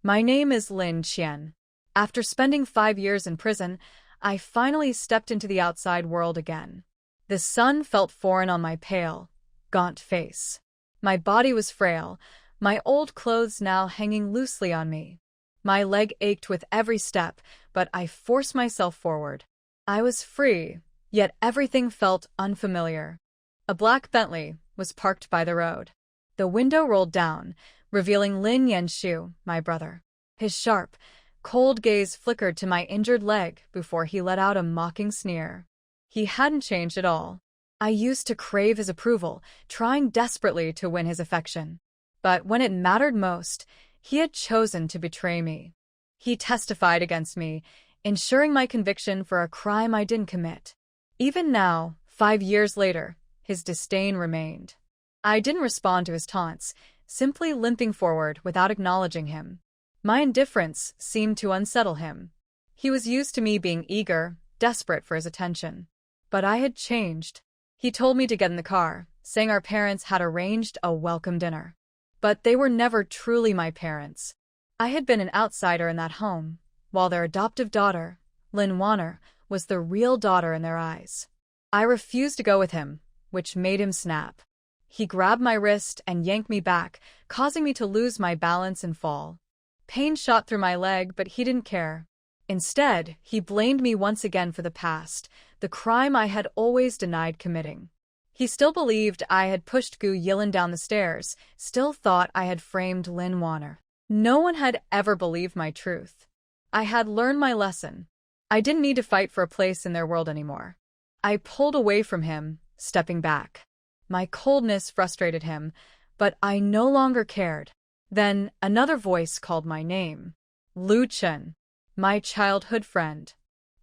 My name is Lin Qian. After spending 5 years in prison, I finally stepped into the outside world again. The sun felt foreign on my pale, gaunt face. My body was frail, my old clothes now hanging loosely on me. My leg ached with every step, but I forced myself forward. I was free, yet everything felt unfamiliar. A black Bentley was parked by the road. The window rolled down, revealing Lin Yanshu, my brother. His sharp, cold gaze flickered to my injured leg before he let out a mocking sneer. He hadn't changed at all. I used to crave his approval, trying desperately to win his affection. But when it mattered most, he had chosen to betray me. He testified against me, ensuring my conviction for a crime I didn't commit. Even now, 5 years later, his disdain remained. I didn't respond to his taunts, simply limping forward without acknowledging him. My indifference seemed to unsettle him. He was used to me being eager, desperate for his attention. But I had changed. He told me to get in the car, saying our parents had arranged a welcome dinner. But they were never truly my parents. I had been an outsider in that home, while their adoptive daughter, Lin Wanner, was the real daughter in their eyes. I refused to go with him, which made him snap. He grabbed my wrist and yanked me back, causing me to lose my balance and fall. Pain shot through my leg, but he didn't care. Instead, he blamed me once again for the past, the crime I had always denied committing. He still believed I had pushed Gu Yilin down the stairs, still thought I had framed Lin Wanner. No one had ever believed my truth. I had learned my lesson. I didn't need to fight for a place in their world anymore. I pulled away from him, stepping back. My coldness frustrated him, but I no longer cared. Then another voice called my name. Lu Chen, my childhood friend,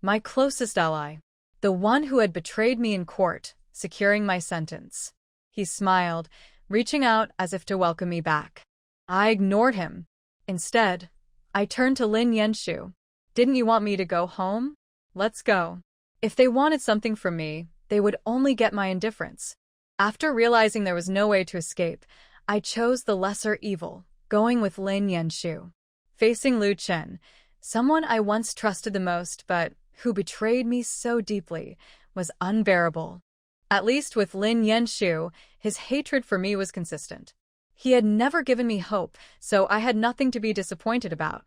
my closest ally, the one who had betrayed me in court, securing my sentence. He smiled, reaching out as if to welcome me back. I ignored him. Instead, I turned to Lin Yanshu. Didn't you want me to go home? Let's go. If they wanted something from me, they would only get my indifference. After realizing there was no way to escape, I chose the lesser evil, going with Lin Yanshu. Facing Lu Chen, someone I once trusted the most but who betrayed me so deeply, was unbearable. At least with Lin Yanshu, his hatred for me was consistent. He had never given me hope, so I had nothing to be disappointed about.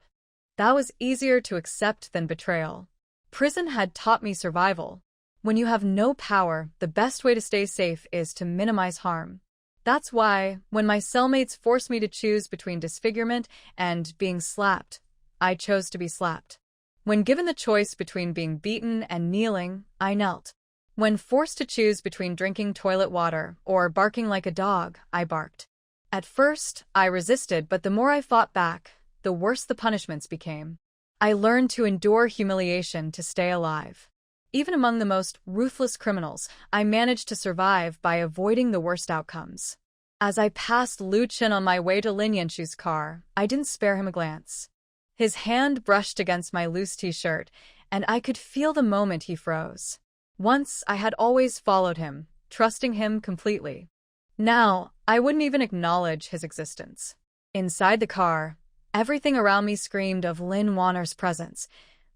That was easier to accept than betrayal. Prison had taught me survival. When you have no power, the best way to stay safe is to minimize harm. That's why, when my cellmates forced me to choose between disfigurement and being slapped, I chose to be slapped. When given the choice between being beaten and kneeling, I knelt. When forced to choose between drinking toilet water or barking like a dog, I barked. At first, I resisted, but the more I fought back, the worse the punishments became. I learned to endure humiliation to stay alive. Even among the most ruthless criminals, I managed to survive by avoiding the worst outcomes. As I passed Lu Chen on my way to Lin Yanshu's car, I didn't spare him a glance. His hand brushed against my loose t-shirt, and I could feel the moment he froze. Once, I had always followed him, trusting him completely. Now, I wouldn't even acknowledge his existence. Inside the car, everything around me screamed of Lin Wanner's presence.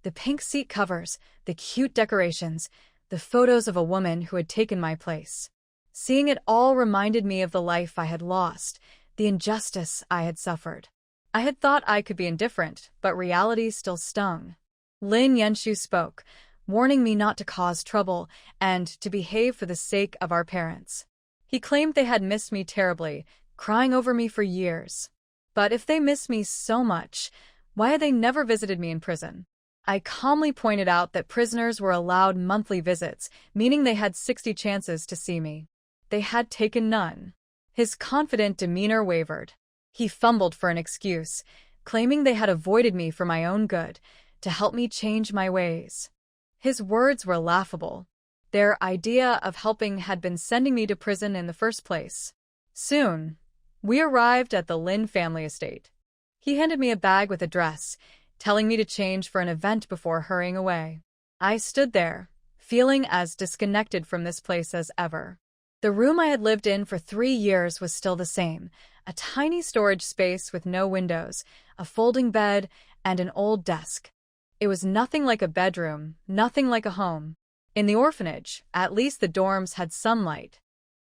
The pink seat covers, the cute decorations, the photos of a woman who had taken my place. Seeing it all reminded me of the life I had lost, the injustice I had suffered. I had thought I could be indifferent, but reality still stung. Lin Yanshu spoke, warning me not to cause trouble and to behave for the sake of our parents. He claimed they had missed me terribly, crying over me for years. But if they missed me so much, why had they never visited me in prison? I calmly pointed out that prisoners were allowed monthly visits, meaning they had 60 chances to see me. They had taken none. His confident demeanor wavered. He fumbled for an excuse, claiming they had avoided me for my own good, to help me change my ways. His words were laughable. Their idea of helping had been sending me to prison in the first place. Soon, we arrived at the Lin family estate. He handed me a bag with a dress, telling me to change for an event before hurrying away. I stood there, feeling as disconnected from this place as ever. The room I had lived in for 3 years was still the same, a tiny storage space with no windows, a folding bed, and an old desk. It was nothing like a bedroom, nothing like a home. In the orphanage, at least the dorms had sunlight.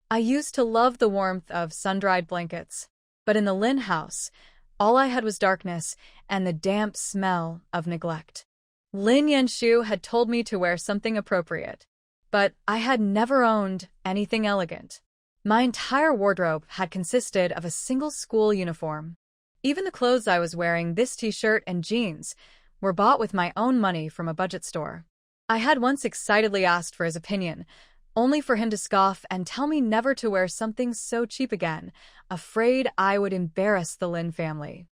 I used to love the warmth of sun-dried blankets. But in the Lin house, all I had was darkness and the damp smell of neglect. Lin Yanshu had told me to wear something appropriate, but I had never owned anything elegant. My entire wardrobe had consisted of a single school uniform. Even the clothes I was wearing, this t-shirt and jeans, were bought with my own money from a budget store. I had once excitedly asked for his opinion, only for him to scoff and tell me never to wear something so cheap again, afraid I would embarrass the Lin family.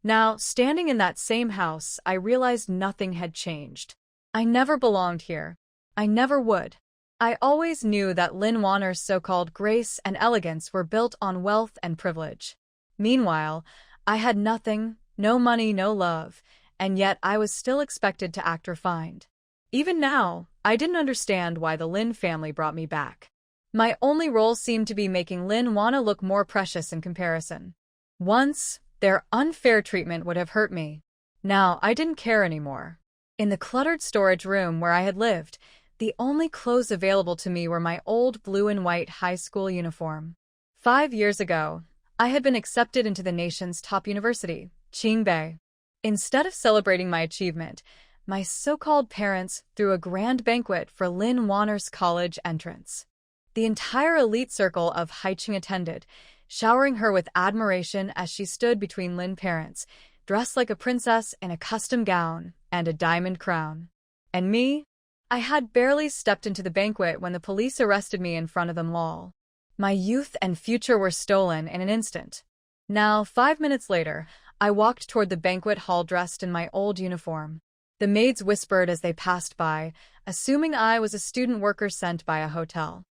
Now, standing in that same house, I realized nothing had changed. I never belonged here. I never would. I always knew that Lin Wanner's so-called grace and elegance were built on wealth and privilege. Meanwhile, I had nothing, no money, no love, and yet I was still expected to act refined. Even now, I didn't understand why the Lin family brought me back. My only role seemed to be making Lin Wanna look more precious in comparison. Once, their unfair treatment would have hurt me. Now, I didn't care anymore. In the cluttered storage room where I had lived, the only clothes available to me were my old blue and white high school uniform. 5 years ago, I had been accepted into the nation's top university, Qingbei. Instead of celebrating my achievement, my so-called parents threw a grand banquet for Lin Wanner's college entrance. The entire elite circle of Haiqing attended, showering her with admiration as she stood between Lin parents, dressed like a princess in a custom gown and a diamond crown. And me? I had barely stepped into the banquet when the police arrested me in front of them all. My youth and future were stolen in an instant. Now, 5 minutes later, I walked toward the banquet hall dressed in my old uniform. The maids whispered as they passed by, assuming I was a student worker sent by a hotel.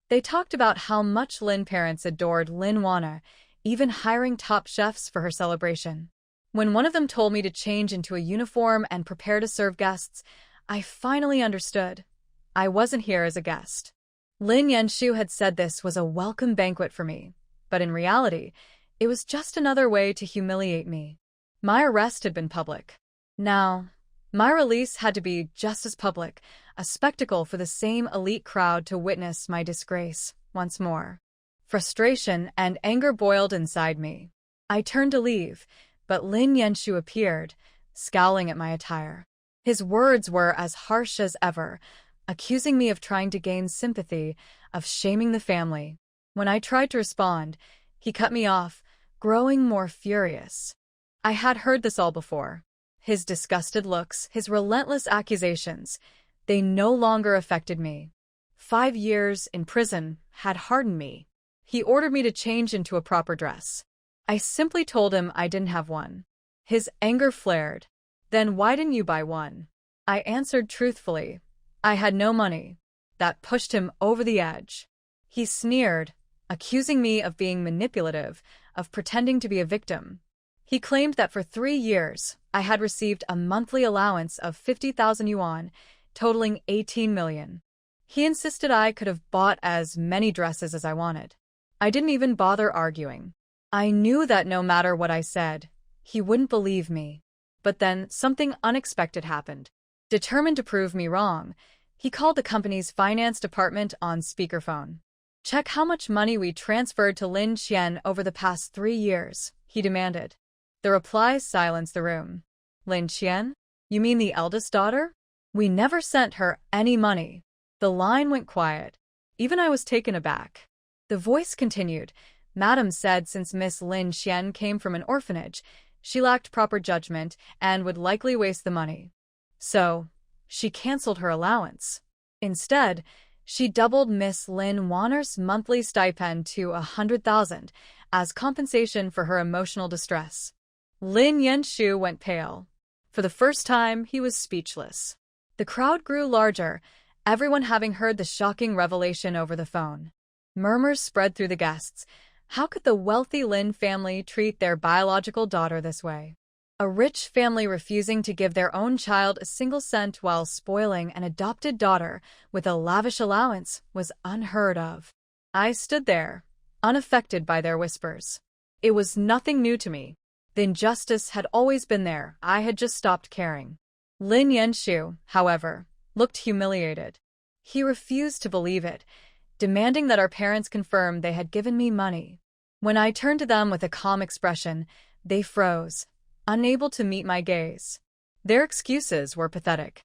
They talked about how much Lin parents adored Lin Wanner, even hiring top chefs for her celebration. When one of them told me to change into a uniform and prepare to serve guests, I finally understood. I wasn't here as a guest. Lin Yanshu had said this was a welcome banquet for me, but in reality, it was just another way to humiliate me. My arrest had been public. Now, my release had to be just as public, a spectacle for the same elite crowd to witness my disgrace once more. Frustration and anger boiled inside me. I turned to leave, but Lin Yanshu appeared, scowling at my attire. His words were as harsh as ever, accusing me of trying to gain sympathy, of shaming the family. When I tried to respond, he cut me off, growing more furious. I had heard this all before. His disgusted looks, his relentless accusations, they no longer affected me. 5 years in prison had hardened me. He ordered me to change into a proper dress. I simply told him I didn't have one. His anger flared. Then why didn't you buy one? I answered truthfully. I had no money. That pushed him over the edge. He sneered, accusing me of being manipulative, of pretending to be a victim. He claimed that for 3 years, I had received a monthly allowance of 50,000 yuan, totaling 18 million. He insisted I could have bought as many dresses as I wanted. I didn't even bother arguing. I knew that no matter what I said, he wouldn't believe me. But then something unexpected happened. Determined to prove me wrong, he called the company's finance department on speakerphone. Check how much money we transferred to Lin Qian over the past 3 years, he demanded. The replies silenced the room. Lin Qian? You mean the eldest daughter? We never sent her any money. The line went quiet. Even I was taken aback. The voice continued. Madam said since Miss Lin Qian came from an orphanage, she lacked proper judgment and would likely waste the money. So, she canceled her allowance. Instead, she doubled Miss Lin Wanner's monthly stipend to 100,000 as compensation for her emotional distress. Lin Yanshu went pale. For the first time, he was speechless. The crowd grew larger, everyone having heard the shocking revelation over the phone. Murmurs spread through the guests. How could the wealthy Lin family treat their biological daughter this way? A rich family refusing to give their own child a single cent while spoiling an adopted daughter with a lavish allowance was unheard of. I stood there, unaffected by their whispers. It was nothing new to me. The injustice had always been there, I had just stopped caring. Lin Yenshu, however, looked humiliated. He refused to believe it, demanding that our parents confirm they had given me money. When I turned to them with a calm expression, they froze, unable to meet my gaze. Their excuses were pathetic.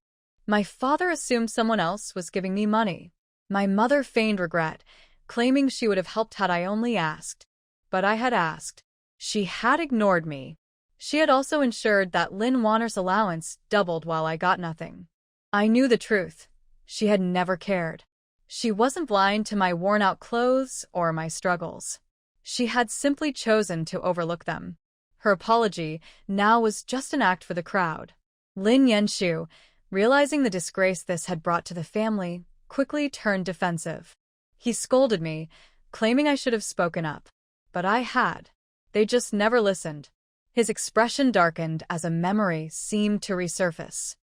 My father assumed someone else was giving me money. My mother feigned regret, claiming she would have helped had I only asked. But I had asked. She had ignored me. She had also ensured that Lin Wanner's allowance doubled while I got nothing. I knew the truth. She had never cared. She wasn't blind to my worn-out clothes or my struggles. She had simply chosen to overlook them. Her apology now was just an act for the crowd. Lin Yenshu, realizing the disgrace this had brought to the family, quickly turned defensive. He scolded me, claiming I should have spoken up. But I had. They just never listened. His expression darkened as a memory seemed to resurface.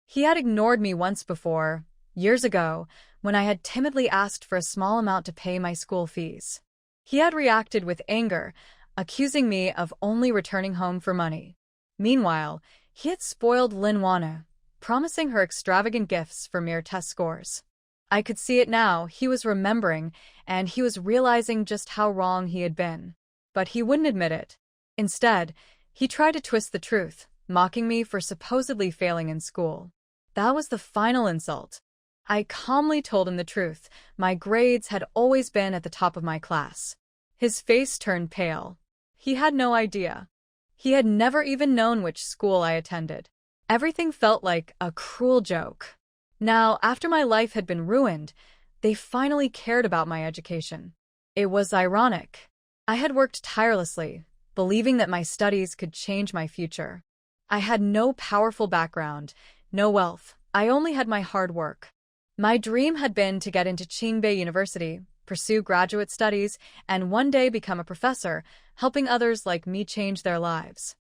He had ignored me once before, years ago, when I had timidly asked for a small amount to pay my school fees. He had reacted with anger, accusing me of only returning home for money. Meanwhile, he had spoiled Lin Wana, promising her extravagant gifts for mere test scores. I could see it now, he was remembering, and he was realizing just how wrong he had been. But he wouldn't admit it. Instead, he tried to twist the truth, mocking me for supposedly failing in school. That was the final insult. I calmly told him the truth. My grades had always been at the top of my class. His face turned pale. He had no idea. He had never even known which school I attended. Everything felt like a cruel joke. Now, after my life had been ruined, they finally cared about my education. It was ironic. I had worked tirelessly, believing that my studies could change my future. I had no powerful background, no wealth. I only had my hard work. My dream had been to get into Qingbei University, pursue graduate studies, and one day become a professor, helping others like me change their lives.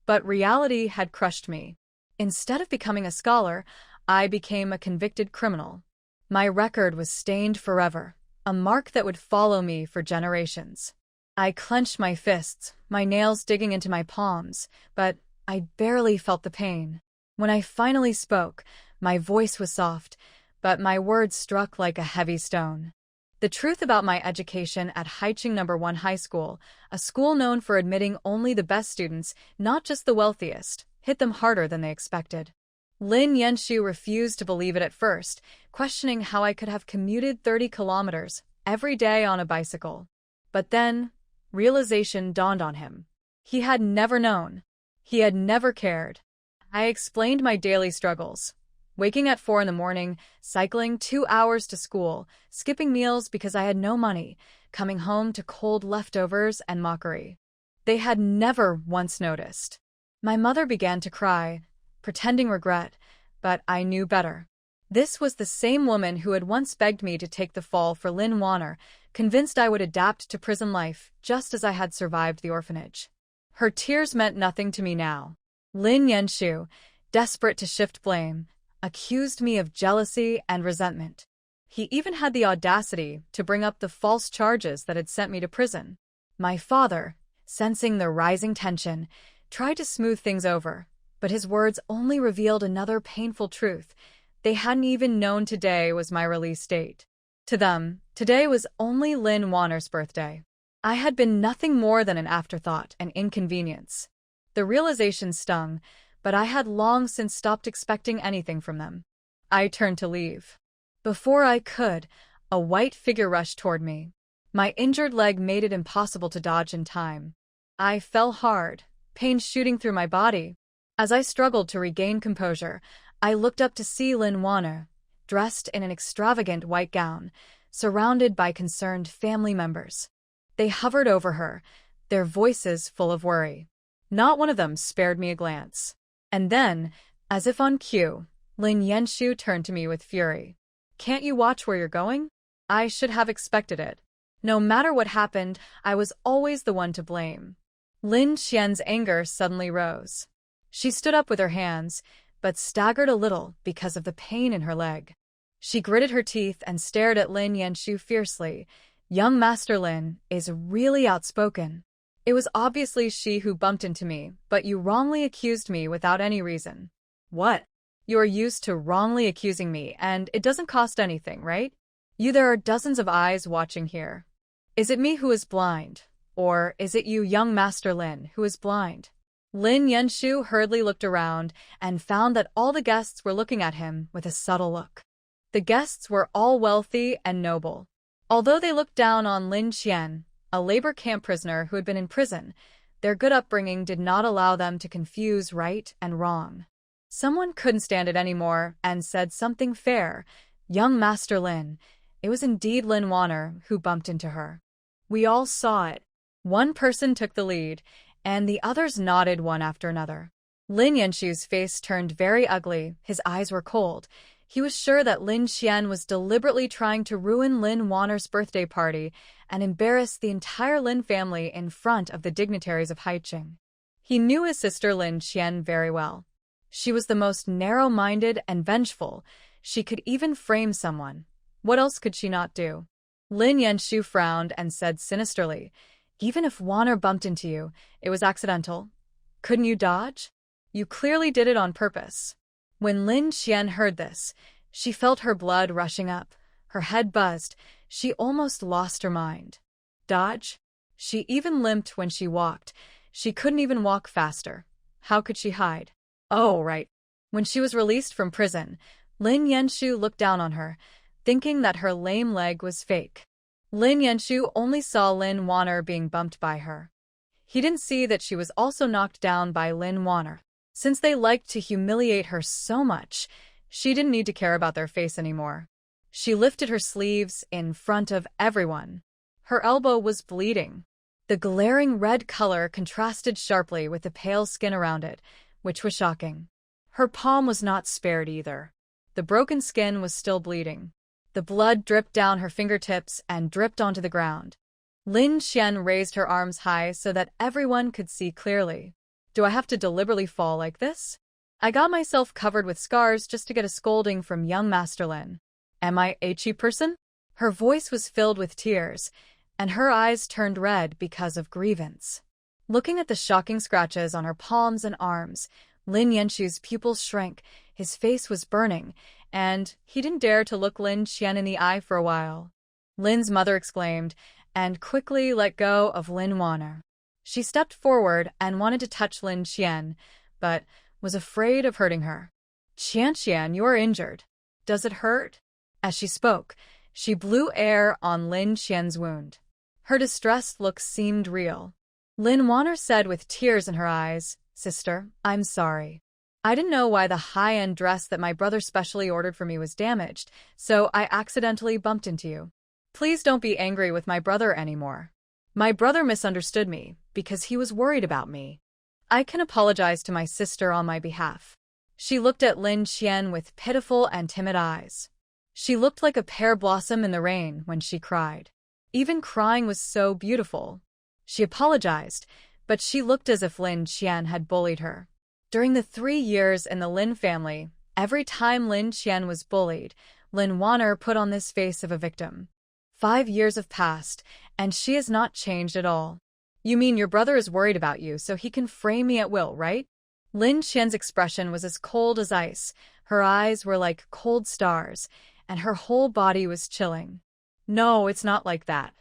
But reality had crushed me. Instead of becoming a scholar, I became a convicted criminal. My record was stained forever, a mark that would follow me for generations. I clenched my fists, my nails digging into my palms, but I barely felt the pain. When I finally spoke, my voice was soft, but my words struck like a heavy stone. The truth about my education at Haicheng No. 1 High School, a school known for admitting only the best students, not just the wealthiest, hit them harder than they expected. Lin Yenshu refused to believe it at first, questioning how I could have commuted 30 kilometers every day on a bicycle. But then, realization dawned on him. He had never known. He had never cared. I explained my daily struggles. Waking at 4 in the morning, cycling 2 hours to school, skipping meals because I had no money, coming home to cold leftovers and mockery. They had never once noticed. My mother began to cry, pretending regret, but I knew better. This was the same woman who had once begged me to take the fall for Lin Wanner, convinced I would adapt to prison life just as I had survived the orphanage. Her tears meant nothing to me now. Lin Yenshu, desperate to shift blame, accused me of jealousy and resentment. He even had the audacity to bring up the false charges that had sent me to prison. My father, sensing the rising tension, tried to smooth things over, but his words only revealed another painful truth. They hadn't even known today was my release date. To them, today was only Lin Wanner's birthday. I had been nothing more than an afterthought, an inconvenience. The realization stung, but I had long since stopped expecting anything from them. I turned to leave. Before I could, a white figure rushed toward me. My injured leg made it impossible to dodge in time. I fell hard, pain shooting through my body. As I struggled to regain composure, I looked up to see Lin Wanner, dressed in an extravagant white gown, surrounded by concerned family members. They hovered over her, their voices full of worry. Not one of them spared me a glance. And then, as if on cue, Lin Yenshu turned to me with fury. "Can't you watch where you're going?" I should have expected it. No matter what happened, I was always the one to blame. Lin Xian's anger suddenly rose. She stood up with her hands, but staggered a little because of the pain in her leg. She gritted her teeth and stared at Lin Yenshu fiercely, Young Master Lin is really outspoken. It was obviously she who bumped into me, but you wrongly accused me without any reason. What? You are used to wrongly accusing me, and it doesn't cost anything, right? There are dozens of eyes watching here. Is it me who is blind? Or is it you, young Master Lin, who is blind? Lin Yenshu hurriedly looked around and found that all the guests were looking at him with a subtle look. The guests were all wealthy and noble. Although they looked down on Lin Qian, a labor camp prisoner who had been in prison, their good upbringing did not allow them to confuse right and wrong. Someone couldn't stand it anymore and said something fair. Young Master Lin, it was indeed Lin Warner who bumped into her. We all saw it. One person took the lead, and the others nodded one after another. Lin Yenshu's face turned very ugly, his eyes were cold. He was sure that Lin Qian was deliberately trying to ruin Lin Warner's birthday party and embarrass the entire Lin family in front of the dignitaries of Haiqing. He knew his sister Lin Qian very well. She was the most narrow-minded and vengeful. She could even frame someone. What else could she not do? Lin Yenshu frowned and said sinisterly, "Even if Warner bumped into you, it was accidental. Couldn't you dodge? You clearly did it on purpose." When Lin Qian heard this, she felt her blood rushing up. Her head buzzed. She almost lost her mind. Dodge? She even limped when she walked. She couldn't even walk faster. How could she hide? Oh, right. When she was released from prison, Lin Yenshu looked down on her, thinking that her lame leg was fake. Lin Yenshu only saw Lin Warner being bumped by her. He didn't see that she was also knocked down by Lin Warner. Since they liked to humiliate her so much, she didn't need to care about their face anymore. She lifted her sleeves in front of everyone. Her elbow was bleeding. The glaring red color contrasted sharply with the pale skin around it, which was shocking. Her palm was not spared either. The broken skin was still bleeding. The blood dripped down her fingertips and dripped onto the ground. Lin Qian raised her arms high so that everyone could see clearly. Do I have to deliberately fall like this? I got myself covered with scars just to get a scolding from young Master Lin. Am I a cheap person? Her voice was filled with tears, and her eyes turned red because of grievance. Looking at the shocking scratches on her palms and arms, Lin Yenshu's pupils shrank, his face was burning, and he didn't dare to look Lin Qian in the eye for a while. Lin's mother exclaimed, and quickly let go of Lin Warner. She stepped forward and wanted to touch Lin Qian, but was afraid of hurting her. "Qian, you are injured. Does it hurt?" As she spoke, she blew air on Lin Qian's wound. Her distressed look seemed real. Lin Warner said with tears in her eyes, "Sister, I'm sorry. I didn't know why the high-end dress that my brother specially ordered for me was damaged, so I accidentally bumped into you. Please don't be angry with my brother anymore. My brother misunderstood me because he was worried about me. I can apologize to my sister on my behalf." She looked at Lin Qian with pitiful and timid eyes. She looked like a pear blossom in the rain when she cried. Even crying was so beautiful. She apologized, but she looked as if Lin Qian had bullied her. During the 3 years in the Lin family, every time Lin Qian was bullied, Lin Warner put on this face of a victim. 5 years have passed, and she has not changed at all. You mean your brother is worried about you so he can frame me at will, right? Lin Qian's expression was as cold as ice. Her eyes were like cold stars, and her whole body was chilling. No, it's not like that.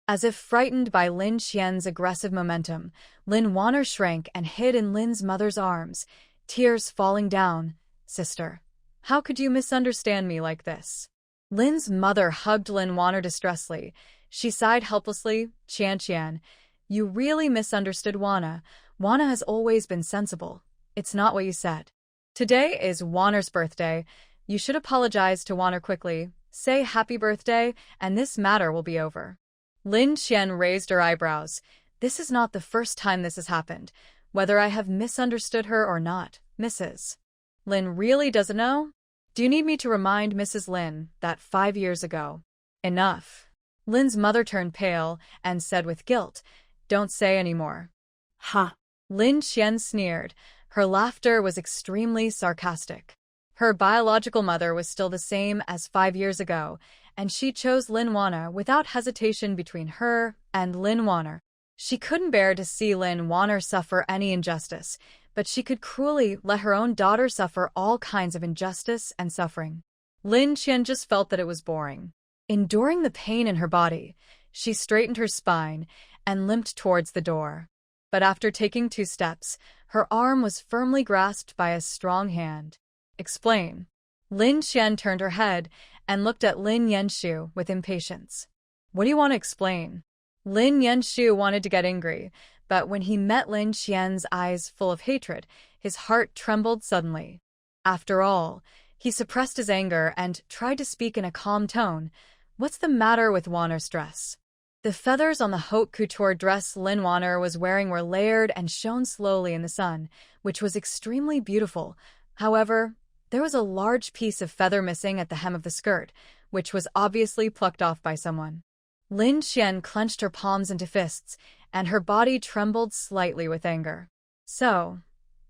As if frightened by Lin Qian's aggressive momentum, Lin Warner shrank and hid in Lin's mother's arms, tears falling down. "Sister, how could you misunderstand me like this?" Lin's mother hugged Lin Warner distressfully. She sighed helplessly. "Qian, you really misunderstood Wana. Wana has always been sensible. It's not what you said. Today is Warner's birthday. You should apologize to Warner quickly. Say happy birthday, and this matter will be over." Lin Qian raised her eyebrows. "This is not the first time this has happened. Whether I have misunderstood her or not, Mrs. Lin really doesn't know? Do you need me to remind Mrs. Lin that 5 years ago?" "Enough." Lin's mother turned pale and said with guilt, "Don't say any more." "Ha!" Lin Qian sneered. Her laughter was extremely sarcastic. Her biological mother was still the same as 5 years ago, and she chose Lin Wanner without hesitation. Between her and Lin Wanner, she couldn't bear to see Lin Wanner suffer any injustice, but she could cruelly let her own daughter suffer all kinds of injustice and suffering. Lin Qian just felt that it was boring. Enduring the pain in her body, she straightened her spine and limped towards the door. But after taking 2 steps, her arm was firmly grasped by a strong hand. "Explain." Lin Qian turned her head and looked at Lin Yanshu with impatience. "What do you want to explain?" Lin Yanshu wanted to get angry, but when he met Lin Qian's eyes full of hatred, his heart trembled suddenly. After all, he suppressed his anger and tried to speak in a calm tone. "What's the matter with Wanner's dress?" The feathers on the haute couture dress Lin Wanner was wearing were layered and shone slowly in the sun, which was extremely beautiful. However, there was a large piece of feather missing at the hem of the skirt, which was obviously plucked off by someone. Lin Qian clenched her palms into fists, and her body trembled slightly with anger. "So,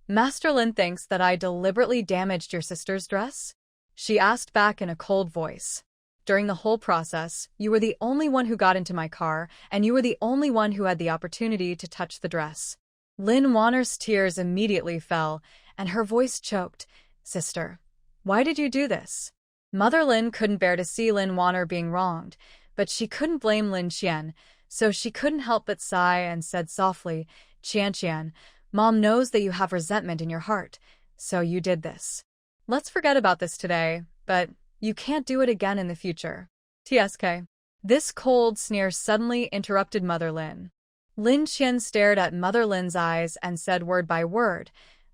Master Lin thinks that I deliberately damaged your sister's dress?" she asked back in a cold voice. "During the whole process, you were the only one who got into my car, and you were the only one who had the opportunity to touch the dress." Lin Wanner's tears immediately fell, and her voice choked. "Sister, why did you do this?" Mother Lin couldn't bear to see Lin Wanner being wronged, but she couldn't blame Lin Qian, so she couldn't help but sigh and said softly, "Qian, Mom knows that you have resentment in your heart, so you did this. Let's forget about this today, but you can't do it again in the future. TSK." This cold sneer suddenly interrupted Mother Lin. Lin Qian stared at Mother Lin's eyes and said word by word,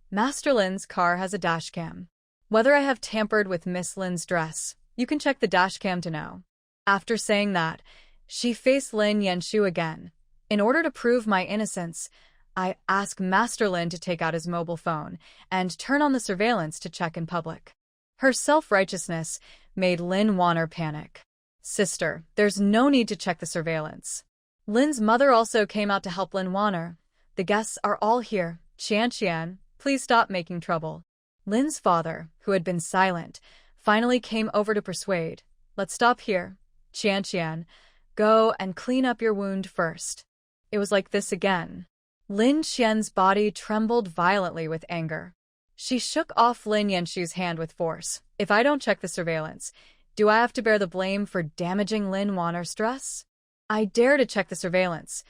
"Master Lin's car has a dashcam. Whether I have tampered with Miss Lin's dress, you can check the dashcam to know." After saying that, she faced Lin Yanshu again. "In order to prove my innocence, I ask Master Lin to take out his mobile phone and turn on the surveillance to check in public." Her self-righteousness made Lin Wanner panic. "Sister, there's no need to check the surveillance." Lin's mother also came out to help Lin Wanner. "The guests are all here. Qian, please stop making trouble." Lin's father, who had been silent, finally came over to persuade. "Let's stop here. Qian, go and clean up your wound first." It was like this again. Lin Qian's body trembled violently with anger. She shook off Lin Yanshu's hand with force. "If I don't check the surveillance, do I have to bear the blame for damaging Lin Wanner's dress? I dare to check the surveillance.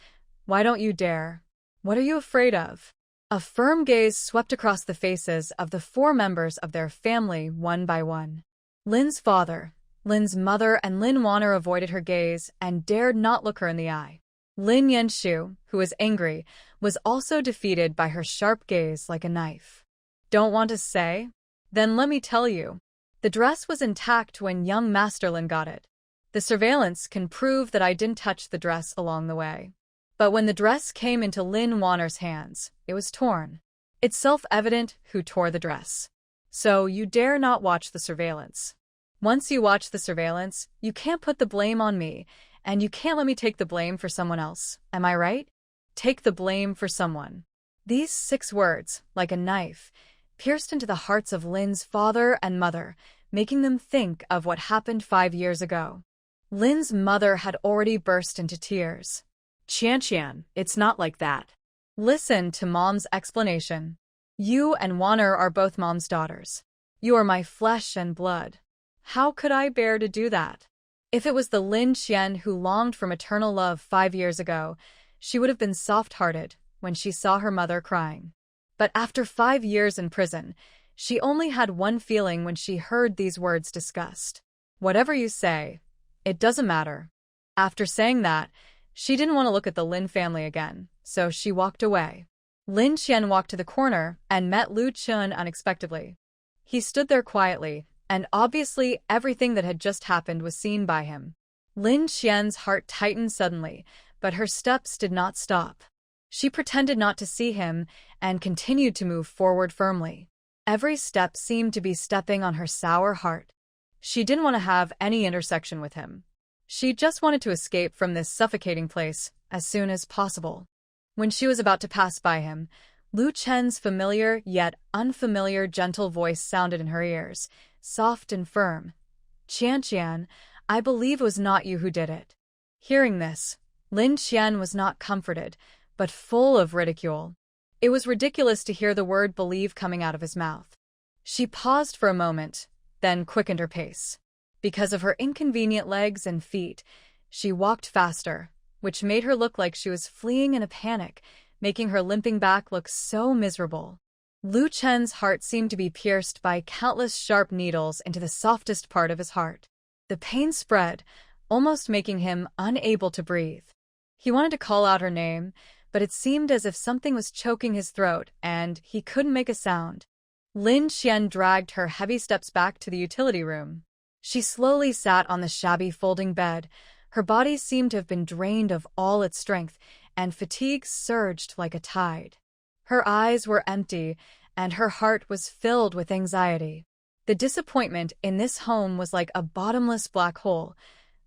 Why don't you dare? What are you afraid of?" A firm gaze swept across the faces of the 4 members of their family one by one. Lin's father, Lin's mother, and Lin Wanner avoided her gaze and dared not look her in the eye. Lin Yanshu, who was angry, was also defeated by her sharp gaze like a knife. "Don't want to say? Then let me tell you. The dress was intact when young Master Lin got it. The surveillance can prove that I didn't touch the dress along the way. But when the dress came into Lin Wanner's hands, it was torn. It's self-evident who tore the dress. So you dare not watch the surveillance. Once you watch the surveillance, you can't put the blame on me, and you can't let me take the blame for someone else. Am I right? Take the blame for someone." These 6 words, like a knife, pierced into the hearts of Lin's father and mother, making them think of what happened 5 years ago. Lin's mother had already burst into tears. "Qian, it's not like that. Listen to Mom's explanation. You and Wanner are both Mom's daughters. You are my flesh and blood. How could I bear to do that? If it was the Lin Qian who longed for maternal love 5 years ago, she would have been soft-hearted when she saw her mother crying. But after 5 years in prison, she only had one feeling when she heard these words discussed. Whatever you say, it doesn't matter." After saying that, she didn't want to look at the Lin family again, so she walked away. Lin Qian walked to the corner and met Lu Chun unexpectedly. He stood there quietly, and obviously everything that had just happened was seen by him. Lin Qian's heart tightened suddenly, but her steps did not stop. She pretended not to see him and continued to move forward firmly. Every step seemed to be stepping on her sour heart. She didn't want to have any intersection with him. She just wanted to escape from this suffocating place as soon as possible. When she was about to pass by him, Lu Chen's familiar yet unfamiliar gentle voice sounded in her ears, soft and firm. "Qian, I believe it was not you who did it." Hearing this, Lin Qian was not comforted, but full of ridicule. It was ridiculous to hear the word believe coming out of his mouth. She paused for a moment, then quickened her pace. Because of her inconvenient legs and feet, she walked faster, which made her look like she was fleeing in a panic, making her limping back look so miserable. Lu Chen's heart seemed to be pierced by countless sharp needles into the softest part of his heart. The pain spread, almost making him unable to breathe. He wanted to call out her name, but it seemed as if something was choking his throat, and he couldn't make a sound. Lin Qian dragged her heavy steps back to the utility room. She slowly sat on the shabby folding bed. Her body seemed to have been drained of all its strength, and fatigue surged like a tide. Her eyes were empty, and her heart was filled with anxiety. The disappointment in this home was like a bottomless black hole,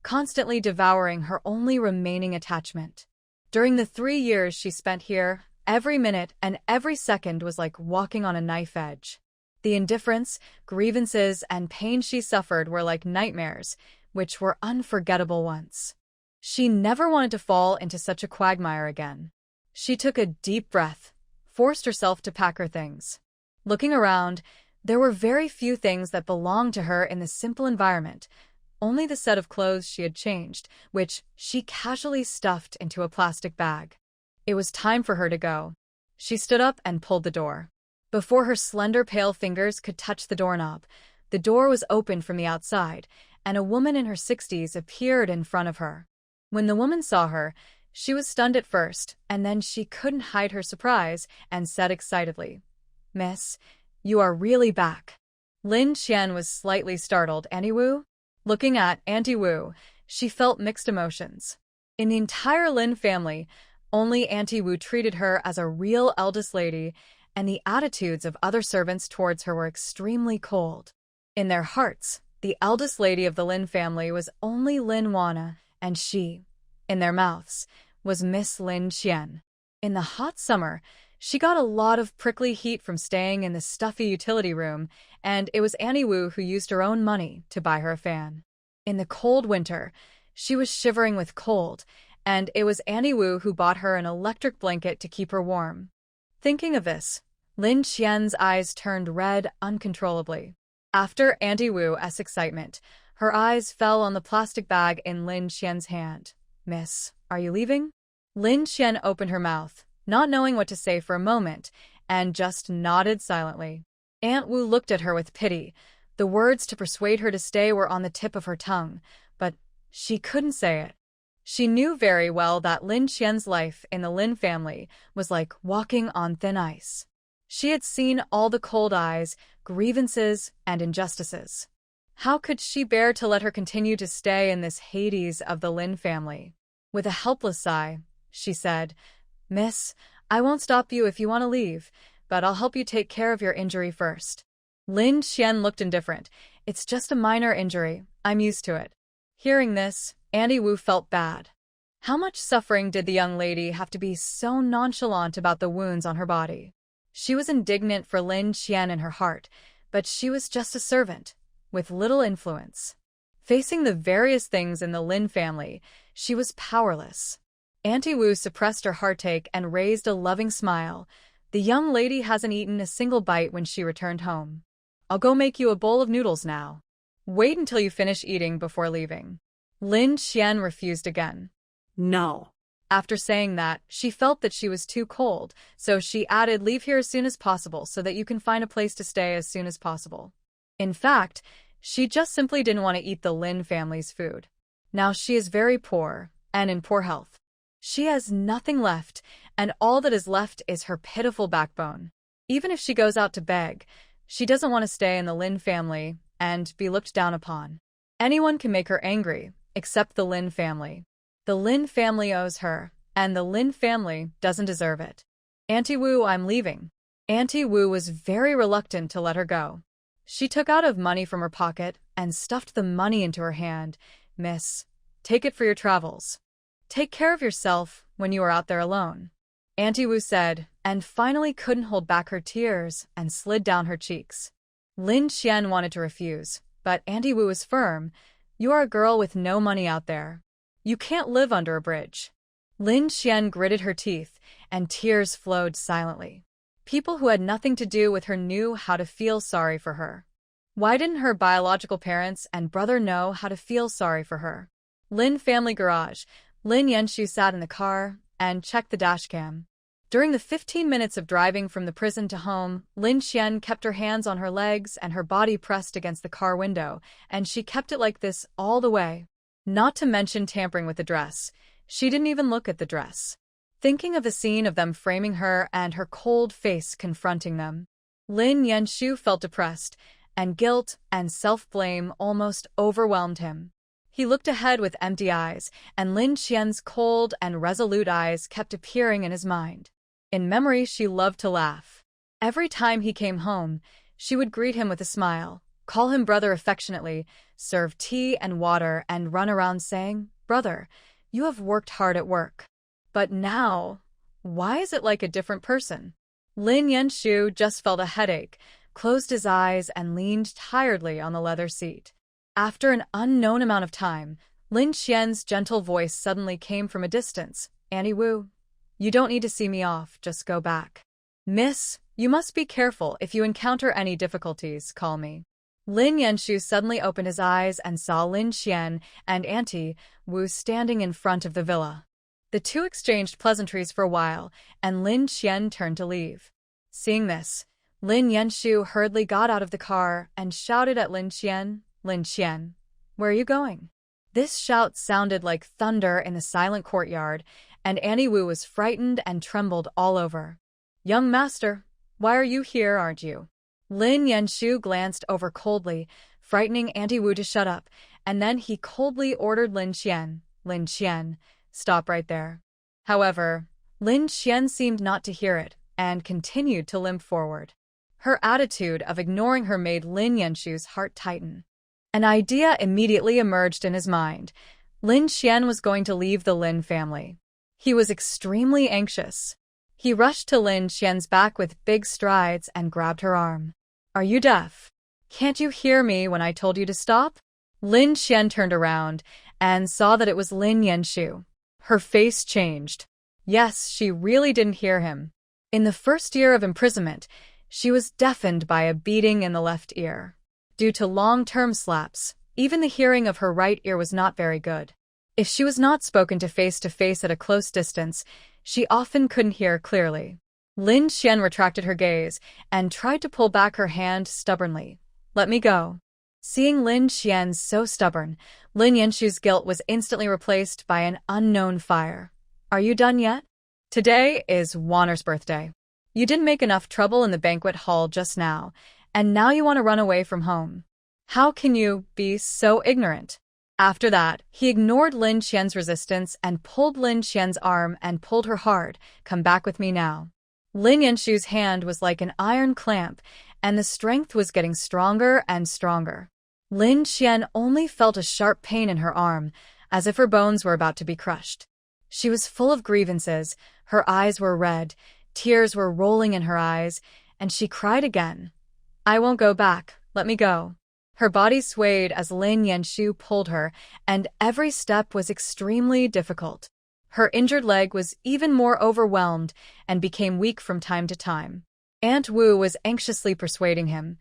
constantly devouring her only remaining attachment. During the 3 years she spent here, every minute and every second was like walking on a knife edge. The indifference, grievances, and pain she suffered were like nightmares, which were unforgettable ones. She never wanted to fall into such a quagmire again. She took a deep breath, forced herself to pack her things. Looking around, there were very few things that belonged to her in the simple environment, only the set of clothes she had changed, which she casually stuffed into a plastic bag. It was time for her to go. She stood up and pulled the door. Before her slender pale fingers could touch the doorknob, the door was opened from the outside, and a woman in her 60s appeared in front of her. When the woman saw her, she was stunned at first, and then she couldn't hide her surprise and said excitedly, "Miss, you are really back." Lin Qian was slightly startled. "Auntie Wu?" Looking at Auntie Wu, she felt mixed emotions. In the entire Lin family, only Auntie Wu treated her as a real eldest lady, and the attitudes of other servants towards her were extremely cold. In their hearts, the eldest lady of the Lin family was only Lin Wana, and she, in their mouths, was Miss Lin Qian. In the hot summer, she got a lot of prickly heat from staying in the stuffy utility room, and it was Auntie Wu who used her own money to buy her a fan. In the cold winter, she was shivering with cold, and it was Auntie Wu who bought her an electric blanket to keep her warm. Thinking of this, Lin Qian's eyes turned red uncontrollably. After Auntie Wu's excitement, her eyes fell on the plastic bag in Lin Qian's hand. "Miss, are you leaving?" Lin Qian opened her mouth, not knowing what to say for a moment, and just nodded silently. Aunt Wu looked at her with pity. The words to persuade her to stay were on the tip of her tongue, but she couldn't say it. She knew very well that Lin Qian's life in the Lin family was like walking on thin ice. She had seen all the cold eyes, grievances, and injustices. How could she bear to let her continue to stay in this Hades of the Lin family? With a helpless sigh, she said, "Miss, I won't stop you if you want to leave, but I'll help you take care of your injury first." Lin Qian looked indifferent. "It's just a minor injury. I'm used to it." Hearing this, Auntie Wu felt bad. How much suffering did the young lady have to be so nonchalant about the wounds on her body? She was indignant for Lin Qian in her heart, but she was just a servant, with little influence. Facing the various things in the Lin family, she was powerless. Auntie Wu suppressed her heartache and raised a loving smile. "The young lady hasn't eaten a single bite when she returned home. I'll go make you a bowl of noodles now. Wait until you finish eating before leaving." Lin Qian refused again. "No." After saying that, she felt that she was too cold, so she added, "Leave here as soon as possible so that you can find a place to stay as soon as possible." In fact, she just simply didn't want to eat the Lin family's food. Now she is very poor, and in poor health. She has nothing left, and all that is left is her pitiful backbone. Even if she goes out to beg, she doesn't want to stay in the Lin family and be looked down upon. Anyone can make her angry, except the Lin family. The Lin family owes her, and the Lin family doesn't deserve it. "Auntie Wu, I'm leaving." Auntie Wu was very reluctant to let her go. She took out of money from her pocket and stuffed the money into her hand. "Miss, take it for your travels. Take care of yourself when you are out there alone," Auntie Wu said, and finally couldn't hold back her tears and slid down her cheeks. Lin Qian wanted to refuse, but Auntie Wu was firm. You are a girl with no money out there. You can't live under a bridge. Lin Xian gritted her teeth, and tears flowed silently. People who had nothing to do with her knew how to feel sorry for her. Why didn't her biological parents and brother know how to feel sorry for her? Lin family garage. Lin Yanshu sat in the car and checked the dashcam. During the 15 minutes of driving from the prison to home, Lin Xian kept her hands on her legs and her body pressed against the car window, and she kept it like this all the way. Not to mention tampering with the dress. She didn't even look at the dress. Thinking of the scene of them framing her and her cold face confronting them, Lin Yanshu felt depressed, and guilt and self-blame almost overwhelmed him. He looked ahead with empty eyes, and Lin Xian's cold and resolute eyes kept appearing in his mind. In memory, she loved to laugh. Every time he came home, she would greet him with a smile, call him brother affectionately, serve tea and water, and run around saying, "Brother, you have worked hard at work." But now, why is it like a different person? Lin Yanshu just felt a headache, closed his eyes, and leaned tiredly on the leather seat. After an unknown amount of time, Lin Xian's gentle voice suddenly came from a distance. "Annie Wu, you don't need to see me off, just go back. Miss, you must be careful. If you encounter any difficulties, call me." Lin Yanshu suddenly opened his eyes and saw Lin Xian and Auntie Wu standing in front of the villa. The two exchanged pleasantries for a while, and Lin Xian turned to leave. Seeing this, Lin Yanshu hurriedly got out of the car and shouted at Lin Xian, "Lin Xian, where are you going?" This shout sounded like thunder in the silent courtyard, and Annie Wu was frightened and trembled all over. "Young master, why are you here, aren't you?" Lin Yanshu glanced over coldly, frightening Auntie Wu to shut up, and then he coldly ordered Lin Xian, "Lin Xian, stop right there." However, Lin Xian seemed not to hear it, and continued to limp forward. Her attitude of ignoring her made Lin Yanshu's heart tighten. An idea immediately emerged in his mind. Lin Xian was going to leave the Lin family. He was extremely anxious. He rushed to Lin Xian's back with big strides and grabbed her arm. "Are you deaf? Can't you hear me when I told you to stop?" Lin Xian turned around and saw that it was Lin Yanshu. Her face changed. Yes, she really didn't hear him. In the first year of imprisonment, she was deafened by a beating in the left ear. Due to long-term slaps, even the hearing of her right ear was not very good. If she was not spoken to face at a close distance, she often couldn't hear clearly. Lin Xian retracted her gaze and tried to pull back her hand stubbornly. "Let me go." Seeing Lin Xian so stubborn, Lin Yanshu's guilt was instantly replaced by an unknown fire. "Are you done yet? Today is Warner's birthday. You didn't make enough trouble in the banquet hall just now, and now you want to run away from home. How can you be so ignorant?" After that, he ignored Lin Xian's resistance and pulled Lin Xian's arm and pulled her hard. "Come back with me now." Lin Yanshu's hand was like an iron clamp, and the strength was getting stronger and stronger. Lin Xian only felt a sharp pain in her arm, as if her bones were about to be crushed. She was full of grievances, her eyes were red, tears were rolling in her eyes, and she cried again. "I won't go back, let me go." Her body swayed as Lin Yanshu pulled her, and every step was extremely difficult. Her injured leg was even more overwhelmed and became weak from time to time. Aunt Wu was anxiously persuading him.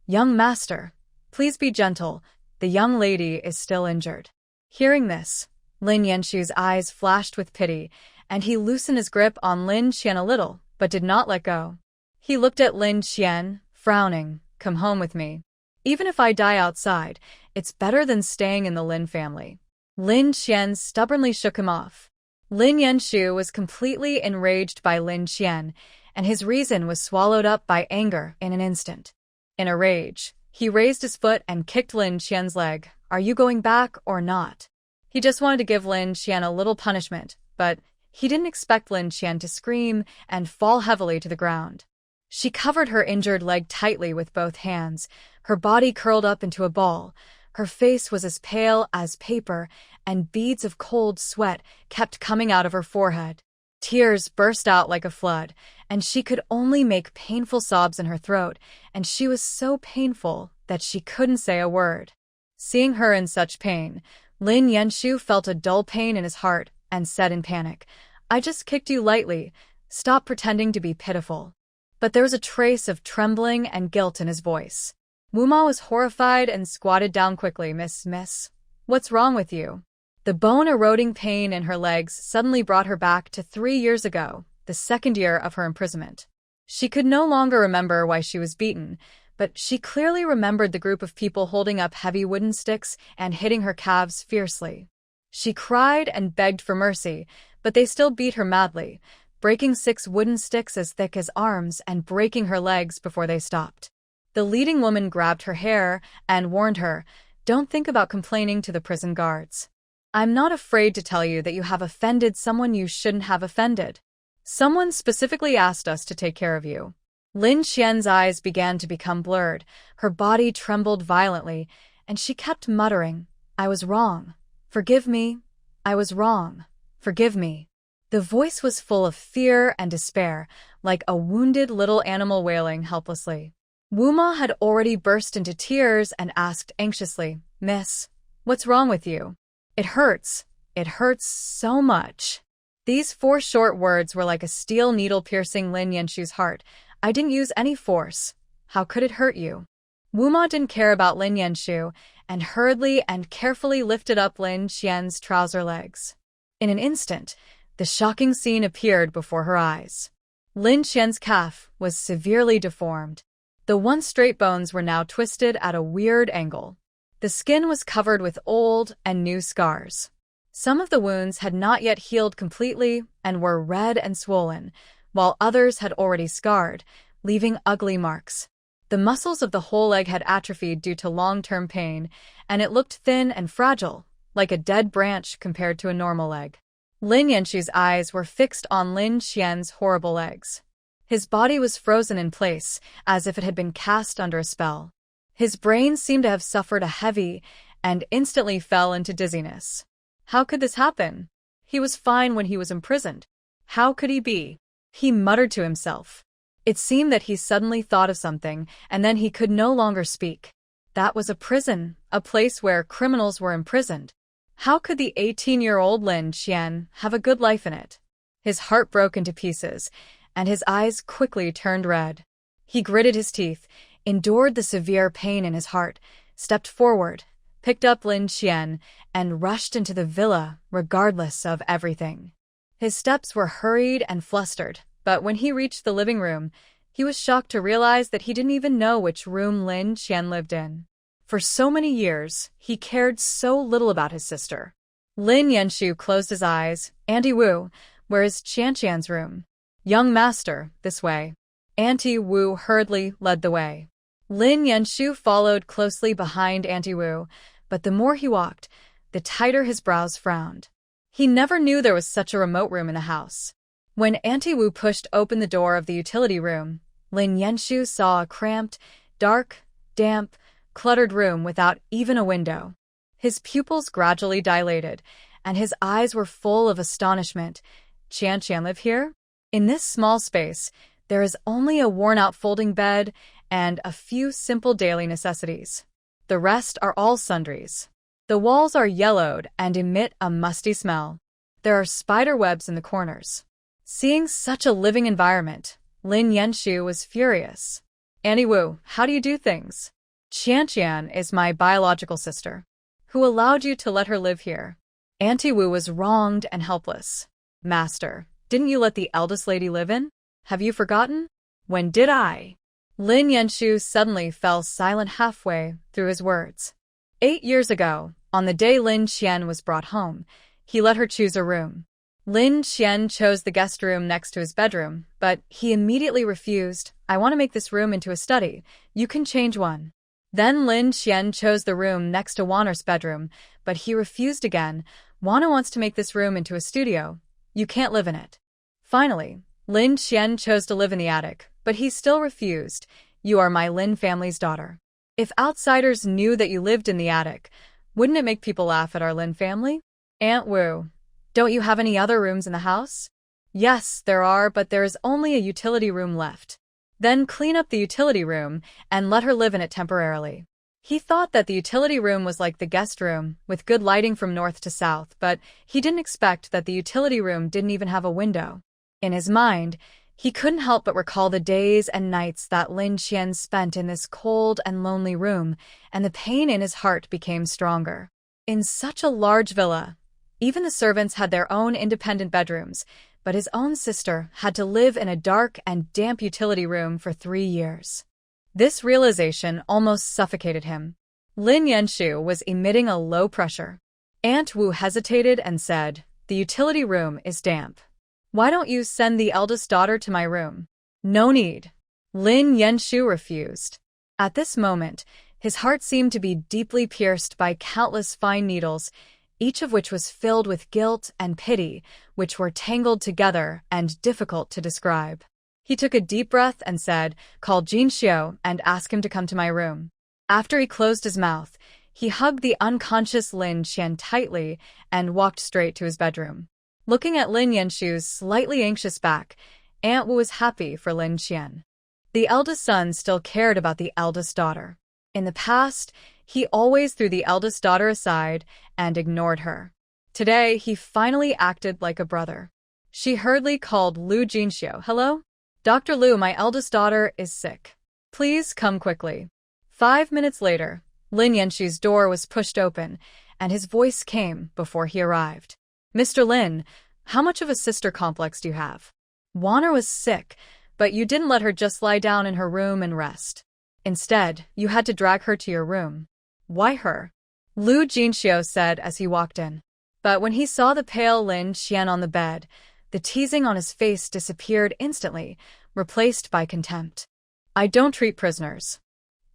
"Young master, please be gentle, the young lady is still injured." Hearing this, Lin Yanshu's eyes flashed with pity, and he loosened his grip on Lin Xian a little, but did not let go. He looked at Lin Xian, frowning. "Come home with me. Even if I die outside, it's better than staying in the Lin family." Lin Xian stubbornly shook him off. Lin Yanshu was completely enraged by Lin Xian, and his reason was swallowed up by anger in an instant. In a rage, he raised his foot and kicked Lin Xian's leg. "Are you going back or not?" He just wanted to give Lin Xian a little punishment, but he didn't expect Lin Xian to scream and fall heavily to the ground. She covered her injured leg tightly with both hands, her body curled up into a ball. Her face was as pale as paper, and beads of cold sweat kept coming out of her forehead. Tears burst out like a flood, and she could only make painful sobs in her throat, and she was so painful that she couldn't say a word. Seeing her in such pain, Lin Yenshu felt a dull pain in his heart and said in panic, "I just kicked you lightly. Stop pretending to be pitiful." But there was a trace of trembling and guilt in his voice. Wuma was horrified and squatted down quickly. Miss, what's wrong with you?" The bone-eroding pain in her legs suddenly brought her back to 3 years ago, the second year of her imprisonment. She could no longer remember why she was beaten, but she clearly remembered the group of people holding up heavy wooden sticks and hitting her calves fiercely. She cried and begged for mercy, but they still beat her madly, breaking 6 wooden sticks as thick as arms and breaking her legs before they stopped. The leading woman grabbed her hair and warned her, "Don't think about complaining to the prison guards. I'm not afraid to tell you that you have offended someone you shouldn't have offended. Someone specifically asked us to take care of you." Lin Qian's eyes began to become blurred, her body trembled violently, and she kept muttering, "I was wrong. Forgive me. I was wrong. Forgive me." The voice was full of fear and despair, like a wounded little animal wailing helplessly. Wuma had already burst into tears and asked anxiously, "Miss, what's wrong with you?" "It hurts. It hurts so much." These 4 short words were like a steel needle piercing Lin Yenshu's heart. "I didn't use any force. How could it hurt you?" Wuma didn't care about Lin Yenshu and hurriedly and carefully lifted up Lin Qian's trouser legs. In an instant, the shocking scene appeared before her eyes. Lin Qian's calf was severely deformed. The once straight bones were now twisted at a weird angle. The skin was covered with old and new scars. Some of the wounds had not yet healed completely and were red and swollen, while others had already scarred, leaving ugly marks. The muscles of the whole leg had atrophied due to long-term pain, and it looked thin and fragile, like a dead branch compared to a normal leg. Lin Yenshu's eyes were fixed on Lin Qian's horrible legs. His body was frozen in place, as if it had been cast under a spell. His brain seemed to have suffered a heavy and instantly fell into dizziness. How could this happen? He was fine when he was imprisoned. How could he be? He muttered to himself. It seemed that he suddenly thought of something, and then he could no longer speak. That was a prison, a place where criminals were imprisoned. How could the 18-year-old Lin Qian have a good life in it? His heart broke into pieces, and his eyes quickly turned red. He gritted his teeth, endured the severe pain in his heart, stepped forward, picked up Lin Qian, and rushed into the villa, regardless of everything. His steps were hurried and flustered, but when he reached the living room, he was shocked to realize that he didn't even know which room Lin Qian lived in. For so many years, he cared so little about his sister. Lin Yenshu closed his eyes. "Auntie Wu, where is Qianqian's room?" "Young master, this way." Auntie Wu hurriedly led the way. Lin Yenshu followed closely behind Auntie Wu, but the more he walked, the tighter his brows frowned. He never knew there was such a remote room in the house. When Auntie Wu pushed open the door of the utility room, Lin Yenshu saw a cramped, dark, damp, cluttered room without even a window. His pupils gradually dilated, and his eyes were full of astonishment. "Qianqian live here?" In this small space, there is only a worn-out folding bed and a few simple daily necessities. The rest are all sundries. The walls are yellowed and emit a musty smell. There are spider webs in the corners. Seeing such a living environment, Lin Yenshu was furious. "Auntie Wu, how do you do things?" "Qianqian is my biological sister. Who allowed you to let her live here?" Auntie Wu was wronged and helpless. "Master, didn't you let the eldest lady live in? Have you forgotten?" "When did I?" Lin Yenshu suddenly fell silent halfway through his words. 8 years ago, on the day Lin Qian was brought home, he let her choose a room. Lin Qian chose the guest room next to his bedroom, but he immediately refused. "I want to make this room into a study. You can change one." Then Lin Qian chose the room next to Wanner's bedroom, but he refused again. "Wanner wants to make this room into a studio. You can't live in it." Finally, Lin Qian chose to live in the attic, but he still refused. "You are my Lin family's daughter. If outsiders knew that you lived in the attic, wouldn't it make people laugh at our Lin family?" "Aunt Wu, don't you have any other rooms in the house?" "Yes, there are, but there is only a utility room left." "Then clean up the utility room and let her live in it temporarily." He thought that the utility room was like the guest room, with good lighting from north to south, but he didn't expect that the utility room didn't even have a window. In his mind, he couldn't help but recall the days and nights that Lin Qian spent in this cold and lonely room, and the pain in his heart became stronger. In such a large villa, even the servants had their own independent bedrooms, but his own sister had to live in a dark and damp utility room for 3 years. This realization almost suffocated him. Lin Yanshu was emitting a low pressure. Aunt Wu hesitated and said, "The utility room is damp. Why don't you send the eldest daughter to my room?" "No need." Lin Yanshu refused. At this moment, his heart seemed to be deeply pierced by countless fine needles, each of which was filled with guilt and pity, which were tangled together and difficult to describe. He took a deep breath and said, "Call Jin Xiu and ask him to come to my room." After he closed his mouth, he hugged the unconscious Lin Qian tightly and walked straight to his bedroom. Looking at Lin Yanshu's slightly anxious back, Aunt Wu was happy for Lin Qian. The eldest son still cared about the eldest daughter. In the past, he always threw the eldest daughter aside and ignored her. Today, he finally acted like a brother. She hurriedly called Lu Jinxiu. "Hello? Dr. Lu, my eldest daughter is sick. Please come quickly." 5 minutes later, Lin Yanshu's door was pushed open, and his voice came before he arrived. "Mr. Lin, how much of a sister complex do you have? Wanner was sick, but you didn't let her just lie down in her room and rest. Instead, you had to drag her to your room." "Why her?" Lu Jinxiu said as he walked in. But when he saw the pale Lin Qian on the bed, the teasing on his face disappeared instantly, replaced by contempt. "I don't treat prisoners."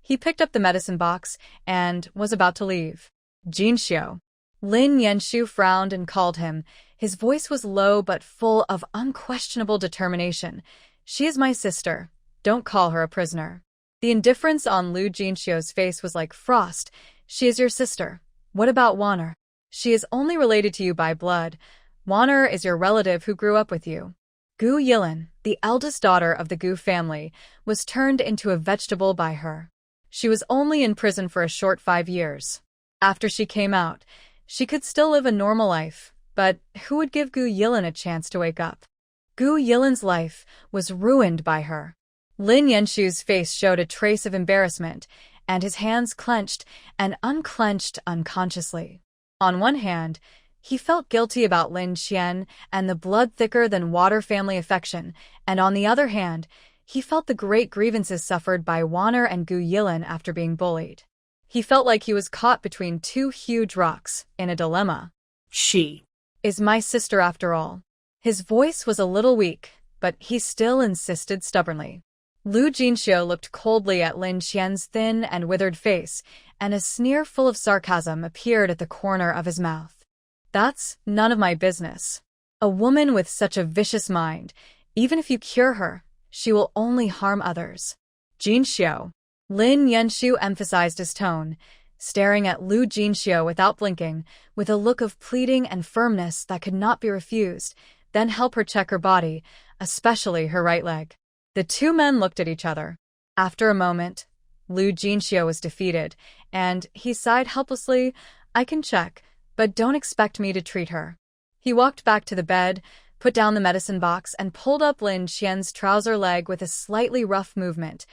He picked up the medicine box and was about to leave. "Jinxiu." Lin Yanshu frowned and called him. His voice was low but full of unquestionable determination. "She is my sister. Don't call her a prisoner." The indifference on Lu Jinxiu's face was like frost. "She is your sister. What about Wanner? She is only related to you by blood. Wanner is your relative who grew up with you." Gu Yilin, the eldest daughter of the Gu family, was turned into a vegetable by her. She was only in prison for a short 5 years. After she came out, she could still live a normal life, but who would give Gu Yilin a chance to wake up? Gu Yilin's life was ruined by her. Lin Yanshu's face showed a trace of embarrassment, and his hands clenched and unclenched unconsciously. On one hand, he felt guilty about Lin Qian and the blood-thicker-than-water family affection, and on the other hand, he felt the great grievances suffered by Wanner and Gu Yilin after being bullied. He felt like he was caught between 2 huge rocks, in a dilemma. "She is my sister after all." His voice was a little weak, but he still insisted stubbornly. Lu Jinxiu looked coldly at Lin Qian's thin and withered face, and a sneer full of sarcasm appeared at the corner of his mouth. "That's none of my business. A woman with such a vicious mind, even if you cure her, she will only harm others." "Jinxiu." Lin Yanshu emphasized his tone, staring at Lu Jinxiu without blinking, with a look of pleading and firmness that could not be refused, then help her check her body, especially her right leg. The 2 men looked at each other. After a moment, Lu Jinxiu was defeated, and he sighed helplessly. "I can check, but don't expect me to treat her." He walked back to the bed, put down the medicine box, and pulled up Lin Qian's trouser leg with a slightly rough movement,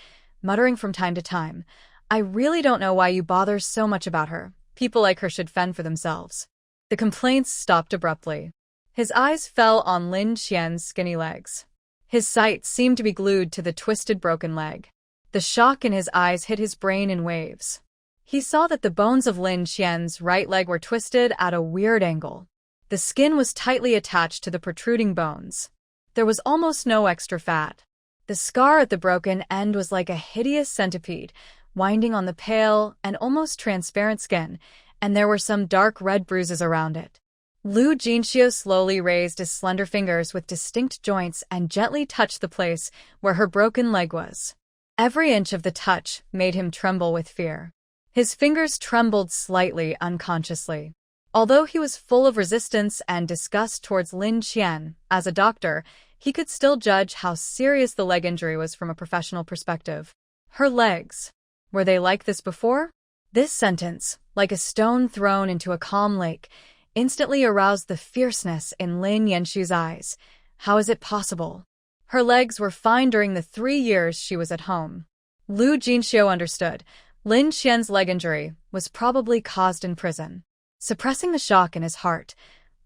muttering from time to time, "I really don't know why you bother so much about her. People like her should fend for themselves." The complaints stopped abruptly. His eyes fell on Lin Qian's skinny legs. His sight seemed to be glued to the twisted, broken leg. The shock in his eyes hit his brain in waves. He saw that the bones of Lin Qian's right leg were twisted at a weird angle. The skin was tightly attached to the protruding bones. There was almost no extra fat. The scar at the broken end was like a hideous centipede, winding on the pale and almost transparent skin, and there were some dark red bruises around it. Lu Jinxiu slowly raised his slender fingers with distinct joints and gently touched the place where her broken leg was. Every inch of the touch made him tremble with fear. His fingers trembled slightly unconsciously. Although he was full of resistance and disgust towards Lin Qian, as a doctor, he could still judge how serious the leg injury was from a professional perspective. Her legs. Were they like this before? This sentence, like a stone thrown into a calm lake, instantly aroused the fierceness in Lin Yanshu's eyes. How is it possible? Her legs were fine during the 3 years she was at home. Lu Jinxiu understood. Lin Qian's leg injury was probably caused in prison. Suppressing the shock in his heart,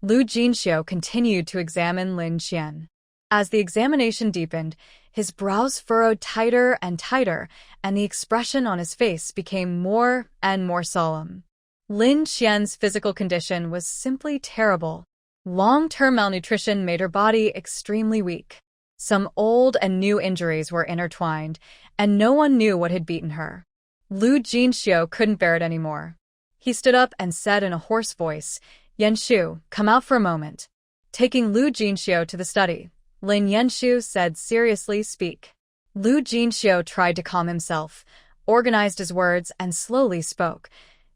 Lu Jinxiu continued to examine Lin Qian. As the examination deepened, his brows furrowed tighter and tighter, and the expression on his face became more and more solemn. Lin Qian's physical condition was simply terrible. Long-term malnutrition made her body extremely weak. Some old and new injuries were intertwined, and no one knew what had beaten her. Lu Jinxiu couldn't bear it anymore. He stood up and said in a hoarse voice, "Yanshu, come out for a moment." Taking Lu Jinxiu to the study, Lin Yanshu said seriously, "Speak." Lu Jinxiu tried to calm himself, organized his words, and slowly spoke.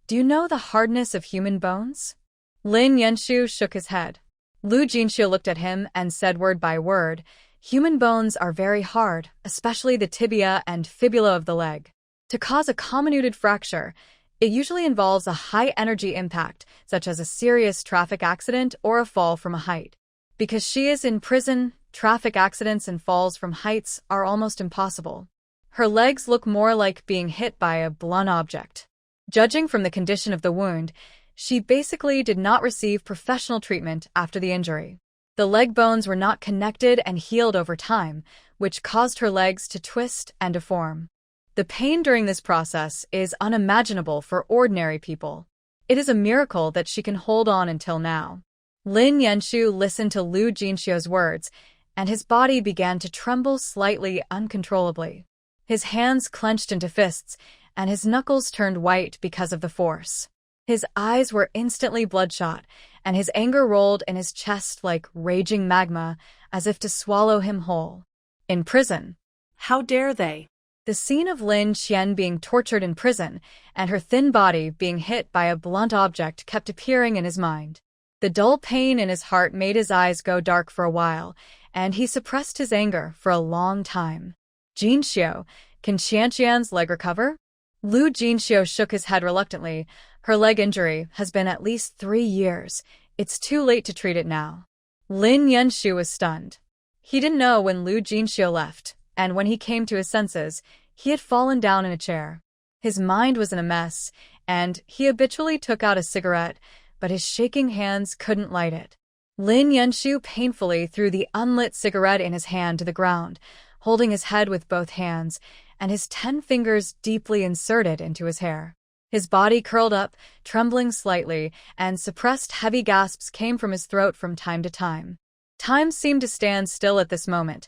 "Do you know the hardness of human bones?" Lin Yanshu shook his head. Lu Jinxiu looked at him and said word by word, "Human bones are very hard, especially the tibia and fibula of the leg. To cause a comminuted fracture, it usually involves a high-energy impact, such as a serious traffic accident or a fall from a height. Because she is in prison, traffic accidents and falls from heights are almost impossible. Her legs look more like being hit by a blunt object. Judging from the condition of the wound, she basically did not receive professional treatment after the injury. The leg bones were not connected and healed over time, which caused her legs to twist and deform. The pain during this process is unimaginable for ordinary people. It is a miracle that she can hold on until now." Lin Yanshu listened to Lu Jinxiu's words, and his body began to tremble slightly uncontrollably. His hands clenched into fists, and his knuckles turned white because of the force. His eyes were instantly bloodshot, and his anger rolled in his chest like raging magma, as if to swallow him whole. In prison. How dare they? The scene of Lin Qian being tortured in prison and her thin body being hit by a blunt object kept appearing in his mind. The dull pain in his heart made his eyes go dark for a while, and he suppressed his anger for a long time. "Jinxiu, can Qianqian's leg recover?" Lu Jinxiu shook his head reluctantly. "Her leg injury has been at least 3 years. It's too late to treat it now." Lin Yanshu was stunned. He didn't know when Lu Jinxiu left, and when he came to his senses, he had fallen down in a chair. His mind was in a mess, and he habitually took out a cigarette, but his shaking hands couldn't light it. Lin Yanshu painfully threw the unlit cigarette in his hand to the ground, holding his head with both hands, and his 10 fingers deeply inserted into his hair. His body curled up, trembling slightly, and suppressed heavy gasps came from his throat from time to time. Time seemed to stand still at this moment.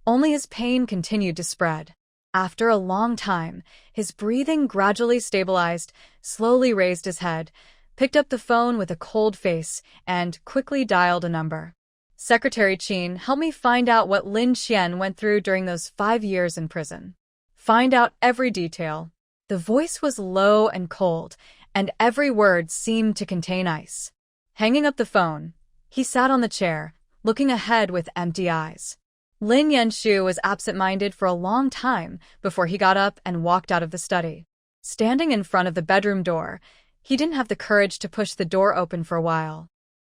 Only his pain continued to spread. After a long time, his breathing gradually stabilized, slowly raised his head, picked up the phone with a cold face, and quickly dialed a number. "Secretary Qin, help me find out what Lin Qian went through during those 5 years in prison. Find out every detail." The voice was low and cold, and every word seemed to contain ice. Hanging up the phone, he sat on the chair, looking ahead with empty eyes. Lin Yanshu was absent-minded for a long time before he got up and walked out of the study. Standing in front of the bedroom door, he didn't have the courage to push the door open for a while.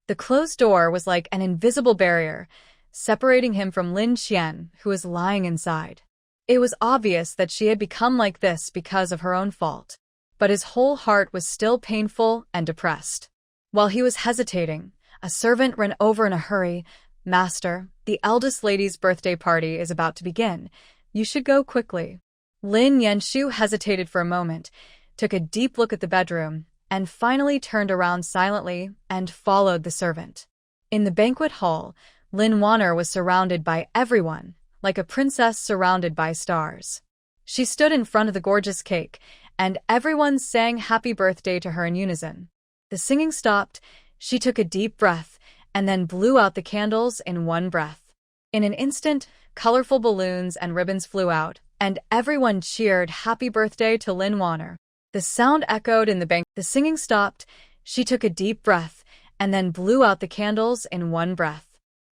The closed door was like an invisible barrier, separating him from Lin Qian, who was lying inside. It was obvious that she had become like this because of her own fault, but his whole heart was still painful and depressed. While he was hesitating, a servant ran over in a hurry. "Master, the eldest lady's birthday party is about to begin. You should go quickly." Lin Yanshu hesitated for a moment, took a deep look at the bedroom, and finally turned around silently and followed the servant. In the banquet hall, Lin Wanner was surrounded by everyone, like a princess surrounded by stars. She stood in front of the gorgeous cake, and everyone sang happy birthday to her in unison. The singing stopped, she took a deep breath, and then blew out the candles in one breath. In an instant, colorful balloons and ribbons flew out, and everyone cheered happy birthday to Lin Wanner. The sound echoed in the bank. The singing stopped, she took a deep breath, and then blew out the candles in one breath.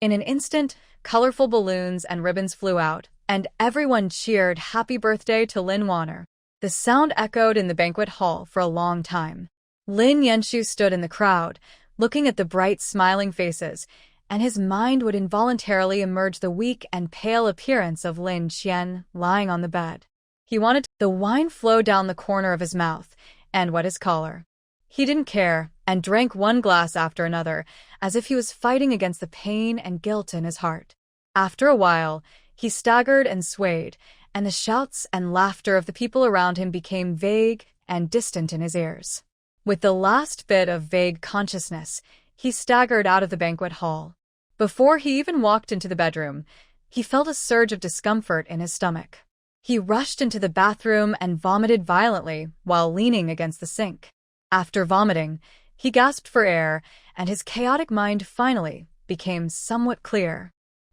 In an instant, colorful balloons and ribbons flew out, and everyone cheered happy birthday to Lin Wanner. The sound echoed in the banquet hall for a long time. Lin Yenshu stood in the crowd, looking at the bright, smiling faces, and his mind would involuntarily emerge the weak and pale appearance of Lin Qian lying on the bed. He wanted the wine flow down the corner of his mouth and wet his collar. He didn't care and drank one glass after another, as if he was fighting against the pain and guilt in his heart. After a while, he staggered and swayed, and the shouts and laughter of the people around him became vague and distant in his ears. With the last bit of vague consciousness, he staggered out of the banquet hall. Before he even walked into the bedroom, he felt a surge of discomfort in his stomach. He rushed into the bathroom and vomited violently while leaning against the sink. After vomiting, he gasped for air, and his chaotic mind finally became somewhat clear.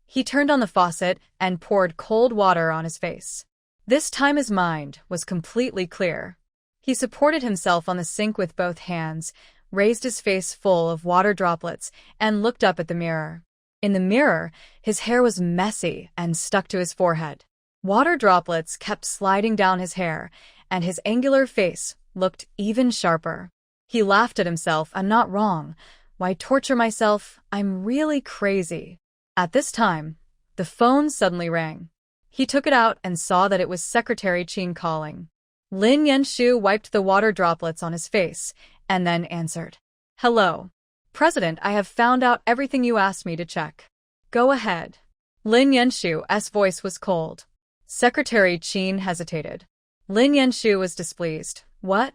He turned on the faucet and poured cold water on his face. This time his mind was completely clear. He supported himself on the sink with both hands, raised his face full of water droplets, and looked up at the mirror. In the mirror, his hair was messy and stuck to his forehead. Water droplets kept sliding down his hair, and his angular face looked even sharper. He laughed at himself. I'm not wrong. Why torture myself? I'm really crazy. At this time, the phone suddenly rang. He took it out and saw that it was Secretary Qin calling. Lin Yenshu wiped the water droplets on his face and then answered. Hello. President, I have found out everything you asked me to check. Go ahead. Lin Yenshu's voice was cold. Secretary Qin hesitated. Lin Yenshu was displeased. What?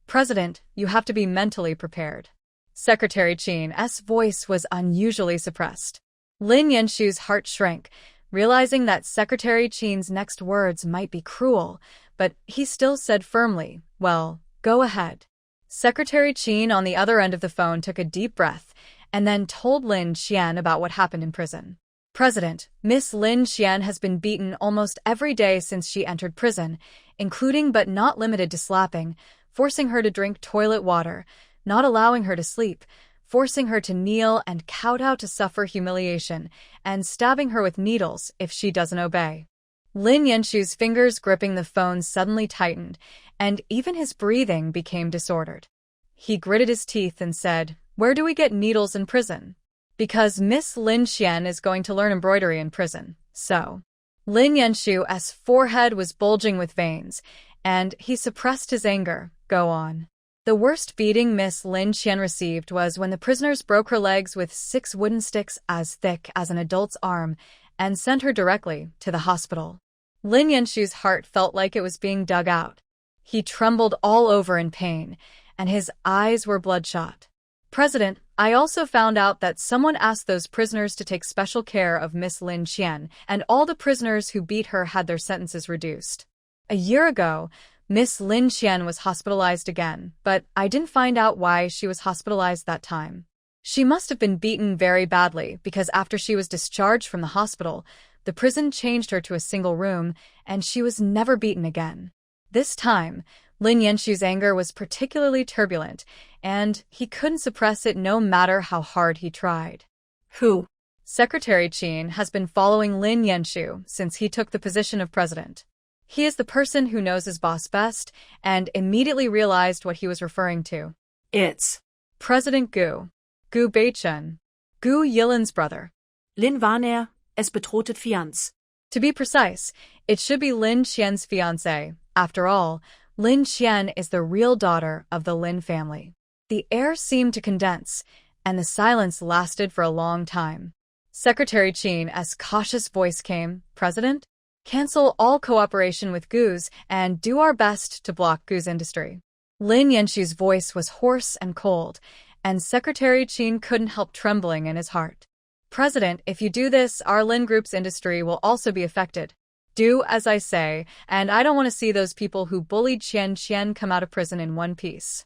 President, you have to be mentally prepared. Secretary Qin's voice was unusually suppressed. Lin Yenshu's heart shrank, realizing that Secretary Qin's next words might be cruel, but he still said firmly, well, go ahead. Secretary Qin on the other end of the phone took a deep breath and then told Lin Qian about what happened in prison. President, Miss Lin Qian has been beaten almost every day since she entered prison, including but not limited to slapping, forcing her to drink toilet water, not allowing her to sleep, forcing her to kneel and kowtow to suffer humiliation, and stabbing her with needles if she doesn't obey. Lin Yenshu's fingers gripping the phone suddenly tightened, and even his breathing became disordered. He gritted his teeth and said, Where do we get needles in prison? Because Miss Lin Qian is going to learn embroidery in prison, so. Lin Yenshu's forehead was bulging with veins, and he suppressed his anger. Go on. The worst beating Miss Lin Qian received was when the prisoners broke her legs with 6 wooden sticks as thick as an adult's arm and sent her directly to the hospital. Lin Yenshu's heart felt like it was being dug out. He trembled all over in pain, and his eyes were bloodshot. President, I also found out that someone asked those prisoners to take special care of Miss Lin Qian, and all the prisoners who beat her had their sentences reduced. A year ago, Miss Lin Qian was hospitalized again, but I didn't find out why she was hospitalized that time. She must have been beaten very badly because after she was discharged from the hospital, the prison changed her to a single room, and she was never beaten again. This time, Lin Yenshu's anger was particularly turbulent, and he couldn't suppress it no matter how hard he tried. Who? Secretary Qin has been following Lin Yenshu since he took the position of president. He is the person who knows his boss best and immediately realized what he was referring to. It's President Gu Beichun, Gu Yilin's brother. Lin Warner, es betrothed Fianz. To be precise, it should be Lin Qian's fiancée. After all, Lin Qian is the real daughter of the Lin family. The air seemed to condense, and the silence lasted for a long time. Secretary Qin's cautious voice came, President? Cancel all cooperation with Gu's and do our best to block Gu's industry. Lin Yenshu's voice was hoarse and cold, and Secretary Qin couldn't help trembling in his heart. President, if you do this, our Lin Group's industry will also be affected. Do as I say, and I don't want to see those people who bullied Qian come out of prison in one piece.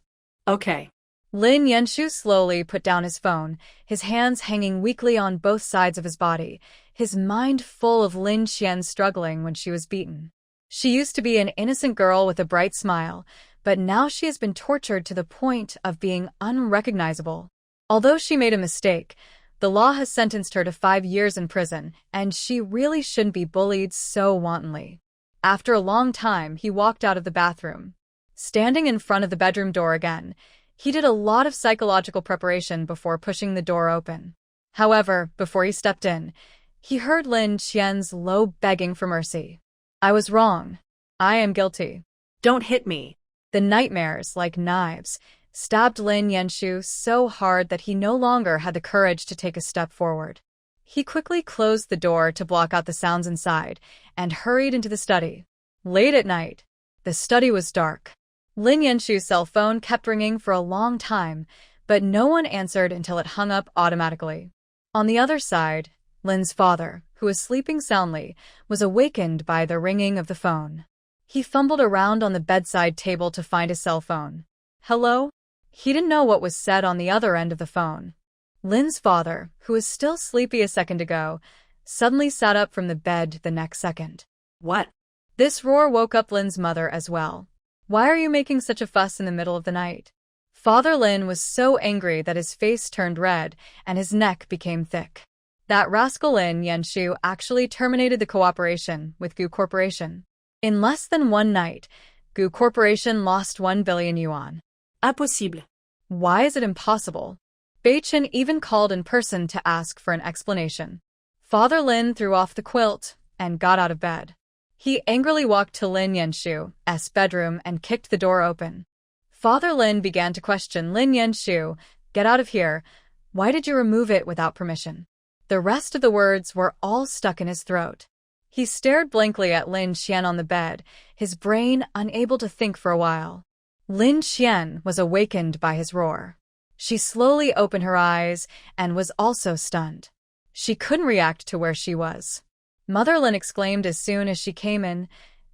Okay. Lin Yenshu slowly put down his phone, his hands hanging weakly on both sides of his body, his mind full of Lin Qian struggling when she was beaten. She used to be an innocent girl with a bright smile, but now she has been tortured to the point of being unrecognizable. Although she made a mistake, the law has sentenced her to 5 years in prison, and she really shouldn't be bullied so wantonly. After a long time, he walked out of the bathroom. Standing in front of the bedroom door again, he did a lot of psychological preparation before pushing the door open. However, before he stepped in, he heard Lin Qian's low begging for mercy. "I was wrong. I am guilty." Don't hit me. The nightmares, like knives, stabbed Lin Yanshu so hard that he no longer had the courage to take a step forward. He quickly closed the door to block out the sounds inside and hurried into the study. Late at night, the study was dark. Lin Yanshu's cell phone kept ringing for a long time, but no one answered until it hung up automatically. On the other side, Lin's father, who was sleeping soundly, was awakened by the ringing of the phone. He fumbled around on the bedside table to find his cell phone. "Hello?" He didn't know what was said on the other end of the phone. Lin's father, who was still sleepy a second ago, suddenly sat up from the bed the next second. What? This roar woke up Lin's mother as well. "Why are you making such a fuss in the middle of the night?" Father Lin was so angry that his face turned red and his neck became thick. That rascal Lin Yanshu actually terminated the cooperation with Gu Corporation. In less than one night, Gu Corporation lost 1 billion yuan. Impossible. Why is it impossible? Bei Chen even called in person to ask for an explanation. Father Lin threw off the quilt and got out of bed. He angrily walked to Lin Yanshu's bedroom and kicked the door open. Father Lin began to question Lin Yanshu. "Get out of here. Why did you remove it without permission?" The rest of the words were all stuck in his throat. He stared blankly at Lin Qian on the bed, his brain unable to think for a while. Lin Qian was awakened by his roar. She slowly opened her eyes and was also stunned. She couldn't react to where she was. Mother Lin exclaimed as soon as she came in,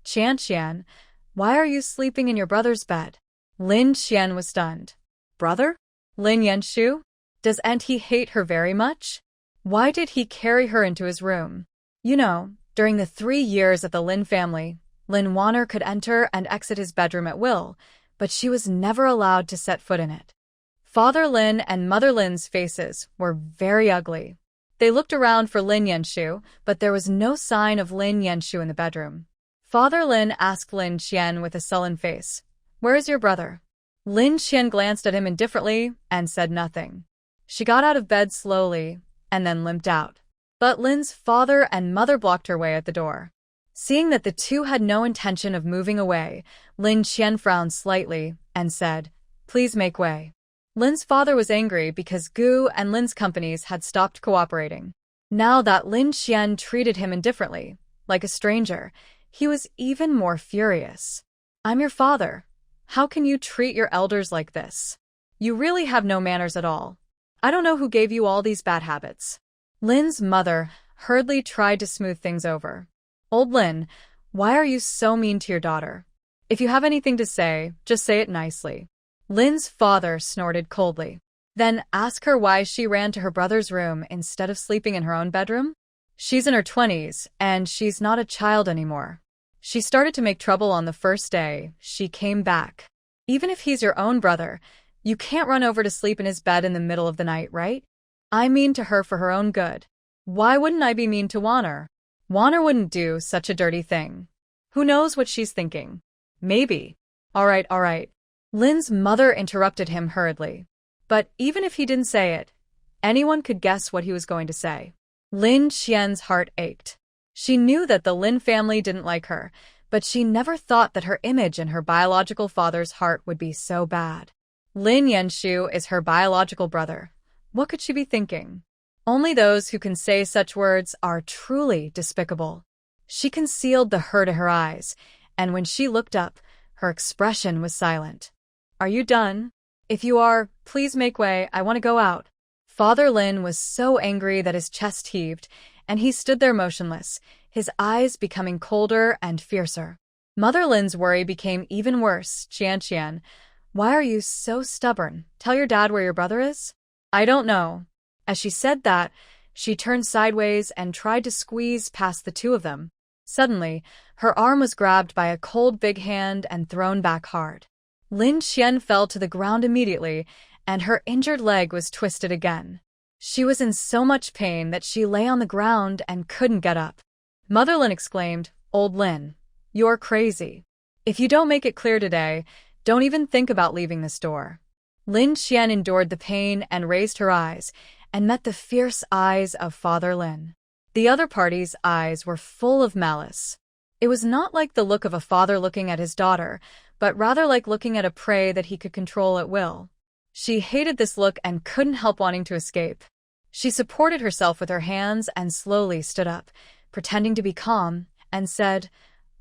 "Qian, why are you sleeping in your brother's bed?" Lin Qian was stunned. "Brother? Lin Yanshu? Does he hate her very much? Why did he carry her into his room? You know, during the 3 years of the Lin family, Lin Wanner could enter and exit his bedroom at will, but she was never allowed to set foot in it." Father Lin and Mother Lin's faces were very ugly. They looked around for Lin Yanshu, but there was no sign of Lin Yanshu in the bedroom. Father Lin asked Lin Qian with a sullen face, "Where is your brother?" Lin Qian glanced at him indifferently and said nothing. She got out of bed slowly and then limped out. But Lin's father and mother blocked her way at the door. Seeing that the two had no intention of moving away, Lin Qian frowned slightly and said, "Please make way." Lin's father was angry because Gu and Lin's companies had stopped cooperating. Now that Lin Qian treated him indifferently, like a stranger, he was even more furious. "I'm your father. How can you treat your elders like this? You really have no manners at all. I don't know who gave you all these bad habits." Lin's mother hurriedly tried to smooth things over. "Old Lin, why are you so mean to your daughter? If you have anything to say, just say it nicely." Lin's father snorted coldly. "Then ask her why she ran to her brother's room instead of sleeping in her own bedroom? She's in her 20s, and she's not a child anymore. She started to make trouble on the first day she came back. Even if he's your own brother, you can't run over to sleep in his bed in the middle of the night, right? I'm mean to her for her own good. Why wouldn't I be mean to Wanner? Wanner wouldn't do such a dirty thing. Who knows what she's thinking? Maybe." All right. Lin's mother interrupted him hurriedly. But even if he didn't say it, anyone could guess what he was going to say. Lin Qian's heart ached. She knew that the Lin family didn't like her, but she never thought that her image in her biological father's heart would be so bad. Lin Yanshu is her biological brother. What could she be thinking? Only those who can say such words are truly despicable. She concealed the hurt in her eyes, and when she looked up, her expression was silent. "Are you done? If you are, please make way, I want to go out." Father Lin was so angry that his chest heaved, and he stood there motionless, his eyes becoming colder and fiercer. Mother Lin's worry became even worse. "Qian, why are you so stubborn? Tell your dad where your brother is?" "I don't know." As she said that, she turned sideways and tried to squeeze past the two of them. Suddenly, her arm was grabbed by a cold big hand and thrown back hard. Lin Qian fell to the ground immediately, and her injured leg was twisted again. She was in so much pain that she lay on the ground and couldn't get up. Mother Lin exclaimed, "Old Lin, You're crazy. If you don't make it clear today, don't even think about leaving this door. Lin Qian endured the pain and raised her eyes, and met the fierce eyes of Father Lin. The other party's eyes were full of malice. It was not like the look of a father looking at his daughter, but rather like looking at a prey that he could control at will. She hated this look and couldn't help wanting to escape. She supported herself with her hands and slowly stood up, pretending to be calm, and said,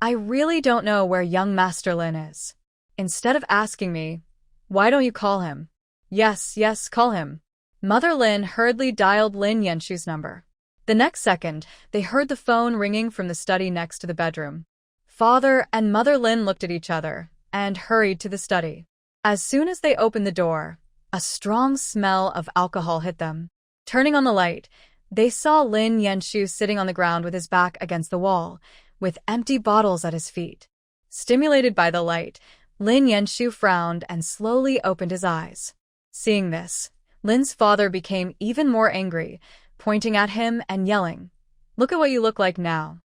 I really don't know where young Master Lin is. Instead of asking me, why don't you call him? Yes, call him. Mother Lin hurriedly dialed Lin Yanshu's number. The next second, they heard the phone ringing from the study next to the bedroom. Father and Mother Lin looked at each other and hurried to the study. As soon as they opened the door, a strong smell of alcohol hit them. Turning on the light, they saw Lin Yanshu sitting on the ground with his back against the wall, with empty bottles at his feet. Stimulated by the light, Lin Yanshu frowned and slowly opened his eyes. Seeing this, Lin's father became even more angry, pointing at him and yelling, Look at what you look like now.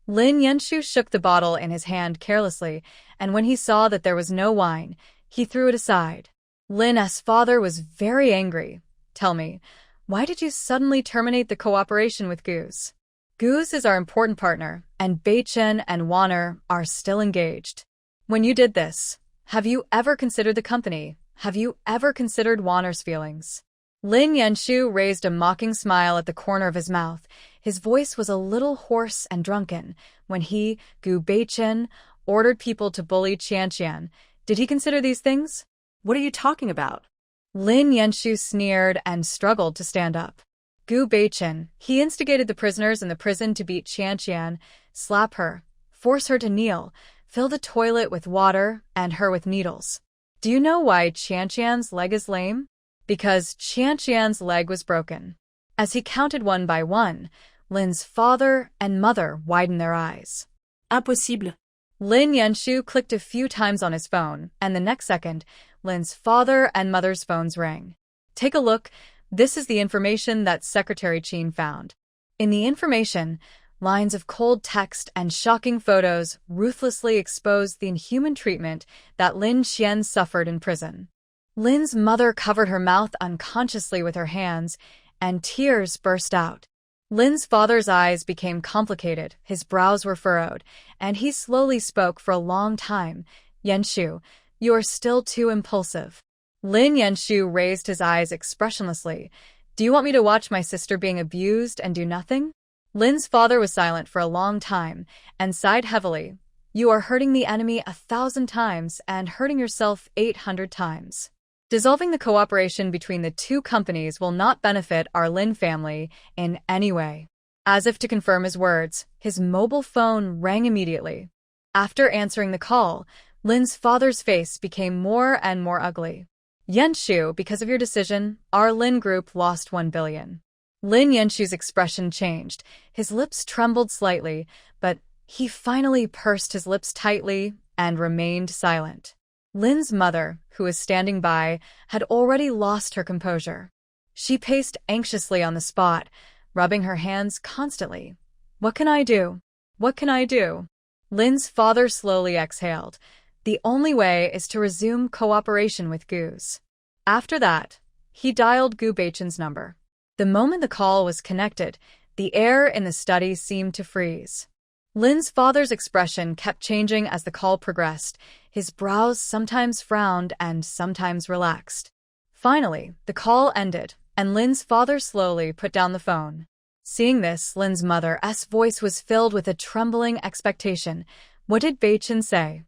Lin Yanshu shook the bottle in his hand carelessly, and when he saw that there was no wine, he threw it aside. Lin's father was very angry. Tell me, why did you suddenly terminate the cooperation with Goose? Goose is our important partner, and Beichen and Warner are still engaged. When you did this, have you ever considered the company? Have you ever considered Warner's feelings? Lin Yanshu raised a mocking smile at the corner of his mouth. His voice was a little hoarse and drunken. When he, Gu Beichen, ordered people to bully Qianqian, did he consider these things? What are you talking about? Lin Yanshu sneered and struggled to stand up. Gu Beichen, he instigated the prisoners in the prison to beat Qianqian, slap her, force her to kneel, fill the toilet with water, and her with needles. Do you know why Qianqian's leg is lame? Because Qianqian's leg was broken. As he counted one by one, Lin's father and mother widened their eyes. Impossible. Lin Yanshu clicked a few times on his phone, and the next second, Lin's father and mother's phones rang. Take a look. This is the information that Secretary Qin found. In the information, lines of cold text and shocking photos ruthlessly exposed the inhuman treatment that Lin Qian suffered in prison. Lin's mother covered her mouth unconsciously with her hands, and tears burst out. Lin's father's eyes became complicated, his brows were furrowed, and he slowly spoke for a long time. Yanshu, you are still too impulsive. Lin Yanshu raised his eyes expressionlessly. Do you want me to watch my sister being abused and do nothing? Lin's father was silent for a long time and sighed heavily. You are hurting the enemy 1,000 times and hurting yourself 800 times. Dissolving the cooperation between the two companies will not benefit our Lin family in any way. As if to confirm his words, his mobile phone rang immediately. After answering the call, Lin's father's face became more and more ugly. Yanshu, because of your decision, our Lin group lost 1 billion. Lin Yanshu's expression changed. His lips trembled slightly, but he finally pursed his lips tightly and remained silent. Lin's mother, who was standing by, had already lost her composure. She paced anxiously on the spot, rubbing her hands constantly. What can I do? What can I do? Lin's father slowly exhaled. The only way is to resume cooperation with Goose. After that, he dialed Gu Beichen's number. The moment the call was connected, the air in the study seemed to freeze. Lin's father's expression kept changing as the call progressed. His brows sometimes frowned and sometimes relaxed. Finally, the call ended, and Lin's father slowly put down the phone. Seeing this, Lin's mother's voice was filled with a trembling expectation. What did Beichen say?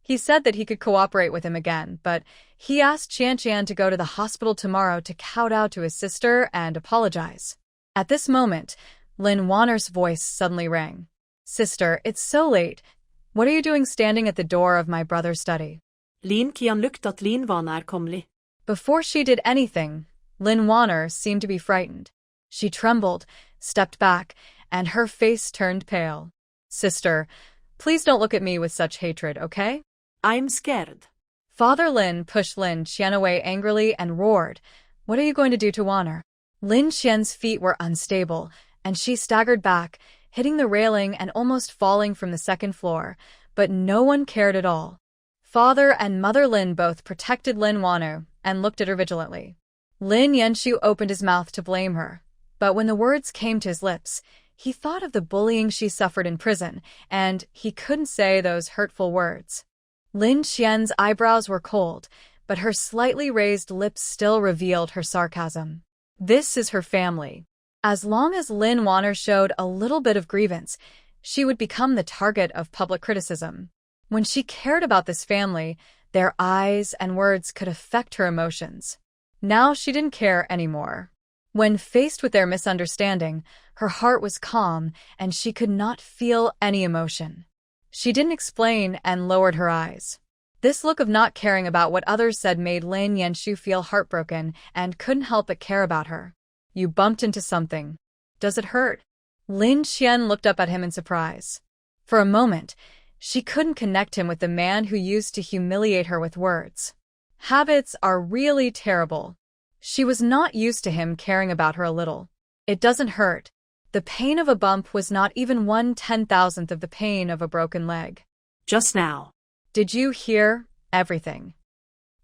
He said that he could cooperate with him again, but he asked Qianqian to go to the hospital tomorrow to kowtow to his sister and apologize. At this moment, Lin Warner's voice suddenly rang. Sister, it's so late. What are you doing standing at the door of my brother's study? Lin Qian looked at Lin var närkomlig. Before she did anything, Lin Warner seemed to be frightened. She trembled, stepped back, and her face turned pale. Sister, please don't look at me with such hatred, okay? I'm scared. Father Lin pushed Lin Qian away angrily and roared. What are you going to do to Warner? Lin Qian's feet were unstable, and she staggered back, hitting the railing and almost falling from the second floor, but no one cared at all. Father and Mother Lin both protected Lin Wanu and looked at her vigilantly. Lin Yanshu opened his mouth to blame her, but when the words came to his lips, he thought of the bullying she suffered in prison, and he couldn't say those hurtful words. Lin Qian's eyebrows were cold, but her slightly raised lips still revealed her sarcasm. This is her family. As long as Lin Wanu showed a little bit of grievance, she would become the target of public criticism. When she cared about this family, their eyes and words could affect her emotions. Now she didn't care anymore. When faced with their misunderstanding, her heart was calm and she could not feel any emotion. She didn't explain and lowered her eyes. This look of not caring about what others said made Lin Yanshu feel heartbroken and couldn't help but care about her. You bumped into something. Does it hurt? Lin Qian looked up at him in surprise. For a moment, she couldn't connect him with the man who used to humiliate her with words. Habits are really terrible. She was not used to him caring about her a little. It doesn't hurt. The pain of a bump was not even 1/10,000th of the pain of a broken leg. Just now. Did you hear everything?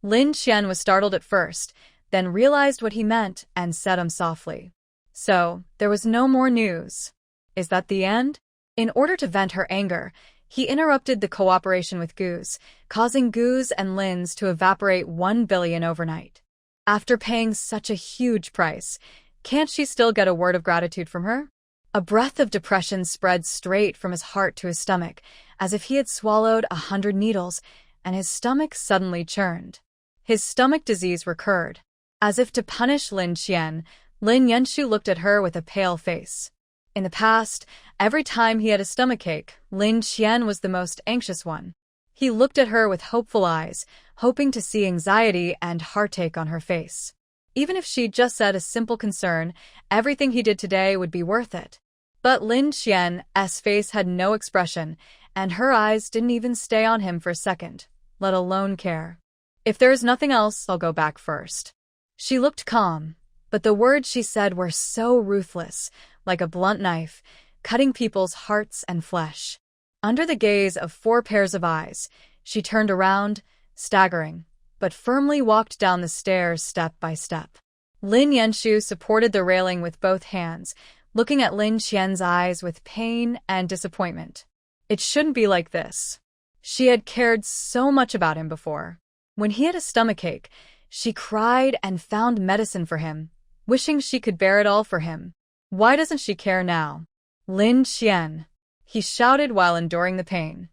Lin Qian was startled at first, then realized what he meant and said softly. So, there was no more news. Is that the end? In order to vent her anger, he interrupted the cooperation with Goose, causing Goose and Lin's to evaporate 1 billion overnight. After paying such a huge price, can't she still get a word of gratitude from her? A breath of depression spread straight from his heart to his stomach, as if he had swallowed 100 needles, and his stomach suddenly churned. His stomach disease recurred. As if to punish Lin Qian, Lin Yanshu looked at her with a pale face. In the past, every time he had a stomachache, Lin Qian was the most anxious one. He looked at her with hopeful eyes, hoping to see anxiety and heartache on her face. Even if she just said a simple concern, everything he did today would be worth it. But Lin Qian's face had no expression, and her eyes didn't even stay on him for a second, let alone care. If there is nothing else, I'll go back first. She looked calm, but the words she said were so ruthless, like a blunt knife, cutting people's hearts and flesh. Under the gaze of 4 pairs of eyes, she turned around, staggering, but firmly walked down the stairs step by step. Lin Yanshu supported the railing with both hands, looking at Lin Qian's eyes with pain and disappointment. It shouldn't be like this. She had cared so much about him before. When he had a stomachache, she cried and found medicine for him, wishing she could bear it all for him. Why doesn't she care now? Lin Qian, he shouted while enduring the pain.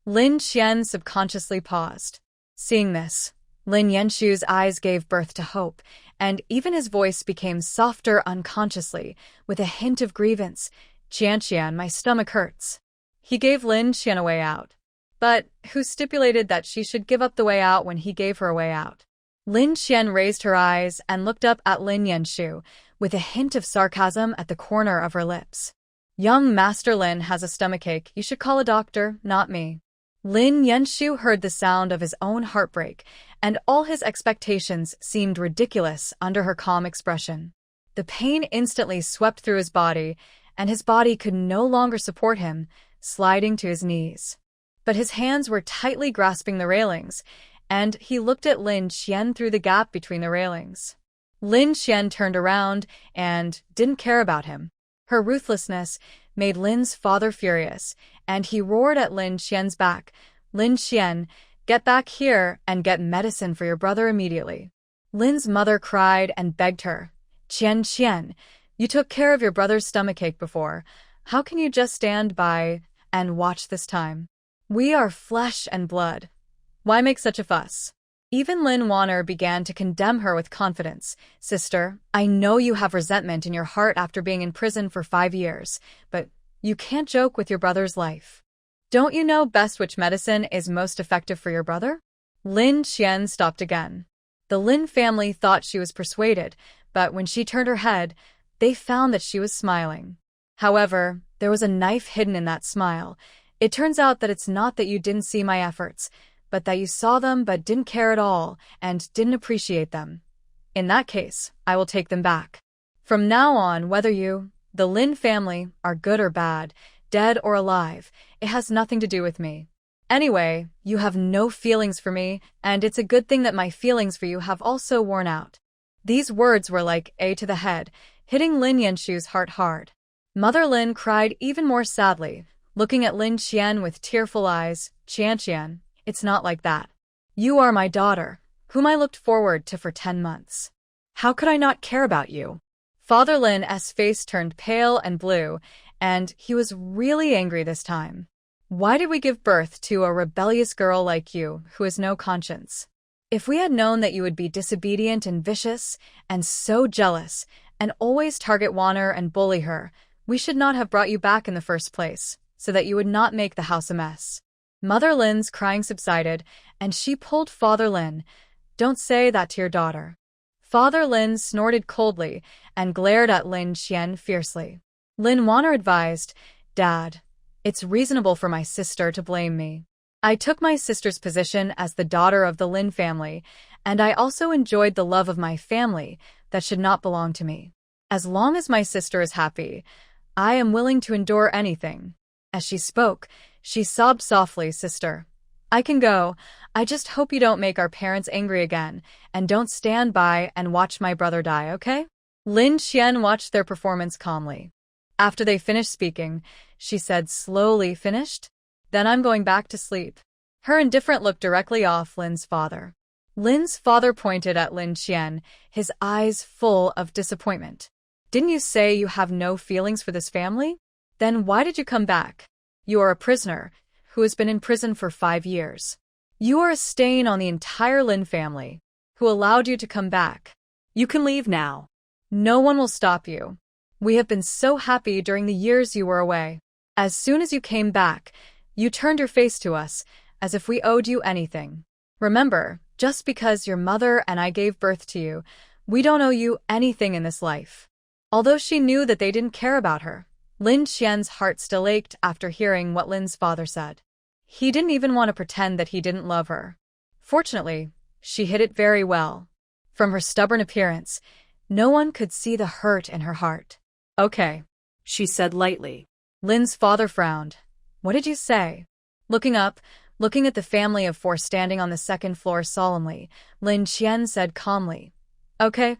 Lin Qian subconsciously paused. Seeing this, Lin Yanshu's eyes gave birth to hope, and even his voice became softer unconsciously, with a hint of grievance. Qian, my stomach hurts. He gave Lin Qian a way out. But who stipulated that she should give up the way out when he gave her a way out? Lin Qian raised her eyes and looked up at Lin Yanshu, with a hint of sarcasm at the corner of her lips. Young Master Lin has a stomachache. You should call a doctor, not me. Lin Yanshu heard the sound of his own heartbreak, and all his expectations seemed ridiculous under her calm expression. The pain instantly swept through his body, and his body could no longer support him, sliding to his knees. But his hands were tightly grasping the railings, and he looked at Lin Qian through the gap between the railings. Lin Qian turned around and didn't care about him. Her ruthlessness made Lin's father furious, and he roared at Lin Qian's back, Lin Qian, get back here and get medicine for your brother immediately. Lin's mother cried and begged her, Qian, you took care of your brother's stomachache before. How can you just stand by and watch this time? We are flesh and blood. Why make such a fuss? Even Lin Wanu began to condemn her with confidence. Sister, I know you have resentment in your heart after being in prison for 5 years, but you can't joke with your brother's life. Don't you know best which medicine is most effective for your brother? Lin Qian stopped again. The Lin family thought she was persuaded, but when she turned her head, they found that she was smiling. However, there was a knife hidden in that smile. It turns out that it's not that you didn't see my efforts, but that you saw them but didn't care at all and didn't appreciate them. In that case, I will take them back. From now on, whether you, the Lin family, are good or bad, dead or alive, it has nothing to do with me. Anyway, you have no feelings for me, and it's a good thing that my feelings for you have also worn out. These words were like A to the head, hitting Lin Yanshu's heart hard. Mother Lin cried even more sadly, looking at Lin Qian with tearful eyes. Qian, it's not like that. You are my daughter, whom I looked forward to for 10 months. How could I not care about you? Father Lin's face turned pale and blue, and he was really angry this time. Why did we give birth to a rebellious girl like you, who has no conscience? If we had known that you would be disobedient and vicious, and so jealous, and always target Wanner and bully her, we should not have brought you back in the first place, so that you would not make the house a mess. Mother Lin's crying subsided, and she pulled Father Lin. Don't say that to your daughter. Father Lin snorted coldly and glared at Lin Qian fiercely. Lin Wanner advised, Dad, it's reasonable for my sister to blame me. I took my sister's position as the daughter of the Lin family, and I also enjoyed the love of my family that should not belong to me. As long as my sister is happy, I am willing to endure anything. As she spoke, she sobbed softly, Sister, I can go. I just hope you don't make our parents angry again, and don't stand by and watch my brother die, okay? Lin Qian watched their performance calmly. After they finished speaking, she said slowly, Finished? Then I'm going back to sleep. Her indifferent look directly off Lin's father. Lin's father pointed at Lin Qian, his eyes full of disappointment. Didn't you say you have no feelings for this family? Then why did you come back? You are a prisoner, who has been in prison for 5 years. You are a stain on the entire Lin family, who allowed you to come back. You can leave now. No one will stop you. We have been so happy during the years you were away. As soon as you came back, you turned your face to us, as if we owed you anything. Remember, just because your mother and I gave birth to you, we don't owe you anything in this life. Although she knew that they didn't care about her, Lin Qian's heart still ached after hearing what Lin's father said. He didn't even want to pretend that he didn't love her. Fortunately, she hid it very well. From her stubborn appearance, no one could see the hurt in her heart. Okay, she said lightly. Lin's father frowned. What did you say? Looking up, looking at the family of 4 standing on the 2nd floor solemnly, Lin Qian said calmly, Okay,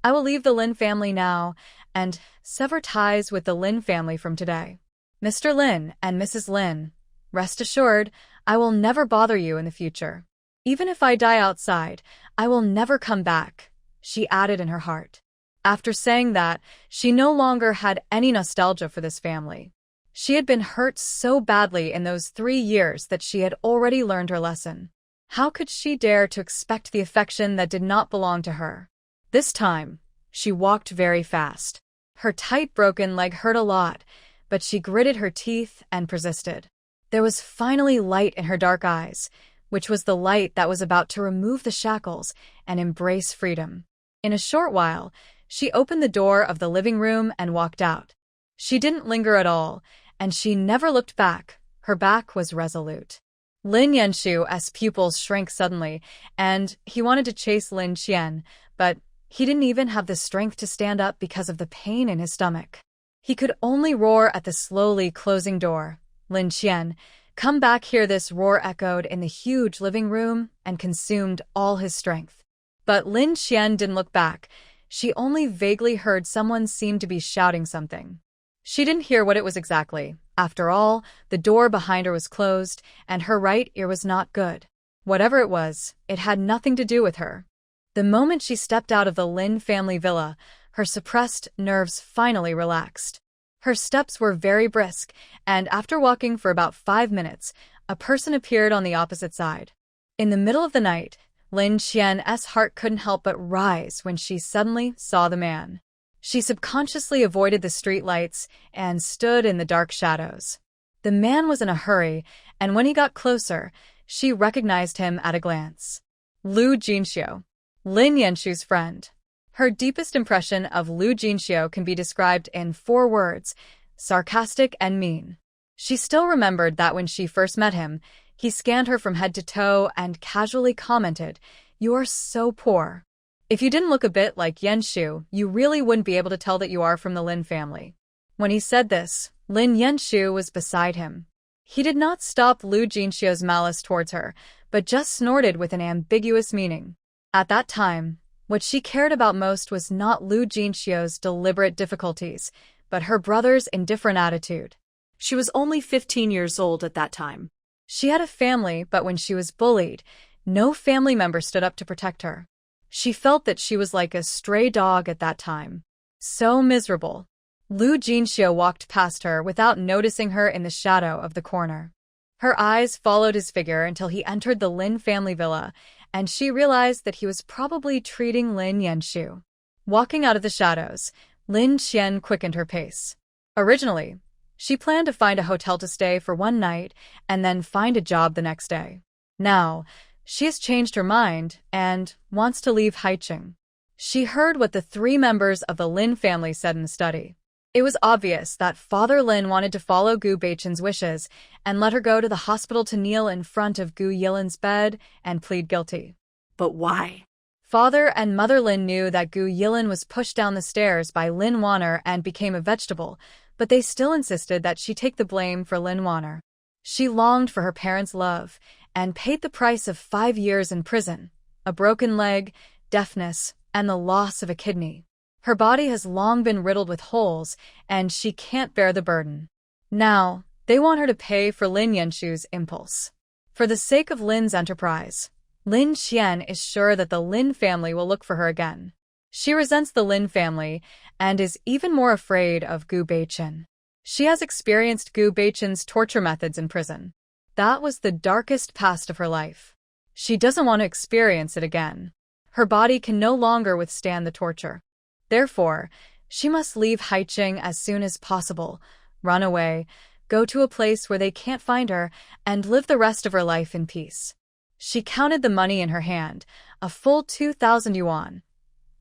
I will leave the Lin family now and sever ties with the Lin family from today. Mr. Lin and Mrs. Lin, rest assured, I will never bother you in the future. Even if I die outside, I will never come back, she added in her heart. After saying that, she no longer had any nostalgia for this family. She had been hurt so badly in those 3 years that she had already learned her lesson. How could she dare to expect the affection that did not belong to her? This time, she walked very fast. Her tight, broken leg hurt a lot, but she gritted her teeth and persisted. There was finally light in her dark eyes, which was the light that was about to remove the shackles and embrace freedom. In a short while, she opened the door of the living room and walked out. She didn't linger at all, and she never looked back. Her back was resolute. Lin Yanshu's pupils shrank suddenly, and he wanted to chase Lin Qian, but he didn't even have the strength to stand up because of the pain in his stomach. He could only roar at the slowly closing door. Lin Qian, come back here! This roar echoed in the huge living room and consumed all his strength. But Lin Qian didn't look back. She only vaguely heard someone seem to be shouting something. She didn't hear what it was exactly. After all, the door behind her was closed, and her right ear was not good. Whatever it was, it had nothing to do with her. The moment she stepped out of the Lin family villa, her suppressed nerves finally relaxed. Her steps were very brisk, and after walking for about 5 minutes, a person appeared on the opposite side. In the middle of the night, Lin Qian's heart couldn't help but rise when she suddenly saw the man. She subconsciously avoided the street lights and stood in the dark shadows. The man was in a hurry, and when he got closer, she recognized him at a glance. Lu Jinxiu, Lin Yanshu's friend. Her deepest impression of Lu Jinxiu can be described in 4 words: sarcastic and mean. She still remembered that when she first met him, he scanned her from head to toe and casually commented, "You are so poor. If you didn't look a bit like Yanshu, you really wouldn't be able to tell that you are from the Lin family." When he said this, Lin Yanshu was beside him. He did not stop Lu Jinxiu's malice towards her, but just snorted with an ambiguous meaning. At that time, what she cared about most was not Lu Jinxiu's deliberate difficulties, but her brother's indifferent attitude. She was only 15 years old at that time. She had a family, but when she was bullied, no family member stood up to protect her. She felt that she was like a stray dog at that time. So miserable. Lu Jinxiu walked past her without noticing her in the shadow of the corner. Her eyes followed his figure until he entered the Lin family villa, and she realized that he was probably treating Lin Yanshu. Walking out of the shadows, Lin Qian quickened her pace. Originally, she planned to find a hotel to stay for one night and then find a job the next day. Now, she has changed her mind and wants to leave Haicheng. She heard what the 3 members of the Lin family said in the study. It was obvious that Father Lin wanted to follow Gu Beichen's wishes and let her go to the hospital to kneel in front of Gu Yilin's bed and plead guilty. But why? Father and Mother Lin knew that Gu Yilin was pushed down the stairs by Lin Wanner and became a vegetable, but they still insisted that she take the blame for Lin Wanner. She longed for her parents' love and paid the price of 5 years in prison, a broken leg, deafness, and the loss of a kidney. Her body has long been riddled with holes, and she can't bear the burden. Now, they want her to pay for Lin Yanshu's impulse. For the sake of Lin's enterprise, Lin Qian is sure that the Lin family will look for her again. She resents the Lin family and is even more afraid of Gu Beichen. She has experienced Gu Beichen's torture methods in prison. That was the darkest past of her life. She doesn't want to experience it again. Her body can no longer withstand the torture. Therefore, she must leave Haicheng as soon as possible, run away, go to a place where they can't find her, and live the rest of her life in peace. She counted the money in her hand, a full 2,000 yuan,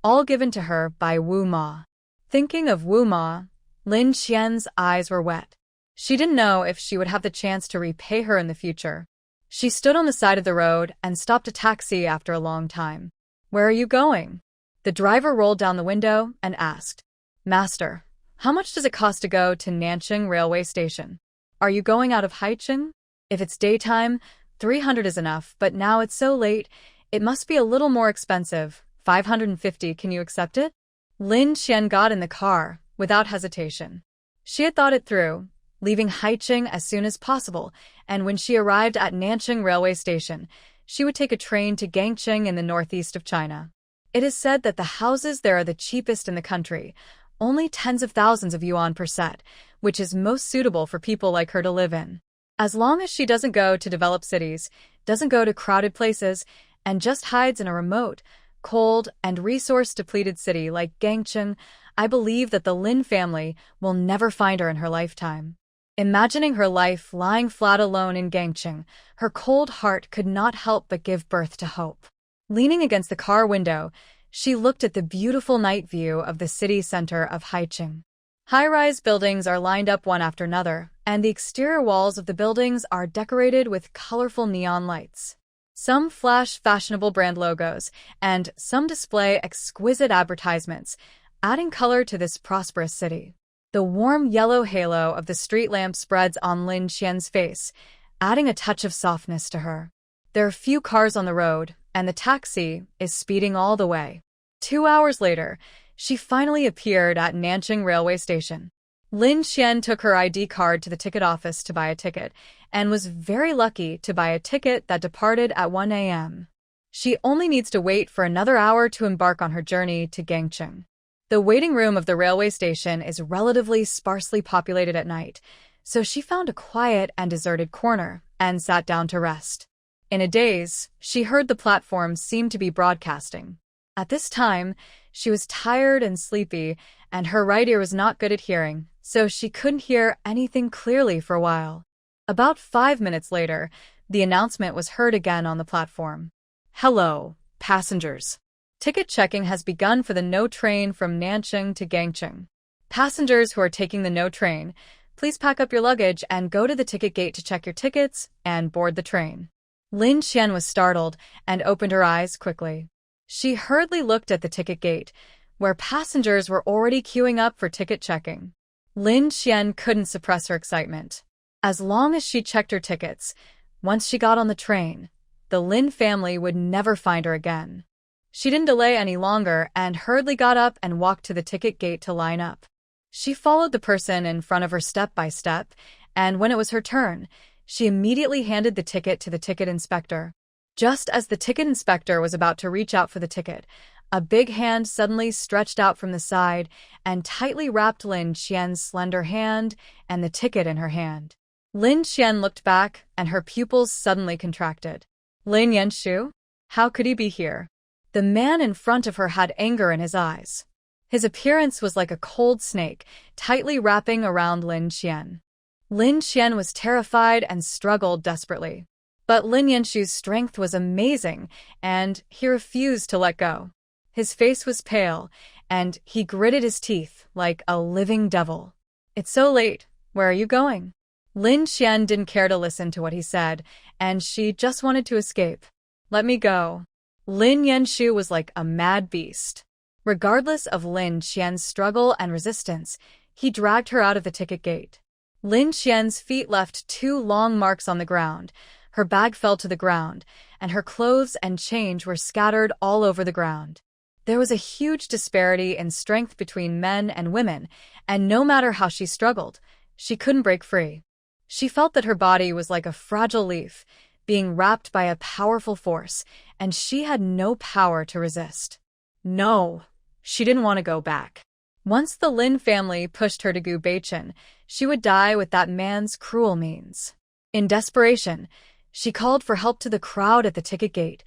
all given to her by Wu Ma. Thinking of Wu Ma, Lin Qian's eyes were wet. She didn't know if she would have the chance to repay her in the future. She stood on the side of the road and stopped a taxi after a long time. "Where are you going?" The driver rolled down the window and asked, "Master, how much does it cost to go to Nancheng railway station? Are you going out of Haicheng? If it's daytime, 300 is enough, but now it's so late, it must be a little more expensive. 550, can you accept it?" Lin Qian got in the car, without hesitation. She had thought it through, leaving Haicheng as soon as possible, and when she arrived at Nancheng railway station, she would take a train to Gangcheng in the northeast of China. It is said that the houses there are the cheapest in the country, only tens of thousands of yuan per set, which is most suitable for people like her to live in. As long as she doesn't go to developed cities, doesn't go to crowded places, and just hides in a remote, cold, and resource-depleted city like Gangcheng, I believe that the Lin family will never find her in her lifetime. Imagining her life lying flat alone in Gangcheng, her cold heart could not help but give birth to hope. Leaning against the car window, she looked at the beautiful night view of the city center of Haicheng. High-rise buildings are lined up one after another, and the exterior walls of the buildings are decorated with colorful neon lights. Some flash fashionable brand logos, and some display exquisite advertisements, adding color to this prosperous city. The warm yellow halo of the street lamp spreads on Lin Qian's face, adding a touch of softness to her. There are few cars on the road, and the taxi is speeding all the way. 2 hours later, she finally appeared at Nancheng railway station. Lin Qian took her ID card to the ticket office to buy a ticket, and was very lucky to buy a ticket that departed at 1 a.m. She only needs to wait for another hour to embark on her journey to Gangcheng. The waiting room of the railway station is relatively sparsely populated at night, so she found a quiet and deserted corner and sat down to rest. In a daze, she heard the platform seem to be broadcasting. At this time, she was tired and sleepy, and her right ear was not good at hearing, so she couldn't hear anything clearly for a while. About 5 minutes later, the announcement was heard again on the platform. "Hello, passengers. Ticket checking has begun for the No train from Nancheng to Gangcheng. Passengers who are taking the No train, please pack up your luggage and go to the ticket gate to check your tickets and board the train." Lin Qian was startled and opened her eyes quickly. She hurriedly looked at the ticket gate, where passengers were already queuing up for ticket checking. Lin Qian couldn't suppress her excitement. As long as she checked her tickets, once she got on the train, the Lin family would never find her again. She didn't delay any longer and hurriedly got up and walked to the ticket gate to line up. She followed the person in front of her step by step, and when it was her turn, she immediately handed the ticket to the ticket inspector. Just as the ticket inspector was about to reach out for the ticket, a big hand suddenly stretched out from the side and tightly wrapped Lin Qian's slender hand and the ticket in her hand. Lin Qian looked back, and her pupils suddenly contracted. Lin Yanshu? How could he be here? The man in front of her had anger in his eyes. His appearance was like a cold snake, tightly wrapping around Lin Qian. Lin Qian was terrified and struggled desperately. But Lin Yanshu's strength was amazing, and he refused to let go. His face was pale, and he gritted his teeth like a living devil. It's so late. Where are you going? Lin Qian didn't care to listen to what he said, and she just wanted to escape. Let me go. Lin Yanshu was like a mad beast. Regardless of Lin Qian's struggle and resistance, he dragged her out of the ticket gate. Lin Qian's feet left 2 long marks on the ground. Her bag fell to the ground, and her clothes and change were scattered all over the ground. There was a huge disparity in strength between men and women, and no matter how she struggled, she couldn't break free. She felt that her body was like a fragile leaf, being wrapped by a powerful force, and she had no power to resist. No, she didn't want to go back. Once the Lin family pushed her to Gu Beichen, she would die with that man's cruel means. In desperation, she called for help to the crowd at the ticket gate.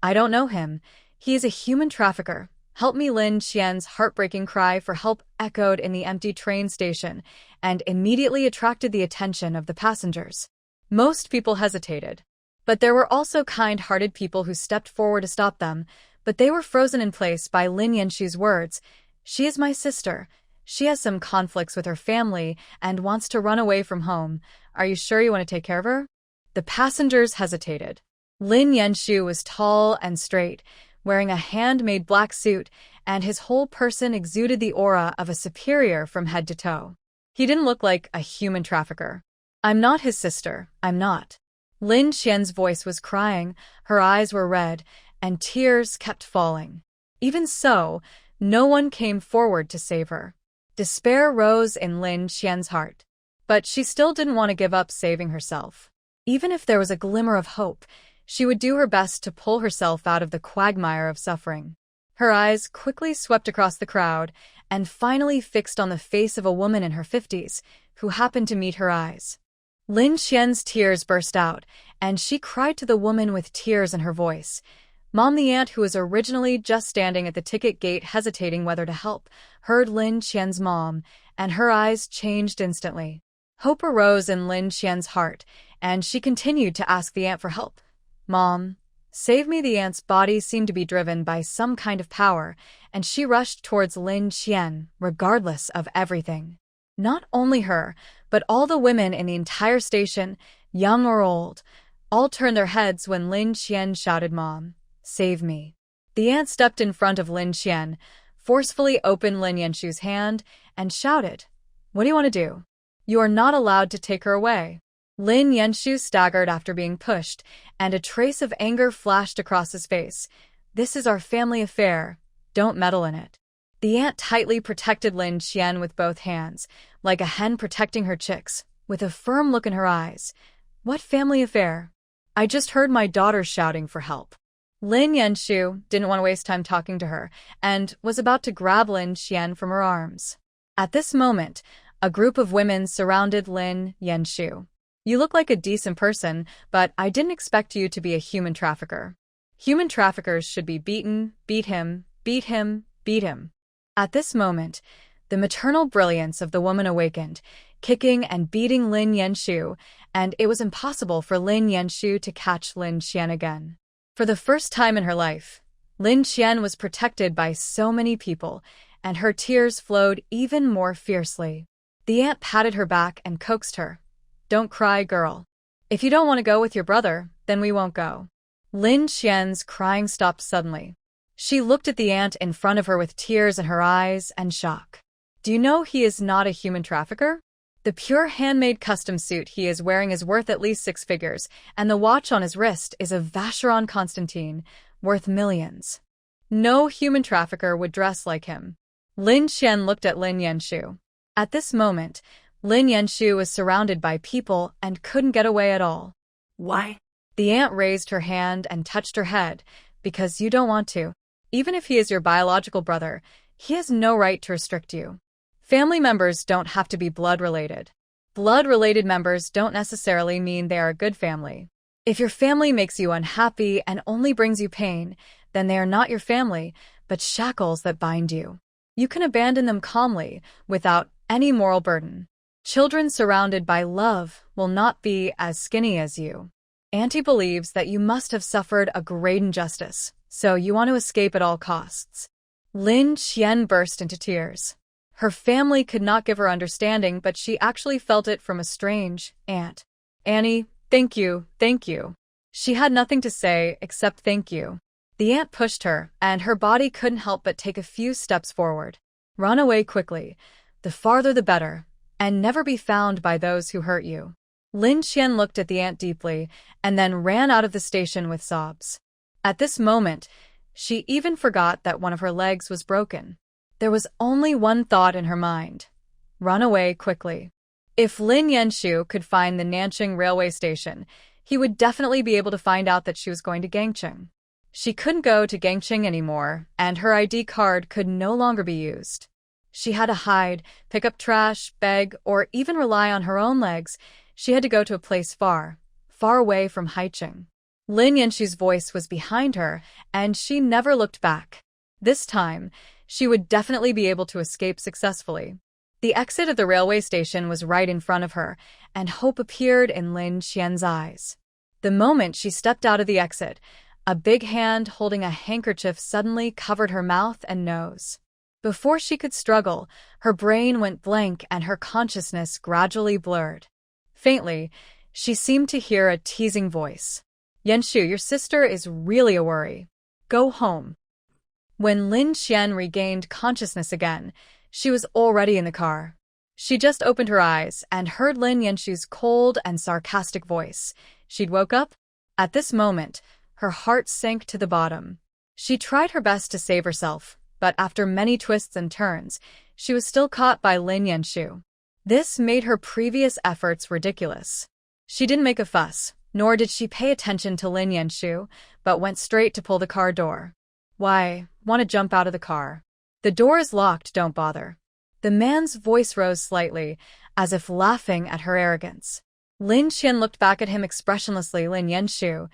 I don't know him. He is a human trafficker. Help me. Lin Qian's heartbreaking cry for help echoed in the empty train station and immediately attracted the attention of the passengers. Most people hesitated. But there were also kind-hearted people who stepped forward to stop them, but they were frozen in place by Lin Yanshu's words. She is my sister. She has some conflicts with her family and wants to run away from home. Are you sure you want to take care of her? The passengers hesitated. Lin Yanshu was tall and straight, wearing a handmade black suit, and his whole person exuded the aura of a superior from head to toe. He didn't look like a human trafficker. I'm not his sister, I'm not. Lin Qian's voice was crying, her eyes were red, and tears kept falling. Even so, no one came forward to save her. Despair rose in Lin Qian's heart. But she still didn't want to give up saving herself. Even if there was a glimmer of hope, she would do her best to pull herself out of the quagmire of suffering. Her eyes quickly swept across the crowd and finally fixed on the face of a woman in her 50s who happened to meet her eyes. Lin Qian's tears burst out, and she cried to the woman with tears in her voice. Mom, the aunt who was originally just standing at the ticket gate hesitating whether to help, heard Lin Qian's mom, and her eyes changed instantly. Hope arose in Lin Qian's heart, and she continued to ask the aunt for help. Mom, save me. The aunt's body seemed to be driven by some kind of power, and she rushed towards Lin Qian, regardless of everything. Not only her, but all the women in the entire station, young or old, all turned their heads when Lin Qian shouted, Mom, save me. The aunt stepped in front of Lin Qian, forcefully opened Lin Yanshu's hand, and shouted, What do you want to do? You are not allowed to take her away. Lin Yanshu staggered after being pushed, and a trace of anger flashed across his face. This is our family affair. Don't meddle in it. The aunt tightly protected Lin Qian with both hands, like a hen protecting her chicks, with a firm look in her eyes. What family affair? I just heard my daughter shouting for help. Lin Yanshu didn't want to waste time talking to her, and was about to grab Lin Qian from her arms. At this moment, a group of women surrounded Lin Yanshu. You look like a decent person, but I didn't expect you to be a human trafficker. Human traffickers should be beaten, beat him, beat him, beat him. At this moment, the maternal brilliance of the woman awakened, kicking and beating Lin Yanshu, and it was impossible for Lin Yanshu to catch Lin Qian again. For the first time in her life, Lin Qian was protected by so many people, and her tears flowed even more fiercely. The aunt patted her back and coaxed her. Don't cry, girl. If you don't want to go with your brother, then we won't go. Lin Qian's crying stopped suddenly. She looked at the aunt in front of her with tears in her eyes and shock. Do you know he is not a human trafficker? The pure handmade custom suit he is wearing is worth at least 6 figures, and the watch on his wrist is a Vacheron Constantine, worth millions. No human trafficker would dress like him. Lin Qian looked at Lin Yanshu. At this moment, Lin Yanshu was surrounded by people and couldn't get away at all. Why? The aunt raised her hand and touched her head. Because you don't want to. Even if he is your biological brother, he has no right to restrict you. Family members don't have to be blood-related. Blood-related members don't necessarily mean they are a good family. If your family makes you unhappy and only brings you pain, then they are not your family, but shackles that bind you. You can abandon them calmly, without any moral burden. Children surrounded by love will not be as skinny as you. Auntie believes that you must have suffered a great injustice, so you want to escape at all costs. Lin Qian burst into tears. Her family could not give her understanding, but she actually felt it from a strange aunt. Annie, thank you, thank you. She had nothing to say except thank you. The aunt pushed her, and her body couldn't help but take a few steps forward. Run away quickly, the farther the better, and never be found by those who hurt you. Lin Qian looked at the aunt deeply, and then ran out of the station with sobs. At this moment, she even forgot that one of her legs was broken. There was only one thought in her mind: run away quickly. If Lin Yanshu could find the Nanqing railway station, he would definitely be able to find out that she was going to Gangcheng. She couldn't go to Gangcheng anymore, and her ID card could no longer be used. She had to hide, pick up trash, beg, or even rely on her own legs. She had to go to a place far, far away from Haicheng. Lin Yanshu's voice was behind her, and she never looked back. This time, she would definitely be able to escape successfully. The exit of the railway station was right in front of her, and hope appeared in Lin Qian's eyes. The moment she stepped out of the exit, a big hand holding a handkerchief suddenly covered her mouth and nose. Before she could struggle, her brain went blank and her consciousness gradually blurred. Faintly, she seemed to hear a teasing voice. Yanshu, your sister is really a worry. Go home. When Lin Qian regained consciousness again, she was already in the car. She just opened her eyes and heard Lin Yanshu's cold and sarcastic voice. She'd woke up. At this moment, her heart sank to the bottom. She tried her best to save herself, but after many twists and turns, she was still caught by Lin Yanshu. This made her previous efforts ridiculous. She didn't make a fuss, nor did she pay attention to Lin Yanshu, but went straight to pull the car door. Why, want to jump out of the car? The door is locked, don't bother. The man's voice rose slightly, as if laughing at her arrogance. Lin Qian looked back at him expressionlessly. Lin Yanshu,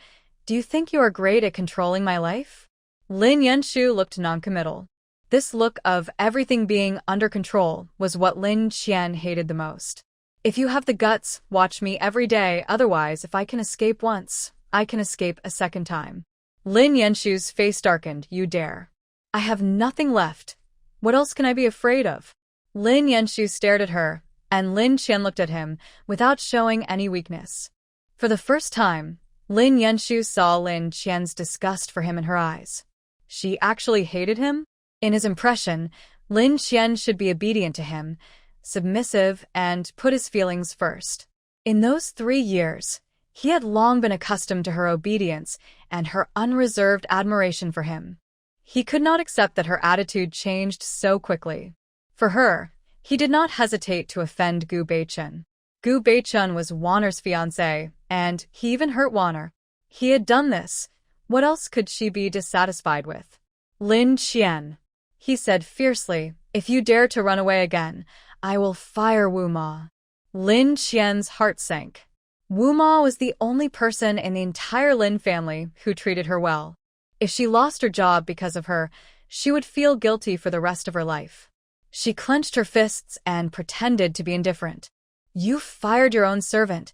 do you think you are great at controlling my life? Lin Yanshu looked noncommittal. This look of everything being under control was what Lin Qian hated the most. If you have the guts, watch me every day, otherwise if I can escape once, I can escape a second time. Lin Yanshu's face darkened. You dare. I have nothing left. What else can I be afraid of? Lin Yanshu stared at her, and Lin Qian looked at him, without showing any weakness. For the first time, Lin Yanshu saw Lin Qian's disgust for him in her eyes. She actually hated him? In his impression, Lin Qian should be obedient to him, submissive, and put his feelings first. In those 3 years, he had long been accustomed to her obedience and her unreserved admiration for him. He could not accept that her attitude changed so quickly. For her, he did not hesitate to offend Gu Beichun. Gu Beichun was Wanner's fiancé, and he even hurt Wanner. He had done this. What else could she be dissatisfied with? Lin Qian, he said fiercely, if you dare to run away again, I will fire Wu Ma. Lin Qian's heart sank. Wu Ma was the only person in the entire Lin family who treated her well. If she lost her job because of her, she would feel guilty for the rest of her life. She clenched her fists and pretended to be indifferent. You fired your own servant.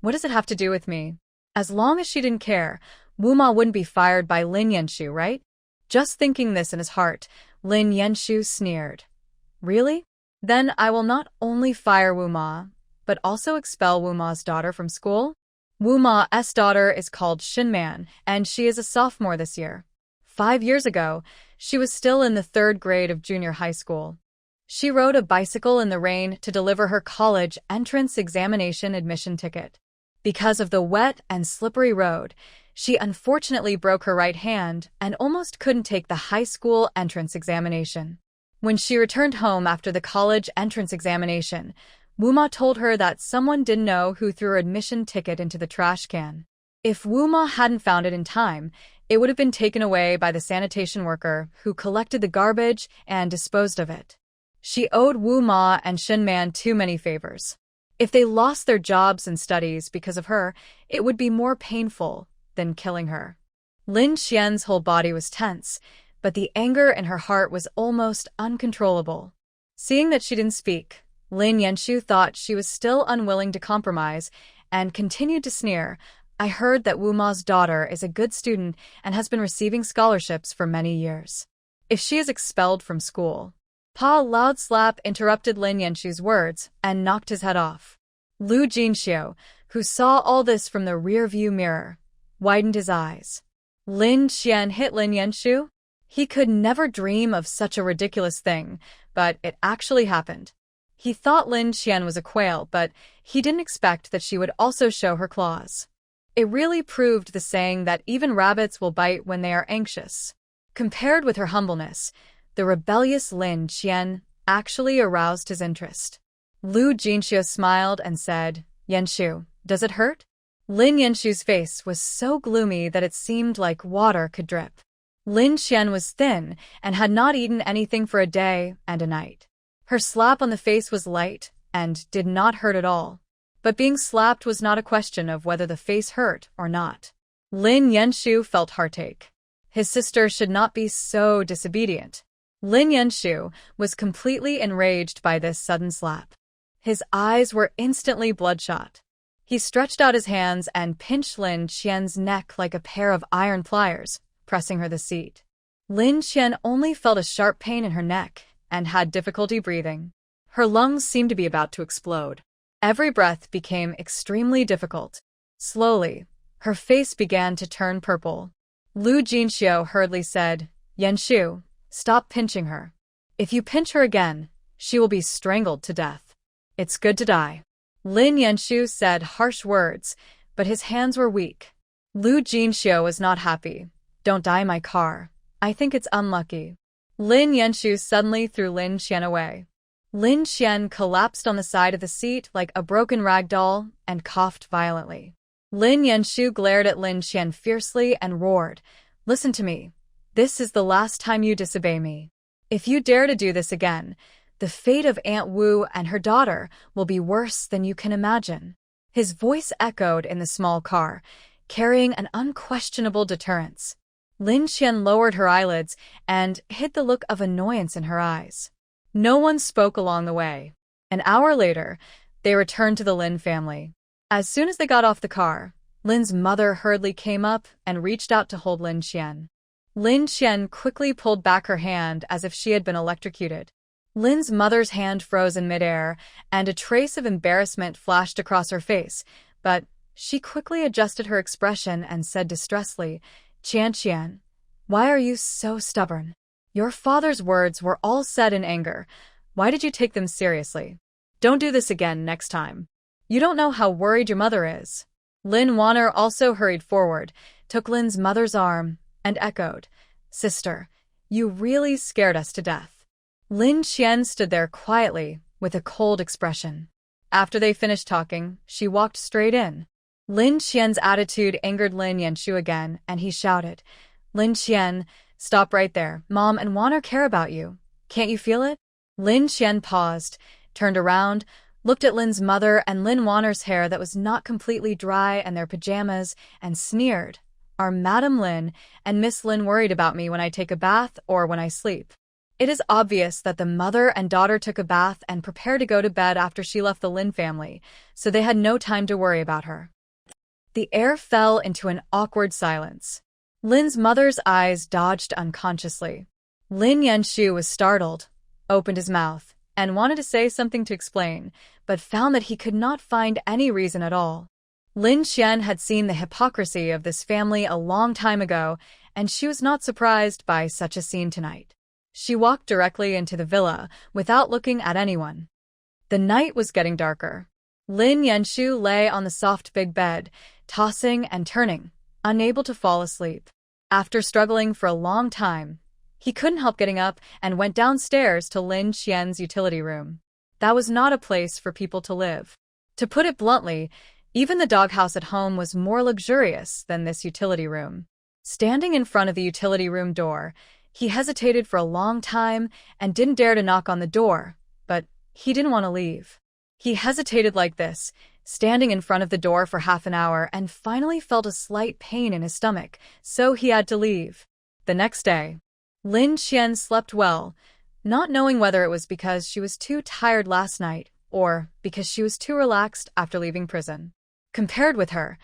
What does it have to do with me? As long as she didn't care, Wu Ma wouldn't be fired by Lin Yanshu, right? Just thinking this in his heart, Lin Yanshu sneered. Really? Then I will not only fire Wu Ma, but also expel Wu Ma's daughter from school? Wu Ma's daughter is called Xinman, and she is a sophomore this year. 5 years ago, she was still in the 3rd grade of junior high school. She rode a bicycle in the rain to deliver her college entrance examination admission ticket. Because of the wet and slippery road, she unfortunately broke her right hand and almost couldn't take the high school entrance examination. When she returned home after the college entrance examination, Wuma told her that someone didn't know who threw her admission ticket into the trash can. If Wuma hadn't found it in time, it would have been taken away by the sanitation worker who collected the garbage and disposed of it. She owed Wuma and Shinman too many favors. If they lost their jobs and studies because of her, it would be more painful than killing her. Lin Xian's whole body was tense, but the anger in her heart was almost uncontrollable. Seeing that she didn't speak, Lin Yanshu thought she was still unwilling to compromise and continued to sneer. I heard that Wuma's daughter is a good student and has been receiving scholarships for many years. If she is expelled from school. Pa loud slap interrupted Lin Yanshu's words and knocked his head off. Lu Jinxiu, who saw all this from the rear-view mirror, widened his eyes. Lin Xian hit Lin Yanshu? He could never dream of such a ridiculous thing, but it actually happened. He thought Lin Xian was a quail, but he didn't expect that she would also show her claws. It really proved the saying that even rabbits will bite when they are anxious. Compared with her humbleness, the rebellious Lin Xian actually aroused his interest. Lu Jinxiu smiled and said, Yanshu, does it hurt? Lin Yanshu's face was so gloomy that it seemed like water could drip. Lin Xian was thin and had not eaten anything for a day and a night. Her slap on the face was light and did not hurt at all. But being slapped was not a question of whether the face hurt or not. Lin Yanshu felt heartache. His sister should not be so disobedient. Lin Yanshu was completely enraged by this sudden slap. His eyes were instantly bloodshot. He stretched out his hands and pinched Lin Xian's neck like a pair of iron pliers, pressing her the seat. Lin Xian only felt a sharp pain in her neck and had difficulty breathing. Her lungs seemed to be about to explode. Every breath became extremely difficult. Slowly, her face began to turn purple. Lu Jinxiu hurriedly said, Yanshu, stop pinching her. If you pinch her again, she will be strangled to death. It's good to die. Lin Yanshu said harsh words, but his hands were weak. Lu Jinxiu was not happy. Don't die in my car. I think it's unlucky. Lin Yanshu suddenly threw Lin Xian away. Lin Xian collapsed on the side of the seat like a broken rag doll and coughed violently. Lin Yanshu glared at Lin Xian fiercely and roared, Listen to me. This is the last time you disobey me. If you dare to do this again, the fate of Aunt Wu and her daughter will be worse than you can imagine. His voice echoed in the small car, carrying an unquestionable deterrence. Lin Xian lowered her eyelids and hid the look of annoyance in her eyes. No one spoke along the way. An hour later, they returned to the Lin family. As soon as they got off the car, Lin's mother hurriedly came up and reached out to hold Lin Xian. Lin Xian quickly pulled back her hand as if she had been electrocuted. Lin's mother's hand froze in midair, and a trace of embarrassment flashed across her face, but she quickly adjusted her expression and said distressfully, Qian, why are you so stubborn? Your father's words were all said in anger. Why did you take them seriously? Don't do this again next time. You don't know how worried your mother is. Lin Wanner also hurried forward, took Lin's mother's arm, and echoed, Sister, you really scared us to death. Lin Xian stood there quietly, with a cold expression. After they finished talking, she walked straight in. Lin Xian's attitude angered Lin Yanshu again, and he shouted, Lin Xian, stop right there. Mom and Wanner care about you. Can't you feel it? Lin Xian paused, turned around, looked at Lin's mother and Lin Wanner's hair that was not completely dry and their pajamas, and sneered, Are Madam Lin and Miss Lin worried about me when I take a bath or when I sleep? It is obvious that the mother and daughter took a bath and prepared to go to bed after she left the Lin family, so they had no time to worry about her. The air fell into an awkward silence. Lin's mother's eyes dodged unconsciously. Lin Yanshu was startled, opened his mouth, and wanted to say something to explain, but found that he could not find any reason at all. Lin Xian had seen the hypocrisy of this family a long time ago, and she was not surprised by such a scene tonight. She walked directly into the villa without looking at anyone. The night was getting darker. Lin Yanshu lay on the soft big bed, tossing and turning, unable to fall asleep. After struggling for a long time, he couldn't help getting up and went downstairs to Lin Qian's utility room. That was not a place for people to live. To put it bluntly, even the doghouse at home was more luxurious than this utility room. Standing in front of the utility room door, he hesitated for a long time and didn't dare to knock on the door, but he didn't want to leave. He hesitated like this, standing in front of the door for half an hour, and finally felt a slight pain in his stomach, so he had to leave. The next day, Lin Qian slept well, not knowing whether it was because she was too tired last night or because she was too relaxed after leaving prison. Compared with her,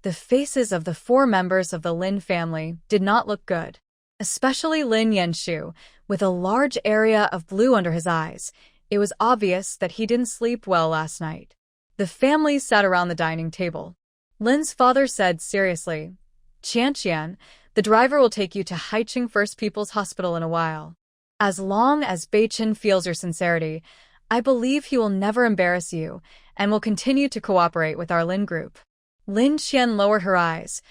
the faces of the 4 members of the Lin family did not look good. Especially Lin Yanshu, with a large area of blue under his eyes. It was obvious that he didn't sleep well last night. The family sat around the dining table. Lin's father said seriously, "Qian, the driver will take you to Haicheng First People's Hospital in a while. As long as Beichen feels your sincerity, I believe he will never embarrass you and will continue to cooperate with our Lin group." Lin Qian lowered her eyes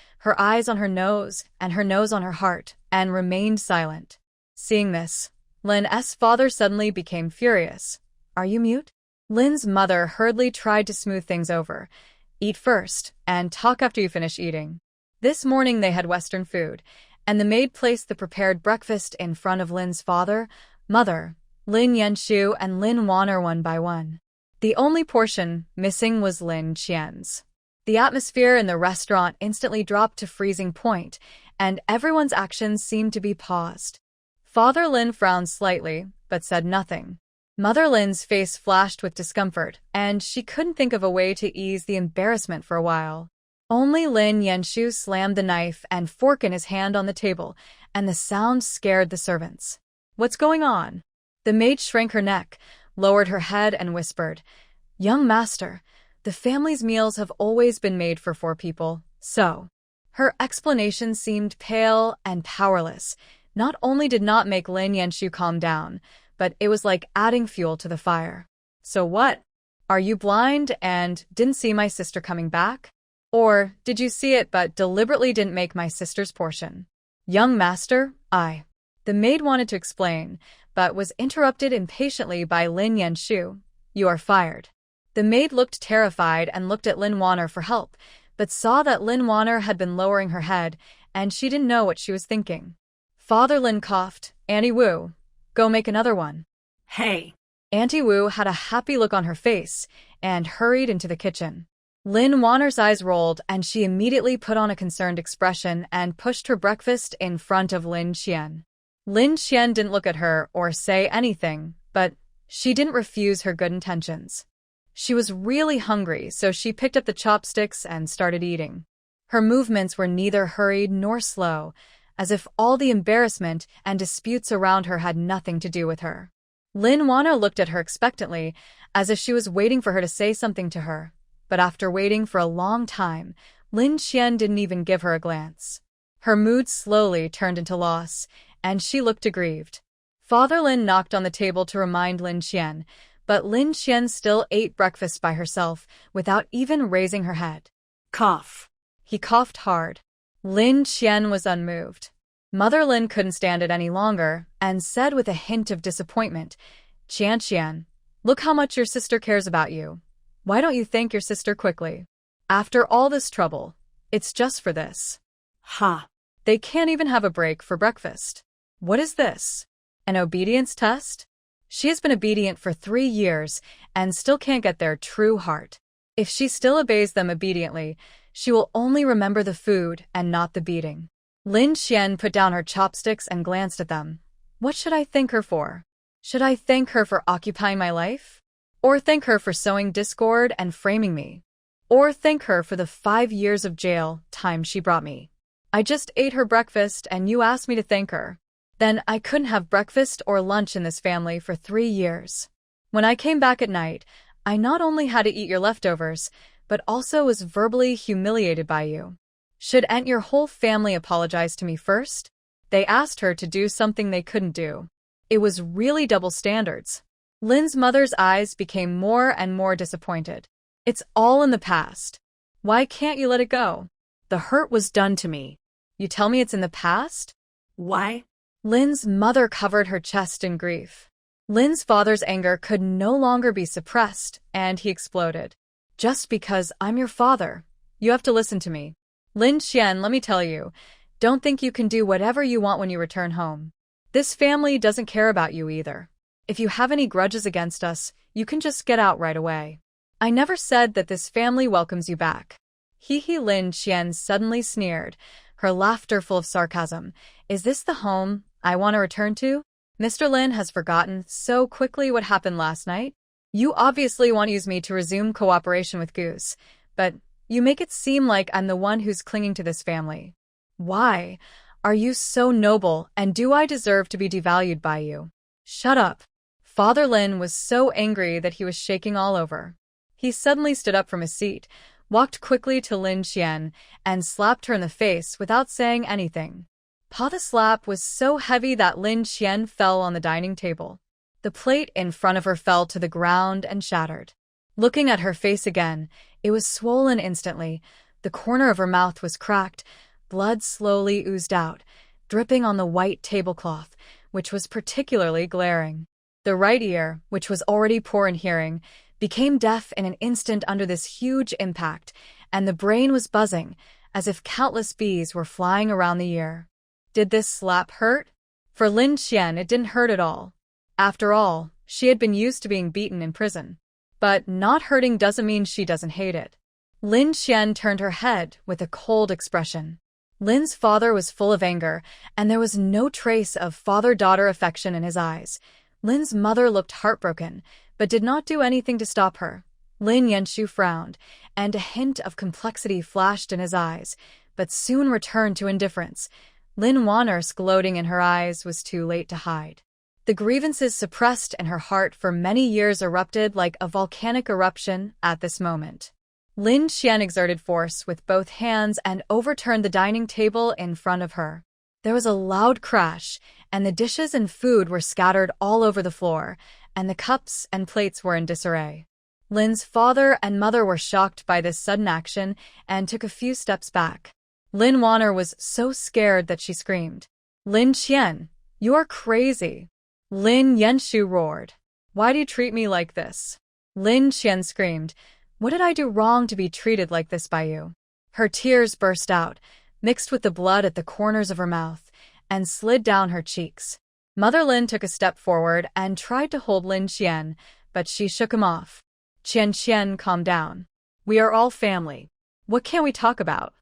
on her nose and her nose on her heart, and remained silent. Seeing this, Lin's father suddenly became furious. "Are you mute?" Lin's mother hurriedly tried to smooth things over. "Eat first, and talk after you finish eating." This morning they had Western food, and the maid placed the prepared breakfast in front of Lin's father, mother, Lin Yanshu, and Lin Wan'er one by one. The only portion missing was Lin Qian's. The atmosphere in the restaurant instantly dropped to freezing point, and everyone's actions seemed to be paused. Father Lin frowned slightly, but said nothing. Mother Lin's face flashed with discomfort, and she couldn't think of a way to ease the embarrassment for a while. Only Lin Yanshu slammed the knife and fork in his hand on the table, and the sound scared the servants. "What's going on?" The maid shrank her neck, lowered her head, and whispered, "Young master, the family's meals have always been made for 4 people, so." Her explanation seemed pale and powerless. Not only did not make Lin Yanshu calm down, but it was like adding fuel to the fire. "So what? Are you blind and didn't see my sister coming back? Or did you see it but deliberately didn't make my sister's portion?" "Young master, The maid wanted to explain, but was interrupted impatiently by Lin Yanshu. "You are fired." The maid looked terrified and looked at Lin Wan'er for help, but saw that Lin Wan'er had been lowering her head, and she didn't know what she was thinking. Father Lin coughed. "Auntie Wu, go make another one." Hey. Auntie Wu had a happy look on her face and hurried into the kitchen. Lin Wan'er's eyes rolled, and she immediately put on a concerned expression and pushed her breakfast in front of Lin Qian. Lin Qian didn't look at her or say anything, but she didn't refuse her good intentions. She was really hungry, so she picked up the chopsticks and started eating. Her movements were neither hurried nor slow, as if all the embarrassment and disputes around her had nothing to do with her. Lin Wan'er looked at her expectantly, as if she was waiting for her to say something to her, but after waiting for a long time, Lin Qian didn't even give her a glance. Her mood slowly turned into loss, and she looked aggrieved. Father Lin knocked on the table to remind Lin Qian, but Lin Qian still ate breakfast by herself without even raising her head. Cough. He coughed hard. Lin Qian was unmoved. Mother Lin couldn't stand it any longer and said with a hint of disappointment, "Qian, look how much your sister cares about you. Why don't you thank your sister quickly? After all this trouble, it's just for this." Ha. They can't even have a break for breakfast. What is this? An obedience test? She has been obedient for 3 years and still can't get their true heart. If she still obeys them obediently, she will only remember the food and not the beating. Lin Qian put down her chopsticks and glanced at them. What should I thank her for? Should I thank her for occupying my life? Or thank her for sowing discord and framing me? Or thank her for the 5 years of jail time she brought me? I just ate her breakfast and you asked me to thank her. Then I couldn't have breakfast or lunch in this family for 3 years. When I came back at night, I not only had to eat your leftovers, but also was verbally humiliated by you. Shouldn't your whole family apologize to me first? They asked her to do something they couldn't do. It was really double standards. Lin's mother's eyes became more and more disappointed. It's all in the past. Why can't you let it go? The hurt was done to me. You tell me it's in the past? Why? Lin's mother covered her chest in grief. Lin's father's anger could no longer be suppressed, and he exploded. Just because I'm your father, you have to listen to me. Lin Qian, let me tell you, don't think you can do whatever you want when you return home. This family doesn't care about you either. If you have any grudges against us, you can just get out right away. I never said that this family welcomes you back. Lin Qian suddenly sneered, her laughter full of sarcasm. Is this the home I want to return to? Mr. Lin has forgotten so quickly what happened last night. You obviously want to use me to resume cooperation with Goose, but you make it seem like I'm the one who's clinging to this family. Why? Are you so noble, and do I deserve to be devalued by you? Shut up. Father Lin was so angry that he was shaking all over. He suddenly stood up from his seat, walked quickly to Lin Qian, and slapped her in the face without saying anything. The slap was so heavy that Lin Qian fell on the dining table. The plate in front of her fell to the ground and shattered. Looking at her face again, it was swollen instantly. The corner of her mouth was cracked. Blood slowly oozed out, dripping on the white tablecloth, which was particularly glaring. The right ear, which was already poor in hearing, became deaf in an instant under this huge impact, and the brain was buzzing, as if countless bees were flying around the ear. Did this slap hurt? For Lin Qian, it didn't hurt at all. After all, she had been used to being beaten in prison. But not hurting doesn't mean she doesn't hate it. Lin Qian turned her head with a cold expression. Lin's father was full of anger, and there was no trace of father-daughter affection in his eyes. Lin's mother looked heartbroken, but did not do anything to stop her. Lin Yanshu frowned, and a hint of complexity flashed in his eyes, but soon returned to indifference. Lin Wanner's gloating in her eyes was too late to hide. The grievances suppressed in her heart for many years erupted like a volcanic eruption at this moment. Lin Qian exerted force with both hands and overturned the dining table in front of her. There was a loud crash, and the dishes and food were scattered all over the floor, and the cups and plates were in disarray. Lin's father and mother were shocked by this sudden action and took a few steps back. Lin Wanner was so scared that she screamed, "Lin Qian, you're crazy!" Lin Yanshu roared, "Why do you treat me like this?" Lin Qian screamed, "What did I do wrong to be treated like this by you?" Her tears burst out, mixed with the blood at the corners of her mouth, and slid down her cheeks. Mother Lin took a step forward and tried to hold Lin Qian, but she shook him off. Qian, calm down. We are all family. What can we talk about?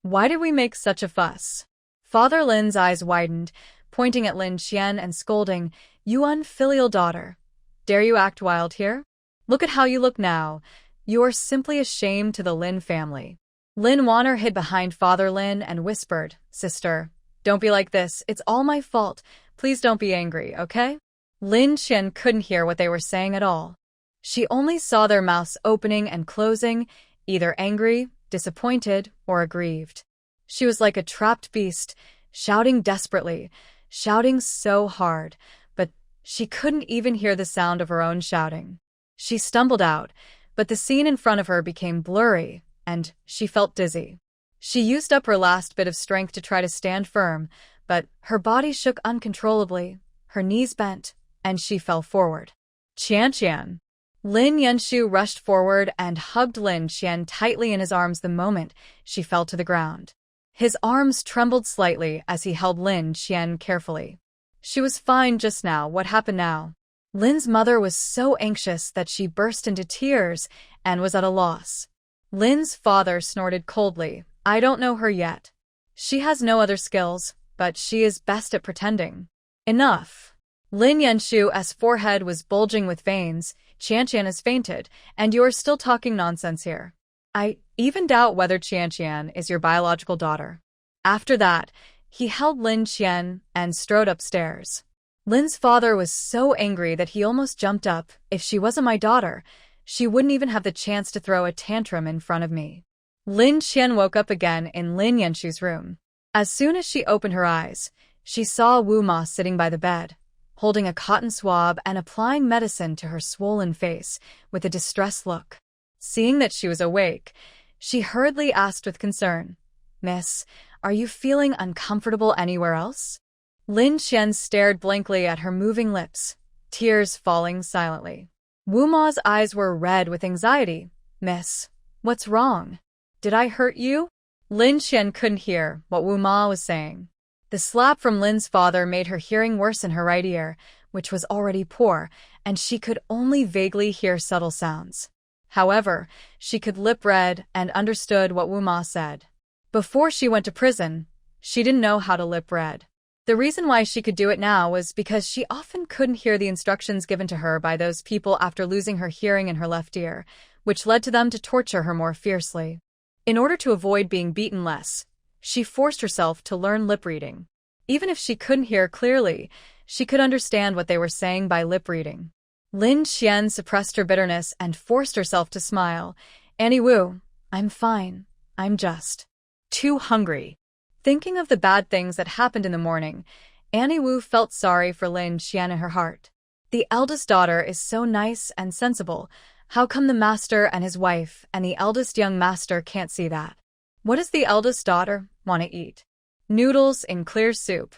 Why did we make such a fuss? Father Lin's eyes widened, pointing at Lin Qian and scolding, "You unfilial daughter. Dare you act wild here? Look at how you look now. You are simply a shame to the Lin family." Lin Wanner hid behind Father Lin and whispered, "Sister, don't be like this. It's all my fault. Please don't be angry, okay?" Lin Qian couldn't hear what they were saying at all. She only saw their mouths opening and closing, either angry, disappointed, or aggrieved. She was like a trapped beast, shouting desperately, shouting so hard, but she couldn't even hear the sound of her own shouting. She stumbled out, but the scene in front of her became blurry, and she felt dizzy. She used up her last bit of strength to try to stand firm, but her body shook uncontrollably, her knees bent, and she fell forward. Qian. Lin Yanshu rushed forward and hugged Lin Qian tightly in his arms the moment she fell to the ground. His arms trembled slightly as he held Lin Qian carefully. She was fine just now. What happened now? Lin's mother was so anxious that she burst into tears and was at a loss. Lin's father snorted coldly, "I don't know her yet. She has no other skills, but she is best at pretending." Enough. Lin Yanshu's forehead was bulging with veins. Qian has fainted, and you are still talking nonsense here. I even doubt whether Qian is your biological daughter. After that, he held Lin Qian and strode upstairs. Lin's father was so angry that he almost jumped up. "If she wasn't my daughter, she wouldn't even have the chance to throw a tantrum in front of me." Lin Qian woke up again in Lin Yanshu's room. As soon as she opened her eyes, she saw Wu Ma sitting by the bed. holding a cotton swab and applying medicine to her swollen face with a distressed look. Seeing that she was awake, she hurriedly asked with concern, "Miss, are you feeling uncomfortable anywhere else?" Lin Xian stared blankly at her moving lips, tears falling silently. Wu Ma's eyes were red with anxiety. "Miss, what's wrong? Did I hurt you?" Lin Xian couldn't hear what Wu Ma was saying. The slap from Lin's father made her hearing worse in her right ear, which was already poor, and she could only vaguely hear subtle sounds. However, she could lip read and understood what Wu Ma said. Before she went to prison, she didn't know how to lip read. The reason why she could do it now was because she often couldn't hear the instructions given to her by those people after losing her hearing in her left ear, which led to them to torture her more fiercely. In order to avoid being beaten less, she forced herself to learn lip reading. Even if she couldn't hear clearly, she could understand what they were saying by lip reading. Lin Xian suppressed her bitterness and forced herself to smile. "Annie Wu, I'm fine. I'm just too hungry." Thinking of the bad things that happened in the morning, Annie Wu felt sorry for Lin Xian in her heart. The eldest daughter is so nice and sensible. How come the master and his wife and the eldest young master can't see that? What does the eldest daughter want to eat? Noodles in clear soup.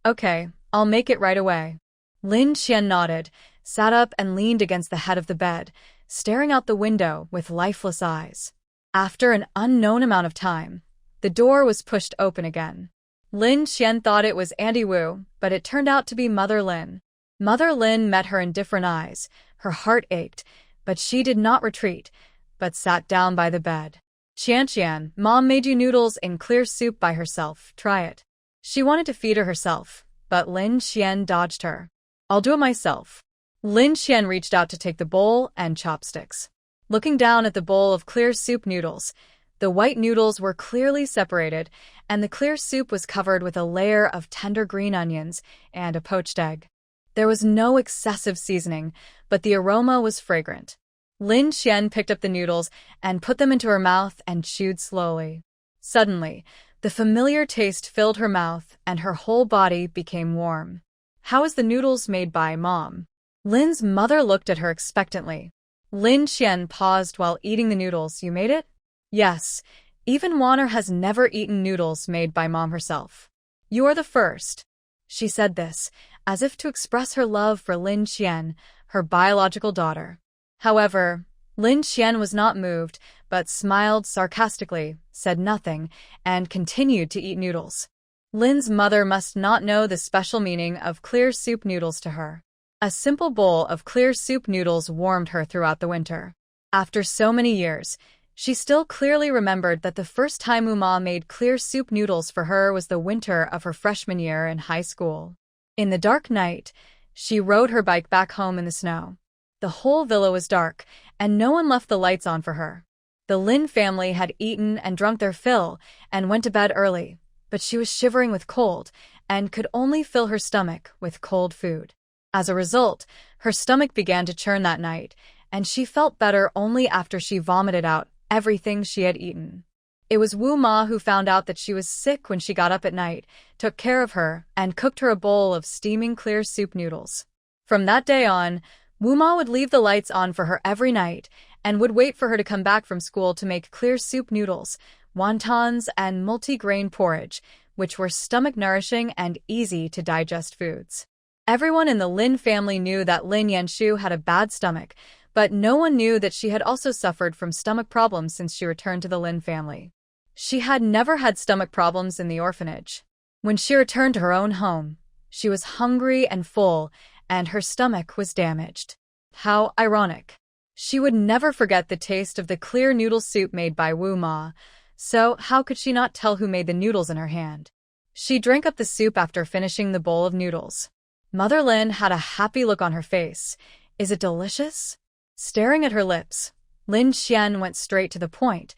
Okay, I'll make it right away. Lin Xian nodded, sat up and leaned against the head of the bed, staring out the window with lifeless eyes. After an unknown amount of time, the door was pushed open again. Lin Xian thought it was Andy Wu, but it turned out to be Mother Lin. Mother Lin met her in different eyes. Her heart ached, but she did not retreat, but sat down by the bed. "Qian, Mom made you noodles in clear soup by herself. Try it." She wanted to feed her herself, but Lin Xian dodged her. "I'll do it myself." Lin Xian reached out to take the bowl and chopsticks. Looking down at the bowl of clear soup noodles, the white noodles were clearly separated, and the clear soup was covered with a layer of tender green onions and a poached egg. There was no excessive seasoning, but the aroma was fragrant. Lin Xian picked up the noodles and put them into her mouth and chewed slowly. Suddenly, the familiar taste filled her mouth and her whole body became warm. "How is the noodles made by Mom?" Lin's mother looked at her expectantly. Lin Xian paused while eating the noodles. "You made it?" "Yes. Even Warner has never eaten noodles made by Mom herself. You are the first." She said this, as if to express her love for Lin Xian, her biological daughter. However, Lin Xian was not moved, but smiled sarcastically, said nothing, and continued to eat noodles. Lin's mother must not know the special meaning of clear soup noodles to her. A simple bowl of clear soup noodles warmed her throughout the winter. After so many years, she still clearly remembered that the first time Uma made clear soup noodles for her was the winter of her freshman year in high school. In the dark night, she rode her bike back home in the snow. The whole villa was dark, and no one left the lights on for her. The Lin family had eaten and drunk their fill and went to bed early, but she was shivering with cold and could only fill her stomach with cold food. As a result, her stomach began to churn that night, and she felt better only after she vomited out everything she had eaten. It was Wu Ma who found out that she was sick when she got up at night, took care of her, and cooked her a bowl of steaming clear soup noodles. From that day on, Wu Ma would leave the lights on for her every night and would wait for her to come back from school to make clear soup noodles, wontons, and multi-grain porridge, which were stomach-nourishing and easy-to-digest foods. Everyone in the Lin family knew that Lin Yanshu had a bad stomach, but no one knew that she had also suffered from stomach problems since she returned to the Lin family. She had never had stomach problems in the orphanage. When she returned to her own home, she was hungry and full, and her stomach was damaged. How ironic. She would never forget the taste of the clear noodle soup made by Wu Ma, so how could she not tell who made the noodles in her hand? She drank up the soup after finishing the bowl of noodles. Mother Lin had a happy look on her face. "Is it delicious?" Staring at her lips, Lin Xian went straight to the point.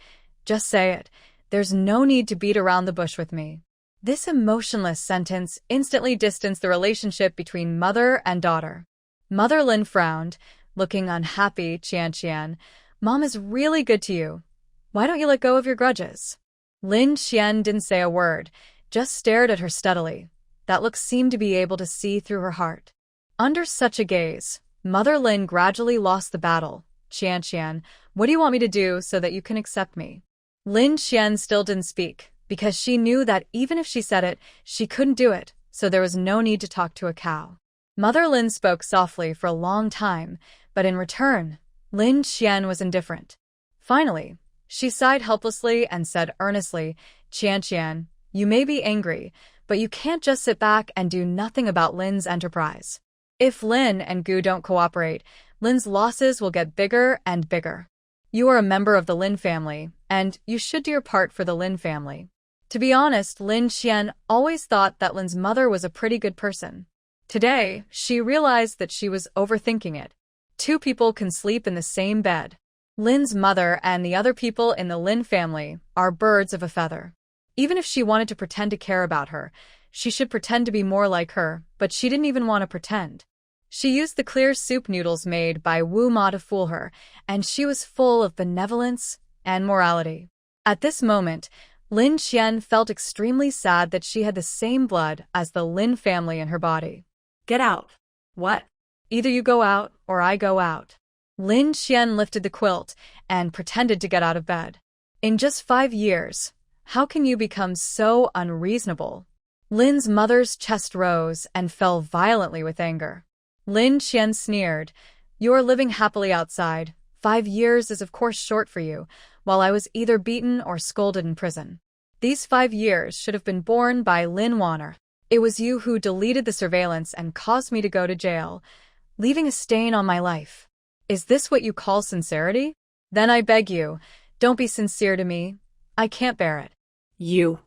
"Just say it. There's no need to beat around the bush with me." This emotionless sentence instantly distanced the relationship between mother and daughter. Mother Lin frowned, looking unhappy. "Qian, Mom is really good to you. Why don't you let go of your grudges?" Lin Xian didn't say a word, just stared at her steadily. That look seemed to be able to see through her heart. Under such a gaze, Mother Lin gradually lost the battle. Qian, what do you want me to do so that you can accept me? Lin Qian still didn't speak, because she knew that even if she said it, she couldn't do it, so there was no need to talk to a cow. Mother Lin spoke softly for a long time, but in return, Lin Qian was indifferent. Finally, she sighed helplessly and said earnestly, Qian, you may be angry, but you can't just sit back and do nothing about Lin's enterprise. If Lin and Gu don't cooperate, Lin's losses will get bigger and bigger. You are a member of the Lin family, and you should do your part for the Lin family. To be honest, Lin Qian always thought that Lin's mother was a pretty good person. Today, she realized that she was overthinking it. Two people can sleep in the same bed. Lin's mother and the other people in the Lin family are birds of a feather. Even if she wanted to pretend to care about her, she should pretend to be more like her, but she didn't even want to pretend. She used the clear soup noodles made by Wu Ma to fool her, and she was full of benevolence and morality. At this moment, Lin Qian felt extremely sad that she had the same blood as the Lin family in her body. Get out. What? Either you go out or I go out. Lin Qian lifted the quilt and pretended to get out of bed. In just 5 years, how can you become so unreasonable? Lin's mother's chest rose and fell violently with anger. Lin Qian sneered, You're living happily outside. 5 years is of course short for you, while I was either beaten or scolded in prison. These 5 years should have been borne by Lin Wanner. It was you who deleted the surveillance and caused me to go to jail, leaving a stain on my life. Is this what you call sincerity? Then I beg you, don't be sincere to me. I can't bear it. You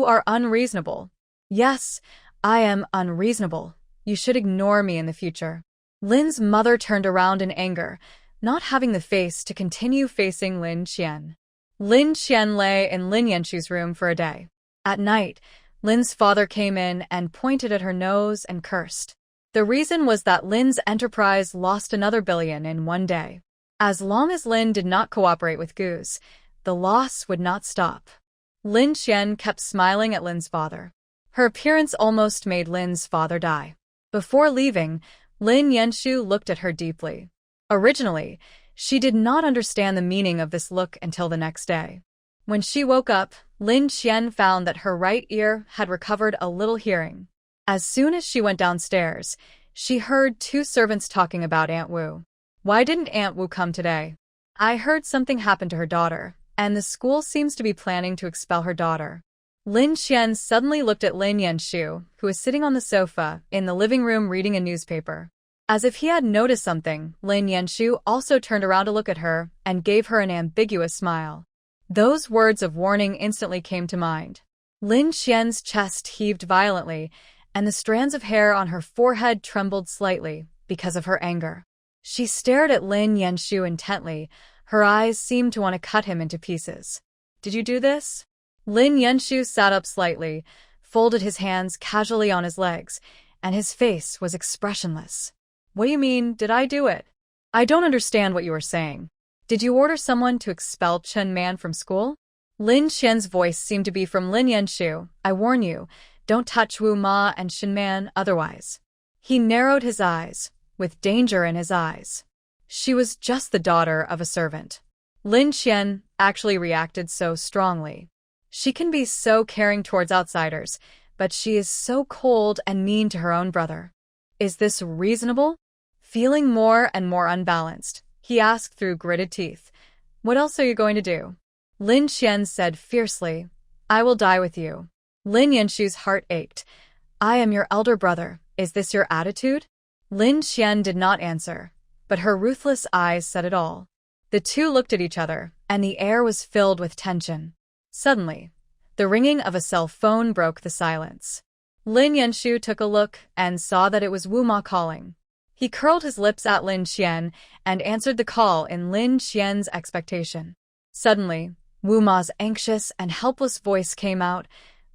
are unreasonable. Yes, I am unreasonable. You should ignore me in the future. Lin's mother turned around in anger, not having the face to continue facing Lin Qian. Lin Qian lay in Lin Yanshu's room for a day. At night, Lin's father came in and pointed at her nose and cursed. The reason was that Lin's enterprise lost another billion in one day. As long as Lin did not cooperate with Gu's, the loss would not stop. Lin Qian kept smiling at Lin's father. Her appearance almost made Lin's father die. Before leaving, Lin Yanshu looked at her deeply. Originally, she did not understand the meaning of this look until the next day. When she woke up, Lin Qian found that her right ear had recovered a little hearing. As soon as she went downstairs, she heard 2 servants talking about Aunt Wu. Why didn't Aunt Wu come today? I heard something happened to her daughter, and the school seems to be planning to expel her daughter. Lin Qian suddenly looked at Lin Yanshu, who was sitting on the sofa in the living room reading a newspaper. As if he had noticed something, Lin Yanshu also turned around to look at her and gave her an ambiguous smile. Those words of warning instantly came to mind. Lin Qian's chest heaved violently, and the strands of hair on her forehead trembled slightly because of her anger. She stared at Lin Yanshu intently. Her eyes seemed to want to cut him into pieces. Did you do this? Lin Yanshu sat up slightly, folded his hands casually on his legs, and his face was expressionless. What do you mean, did I do it? I don't understand what you are saying. Did you order someone to expel Chen Man from school? Lin Qian's voice seemed to be from Lin Yanshu. I warn you, don't touch Wu Ma and Shen Man otherwise. He narrowed his eyes, with danger in his eyes. She was just the daughter of a servant. Lin Qian actually reacted so strongly. She can be so caring towards outsiders, but she is so cold and mean to her own brother. Is this reasonable? Feeling more and more unbalanced, he asked through gritted teeth. What else are you going to do? Lin Qian said fiercely, I will die with you. Lin Yanshu's heart ached. I am your elder brother. Is this your attitude? Lin Qian did not answer, but her ruthless eyes said it all. The two looked at each other, and the air was filled with tension. Suddenly, the ringing of a cell phone broke the silence. Lin Yanshu took a look and saw that it was Wu Ma calling. He curled his lips at Lin Qian and answered the call in Lin Qian's expectation. Suddenly, Wu Ma's anxious and helpless voice came out.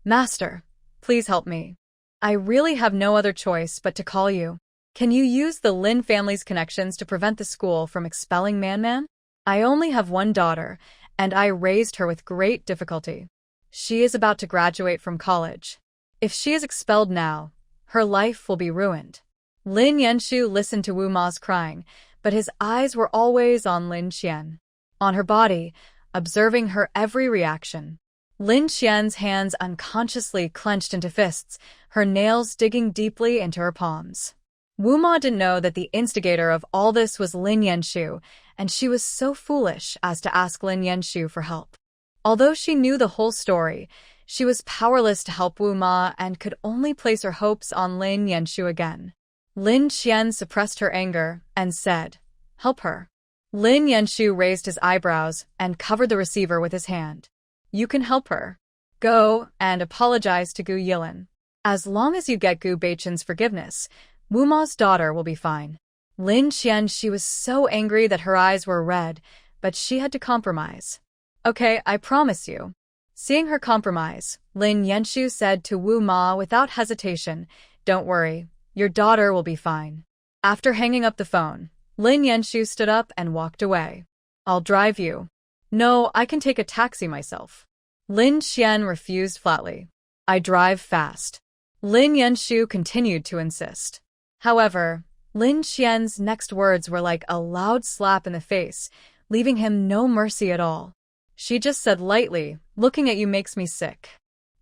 Master, please help me. I really have no other choice but to call you. Can you use the Lin family's connections to prevent the school from expelling Man? I only have one daughter, and I raised her with great difficulty. She is about to graduate from college. If she is expelled now, her life will be ruined. Lin Yanshu listened to Wu Ma's crying, but his eyes were always on Lin Qian, on her body, observing her every reaction. Lin Qian's hands unconsciously clenched into fists, her nails digging deeply into her palms. Wu Ma didn't know that the instigator of all this was Lin Yanshu, and she was so foolish as to ask Lin Yanshu for help. Although she knew the whole story, she was powerless to help Wu Ma and could only place her hopes on Lin Yanshu again. Lin Qian suppressed her anger and said, "Help her." Lin Yanshu raised his eyebrows and covered the receiver with his hand. "You can help her. Go and apologize to Gu Yilin. As long as you get Gu Beichen's forgiveness, Wu Ma's daughter will be fine." Lin Qian, she was so angry that her eyes were red, but she had to compromise. "Okay, I promise you." Seeing her compromise, Lin Yanshu said to Wu Ma without hesitation, "Don't worry, your daughter will be fine." After hanging up the phone, Lin Yanshu stood up and walked away. "I'll drive you." "No, I can take a taxi myself." Lin Qian refused flatly. "I drive fast." Lin Yanshu continued to insist. However, Lin Qian's next words were like a loud slap in the face, leaving him no mercy at all. She just said lightly, "Looking at you makes me sick."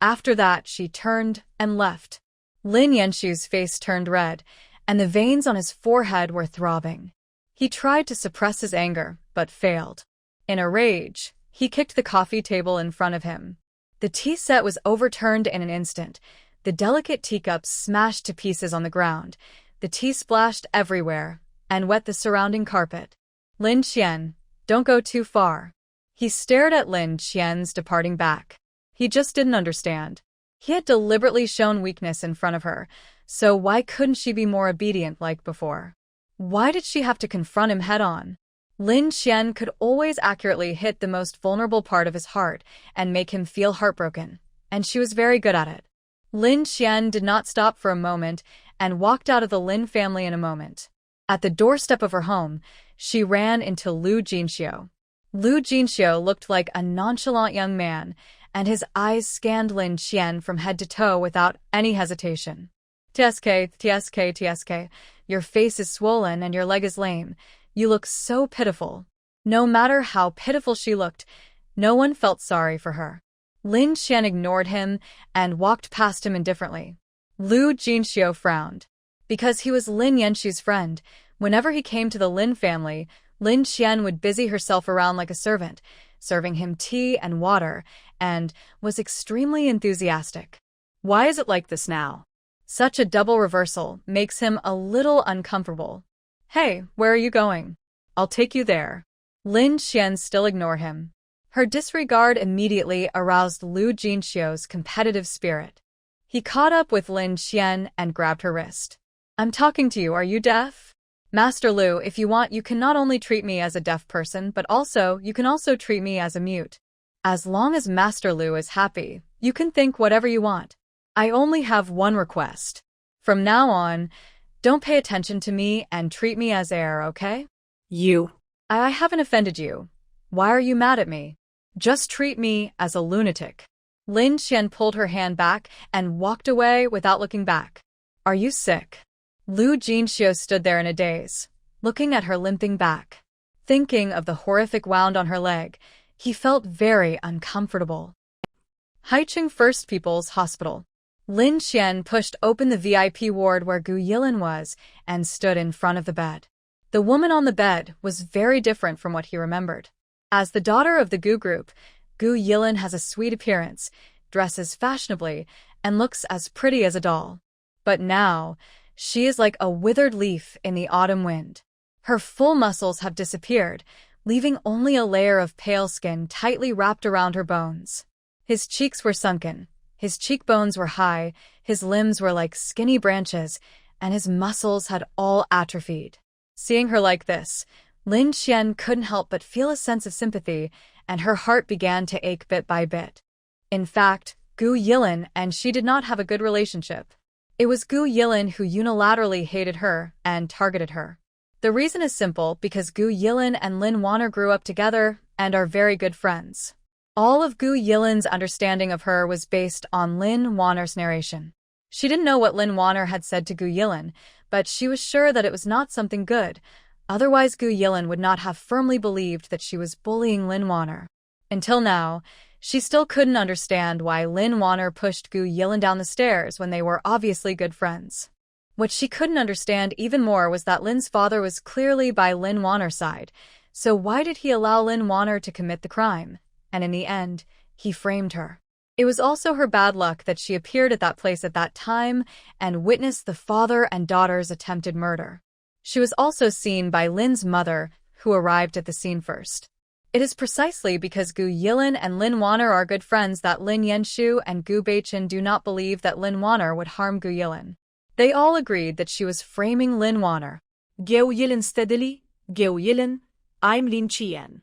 After that, she turned and left. Lin Yanshu's face turned red, and the veins on his forehead were throbbing. He tried to suppress his anger, but failed. In a rage, he kicked the coffee table in front of him. The tea set was overturned in an instant. The delicate teacups smashed to pieces on the ground. The tea splashed everywhere and wet the surrounding carpet. "Lin Qian, don't go too far." He stared at Lin Qian's departing back. He just didn't understand. He had deliberately shown weakness in front of her, so why couldn't she be more obedient like before? Why did she have to confront him head-on? Lin Qian could always accurately hit the most vulnerable part of his heart and make him feel heartbroken, and she was very good at it. Lin Qian did not stop for a moment and walked out of the Lin family in a moment. At the doorstep of her home, she ran into Lu Jinxiu. Lu Jinxiu looked like a nonchalant young man, and his eyes scanned Lin Qian from head to toe without any hesitation. "Tsk, tsk, tsk, your face is swollen and your leg is lame. You look so pitiful." No matter how pitiful she looked, no one felt sorry for her. Lin Qian ignored him and walked past him indifferently. Lu Jinxiu frowned. Because he was Lin Yanshu's friend, whenever he came to the Lin family, Lin Qian would busy herself around like a servant, serving him tea and water, and was extremely enthusiastic. Why is it like this now? Such a double reversal makes him a little uncomfortable. "Hey, where are you going?" "I'll take you there." Lin Qian still ignored him. Her disregard immediately aroused Lu Jinxiu's competitive spirit. He caught up with Lin Qian and grabbed her wrist. "I'm talking to you, are you deaf?" "Master Lu, if you want, you can not only treat me as a deaf person, but you can also treat me as a mute. As long as Master Lu is happy, you can think whatever you want. I only have one request. From now on, don't pay attention to me and treat me as air, okay?" You. I haven't offended you. Why are you mad at me? Just treat me as a lunatic." Lin Qian pulled her hand back and walked away without looking back. "Are you sick?" Lu Jinxiu stood there in a daze, looking at her limping back. Thinking of the horrific wound on her leg, he felt very uncomfortable. Haicheng First People's Hospital. Lin Qian pushed open the VIP ward where Gu Yilin was and stood in front of the bed. The woman on the bed was very different from what he remembered. As the daughter of the Gu group, Gu Yilin has a sweet appearance, dresses fashionably, and looks as pretty as a doll. But now, she is like a withered leaf in the autumn wind. Her full muscles have disappeared, leaving only a layer of pale skin tightly wrapped around her bones. His cheeks were sunken, his cheekbones were high, his limbs were like skinny branches, and his muscles had all atrophied. Seeing her like this, Lin Qian couldn't help but feel a sense of sympathy, and her heart began to ache bit by bit. In fact, Gu Yilin and she did not have a good relationship. It was Gu Yilin who unilaterally hated her and targeted her. The reason is simple because Gu Yilin and Lin Wanner grew up together and are very good friends. All of Gu Yilin's understanding of her was based on Lin Wanner's narration. She didn't know what Lin Wanner had said to Gu Yilin, but she was sure that it was not something good. Otherwise, Gu Yilin would not have firmly believed that she was bullying Lin Wanner. Until now, she still couldn't understand why Lin Wanner pushed Gu Yilin down the stairs when they were obviously good friends. What she couldn't understand even more was that Lin's father was clearly by Lin Wanner's side, so why did he allow Lin Wanner to commit the crime? And in the end, he framed her. It was also her bad luck that she appeared at that place at that time and witnessed the father and daughter's attempted murder. She was also seen by Lin's mother, who arrived at the scene first. It is precisely because Gu Yilin and Lin Wanner are good friends that Lin Yanshu and Gu Beichen do not believe that Lin Wanner would harm Gu Yilin. They all agreed that she was framing Lin Wanner. Gu Yilin steadily. Gu Yilin, I'm Lin Qian.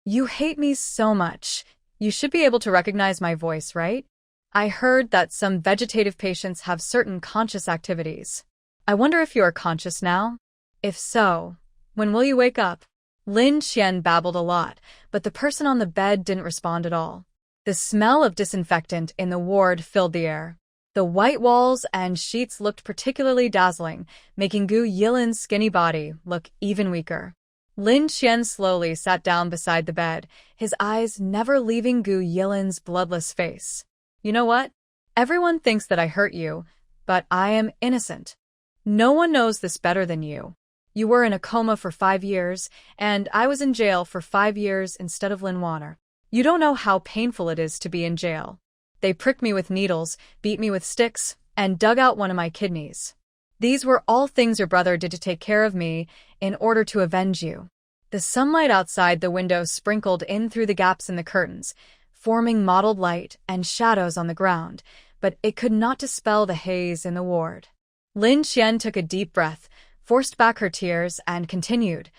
You hate me so much. You should be able to recognize my voice, right? I heard that some vegetative patients have certain conscious activities. I wonder if you are conscious now? If so, when will you wake up? Lin Qian babbled a lot, but the person on the bed didn't respond at all. The smell of disinfectant in the ward filled the air. The white walls and sheets looked particularly dazzling, making Gu Yilin's skinny body look even weaker. Lin Qian slowly sat down beside the bed, his eyes never leaving Gu Yilin's bloodless face. You know what? Everyone thinks that I hurt you, but I am innocent. No one knows this better than you. You were in a coma for 5 years, and I was in jail for 5 years instead of Lin Wanner. You don't know how painful it is to be in jail. They pricked me with needles, beat me with sticks, and dug out one of my kidneys. These were all things your brother did to take care of me in order to avenge you. The sunlight outside the window sprinkled in through the gaps in the curtains, forming mottled light and shadows on the ground, but it could not dispel the haze in the ward. Lin Qian took a deep breath, forced back her tears, and continued,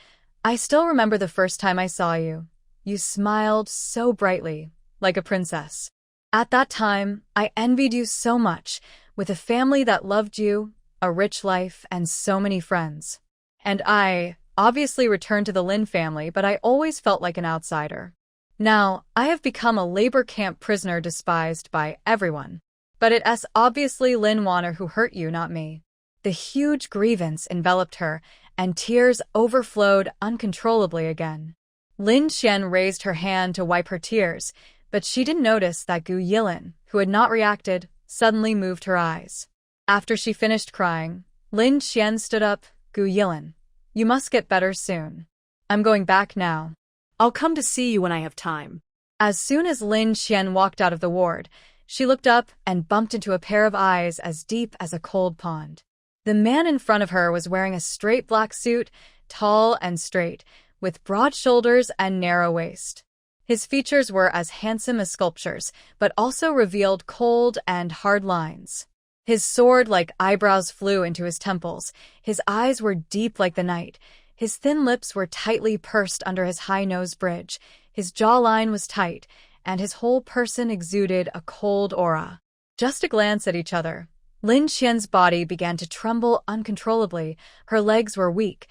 I still remember the first time I saw you. You smiled so brightly, like a princess. At that time, I envied you so much, with a family that loved you, a rich life, and so many friends. And I obviously returned to the Lin family, but I always felt like an outsider. Now, I have become a labor camp prisoner despised by everyone. But it's obviously Lin Wanner who hurt you, not me. The huge grievance enveloped her, and tears overflowed uncontrollably again. Lin Qian raised her hand to wipe her tears, but she didn't notice that Gu Yilin, who had not reacted, suddenly moved her eyes. After she finished crying, Lin Qian stood up. Gu Yilin, you must get better soon. I'm going back now. I'll come to see you when I have time. As soon as Lin Qian walked out of the ward, she looked up and bumped into a pair of eyes as deep as a cold pond. The man in front of her was wearing a straight black suit, tall and straight, with broad shoulders and narrow waist. His features were as handsome as sculptures, but also revealed cold and hard lines. His sword-like eyebrows flew into his temples, his eyes were deep like the night, his thin lips were tightly pursed under his high nose bridge, his jawline was tight, and his whole person exuded a cold aura. Just a glance at each other, Lin Qian's body began to tremble uncontrollably, her legs were weak,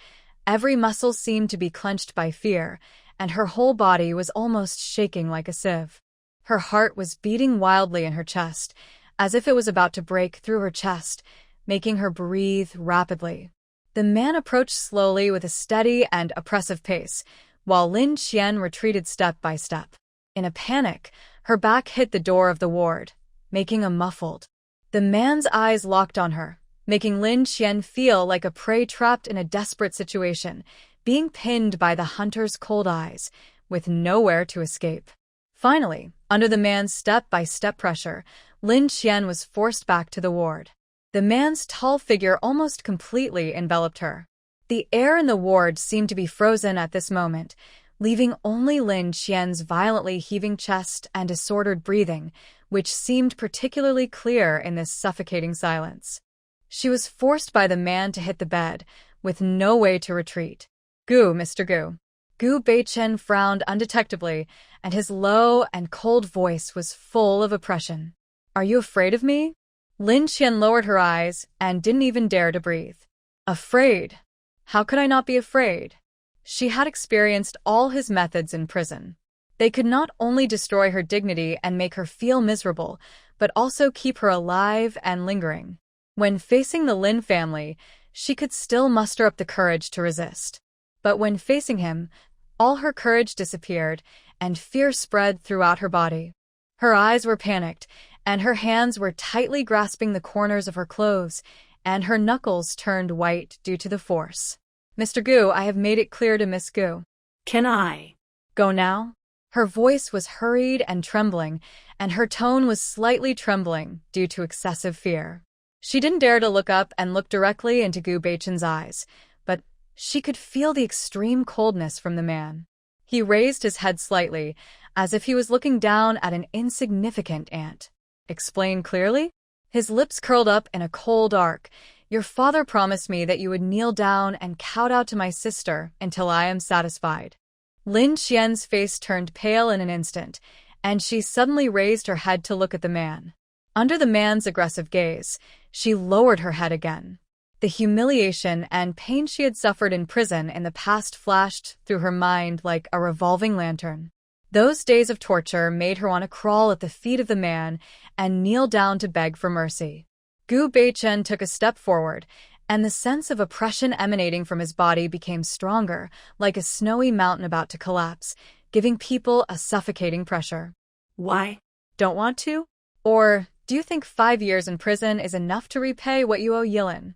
every muscle seemed to be clenched by fear, and her whole body was almost shaking like a sieve. Her heart was beating wildly in her chest, as if it was about to break through her chest, making her breathe rapidly. The man approached slowly with a steady and oppressive pace, while Lin Qian retreated step by step. In a panic, her back hit the door of the ward, making a muffled. The man's eyes locked on her, making Lin Qian feel like a prey trapped in a desperate situation, being pinned by the hunter's cold eyes, with nowhere to escape. Finally, under the man's step-by-step pressure, Lin Qian was forced back to the ward. The man's tall figure almost completely enveloped her. The air in the ward seemed to be frozen at this moment, leaving only Lin Qian's violently heaving chest and disordered breathing, which seemed particularly clear in this suffocating silence. She was forced by the man to hit the bed, with no way to retreat. Gu, Mr. Gu. Gu Beichen frowned undetectably, and his low and cold voice was full of oppression. Are you afraid of me? Lin Qian lowered her eyes and didn't even dare to breathe. Afraid? How could I not be afraid? She had experienced all his methods in prison. They could not only destroy her dignity and make her feel miserable, but also keep her alive and lingering. When facing the Lin family, she could still muster up the courage to resist. But when facing him, all her courage disappeared, and fear spread throughout her body. Her eyes were panicked, and her hands were tightly grasping the corners of her clothes, and her knuckles turned white due to the force. Mr. Gu, I have made it clear to Miss Gu. Can I Go now? Her voice was hurried and trembling, and her tone was slightly trembling due to excessive fear. She didn't dare to look up and look directly into Gu Beichen's eyes, but she could feel the extreme coldness from the man. He raised his head slightly, as if he was looking down at an insignificant ant. Explain clearly? His lips curled up in a cold arc. Your father promised me that you would kneel down and kowtow to my sister until I am satisfied. Lin Qian's face turned pale in an instant, and she suddenly raised her head to look at the man. Under the man's aggressive gaze, she lowered her head again. The humiliation and pain she had suffered in prison in the past flashed through her mind like a revolving lantern. Those days of torture made her want to crawl at the feet of the man and kneel down to beg for mercy. Gu Beichen took a step forward, and the sense of oppression emanating from his body became stronger, like a snowy mountain about to collapse, giving people a suffocating pressure. Why? Don't want to? Or do you think 5 years in prison is enough to repay what you owe Yilin?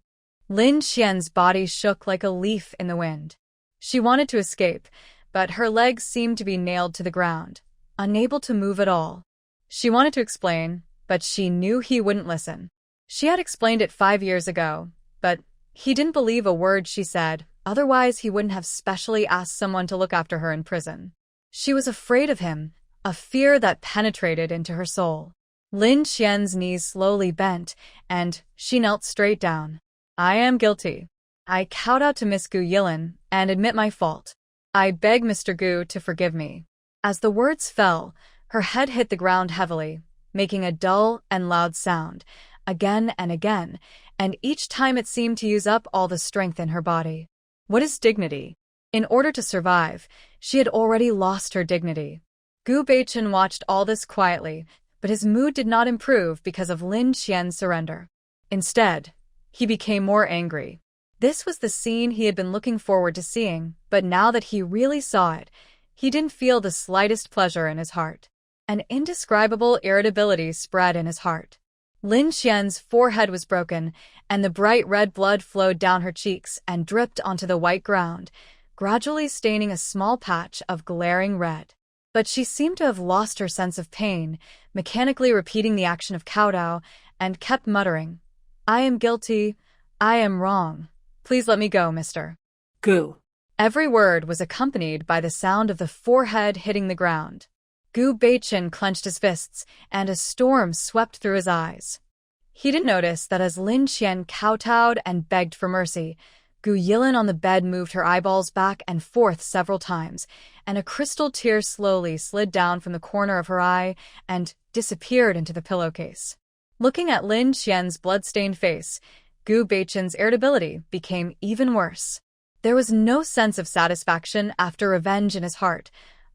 Lin Qian's body shook like a leaf in the wind. She wanted to escape, but her legs seemed to be nailed to the ground, unable to move at all. She wanted to explain, but she knew he wouldn't listen. She had explained it 5 years ago, but he didn't believe a word she said, otherwise he wouldn't have specially asked someone to look after her in prison. She was afraid of him, a fear that penetrated into her soul. Lin Qian's knees slowly bent, and she knelt straight down. I am guilty. I kowtow to Miss Gu Yilin and admit my fault. I beg Mr. Gu to forgive me. As the words fell, her head hit the ground heavily, making a dull and loud sound, again and again, and each time it seemed to use up all the strength in her body. What is dignity? In order to survive, she had already lost her dignity. Gu Beichen watched all this quietly, but his mood did not improve because of Lin Qian's surrender. Instead, he became more angry. This was the scene he had been looking forward to seeing, but now that he really saw it, he didn't feel the slightest pleasure in his heart. An indescribable irritability spread in his heart. Lin Qian's forehead was broken, and the bright red blood flowed down her cheeks and dripped onto the white ground, gradually staining a small patch of glaring red. But she seemed to have lost her sense of pain, mechanically repeating the action of kowtow, and kept muttering, I am guilty. I am wrong. Please let me go, mister. Gu. Every word was accompanied by the sound of the forehead hitting the ground. Gu Beichen clenched his fists, and a storm swept through his eyes. He didn't notice that as Lin Qian kowtowed and begged for mercy, Gu Yilin on the bed moved her eyeballs back and forth several times, and a crystal tear slowly slid down from the corner of her eye and disappeared into the pillowcase. Looking at Lin Qian's blood-stained face, Gu Beichen's irritability became even worse. There was no sense of satisfaction after revenge in his heart,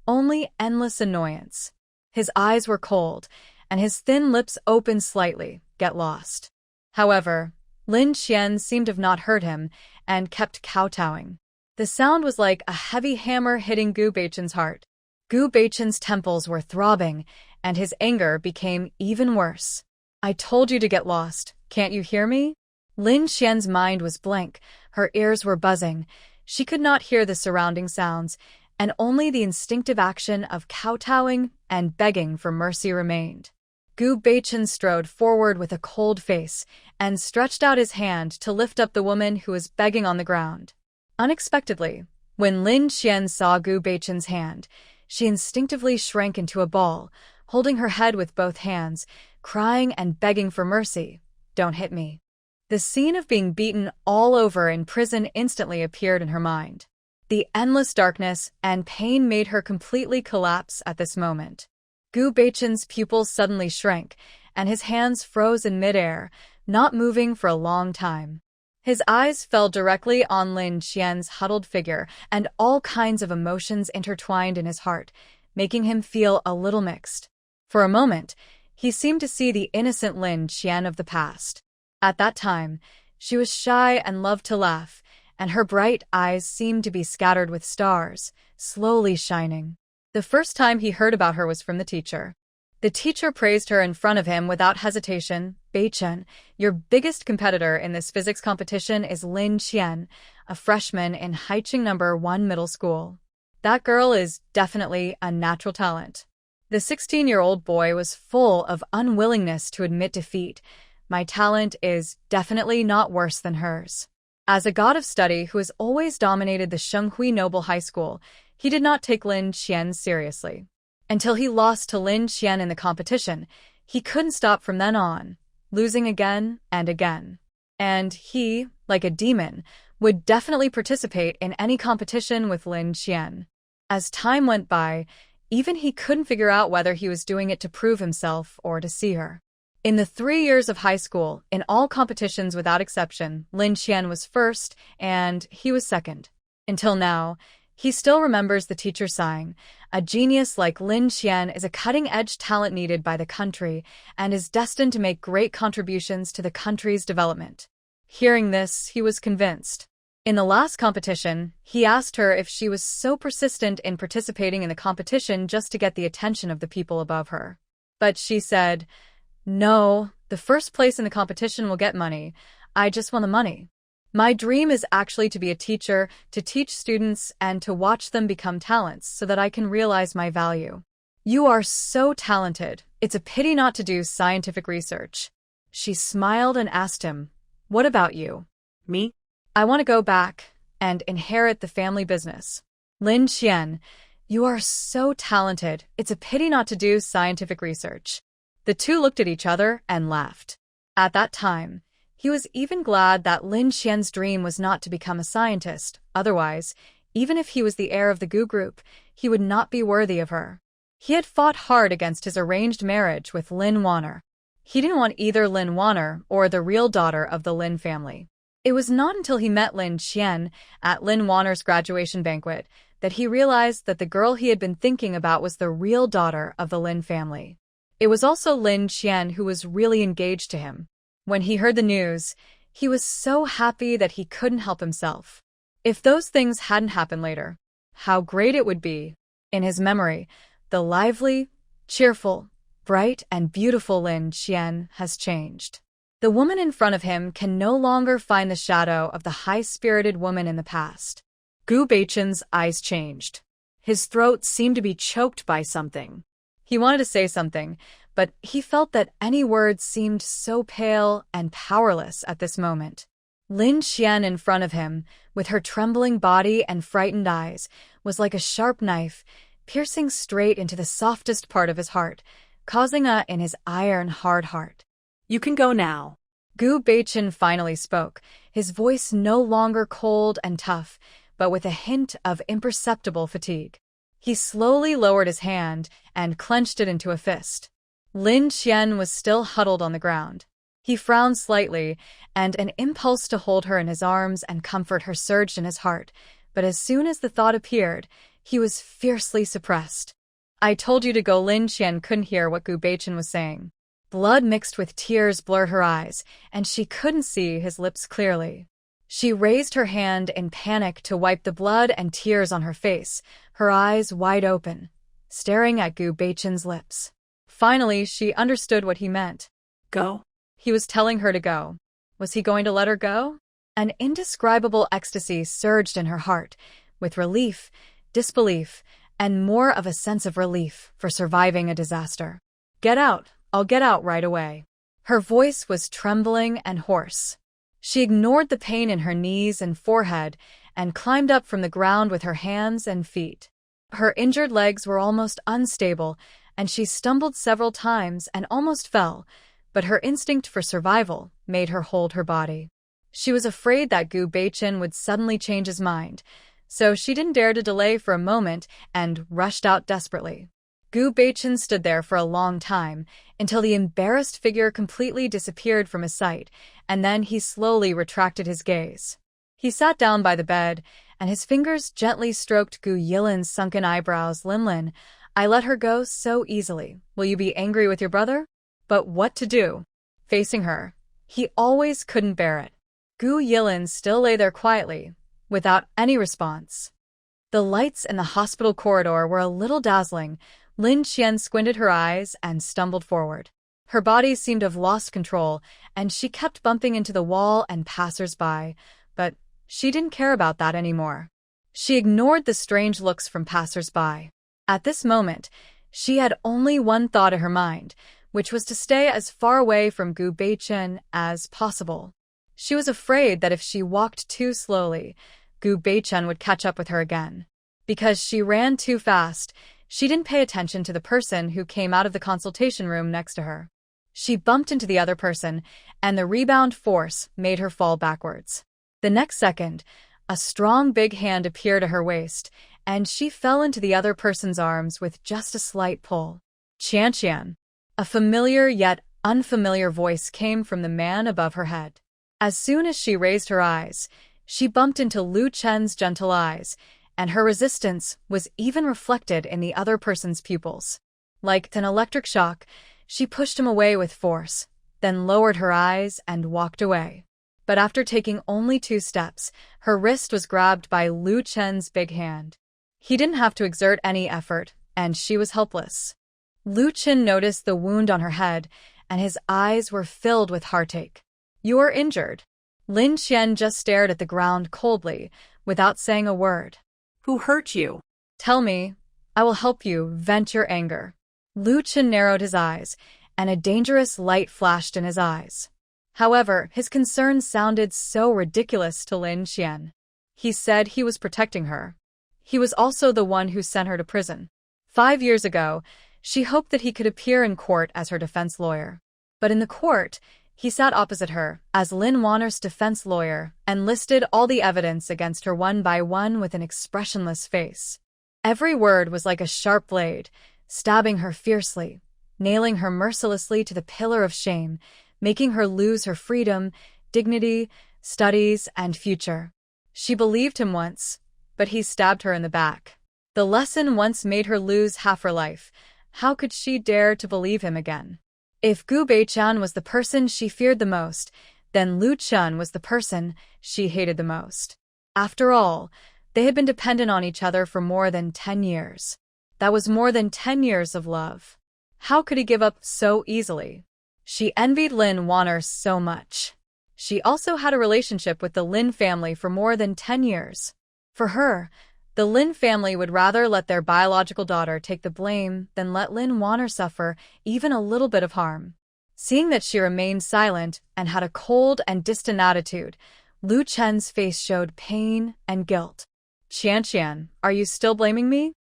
only endless annoyance. His eyes were cold, and his thin lips opened slightly. Get lost. However, Lin Qian seemed to have not heard him and kept kowtowing. The sound was like a heavy hammer hitting Gu Beichen's heart. Gu Beichen's temples were throbbing, and his anger became even worse. I told you to get lost. Can't you hear me? Lin Qian's mind was blank. Her ears were buzzing. She could not hear the surrounding sounds, and only the instinctive action of kowtowing and begging for mercy remained. Gu Beichen strode forward with a cold face and stretched out his hand to lift up the woman who was begging on the ground. Unexpectedly, when Lin Qian saw Gu Beichen's hand, she instinctively shrank into a ball, holding her head with both hands, crying and begging for mercy. Don't hit me. The scene of being beaten all over in prison instantly appeared in her mind. The endless darkness and pain made her completely collapse at this moment. Gu Beichen's pupils suddenly shrank, and his hands froze in midair, not moving for a long time. His eyes fell directly on Lin Qian's huddled figure, and all kinds of emotions intertwined in his heart, making him feel a little mixed. For a moment, he seemed to see the innocent Lin Qian of the past. At that time, she was shy and loved to laugh, and her bright eyes seemed to be scattered with stars, slowly shining. The first time he heard about her was from the teacher. The teacher praised her in front of him without hesitation. "Beichen, your biggest competitor in this physics competition is Lin Qian, a freshman in Haicheng No. 1 Middle School. That girl is definitely a natural talent." The 16-year-old boy was full of unwillingness to admit defeat. "My talent is definitely not worse than hers." As a god of study who has always dominated the Shenghui Noble High School, he did not take Lin Qian seriously. Until he lost to Lin Qian in the competition, he couldn't stop from then on, losing again and again. And he, like a demon, would definitely participate in any competition with Lin Qian. As time went by, even he couldn't figure out whether he was doing it to prove himself or to see her. In the 3 years of high school, in all competitions without exception, Lin Qian was first and he was second. Until now, he still remembers the teacher sighing, "A genius like Lin Qian is a cutting-edge talent needed by the country and is destined to make great contributions to the country's development." Hearing this, he was convinced. In the last competition, he asked her if she was so persistent in participating in the competition just to get the attention of the people above her. But she said, "No, the first place in the competition will get money. I just want the money. My dream is actually to be a teacher, to teach students, and to watch them become talents so that I can realize my value." "You are so talented. It's a pity not to do scientific research." She smiled and asked him, "What about you?" Me? "I want to go back and inherit the family business." "Lin Qian, you are so talented. It's a pity not to do scientific research." The two looked at each other and laughed. At that time, he was even glad that Lin Qian's dream was not to become a scientist. Otherwise, even if he was the heir of the Gu group, he would not be worthy of her. He had fought hard against his arranged marriage with Lin Wanner. He didn't want either Lin Wanner or the real daughter of the Lin family. It was not until he met Lin Qian at Lin Wanner's graduation banquet that he realized that the girl he had been thinking about was the real daughter of the Lin family. It was also Lin Qian who was really engaged to him. When he heard the news, he was so happy that he couldn't help himself. If those things hadn't happened later, how great it would be. In his memory, the lively, cheerful, bright, and beautiful Lin Qian has changed. The woman in front of him can no longer find the shadow of the high-spirited woman in the past. Gu Beichen's eyes changed. His throat seemed to be choked by something. He wanted to say something, but he felt that any words seemed so pale and powerless at this moment. Lin Qian in front of him, with her trembling body and frightened eyes, was like a sharp knife, piercing straight into the softest part of his heart, causing a in his iron-hard heart. "You can go now." Gu Beichen finally spoke, his voice no longer cold and tough, but with a hint of imperceptible fatigue. He slowly lowered his hand and clenched it into a fist. Lin Qian was still huddled on the ground. He frowned slightly, and an impulse to hold her in his arms and comfort her surged in his heart, but as soon as the thought appeared, he was fiercely suppressed. "I told you to go." Lin Qian couldn't hear what Gu Beichen was saying. Blood mixed with tears blurred her eyes, and she couldn't see his lips clearly. She raised her hand in panic to wipe the blood and tears on her face, her eyes wide open, staring at Gu Beichen's lips. Finally, she understood what he meant. "Go." He was telling her to go. Was he going to let her go? An indescribable ecstasy surged in her heart, with relief, disbelief, and more of a sense of relief for surviving a disaster. "Get out. I'll get out right away." Her voice was trembling and hoarse. She ignored the pain in her knees and forehead and climbed up from the ground with her hands and feet. Her injured legs were almost unstable, and she stumbled several times and almost fell, but her instinct for survival made her hold her body. She was afraid that Gu Beichen would suddenly change his mind, so she didn't dare to delay for a moment and rushed out desperately. Gu Beichen stood there for a long time, until the embarrassed figure completely disappeared from his sight, and then he slowly retracted his gaze. He sat down by the bed, and his fingers gently stroked Gu Yilin's sunken eyebrows. "Linlin, I let her go so easily. Will you be angry with your brother?" But what to do? Facing her, He always couldn't bear it. Gu Yilin still lay there quietly, without any response. The lights in the hospital corridor were a little dazzling. Lin Qian squinted her eyes and stumbled forward. Her body seemed to have lost control, and she kept bumping into the wall and passers-by, but she didn't care about that anymore. She ignored the strange looks from passers-by. At this moment, she had only one thought in her mind, which was to stay as far away from Gu Beichen as possible. She was afraid that if she walked too slowly, Gu Beichen would catch up with her again. Because she ran too fast, she didn't pay attention to the person who came out of the consultation room next to her. She bumped into the other person, and the rebound force made her fall backwards. The next second, a strong big hand appeared at her waist, and she fell into the other person's arms with just a slight pull. Qian. A familiar yet unfamiliar voice came from the man above her head. As soon as she raised her eyes, she bumped into Lu Chen's gentle eyes, and her resistance was even reflected in the other person's pupils. Like an electric shock, she pushed him away with force, then lowered her eyes and walked away. But after taking only 2 steps, her wrist was grabbed by Lu Chen's big hand. He didn't have to exert any effort, and she was helpless. Lu Chen noticed the wound on her head, and his eyes were filled with heartache. "You're injured." Lin Qian just stared at the ground coldly, without saying a word. Who hurt you? "Tell me. I will help you vent your anger." Lu Chen narrowed his eyes, and a dangerous light flashed in his eyes. However, his concern sounded so ridiculous to Lin Qian. He said he was protecting her. He was also the one who sent her to prison. 5 years ago, she hoped that he could appear in court as her defense lawyer. But in the court, he sat opposite her as Lin Wanner's defense lawyer and listed all the evidence against her one by one with an expressionless face. Every word was like a sharp blade, stabbing her fiercely, nailing her mercilessly to the pillar of shame, making her lose her freedom, dignity, studies, and future. She believed him once, but he stabbed her in the back. The lesson once made her lose half her life. How could she dare to believe him again? If Gu Beichen was the person she feared the most, then Lu Chen was the person she hated the most. After all, they had been dependent on each other for more than 10 years. That was more than 10 years of love. How could he give up so easily? She envied Lin Wanner so much. She also had a relationship with the Lin family for more than 10 years. For her, the Lin family would rather let their biological daughter take the blame than let Lin Wanner suffer even a little bit of harm. Seeing that she remained silent and had a cold and distant attitude, Lu Chen's face showed pain and guilt. "Qian, are you still blaming me?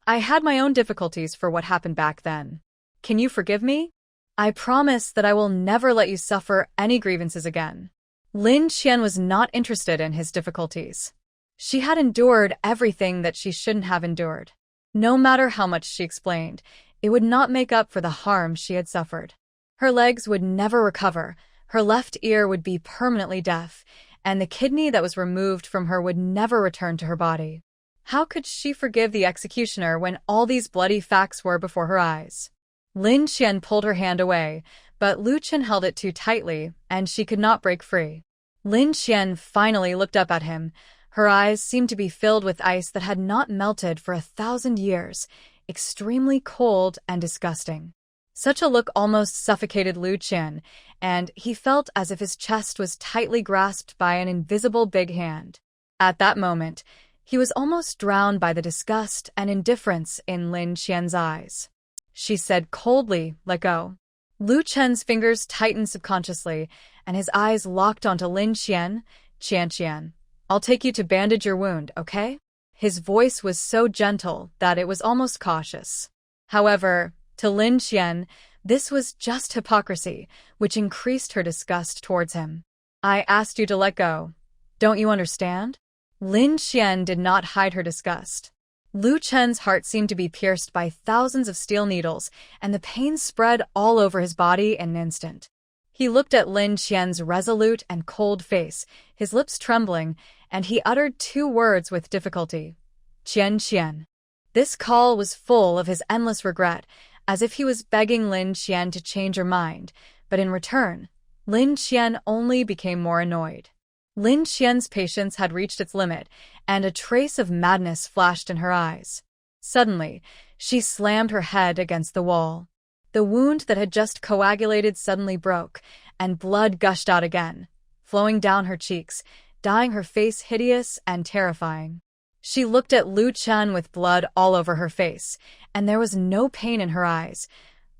I had my own difficulties for what happened back then. Can you forgive me? I promise that I will never let you suffer any grievances again." Lin Qian was not interested in his difficulties. She had endured everything that she shouldn't have endured. No matter how much she explained, it would not make up for the harm she had suffered. Her legs would never recover, her left ear would be permanently deaf, and the kidney that was removed from her would never return to her body. How could she forgive the executioner when all these bloody facts were before her eyes? Lin Qian pulled her hand away, but Lu Chen held it too tightly, and she could not break free. Lin Qian finally looked up at him. Her eyes seemed to be filled with ice that had not melted for 1,000 years, extremely cold and disgusting. Such a look almost suffocated Lu Qian, and he felt as if his chest was tightly grasped by an invisible big hand. At that moment, he was almost drowned by the disgust and indifference in Lin Qian's eyes. She said coldly, "Let go." Lu Chen's fingers tightened subconsciously, and his eyes locked onto Lin Qian. "Qian, I'll take you to bandage your wound, okay?" His voice was so gentle that it was almost cautious. However, to Lin Qian, this was just hypocrisy, which increased her disgust towards him. "I asked you to let go. Don't you understand?" Lin Qian did not hide her disgust. Lu Chen's heart seemed to be pierced by thousands of steel needles, and the pain spread all over his body in an instant. He looked at Lin Qian's resolute and cold face, his lips trembling, and he uttered 2 words with difficulty. "Qian." This call was full of his endless regret, as if he was begging Lin Qian to change her mind, but in return, Lin Qian only became more annoyed. Lin Qian's patience had reached its limit, and a trace of madness flashed in her eyes. Suddenly, she slammed her head against the wall. The wound that had just coagulated suddenly broke, and blood gushed out again, flowing down her cheeks, dyeing her face hideous and terrifying. She looked at Lu Chen with blood all over her face, and there was no pain in her eyes,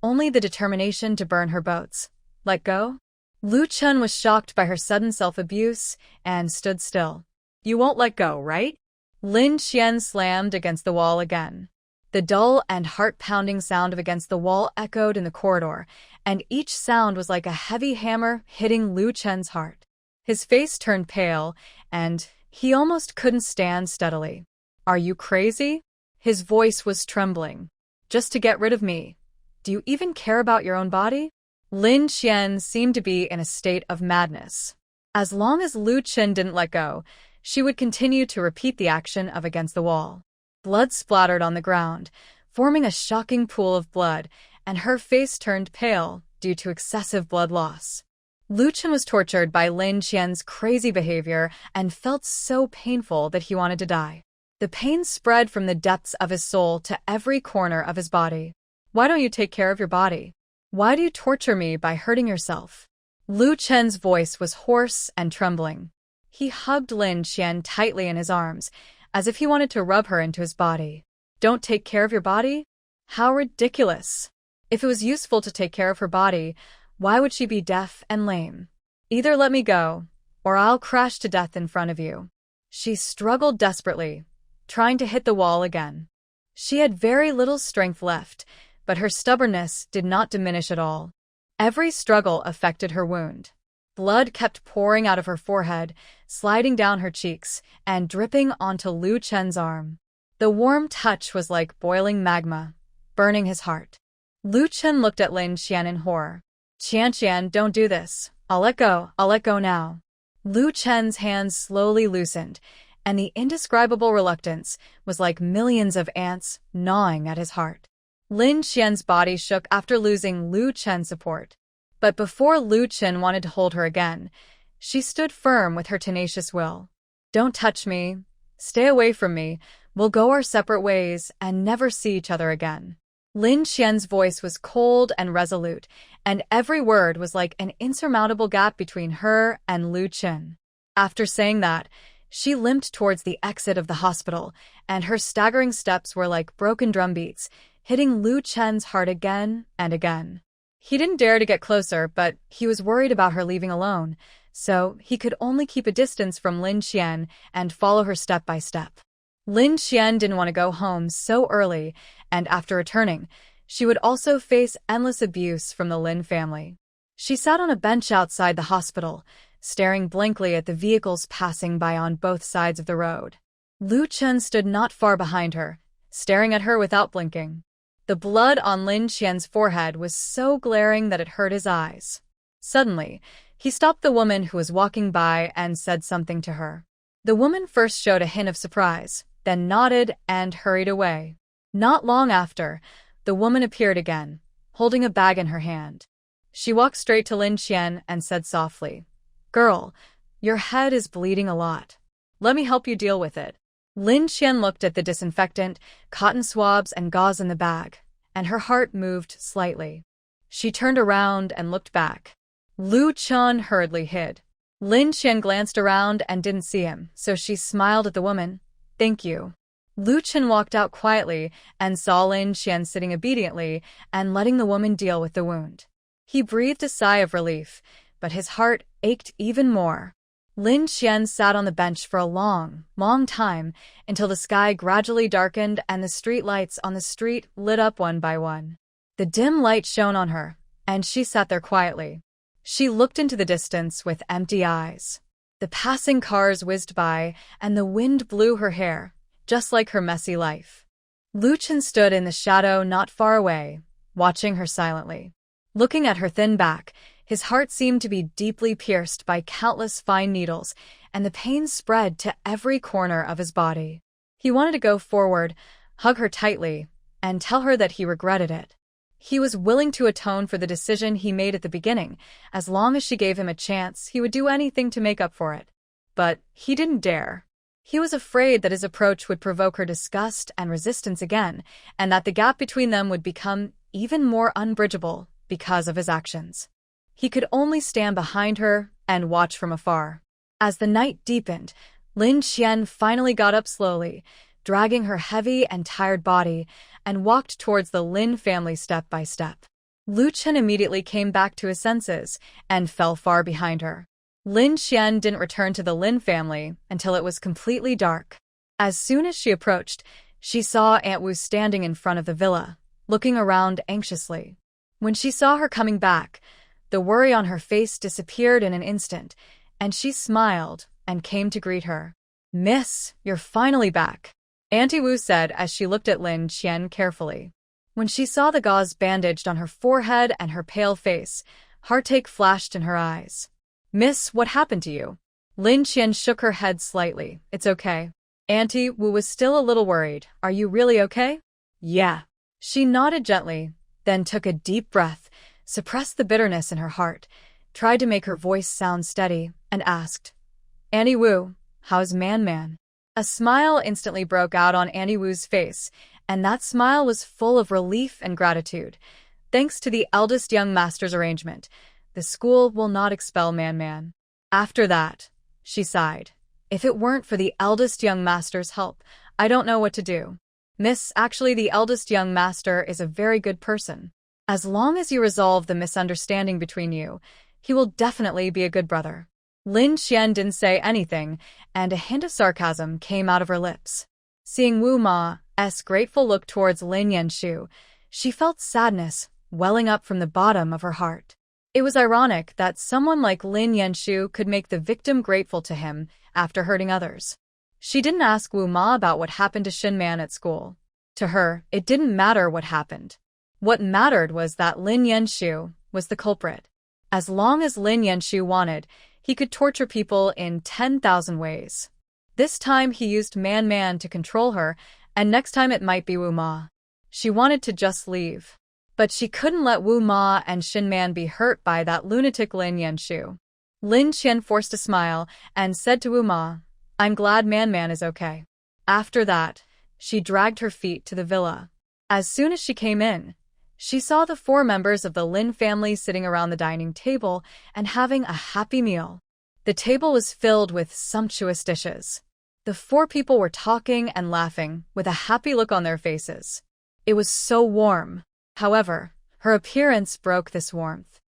only the determination to burn her boats. Let go? Lu Chen was shocked by her sudden self-abuse and stood still. You won't let go, right? Lin Qian slammed against the wall again. The dull and heart-pounding sound of against the wall echoed in the corridor, and each sound was like a heavy hammer hitting Lu Chen's heart. His face turned pale, and he almost couldn't stand steadily. Are you crazy? His voice was trembling. Just to get rid of me. Do you even care about your own body? Lin Qian seemed to be in a state of madness. As long as Lu Chen didn't let go, she would continue to repeat the action of against the wall. Blood splattered on the ground, forming a shocking pool of blood, and her face turned pale due to excessive blood loss. Lu Chen was tortured by Lin Qian's crazy behavior and felt so painful that he wanted to die. The pain spread from the depths of his soul to every corner of his body. Why don't you take care of your body? Why do you torture me by hurting yourself? Lu Chen's voice was hoarse and trembling. He hugged Lin Qian tightly in his arms, as if he wanted to rub her into his body. Don't take care of your body? How ridiculous! If it was useful to take care of her body, why would she be deaf and lame? Either let me go, or I'll crash to death in front of you. She struggled desperately, trying to hit the wall again. She had very little strength left, but her stubbornness did not diminish at all. Every struggle affected her wound. Blood kept pouring out of her forehead, sliding down her cheeks, and dripping onto Lu Chen's arm. The warm touch was like boiling magma, burning his heart. Lu Chen looked at Lin Qian in horror. Qian, don't do this. I'll let go now. Lu Chen's hands slowly loosened, and the indescribable reluctance was like millions of ants gnawing at his heart. Lin Qian's body shook after losing Lu Chen's support. But before Lu Chen wanted to hold her again, she stood firm with her tenacious will. Don't touch me. Stay away from me. We'll go our separate ways and never see each other again. Lin Qian's voice was cold and resolute, and every word was like an insurmountable gap between her and Lu Chen. After saying that, she limped towards the exit of the hospital, and her staggering steps were like broken drum beats, hitting Lu Chen's heart again and again. He didn't dare to get closer, but he was worried about her leaving alone, so he could only keep a distance from Lin Qian and follow her step by step. Lin Qian didn't want to go home so early, and after returning, she would also face endless abuse from the Lin family. She sat on a bench outside the hospital, staring blankly at the vehicles passing by on both sides of the road. Lu Chen stood not far behind her, staring at her without blinking. The blood on Lin Qian's forehead was so glaring that it hurt his eyes. Suddenly, he stopped the woman who was walking by and said something to her. The woman first showed a hint of surprise, then nodded and hurried away. Not long after, the woman appeared again, holding a bag in her hand. She walked straight to Lin Qian and said softly, "Girl, your head is bleeding a lot. Let me help you deal with it." Lin Qian looked at the disinfectant, cotton swabs, and gauze in the bag, and her heart moved slightly. She turned around and looked back. Lu Chen hurriedly hid. Lin Qian glanced around and didn't see him, so she smiled at the woman. "Thank you." Lu Chen walked out quietly and saw Lin Qian sitting obediently and letting the woman deal with the wound. He breathed a sigh of relief, but his heart ached even more. Lin Qian sat on the bench for a long time until the sky gradually darkened and the street lights on the street lit up one by one. The dim light shone on her, and she sat there quietly. She looked into the distance with empty eyes. The passing cars whizzed by, and the wind blew her hair, just like her messy life. Lu Chen stood in the shadow not far away, watching her silently. Looking at her thin back, his heart seemed to be deeply pierced by countless fine needles, and the pain spread to every corner of his body. He wanted to go forward, hug her tightly, and tell her that he regretted it. He was willing to atone for the decision he made at the beginning. As long as she gave him a chance, he would do anything to make up for it. But he didn't dare. He was afraid that his approach would provoke her disgust and resistance again, and that the gap between them would become even more unbridgeable because of his actions. He could only stand behind her and watch from afar. As the night deepened, Lin Qian finally got up slowly, dragging her heavy and tired body, and walked towards the Lin family step by step. Lu Chen immediately came back to his senses and fell far behind her. Lin Qian didn't return to the Lin family until it was completely dark. As soon as she approached, she saw Aunt Wu standing in front of the villa, looking around anxiously. When she saw her coming back, the worry on her face disappeared in an instant, and she smiled and came to greet her. "Miss, you're finally back," Auntie Wu said as she looked at Lin Qian carefully. When she saw the gauze bandaged on her forehead and her pale face, heartache flashed in her eyes. "Miss, what happened to you?" Lin Qian shook her head slightly. "It's okay." Auntie Wu was still a little worried. "Are you really okay?" "Yeah." She nodded gently, then took a deep breath, suppressed the bitterness in her heart, tried to make her voice sound steady, and asked, "Auntie Wu, how's Man?" A smile instantly broke out on Auntie Wu's face, and that smile was full of relief and gratitude. Thanks to the eldest young master's arrangement, the school will not expel Man. After that, she sighed. If it weren't for the eldest young master's help, I don't know what to do. Miss, actually the eldest young master is a very good person. As long as you resolve the misunderstanding between you, he will definitely be a good brother. Lin Qian didn't say anything, and a hint of sarcasm came out of her lips. Seeing Wu Ma's grateful look towards Lin Yanshu, she felt sadness welling up from the bottom of her heart. It was ironic that someone like Lin Yanshu could make the victim grateful to him after hurting others. She didn't ask Wu Ma about what happened to Shin-man at school. To her, it didn't matter what happened. What mattered was that Lin Yanshu was the culprit. As long as Lin Yanshu wanted, he could torture people in 10,000 ways. This time he used Man to control her, and next time it might be Wu Ma. She wanted to just leave. But she couldn't let Wu Ma and Shin-man be hurt by that lunatic Lin Yanshu. Lin Qian forced a smile and said to Wu Ma, "I'm glad Man is okay." After that, she dragged her feet to the villa. As soon as she came in, she saw the 4 members of the Lin family sitting around the dining table and having a happy meal. The table was filled with sumptuous dishes. The 4 people were talking and laughing with a happy look on their faces. It was so warm. However, her appearance broke this warmth.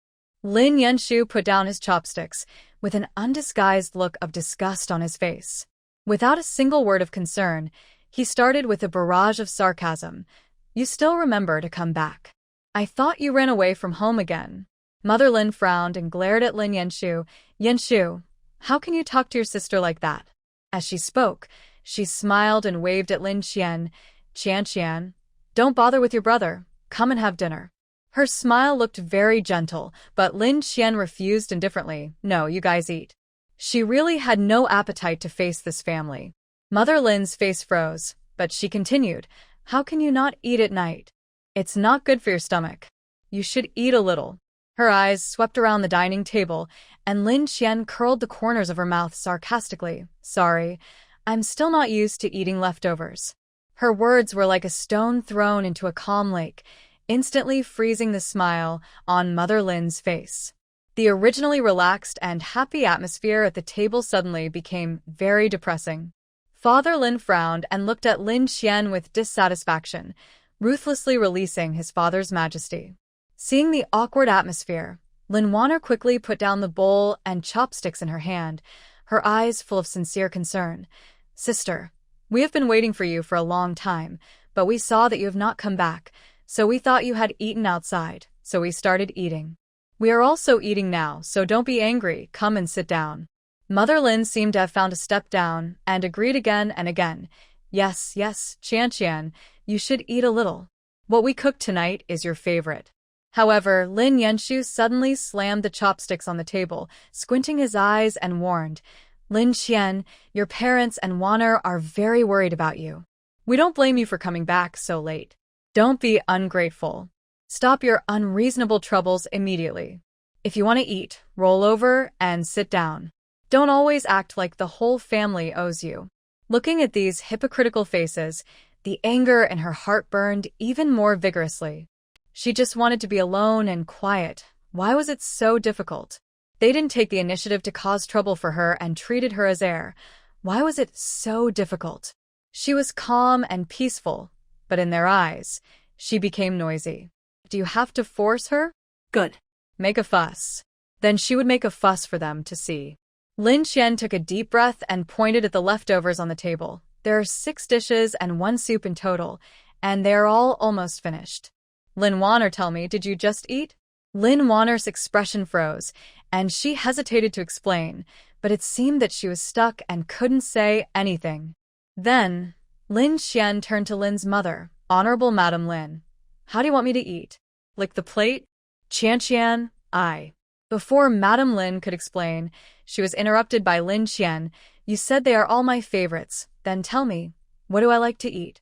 Lin Yanshu put down his chopsticks with an undisguised look of disgust on his face. Without a single word of concern, he started with a barrage of sarcasm. "You still remember to come back. I thought you ran away from home again." Mother Lin frowned and glared at Lin Yanshu. "Yanshu, how can you talk to your sister like that?" As she spoke, she smiled and waved at Lin Qian. "Qian, don't bother with your brother. Come and have dinner." Her smile looked very gentle, but Lin Qian refused indifferently. "No, you guys eat." She really had no appetite to face this family. Mother Lin's face froze, but she continued, "How can you not eat at night? It's not good for your stomach. You should eat a little." Her eyes swept around the dining table, and Lin Qian curled the corners of her mouth sarcastically. "Sorry, I'm still not used to eating leftovers." Her words were like a stone thrown into a calm lake, instantly freezing the smile on Mother Lin's face. The originally relaxed and happy atmosphere at the table suddenly became very depressing. Father Lin frowned and looked at Lin Qian with dissatisfaction, ruthlessly releasing his father's majesty. Seeing the awkward atmosphere, Lin Wanner quickly put down the bowl and chopsticks in her hand, her eyes full of sincere concern. "Sister, we have been waiting for you for a long time, but we saw that you have not come back, so we thought you had eaten outside, so we started eating. We are also eating now, so don't be angry, come and sit down." Mother Lin seemed to have found a step down and agreed again and again. Yes, Qian, you should eat a little. What we cooked tonight is your favorite." However, Lin Yanshu suddenly slammed the chopsticks on the table, squinting his eyes and warned, "Lin Qian, your parents and Wanner are very worried about you. We don't blame you for coming back so late. Don't be ungrateful." Stop your unreasonable troubles immediately. If you want to eat, roll over and sit down. Don't always act like the whole family owes you. Looking at these hypocritical faces, the anger in her heart burned even more vigorously. She just wanted to be alone and quiet. Why was it so difficult? They didn't take the initiative to cause trouble for her and treated her as heir. Why was it so difficult? She was calm and peaceful, but in their eyes, she became noisy. Do you have to force her? Good. Make a fuss. Then she would make a fuss for them to see. Lin Xian took a deep breath and pointed at the leftovers on the table. There are 6 dishes and 1 soup in total, and they are all almost finished. Lin Wanner, tell me, did you just eat? Lin Wanner's expression froze, and she hesitated to explain, but it seemed that she was stuck and couldn't say anything. Then, Lin Xian turned to Lin's mother. Honorable Madam Lin, how do you want me to eat? Lick the plate? Qian, I. Before Madam Lin could explain, she was interrupted by Lin Xian. You said they are all my favorites. Then tell me, what do I like to eat?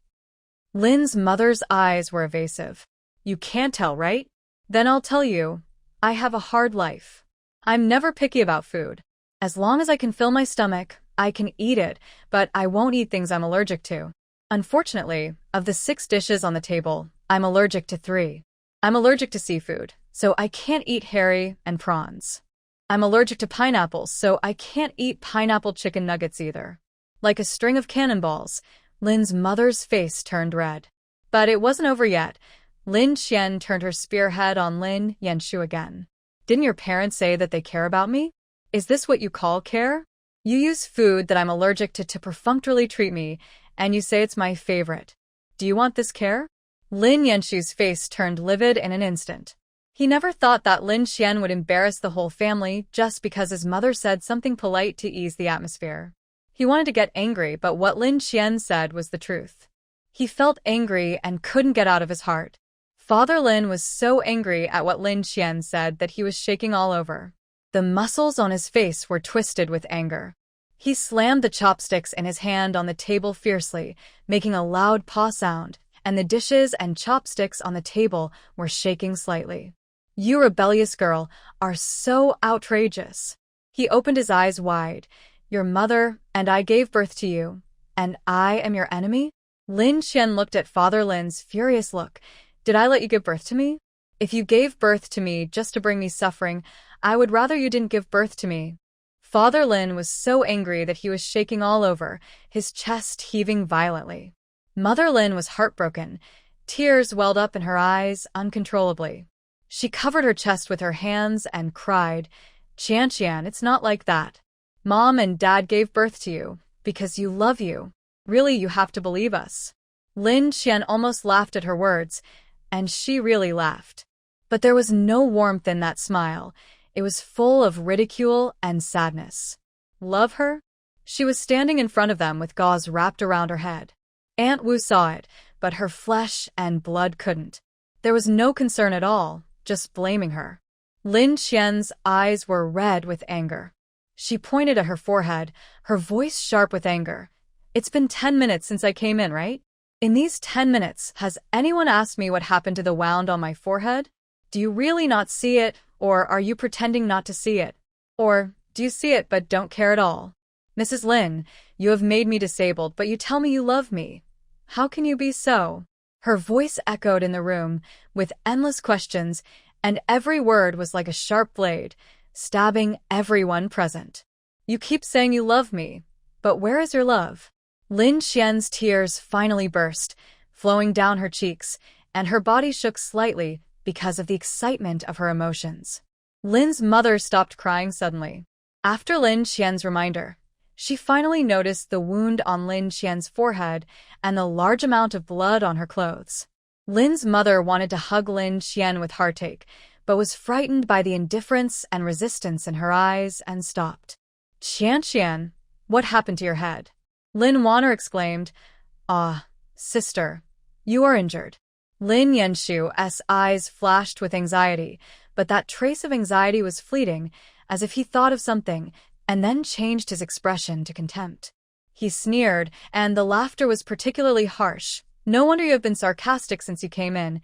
Lin's mother's eyes were evasive. You can't tell, right? Then I'll tell you. I have a hard life. I'm never picky about food. As long as I can fill my stomach, I can eat it, but I won't eat things I'm allergic to. Unfortunately, of the 6 dishes on the table, I'm allergic to 3. I'm allergic to seafood, so I can't eat herring and prawns. I'm allergic to pineapples, so I can't eat pineapple chicken nuggets either. Like a string of cannonballs, Lin's mother's face turned red. But it wasn't over yet. Lin Xian turned her spearhead on Lin Yanshu again. Didn't your parents say that they care about me? Is this what you call care? You use food that I'm allergic to perfunctorily treat me, and you say it's my favorite. Do you want this care? Lin Yanshu's face turned livid in an instant. He never thought that Lin Xian would embarrass the whole family just because his mother said something polite to ease the atmosphere. He wanted to get angry, but what Lin Xian said was the truth. He felt angry and couldn't get out of his heart. Father Lin was so angry at what Lin Xian said that he was shaking all over. The muscles on his face were twisted with anger. He slammed the chopsticks in his hand on the table fiercely, making a loud paw sound, and the dishes and chopsticks on the table were shaking slightly. You rebellious girl are so outrageous. He opened his eyes wide. Your mother and I gave birth to you, and I am your enemy? Lin Xian looked at Father Lin's furious look. Did I let you give birth to me? If you gave birth to me just to bring me suffering, I would rather you didn't give birth to me. Father Lin was so angry that he was shaking all over, his chest heaving violently. Mother Lin was heartbroken. Tears welled up in her eyes uncontrollably. She covered her chest with her hands and cried, Qian, it's not like that. Mom and Dad gave birth to you because you love you. Really, you have to believe us. Lin Xian almost laughed at her words, and she really laughed. But there was no warmth in that smile. It was full of ridicule and sadness. Love her? She was standing in front of them with gauze wrapped around her head. Aunt Wu saw it, but her flesh and blood couldn't. There was no concern at all, just blaming her. Lin Xian's eyes were red with anger. She pointed at her forehead, her voice sharp with anger. It's been 10 minutes since I came in, right? In these 10 minutes, has anyone asked me what happened to the wound on my forehead? Do you really not see it, or are you pretending not to see it? Or do you see it but don't care at all? Mrs. Lin, you have made me disabled, but you tell me you love me. How can you be so? Her voice echoed in the room with endless questions, and every word was like a sharp blade, stabbing everyone present. You keep saying you love me, but where is your love? Lin Xian's tears finally burst, flowing down her cheeks, and her body shook slightly because of the excitement of her emotions. Lin's mother stopped crying suddenly. After Lin Xian's reminder, she finally noticed the wound on Lin Xian's forehead and the large amount of blood on her clothes. Lin's mother wanted to hug Lin Xian with heartache, but was frightened by the indifference and resistance in her eyes and stopped. Qian, what happened to your head? Lin Wanner exclaimed. Sister, you are injured. Lin Yanshu's eyes flashed with anxiety, but that trace of anxiety was fleeting, as if he thought of something, and then changed his expression to contempt. He sneered, and the laughter was particularly harsh. No wonder you have been sarcastic since you came in.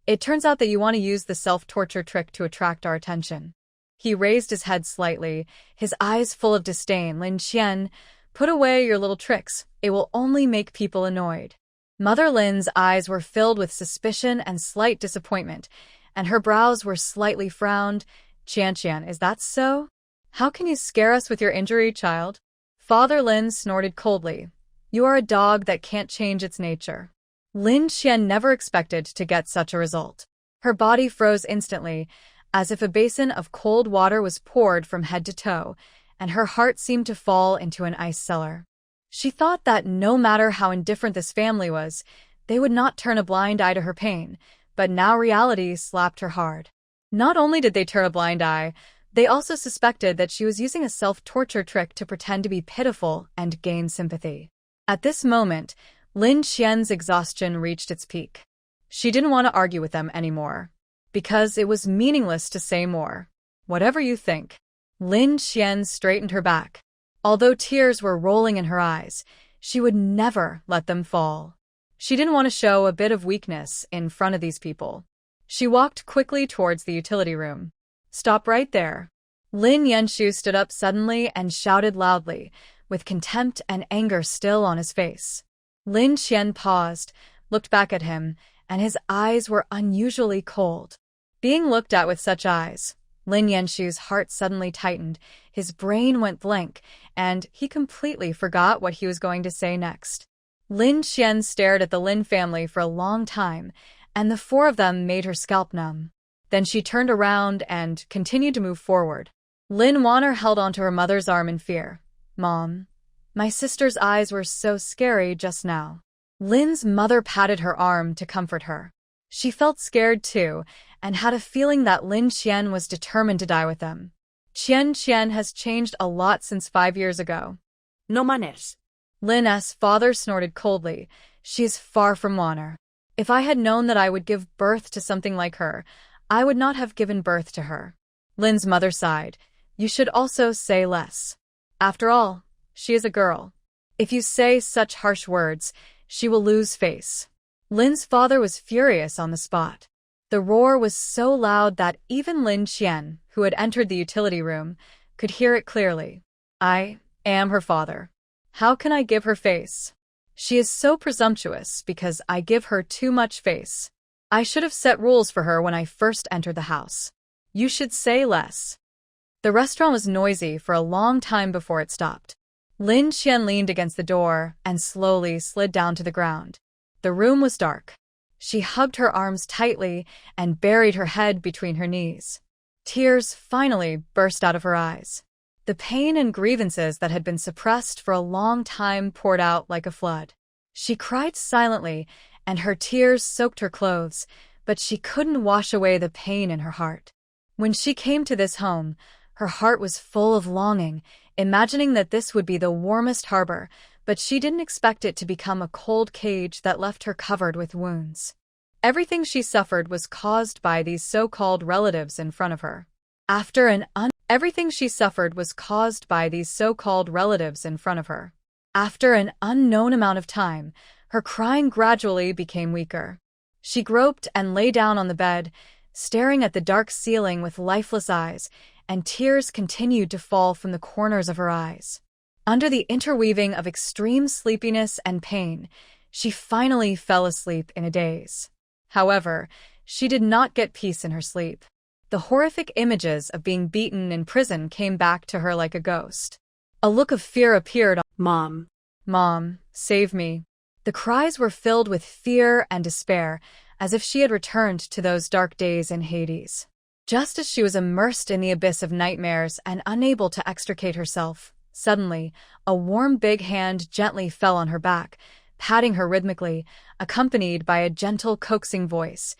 It turns out that you want to use the self-torture trick to attract our attention. He raised his head slightly, his eyes full of disdain. Lin Qian, put away your little tricks. It will only make people annoyed. Mother Lin's eyes were filled with suspicion and slight disappointment, and her brows were slightly frowned. Qian, is that so? How can you scare us with your injury, child? Father Lin snorted coldly. You are a dog that can't change its nature. Lin Qian never expected to get such a result. Her body froze instantly, as if a basin of cold water was poured from head to toe, and her heart seemed to fall into an ice cellar. She thought that no matter how indifferent this family was, they would not turn a blind eye to her pain, but now reality slapped her hard. Not only did they turn a blind eye, they also suspected that she was using a self-torture trick to pretend to be pitiful and gain sympathy. At this moment, Lin Qian's exhaustion reached its peak. She didn't want to argue with them anymore, because it was meaningless to say more. Whatever you think. Lin Qian straightened her back. Although tears were rolling in her eyes, she would never let them fall. She didn't want to show a bit of weakness in front of these people. She walked quickly towards the utility room. Stop right there. Lin Yanshu stood up suddenly and shouted loudly, with contempt and anger still on his face. Lin Qian paused, looked back at him, and his eyes were unusually cold. Being looked at with such eyes, Lin Yanshu's heart suddenly tightened, his brain went blank, and he completely forgot what he was going to say next. Lin Qian stared at the Lin family for a long time, and the four of them made her scalp numb. Then she turned around and continued to move forward. Lin Wanner held onto her mother's arm in fear. Mom, my sister's eyes were so scary just now. Lin's mother patted her arm to comfort her. She felt scared too, and had a feeling that Lin Qian was determined to die with them. Qian has changed a lot since 5 years ago. No manes. Lin's father snorted coldly. She is far from Wanner. If I had known that I would give birth to something like her, I would not have given birth to her. Lin's mother sighed. You should also say less. After all, she is a girl. If you say such harsh words, she will lose face. Lin's father was furious on the spot. The roar was so loud that even Lin Qian, who had entered the utility room, could hear it clearly. I am her father. How can I give her face? She is so presumptuous because I give her too much face. I should have set rules for her when I first entered the house. You should say less. The restaurant was noisy for a long time before it stopped. Lin Qian leaned against the door and slowly slid down to the ground. The room was dark. She hugged her arms tightly and buried her head between her knees. Tears finally burst out of her eyes. The pain and grievances that had been suppressed for a long time poured out like a flood. She cried silently, and her tears soaked her clothes, but she couldn't wash away the pain in her heart. When she came to this home, her heart was full of longing, imagining that this would be the warmest harbor, but she didn't expect it to become a cold cage that left her covered with wounds. Everything she suffered was caused by these so-called relatives in front of her. Everything she suffered was caused by these so-called relatives in front of her. After an unknown amount of time, her crying gradually became weaker. She groped and lay down on the bed, staring at the dark ceiling with lifeless eyes, and tears continued to fall from the corners of her eyes. Under the interweaving of extreme sleepiness and pain, she finally fell asleep in a daze. However, she did not get peace in her sleep. The horrific images of being beaten in prison came back to her like a ghost. A look of fear appeared on Mom, save me. The cries were filled with fear and despair, as if she had returned to those dark days in Hades. Just as she was immersed in the abyss of nightmares and unable to extricate herself, suddenly, a warm big hand gently fell on her back, patting her rhythmically, accompanied by a gentle coaxing voice.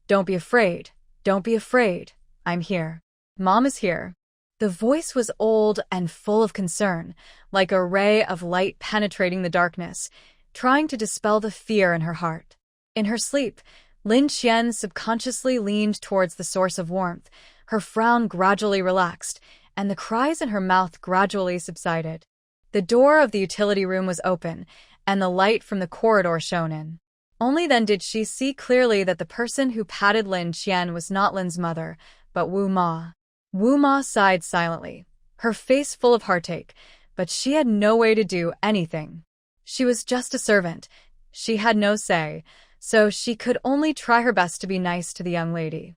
Don't be afraid. Don't be afraid. I'm here. Mom is here. The voice was old and full of concern, like a ray of light penetrating the darkness, trying to dispel the fear in her heart. In her sleep, Lin Qian subconsciously leaned towards the source of warmth. Her frown gradually relaxed, and the cries in her mouth gradually subsided. The door of the utility room was open, and the light from the corridor shone in. Only then did she see clearly that the person who patted Lin Qian was not Lin's mother, but Wu Ma. Wu Ma sighed silently, her face full of heartache, but she had no way to do anything. She was just a servant. She had no say, so she could only try her best to be nice to the young lady.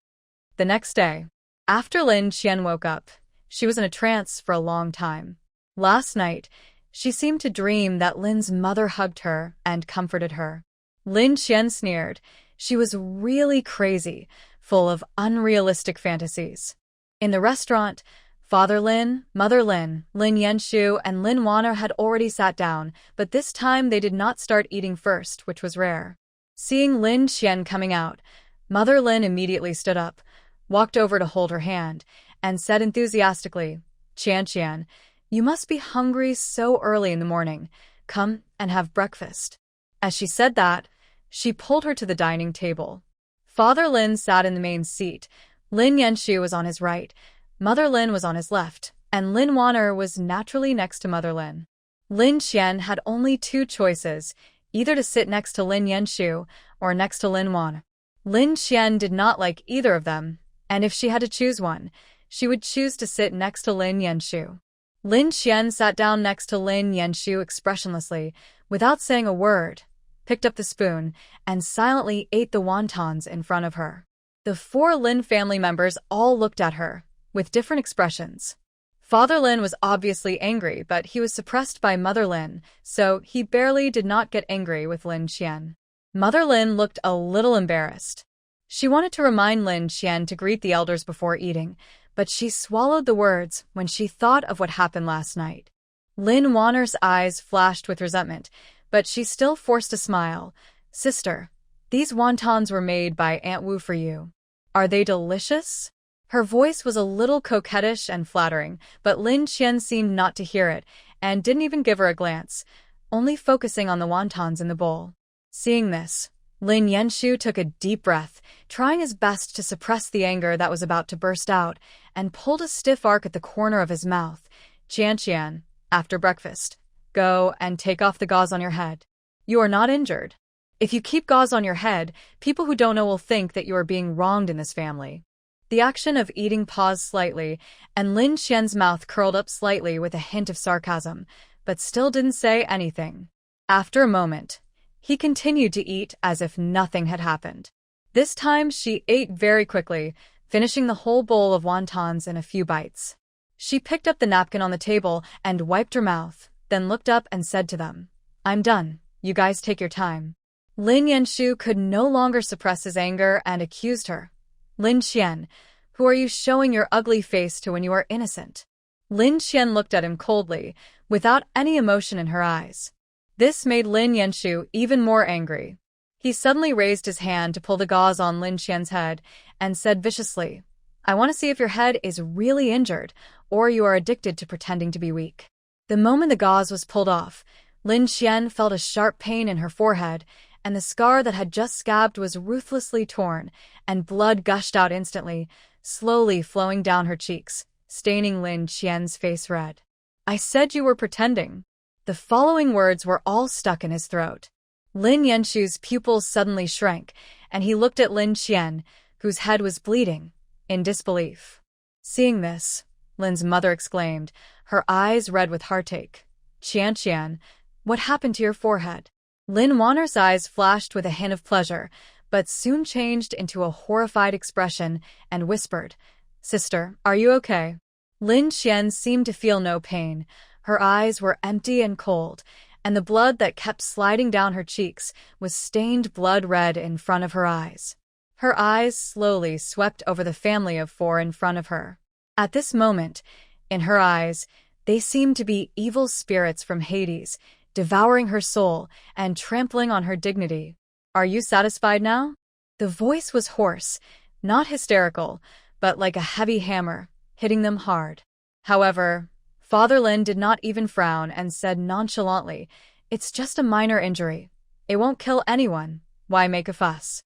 The next day, after Lin Qian woke up, she was in a trance for a long time. Last night, she seemed to dream that Lin's mother hugged her and comforted her. Lin Qian sneered. She was really crazy, full of unrealistic fantasies. In the restaurant, Father Lin, Mother Lin, Lin Yanshu, and Lin Wanner had already sat down, but this time they did not start eating first, which was rare. Seeing Lin Qian coming out, Mother Lin immediately stood up, walked over to hold her hand, and said enthusiastically, Qian, you must be hungry so early in the morning. Come and have breakfast. As she said that, she pulled her to the dining table. Father Lin sat in the main seat. Lin Yanshu was on his right, Mother Lin was on his left, and Lin Wanner was naturally next to Mother Lin. Lin Qian had only two choices, either to sit next to Lin Yanshu or next to Lin Wanner. Lin Qian did not like either of them, and if she had to choose one, she would choose to sit next to Lin Yanshu. Lin Qian sat down next to Lin Yanshu expressionlessly, without saying a word, picked up the spoon, and silently ate the wontons in front of her. The four Lin family members all looked at her, with different expressions. Father Lin was obviously angry, but he was suppressed by Mother Lin, so he barely did not get angry with Lin Qian. Mother Lin looked a little embarrassed. She wanted to remind Lin Qian to greet the elders before eating, but she swallowed the words when she thought of what happened last night. Lin Wanner's eyes flashed with resentment, but she still forced a smile. Sister, these wontons were made by Aunt Wu for you. Are they delicious? Her voice was a little coquettish and flattering, but Lin Qian seemed not to hear it, and didn't even give her a glance, only focusing on the wontons in the bowl. Seeing this, Lin Yanshu took a deep breath, trying his best to suppress the anger that was about to burst out, and pulled a stiff arc at the corner of his mouth. Qian, after breakfast, go and take off the gauze on your head. You are not injured. If you keep gauze on your head, people who don't know will think that you are being wronged in this family. The action of eating paused slightly, and Lin Qian's mouth curled up slightly with a hint of sarcasm, but still didn't say anything. After a moment, he continued to eat as if nothing had happened. This time she ate very quickly, finishing the whole bowl of wontons in a few bites. She picked up the napkin on the table and wiped her mouth, then looked up and said to them, I'm done. You guys take your time. Lin Yanshu could no longer suppress his anger and accused her. Lin Qian, who are you showing your ugly face to when you are innocent? Lin Qian looked at him coldly, without any emotion in her eyes. This made Lin Yanshu even more angry. He suddenly raised his hand to pull the gauze on Lin Qian's head and said viciously, I want to see if your head is really injured or you are addicted to pretending to be weak. The moment the gauze was pulled off, Lin Qian felt a sharp pain in her forehead, and the scar that had just scabbed was ruthlessly torn, and blood gushed out instantly, slowly flowing down her cheeks, staining Lin Qian's face red. I said you were pretending. The following words were all stuck in his throat. Lin Yanshu's pupils suddenly shrank, and he looked at Lin Qian, whose head was bleeding, in disbelief. Seeing this, Lin's mother exclaimed, her eyes red with heartache. Qian, what happened to your forehead? Lin Wanner's eyes flashed with a hint of pleasure, but soon changed into a horrified expression and whispered, Sister, are you okay? Lin Qian seemed to feel no pain. Her eyes were empty and cold, and the blood that kept sliding down her cheeks was stained blood red in front of her eyes. Her eyes slowly swept over the family of four in front of her. At this moment, in her eyes, they seemed to be evil spirits from Hades, devouring her soul and trampling on her dignity. Are you satisfied now? The voice was hoarse, not hysterical, but like a heavy hammer, hitting them hard. However, Father Lin did not even frown and said nonchalantly, It's just a minor injury. It won't kill anyone. Why make a fuss?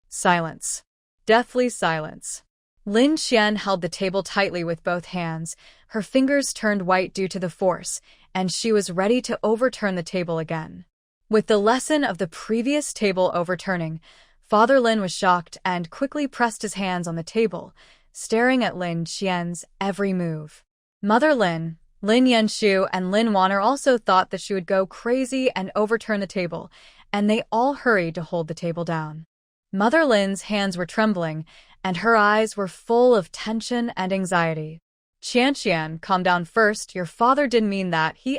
Silence. Deathly silence. Lin Qian held the table tightly with both hands. Her fingers turned white due to the force, and she was ready to overturn the table again. With the lesson of the previous table overturning, Father Lin was shocked and quickly pressed his hands on the table, staring at Lin Qian's every move. Mother Lin, Lin Yanshu, and Lin Wanner also thought that she would go crazy and overturn the table, and they all hurried to hold the table down. Mother Lin's hands were trembling, and her eyes were full of tension and anxiety. Qian, calm down first. Your father didn't mean that. He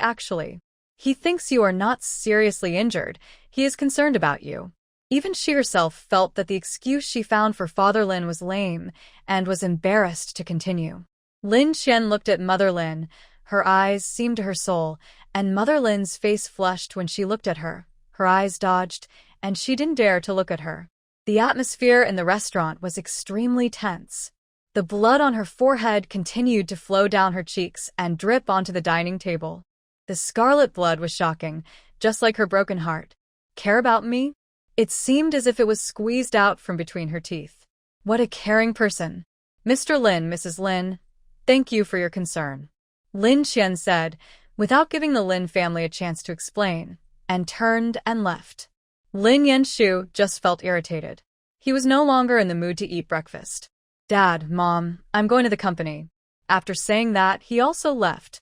thinks you are not seriously injured. He is concerned about you. Even she herself felt that the excuse she found for Father Lin was lame and was embarrassed to continue. Lin Qian looked at Mother Lin. Her eyes seemed to her soul, and Mother Lin's face flushed when she looked at her. Her eyes dodged, and she didn't dare to look at her. The atmosphere in the restaurant was extremely tense. The blood on her forehead continued to flow down her cheeks and drip onto the dining table. The scarlet blood was shocking, just like her broken heart. Care about me? It seemed as if it was squeezed out from between her teeth. What a caring person. Mr. Lin, Mrs. Lin, thank you for your concern, Lin Qian said, without giving the Lin family a chance to explain, and turned and left. Lin Yanshu just felt irritated. He was no longer in the mood to eat breakfast. Dad, Mom, I'm going to the company. After saying that, he also left.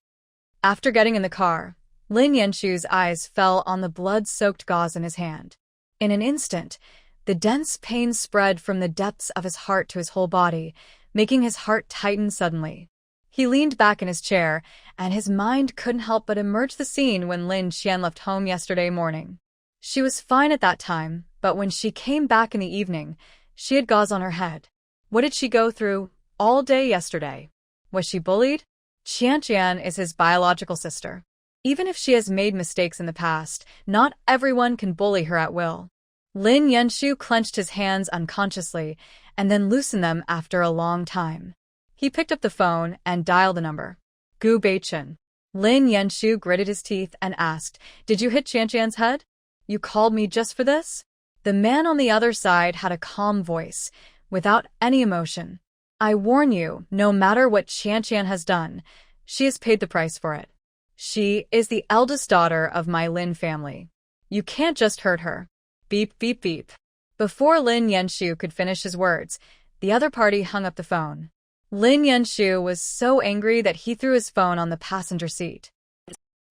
After getting in the car, Lin Yanshu's eyes fell on the blood-soaked gauze in his hand. In an instant, the dense pain spread from the depths of his heart to his whole body, making his heart tighten suddenly. He leaned back in his chair, and his mind couldn't help but emerge the scene when Lin Qian left home yesterday morning. She was fine at that time, but when she came back in the evening, she had gauze on her head. What did she go through all day yesterday? Was she bullied? Qian is his biological sister. Even if she has made mistakes in the past, not everyone can bully her at will. Lin Yanshu clenched his hands unconsciously and then loosened them after a long time. He picked up the phone and dialed the number. Gu Beichen. Lin Yanshu gritted his teeth and asked, Did you hit Qian's head? You called me just for this? The man on the other side had a calm voice, without any emotion. I warn you, no matter what Qian has done, she has paid the price for it. She is the eldest daughter of my Lin family. You can't just hurt her. Beep, beep, beep. Before Lin Yanshu could finish his words, the other party hung up the phone. Lin Yanshu was so angry that he threw his phone on the passenger seat.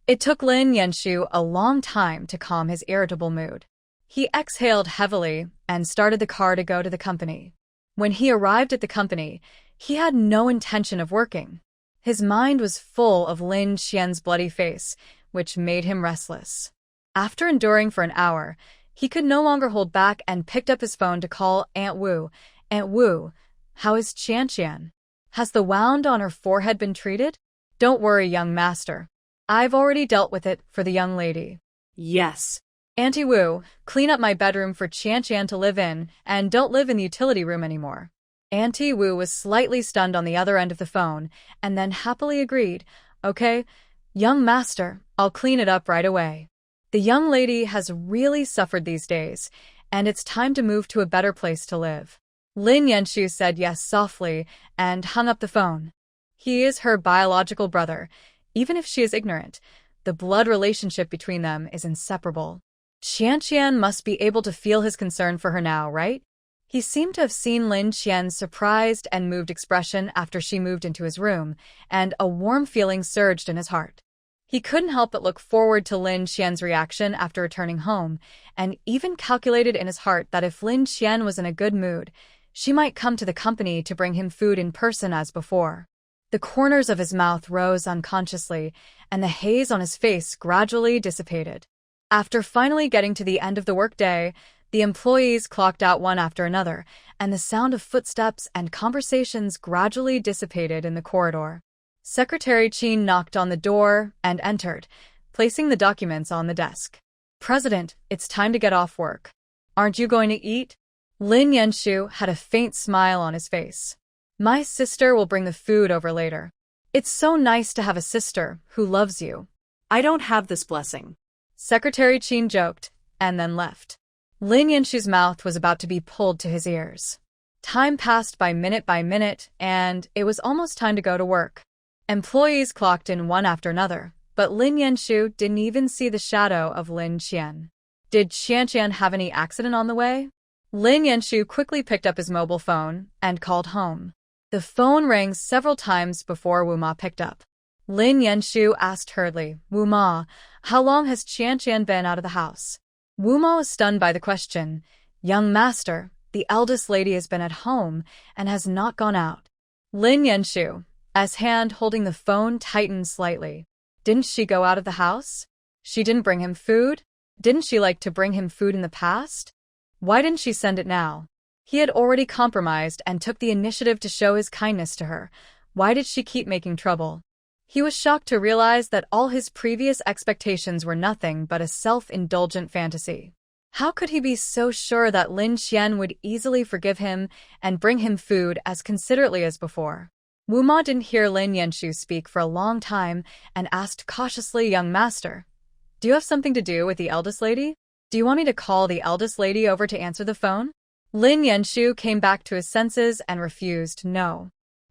It took Lin Yanshu a long time to calm his irritable mood. He exhaled heavily and started the car to go to the company. When he arrived at the company, he had no intention of working. His mind was full of Lin Qian's bloody face, which made him restless. After enduring for an hour, he could no longer hold back and picked up his phone to call Aunt Wu. Aunt Wu, how is Qian? Has the wound on her forehead been treated? Don't worry, young master. I've already dealt with it for the young lady. Yes. Auntie Wu, clean up my bedroom for Qian to live in, and don't live in the utility room anymore. Auntie Wu was slightly stunned on the other end of the phone, and then happily agreed, Okay, young master, I'll clean it up right away. The young lady has really suffered these days, and it's time to move to a better place to live. Lin Yanshu said yes softly and hung up the phone. He is her biological brother. Even if she is ignorant, the blood relationship between them is inseparable. Qian must be able to feel his concern for her now, right? He seemed to have seen Lin Qian's surprised and moved expression after she moved into his room, and a warm feeling surged in his heart. He couldn't help but look forward to Lin Qian's reaction after returning home, and even calculated in his heart that if Lin Qian was in a good mood, she might come to the company to bring him food in person as before. The corners of his mouth rose unconsciously, and the haze on his face gradually dissipated. After finally getting to the end of the workday, the employees clocked out one after another, and the sound of footsteps and conversations gradually dissipated in the corridor. Secretary Qin knocked on the door and entered, placing the documents on the desk. President, it's time to get off work. Aren't you going to eat? Lin Yanshu had a faint smile on his face. My sister will bring the food over later. It's so nice to have a sister who loves you. I don't have this blessing. Secretary Qin joked, and then left. Lin Yanshu's mouth was about to be pulled to his ears. Time passed by minute, and it was almost time to go to work. Employees clocked in one after another, but Lin Yanshu didn't even see the shadow of Lin Qian. Did Qian have any accident on the way? Lin Yanshu quickly picked up his mobile phone and called home. The phone rang several times before Wu Ma picked up. Lin Yanshu asked hurriedly, Wu Ma, how long has Qian been out of the house? Wu Ma was stunned by the question. Young master, the eldest lady has been at home and has not gone out. Lin Yanshu's hand holding the phone tightened slightly. Didn't she go out of the house? She didn't bring him food? Didn't she like to bring him food in the past? Why didn't she send it now? He had already compromised and took the initiative to show his kindness to her. Why did she keep making trouble? He was shocked to realize that all his previous expectations were nothing but a self-indulgent fantasy. How could he be so sure that Lin Qian would easily forgive him and bring him food as considerately as before? Wu Ma didn't hear Lin Yanshu speak for a long time and asked cautiously, Young master, do you have something to do with the eldest lady? Do you want me to call the eldest lady over to answer the phone? Lin Yanshu came back to his senses and refused, no.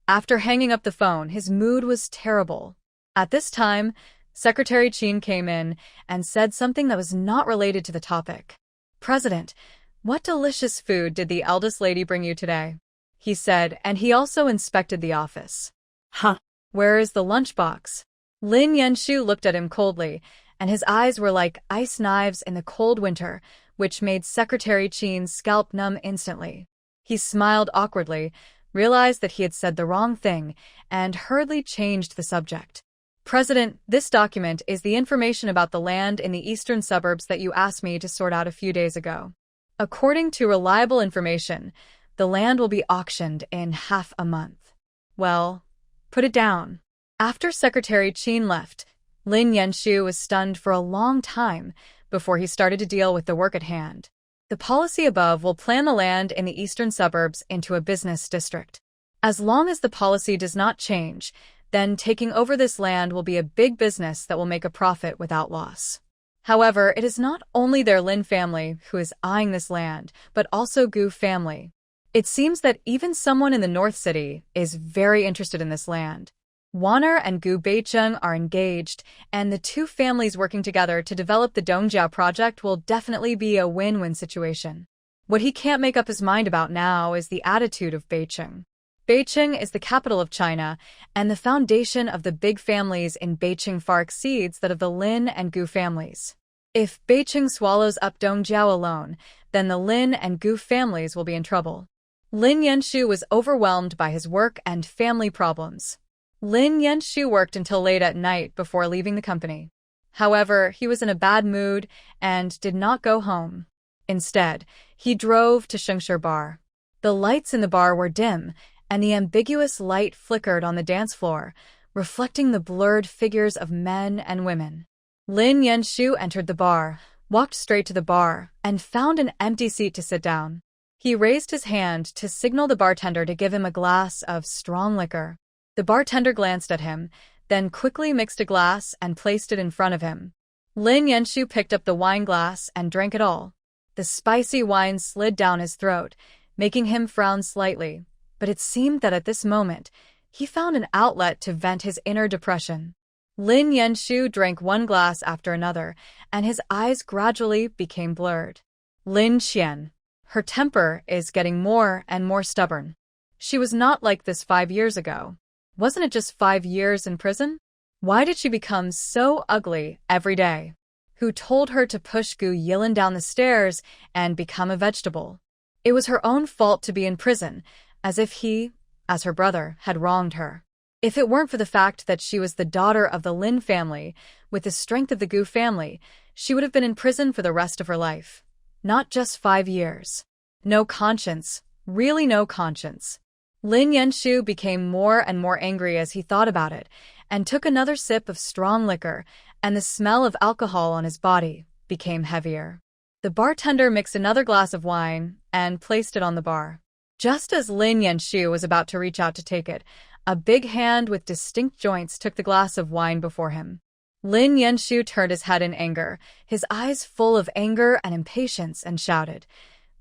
After hanging up the phone, his mood was terrible. At this time, Secretary Qin came in and said something that was not related to the topic. President, what delicious food did the eldest lady bring you today? He said, and he also inspected the office. Huh. Where is the lunchbox? Lin Yanshu looked at him coldly, and his eyes were like ice knives in the cold winter, which made Secretary Qin's scalp numb instantly. He smiled awkwardly, realized that he had said the wrong thing, and hurriedly changed the subject. President, this document is the information about the land in the eastern suburbs that you asked me to sort out a few days ago. According to reliable information, the land will be auctioned in half a month. Well, put it down. After Secretary Qin left, Lin Yanshu was stunned for a long time before he started to deal with the work at hand. The policy above will plan the land in the eastern suburbs into a business district. As long as the policy does not change, then taking over this land will be a big business that will make a profit without loss. However, it is not only their Lin family who is eyeing this land, but also Gu family. It seems that even someone in the North City is very interested in this land. Wanner and Gu Beicheng are engaged, and the two families working together to develop the Dongjiao project will definitely be a win-win situation. What he can't make up his mind about now is the attitude of Beicheng. Beicheng is the capital of China, and the foundation of the big families in Beicheng far exceeds that of the Lin and Gu families. If Beicheng swallows up Dongjiao alone, then the Lin and Gu families will be in trouble. Lin Yanshu was overwhelmed by his work and family problems. Lin Yanshu worked until late at night before leaving the company. However, he was in a bad mood and did not go home. Instead, he drove to Shengshi Bar. The lights in the bar were dim, and the ambiguous light flickered on the dance floor, reflecting the blurred figures of men and women. Lin Yanshu entered the bar, walked straight to the bar, and found an empty seat to sit down. He raised his hand to signal the bartender to give him a glass of strong liquor. The bartender glanced at him, then quickly mixed a glass and placed it in front of him. Lin Yanshu picked up the wine glass and drank it all. The spicy wine slid down his throat, making him frown slightly, but it seemed that at this moment, he found an outlet to vent his inner depression. Lin Yanshu drank one glass after another, and his eyes gradually became blurred. Lin Qian. Her temper is getting more and more stubborn. She was not like this 5 years ago. Wasn't it just 5 years in prison? Why did she become so ugly every day? Who told her to push Gu Yilin down the stairs and become a vegetable? It was her own fault to be in prison, as if he, as her brother, had wronged her. If it weren't for the fact that she was the daughter of the Lin family, with the strength of the Gu family, she would have been in prison for the rest of her life. Not just 5 years. No conscience, really no conscience. Lin Yanshu became more and more angry as he thought about it, and took another sip of strong liquor, and the smell of alcohol on his body became heavier. The bartender mixed another glass of wine and placed it on the bar. Just as Lin Yanshu was about to reach out to take it, a big hand with distinct joints took the glass of wine before him. Lin Yanshu turned his head in anger, his eyes full of anger and impatience, and shouted,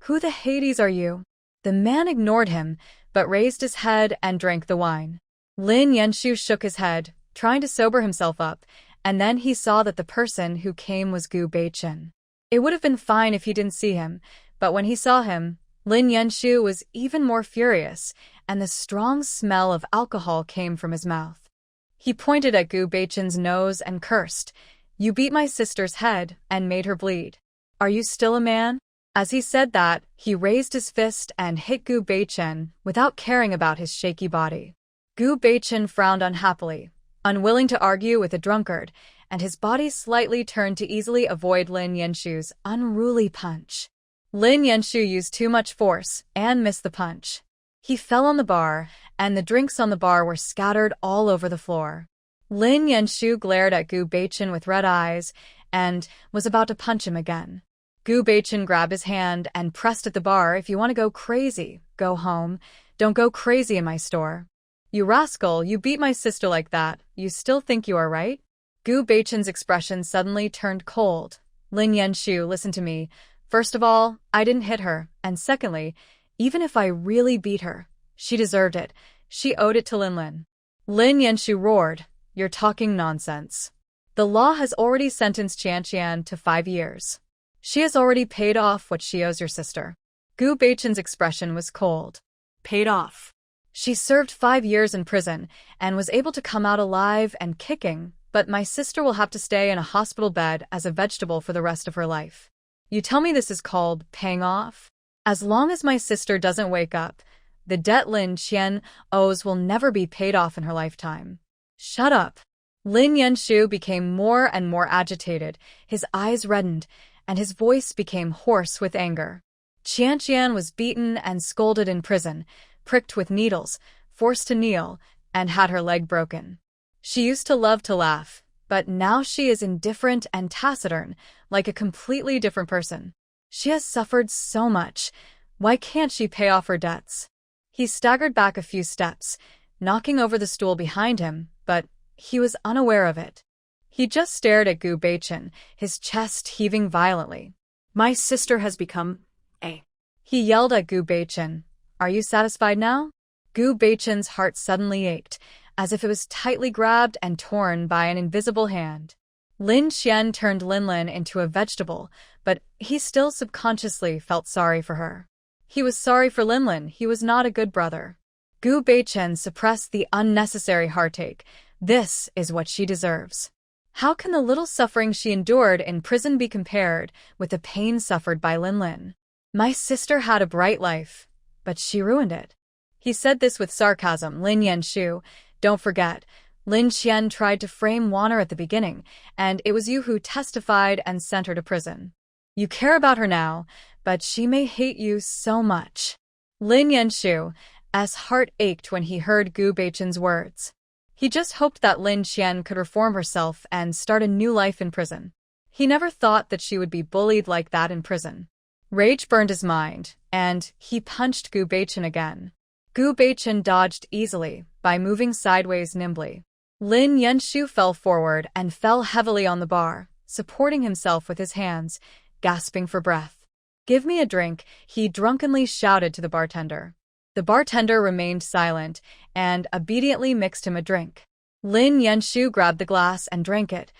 "Who the Hades are you?" The man ignored him, but raised his head and drank the wine. Lin Yanshu shook his head, trying to sober himself up, and then he saw that the person who came was Gu Beicheng. It would have been fine if he didn't see him, but when he saw him, Lin Yanshu was even more furious, and the strong smell of alcohol came from his mouth. He pointed at Gu Beichen's nose and cursed, "You beat my sister's head and made her bleed. Are you still a man?" As he said that, he raised his fist and hit Gu Beichen without caring about his shaky body. Gu Beichen frowned unhappily, unwilling to argue with a drunkard, and his body slightly turned to easily avoid Lin Yanshu's unruly punch. Lin Yanshu used too much force and missed the punch. He fell on the bar, and the drinks on the bar were scattered all over the floor. Lin Yanshu glared at Gu Beichen with red eyes and was about to punch him again. Gu Beichen grabbed his hand and pressed at the bar. "If you want to go crazy, go home. Don't go crazy in my store. You rascal, you beat my sister like that. You still think you are right?" Gu Beichen's expression suddenly turned cold. "Lin Yanshu, listen to me. First of all, I didn't hit her, and secondly, even if I really beat her, she deserved it. She owed it to Lin. Lin Yanshu roared, "You're talking nonsense. The law has already sentenced Qianqian to 5 years. She has already paid off what she owes your sister." Gu Beichen's expression was cold. "Paid off? She served 5 years in prison and was able to come out alive and kicking, but my sister will have to stay in a hospital bed as a vegetable for the rest of her life. You tell me this is called paying off? As long as my sister doesn't wake up, the debt Lin Qian owes will never be paid off in her lifetime." "Shut up." Lin Yanshu became more and more agitated, his eyes reddened, and his voice became hoarse with anger. Qianqian was beaten and scolded in prison, pricked with needles, forced to kneel, and had her leg broken. She used to love to laugh, but now she is indifferent and taciturn, like a completely different person. She has suffered so much. Why can't she pay off her debts? He staggered back a few steps, knocking over the stool behind him, but he was unaware of it. He just stared at Gu Beichen, his chest heaving violently. "My sister has become a..." He yelled at Gu Beichen. "Are you satisfied now?" Gu Beichen's heart suddenly ached, as if it was tightly grabbed and torn by an invisible hand. Lin Qian turned Linlin into a vegetable, but he still subconsciously felt sorry for her. He was sorry for Linlin. He was not a good brother. Gu Beichen suppressed the unnecessary heartache. This is what she deserves. How can the little suffering she endured in prison be compared with the pain suffered by Linlin? My sister had a bright life, but she ruined it. He said this with sarcasm. "Lin Yanshu, don't forget, Lin Qian tried to frame Waner at the beginning, and it was you who testified and sent her to prison. You care about her now, but she may hate you so much." Lin Yanshu's heart ached when he heard Gu Beichen's words. He just hoped that Lin Qian could reform herself and start a new life in prison. He never thought that she would be bullied like that in prison. Rage burned his mind, and he punched Gu Beichen again. Gu Beichen dodged easily by moving sideways nimbly. Lin Yanshu fell forward and fell heavily on the bar, supporting himself with his hands, gasping for breath. "Give me a drink," he drunkenly shouted to the bartender. The bartender remained silent and obediently mixed him a drink. Lin Yanshu grabbed the glass and drank it,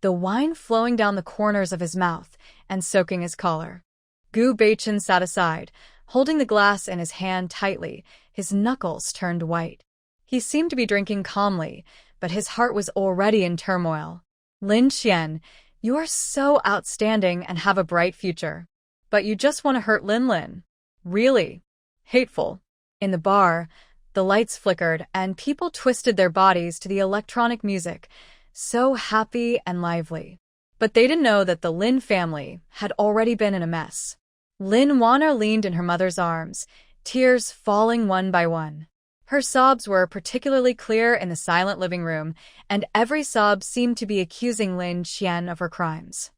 the wine flowing down the corners of his mouth and soaking his collar. Gu Beichen sat aside, holding the glass in his hand tightly, his knuckles turned white. He seemed to be drinking calmly, but his heart was already in turmoil. "Lin Qian, you are so outstanding and have a bright future. But you just want to hurt Linlin. Really? Hateful." In the bar, the lights flickered and people twisted their bodies to the electronic music, so happy and lively. But they didn't know that the Lin family had already been in a mess. Lin Waner leaned in her mother's arms, tears falling one by one. Her sobs were particularly clear in the silent living room, and every sob seemed to be accusing Lin Qian of her crimes.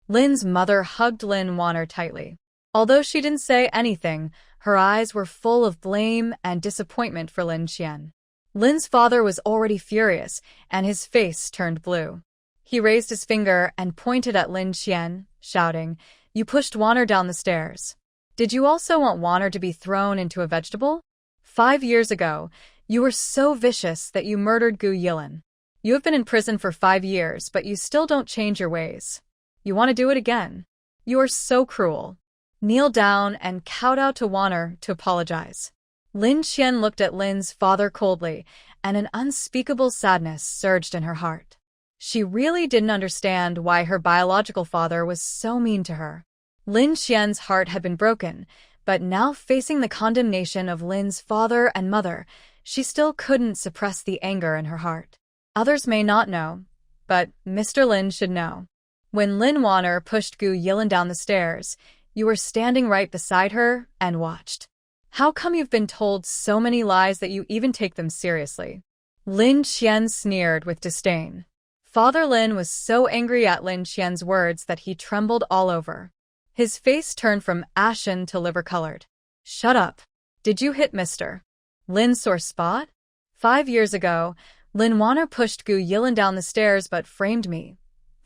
Lin's mother hugged Lin Waner tightly. Although she didn't say anything, her eyes were full of blame and disappointment for Lin Qian. Lin's father was already furious, and his face turned blue. He raised his finger and pointed at Lin Qian, shouting, "You pushed Waner down the stairs. Did you also want Waner to be thrown into a vegetable? 5 years ago, you were so vicious that you murdered Gu Yilin. You have been in prison for 5 years, but you still don't change your ways. You want to do it again. You are so cruel. Kneel down and kowtow to Wanner to apologize. Lin Qian looked at Lin's father coldly, and an unspeakable sadness surged in her heart. She really didn't understand why her biological father was so mean to her. Lin Qian's heart had been broken, but now facing the condemnation of Lin's father and mother, she still couldn't suppress the anger in her heart. Others may not know, but Mr. Lin should know. When Lin Wanner pushed Gu Yilin down the stairs, you were standing right beside her and watched. How come you've been told so many lies that you even take them seriously? Lin Qian sneered with disdain. Father Lin was so angry at Lin Qian's words that he trembled all over. His face turned from ashen to liver-colored. Shut up. Did you hit Mr. Lin's sore spot? 5 years ago, Lin Wanner pushed Gu Yilin down the stairs but framed me.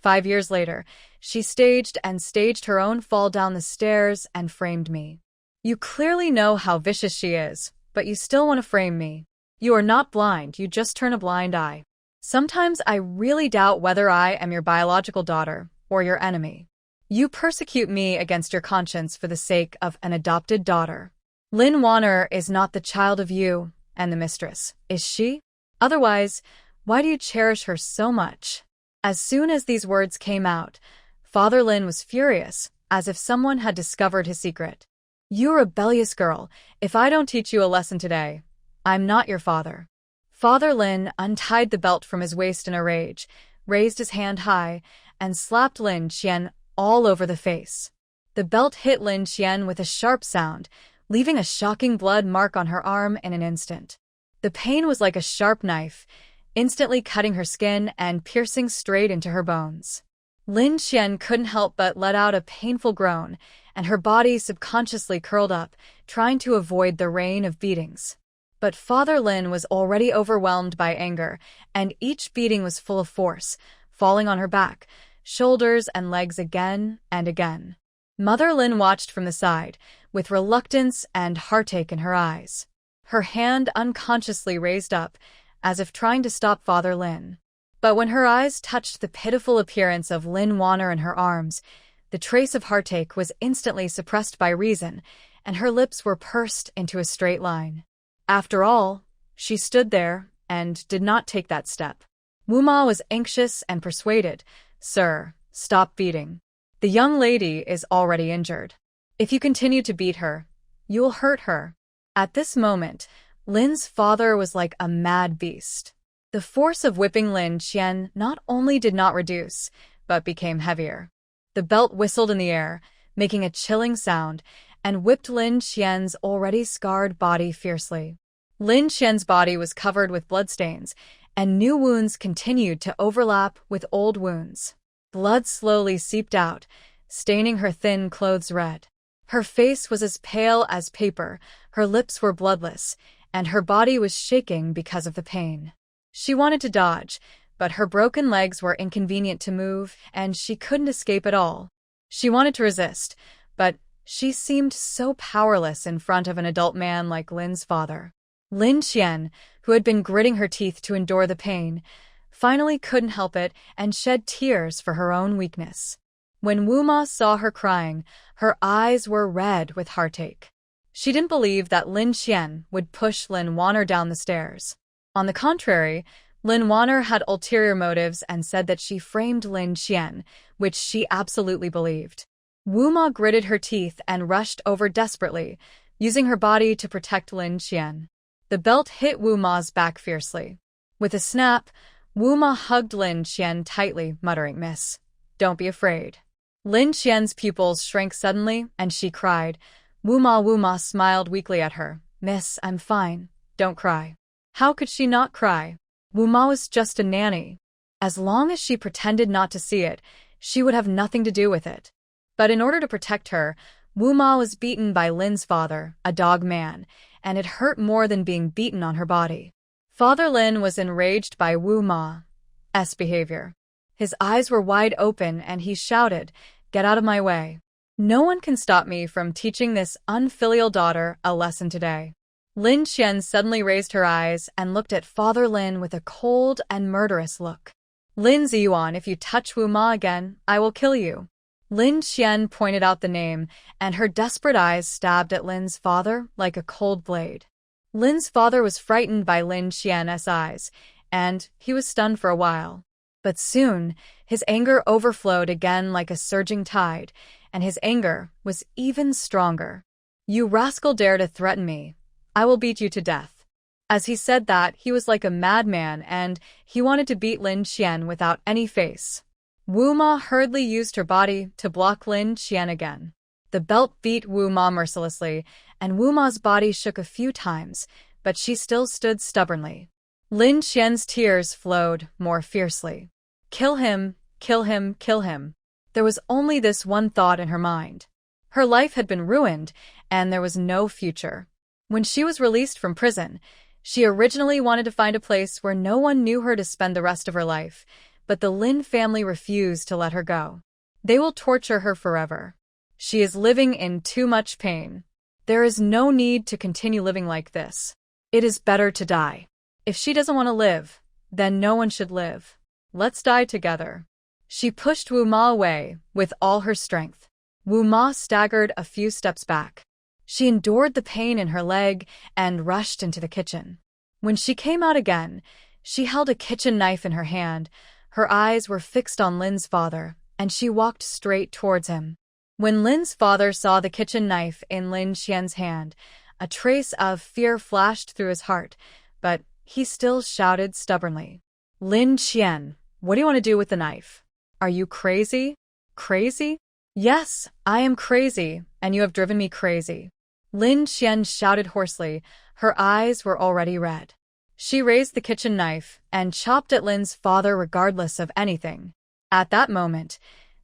5 years later, she staged her own fall down the stairs and framed me. You clearly know how vicious she is, but you still want to frame me. You are not blind, you just turn a blind eye. Sometimes I really doubt whether I am your biological daughter or your enemy. You persecute me against your conscience for the sake of an adopted daughter. Lin Wanner is not the child of you and the mistress, is she? Otherwise, why do you cherish her so much? As soon as these words came out, Father Lin was furious, as if someone had discovered his secret. You rebellious girl, if I don't teach you a lesson today, I'm not your father. Father Lin untied the belt from his waist in a rage, raised his hand high, and slapped Lin Qian all over the face. The belt hit Lin Qian with a sharp sound, leaving a shocking blood mark on her arm in an instant. The pain was like a sharp knife, instantly cutting her skin and piercing straight into her bones. Lin Qian couldn't help but let out a painful groan, and her body subconsciously curled up, trying to avoid the rain of beatings. But Father Lin was already overwhelmed by anger, and each beating was full of force, falling on her back, shoulders, and legs again and again. Mother Lin watched from the side, with reluctance and heartache in her eyes. Her hand unconsciously raised up, as if trying to stop Father Lin. But when her eyes touched the pitiful appearance of Lin Wanner in her arms, the trace of heartache was instantly suppressed by reason, and her lips were pursed into a straight line. After all, she stood there and did not take that step. Wu Ma was anxious and persuaded. Sir, stop beating. The young lady is already injured. If you continue to beat her, you will hurt her. At this moment, Lin's father was like a mad beast. The force of whipping Lin Qian not only did not reduce, but became heavier. The belt whistled in the air, making a chilling sound, and whipped Lin Qian's already scarred body fiercely. Lin Qian's body was covered with bloodstains, and new wounds continued to overlap with old wounds. Blood slowly seeped out, staining her thin clothes red. Her face was as pale as paper, her lips were bloodless, and her body was shaking because of the pain. She wanted to dodge, but her broken legs were inconvenient to move, and she couldn't escape at all. She wanted to resist, but she seemed so powerless in front of an adult man like Lin's father. Lin Qian, who had been gritting her teeth to endure the pain, finally couldn't help it and shed tears for her own weakness. When Wu Ma saw her crying, her eyes were red with heartache. She didn't believe that Lin Qian would push Lin Wanner down the stairs. On the contrary, Lin Wanner had ulterior motives and said that she framed Lin Qian, which she absolutely believed. Wu Ma gritted her teeth and rushed over desperately, using her body to protect Lin Qian. The belt hit Wu Ma's back fiercely. With a snap, Wu Ma hugged Lin Qian tightly, muttering, "Miss, don't be afraid." Lin Qian's pupils shrank suddenly, and she cried. Wu Ma smiled weakly at her. "Miss, I'm fine. Don't cry." How could she not cry? Wu Ma was just a nanny. As long as she pretended not to see it, she would have nothing to do with it. But in order to protect her, Wu Ma was beaten by Lin's father, a dog man, and it hurt more than being beaten on her body. Father Lin was enraged by Wu Ma's behavior. His eyes were wide open and he shouted, "Get out of my way. No one can stop me from teaching this unfilial daughter a lesson today." Lin Qian suddenly raised her eyes and looked at Father Lin with a cold and murderous look. "Lin Ziyuan, if you touch Wu Ma again, I will kill you." Lin Qian pointed out the name, and her desperate eyes stabbed at Lin's father like a cold blade. Lin's father was frightened by Lin Qian's eyes, and he was stunned for a while. But soon, his anger overflowed again like a surging tide, and his anger was even stronger. "You rascal dare to threaten me. I will beat you to death." As he said that, he was like a madman, and he wanted to beat Lin Qian without any face. Wu Ma hurriedly used her body to block Lin Qian again. The belt beat Wu Ma mercilessly, and Wu Ma's body shook a few times, but she still stood stubbornly. Lin Qian's tears flowed more fiercely. Kill him, kill him, kill him. There was only this one thought in her mind. Her life had been ruined, and there was no future. When she was released from prison, she originally wanted to find a place where no one knew her to spend the rest of her life, but the Lin family refused to let her go. They will torture her forever. She is living in too much pain. There is no need to continue living like this. It is better to die. If she doesn't want to live, then no one should live. Let's die together. She pushed Wu Ma away with all her strength. Wu Ma staggered a few steps back. She endured the pain in her leg and rushed into the kitchen. When she came out again, she held a kitchen knife in her hand. Her eyes were fixed on Lin's father, and she walked straight towards him. When Lin's father saw the kitchen knife in Lin Qian's hand, a trace of fear flashed through his heart, but he still shouted stubbornly, "Lin Qian, what do you want to do with the knife? Are you crazy? Crazy?" "Yes, I am crazy, and you have driven me crazy." Lin Qian shouted hoarsely. Her eyes were already red. She raised the kitchen knife and chopped at Lin's father regardless of anything. At that moment,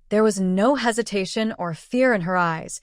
there was no hesitation or fear in her eyes,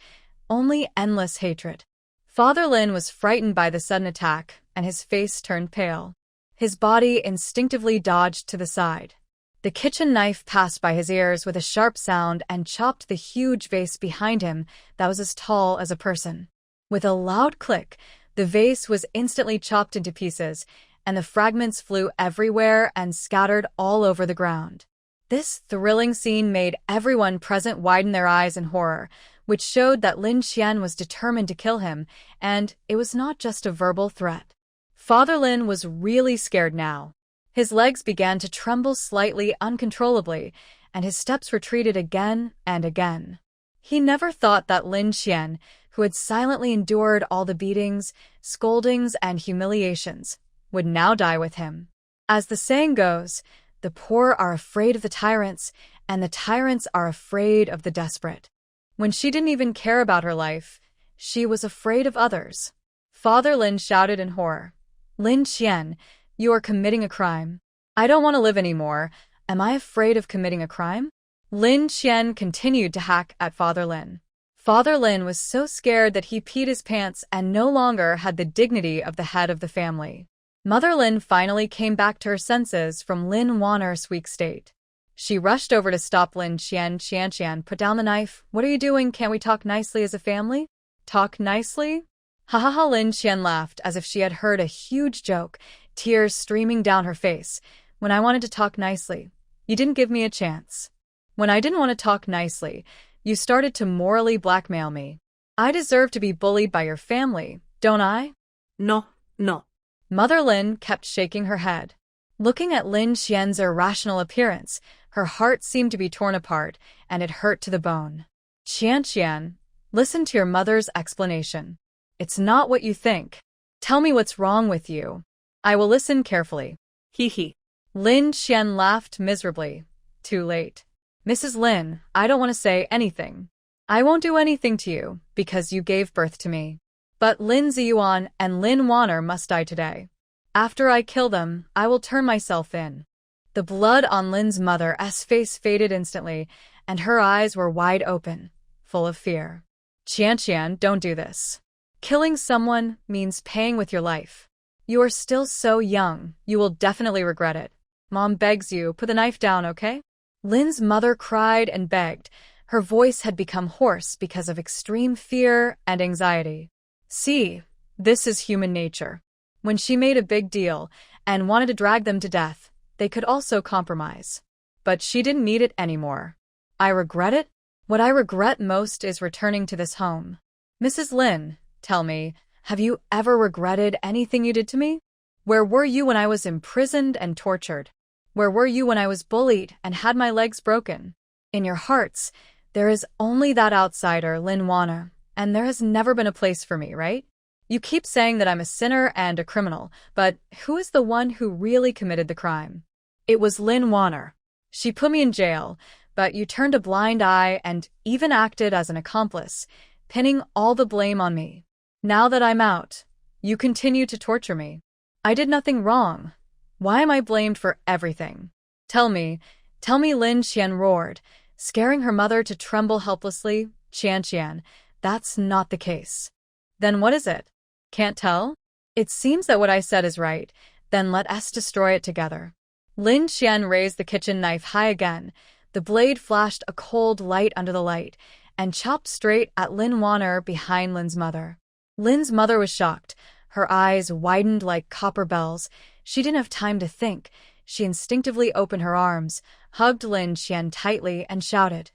only endless hatred. Father Lin was frightened by the sudden attack, and his face turned pale. His body instinctively dodged to the side. The kitchen knife passed by his ears with a sharp sound and chopped the huge vase behind him that was as tall as a person. With a loud click, the vase was instantly chopped into pieces, and the fragments flew everywhere and scattered all over the ground. This thrilling scene made everyone present widen their eyes in horror, which showed that Lin Qian was determined to kill him, and it was not just a verbal threat. Father Lin was really scared now. His legs began to tremble slightly uncontrollably, and his steps retreated again and again. He never thought that Lin Qian, who had silently endured all the beatings, scoldings, and humiliations, would now die with him. As the saying goes, the poor are afraid of the tyrants, and the tyrants are afraid of the desperate. When she didn't even care about her life, she was afraid of others. Father Lin shouted in horror, "Lin Qian, you are committing a crime." "I don't want to live anymore. Am I afraid of committing a crime?" Lin Qian continued to hack at Father Lin. Father Lin was so scared that he peed his pants and no longer had the dignity of the head of the family. Mother Lin finally came back to her senses from Lin Wanner's weak state. She rushed over to stop Lin Qian. "Qian, put down the knife. What are you doing? Can't we talk nicely as a family?" "Talk nicely?" Ha ha ha! Lin Qian laughed as if she had heard a huge joke, tears streaming down her face. "When I wanted to talk nicely, you didn't give me a chance. When I didn't want to talk nicely, you started to morally blackmail me. I deserve to be bullied by your family, don't I?" No, no. Mother Lin kept shaking her head. Looking at Lin Qian's irrational appearance, her heart seemed to be torn apart, and it hurt to the bone. "Qian, listen to your mother's explanation. It's not what you think. Tell me what's wrong with you. I will listen carefully." Hee hee. Lin Qian laughed miserably. Too late. "Mrs. Lin, I don't want to say anything. I won't do anything to you, because you gave birth to me. But Lin Ziyuan and Lin Wanner must die today. After I kill them, I will turn myself in." The blood on Lin's mother's face faded instantly, and her eyes were wide open, full of fear. "Qian, don't do this. Killing someone means paying with your life. You are still so young, you will definitely regret it. Mom begs you, put the knife down, okay?" Lin's mother cried and begged. Her voice had become hoarse because of extreme fear and anxiety. See, this is human nature. When she made a big deal and wanted to drag them to death, they could also compromise. But she didn't need it anymore. "I regret it?" What I regret most is returning to this home. Mrs. Lin, tell me, have you ever regretted anything you did to me? Where were you when I was imprisoned and tortured? Where were you when I was bullied and had my legs broken? In your hearts, there is only that outsider, Lin Wanner, and there has never been a place for me, right? You keep saying that I'm a sinner and a criminal, but who is the one who really committed the crime? It was Lin Wanner. She put me in jail, but you turned a blind eye and even acted as an accomplice, pinning all the blame on me. Now that I'm out, you continue to torture me. I did nothing wrong. Why am I blamed for everything? Tell me, Lin Qian roared, scaring her mother to tremble helplessly. Qian, that's not the case. Then what is it? Can't tell? It seems that what I said is right. Then let us destroy it together. Lin Qian raised the kitchen knife high again. The blade flashed a cold light under the light and chopped straight at Lin Wanner behind Lin's mother. Lin's mother was shocked. Her eyes widened like copper bells. She didn't have time to think. She instinctively opened her arms, hugged Lin Qian tightly, and shouted,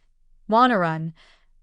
"Wanna run?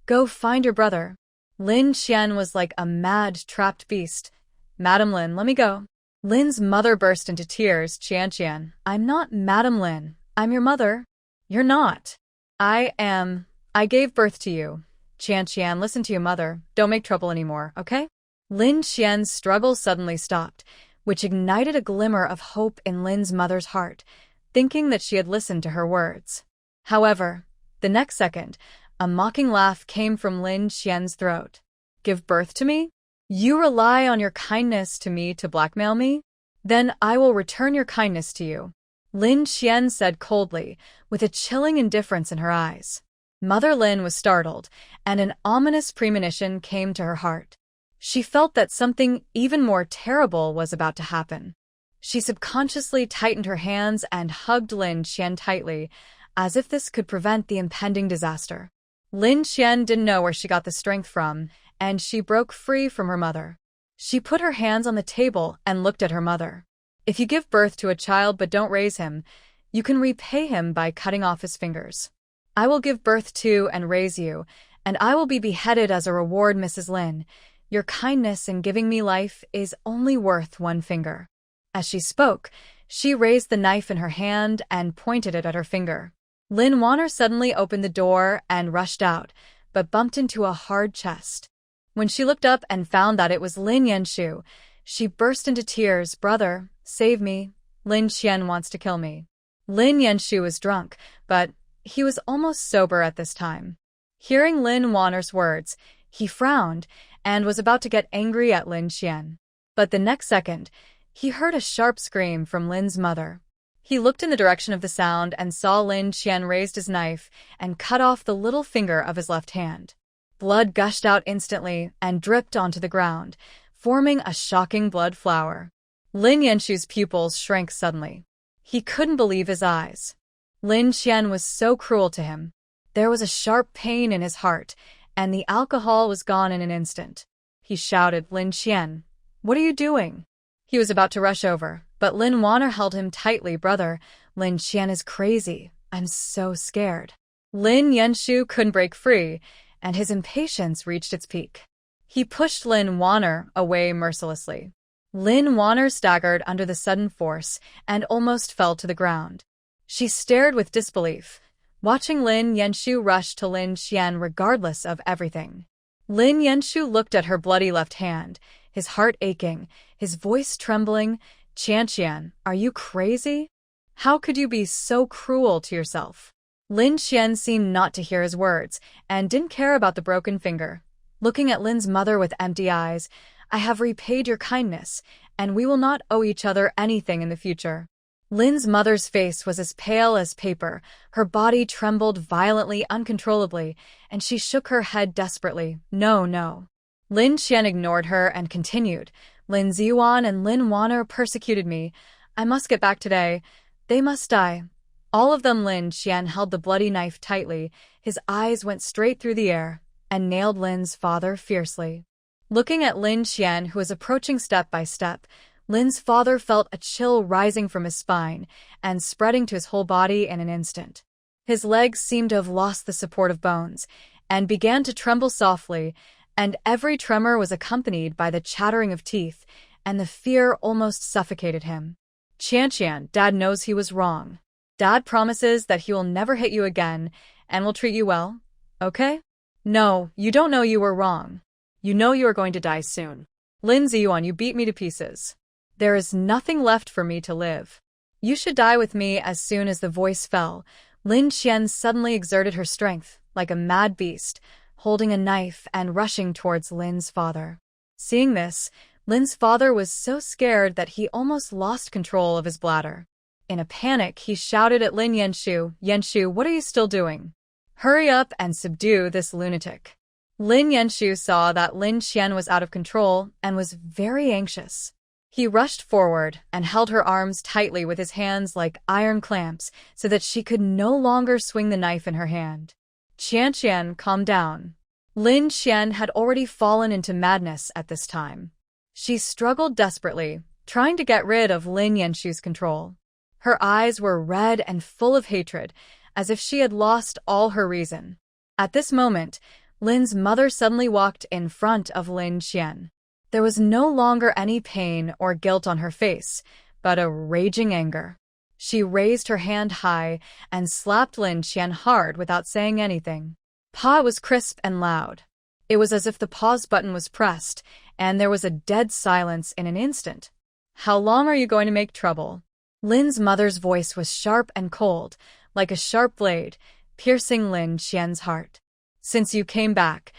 Go find your brother." Lin Qian was like a mad, trapped beast. "Madam Lin, let me go." Lin's mother burst into tears. Qian, I'm not Madam Lin. I'm your mother. You're not. I am. I gave birth to you. Qian, listen to your mother. Don't make trouble anymore, okay? Lin Qian's struggle suddenly stopped, which ignited a glimmer of hope in Lin's mother's heart, thinking that she had listened to her words. However, the next second, a mocking laugh came from Lin Qian's throat. Give birth to me? You rely on your kindness to me to blackmail me? Then I will return your kindness to you. Lin Qian said coldly, with a chilling indifference in her eyes. Mother Lin was startled, and an ominous premonition came to her heart. She felt that something even more terrible was about to happen. She subconsciously tightened her hands and hugged Lin Qian tightly, as if this could prevent the impending disaster. Lin Qian didn't know where she got the strength from, and she broke free from her mother. She put her hands on the table and looked at her mother. If you give birth to a child but don't raise him, you can repay him by cutting off his fingers. I will give birth to and raise you, and I will be beheaded as a reward, Mrs. Lin. Your kindness in giving me life is only worth one finger. As she spoke, she raised the knife in her hand and pointed it at her finger. Lin Wanner suddenly opened the door and rushed out, but bumped into a hard chest. When she looked up and found that it was Lin Yanshu, she burst into tears. Brother, save me. Lin Qian wants to kill me. Lin Yanshu was drunk, but he was almost sober at this time. Hearing Lin Wanner's words, he frowned and was about to get angry at Lin Qian. But the next second, he heard a sharp scream from Lin's mother. He looked in the direction of the sound and saw Lin Qian raised his knife and cut off the little finger of his left hand. Blood gushed out instantly and dripped onto the ground, forming a shocking blood flower. Lin Yanshu's pupils shrank suddenly. He couldn't believe his eyes. Lin Qian was so cruel to him. There was a sharp pain in his heart, and the alcohol was gone in an instant. He shouted, Lin Qian, what are you doing? He was about to rush over, but Lin Wanner held him tightly. Brother, Lin Qian is crazy. I'm so scared. Lin Yanshu couldn't break free, and his impatience reached its peak. He pushed Lin Wanner away mercilessly. Lin Wanner staggered under the sudden force and almost fell to the ground. She stared with disbelief, watching Lin Yanshu rush to Lin Qian regardless of everything. Lin Yanshu looked at her bloody left hand, his heart aching, his voice trembling. Qian, are you crazy? How could you be so cruel to yourself? Lin Qian seemed not to hear his words and didn't care about the broken finger. Looking at Lin's mother with empty eyes, I have repaid your kindness, and we will not owe each other anything in the future. Lin's mother's face was as pale as paper, her body trembled violently, uncontrollably, and she shook her head desperately. No. Lin Qian ignored her and continued. Lin Ziyuan and Lin Wanner persecuted me. I must get back today. They must die. All of them. Lin Qian held the bloody knife tightly. His eyes went straight through the air and nailed Lin's father fiercely. Looking at Lin Qian, who was approaching step by step, Lin's father felt a chill rising from his spine and spreading to his whole body in an instant. His legs seemed to have lost the support of bones, and began to tremble softly, and every tremor was accompanied by the chattering of teeth, and the fear almost suffocated him. Qianqian, Dad knows he was wrong. Dad promises that he will never hit you again and will treat you well, okay? No, you don't know you were wrong. You know you are going to die soon. Lin Ziyuan, you beat me to pieces. There is nothing left for me to live. You should die with me. As soon as the voice fell, Lin Qian suddenly exerted her strength, like a mad beast, holding a knife and rushing towards Lin's father. Seeing this, Lin's father was so scared that he almost lost control of his bladder. In a panic, he shouted at Lin Yanshu, "Yanshu, what are you still doing? Hurry up and subdue this lunatic." Lin Yanshu saw that Lin Qian was out of control and was very anxious. He rushed forward and held her arms tightly with his hands like iron clamps so that she could no longer swing the knife in her hand. Qianqian, calm down. Lin Qian had already fallen into madness at this time. She struggled desperately, trying to get rid of Lin Yanshu's control. Her eyes were red and full of hatred, as if she had lost all her reason. At this moment, Lin's mother suddenly walked in front of Lin Qian. There was no longer any pain or guilt on her face, but a raging anger. She raised her hand high and slapped Lin Qian hard without saying anything. Pa was crisp and loud. It was as if the pause button was pressed, and there was a dead silence in an instant. How long are you going to make trouble? Lin's mother's voice was sharp and cold, like a sharp blade, piercing Lin Qian's heart. Since you came back,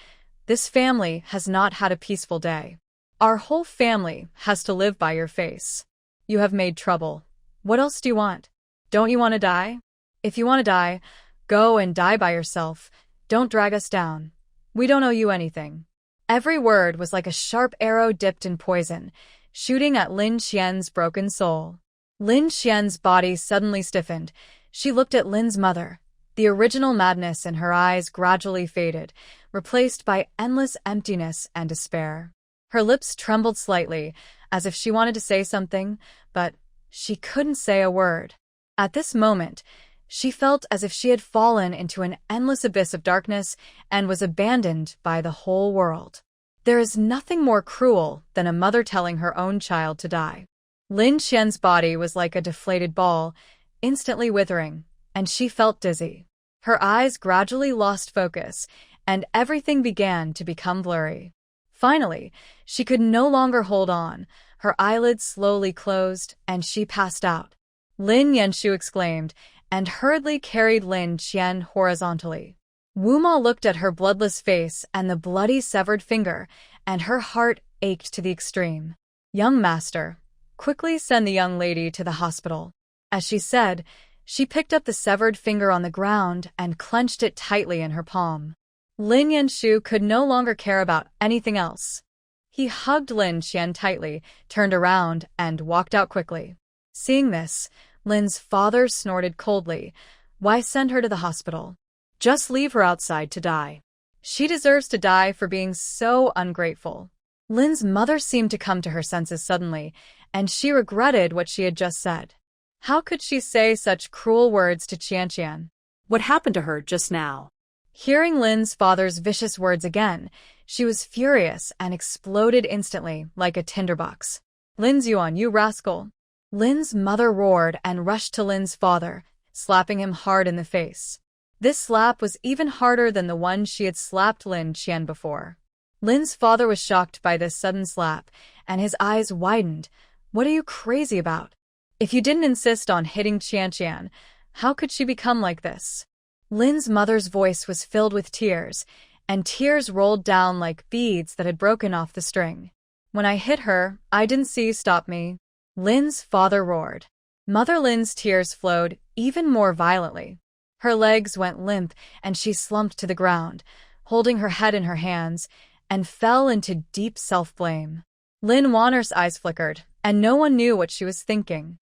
this family has not had a peaceful day. Our whole family has to live by your face. You have made trouble. What else do you want? Don't you want to die? If you want to die, go and die by yourself. Don't drag us down. We don't owe you anything. Every word was like a sharp arrow dipped in poison, shooting at Lin Qian's broken soul. Lin Qian's body suddenly stiffened. She looked at Lin's mother. The original madness in her eyes gradually faded, replaced by endless emptiness and despair. Her lips trembled slightly, as if she wanted to say something, but she couldn't say a word. At this moment, she felt as if she had fallen into an endless abyss of darkness and was abandoned by the whole world. There is nothing more cruel than a mother telling her own child to die. Lin Qian's body was like a deflated ball, instantly withering, and she felt dizzy. Her eyes gradually lost focus, and everything began to become blurry. Finally, she could no longer hold on. Her eyelids slowly closed, and she passed out. Lin Yanshu exclaimed, and hurriedly carried Lin Qian horizontally. Wu Ma looked at her bloodless face and the bloody severed finger, and her heart ached to the extreme. "Young master, quickly send the young lady to the hospital." As she said, she picked up the severed finger on the ground and clenched it tightly in her palm. Lin Yanshu could no longer care about anything else. He hugged Lin Qian tightly, turned around, and walked out quickly. Seeing this, Lin's father snorted coldly. Why send her to the hospital? Just leave her outside to die. She deserves to die for being so ungrateful. Lin's mother seemed to come to her senses suddenly, and she regretted what she had just said. How could she say such cruel words to Qianqian? What happened to her just now? Hearing Lin's father's vicious words again, she was furious and exploded instantly like a tinderbox. "Lin Ziyuan, you rascal!" Lin's mother roared and rushed to Lin's father, slapping him hard in the face. This slap was even harder than the one she had slapped Lin Qian before. Lin's father was shocked by this sudden slap, and his eyes widened. "What are you crazy about? If you didn't insist on hitting Qianqian, how could she become like this?" Lin's mother's voice was filled with tears, and tears rolled down like beads that had broken off the string. "When I hit her, I didn't see you stop me," Lin's father roared. Mother Lin's tears flowed even more violently. Her legs went limp, and she slumped to the ground, holding her head in her hands, and fell into deep self-blame. Lin Wanner's eyes flickered, and no one knew what she was thinking.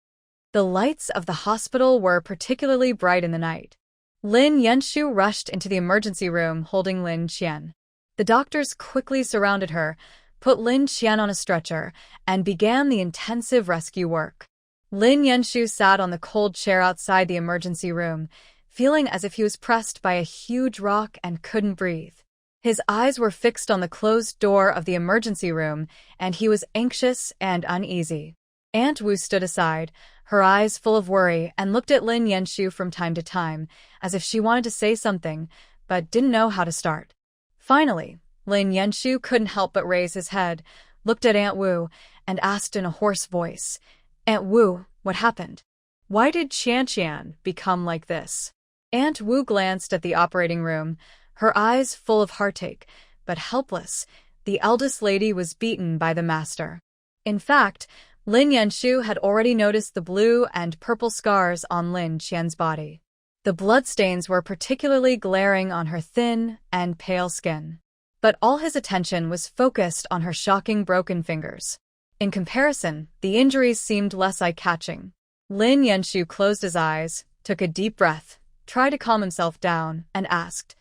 The lights of the hospital were particularly bright in the night. Lin Yanshu rushed into the emergency room holding Lin Qian. The doctors quickly surrounded her, put Lin Qian on a stretcher, and began the intensive rescue work. Lin Yanshu sat on the cold chair outside the emergency room, feeling as if he was pressed by a huge rock and couldn't breathe. His eyes were fixed on the closed door of the emergency room, and he was anxious and uneasy. Aunt Wu stood aside, her eyes full of worry, and looked at Lin Yanshu from time to time, as if she wanted to say something, but didn't know how to start. Finally, Lin Yanshu couldn't help but raise his head, looked at Aunt Wu, and asked in a hoarse voice, "Aunt Wu, what happened? Why did Qian become like this?" Aunt Wu glanced at the operating room, her eyes full of heartache, but helpless. The eldest lady was beaten by the master. In fact, Lin Yanshu had already noticed the blue and purple scars on Lin Qian's body. The bloodstains were particularly glaring on her thin and pale skin. But all his attention was focused on her shocking broken fingers. In comparison, the injuries seemed less eye-catching. Lin Yanshu closed his eyes, took a deep breath, tried to calm himself down, and asked,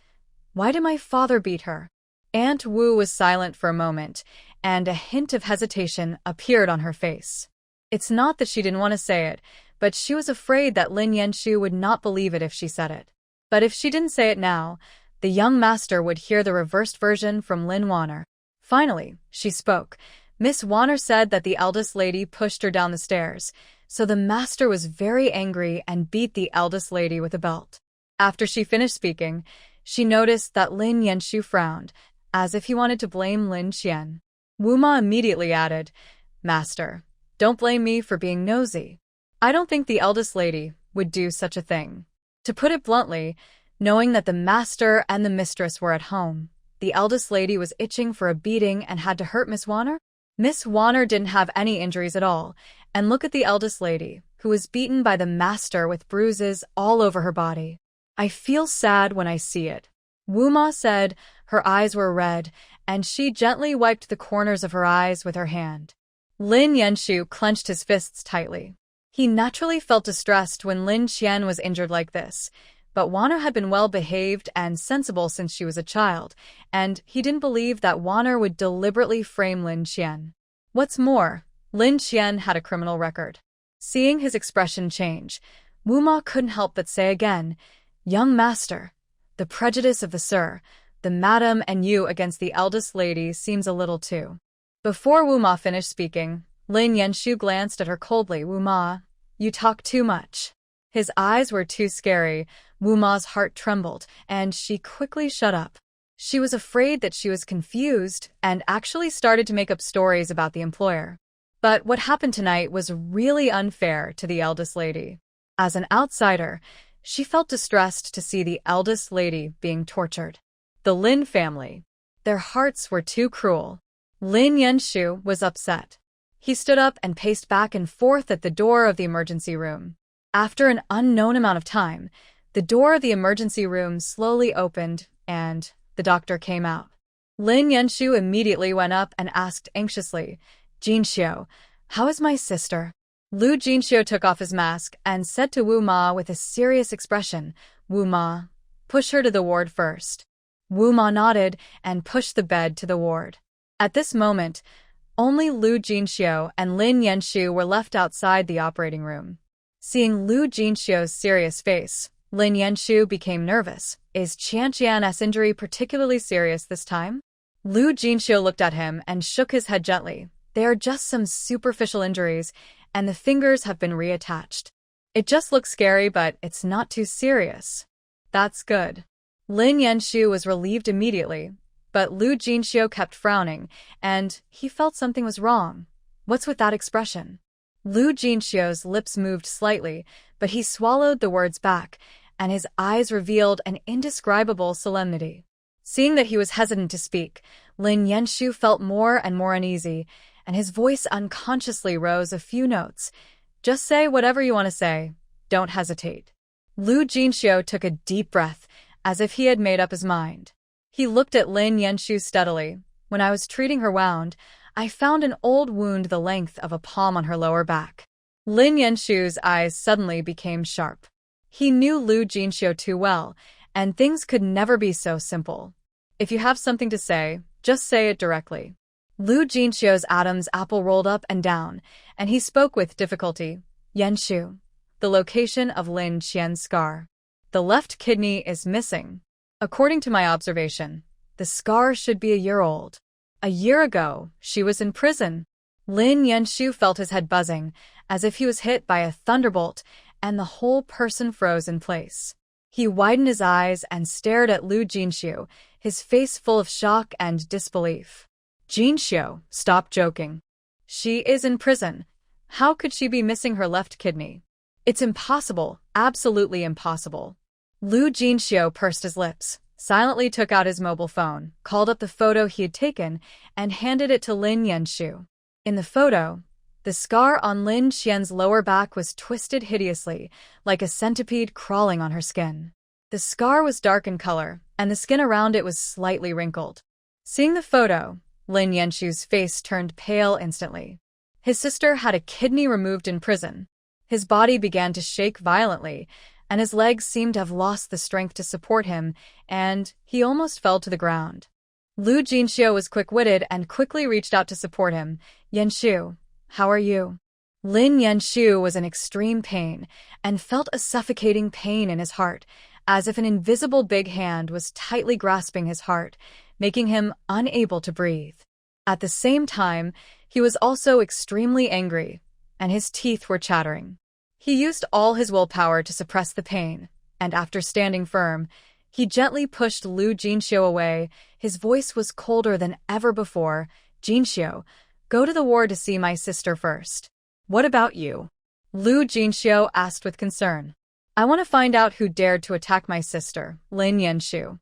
"Why did my father beat her?" Aunt Wu was silent for a moment, and a hint of hesitation appeared on her face. It's not that she didn't want to say it, but she was afraid that Lin Yanshu would not believe it if she said it. But if she didn't say it now, the young master would hear the reversed version from Lin Wanner. Finally, she spoke. Miss Wanner said that the eldest lady pushed her down the stairs, so the master was very angry and beat the eldest lady with a belt. After she finished speaking, she noticed that Lin Yanshu frowned, as if he wanted to blame Lin Qian. Wu Ma immediately added, "Master, don't blame me for being nosy. I don't think the eldest lady would do such a thing." To put it bluntly, knowing that the master and the mistress were at home, the eldest lady was itching for a beating and had to hurt Miss Wanner? Miss Wanner didn't have any injuries at all, and look at the eldest lady, who was beaten by the master with bruises all over her body. "I feel sad when I see it," Wu Ma said. Her eyes were red, and she gently wiped the corners of her eyes with her hand. Lin Yanshu clenched his fists tightly. He naturally felt distressed when Lin Qian was injured like this, but Wanner had been well-behaved and sensible since she was a child, and he didn't believe that Wanner would deliberately frame Lin Qian. What's more, Lin Qian had a criminal record. Seeing his expression change, Wu Ma couldn't help but say again, "Young master, the prejudice of the sir, the madam and you against the eldest lady seems a little too." Before Wu Ma finished speaking, Lin Yanshu glanced at her coldly. "Wu Ma, you talk too much." His eyes were too scary. Wu Ma's heart trembled, and she quickly shut up. She was afraid that she was confused and actually started to make up stories about the employer. But what happened tonight was really unfair to the eldest lady. As an outsider, she felt distressed to see the eldest lady being tortured. The Lin family. Their hearts were too cruel. Lin Yanshu was upset. He stood up and paced back and forth at the door of the emergency room. After an unknown amount of time, the door of the emergency room slowly opened, and the doctor came out. Lin Yanshu immediately went up and asked anxiously, "Jinxiu, how is my sister?" Lu Jinxiu took off his mask and said to Wu Ma with a serious expression, "Wu Ma, push her to the ward first." Wu Ma nodded and pushed the bed to the ward. At this moment, only Lu Jinxiu and Lin Yanshu were left outside the operating room. Seeing Lu Jinxiu's serious face, Lin Yanshu became nervous. Is Qian's injury particularly serious this time? Lu Jinxiu looked at him and shook his head gently. "They are just some superficial injuries, and the fingers have been reattached. It just looks scary, but it's not too serious." "That's good." Lin Yanshu was relieved immediately, but Lu Jinxiu kept frowning, and he felt something was wrong. What's with that expression? Lu Jinxiu's lips moved slightly, but he swallowed the words back, and his eyes revealed an indescribable solemnity. Seeing that he was hesitant to speak, Lin Yanshu felt more and more uneasy, and his voice unconsciously rose a few notes. "Just say whatever you want to say. Don't hesitate." Lu Jinxiu took a deep breath, as if he had made up his mind. He looked at Lin Yanshu steadily. "When I was treating her wound, I found an old wound the length of a palm on her lower back." Lin Yanshu's eyes suddenly became sharp. He knew Lu Jinxiu too well, and things could never be so simple. "If you have something to say, just say it directly." Lu Jinxiu's Adam's apple rolled up and down, and he spoke with difficulty. "Yanshu, the location of Lin Qian's scar." The left kidney is missing. According to my observation, the scar should be a year old. A year ago, she was in prison. Lin Yanshu felt his head buzzing, as if he was hit by a thunderbolt, and the whole person froze in place. He widened his eyes and stared at Lu Jinxiu, his face full of shock and disbelief. Jinxiu, stop joking. She is in prison. How could she be missing her left kidney? It's impossible, absolutely impossible. Lu Jinxiu pursed his lips, silently took out his mobile phone, called up the photo he had taken, and handed it to Lin Yanshu. In the photo, the scar on Lin Xian's lower back was twisted hideously, like a centipede crawling on her skin. The scar was dark in color, and the skin around it was slightly wrinkled. Seeing the photo, Lin Yanshu's face turned pale instantly. His sister had a kidney removed in prison. His body began to shake violently, and his legs seemed to have lost the strength to support him, and he almost fell to the ground. Lu Jinxiu was quick-witted and quickly reached out to support him. Yanshu, how are you? Lin Yanshu was in extreme pain and felt a suffocating pain in his heart, as if an invisible big hand was tightly grasping his heart, making him unable to breathe. At the same time, he was also extremely angry, and his teeth were chattering. He used all his willpower to suppress the pain, and after standing firm, he gently pushed Lu Jinxiu away. His voice was colder than ever before. Jinxiu, go to the ward to see my sister first. What about you? Lu Jinxiu asked with concern. I want to find out who dared to attack my sister, Lin Yanshu.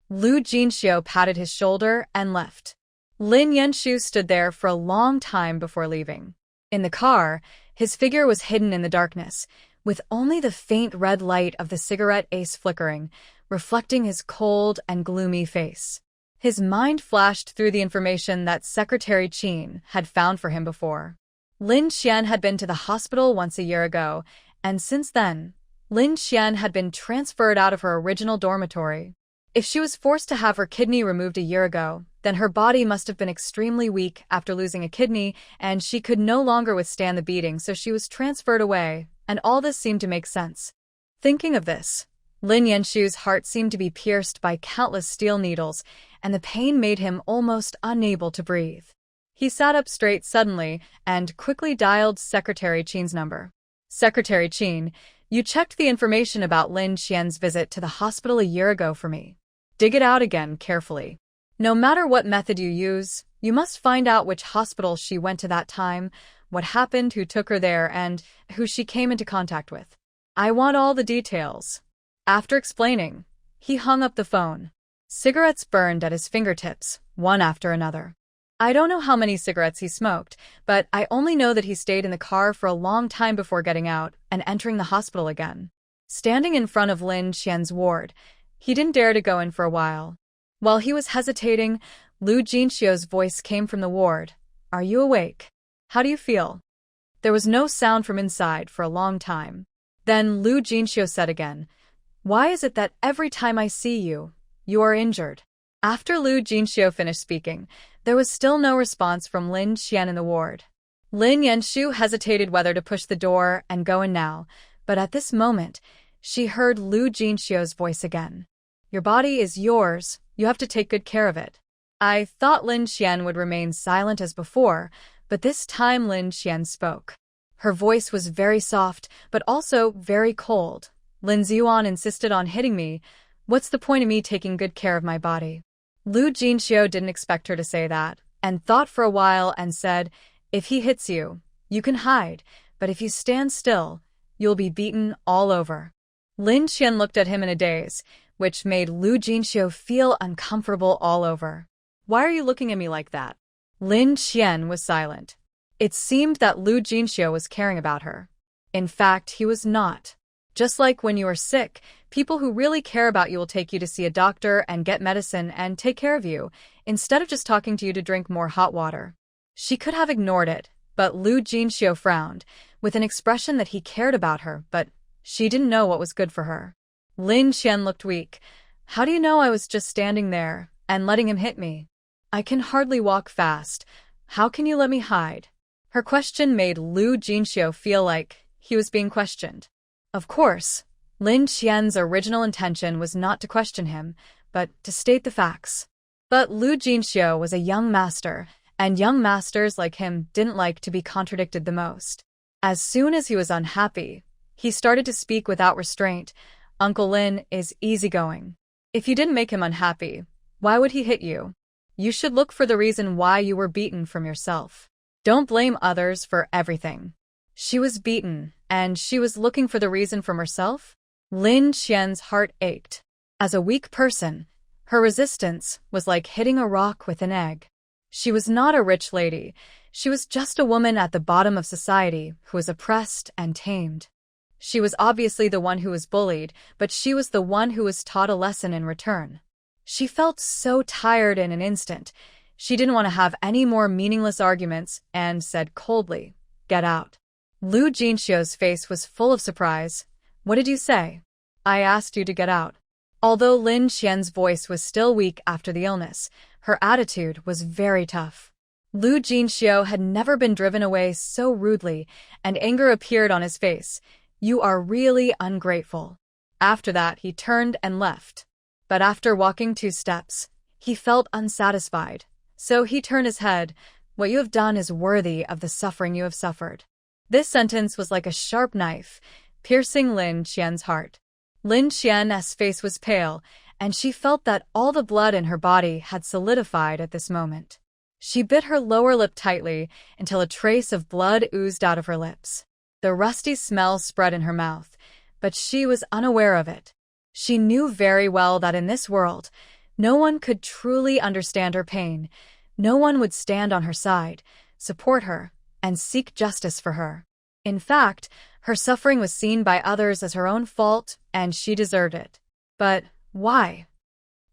Lu Jinxiu patted his shoulder and left. Lin Yanshu stood there for a long time before leaving. In the car, his figure was hidden in the darkness, with only the faint red light of the cigarette ace flickering, reflecting his cold and gloomy face. His mind flashed through the information that Secretary Qin had found for him before. Lin Xian had been to the hospital once a year ago, and since then, Lin Xian had been transferred out of her original dormitory. If she was forced to have her kidney removed a year ago, then her body must have been extremely weak after losing a kidney, and she could no longer withstand the beating, so she was transferred away, and all this seemed to make sense. Thinking of this, Lin Yanshu's heart seemed to be pierced by countless steel needles, and the pain made him almost unable to breathe. He sat up straight suddenly and quickly dialed Secretary Qin's number. Secretary Qin, you checked the information about Lin Xian's visit to the hospital a year ago for me. Dig it out again carefully. No matter what method you use, you must find out which hospital she went to that time, what happened, who took her there, and who she came into contact with. I want all the details. After explaining, he hung up the phone. Cigarettes burned at his fingertips, one after another. I don't know how many cigarettes he smoked, but I only know that he stayed in the car for a long time before getting out and entering the hospital again. Standing in front of Lin Xian's ward, he didn't dare to go in for a while. While he was hesitating, Lu Jinxiu's voice came from the ward. Are you awake? How do you feel? There was no sound from inside for a long time. Then Lu Jinxiu said again, why is it that every time I see you, you are injured? After Lu Jinxiu finished speaking, there was still no response from Lin Xian in the ward. Lin Yanshu hesitated whether to push the door and go in now, but at this moment, she heard Lu Jinxiu's voice again. Your body is yours, you have to take good care of it. I thought Lin Xian would remain silent as before, but this time Lin Xian spoke. Her voice was very soft, but also very cold. Lin Ziyuan insisted on hitting me. What's the point of me taking good care of my body? Lu Jinxiu didn't expect her to say that, and thought for a while and said, if he hits you, you can hide, but if you stand still, you'll be beaten all over. Lin Xian looked at him in a daze, which made Lu Jinxiu feel uncomfortable all over. Why are you looking at me like that? Lin Xian was silent. It seemed that Lu Jinxiu was caring about her. In fact, he was not. Just like when you are sick, people who really care about you will take you to see a doctor and get medicine and take care of you, instead of just talking to you to drink more hot water. She could have ignored it, but Lu Jinxiu frowned, with an expression that he cared about her, but she didn't know what was good for her. Lin Xian looked weak. How do you know I was just standing there and letting him hit me? I can hardly walk fast. How can you let me hide? Her question made Lu Jinxiu feel like he was being questioned. Of course, Lin Qian's original intention was not to question him, but to state the facts. But Lu Jinxiu was a young master, and young masters like him didn't like to be contradicted the most. As soon as he was unhappy, he started to speak without restraint. Uncle Lin is easygoing. If you didn't make him unhappy, why would he hit you? You should look for the reason why you were beaten from yourself. Don't blame others for everything. She was beaten, and she was looking for the reason from herself? Lin Qian's heart ached. As a weak person, her resistance was like hitting a rock with an egg. She was not a rich lady. She was just a woman at the bottom of society who was oppressed and tamed. She was obviously the one who was bullied, but she was the one who was taught a lesson in return. She felt so tired in an instant. She didn't want to have any more meaningless arguments and said coldly, "Get out." Lu Jinxiu's face was full of surprise. "What did you say?" "I asked you to get out." Although Lin Qian's voice was still weak after the illness, her attitude was very tough. Lu Jinxiu had never been driven away so rudely, and anger appeared on his face. "You are really ungrateful." After that, he turned and left. But after walking 2 steps, he felt unsatisfied. So he turned his head. "What you have done is worthy of the suffering you have suffered." This sentence was like a sharp knife, piercing Lin Qian's heart. Lin Qian's face was pale, and she felt that all the blood in her body had solidified at this moment. She bit her lower lip tightly until a trace of blood oozed out of her lips. The rusty smell spread in her mouth, but she was unaware of it. She knew very well that in this world, no one could truly understand her pain. No one would stand on her side, support her, and seek justice for her. In fact, her suffering was seen by others as her own fault, and she deserved it. But why?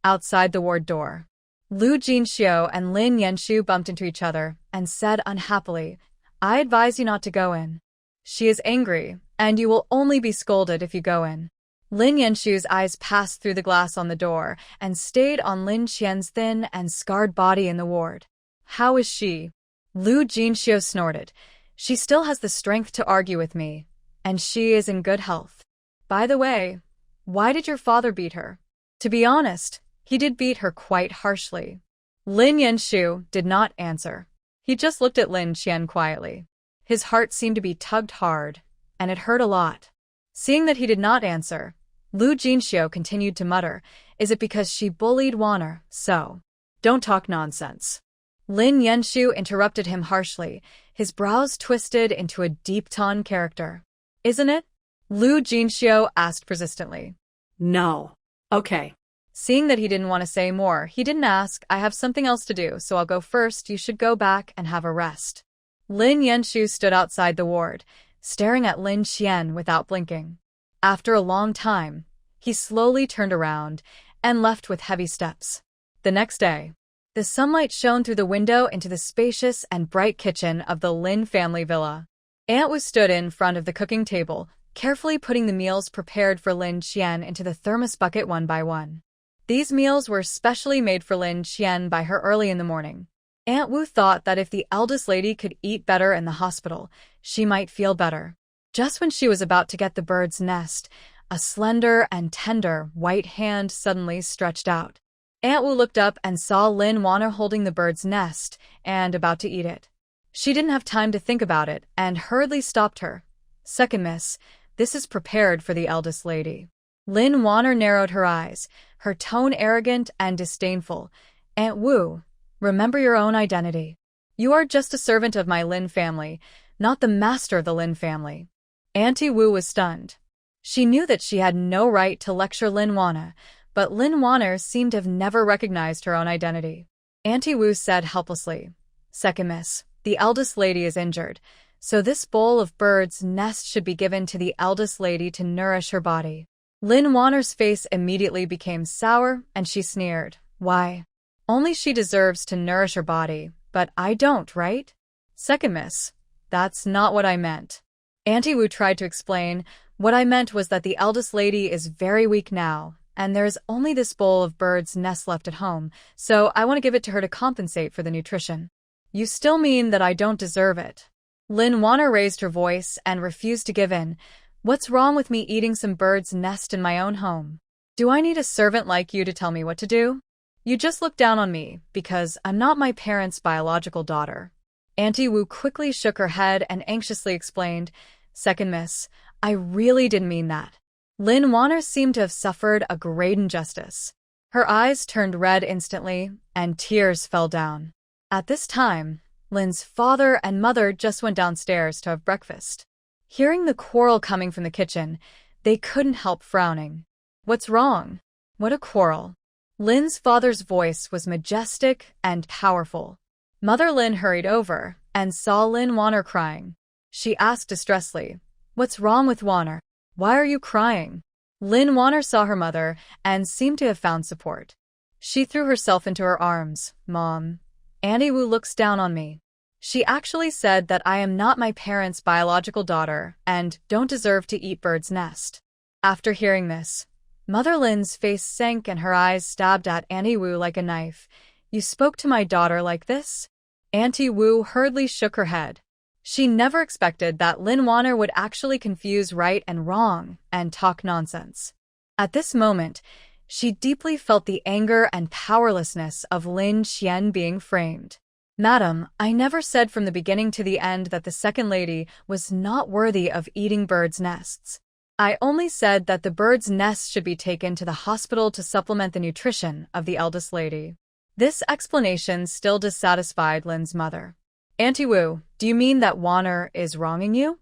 Outside the ward door, Lu Jinxiu and Lin Yanshu bumped into each other and said unhappily, "I advise you not to go in. She is angry, and you will only be scolded if you go in." Lin Yanshu's eyes passed through the glass on the door and stayed on Lin Qian's thin and scarred body in the ward. "How is she?" Lu Jinxiu snorted. "She still has the strength to argue with me, and she is in good health. By the way, why did your father beat her?" To be honest, he did beat her quite harshly. Lin Yanshu did not answer. He just looked at Lin Qian quietly. His heart seemed to be tugged hard, and it hurt a lot. Seeing that he did not answer, Lu Jinxiu continued to mutter, "Is it because she bullied Wanner? So, don't talk nonsense." Lin Yanshu interrupted him harshly, his brows twisted into a deep tone character. "Isn't it?" Lu Jinxiu asked persistently. No. Okay. Seeing that he didn't want to say more, he didn't ask, "I have something else to do, so I'll go first. You should go back and have a rest." Lin Yanshu stood outside the ward, staring at Lin Qian without blinking. After a long time, he slowly turned around and left with heavy steps. The next day, the sunlight shone through the window into the spacious and bright kitchen of the Lin family villa. Aunt Wu stood in front of the cooking table, carefully putting the meals prepared for Lin Qian into the thermos bucket one by one. These meals were specially made for Lin Qian by her early in the morning. Aunt Wu thought that if the eldest lady could eat better in the hospital, she might feel better. Just when she was about to get the bird's nest, a slender and tender white hand suddenly stretched out. Aunt Wu looked up and saw Lin Wanner holding the bird's nest and about to eat it. She didn't have time to think about it and hurriedly stopped her. "Second miss, this is prepared for the eldest lady." Lin Wanner narrowed her eyes, her tone arrogant and disdainful. "Aunt Wu, remember your own identity. You are just a servant of my Lin family, not the master of the Lin family." Auntie Wu was stunned. She knew that she had no right to lecture Lin Wanner, but Lin Wanner seemed to have never recognized her own identity. Auntie Wu said helplessly, "Second miss, the eldest lady is injured, so this bowl of bird's nest should be given to the eldest lady to nourish her body." Lin Wanner's face immediately became sour, and she sneered. "Why? Only she deserves to nourish her body, but I don't, right?" "Second miss, that's not what I meant." Auntie Wu tried to explain. "What I meant was that the eldest lady is very weak now, and there is only this bowl of bird's nest left at home, so I want to give it to her to compensate for the nutrition." "You still mean that I don't deserve it?" Lin Wanner raised her voice and refused to give in, What's wrong with me eating some bird's nest in my own home? Do I need a servant like you to tell me what to do? You just look down on me because I'm not my parents' biological daughter. Auntie Wu quickly shook her head and anxiously explained, Second miss, I really didn't mean that. Lin Wanner seemed to have suffered a great injustice. Her eyes turned red instantly, and tears fell down. At this time, Lin's father and mother just went downstairs to have breakfast. Hearing the quarrel coming from the kitchen, they couldn't help frowning. What's wrong? What a quarrel. Lin's father's voice was majestic and powerful. Mother Lin hurried over and saw Lin Wanner crying. She asked distressfully, What's wrong with Wanner? Why are you crying? Lin Wanner saw her mother and seemed to have found support. She threw herself into her arms. Mom, Auntie Wu looks down on me. She actually said that I am not my parents' biological daughter and don't deserve to eat bird's nest. After hearing this, Mother Lin's face sank and her eyes stabbed at Auntie Wu like a knife. You spoke to my daughter like this? Auntie Wu hurriedly shook her head. She never expected that Lin Wanner would actually confuse right and wrong and talk nonsense. At this moment, she deeply felt the anger and powerlessness of Lin Qian being framed. Madam, I never said from the beginning to the end that the second lady was not worthy of eating birds' nests. I only said that the bird's nest should be taken to the hospital to supplement the nutrition of the eldest lady. This explanation still dissatisfied Lin's mother. Auntie Wu, do you mean that Wanner is wronging you?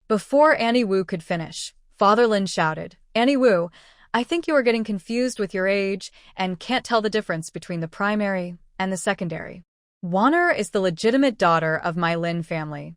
Before Auntie Wu could finish, Father Lin shouted, Auntie Wu, I think you are getting confused with your age and can't tell the difference between the primary and the secondary. Wanner is the legitimate daughter of my Lin family.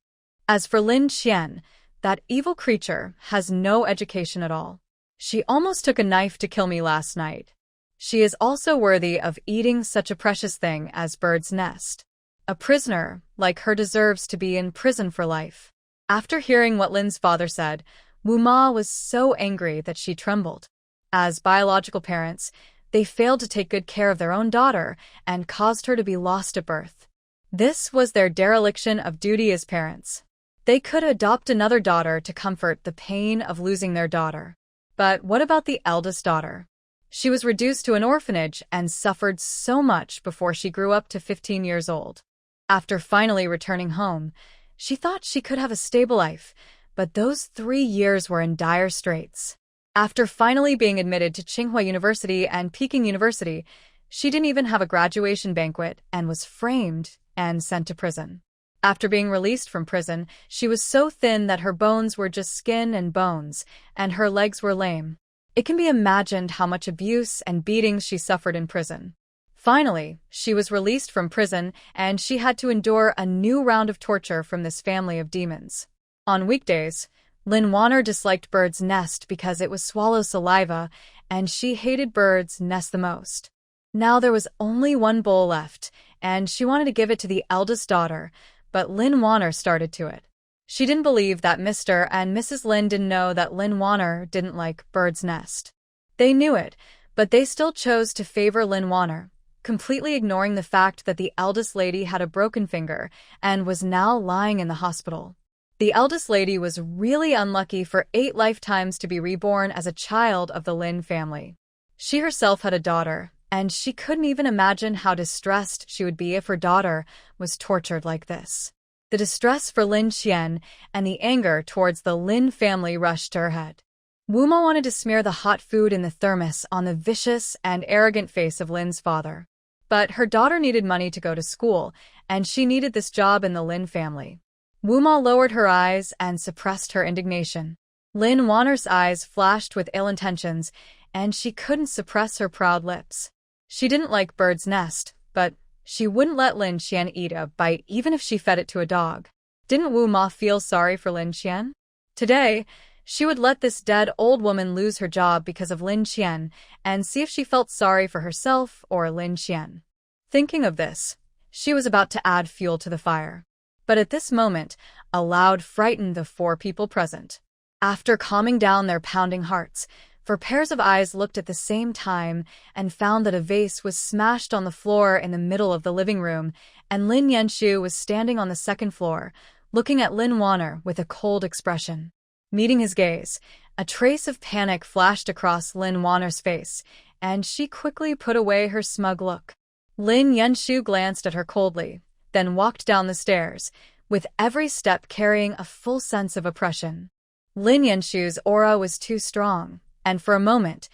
As for Lin Qian, that evil creature has no education at all. She almost took a knife to kill me last night. She is also worthy of eating such a precious thing as bird's nest. A prisoner like her deserves to be in prison for life. After hearing what Lin's father said, Wu Ma was so angry that she trembled. As biological parents, they failed to take good care of their own daughter and caused her to be lost at birth. This was their dereliction of duty as parents. They could adopt another daughter to comfort the pain of losing their daughter. But what about the eldest daughter? She was reduced to an orphanage and suffered so much before she grew up to 15 years old. After finally returning home, she thought she could have a stable life, but those 3 years were in dire straits. After finally being admitted to Tsinghua University and Peking University, she didn't even have a graduation banquet and was framed and sent to prison. After being released from prison, she was so thin that her bones were just skin and bones, and her legs were lame. It can be imagined how much abuse and beatings she suffered in prison. Finally, she was released from prison, and she had to endure a new round of torture from this family of demons. On weekdays, Lin Wanner disliked bird's nest because it was swallow saliva, and she hated bird's nest the most. Now there was only one bowl left, and she wanted to give it to the eldest daughter, but Lin Wanner started to it. She didn't believe that Mr. and Mrs. Lin didn't know that Lin Wanner didn't like bird's nest. They knew it, but they still chose to favor Lin Wanner, completely ignoring the fact that the eldest lady had a broken finger and was now lying in the hospital. The eldest lady was really unlucky for 8 lifetimes to be reborn as a child of the Lin family. She herself had a daughter, and she couldn't even imagine how distressed she would be if her daughter was tortured like this. The distress for Lin Qian and the anger towards the Lin family rushed to her head. Wu Ma wanted to smear the hot food in the thermos on the vicious and arrogant face of Lin's father. But her daughter needed money to go to school, and she needed this job in the Lin family. Wu Ma lowered her eyes and suppressed her indignation. Lin Wanner's eyes flashed with ill intentions, and she couldn't suppress her proud lips. She didn't like bird's nest, but she wouldn't let Lin Qian eat a bite even if she fed it to a dog. Didn't Wu Ma feel sorry for Lin Qian? Today, she would let this dead old woman lose her job because of Lin Qian and see if she felt sorry for herself or Lin Qian. Thinking of this, she was about to add fuel to the fire. But at this moment, a loud frightened the 4 people present. After calming down their pounding hearts, 4 pairs of eyes looked at the same time and found that a vase was smashed on the floor in the middle of the living room, and Lin Yanshu was standing on the 2nd floor, looking at Lin Wanner with a cold expression. Meeting his gaze, a trace of panic flashed across Lin Wanner's face, and she quickly put away her smug look. Lin Yanshu glanced at her coldly, then walked down the stairs, with every step carrying a full sense of oppression. Lin Yanshu's aura was too strong, and for a moment,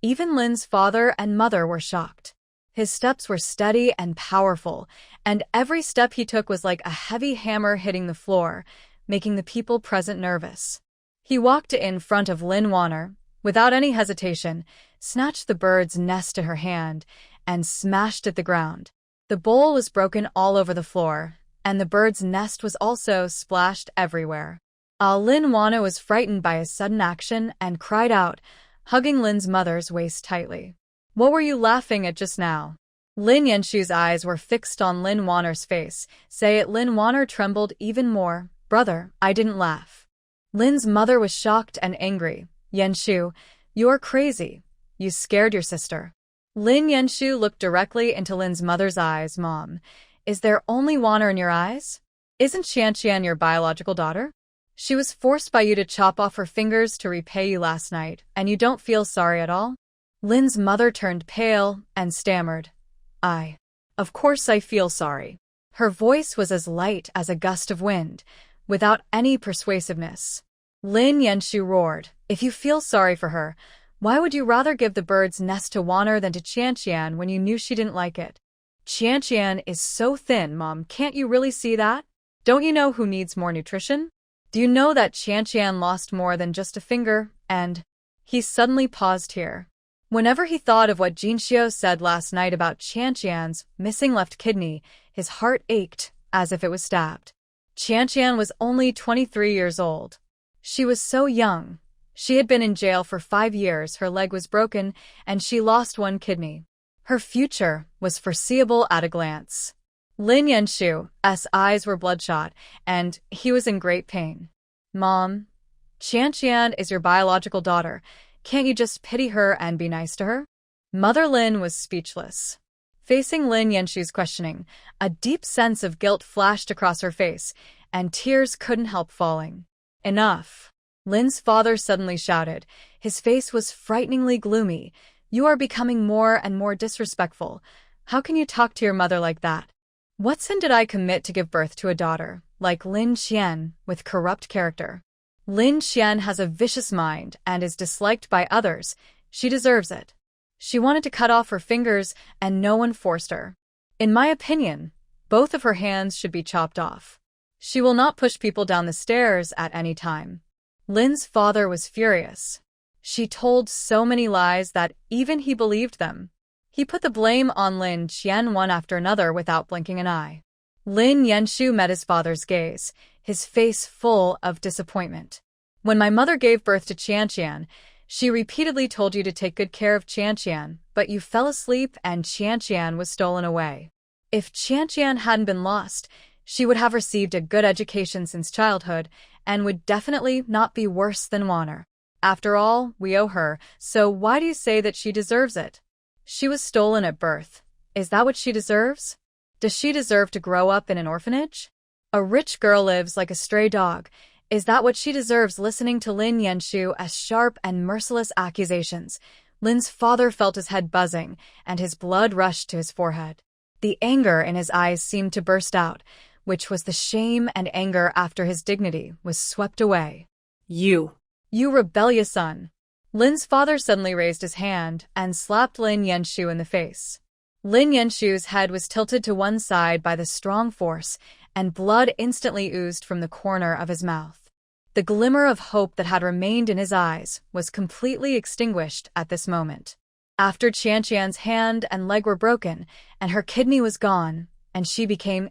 even Lin's father and mother were shocked. His steps were steady and powerful, and every step he took was like a heavy hammer hitting the floor, making the people present nervous. He walked in front of Lin Wanner, without any hesitation, snatched the bird's nest in her hand, and smashed at the ground. The bowl was broken all over the floor, and the bird's nest was also splashed everywhere. Lin Wanner was frightened by his sudden action and cried out, hugging Lin's mother's waist tightly. "What were you laughing at just now?" Lin Yanshu's eyes were fixed on Lin Wanner's face. Say it. Lin Wanner trembled even more. "Brother, I didn't laugh." Lin's mother was shocked and angry. "Yanshu, you're crazy. You scared your sister." Lin Yanshu looked directly into Lin's mother's eyes. "Mom, is there only Wanner in your eyes? Isn't Qianqian your biological daughter? She was forced by you to chop off her fingers to repay you last night, and you don't feel sorry at all?" Lin's mother turned pale and stammered, Of course I feel sorry." Her voice was as light as a gust of wind, without any persuasiveness. Lin Yanshu roared, "If you feel sorry for her, why would you rather give the bird's nest to Wanner than to Qianqian when you knew she didn't like it? Qianqian is so thin, Mom, can't you really see that? Don't you know who needs more nutrition? Do you know that Qianqian lost more than just a finger, and—" He suddenly paused here. Whenever he thought of what Jinxiu said last night about Qianqian's missing left kidney, his heart ached as if it was stabbed. Qianqian was only 23 years old. She was so young. She had been in jail for 5 years, her leg was broken, and she lost one kidney. Her future was foreseeable at a glance. Lin Yanshu's eyes were bloodshot, and he was in great pain. "Mom, Qianqian is your biological daughter. Can't you just pity her and be nice to her?" Mother Lin was speechless. Facing Lin Yanshu's questioning, a deep sense of guilt flashed across her face, and tears couldn't help falling. "Enough!" Lin's father suddenly shouted. His face was frighteningly gloomy. "You are becoming more and more disrespectful. How can you talk to your mother like that? What sin did I commit to give birth to a daughter like Lin Qian with corrupt character? Lin Qian has a vicious mind and is disliked by others. She deserves it. She wanted to cut off her fingers, and no one forced her. In my opinion, both of her hands should be chopped off. She will not push people down the stairs at any time." Lin's father was furious. She told so many lies that even he believed them. He put the blame on Lin Qian one after another without blinking an eye. Lin Yanshu met his father's gaze, his face full of disappointment. "When my mother gave birth to Qianqian, she repeatedly told you to take good care of Qianqian, but you fell asleep and Qianqian was stolen away. If Qianqian hadn't been lost, she would have received a good education since childhood and would definitely not be worse than Wanner. After all, we owe her, so why do you say that she deserves it? She was stolen at birth. Is that what she deserves? Does she deserve to grow up in an orphanage? A rich girl lives like a stray dog. Is that what she deserves?" Listening to Lin Yanshu's sharp and merciless accusations, Lin's father felt his head buzzing, and his blood rushed to his forehead. The anger in his eyes seemed to burst out, which was the shame and anger after his dignity was swept away. You rebellious son." Lin's father suddenly raised his hand and slapped Lin Yanshu in the face. Lin Yanshu's head was tilted to one side by the strong force, and blood instantly oozed from the corner of his mouth. The glimmer of hope that had remained in his eyes was completely extinguished at this moment. After Qianqian's hand and leg were broken, and her kidney was gone, and she became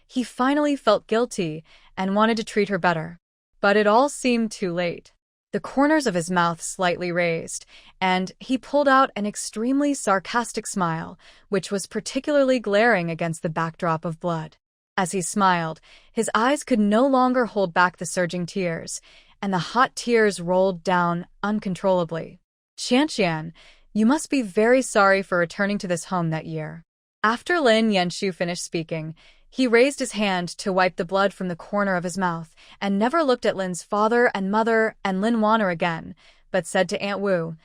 he finally felt guilty and wanted to treat her better. But it all seemed too late. The corners of his mouth slightly raised, and he pulled out an extremely sarcastic smile, which was particularly glaring against the backdrop of blood. As he smiled, his eyes could no longer hold back the surging tears, and the hot tears rolled down uncontrollably. "Qianqian, you must be very sorry for returning to this home that year." After Lin Yanshu finished speaking, He raised his hand to wipe the blood from the corner of his mouth and never looked at Lin's father and mother and Lin Wanner again, but said to Aunt Wu,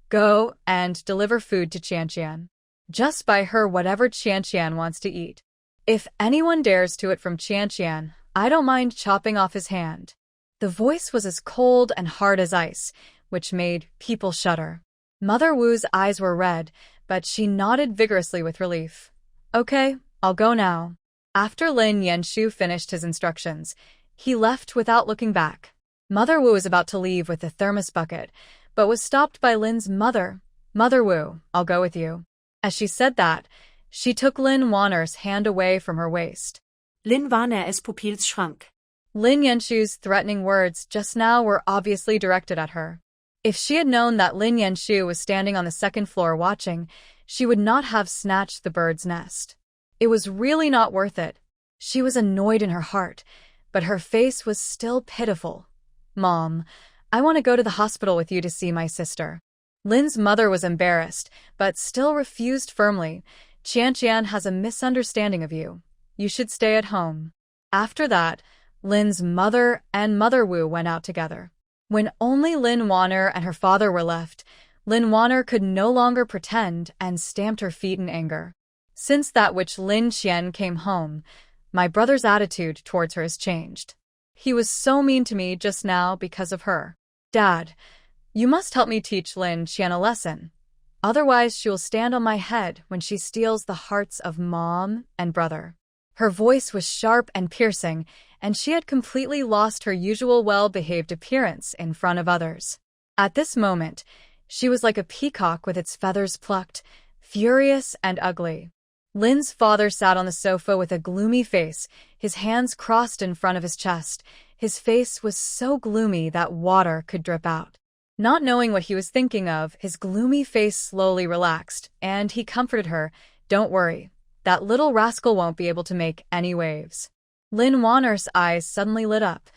go and deliver food to Qianqian. Just buy her whatever Qianqian wants to eat. If anyone dares to it from Qianqian, I don't mind chopping off his hand. The voice was as cold and hard as ice, which made people shudder. Mother Wu's eyes were red, but she nodded vigorously with relief. Okay, I'll go now. After Lin Yanshu finished his instructions, he left without looking back. Mother Wu was about to leave with the thermos bucket, but was stopped by Lin's mother. Mother Wu, I'll go with you. As she said that, she took Lin Wanner's hand away from her waist. Lin Wanner es Pupils Schrank. Lin Yanshu's threatening words just now were obviously directed at her. If she had known that Lin Yanshu was standing on the second floor watching, she would not have snatched the bird's nest. It was really not worth it. She was annoyed in her heart, but her face was still pitiful. Mom, I want to go to the hospital with you to see my sister. Lin's mother was embarrassed, but still refused firmly. Qianqian has a misunderstanding of you. You should stay at home. After that, Lin's mother and Mother Wu went out together. When only Lin Wanner and her father were left, Lin Wanner could no longer pretend and stamped her feet in anger. Since that which Lin Qian came home, my brother's attitude towards her has changed. He was so mean to me just now because of her. Dad, you must help me teach Lin Qian a lesson. Otherwise, she will stand on my head when she steals the hearts of Mom and brother. Her voice was sharp and piercing, and she had completely lost her usual well-behaved appearance in front of others. At this moment, she was like a peacock with its feathers plucked, furious and ugly. Lin's father sat on the sofa with a gloomy face, his hands crossed in front of his chest. His face was so gloomy that water could drip out. Not knowing what he was thinking of, his gloomy face slowly relaxed, and he comforted her. Don't worry. That little rascal won't be able to make any waves. Lin Wanner's eyes suddenly lit up.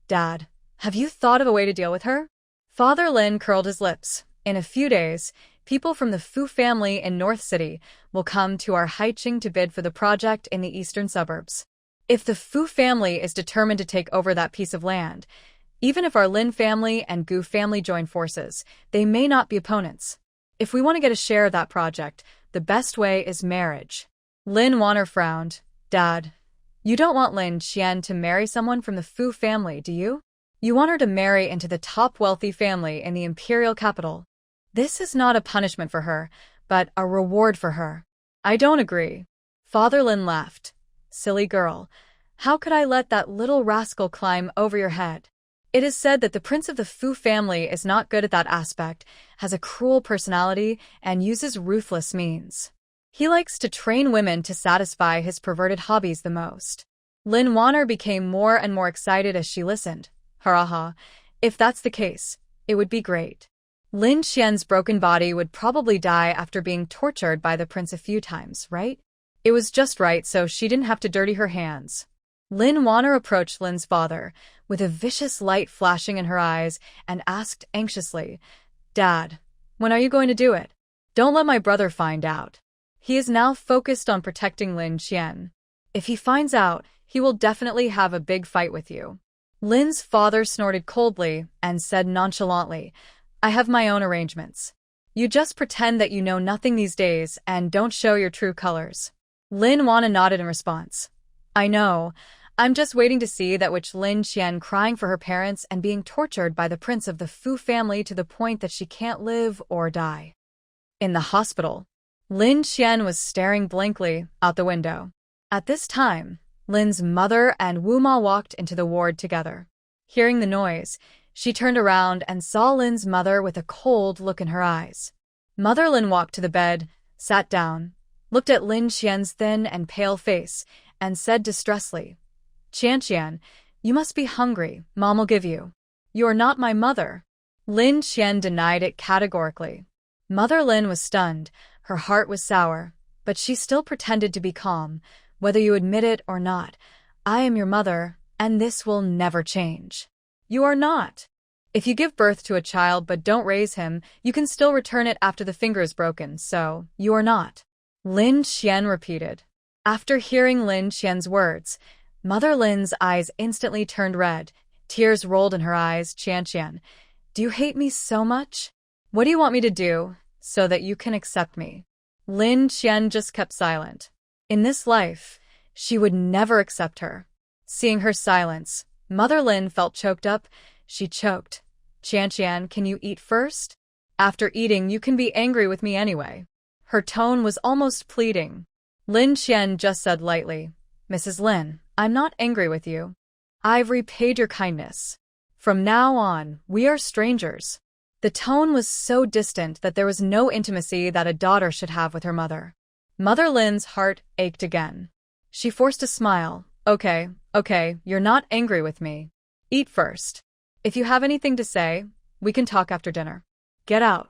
Dad, have you thought of a way to deal with her? Father Lin curled his lips. In a few days, people from the Fu family in North City will come to our Haiqing to bid for the project in the eastern suburbs. If the Fu family is determined to take over that piece of land, even if our Lin family and Gu family join forces, they may not be opponents. If we want to get a share of that project, the best way is marriage. Lin Wanner frowned. Dad, you don't want Lin Qian to marry someone from the Fu family, do you? You want her to marry into the top wealthy family in the imperial capital. This is not a punishment for her, but a reward for her. I don't agree. Father Lin laughed. Silly girl, how could I let that little rascal climb over your head? It is said that the prince of the Fu family is not good at that aspect, has a cruel personality, and uses ruthless means. He likes to train women to satisfy his perverted hobbies the most. Lin Wanner became more and more excited as she listened. Haraha, if that's the case, it would be great. Lin Qian's broken body would probably die after being tortured by the prince a few times, right? It was just right so she didn't have to dirty her hands. Lin Wanner approached Lin's father, with a vicious light flashing in her eyes, and asked anxiously, Dad, when are you going to do it? Don't let my brother find out. He is now focused on protecting Lin Qian. If he finds out, he will definitely have a big fight with you. Lin's father snorted coldly and said nonchalantly, I have my own arrangements. You just pretend that you know nothing these days and don't show your true colors. Lin Wanner nodded in response. I know. I'm just waiting to see that which Lin Qian crying for her parents and being tortured by the prince of the Fu family to the point that she can't live or die. In the hospital, Lin Qian was staring blankly out the window. At this time, Lin's mother and Wu Ma walked into the ward together. Hearing the noise, she turned around and saw Lin's mother with a cold look in her eyes. Mother Lin walked to the bed, sat down, looked at Lin Qian's thin and pale face, and said distressfully, Qianqian, you must be hungry, Mom will give you. You are not my mother. Lin Qian denied it categorically. Mother Lin was stunned, her heart was sour, but she still pretended to be calm. Whether you admit it or not, I am your mother, and this will never change. You are not. If you give birth to a child but don't raise him, you can still return it after the finger is broken, so you are not. Lin Qian repeated. After hearing Lin Qian's words, Mother Lin's eyes instantly turned red. Tears rolled in her eyes. Qian, do you hate me so much? What do you want me to do so that you can accept me? Lin Qian just kept silent. In this life, she would never accept her. Seeing her silence, Mother Lin felt choked up. She choked. Qian, can you eat first? After eating, you can be angry with me anyway. Her tone was almost pleading. Lin Qian just said lightly, Mrs. Lin, I'm not angry with you. I've repaid your kindness. From now on, we are strangers. The tone was so distant that there was no intimacy that a daughter should have with her mother. Mother Lin's heart ached again. She forced a smile. Okay, you're not angry with me. Eat first. If you have anything to say, we can talk after dinner. Get out.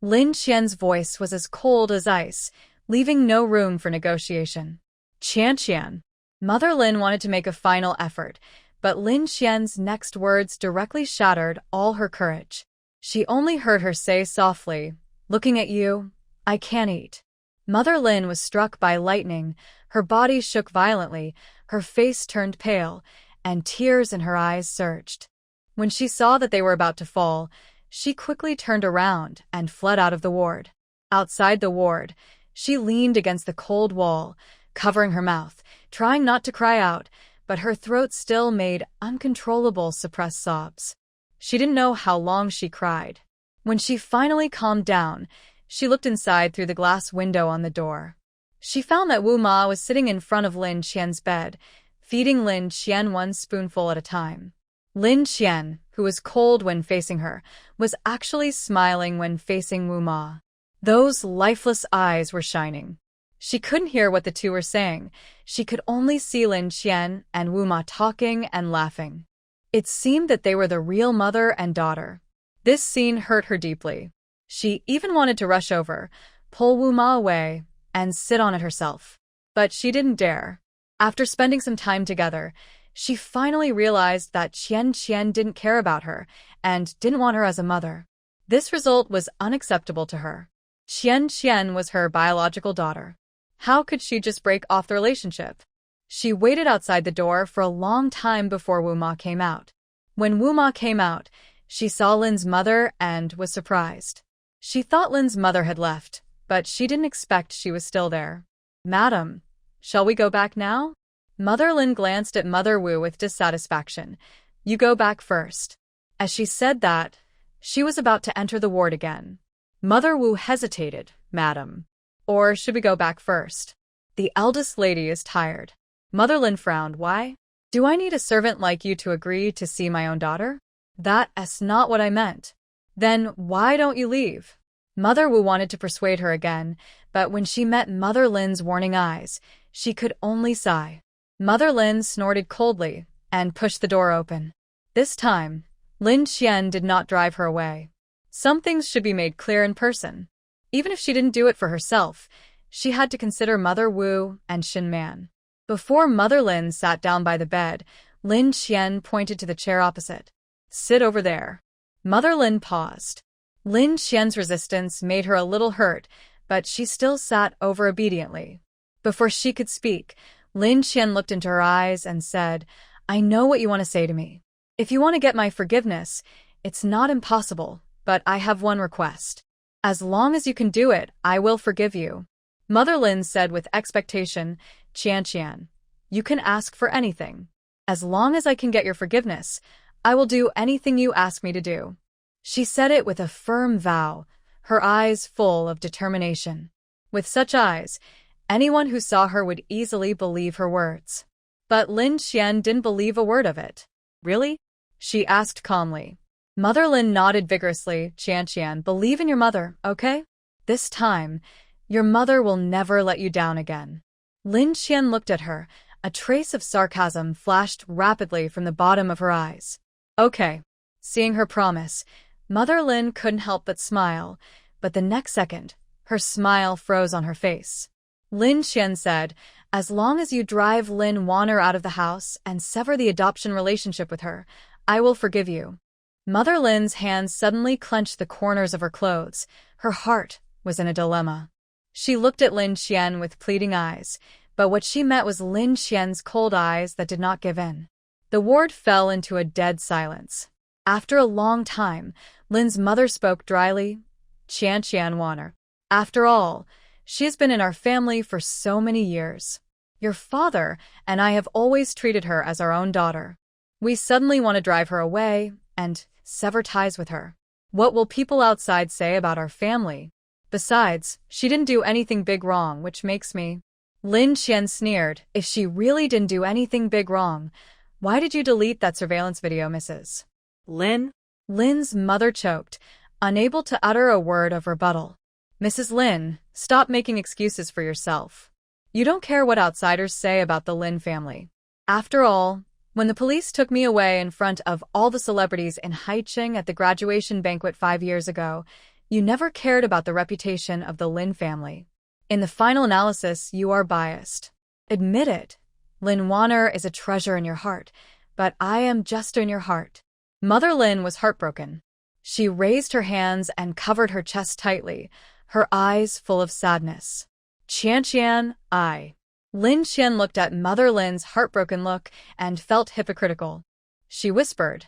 Lin Qian's voice was as cold as ice, leaving no room for negotiation. Qian. Mother Lin wanted to make a final effort, but Lin Qian's next words directly shattered all her courage. She only heard her say softly, looking at you, I can't eat. Mother Lin was struck by lightning. Her body shook violently, her face turned pale, and tears in her eyes surged. When she saw that they were about to fall, she quickly turned around and fled out of the ward. Outside the ward, she leaned against the cold wall, covering her mouth, trying not to cry out, but her throat still made uncontrollable suppressed sobs. She didn't know how long she cried. When she finally calmed down, she looked inside through the glass window on the door. She found that Wu Ma was sitting in front of Lin Qian's bed, feeding Lin Qian one spoonful at a time. Lin Qian, who was cold when facing her, was actually smiling when facing Wu Ma. Those lifeless eyes were shining. She couldn't hear what the two were saying. She could only see Lin Qian and Wu Ma talking and laughing. It seemed that they were the real mother and daughter. This scene hurt her deeply. She even wanted to rush over, pull Wu Ma away, and sit on it herself. But she didn't dare. After spending some time together, she finally realized that Qian didn't care about her and didn't want her as a mother. This result was unacceptable to her. Qian was her biological daughter. How could she just break off the relationship? She waited outside the door for a long time before Wu Ma came out. When Wu Ma came out, she saw Lin's mother and was surprised. She thought Lin's mother had left, but she didn't expect she was still there. Madam, shall we go back now? Mother Lin glanced at Mother Wu with dissatisfaction. You go back first. As she said that, she was about to enter the ward again. Mother Wu hesitated. Madam. Or should we go back first? The eldest lady is tired. Mother Lin frowned. Why? Do I need a servant like you to agree to see my own daughter? That's not what I meant. Then why don't you leave? Mother Wu wanted to persuade her again, but when she met Mother Lin's warning eyes, she could only sigh. Mother Lin snorted coldly and pushed the door open. This time, Lin Qian did not drive her away. Some things should be made clear in person. Even if she didn't do it for herself, she had to consider Mother Wu and Xin Man. Before Mother Lin sat down by the bed, Lin Qian pointed to the chair opposite. Sit over there. Mother Lin paused. Lin Qian's resistance made her a little hurt, but she still sat over obediently. Before she could speak, Lin Qian looked into her eyes and said, I know what you want to say to me. If you want to get my forgiveness, it's not impossible, but I have one request. As long as you can do it, I will forgive you. Mother Lin said with expectation, Qian, you can ask for anything. As long as I can get your forgiveness, I will do anything you ask me to do. She said it with a firm vow, her eyes full of determination. With such eyes, anyone who saw her would easily believe her words. But Lin Qian didn't believe a word of it. Really? She asked calmly. Mother Lin nodded vigorously. Qian, believe in your mother, okay? This time, your mother will never let you down again. Lin Qian looked at her. A trace of sarcasm flashed rapidly from the bottom of her eyes. Okay. Seeing her promise, Mother Lin couldn't help but smile, but the next second, her smile froze on her face. Lin Qian said, as long as you drive Lin Wanner out of the house and sever the adoption relationship with her, I will forgive you. Mother Lin's hands suddenly clenched the corners of her clothes. Her heart was in a dilemma. She looked at Lin Qian with pleading eyes, but what she met was Lin Qian's cold eyes that did not give in. The ward fell into a dead silence. After a long time, Lin's mother spoke dryly. Qian Wanner. After all, she has been in our family for so many years. Your father and I have always treated her as our own daughter. We suddenly want to drive her away and sever ties with her. What will people outside say about our family? Besides, she didn't do anything big wrong, which makes me... Lin Qian sneered. If she really didn't do anything big wrong, why did you delete that surveillance video, Mrs. Lin? Lin's mother choked, unable to utter a word of rebuttal. Mrs. Lin, stop making excuses for yourself. You don't care what outsiders say about the Lin family. After all, when the police took me away in front of all the celebrities in Haicheng at the graduation banquet 5 years ago, you never cared about the reputation of the Lin family. In the final analysis, you are biased. Admit it. Lin Wanner is a treasure in your heart, but I am just in your heart. Mother Lin was heartbroken. She raised her hands and covered her chest tightly, her eyes full of sadness. Qian, I. Lin Qian looked at Mother Lin's heartbroken look and felt hypocritical. She whispered,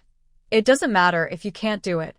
"It doesn't matter if you can't do it.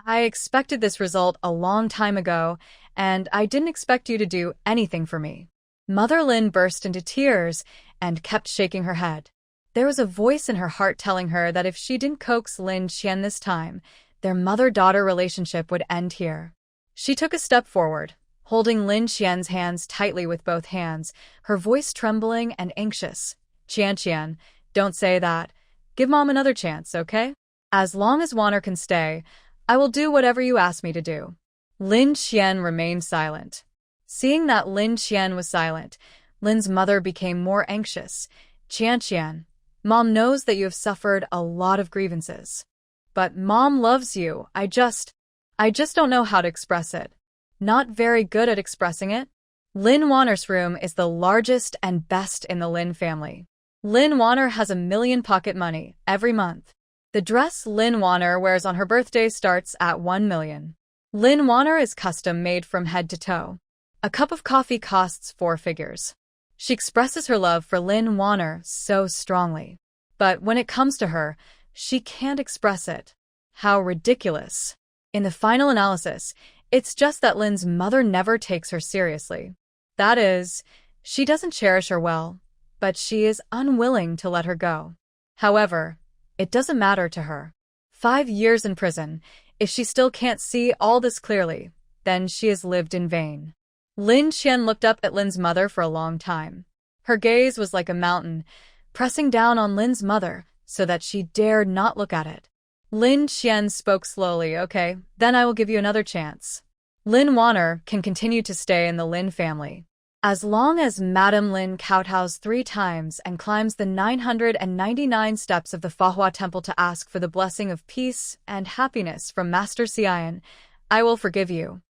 I expected this result a long time ago, and I didn't expect you to do anything for me." Mother Lin burst into tears and kept shaking her head. There was a voice in her heart telling her that if she didn't coax Lin Qian this time, their mother-daughter relationship would end here. She took a step forward, holding Lin Qian's hands tightly with both hands, her voice trembling and anxious. Qian, don't say that. Give Mom another chance, okay? As long as Wanner can stay, I will do whatever you ask me to do. Lin Qian remained silent. Seeing that Lin Qian was silent, Lin's mother became more anxious. Qian, Mom knows that you have suffered a lot of grievances. But Mom loves you. I just don't know how to express it. Not very good at expressing it. Lin Wanner's room is the largest and best in the Lin family. Lin Wanner has $1 million pocket money every month. The dress Lin Wanner wears on her birthday starts at $1 million. Lin Wanner is custom made from head to toe. A cup of coffee costs 4 figures. She expresses her love for Lin Wanner so strongly. But when it comes to her, she can't express it. How ridiculous. In the final analysis, it's just that Lin's mother never takes her seriously. That is, she doesn't cherish her well, but she is unwilling to let her go. However, it doesn't matter to her. 5 years in prison, if she still can't see all this clearly, then she has lived in vain. Lin Qian looked up at Lin's mother for a long time. Her gaze was like a mountain, pressing down on Lin's mother so that she dared not look at it. Lin Qian spoke slowly. Okay, then I will give you another chance. Lin Wanner can continue to stay in the Lin family. As long as Madame Lin kowtows 3 times and climbs the 999 steps of the Manhwa temple to ask for the blessing of peace and happiness from Master Xian, I will forgive you.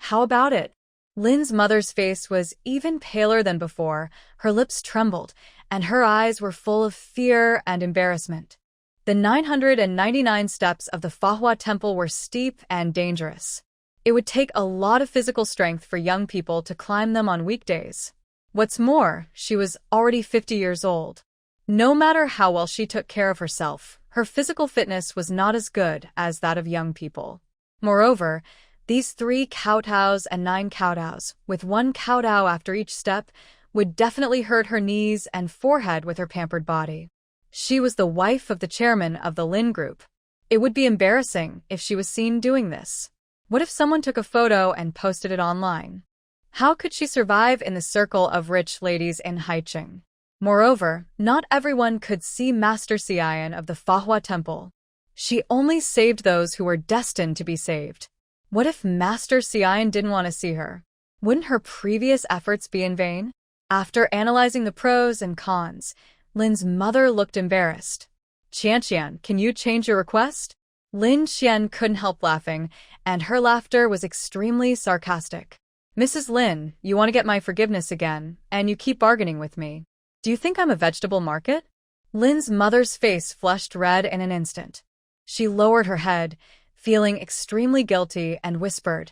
How about it? Lin's mother's face was even paler than before, her lips trembled, and her eyes were full of fear and embarrassment. The 999 steps of the Manhwa temple were steep and dangerous. It would take a lot of physical strength for young people to climb them on weekdays. What's more, she was already 50 years old. No matter how well she took care of herself, her physical fitness was not as good as that of young people. Moreover, these 3 kowtows and 9 kowtows, with 1 kowtow after each step, would definitely hurt her knees and forehead with her pampered body. She was the wife of the chairman of the Lin Group. It would be embarrassing if she was seen doing this. What if someone took a photo and posted it online? How could she survive in the circle of rich ladies in Haicheng? Moreover, not everyone could see Master Xian of the Manhwa temple. She only saved those who were destined to be saved. What if Master Xian didn't want to see her? Wouldn't her previous efforts be in vain? After analyzing the pros and cons, Lin's mother looked embarrassed. Qian, can you change your request? Lin Qian couldn't help laughing, and her laughter was extremely sarcastic. Mrs. Lin, you want to get my forgiveness again, and you keep bargaining with me. Do you think I'm a vegetable market? Lin's mother's face flushed red in an instant. She lowered her head, feeling extremely guilty, and whispered,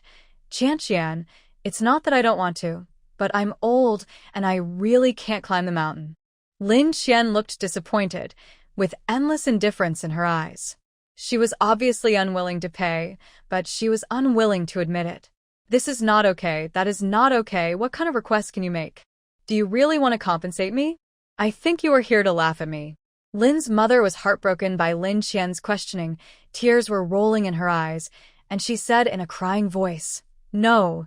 Qian, it's not that I don't want to. but I'm old and I really can't climb the mountain. Lin Qian looked disappointed, with endless indifference in her eyes. She was obviously unwilling to pay, but she was unwilling to admit it. This is not okay, that is not okay, what kind of request can you make? Do you really want to compensate me? I think you are here to laugh at me. Lin's mother was heartbroken by Lin Qian's questioning, tears were rolling in her eyes, and she said in a crying voice, "No,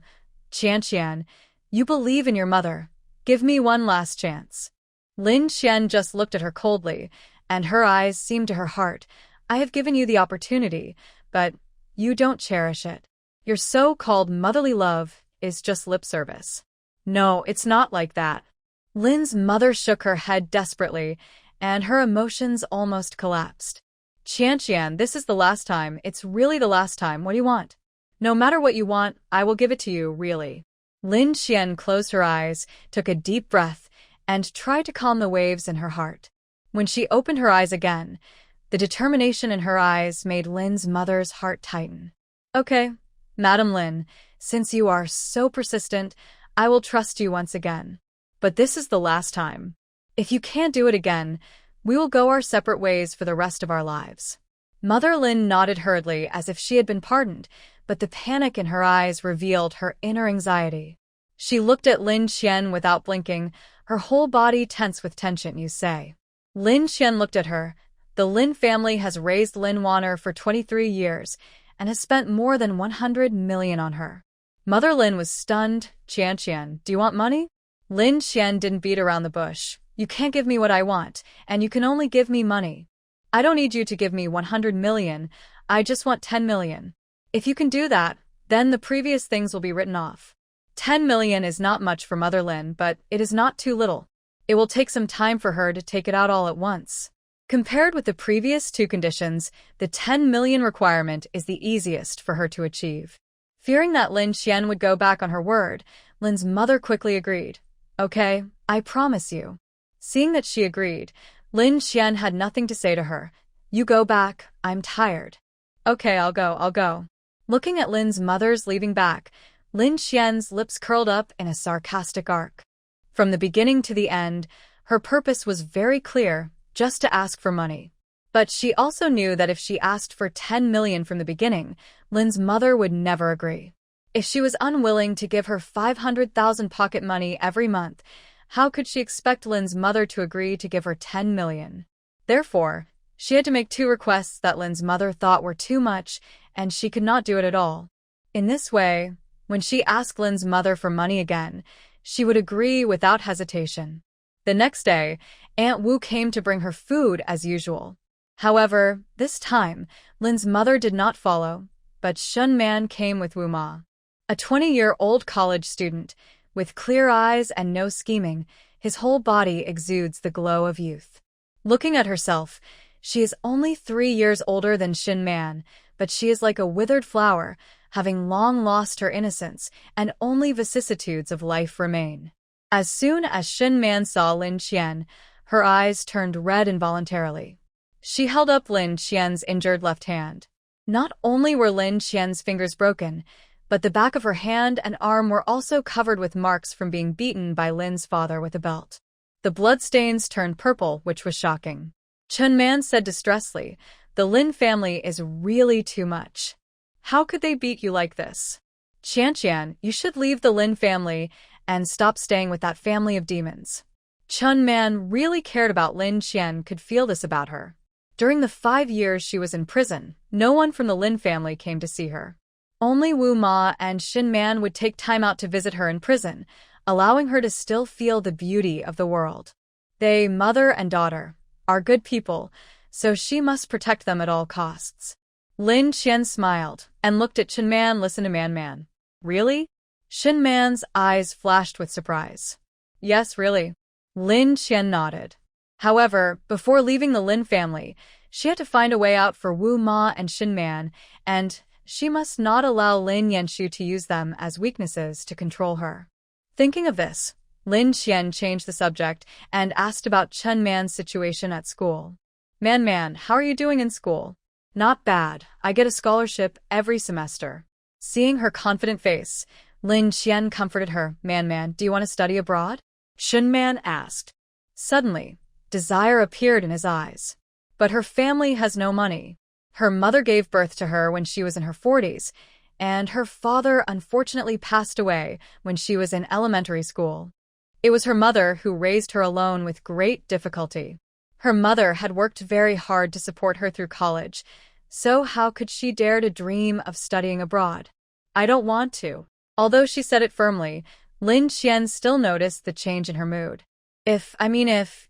Qian, you believe in your mother. Give me one last chance." Lin Qian just looked at her coldly, and her eyes seemed to her heart. "I have given you the opportunity, but you don't cherish it. Your so-called motherly love is just lip service." "No, it's not like that." Lin's mother shook her head desperately, and her emotions almost collapsed. "Qian, this is the last time, it's really the last time, what do you want? No matter what you want, I will give it to you, really." Lin Qian closed her eyes, took a deep breath, and tried to calm the waves in her heart. When she opened her eyes again, the determination in her eyes made Lin's mother's heart tighten. "Okay, Madam Lin, since you are so persistent, I will trust you once again. But this is the last time. If you can't do it again, we will go our separate ways for the rest of our lives." Mother Lin nodded hurriedly as if she had been pardoned, but the panic in her eyes revealed her inner anxiety. She looked at Lin Qian without blinking, her whole body tense with tension, "You say." Lin Qian looked at her. The Lin family has raised Lin Wanner for 23 years and has spent more than 100 million on her. Mother Lin was stunned. "Qian, do you want money?" Lin Qian didn't beat around the bush. "You can't give me what I want, and you can only give me money. I don't need you to give me 100 million, I just want 10 million. If you can do that, then the previous things will be written off." 10 million is not much for Mother Lin, but it is not too little. It will take some time for her to take it out all at once. Compared with the previous two conditions, the 10 million requirement is the easiest for her to achieve. Fearing that Lin Qian would go back on her word, Lin's mother quickly agreed. "Okay, I promise you." Seeing that she agreed, Lin Qian had nothing to say to her. "You go back, I'm tired." "Okay, I'll go. Looking at Lin's mother's leaving back, Lin Qian's lips curled up in a sarcastic arc. From the beginning to the end, her purpose was very clear, just to ask for money. But she also knew that if she asked for 10 million from the beginning, Lin's mother would never agree. If she was unwilling to give her 500,000 pocket money every month, how could she expect Lin's mother to agree to give her 10 million? Therefore, she had to make two requests that Lin's mother thought were too much, and she could not do it at all. In this way, when she asked Lin's mother for money again, she would agree without hesitation. The next day, Aunt Wu came to bring her food as usual. However, this time, Lin's mother did not follow, but Shun Man came with Wu Ma. A 20-year-old college student, with clear eyes and no scheming, his whole body exudes the glow of youth. Looking at herself, she is only 3 years older than Shin Man, but she is like a withered flower, having long lost her innocence, and only vicissitudes of life remain. As soon as Shin Man saw Lin Qian, her eyes turned red involuntarily. She held up Lin Qian's injured left hand. Not only were Lin Qian's fingers broken, but the back of her hand and arm were also covered with marks from being beaten by Lin's father with a belt. The bloodstains turned purple, which was shocking. Chun Man said distressfully, "The Lin family is really too much. How could they beat you like this? Qian, you should leave the Lin family and stop staying with that family of demons." Chun Man really cared about Lin Qian, could feel this about her. During the 5 years she was in prison, no one from the Lin family came to see her. Only Wu Ma and Shin Man would take time out to visit her in prison, allowing her to still feel the beauty of the world. They, mother and daughter, are good people, so she must protect them at all costs. Lin Qian smiled and looked at Shin Man. "Listen to Man. Really?" Shin Man's eyes flashed with surprise. "Yes, really." Lin Qian nodded. However, before leaving the Lin family, she had to find a way out for Wu Ma and Shin Man, and she must not allow Lin Yanshu to use them as weaknesses to control her. Thinking of this, Lin Qian changed the subject and asked about Chun Man's situation at school. Man, how are you doing in school?" "Not bad. I get a scholarship every semester." Seeing her confident face, Lin Qian comforted her. Man, do you want to study abroad? Shunman asked. Suddenly, desire appeared in his eyes. But her family has no money. Her mother gave birth to her when she was in her 40s, and her father unfortunately passed away when she was in elementary school. It was her mother who raised her alone with great difficulty. Her mother had worked very hard to support her through college, so how could she dare to dream of studying abroad? I don't want to. Although she said it firmly, Lin Qian still noticed the change in her mood. If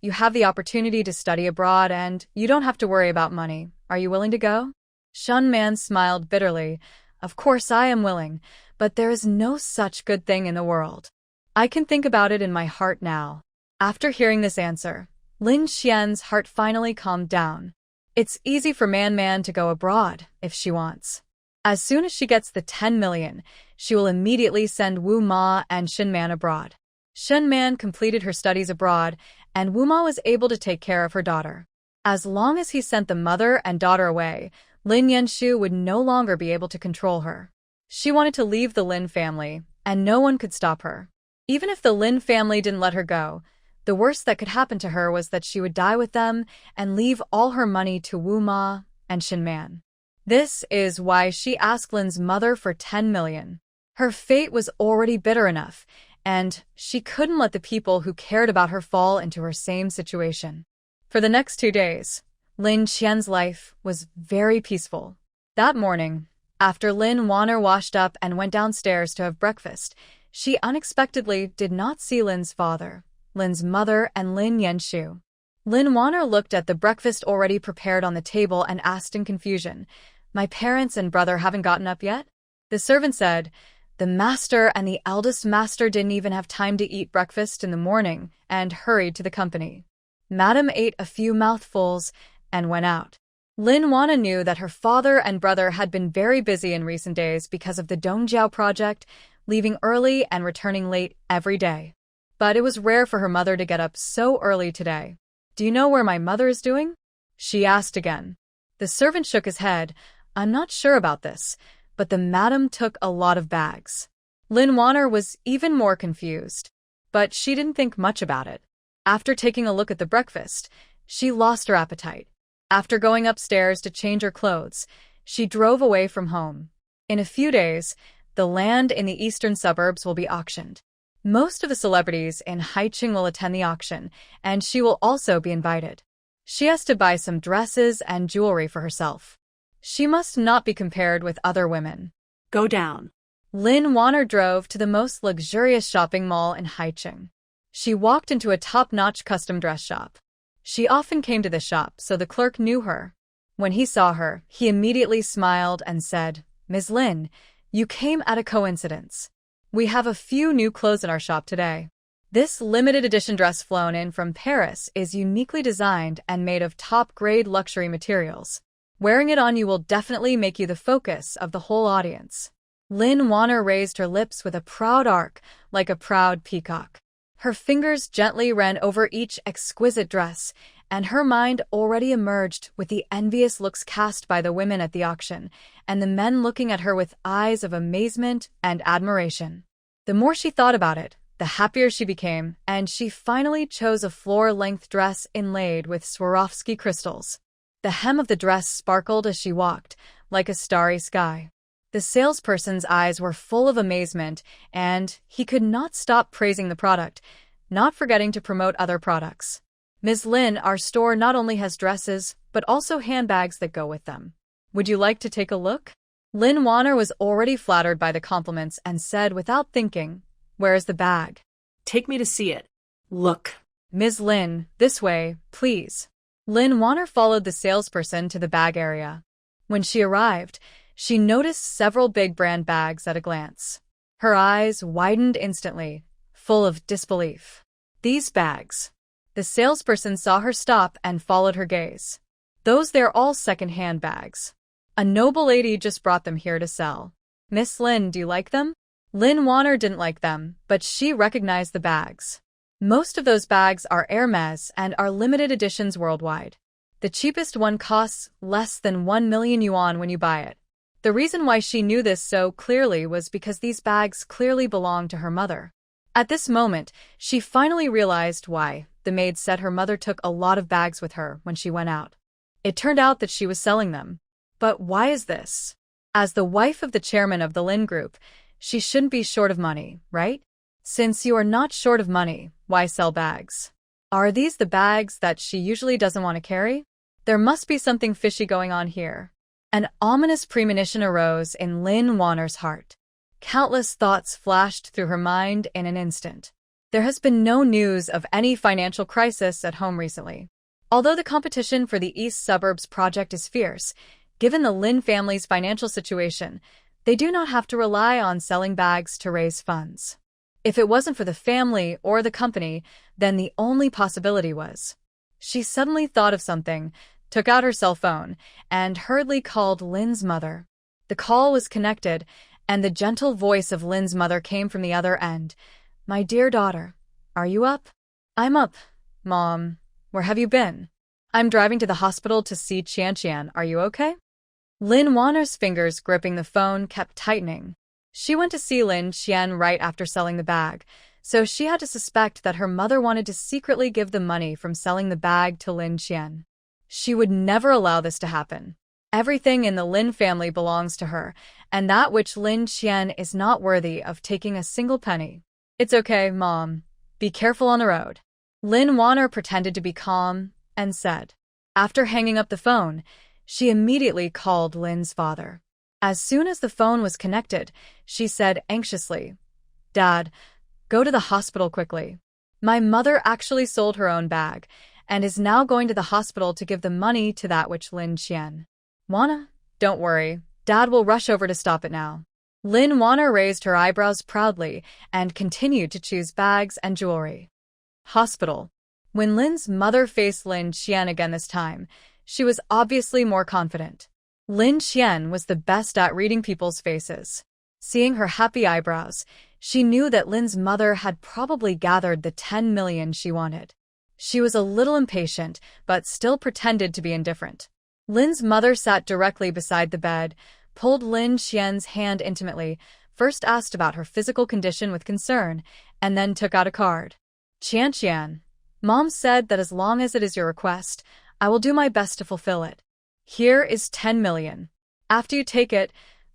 you have the opportunity to study abroad and you don't have to worry about money, are you willing to go? Shunman smiled bitterly. Of course I am willing, but there is no such good thing in the world. I can think about it in my heart now. After hearing this answer, Lin Qian's heart finally calmed down. It's easy for Man to go abroad if she wants. As soon as she gets the 10 million, she will immediately send Wu Ma and Shunman abroad. Shunman completed her studies abroad, and Wu Ma was able to take care of her daughter. As long as he sent the mother and daughter away, Lin Yanshu would no longer be able to control her. She wanted to leave the Lin family, and no one could stop her. Even if the Lin family didn't let her go, the worst that could happen to her was that she would die with them and leave all her money to Wu Ma and Shunman. This is why she asked Lin's mother for 10 million. Her fate was already bitter enough, and she couldn't let the people who cared about her fall into her same situation. For the next 2 days, Lin Qian's life was very peaceful. That morning, after Lin Wanner washed up and went downstairs to have breakfast, she unexpectedly did not see Lin's father, Lin's mother, and Lin Yanshu. Lin Wanner looked at the breakfast already prepared on the table and asked in confusion, "My parents and brother haven't gotten up yet?" The servant said, "The master and the eldest master didn't even have time to eat breakfast in the morning and hurried to the company." Madame ate a few mouthfuls and went out. Lin Wanna knew that her father and brother had been very busy in recent days because of the Dongjiao project, leaving early and returning late every day. But it was rare for her mother to get up so early today. "Do you know where my mother is doing?" she asked again. The servant shook his head. "I'm not sure about this, but the madam took a lot of bags." Lin Wanner was even more confused, but she didn't think much about it. After taking a look at the breakfast, she lost her appetite. After going upstairs to change her clothes, she drove away from home. In a few days, the land in the eastern suburbs will be auctioned. Most of the celebrities in Haiqing will attend the auction, and she will also be invited. She has to buy some dresses and jewelry for herself. She must not be compared with other women. Go down. Lin Wanner drove to the most luxurious shopping mall in Haiqing. She walked into a top-notch custom dress shop. She often came to the shop, so the clerk knew her. When he saw her, he immediately smiled and said, "Ms. Lin, you came at a coincidence. We have a few new clothes in our shop today. This limited edition dress flown in from Paris is uniquely designed and made of top-grade luxury materials. Wearing it on you will definitely make you the focus of the whole audience." Lin Wanner raised her lips with a proud arc, like a proud peacock. Her fingers gently ran over each exquisite dress, and her mind already emerged with the envious looks cast by the women at the auction, and the men looking at her with eyes of amazement and admiration. The more she thought about it, the happier she became, and she finally chose a floor-length dress inlaid with Swarovski crystals. The hem of the dress sparkled as she walked, like a starry sky. The salesperson's eyes were full of amazement, and he could not stop praising the product, not forgetting to promote other products. "Ms. Lin, our store not only has dresses, but also handbags that go with them. Would you like to take a look?" Lin Wanner was already flattered by the compliments and said without thinking, "Where is the bag?" Take me to see it. Look. "Ms. Lin, this way, please." Lin Wanner followed the salesperson to the bag area. When she arrived, she noticed several big brand bags at a glance. Her eyes widened instantly, full of disbelief. "These bags." The salesperson saw her stop and followed her gaze. "They're all second-hand bags. A noble lady just brought them here to sell. Miss Lin, do you like them?" Lin Wanner didn't like them, but she recognized the bags. Most of those bags are Hermes and are limited editions worldwide. The cheapest one costs less than 1 million yuan when you buy it. The reason why she knew this so clearly was because these bags clearly belonged to her mother. At this moment, she finally realized why the maid said her mother took a lot of bags with her when she went out. It turned out that she was selling them. But why is this? As the wife of the chairman of the Lin Group, she shouldn't be short of money, right? Since you are not short of money, why sell bags? Are these the bags that she usually doesn't want to carry? There must be something fishy going on here. An ominous premonition arose in Lin Warner's heart. Countless thoughts flashed through her mind in an instant. There has been no news of any financial crisis at home recently. Although the competition for the East Suburbs project is fierce, given the Lin family's financial situation, they do not have to rely on selling bags to raise funds. If it wasn't for the family or the company, then the only possibility was. She suddenly thought of something, took out her cell phone, and hurriedly called Lin's mother. The call was connected, and the gentle voice of Lin's mother came from the other end. "My dear daughter, are you up?" "I'm up, Mom. Where have you been?" "I'm driving to the hospital to see Qian. Are you okay?" Lin Warner's fingers gripping the phone kept tightening. She went to see Lin Qian right after selling the bag, so she had to suspect that her mother wanted to secretly give the money from selling the bag to Lin Qian. She would never allow this to happen. Everything in the Lin family belongs to her, and that which Lin Qian is not worthy of taking a single penny. "It's okay, Mom. Be careful on the road." Lin Warner pretended to be calm and said. After hanging up the phone, she immediately called Lin's father. As soon as the phone was connected, she said anxiously, "Dad, go to the hospital quickly. My mother actually sold her own bag and is now going to the hospital to give the money to that which Lin Qian. Wanna? Don't worry. Dad will rush over to stop it now." Lin Warner raised her eyebrows proudly and continued to choose bags and jewelry. Hospital. When Lin's mother faced Lin Qian again this time, she was obviously more confident. Lin Qian was the best at reading people's faces. Seeing her happy eyebrows, she knew that Lin's mother had probably gathered the 10 million she wanted. She was a little impatient, but still pretended to be indifferent. Lin's mother sat directly beside the bed, pulled Lin Qian's hand intimately, first asked about her physical condition with concern, and then took out a card. "Qian, Mom said that as long as it is your request, I will do my best to fulfill it. Here is 10 million. After you take it,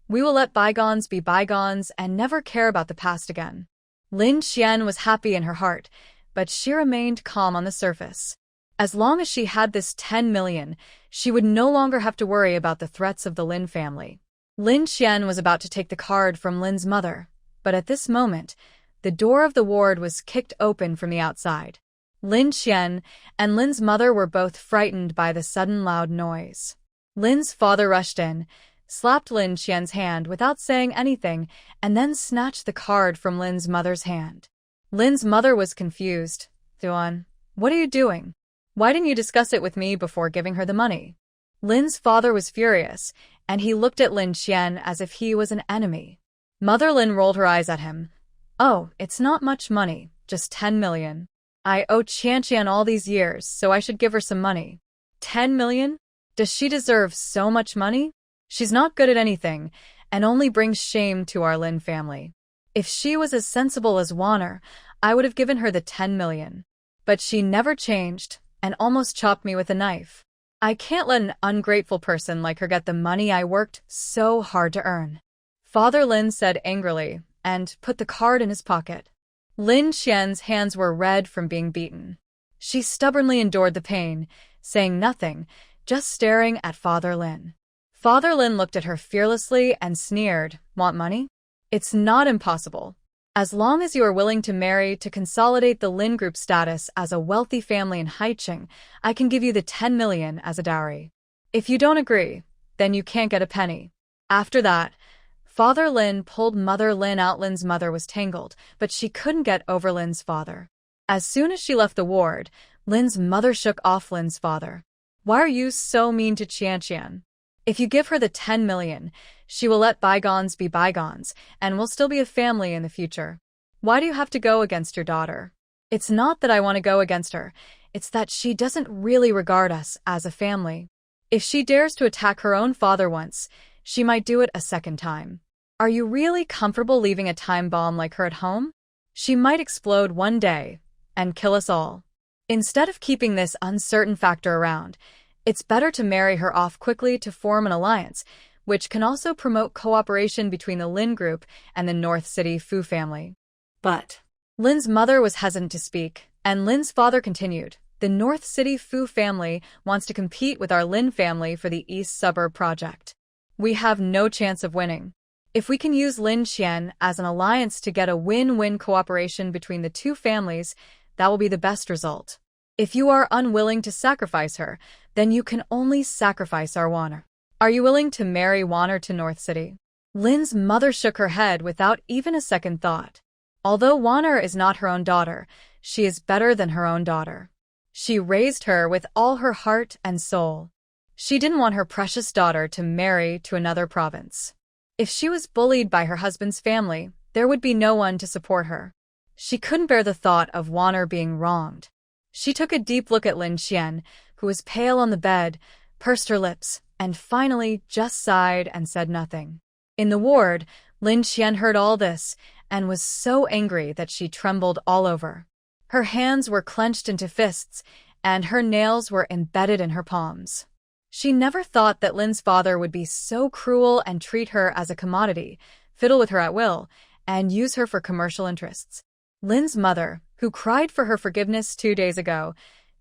we will let bygones be bygones and never care about the past again." Lin Qian was happy in her heart, but she remained calm on the surface. As long as she had this 10 million, she would no longer have to worry about the threats of the Lin family. Lin Qian was about to take the card from Lin's mother, but at this moment, the door of the ward was kicked open from the outside. Lin Qian and Lin's mother were both frightened by the sudden loud noise. Lin's father rushed in, slapped Lin Qian's hand without saying anything, and then snatched the card from Lin's mother's hand. Lin's mother was confused. "Duan, what are you doing? Why didn't you discuss it with me before giving her the money?" Lin's father was furious, and he looked at Lin Qian as if he was an enemy. Mother Lin rolled her eyes at him. "Oh, it's not much money, just 10 million. I owe Qian all these years, so I should give her some money." 10 million? Does she deserve so much money? She's not good at anything, and only brings shame to our Lin family. If she was as sensible as Warner, I would have given her the 10 million. But she never changed, and almost chopped me with a knife. I can't let an ungrateful person like her get the money I worked so hard to earn. Father Lin said angrily, and put the card in his pocket. Lin Qian's hands were red from being beaten. She stubbornly endured the pain, saying nothing, just staring at Father Lin. Father Lin looked at her fearlessly and sneered, "Want money? It's not impossible. As long as you are willing to marry to consolidate the Lin Group status as a wealthy family in Haicheng, I can give you the 10 million as a dowry. If you don't agree, then you can't get a penny." After that, Father Lin pulled Mother Lin out. Lin's mother was tangled, but she couldn't get over Lin's father. As soon as she left the ward, Lin's mother shook off Lin's father. "Why are you so mean to Qian? If you give her the 10 million, she will let bygones be bygones, and we'll still be a family in the future. Why do you have to go against your daughter?" "It's not that I want to go against her, it's that she doesn't really regard us as a family. If she dares to attack her own father once, she might do it a second time. Are you really comfortable leaving a time bomb like her at home? She might explode one day and kill us all. Instead of keeping this uncertain factor around, it's better to marry her off quickly to form an alliance, which can also promote cooperation between the Lin group and the North City Fu family. But Lin's mother was hesitant to speak, and Lin's father continued. The North City Fu family wants to compete with our Lin family for the East Suburb project. We have no chance of winning. If we can use Lin Qian as an alliance to get a win-win cooperation between the two families, that will be the best result. If you are unwilling to sacrifice her, then you can only sacrifice our Warner. Are you willing to marry Warner to North City? Lin's mother shook her head without even a second thought. Although Warner is not her own daughter, she is better than her own daughter. She raised her with all her heart and soul. She didn't want her precious daughter to marry to another province. If she was bullied by her husband's family, there would be no one to support her. She couldn't bear the thought of Warner being wronged. She took a deep look at Lin Qian, who was pale on the bed, pursed her lips, and finally just sighed and said nothing. In the ward, Lin Qian heard all this and was so angry that she trembled all over. Her hands were clenched into fists, and her nails were embedded in her palms. She never thought that Lin's father would be so cruel and treat her as a commodity, fiddle with her at will, and use her for commercial interests. Lin's mother, who cried for her forgiveness 2 days ago,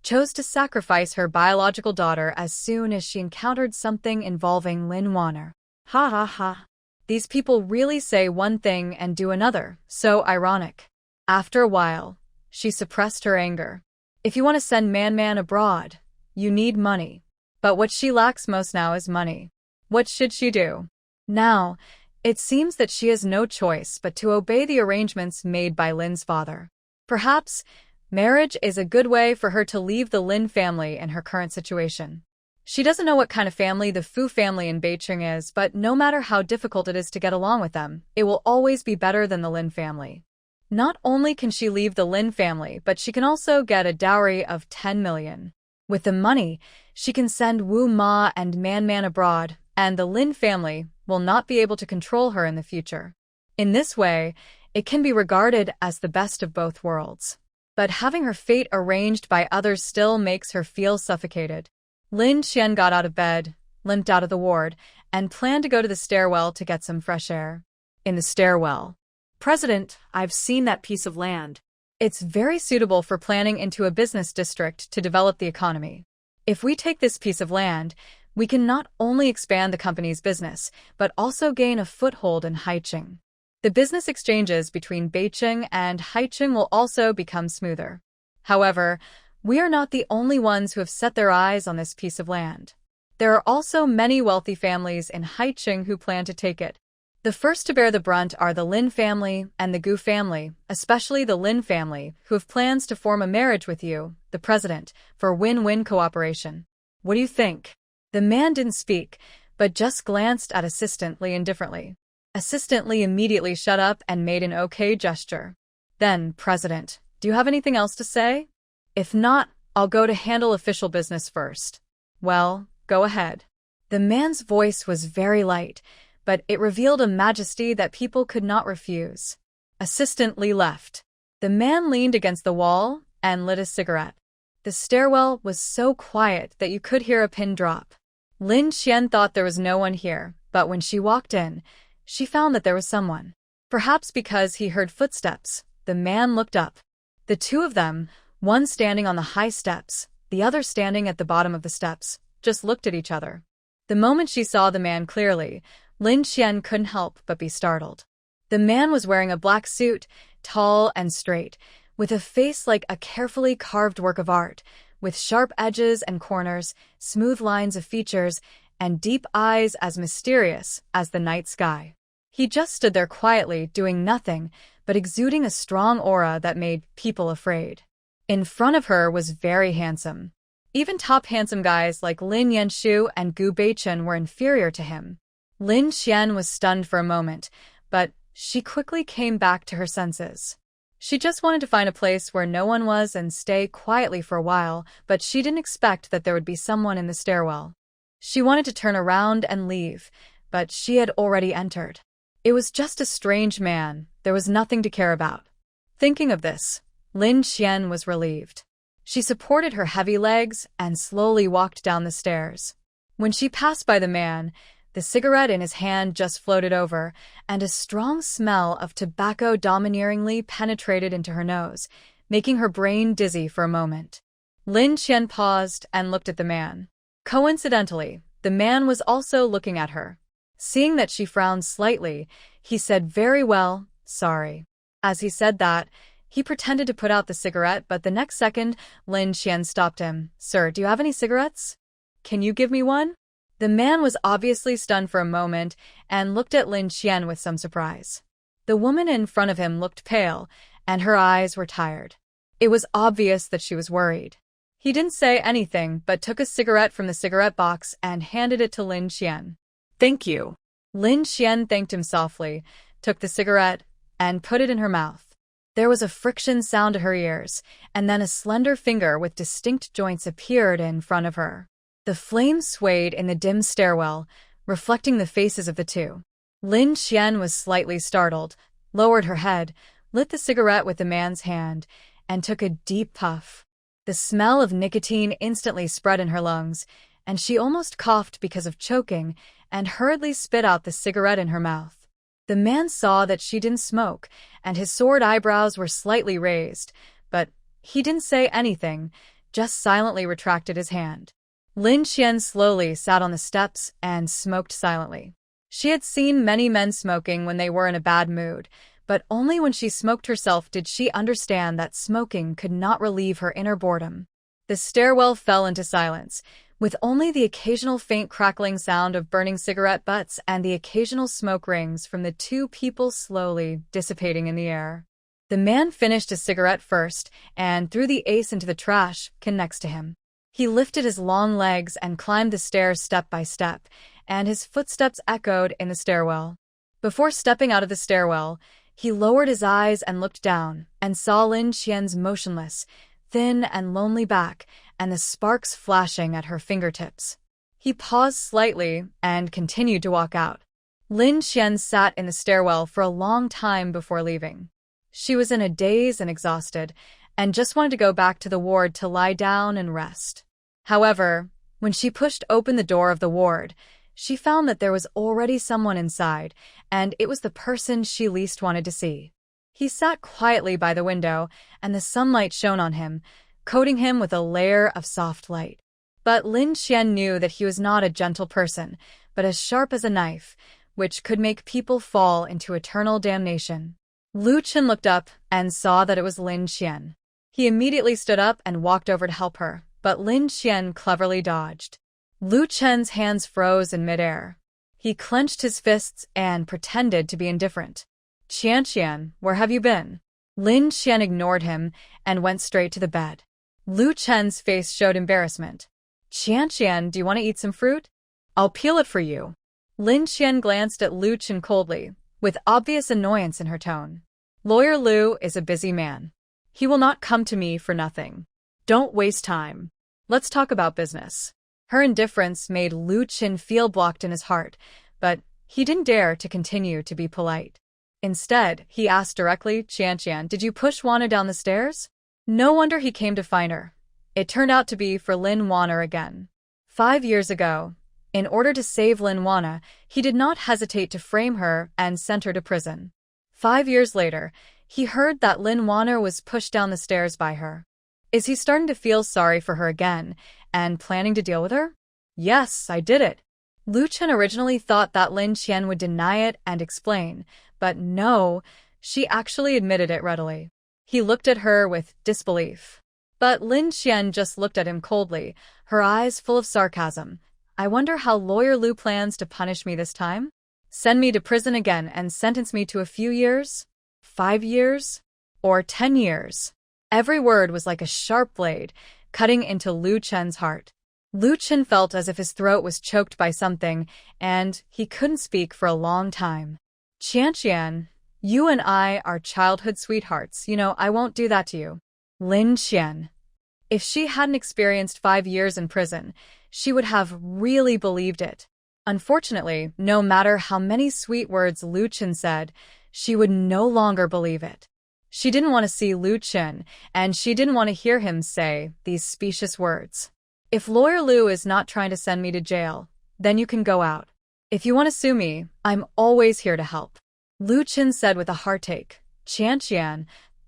chose to sacrifice her biological daughter as soon as she encountered something involving Lin Warner. Ha ha ha. These people really say one thing and do another, so ironic. After a while, she suppressed her anger. If you want to send Man abroad, you need money. But what she lacks most now is money. What should she do? Now, it seems that she has no choice but to obey the arrangements made by Lin's father. Perhaps, marriage is a good way for her to leave the Lin family in her current situation. She doesn't know what kind of family the Fu family in Beijing is, but no matter how difficult it is to get along with them, it will always be better than the Lin family. Not only can she leave the Lin family, but she can also get a dowry of 10 million. With the money, she can send Wu Ma and Man abroad, and the Lin family will not be able to control her in the future. In this way, it can be regarded as the best of both worlds. But having her fate arranged by others still makes her feel suffocated. Lin Qian got out of bed, limped out of the ward, and planned to go to the stairwell to get some fresh air. In the stairwell. President, I've seen that piece of land. It's very suitable for planning into a business district to develop the economy. If we take this piece of land, we can not only expand the company's business, but also gain a foothold in Haicheng. The business exchanges between Beijing and Haicheng will also become smoother. However, we are not the only ones who have set their eyes on this piece of land. There are also many wealthy families in Haicheng who plan to take it. The first to bear the brunt are the Lin family and the Gu family, especially the Lin family, who have plans to form a marriage with you, the president, for win-win cooperation. What do you think? The man didn't speak, but just glanced at Assistant Li indifferently. Assistant Li immediately shut up and made an okay gesture. Then, President, do you have anything else to say? If not, I'll go to handle official business first. Well, go ahead. The man's voice was very light, but it revealed a majesty that people could not refuse. Assistant Li left. The man leaned against the wall and lit a cigarette. The stairwell was so quiet that you could hear a pin drop. Lin Qian thought there was no one here, but when she walked in, she found that there was someone. Perhaps because he heard footsteps, the man looked up. The two of them, one standing on the high steps, the other standing at the bottom of the steps, just looked at each other. The moment she saw the man clearly, Lin Qian couldn't help but be startled. The man was wearing a black suit, tall and straight, with a face like a carefully carved work of art, with sharp edges and corners, smooth lines of features, and deep eyes as mysterious as the night sky. He just stood there quietly, doing nothing, but exuding a strong aura that made people afraid. In front of her was very handsome. Even top handsome guys like Lin Yanshu and Gu Beichen were inferior to him. Lin Qian was stunned for a moment, but she quickly came back to her senses. She just wanted to find a place where no one was and stay quietly for a while, but she didn't expect that there would be someone in the stairwell. She wanted to turn around and leave, but she had already entered. It was just a strange man, there was nothing to care about. Thinking of this, Lin Qian was relieved. She supported her heavy legs and slowly walked down the stairs. When she passed by the man, the cigarette in his hand just floated over, and a strong smell of tobacco domineeringly penetrated into her nose, making her brain dizzy for a moment. Lin Qian paused and looked at the man. Coincidentally, the man was also looking at her. Seeing that she frowned slightly, he said, "Very well, sorry." As he said that, he pretended to put out the cigarette, but the next second, Lin Qian stopped him. "Sir, do you have any cigarettes? Can you give me one?" The man was obviously stunned for a moment and looked at Lin Qian with some surprise. The woman in front of him looked pale, and her eyes were tired. It was obvious that she was worried. He didn't say anything but took a cigarette from the cigarette box and handed it to Lin Qian. Thank you. Lin Qian thanked him softly, took the cigarette, and put it in her mouth. There was a friction sound to her ears, and then a slender finger with distinct joints appeared in front of her. The flame swayed in the dim stairwell, reflecting the faces of the two. Lin Qian was slightly startled, lowered her head, lit the cigarette with the man's hand, and took a deep puff. The smell of nicotine instantly spread in her lungs, and she almost coughed because of choking and hurriedly spit out the cigarette in her mouth. The man saw that she didn't smoke, and his soared eyebrows were slightly raised, but he didn't say anything, just silently retracted his hand. Lin Qian slowly sat on the steps and smoked silently. She had seen many men smoking when they were in a bad mood, but only when she smoked herself did she understand that smoking could not relieve her inner boredom. The stairwell fell into silence, with only the occasional faint crackling sound of burning cigarette butts and the occasional smoke rings from the two people slowly dissipating in the air. The man finished a cigarette first and threw the ace into the trash can next to him. He lifted his long legs and climbed the stairs step by step, and his footsteps echoed in the stairwell. Before stepping out of the stairwell, he lowered his eyes and looked down, and saw Lin Qian's motionless, thin and lonely back, and the sparks flashing at her fingertips. He paused slightly and continued to walk out. Lin Qian sat in the stairwell for a long time before leaving. She was in a daze and exhausted, and just wanted to go back to the ward to lie down and rest. However, when she pushed open the door of the ward, she found that there was already someone inside, and it was the person she least wanted to see. He sat quietly by the window, and the sunlight shone on him, coating him with a layer of soft light. But Lin Qian knew that he was not a gentle person, but as sharp as a knife, which could make people fall into eternal damnation. Lu Chen looked up and saw that it was Lin Qian. He immediately stood up and walked over to help her, but Lin Qian cleverly dodged. Lu Chen's hands froze in midair. He clenched his fists and pretended to be indifferent. "Qian, where have you been?" Lin Qian ignored him and went straight to the bed. Lu Chen's face showed embarrassment. "Qian, do you want to eat some fruit? I'll peel it for you." Lin Qian glanced at Lu Chen coldly, with obvious annoyance in her tone. "Lawyer Lu is a busy man. He will not come to me for nothing. Don't waste time. Let's talk about business." Her indifference made Lu Chen feel blocked in his heart, but he didn't dare to continue to be polite. Instead, he asked directly, "Qian, did you push Wana down the stairs?" No wonder he came to find her. It turned out to be for Lin Wana again. 5 years ago, in order to save Lin Wana, he did not hesitate to frame her and sent her to prison. 5 years later, he heard that Lin Wana was pushed down the stairs by her. Is he starting to feel sorry for her again and planning to deal with her? "Yes, I did it." Lu Chen originally thought that Lin Qian would deny it and explain, but no, she actually admitted it readily. He looked at her with disbelief. But Lin Qian just looked at him coldly, her eyes full of sarcasm. "I wonder how Lawyer Lu plans to punish me this time? Send me to prison again and sentence me to a few years? 5 years? Or 10 years? Every word was like a sharp blade, cutting into Lu Chen's heart. Lu Chen felt as if his throat was choked by something, and he couldn't speak for a long time. "Qian, you and I are childhood sweethearts. I won't do that to you." Lin Qian. If she hadn't experienced 5 years in prison, she would have really believed it. Unfortunately, no matter how many sweet words Lu Chen said, she would no longer believe it. She didn't want to see Lu Chen, and she didn't want to hear him say these specious words. If Lawyer Lu is not trying to send me to jail, then you can go out. If you want to sue me, I'm always here to help. Lu Chen said with a heartache, Qian Qian,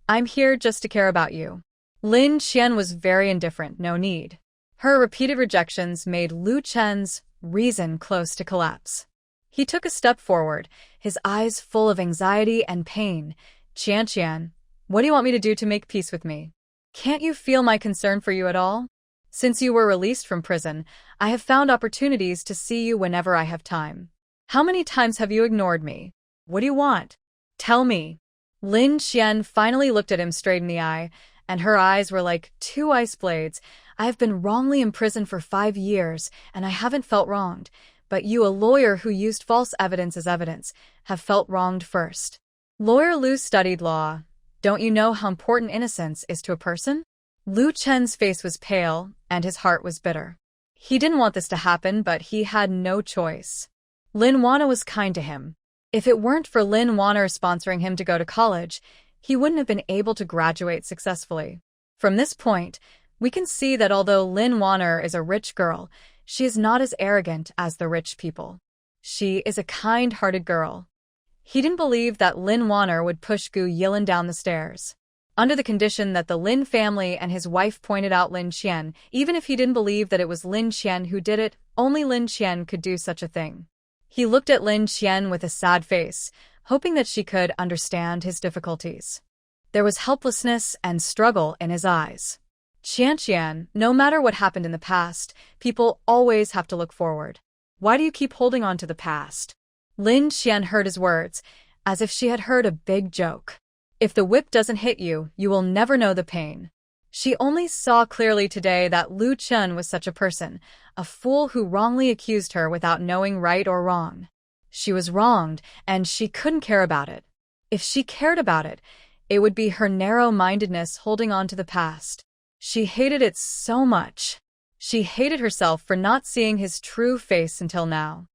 I'm here just to care about you. Lin Qian was very indifferent, no need. Her repeated rejections made Lu Chen's reason close to collapse. He took a step forward, his eyes full of anxiety and pain. Qian Qian, what do you want me to do to make peace with me? Can't you feel my concern for you at all? Since you were released from prison, I have found opportunities to see you whenever I have time. How many times have you ignored me? What do you want? Tell me. Lin Qian finally looked at him straight in the eye, and her eyes were like two ice blades. I have been wrongly imprisoned for 5 years, and I haven't felt wronged. But you, a lawyer who used false evidence as evidence, have felt wronged first. Lawyer Lu studied law. Don't you know how important innocence is to a person? Lu Chen's face was pale, and his heart was bitter. He didn't want this to happen, but he had no choice. Lin Wana was kind to him. If it weren't for Lin Wana sponsoring him to go to college, he wouldn't have been able to graduate successfully. From this point, we can see that although Lin Wana is a rich girl, she is not as arrogant as the rich people. She is a kind-hearted girl. He didn't believe that Lin Wana would push Gu Yilin down the stairs. Under the condition that the Lin family and his wife pointed out Lin Qian, even if he didn't believe that it was Lin Qian who did it, only Lin Qian could do such a thing. He looked at Lin Qian with a sad face, hoping that she could understand his difficulties. There was helplessness and struggle in his eyes. Qian Qian, no matter what happened in the past, people always have to look forward. Why do you keep holding on to the past? Lin Qian heard his words, as if she had heard a big joke. If the whip doesn't hit you, you will never know the pain. She only saw clearly today that Lu Chen was such a person, a fool who wrongly accused her without knowing right or wrong. She was wronged, and she couldn't care about it. If she cared about it, it would be her narrow-mindedness holding on to the past. She hated it so much. She hated herself for not seeing his true face until now.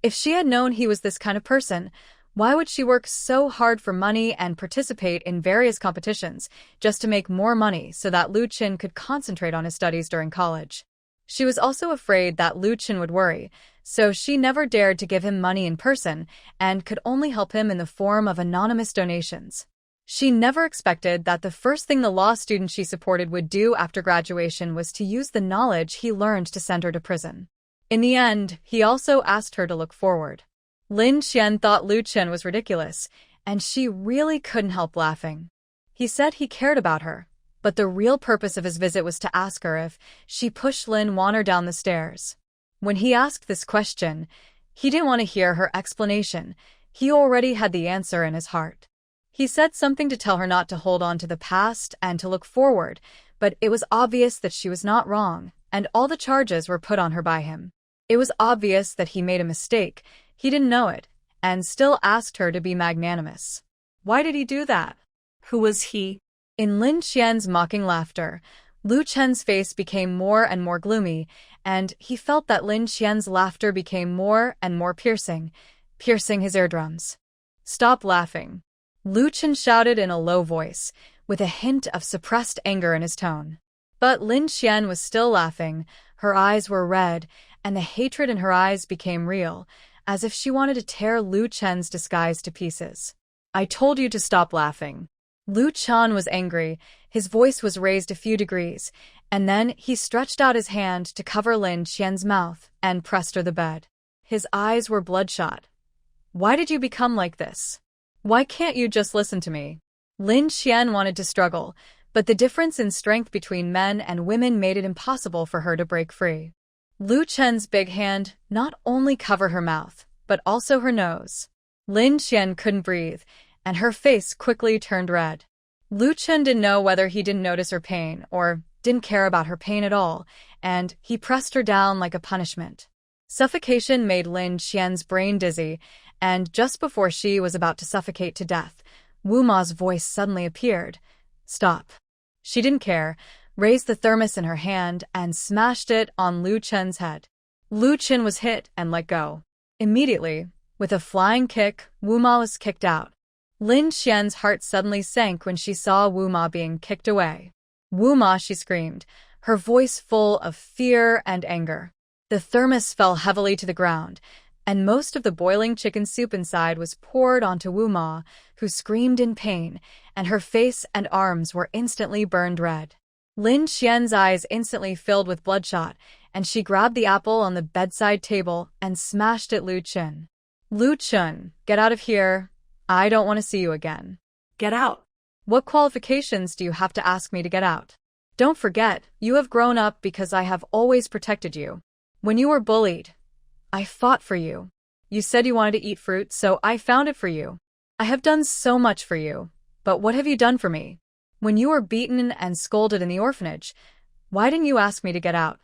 If she had known he was this kind of person, why would she work so hard for money and participate in various competitions just to make more money so that Lu Chen could concentrate on his studies during college? She was also afraid that Lu Chen would worry, so she never dared to give him money in person and could only help him in the form of anonymous donations. She never expected that the first thing the law student she supported would do after graduation was to use the knowledge he learned to send her to prison. In the end, he also asked her to look forward. Lin Qian thought Lu Chen was ridiculous, and she really couldn't help laughing. He said he cared about her, but the real purpose of his visit was to ask her if she pushed Lin Wana down the stairs. When he asked this question, he didn't want to hear her explanation. He already had the answer in his heart. He said something to tell her not to hold on to the past and to look forward, but it was obvious that she was not wrong, and all the charges were put on her by him. It was obvious that he made a mistake. He didn't know it, and still asked her to be magnanimous. Why did he do that? Who was he? In Lin Qian's mocking laughter, Lu Chen's face became more and more gloomy, and he felt that Lin Qian's laughter became more and more piercing his eardrums. Stop laughing. Lu Chen shouted in a low voice, with a hint of suppressed anger in his tone. But Lin Qian was still laughing, her eyes were red, and the hatred in her eyes became real, as if she wanted to tear Lu Chen's disguise to pieces. I told you to stop laughing. Lu Chen was angry, his voice was raised a few degrees, and then he stretched out his hand to cover Lin Qian's mouth and pressed her the bed. His eyes were bloodshot. Why did you become like this? Why can't you just listen to me? Lin Qian wanted to struggle, but the difference in strength between men and women made it impossible for her to break free. Lu Chen's big hand not only covered her mouth, but also her nose. Lin Qian couldn't breathe, and her face quickly turned red. Lu Chen didn't know whether he didn't notice her pain or didn't care about her pain at all, and he pressed her down like a punishment. Suffocation made Lin Qian's brain dizzy, and just before she was about to suffocate to death, Wu Ma's voice suddenly appeared. Stop. She didn't care, raised the thermos in her hand and smashed it on Lu Chen's head. Lu Chen was hit and let go. Immediately, with a flying kick, Wu Ma was kicked out. Lin Qian's heart suddenly sank when she saw Wu Ma being kicked away. "Wu Ma," she screamed, her voice full of fear and anger. The thermos fell heavily to the ground, and most of the boiling chicken soup inside was poured onto Wu Ma, who screamed in pain, and her face and arms were instantly burned red. Lin Qian's eyes instantly filled with bloodshot, and she grabbed the apple on the bedside table and smashed at Lu Chun. "Lu Chun, get out of here. I don't want to see you again." Get out. "What qualifications do you have to ask me to get out? Don't forget, you have grown up because I have always protected you. When you were bullied, I fought for you. You said you wanted to eat fruit, so I found it for you. I have done so much for you, but what have you done for me? When you were beaten and scolded in the orphanage, why didn't you ask me to get out?"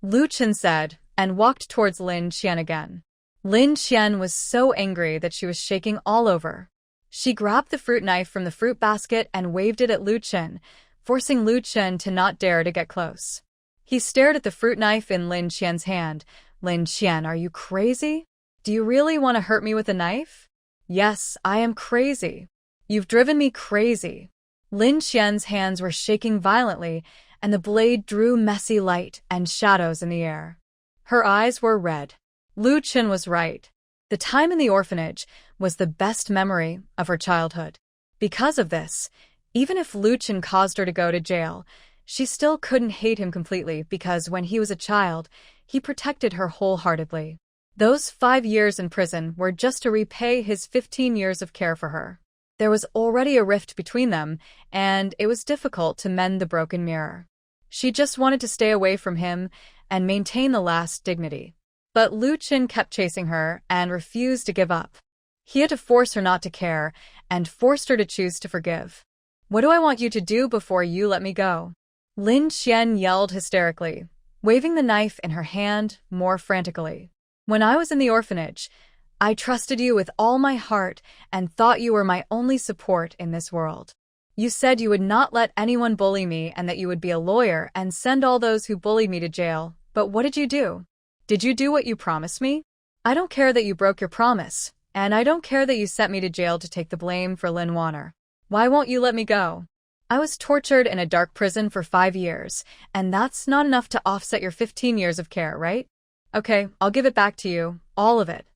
Lu Chun said, and walked towards Lin Qian again. Lin Qian was so angry that she was shaking all over. She grabbed the fruit knife from the fruit basket and waved it at Lu Chun, forcing Lu Chun to not dare to get close. He stared at the fruit knife in Lin Qian's hand. "Lin Qian, are you crazy? Do you really want to hurt me with a knife?" "Yes, I am crazy. You've driven me crazy." Lin Qian's hands were shaking violently, and the blade drew messy light and shadows in the air. Her eyes were red. Lu Chun was right. The time in the orphanage was the best memory of her childhood. Because of this, even if Lu Chun caused her to go to jail, she still couldn't hate him completely because when he was a child, he protected her wholeheartedly. Those 5 years in prison were just to repay his 15 years of care for her. There was already a rift between them, and it was difficult to mend the broken mirror. She just wanted to stay away from him and maintain the last dignity. But Lu Chun kept chasing her and refused to give up. He had to force her not to care and forced her to choose to forgive. "What do I want you to do before you let me go?" Lin Qian yelled hysterically, waving the knife in her hand more frantically. "When I was in the orphanage, I trusted you with all my heart and thought you were my only support in this world. You said you would not let anyone bully me and that you would be a lawyer and send all those who bullied me to jail, but what did you do? Did you do what you promised me? I don't care that you broke your promise, and I don't care that you sent me to jail to take the blame for Lin Warner. Why won't you let me go? I was tortured in a dark prison for 5 years, and that's not enough to offset your 15 years of care, right? Okay, I'll give it back to you, all of it."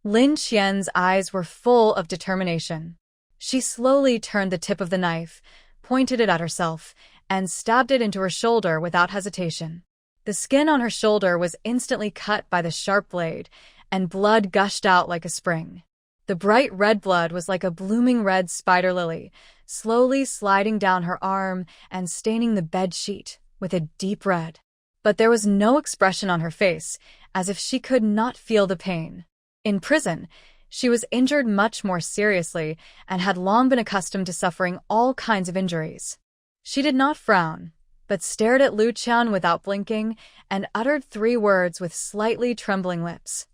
Lin Qian's eyes were full of determination. She slowly turned the tip of the knife, pointed it at herself, and stabbed it into her shoulder without hesitation. The skin on her shoulder was instantly cut by the sharp blade, and blood gushed out like a spring. The bright red blood was like a blooming red spider lily, slowly sliding down her arm and staining the bed sheet with a deep red. But there was no expression on her face, as if she could not feel the pain. In prison, she was injured much more seriously and had long been accustomed to suffering all kinds of injuries. She did not frown, but stared at Lu Chun without blinking and uttered 3 words with slightly trembling lips.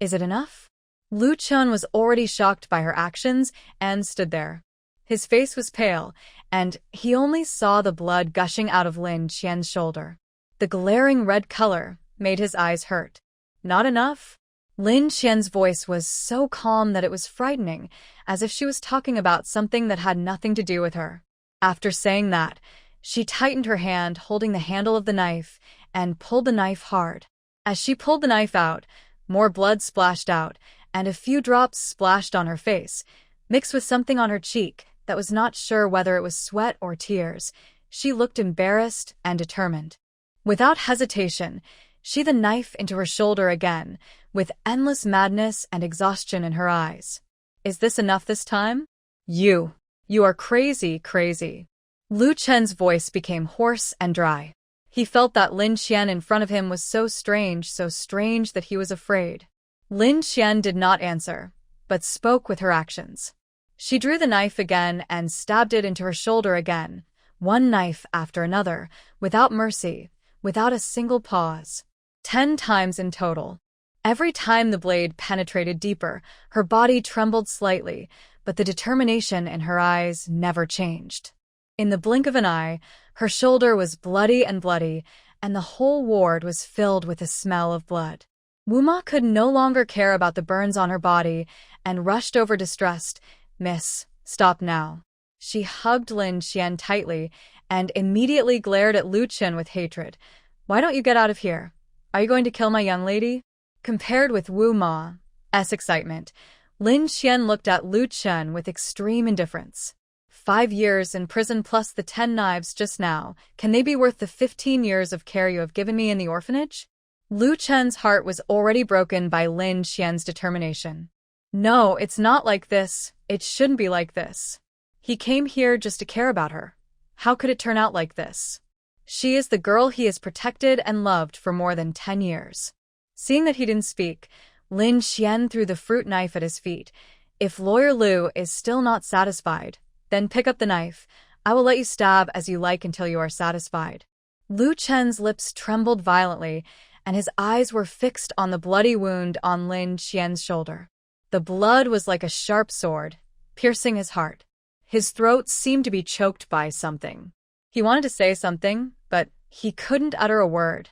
"Is it enough?" Lu Chun was already shocked by her actions and stood there. His face was pale, and he only saw the blood gushing out of Lin Qian's shoulder. The glaring red color made his eyes hurt. "Not enough?" Lin Qian's voice was so calm that it was frightening, as if she was talking about something that had nothing to do with her. After saying that, she tightened her hand holding the handle of the knife and pulled the knife hard. As she pulled the knife out, more blood splashed out, and a few drops splashed on her face, mixed with something on her cheek that was not sure whether it was sweat or tears. She looked embarrassed and determined. Without hesitation, she the knife into her shoulder again, with endless madness and exhaustion in her eyes. "Is this enough this time? You are crazy, crazy." Lu Chen's voice became hoarse and dry. He felt that Lin Qian in front of him was so strange that he was afraid. Lin Qian did not answer, but spoke with her actions. She drew the knife again and stabbed it into her shoulder again, one knife after another, without mercy, without a single pause. 10 times in total. Every time the blade penetrated deeper, her body trembled slightly, but the determination in her eyes never changed. In the blink of an eye, her shoulder was bloody, and the whole ward was filled with the smell of blood. Wuma could no longer care about the burns on her body and rushed over distressed. "Miss, stop now." She hugged Lin Qian tightly and immediately glared at Lu Chen with hatred. "Why don't you get out of here? Are you going to kill my young lady?" Compared with Wu Ma's excitement, Lin Qian looked at Lu Chen with extreme indifference. 5 years in prison plus the 10 knives just now, can they be worth the 15 years of care you have given me in the orphanage? Lu Chen's heart was already broken by Lin Qian's determination. "No, it's not like this. It shouldn't be like this. He came here just to care about her. How could it turn out like this? She is the girl he has protected and loved for more than 10 years. Seeing that he didn't speak, Lin Qian threw the fruit knife at his feet. "If Lawyer Lu is still not satisfied, then pick up the knife. I will let you stab as you like until you are satisfied." Lu Chen's lips trembled violently, and his eyes were fixed on the bloody wound on Lin Qian's shoulder. The blood was like a sharp sword, piercing his heart. His throat seemed to be choked by something. He wanted to say something, but he couldn't utter a word.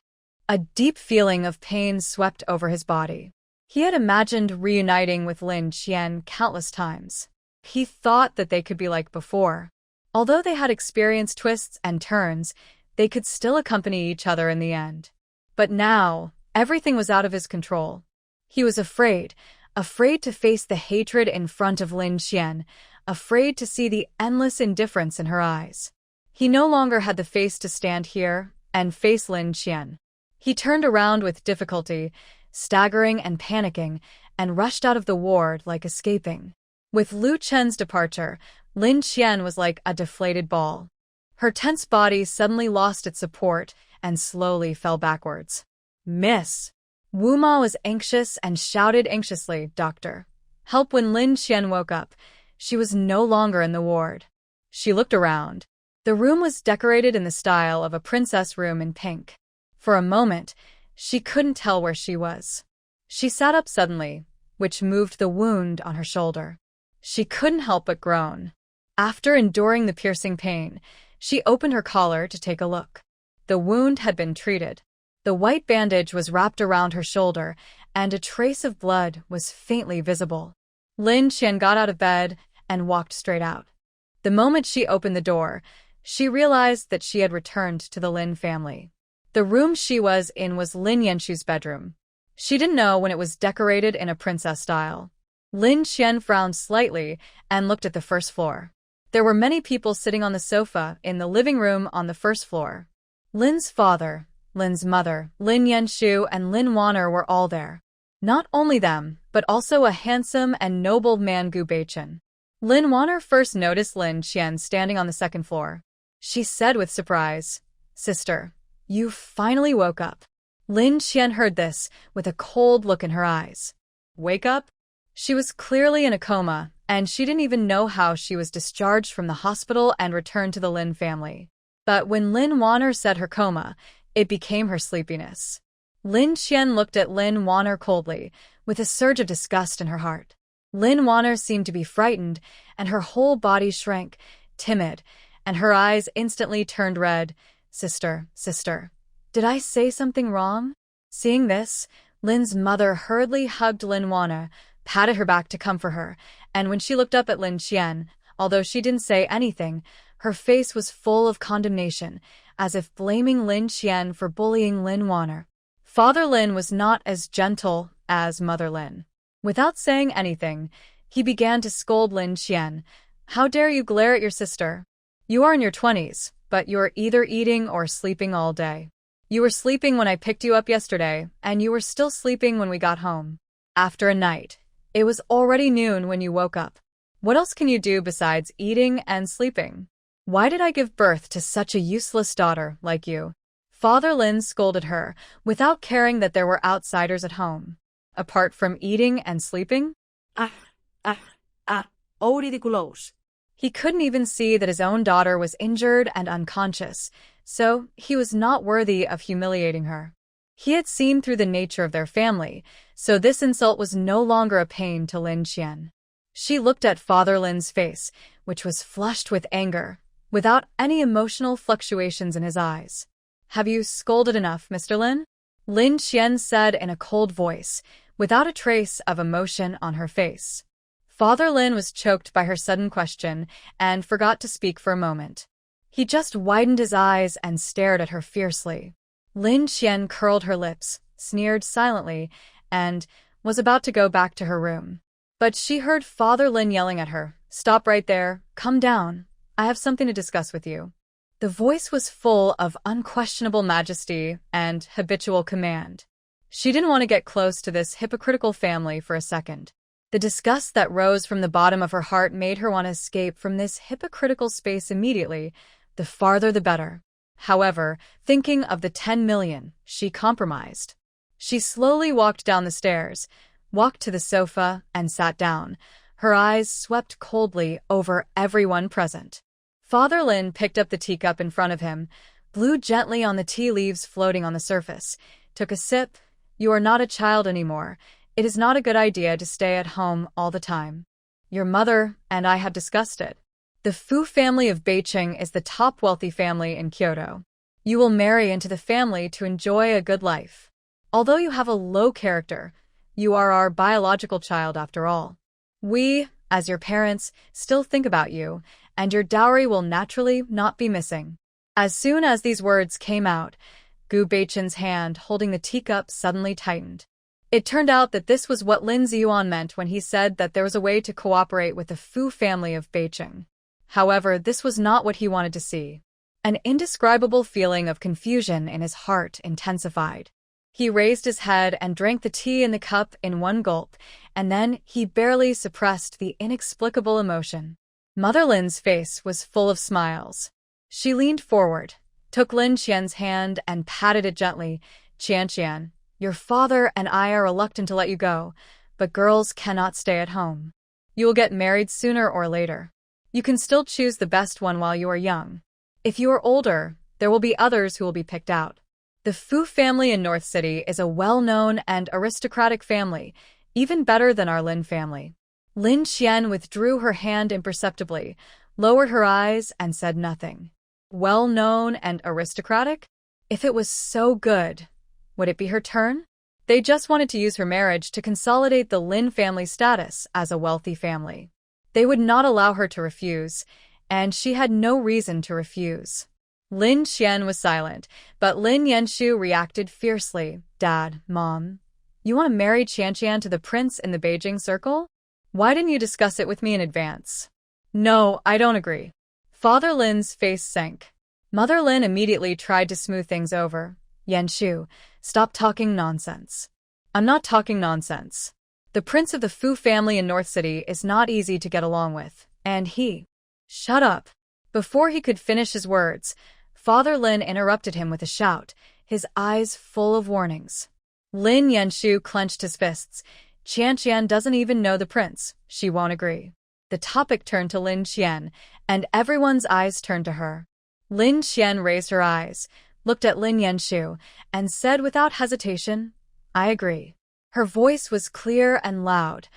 A deep feeling of pain swept over his body. He had imagined reuniting with Lin Qian countless times. He thought that they could be like before. Although they had experienced twists and turns, they could still accompany each other in the end. But now, everything was out of his control. He was afraid to face the hatred in front of Lin Qian, afraid to see the endless indifference in her eyes. He no longer had the face to stand here and face Lin Qian. He turned around with difficulty, staggering and panicking, and rushed out of the ward like escaping. With Lu Chen's departure, Lin Qian was like a deflated ball. Her tense body suddenly lost its support and slowly fell backwards. "Miss!" Wu Ma was anxious and shouted anxiously, "Doctor, help!" When Lin Qian woke up, she was no longer in the ward. She looked around. The room was decorated in the style of a princess room in pink. For a moment, she couldn't tell where she was. She sat up suddenly, which moved the wound on her shoulder. She couldn't help but groan. After enduring the piercing pain, she opened her collar to take a look. The wound had been treated. The white bandage was wrapped around her shoulder, and a trace of blood was faintly visible. Lin Qian got out of bed and walked straight out. The moment she opened the door, she realized that she had returned to the Lin family. The room she was in was Lin Yanshu's bedroom. She didn't know when it was decorated in a princess style. Lin Qian frowned slightly and looked at the first floor. There were many people sitting on the sofa in the living room on the first floor. Lin's father, Lin's mother, Lin Yanshu, and Lin Wanner were all there. Not only them, but also a handsome and noble man, Gu Beichen. Lin Wanner first noticed Lin Qian standing on the second floor. She said with surprise, "Sister, you finally woke up." Lin Qian heard this with a cold look in her eyes. Wake up? She was clearly in a coma, and she didn't even know how she was discharged from the hospital and returned to the Lin family. But when Lin Wanner said her coma, it became her sleepiness. Lin Qian looked at Lin Wanner coldly, with a surge of disgust in her heart. Lin Wanner seemed to be frightened, and her whole body shrank, timid, and her eyes instantly turned red. Sister, did I say something wrong?" Seeing this, Lin's mother hurriedly hugged Lin Wanner, patted her back to comfort her, and when she looked up at Lin Qian, although she didn't say anything, her face was full of condemnation, as if blaming Lin Qian for bullying Lin Wanner. Father Lin was not as gentle as Mother Lin. Without saying anything, he began to scold Lin Qian. "How dare you glare at your sister? You are in your 20s, but you are either eating or sleeping all day. You were sleeping when I picked you up yesterday, and you were still sleeping when we got home. After a night, it was already noon when you woke up. What else can you do besides eating and sleeping? Why did I give birth to such a useless daughter like you?" Father Lin scolded her, without caring that there were outsiders at home. Apart from eating and sleeping? Oh, ridiculous. He couldn't even see that his own daughter was injured and unconscious, so he was not worthy of humiliating her. He had seen through the nature of their family, so this insult was no longer a pain to Lin Qian. She looked at Father Lin's face, which was flushed with anger, without any emotional fluctuations in his eyes. "Have you scolded enough, Mr. Lin?" Lin Qian said in a cold voice, without a trace of emotion on her face. Father Lin was choked by her sudden question and forgot to speak for a moment. He just widened his eyes and stared at her fiercely. Lin Qian curled her lips, sneered silently, and was about to go back to her room. But she heard Father Lin yelling at her, "Stop right there, come down. I have something to discuss with you." The voice was full of unquestionable majesty and habitual command. She didn't want to get close to this hypocritical family for a second. The disgust that rose from the bottom of her heart made her want to escape from this hypocritical space immediately, the farther the better. However, thinking of the 10 million, she compromised. She slowly walked down the stairs, walked to the sofa, and sat down. Her eyes swept coldly over everyone present. Father Lin picked up the teacup in front of him, blew gently on the tea leaves floating on the surface, took a sip. "You are not a child anymore. It is not a good idea to stay at home all the time. Your mother and I have discussed it. The Fu family of Beiqing is the top wealthy family in Kyoto. You will marry into the family to enjoy a good life. Although you have a low character, you are our biological child after all. We, as your parents, still think about you, and your dowry will naturally not be missing." As soon as these words came out, Gu Beiqin's hand holding the teacup suddenly tightened. It turned out that this was what Lin Ziyuan meant when he said that there was a way to cooperate with the Fu family of Beiqing. However, this was not what he wanted to see. An indescribable feeling of confusion in his heart intensified. He raised his head and drank the tea in the cup in one gulp, and then he barely suppressed the inexplicable emotion. Mother Lin's face was full of smiles. She leaned forward, took Lin Qian's hand and patted it gently. "Qian, your father and I are reluctant to let you go, but girls cannot stay at home. You will get married sooner or later. You can still choose the best one while you are young. If you are older, there will be others who will be picked out. The Fu family in North City is a well-known and aristocratic family, even better than our Lin family." Lin Qian withdrew her hand imperceptibly, lowered her eyes, and said nothing. Well-known and aristocratic? If it was so good, would it be her turn? They just wanted to use her marriage to consolidate the Lin family status as a wealthy family. They would not allow her to refuse, and she had no reason to refuse. Lin Qian was silent, but Lin Yanshu reacted fiercely. "Dad, Mom, you want to marry Qian to the prince in the Beijing circle? Why didn't you discuss it with me in advance?" "No, I don't agree." Father Lin's face sank. Mother Lin immediately tried to smooth things over. "Yanshu, stop talking nonsense." "I'm not talking nonsense. The prince of the Fu family in North City is not easy to get along with, and he—" "Shut up." Before he could finish his words, Father Lin interrupted him with a shout, his eyes full of warnings. Lin Yanshu clenched his fists. "Qian doesn't even know the prince. She won't agree." The topic turned to Lin Qian, and everyone's eyes turned to her. Lin Qian raised her eyes, looked at Lin Yanshu, and said without hesitation, "I agree." Her voice was clear and loud,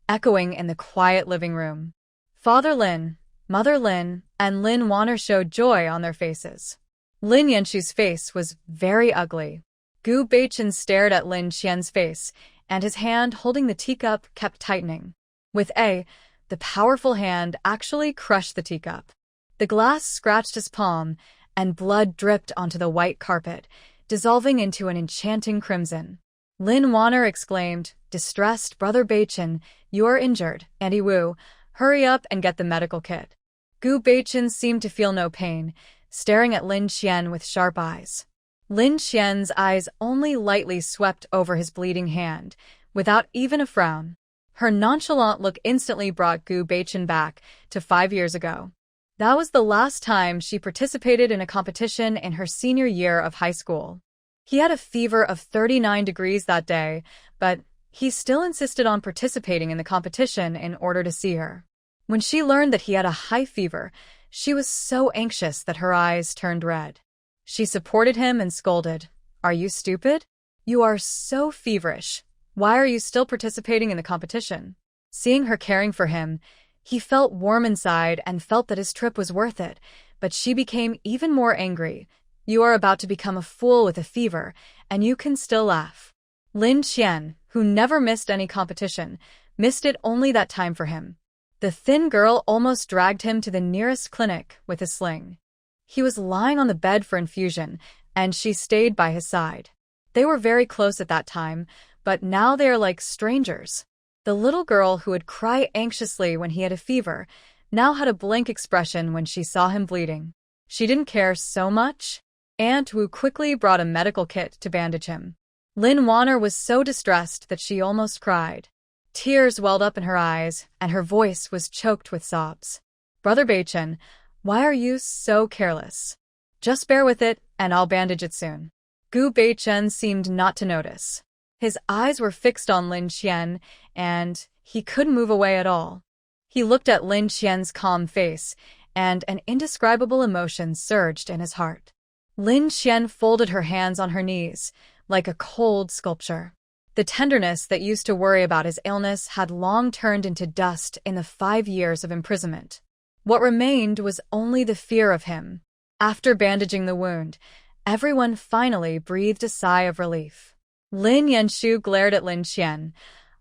echoing in the quiet living room. Father Lin, Mother Lin, and Lin Wanner showed joy on their faces. Lin Yanshu's face was very ugly. Gu Beiqin stared at Lin Qian's face, and his hand holding the teacup kept tightening. The powerful hand actually crushed the teacup. The glass scratched his palm, and blood dripped onto the white carpet, dissolving into an enchanting crimson. Lin Wanner exclaimed, distressed, "Brother Beiqin, you are injured. Auntie Wu, hurry up and get the medical kit." Gu Beiqin seemed to feel no pain, staring at Lin Qian with sharp eyes. Lin Qian's eyes only lightly swept over his bleeding hand, without even a frown. Her nonchalant look instantly brought Gu Beiqin back to 5 years ago. That was the last time she participated in a competition in her senior year of high school. He had a fever of 39 degrees that day, but he still insisted on participating in the competition in order to see her. When she learned that he had a high fever, she was so anxious that her eyes turned red. She supported him and scolded, "Are you stupid? You are so feverish. Why are you still participating in the competition?" Seeing her caring for him, he felt warm inside and felt that his trip was worth it, but she became even more angry. You are about to become a fool with a fever, and you can still laugh. Lin Qian, who never missed any competition, missed it only that time for him. The thin girl almost dragged him to the nearest clinic with a sling. He was lying on the bed for infusion, and she stayed by his side. They were very close at that time, but now they are like strangers. The little girl who would cry anxiously when he had a fever now had a blank expression when she saw him bleeding. She didn't care so much. Aunt Wu quickly brought a medical kit to bandage him. Lin Wanner was so distressed that she almost cried. Tears welled up in her eyes, and her voice was choked with sobs. Brother Beichen, why are you so careless? Just bear with it, and I'll bandage it soon. Gu Beichen seemed not to notice. His eyes were fixed on Lin Qian, and he couldn't move away at all. He looked at Lin Qian's calm face, and an indescribable emotion surged in his heart. Lin Qian folded her hands on her knees, like a cold sculpture. The tenderness that used to worry about his illness had long turned into dust in the 5 years of imprisonment. What remained was only the fear of him. After bandaging the wound, everyone finally breathed a sigh of relief. Lin Yanshu glared at Lin Qian.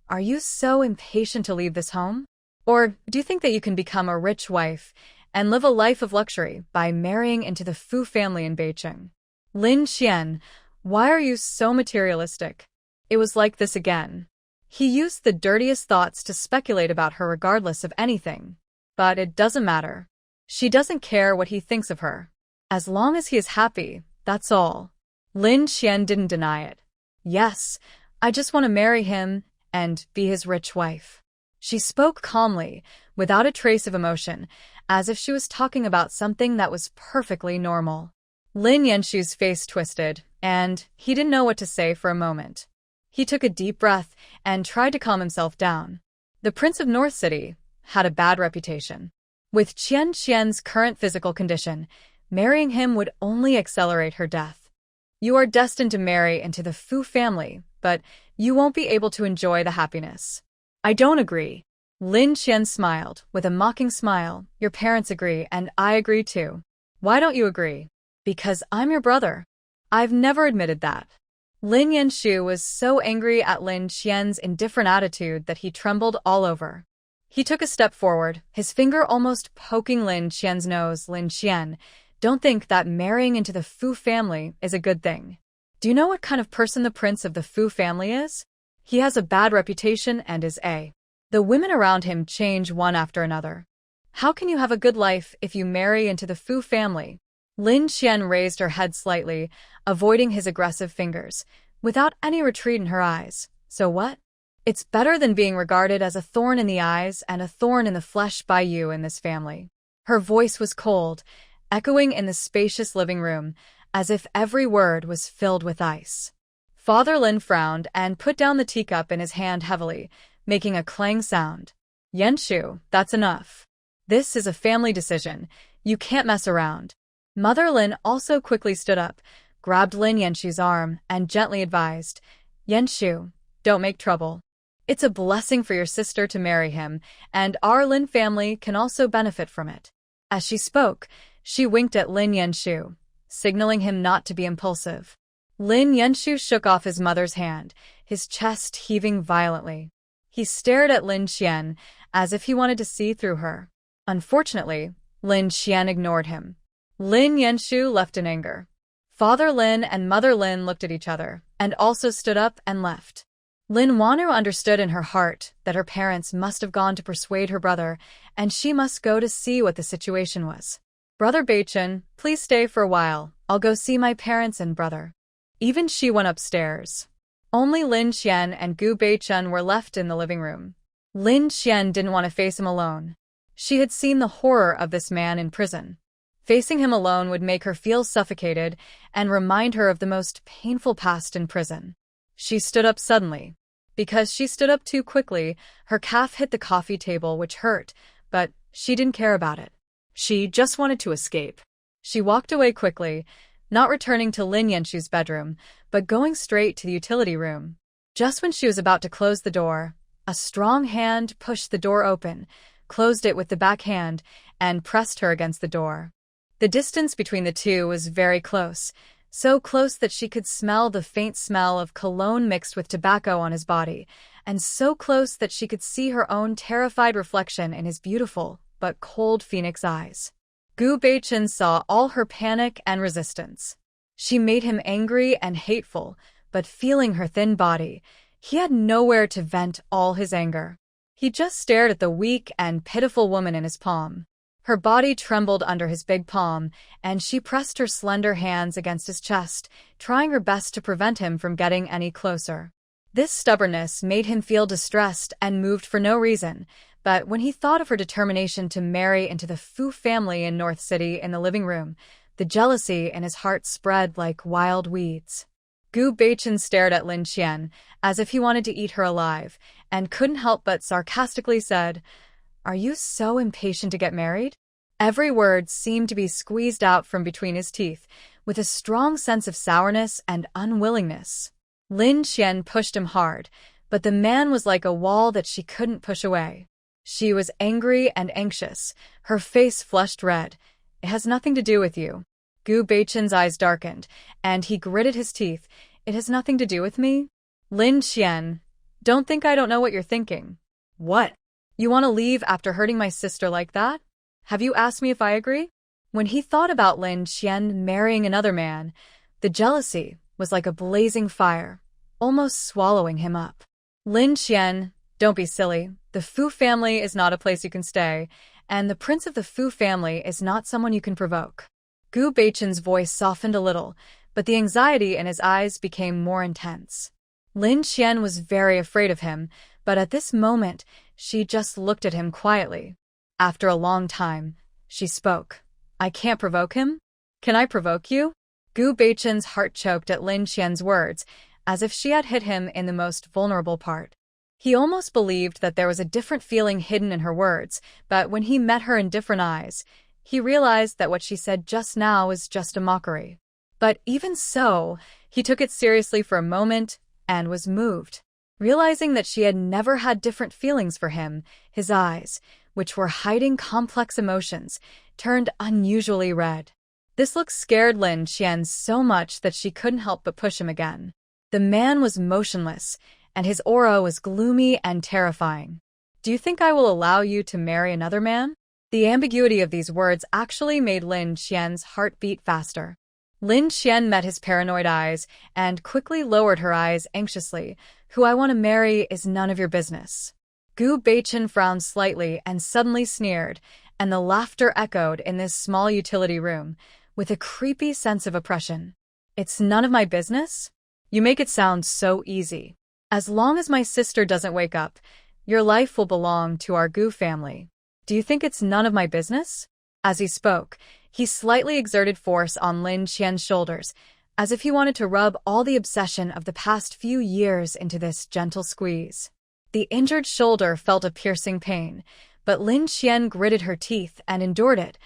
Are you so impatient to leave this home? Or do you think that you can become a rich wife and live a life of luxury by marrying into the Fu family in Beijing? Lin Qian, why are you so materialistic? It was like this again. He used the dirtiest thoughts to speculate about her regardless of anything. But it doesn't matter. She doesn't care what he thinks of her. As long as he is happy, that's all. Lin Qian didn't deny it. Yes, I just want to marry him and be his rich wife. She spoke calmly, without a trace of emotion, as if she was talking about something that was perfectly normal. Lin Yanshu's face twisted, and he didn't know what to say for a moment. He took a deep breath and tried to calm himself down. The Prince of North City had a bad reputation. With Qian Qian's current physical condition, marrying him would only accelerate her death. You are destined to marry into the Fu family, but you won't be able to enjoy the happiness. I don't agree. Lin Qian smiled, with a mocking smile. Your parents agree, and I agree too. Why don't you agree? Because I'm your brother. I've never admitted that. Lin Yanshu was so angry at Lin Qian's indifferent attitude that he trembled all over. He took a step forward, his finger almost poking Lin Qian's nose. Lin Qian, don't think that marrying into the Fu family is a good thing. Do you know what kind of person the prince of the Fu family is? He has a bad reputation and is a. The women around him change one after another. How can you have a good life if you marry into the Fu family? Lin Qian raised her head slightly, avoiding his aggressive fingers, without any retreat in her eyes. So what? It's better than being regarded as a thorn in the eyes and a thorn in the flesh by you in this family. Her voice was cold, echoing in the spacious living room, as if every word was filled with ice. Father Lin frowned and put down the teacup in his hand heavily, making a clang sound. Yanshu, that's enough. This is a family decision. You can't mess around. Mother Lin also quickly stood up, grabbed Lin Yanshu's arm, and gently advised, Yanshu, don't make trouble. It's a blessing for your sister to marry him, and our Lin family can also benefit from it. As she spoke, she winked at Lin Yanshu, signaling him not to be impulsive. Lin Yanshu shook off his mother's hand, his chest heaving violently. He stared at Lin Qian, as if he wanted to see through her. Unfortunately, Lin Qian ignored him. Lin Yanshu left in anger. Father Lin and Mother Lin looked at each other, and also stood up and left. Lin Wanu understood in her heart that her parents must have gone to persuade her brother, and she must go to see what the situation was. Brother Beichen, please stay for a while. I'll go see my parents and brother. Even she went upstairs. Only Lin Qian and Gu Beichen were left in the living room. Lin Qian didn't want to face him alone. She had seen the horror of this man in prison. Facing him alone would make her feel suffocated and remind her of the most painful past in prison. She stood up suddenly. Because she stood up too quickly, her calf hit the coffee table, which hurt, but she didn't care about it. She just wanted to escape. She walked away quickly, not returning to Lin Yanshu's bedroom, but going straight to the utility room. Just when she was about to close the door, a strong hand pushed the door open, closed it with the back hand, and pressed her against the door. The distance between the two was very close, so close that she could smell the faint smell of cologne mixed with tobacco on his body, and so close that she could see her own terrified reflection in his beautiful but cold phoenix eyes. Gu Beichen saw all her panic and resistance. She made him angry and hateful, but feeling her thin body, he had nowhere to vent all his anger. He just stared at the weak and pitiful woman in his palm. Her body trembled under his big palm, and she pressed her slender hands against his chest, trying her best to prevent him from getting any closer. This stubbornness made him feel distressed and moved for no reason, but when he thought of her determination to marry into the Fu family in North City in the living room, the jealousy in his heart spread like wild weeds. Gu Beichen stared at Lin Qian as if he wanted to eat her alive, and couldn't help but sarcastically said, "Are you so impatient to get married?" Every word seemed to be squeezed out from between his teeth, with a strong sense of sourness and unwillingness. Lin Qian pushed him hard, but the man was like a wall that she couldn't push away. She was angry and anxious, her face flushed red. "It has nothing to do with you." Gu Beichen's eyes darkened, and he gritted his teeth. "It has nothing to do with me?" "Lin Qian, don't think I don't know what you're thinking." "What? You want to leave after hurting my sister like that? Have you asked me if I agree?" When he thought about Lin Qian marrying another man, the jealousy was like a blazing fire, almost swallowing him up. "Lin Qian, don't be silly. The Fu family is not a place you can stay, and the prince of the Fu family is not someone you can provoke." Gu Beichen's voice softened a little, but the anxiety in his eyes became more intense. Lin Qian was very afraid of him, but at this moment, she just looked at him quietly. After a long time, she spoke. "I can't provoke him? Can I provoke you?" Gu Beichen's heart choked at Lin Qian's words, as if she had hit him in the most vulnerable part. He almost believed that there was a different feeling hidden in her words, but when he met her in different eyes, he realized that what she said just now was just a mockery. But even so, he took it seriously for a moment and was moved. Realizing that she had never had different feelings for him, his eyes, which were hiding complex emotions, turned unusually red. This look scared Lin Qian so much that she couldn't help but push him again. The man was motionless, and his aura was gloomy and terrifying. "Do you think I will allow you to marry another man?" The ambiguity of these words actually made Lin Qian's heart beat faster. Lin Qian met his paranoid eyes and quickly lowered her eyes anxiously. "Who I want to marry is none of your business." Gu Beichen frowned slightly and suddenly sneered, and the laughter echoed in this small utility room, with a creepy sense of oppression. "It's none of my business? You make it sound so easy. As long as my sister doesn't wake up, your life will belong to our Gu family. Do you think it's none of my business?" As he spoke, he slightly exerted force on Lin Qian's shoulders, as if he wanted to rub all the obsession of the past few years into this gentle squeeze. The injured shoulder felt a piercing pain, but Lin Qian gritted her teeth and endured it.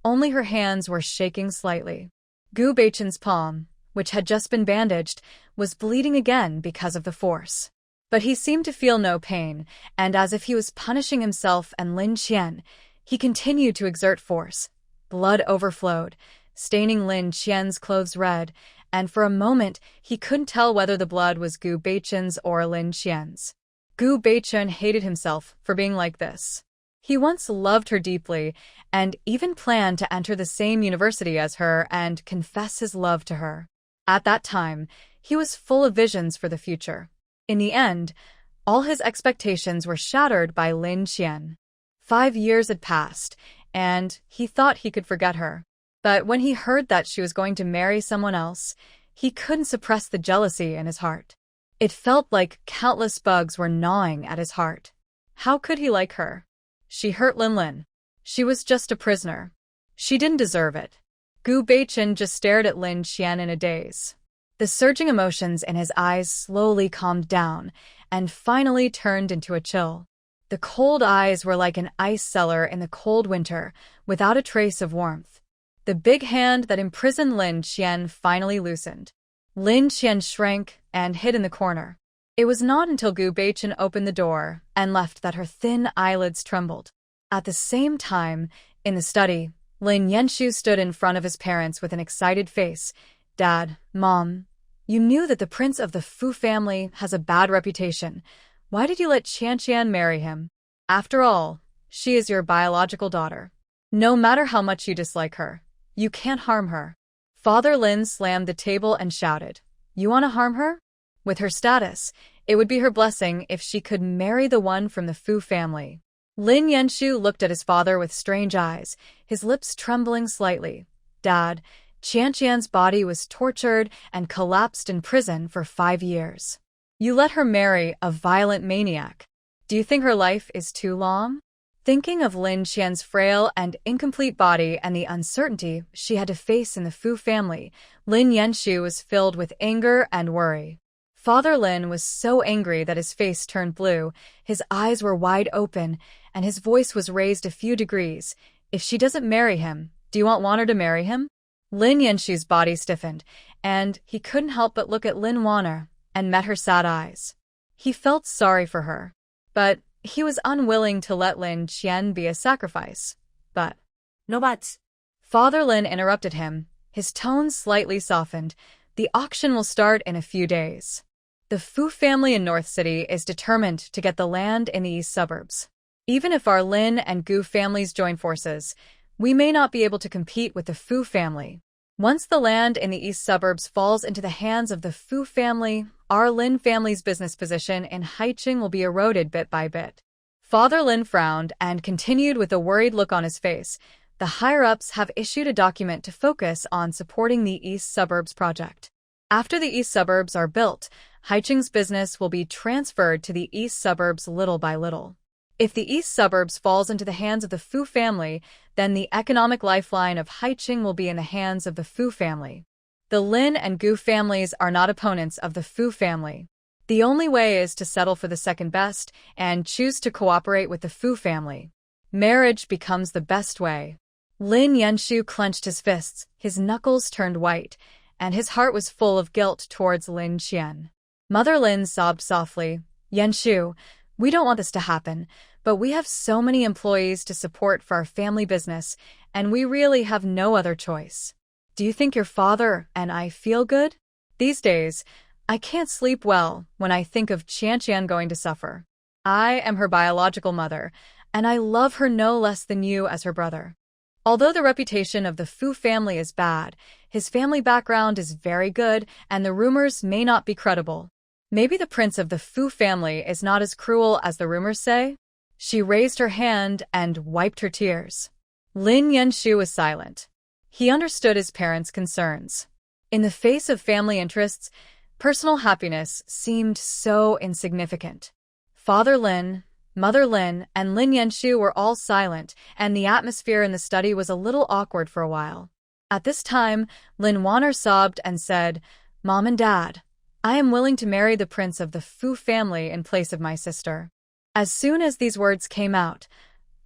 Only her hands were shaking slightly. Gu Beichen's palm, which had just been bandaged, was bleeding again because of the force. But he seemed to feel no pain, and as if he was punishing himself and Lin Qian, he continued to exert force. Blood overflowed, staining Lin Qian's clothes red, and for a moment he couldn't tell whether the blood was Gu Beichen's or Lin Qian's. Gu Beichen hated himself for being like this. He once loved her deeply, and even planned to enter the same university as her and confess his love to her. At that time, he was full of visions for the future. In the end, all his expectations were shattered by Lin Qian. 5 years had passed, and he thought he could forget her. But when he heard that she was going to marry someone else, he couldn't suppress the jealousy in his heart. It felt like countless bugs were gnawing at his heart. How could he like her? She hurt Lin. She was just a prisoner. She didn't deserve it. Gu Beichen just stared at Lin Qian in a daze. The surging emotions in his eyes slowly calmed down and finally turned into a chill. The cold eyes were like an ice cellar in the cold winter, without a trace of warmth. The big hand that imprisoned Lin Qian finally loosened. Lin Qian shrank and hid in the corner. It was not until Gu Beichen opened the door and left that her thin eyelids trembled. At the same time, in the study, Lin Yenshu stood in front of his parents with an excited face. Dad, Mom, you knew that the prince of the Fu family has a bad reputation. Why did you let Qianqian marry him? After all, she is your biological daughter. No matter how much you dislike her, you can't harm her. Father Lin slammed the table and shouted, You want to harm her? With her status, it would be her blessing if she could marry the one from the Fu family. Lin Yenshu looked at his father with strange eyes, his lips trembling slightly. Dad, Qianqian's body was tortured and collapsed in prison for 5 years. You let her marry a violent maniac. Do you think her life is too long? Thinking of Lin Qian's frail and incomplete body and the uncertainty she had to face in the Fu family, Lin Yenshu was filled with anger and worry. Father Lin was so angry that his face turned blue, his eyes were wide open, and his voice was raised a few degrees. If she doesn't marry him, do you want her to marry him? Lin Yenshu's body stiffened, and he couldn't help but look at Lin Wanner and met her sad eyes. He felt sorry for her, but he was unwilling to let Lin Qian be a sacrifice. But No buts. Father Lin interrupted him, his tone slightly softened. The auction will start in a few days. The Fu family in North City is determined to get the land in the east suburbs. Even if our Lin and Gu families join forces, we may not be able to compete with the Fu family. Once the land in the east suburbs falls into the hands of the Fu family, our Lin family's business position in Haicheng will be eroded bit by bit. Father Lin frowned and continued with a worried look on his face. The higher-ups have issued a document to focus on supporting the east suburbs project. After the east suburbs are built, Haicheng's business will be transferred to the east suburbs little by little. If the east suburbs falls into the hands of the Fu family, then the economic lifeline of Haicheng will be in the hands of the Fu family. The Lin and Gu families are not opponents of the Fu family. The only way is to settle for the second best and choose to cooperate with the Fu family. Marriage becomes the best way. Lin Yenshu clenched his fists, his knuckles turned white, and his heart was full of guilt towards Lin Qian. Mother Lin sobbed softly. Yenshu, we don't want this to happen, but we have so many employees to support for our family business, and we really have no other choice. Do you think your father and I feel good? These days, I can't sleep well when I think of Qianqian going to suffer. I am her biological mother, and I love her no less than you as her brother. Although the reputation of the Fu family is bad, his family background is very good, and the rumors may not be credible. Maybe the prince of the Fu family is not as cruel as the rumors say? She raised her hand and wiped her tears. Lin Yenshu was silent. He understood his parents' concerns. In the face of family interests, personal happiness seemed so insignificant. Father Lin, Mother Lin, and Lin Yenshu were all silent, and the atmosphere in the study was a little awkward for a while. At this time, Lin Wanner sobbed and said, Mom and Dad, I am willing to marry the prince of the Fu family in place of my sister. As soon as these words came out,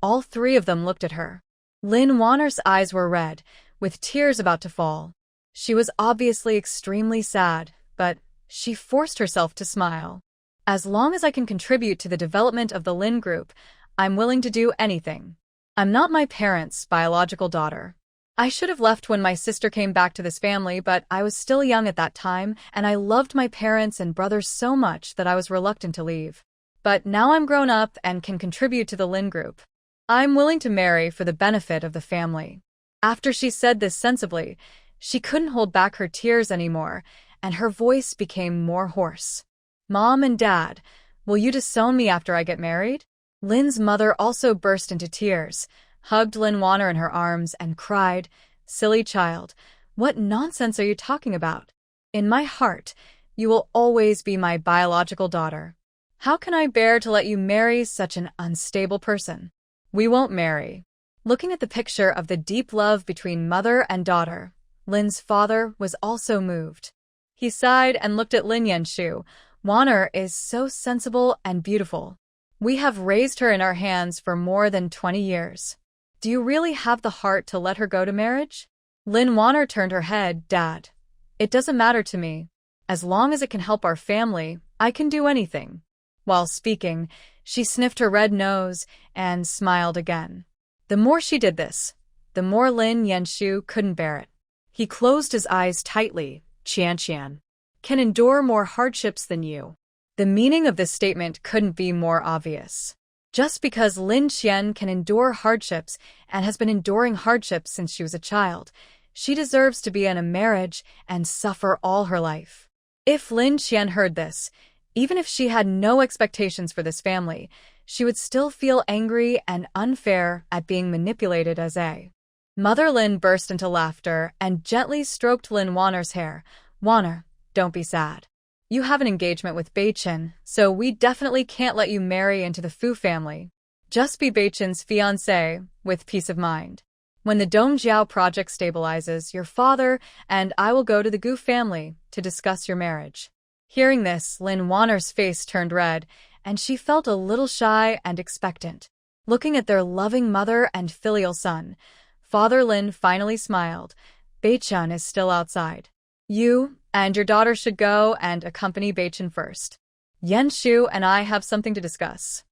all three of them looked at her. Lin Wanner's eyes were red, with tears about to fall. She was obviously extremely sad, but she forced herself to smile. As long as I can contribute to the development of the Lin group, I'm willing to do anything. I'm not my parents' biological daughter. I should have left when my sister came back to this family, but I was still young at that time, and I loved my parents and brothers so much that I was reluctant to leave. But now I'm grown up and can contribute to the Lin group. I'm willing to marry for the benefit of the family. After she said this sensibly, she couldn't hold back her tears anymore, and her voice became more hoarse. Mom and Dad, will you disown me after I get married? Lin's mother also burst into tears, hugged Lin Wanner in her arms, and cried, Silly child, what nonsense are you talking about? In my heart, you will always be my biological daughter. How can I bear to let you marry such an unstable person? We won't marry. Looking at the picture of the deep love between mother and daughter, Lin's father was also moved. He sighed and looked at Lin Yenshu. Wanner is so sensible and beautiful. We have raised her in our hands for more than 20 years. Do you really have the heart to let her go to marriage? Lin Wanner turned her head. Dad, it doesn't matter to me. As long as it can help our family, I can do anything. While speaking, she sniffed her red nose and smiled again. The more she did this, the more Lin Yanshu couldn't bear it. He closed his eyes tightly. Qian can endure more hardships than you. The meaning of this statement couldn't be more obvious. Just because Lin Qian can endure hardships and has been enduring hardships since she was a child, she deserves to be in a marriage and suffer all her life. If Lin Qian heard this, even if she had no expectations for this family, she would still feel angry and unfair at being manipulated as a. Mother Lin burst into laughter and gently stroked Lin Wanner's hair. Wanner, don't be sad. You have an engagement with Beichen, so we definitely can't let you marry into the Fu family. Just be Beichen's fiancé, with peace of mind. When the Dongjiao project stabilizes, your father and I will go to the Gu family to discuss your marriage. Hearing this, Lin Wanner's face turned red, and she felt a little shy and expectant. Looking at their loving mother and filial son, Father Lin finally smiled. Beichen is still outside. You and your daughter should go and accompany Beichen first. Yanshu and I have something to discuss.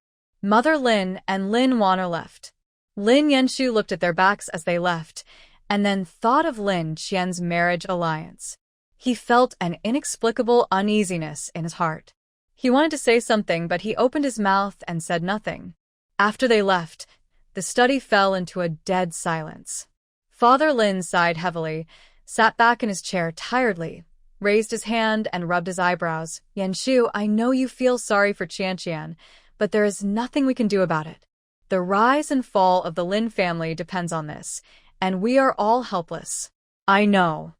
Mother Lin and Lin Wanner left. Lin Yanshu looked at their backs as they left, and then thought of Lin Qian's marriage alliance. He felt an inexplicable uneasiness in his heart. He wanted to say something, but he opened his mouth and said nothing. After they left, the study fell into a dead silence. Father Lin sighed heavily, sat back in his chair tiredly, raised his hand and rubbed his eyebrows. Yanshu, I know you feel sorry for Qian, but there is nothing we can do about it. The rise and fall of the Lin family depends on this, and we are all helpless. I know.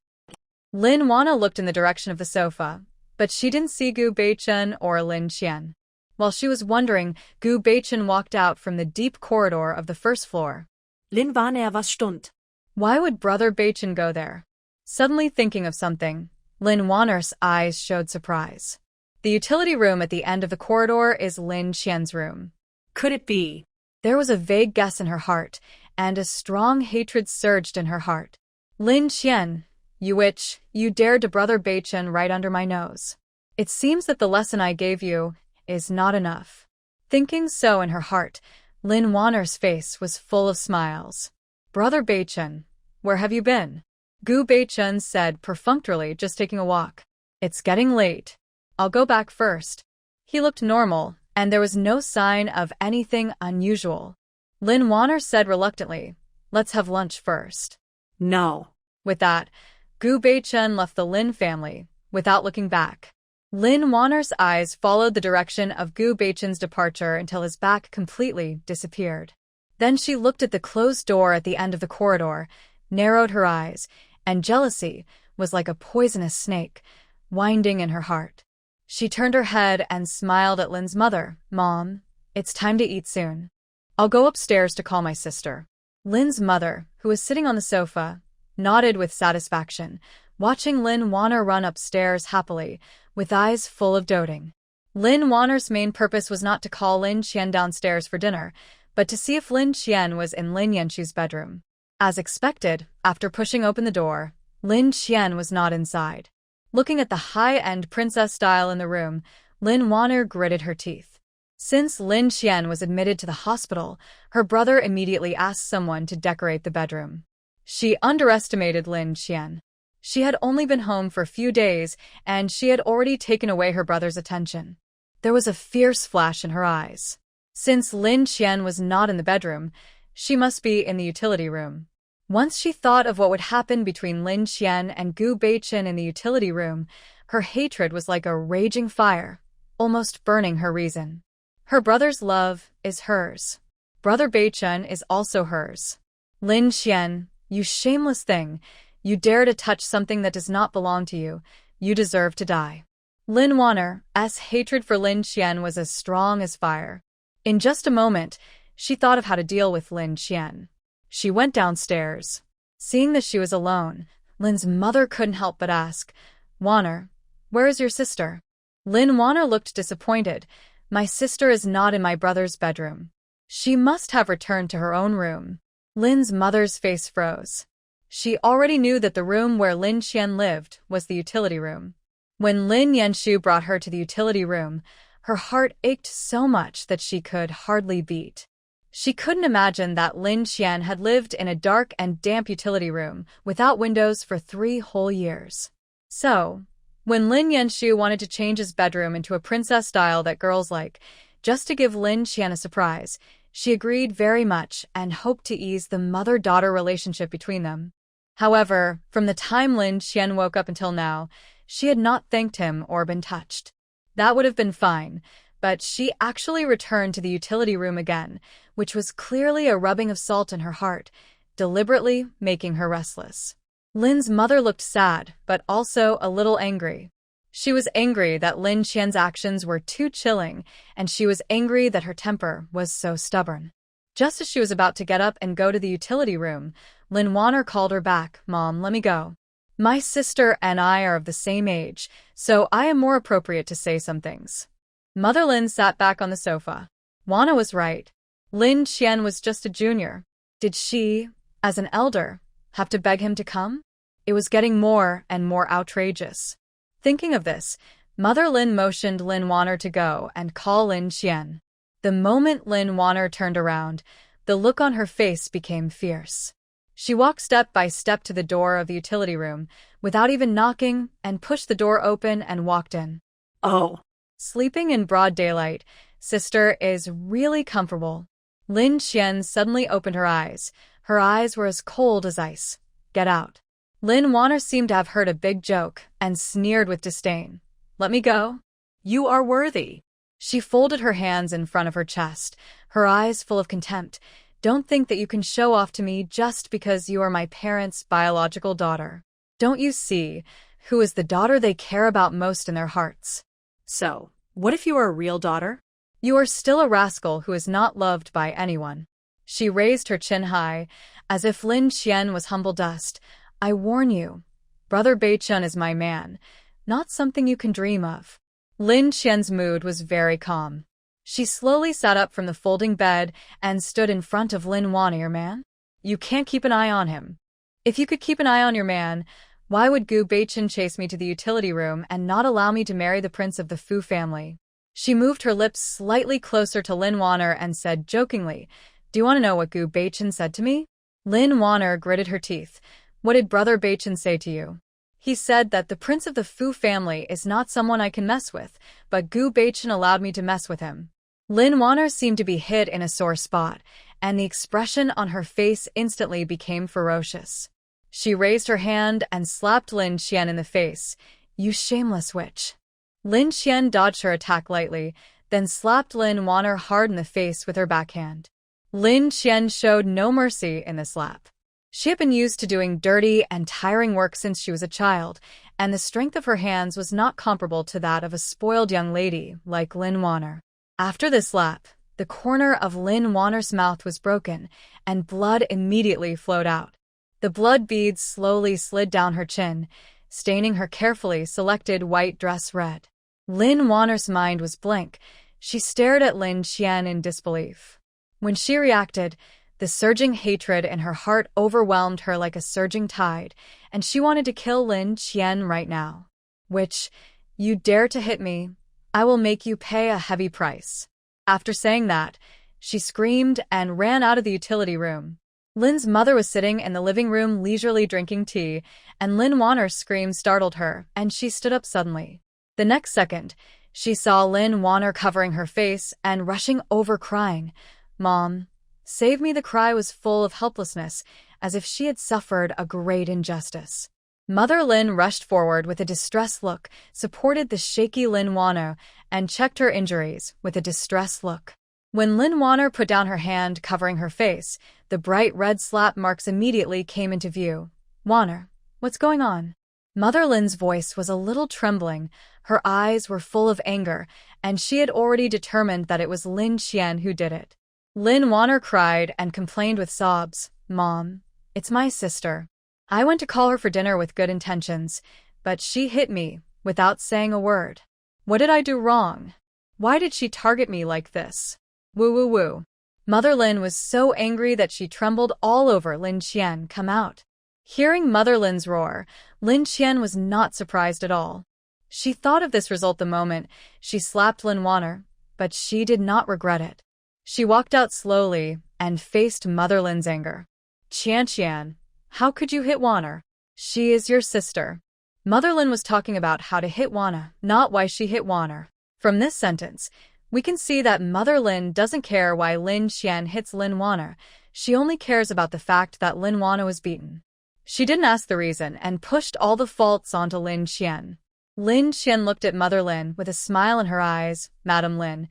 Lin Wana looked in the direction of the sofa, but she didn't see Gu Beichen or Lin Qian. While she was wondering, Gu Beichen walked out from the deep corridor of the first floor. Lin Wanner, was stund? Why would Brother Beichen go there? Suddenly thinking of something, Lin Wanner's eyes showed surprise. The utility room at the end of the corridor is Lin Qian's room. Could it be? There was a vague guess in her heart, and a strong hatred surged in her heart. Lin Qian, you witch, you dared to Brother Beichen right under my nose. It seems that the lesson I gave you is not enough. Thinking so in her heart, Lin Wanner's face was full of smiles. Brother Beichen, where have you been? Gu Beichen said perfunctorily, just taking a walk. It's getting late. I'll go back first. He looked normal, and there was no sign of anything unusual. Lin Wanner said reluctantly, let's have lunch first. No. With that, Gu Beichen left the Lin family, without looking back. Lin Wanner's eyes followed the direction of Gu Beichen's departure until his back completely disappeared. Then she looked at the closed door at the end of the corridor, narrowed her eyes, and jealousy was like a poisonous snake, winding in her heart. She turned her head and smiled at Lin's mother. Mom, it's time to eat soon. I'll go upstairs to call my sister. Lin's mother, who was sitting on the sofa, nodded with satisfaction, watching Lin Wanner run upstairs happily, with eyes full of doting. Lin Wanner's main purpose was not to call Lin Qian downstairs for dinner, but to see if Lin Qian was in Lin Yanshu's bedroom. As expected, after pushing open the door, Lin Qian was not inside. Looking at the high-end princess style in the room, Lin Wanner gritted her teeth. Since Lin Qian was admitted to the hospital, her brother immediately asked someone to decorate the bedroom. She underestimated Lin Qian. She had only been home for a few days, and she had already taken away her brother's attention. There was a fierce flash in her eyes. Since Lin Qian was not in the bedroom, she must be in the utility room. Once she thought of what would happen between Lin Qian and Gu Beichen in the utility room, her hatred was like a raging fire, almost burning her reason. Her brother's love is hers. Brother Beichen is also hers. Lin Qian, you shameless thing, you dare to touch something that does not belong to you, you deserve to die. Lin Wanner's hatred for Lin Qian was as strong as fire. In just a moment, she thought of how to deal with Lin Qian. She went downstairs. Seeing that she was alone, Lin's mother couldn't help but ask, Wanner, where is your sister? Lin Wanner looked disappointed. My sister is not in my brother's bedroom. She must have returned to her own room. Lin's mother's face froze. She already knew that the room where Lin Qian lived was the utility room. When Lin Yanshu brought her to the utility room, her heart ached so much that she could hardly beat. She couldn't imagine that Lin Qian had lived in a dark and damp utility room without windows for 3 whole years. So, when Lin Yanshu wanted to change his bedroom into a princess style that girls like, just to give Lin Qian a surprise, she agreed very much and hoped to ease the mother-daughter relationship between them. However, from the time Lin Qian woke up until now, she had not thanked him or been touched. That would have been fine, but she actually returned to the utility room again, which was clearly a rubbing of salt in her heart, deliberately making her restless. Lin's mother looked sad, but also a little angry. She was angry that Lin Qian's actions were too chilling, and she was angry that her temper was so stubborn. Just as she was about to get up and go to the utility room, Lin Wanner called her back. "Mom, let me go. My sister and I are of the same age, so I am more appropriate to say some things." Mother Lin sat back on the sofa. Wanna was right. Lin Qian was just a junior. Did she, as an elder, have to beg him to come? It was getting more and more outrageous. Thinking of this, Mother Lin motioned Lin Wanner to go and call Lin Qian. The moment Lin Wanner turned around, the look on her face became fierce. She walked step by step to the door of the utility room, without even knocking, and pushed the door open and walked in. Oh. Sleeping in broad daylight, sister is really comfortable. Lin Qian suddenly opened her eyes. Her eyes were as cold as ice. "Get out." Lin Wanner seemed to have heard a big joke and sneered with disdain. "Let me go." You are worthy. She folded her hands in front of her chest, her eyes full of contempt. "Don't think that you can show off to me just because you are my parents' biological daughter. Don't you see who is the daughter they care about most in their hearts? So, what if you are a real daughter? You are still a rascal who is not loved by anyone." She raised her chin high, as if Lin Qian was humble dust. "I warn you, Brother Beichun is my man, not something you can dream of." Lin Qian's mood was very calm. She slowly sat up from the folding bed and stood in front of Lin Wanner. "Your man? You can't keep an eye on him. If you could keep an eye on your man, why would Gu Beichun chase me to the utility room and not allow me to marry the prince of the Fu family?" She moved her lips slightly closer to Lin Wanner and said jokingly, "Do you want to know what Gu Beichun said to me?" Lin Wanner gritted her teeth. "What did Brother Beichun say to you?" "He said that the prince of the Fu family is not someone I can mess with, but Gu Beichun allowed me to mess with him." Lin Wanner seemed to be hit in a sore spot, and the expression on her face instantly became ferocious. She raised her hand and slapped Lin Qian in the face. "You shameless witch." Lin Qian dodged her attack lightly, then slapped Lin Wanner hard in the face with her backhand. Lin Qian showed no mercy in the slap. She had been used to doing dirty and tiring work since she was a child, and the strength of her hands was not comparable to that of a spoiled young lady like Lin Wanner. After this slap, the corner of Lin Wanner's mouth was broken, and blood immediately flowed out. The blood beads slowly slid down her chin, staining her carefully selected white dress red. Lin Wanner's mind was blank. She stared at Lin Qian in disbelief. When she reacted, the surging hatred in her heart overwhelmed her like a surging tide, and she wanted to kill Lin Qian right now. "Witch, you dare to hit me, I will make you pay a heavy price." After saying that, she screamed and ran out of the utility room. Lin's mother was sitting in the living room leisurely drinking tea, and Lin Wanner's scream startled her, and she stood up suddenly. The next second, she saw Lin Wanner covering her face and rushing over crying, "Mom, save me." The cry was full of helplessness, as if she had suffered a great injustice. Mother Lin rushed forward with a distressed look, supported the shaky Lin Wanner, and checked her injuries with a distressed look. When Lin Wanner put down her hand covering her face, the bright red slap marks immediately came into view. "Wanner, what's going on?" Mother Lin's voice was a little trembling, her eyes were full of anger, and she had already determined that it was Lin Qian who did it. Lin Wanner cried and complained with sobs, "Mom, it's my sister. I went to call her for dinner with good intentions, but she hit me without saying a word. What did I do wrong? Why did she target me like this? Woo woo woo." Mother Lin was so angry that she trembled all over. Lin Qian, come out. Hearing Mother Lin's roar, Lin Qian was not surprised at all. She thought of this result the moment she slapped Lin Wanner, but she did not regret it. She walked out slowly and faced Mother Lin's anger. Qian, how could you hit Wanner? She is your sister. Mother Lin was talking about how to hit Wanna, not why she hit Wanner. From this sentence, we can see that Mother Lin doesn't care why Lin Qian hits Lin Wanner. She only cares about the fact that Lin Wanner was beaten. She didn't ask the reason and pushed all the faults onto Lin Qian. Lin Qian looked at Mother Lin with a smile in her eyes. Madam Lin,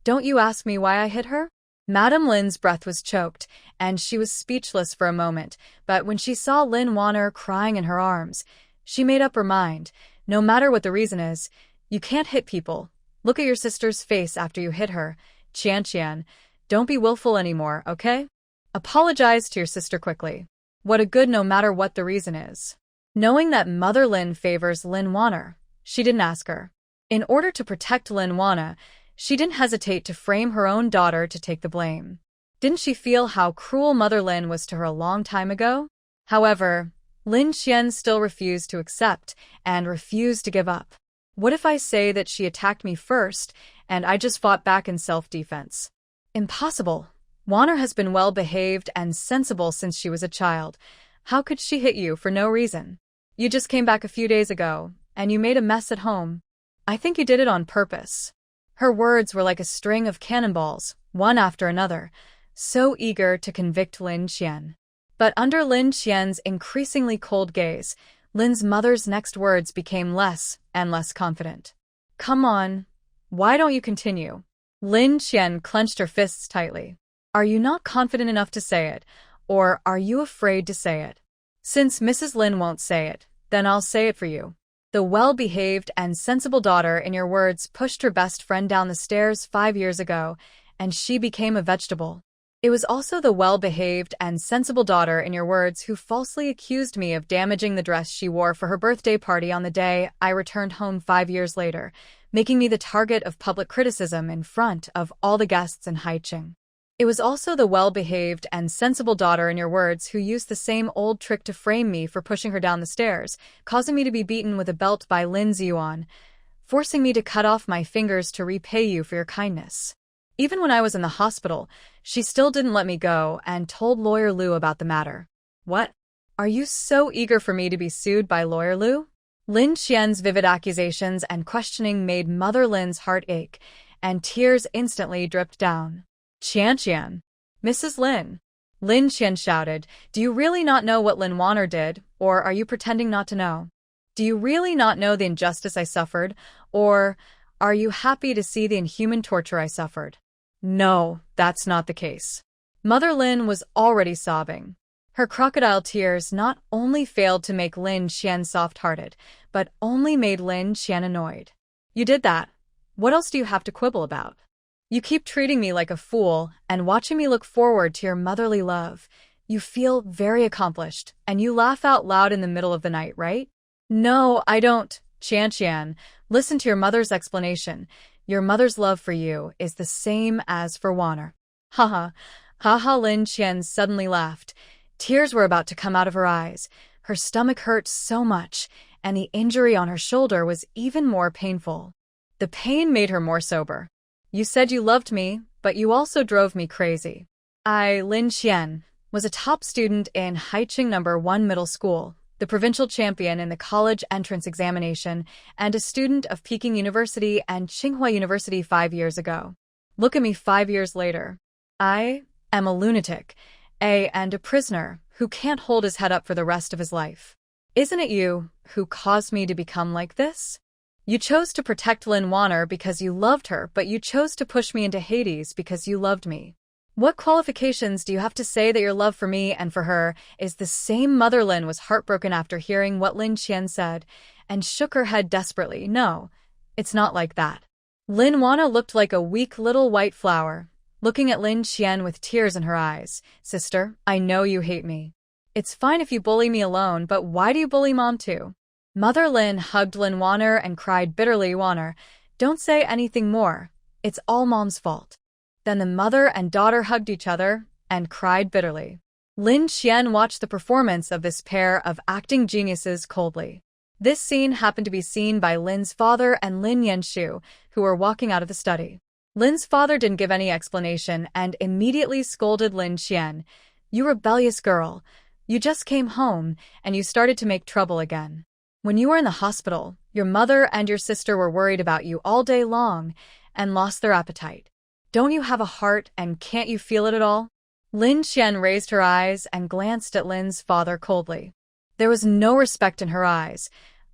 don't you ask me why I hit her? Madam Lin's breath was choked, and she was speechless for a moment, but when she saw Lin Wanner crying in her arms, she made up her mind. No matter what the reason is, you can't hit people. Look at your sister's face after you hit her. Qian, don't be willful anymore, okay? Apologize to your sister quickly. What a good no matter what the reason is. Knowing that Mother Lin favors Lin Wanner, she didn't ask her. In order to protect Lin Wanner, she didn't hesitate to frame her own daughter to take the blame. Didn't she feel how cruel Mother Lin was to her a long time ago? However, Lin Qian still refused to accept and refused to give up. What if I say that she attacked me first and I just fought back in self-defense? Impossible. Wanner has been well-behaved and sensible since she was a child. How could she hit you for no reason? You just came back a few days ago, and you made a mess at home. I think you did it on purpose. Her words were like a string of cannonballs, one after another, so eager to convict Lin Qian. But under Lin Qian's increasingly cold gaze, Lin's mother's next words became less and less confident. Come on, why don't you continue? Lin Qian clenched her fists tightly. Are you not confident enough to say it, or are you afraid to say it? Since Mrs. Lin won't say it, then I'll say it for you. The well-behaved and sensible daughter in your words pushed her best friend down the stairs 5 years ago, and she became a vegetable. It was also the well-behaved and sensible daughter in your words who falsely accused me of damaging the dress she wore for her birthday party on the day I returned home 5 years later, making me the target of public criticism in front of all the guests in Haicheng. It was also the well-behaved and sensible daughter in your words who used the same old trick to frame me for pushing her down the stairs, causing me to be beaten with a belt by Lin Ziyuan, forcing me to cut off my fingers to repay you for your kindness. Even when I was in the hospital, she still didn't let me go and told Lawyer Liu about the matter. What? Are you so eager for me to be sued by Lawyer Liu? Lin Qian's vivid accusations and questioning made Mother Lin's heart ache, and tears instantly dripped down. Qian. Mrs. Lin. Lin Qian shouted, do you really not know what Lin Wanner did, or are you pretending not to know? Do you really not know the injustice I suffered, or are you happy to see the inhuman torture I suffered? No, that's not the case. Mother Lin was already sobbing. Her crocodile tears not only failed to make Lin Qian soft-hearted, but only made Lin Qian annoyed. You did that. What else do you have to quibble about? You keep treating me like a fool and watching me look forward to your motherly love. You feel very accomplished, and you laugh out loud in the middle of the night, right? No, I don't. Qian, listen to your mother's explanation. Your mother's love for you is the same as for Wanner. Haha. Lin Qian suddenly laughed. Tears were about to come out of her eyes. Her stomach hurt so much, and the injury on her shoulder was even more painful. The pain made her more sober. You said you loved me, but you also drove me crazy. I, Lin Qian, was a top student in Haicheng No. 1 Middle School, the provincial champion in the college entrance examination, and a student of Peking University and Tsinghua University 5 years ago. Look at me 5 years later. I am a lunatic, and a prisoner who can't hold his head up for the rest of his life. Isn't it you who caused me to become like this? You chose to protect Lin Wanner because you loved her, but you chose to push me into Hades because you loved me. What qualifications do you have to say that your love for me and for her is the same? Mother Lin was heartbroken after hearing what Lin Qian said, and shook her head desperately. No, it's not like that. Lin Wanner looked like a weak little white flower, looking at Lin Qian with tears in her eyes. Sister, I know you hate me. It's fine if you bully me alone, but why do you bully Mom too? Mother Lin hugged Lin Wanner and cried bitterly. Wanner, don't say anything more. It's all Mom's fault. Then the mother and daughter hugged each other and cried bitterly. Lin Qian watched the performance of this pair of acting geniuses coldly. This scene happened to be seen by Lin's father and Lin Yanshu, who were walking out of the study. Lin's father didn't give any explanation and immediately scolded Lin Qian. You rebellious girl. You just came home, and you started to make trouble again. When you were in the hospital, your mother and your sister were worried about you all day long and lost their appetite. Don't you have a heart, and can't you feel it at all? Lin Qian raised her eyes and glanced at Lin's father coldly. There was no respect in her eyes,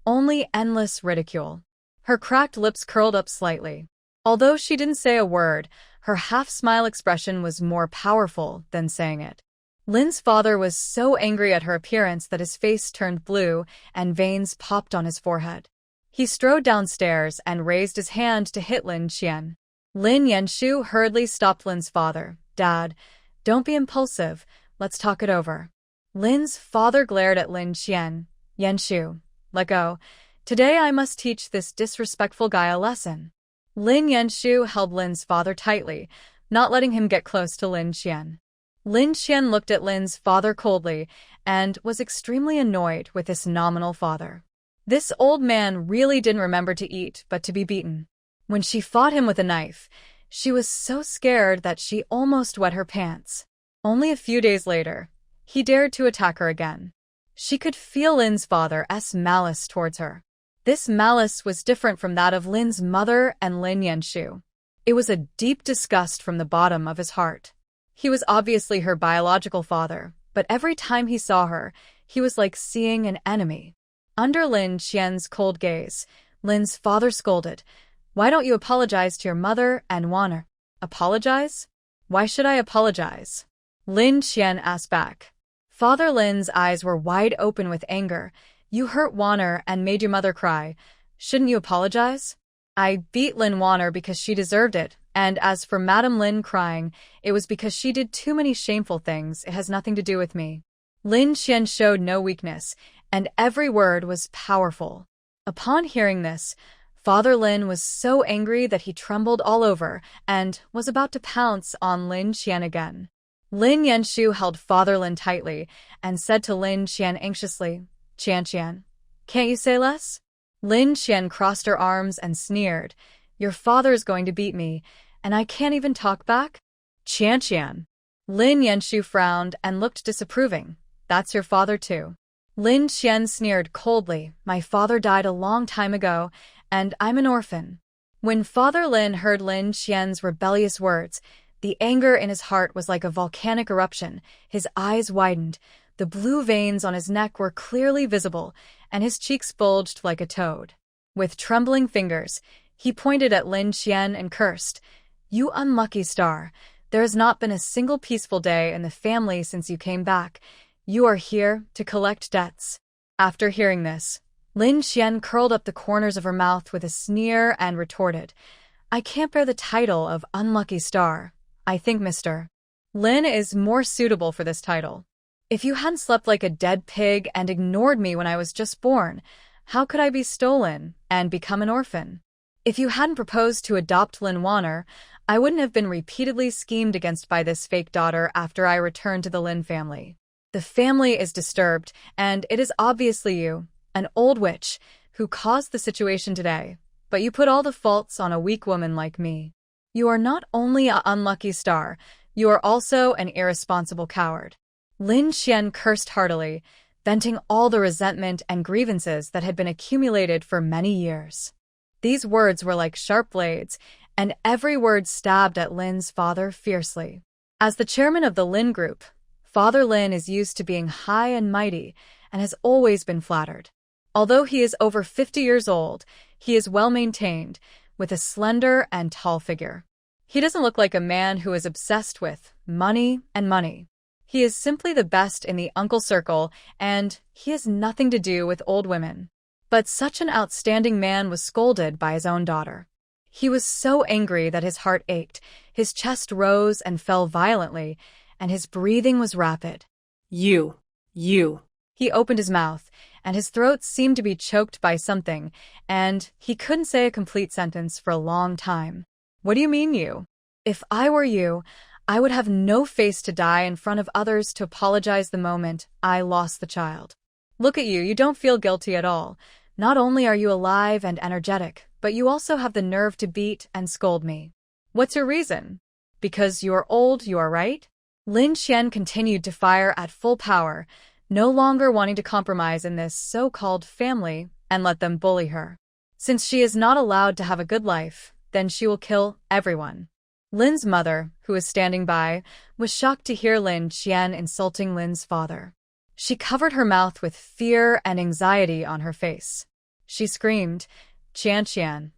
only endless ridicule. Her cracked lips curled up slightly. Although she didn't say a word, her half-smile expression was more powerful than saying it. Lin's father was so angry at her appearance that his face turned blue and veins popped on his forehead. He strode downstairs and raised his hand to hit Lin Qian. Lin Yanshu hurriedly stopped Lin's father. Dad, don't be impulsive. Let's talk it over. Lin's father glared at Lin Qian. Yanshu, let go. Today I must teach this disrespectful guy a lesson. Lin Yanshu held Lin's father tightly, not letting him get close to Lin Qian. Lin Qian looked at Lin's father coldly and was extremely annoyed with this nominal father. This old man really didn't remember to eat but to be beaten. When she fought him with a knife, she was so scared that she almost wet her pants. Only a few days later, he dared to attack her again. She could feel Lin's father's malice towards her. This malice was different from that of Lin's mother and Lin Yanshu. It was a deep disgust from the bottom of his heart. He was obviously her biological father, but every time he saw her, he was like seeing an enemy. Under Lin Qian's cold gaze, Lin's father scolded, "Why don't you apologize to your mother and Wanner?" Apologize? Why should I apologize? Lin Qian asked back. Father Lin's eyes were wide open with anger. You hurt Wanner and made your mother cry. Shouldn't you apologize? I beat Lin Wanner because she deserved it, and as for Madame Lin crying, it was because she did too many shameful things. It has nothing to do with me. Lin Qian showed no weakness, and every word was powerful. Upon hearing this, Father Lin was so angry that he trembled all over and was about to pounce on Lin Qian again. Lin Yanshu held Father Lin tightly and said to Lin Qian anxiously, Qian, can't you say less? Lin Qian crossed her arms and sneered, Your father's going to beat me, and I can't even talk back? Qian. Lin Yanshu frowned and looked disapproving. That's your father too. Lin Qian sneered coldly, My father died a long time ago, and I'm an orphan. When Father Lin heard Lin Qian's rebellious words, the anger in his heart was like a volcanic eruption. His eyes widened, the blue veins on his neck were clearly visible, and his cheeks bulged like a toad. With trembling fingers, he pointed at Lin Qian and cursed, You unlucky star, there has not been a single peaceful day in the family since you came back. You are here to collect debts. After hearing this, Lin Qian curled up the corners of her mouth with a sneer and retorted, I can't bear the title of unlucky star. I think Mr. Lin is more suitable for this title. If you hadn't slept like a dead pig and ignored me when I was just born, how could I be stolen and become an orphan? If you hadn't proposed to adopt Lin Wanner, I wouldn't have been repeatedly schemed against by this fake daughter after I returned to the Lin family. The family is disturbed, and it is obviously you, an old witch, who caused the situation today, but you put all the faults on a weak woman like me. You are not only an unlucky star, you are also an irresponsible coward. Lin Qian cursed heartily, venting all the resentment and grievances that had been accumulated for many years. These words were like sharp blades, and every word stabbed at Lin's father fiercely. As the chairman of the Lin group, Father Lin is used to being high and mighty and has always been flattered. Although he is over 50 years old, he is well-maintained, with a slender and tall figure. He doesn't look like a man who is obsessed with money and money. He is simply the best in the uncle circle, and he has nothing to do with old women. But such an outstanding man was scolded by his own daughter. He was so angry that his heart ached, his chest rose and fell violently, and his breathing was rapid. You. He opened his mouth, and his throat seemed to be choked by something, and he couldn't say a complete sentence for a long time. What do you mean, you? If I were you, I would have no face to die in front of others to apologize the moment I lost the child. Look at you don't feel guilty at all. Not only are you alive and energetic, but you also have the nerve to beat and scold me. What's your reason? Because you're old, you are right? Lin Qian continued to fire at full power, no longer wanting to compromise in this so-called family and let them bully her. Since she is not allowed to have a good life, then she will kill everyone. Lin's mother, who was standing by, was shocked to hear Lin Qian insulting Lin's father. She covered her mouth with fear and anxiety on her face. She screamed, Qian,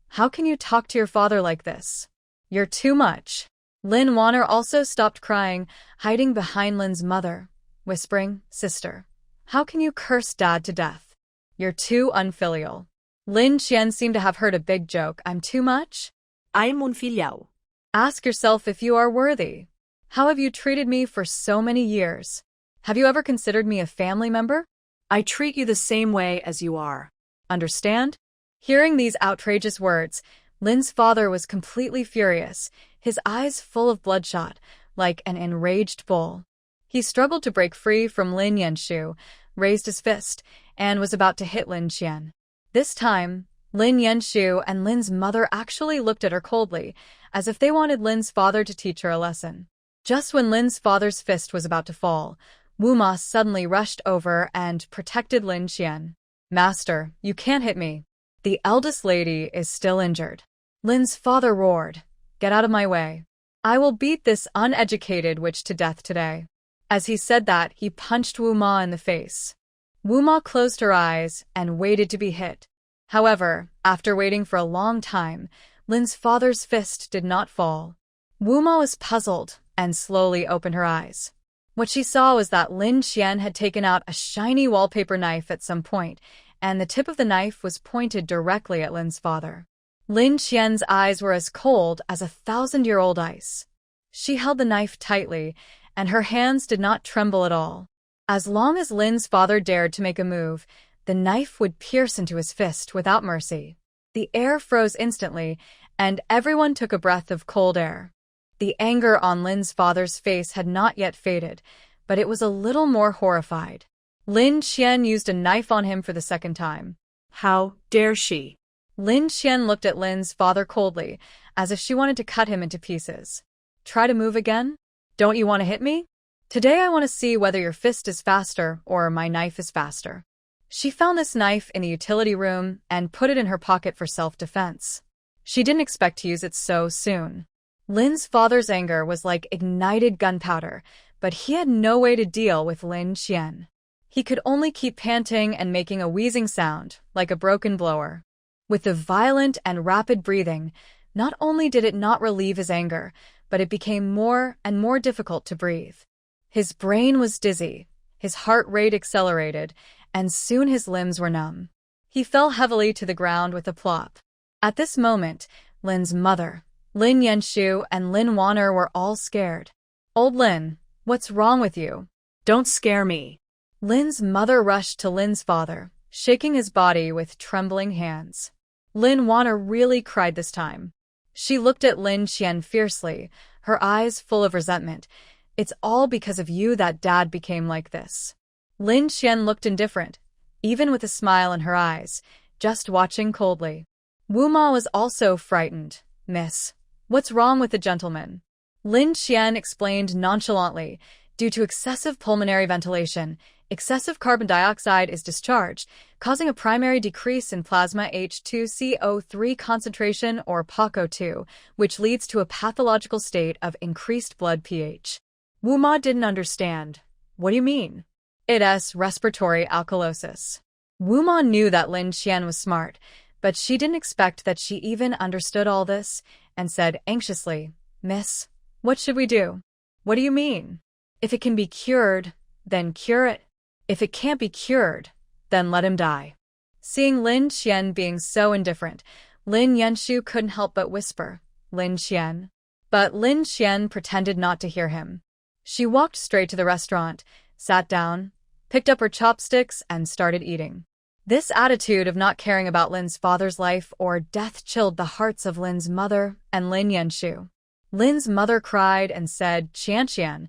how can you talk to your father like this? You're too much. Lin Wanner also stopped crying, hiding behind Lin's mother, whispering, Sister, how can you curse Dad to death? You're too unfilial. Lin Qian seemed to have heard a big joke. I'm too much? I'm unfilial. Ask yourself if you are worthy. How have you treated me for so many years? Have you ever considered me a family member? I treat you the same way as you are. Understand? Hearing these outrageous words, Lin's father was completely furious, his eyes full of bloodshot, like an enraged bull. He struggled to break free from Lin Yanshu, raised his fist, and was about to hit Lin Qian. This time, Lin Yanshu and Lin's mother actually looked at her coldly, as if they wanted Lin's father to teach her a lesson. Just when Lin's father's fist was about to fall, Wu Ma suddenly rushed over and protected Lin Qian. Master, you can't hit me. The eldest lady is still injured. Lin's father roared, Get out of my way. I will beat this uneducated witch to death today. As he said that, he punched Wu Ma in the face. Wu Ma closed her eyes and waited to be hit. However, after waiting for a long time, Lin's father's fist did not fall. Wu Ma was puzzled and slowly opened her eyes. What she saw was that Lin Qian had taken out a shiny wallpaper knife at some point, and the tip of the knife was pointed directly at Lin's father. Lin Qian's eyes were as cold as 1,000-year-old ice. She held the knife tightly, and her hands did not tremble at all. As long as Lin's father dared to make a move, the knife would pierce into his fist without mercy. The air froze instantly, and everyone took a breath of cold air. The anger on Lin's father's face had not yet faded, but it was a little more horrified. Lin Qian used a knife on him for the second time. How dare she? Lin Qian looked at Lin's father coldly, as if she wanted to cut him into pieces. Try to move again? Don't you want to hit me? Today I want to see whether your fist is faster or my knife is faster. She found this knife in a utility room and put it in her pocket for self-defense. She didn't expect to use it so soon. Lin's father's anger was like ignited gunpowder, but he had no way to deal with Lin Qian. He could only keep panting and making a wheezing sound, like a broken blower. With the violent and rapid breathing, not only did it not relieve his anger, but it became more and more difficult to breathe. His brain was dizzy, his heart rate accelerated, and soon his limbs were numb. He fell heavily to the ground with a plop. At this moment, Lin's mother, Lin Yanshu, and Lin Wanner were all scared. Old Lin, what's wrong with you? Don't scare me. Lin's mother rushed to Lin's father, shaking his body with trembling hands. Lin Wanner really cried this time. She looked at Lin Qian fiercely, her eyes full of resentment. It's all because of you that Dad became like this. Lin Qian looked indifferent, even with a smile in her eyes, just watching coldly. Wu Ma was also frightened. Miss, what's wrong with the gentleman? Lin Qian explained nonchalantly. Due to excessive pulmonary ventilation, excessive carbon dioxide is discharged, causing a primary decrease in plasma H2CO3 concentration or PaCO2, which leads to a pathological state of increased blood pH. Wu Ma didn't understand. What do you mean? It's respiratory alkalosis. Wu Ma knew that Lin Qian was smart, but she didn't expect that she even understood all this, and said anxiously, Miss, what should we do? What do you mean? If it can be cured, then cure it. If it can't be cured, then let him die. Seeing Lin Qian being so indifferent, Lin Yanshu couldn't help but whisper, Lin Qian. But Lin Qian pretended not to hear him. She walked straight to the restaurant, sat down, picked up her chopsticks, and started eating. This attitude of not caring about Lin's father's life or death chilled the hearts of Lin's mother and Lin Yanshu. Lin's mother cried and said, Qian,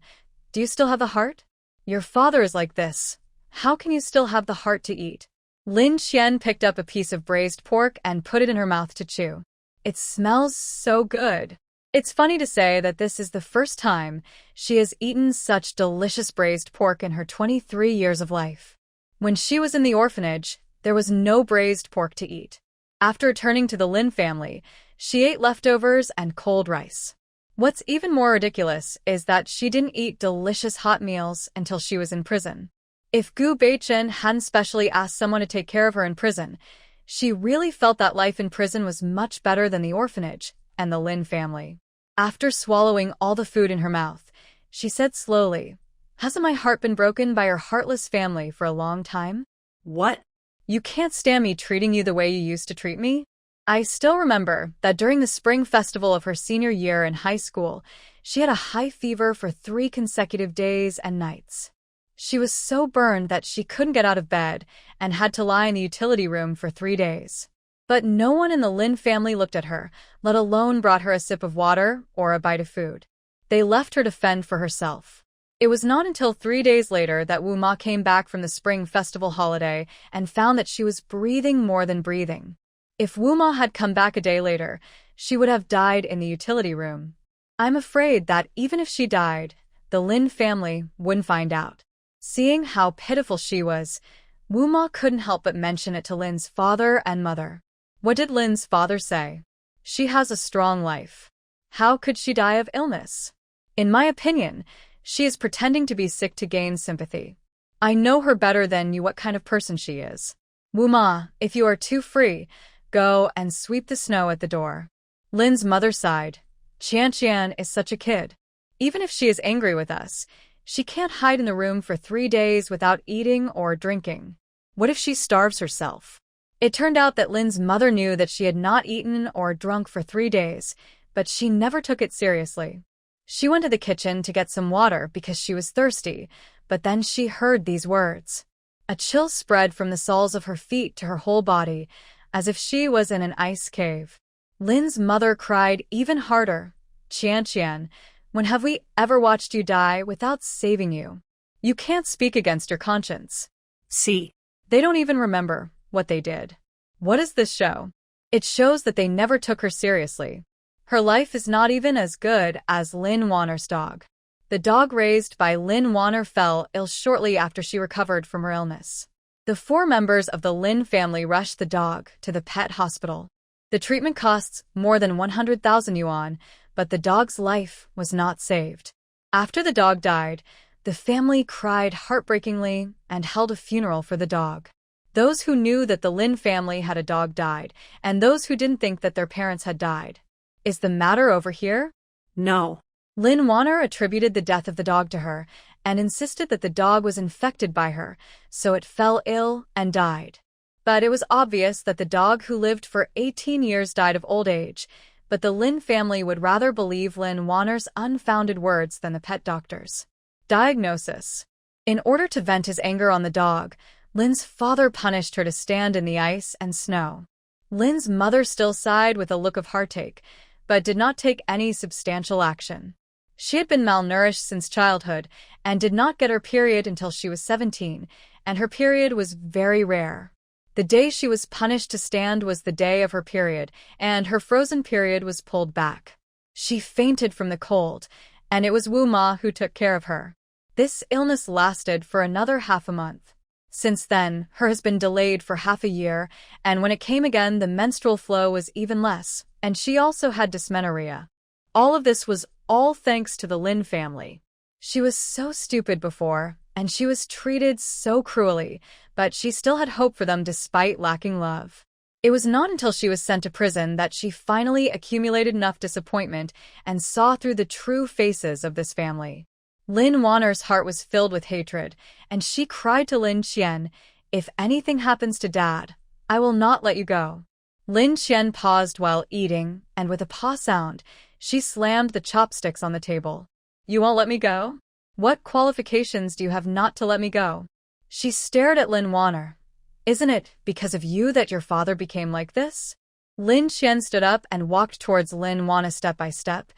do you still have the heart? Your father is like this. How can you still have the heart to eat? Lin Qian picked up a piece of braised pork and put it in her mouth to chew. It smells so good. It's funny to say that this is the first time she has eaten such delicious braised pork in her 23 years of life. When she was in the orphanage, there was no braised pork to eat. After returning to the Lin family, she ate leftovers and cold rice. What's even more ridiculous is that she didn't eat delicious hot meals until she was in prison. If Gu Beichen hadn't specially asked someone to take care of her in prison, she really felt that life in prison was much better than the orphanage and the Lin family. After swallowing all the food in her mouth, she said slowly, "Hasn't my heart been broken by your heartless family for a long time?" What? "You can't stand me treating you the way you used to treat me?" I still remember that during the spring festival of her senior year in high school, she had a high fever for 3 consecutive days and nights. She was so burned that she couldn't get out of bed and had to lie in the utility room for 3 days. But no one in the Lin family looked at her, let alone brought her a sip of water or a bite of food. They left her to fend for herself. It was not until 3 days later that Wu Ma came back from the spring festival holiday and found that she was breathing more than breathing. If Wu Ma had come back a day later, she would have died in the utility room. I'm afraid that even if she died, the Lin family wouldn't find out. Seeing how pitiful she was, Wu Ma couldn't help but mention it to Lin's father and mother. What did Lin's father say? "She has a strong life. How could she die of illness? In my opinion, she is pretending to be sick to gain sympathy. I know her better than you what kind of person she is. Wu Ma, if you are too free, go and sweep the snow at the door." Lin's mother sighed. "Qian is such a kid. Even if she is angry with us, she can't hide in the room for 3 days without eating or drinking. What if she starves herself?" It turned out that Lin's mother knew that she had not eaten or drunk for 3 days, but she never took it seriously. She went to the kitchen to get some water because she was thirsty, but then she heard these words. A chill spread from the soles of her feet to her whole body, as if she was in an ice cave. Lin's mother cried even harder. "Qian, when have we ever watched you die without saving you? You can't speak against your conscience." See. They don't even remember what they did. What does this show? It shows that they never took her seriously. Her life is not even as good as Lin Wanner's dog. The dog raised by Lin Wanner fell ill shortly after she recovered from her illness. The 4 members of the Lin family rushed the dog to the pet hospital. The treatment costs more than 100,000 yuan, but the dog's life was not saved. After the dog died, the family cried heartbreakingly and held a funeral for the dog. Those who knew that the Lin family had a dog died, and those who didn't think that their parents had died. Is the matter over here? No. Lin Wanner attributed the death of the dog to her and insisted that the dog was infected by her, so it fell ill and died. But it was obvious that the dog who lived for 18 years died of old age, but the Lin family would rather believe Lin Wanner's unfounded words than the pet doctor's. Diagnosis. In order to vent his anger on the dog, Lin's father punished her to stand in the ice and snow. Lin's mother still sighed with a look of heartache, but did not take any substantial action. She had been malnourished since childhood and did not get her period until she was 17, and her period was very rare. The day she was punished to stand was the day of her period, and her frozen period was pulled back. She fainted from the cold, and it was Wu Ma who took care of her. This illness lasted for another half a month. Since then, her has been delayed for half a year, and when it came again, the menstrual flow was even less, and she also had dysmenorrhea. All of this was all thanks to the Lin family. She was so stupid before, and she was treated so cruelly, but she still had hope for them despite lacking love. It was not until she was sent to prison that she finally accumulated enough disappointment and saw through the true faces of this family. Lin Wanner's heart was filled with hatred, and she cried to Lin Qian, "If anything happens to Dad, I will not let you go." Lin Qian paused while eating, and with a paw sound, she slammed the chopsticks on the table. "You won't let me go? What qualifications do you have not to let me go?" She stared at Lin Wanner. "Isn't it because of you that your father became like this?" Lin Qian stood up and walked towards Lin Wanner step by step.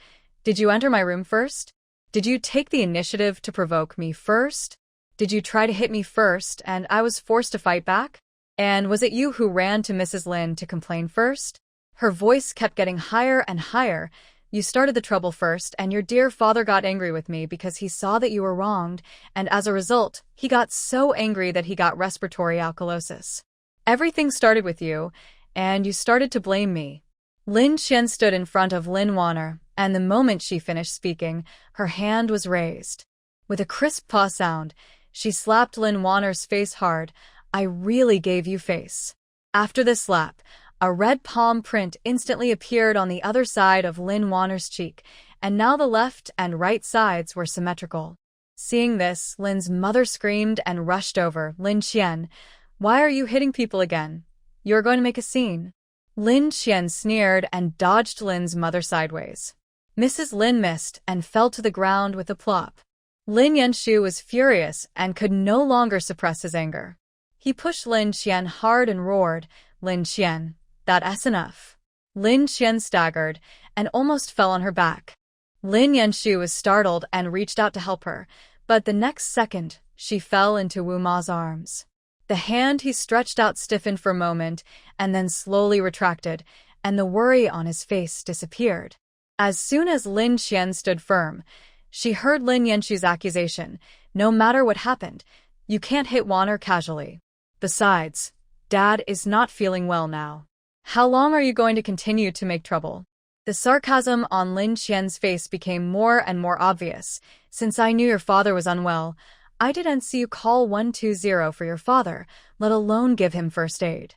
"Did you enter my room first? Did you take the initiative to provoke me first? Did you try to hit me first and I was forced to fight back? And was it you who ran to Mrs. Lin to complain first?" Her voice kept getting higher and higher. You started the trouble first, and your dear father got angry with me because he saw that you were wronged, and as a result, he got so angry that he got respiratory alkalosis. Everything started with you, and you started to blame me." Lin Qian stood in front of Lin Wanner, and the moment she finished speaking, her hand was raised. With a crisp paw sound, she slapped Lin Wanner's face hard. "I really gave you face." After the slap, a red palm print instantly appeared on the other side of Lin Wanner's cheek, and now the left and right sides were symmetrical. Seeing this, Lin's mother screamed and rushed over. "Lin Qian, why are you hitting people again? You're going to make a scene." Lin Qian sneered and dodged Lin's mother sideways. Mrs. Lin missed and fell to the ground with a plop. Lin Yanshu was furious and could no longer suppress his anger. He pushed Lin Qian hard and roared, "Lin Qian, that's enough." Lin Qian staggered and almost fell on her back. Lin Yanshu was startled and reached out to help her, but the next second, she fell into Wu Ma's arms. The hand he stretched out stiffened for a moment and then slowly retracted, and the worry on his face disappeared. As soon as Lin Qian stood firm, she heard Lin Yanshu's accusation, "No matter what happened, you can't hit Wanner casually. Besides, Dad is not feeling well now. How long are you going to continue to make trouble?" The sarcasm on Lin Qian's face became more and more obvious. "Since I knew your father was unwell, I didn't see you call 120 for your father, let alone give him first aid.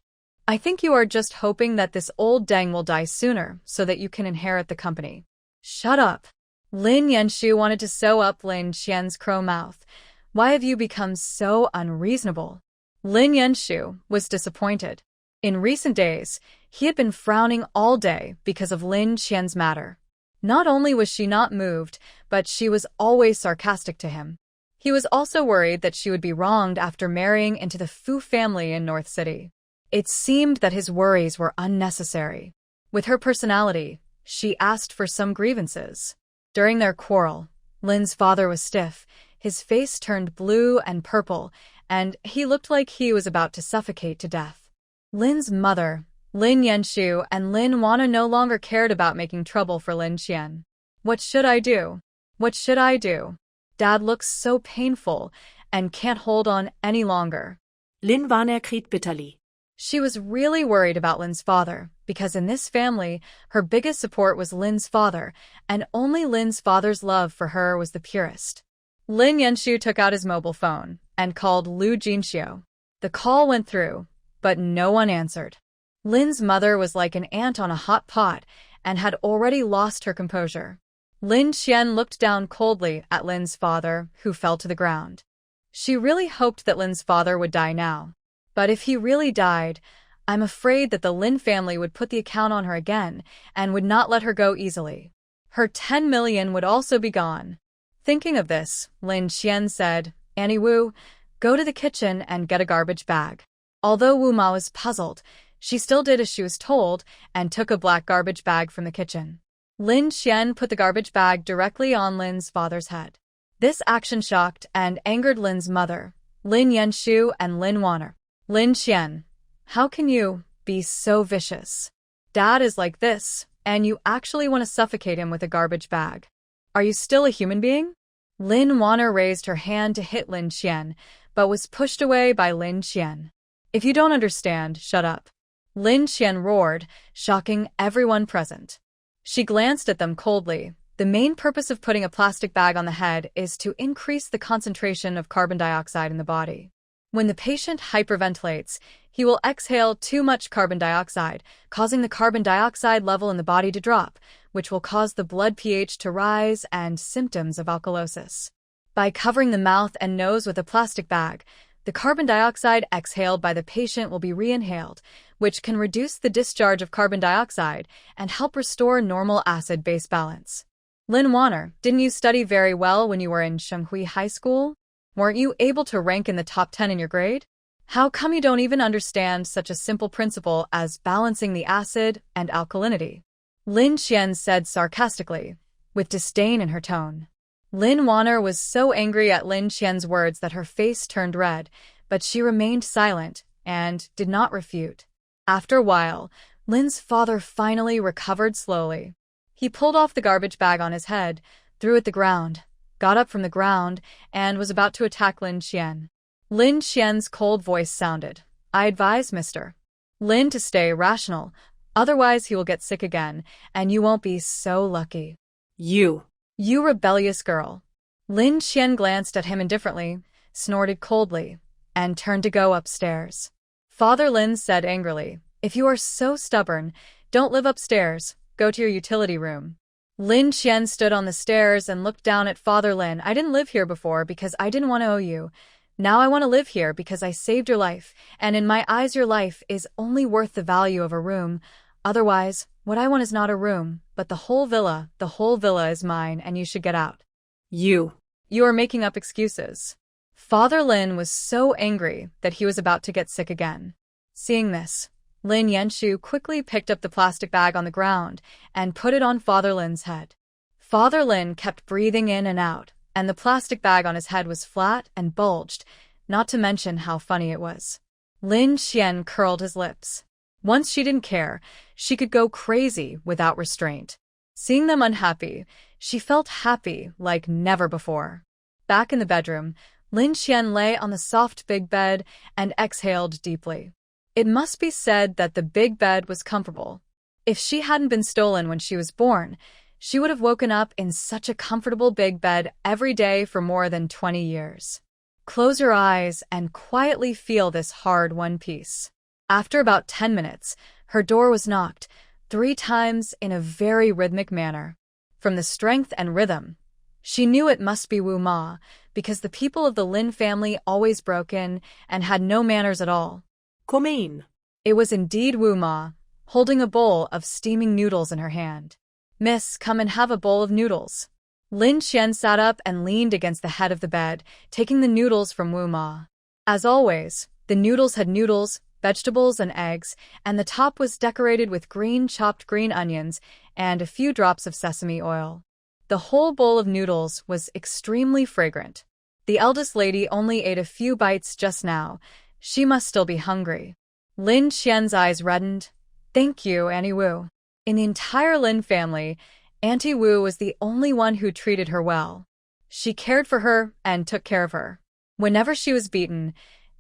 I think you are just hoping that this old deng will die sooner so that you can inherit the company." "Shut up." Lin Yanshu wanted to sew up Lin Qian's crow mouth. "Why have you become so unreasonable?" Lin Yanshu was disappointed. In recent days, he had been frowning all day because of Lin Qian's matter. Not only was she not moved, but she was always sarcastic to him. He was also worried that she would be wronged after marrying into the Fu family in North City. It seemed that his worries were unnecessary. With her personality, she asked for some grievances. During their quarrel, Lin's father was stiff, his face turned blue and purple, and he looked like he was about to suffocate to death. Lin's mother, Lin Yanshu, and Lin Wanna no longer cared about making trouble for Lin Qian. "What should I do? What should I do? Dad looks so painful and can't hold on any longer." Lin Wanner cried bitterly. She was really worried about Lin's father, because in this family, her biggest support was Lin's father, and only Lin's father's love for her was the purest. Lin Yanshu took out his mobile phone and called Lu Jinxiu. The call went through, but no one answered. Lin's mother was like an ant on a hot pot and had already lost her composure. Lin Qian looked down coldly at Lin's father, who fell to the ground. She really hoped that Lin's father would die now. But if he really died, I'm afraid that the Lin family would put the account on her again and would not let her go easily. Her 10 million would also be gone. Thinking of this, Lin Qian said, "Annie Wu, go to the kitchen and get a garbage bag." Although Wu Ma was puzzled, she still did as she was told and took a black garbage bag from the kitchen. Lin Qian put the garbage bag directly on Lin's father's head. This action shocked and angered Lin's mother, Lin Yanshu, and Lin Wanner. "Lin Qian, how can you be so vicious? Dad is like this, and you actually want to suffocate him with a garbage bag. Are you still a human being?" Lin Wanner raised her hand to hit Lin Qian, but was pushed away by Lin Qian. "If you don't understand, shut up." Lin Qian roared, shocking everyone present. She glanced at them coldly. The main purpose of putting a plastic bag on the head is to increase the concentration of carbon dioxide in the body. When the patient hyperventilates, he will exhale too much carbon dioxide, causing the carbon dioxide level in the body to drop, which will cause the blood pH to rise and symptoms of alkalosis. By covering the mouth and nose with a plastic bag, the carbon dioxide exhaled by the patient will be re-inhaled, which can reduce the discharge of carbon dioxide and help restore normal acid-base balance. Lin Wanner, didn't you study very well when you were in Shenghui High School? Weren't you able to rank in the top 10 in your grade? How come you don't even understand such a simple principle as balancing the acid and alkalinity? Lin Qian said sarcastically, with disdain in her tone. Lin Wanner was so angry at Lin Qian's words that her face turned red, but she remained silent and did not refute. After a while, Lin's father finally recovered slowly. He pulled off the garbage bag on his head, threw it the ground, got up from the ground, and was about to attack Lin Qian. Lin Qian's cold voice sounded. I advise Mr. Lin to stay rational, otherwise he will get sick again, and you won't be so lucky. You rebellious girl. Lin Qian glanced at him indifferently, snorted coldly, and turned to go upstairs. Father Lin said angrily, if you are so stubborn, don't live upstairs, go to your utility room. Lin Qian stood on the stairs and looked down at Father Lin. I didn't live here before because I didn't want to owe you. Now I want to live here because I saved your life, and in my eyes your life is only worth the value of a room. Otherwise, what I want is not a room, but the whole villa. The whole villa is mine, and you should get out. You are making up excuses. Father Lin was so angry that he was about to get sick again. Seeing this, Lin Yanshu quickly picked up the plastic bag on the ground and put it on Father Lin's head. Father Lin kept breathing in and out, and the plastic bag on his head was flat and bulged, not to mention how funny it was. Lin Qian curled his lips. Once she didn't care, she could go crazy without restraint. Seeing them unhappy, she felt happy like never before. Back in the bedroom, Lin Qian lay on the soft big bed and exhaled deeply. It must be said that the big bed was comfortable. If she hadn't been stolen when she was born, she would have woken up in such a comfortable big bed every day for more than 20 years. Close your eyes and quietly feel this hard one piece. After about 10 minutes, her door was knocked 3 times in a very rhythmic manner. From the strength and rhythm, she knew it must be Wu Ma, because the people of the Lin family always broke in and had no manners at all. Come in. It was indeed Wu Ma, holding a bowl of steaming noodles in her hand. Miss, come and have a bowl of noodles. Lin Qian sat up and leaned against the head of the bed, taking the noodles from Wu Ma. As always, the noodles had noodles, vegetables and eggs, and the top was decorated with chopped green onions and a few drops of sesame oil. The whole bowl of noodles was extremely fragrant. The eldest lady only ate a few bites just now. She must still be hungry. Lin Qian's eyes reddened. Thank you, Auntie Wu. In the entire Lin family, Auntie Wu was the only one who treated her well. She cared for her and took care of her. Whenever she was beaten,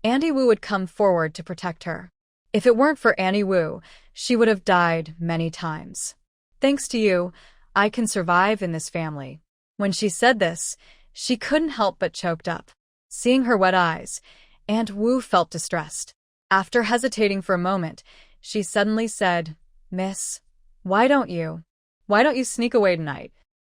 Auntie Wu would come forward to protect her. If it weren't for Auntie Wu, she would have died many times. Thanks to you, I can survive in this family. When she said this, she couldn't help but choked up. Seeing her wet eyes, Aunt Wu felt distressed. After hesitating for a moment, she suddenly said, Miss, why don't you sneak away tonight?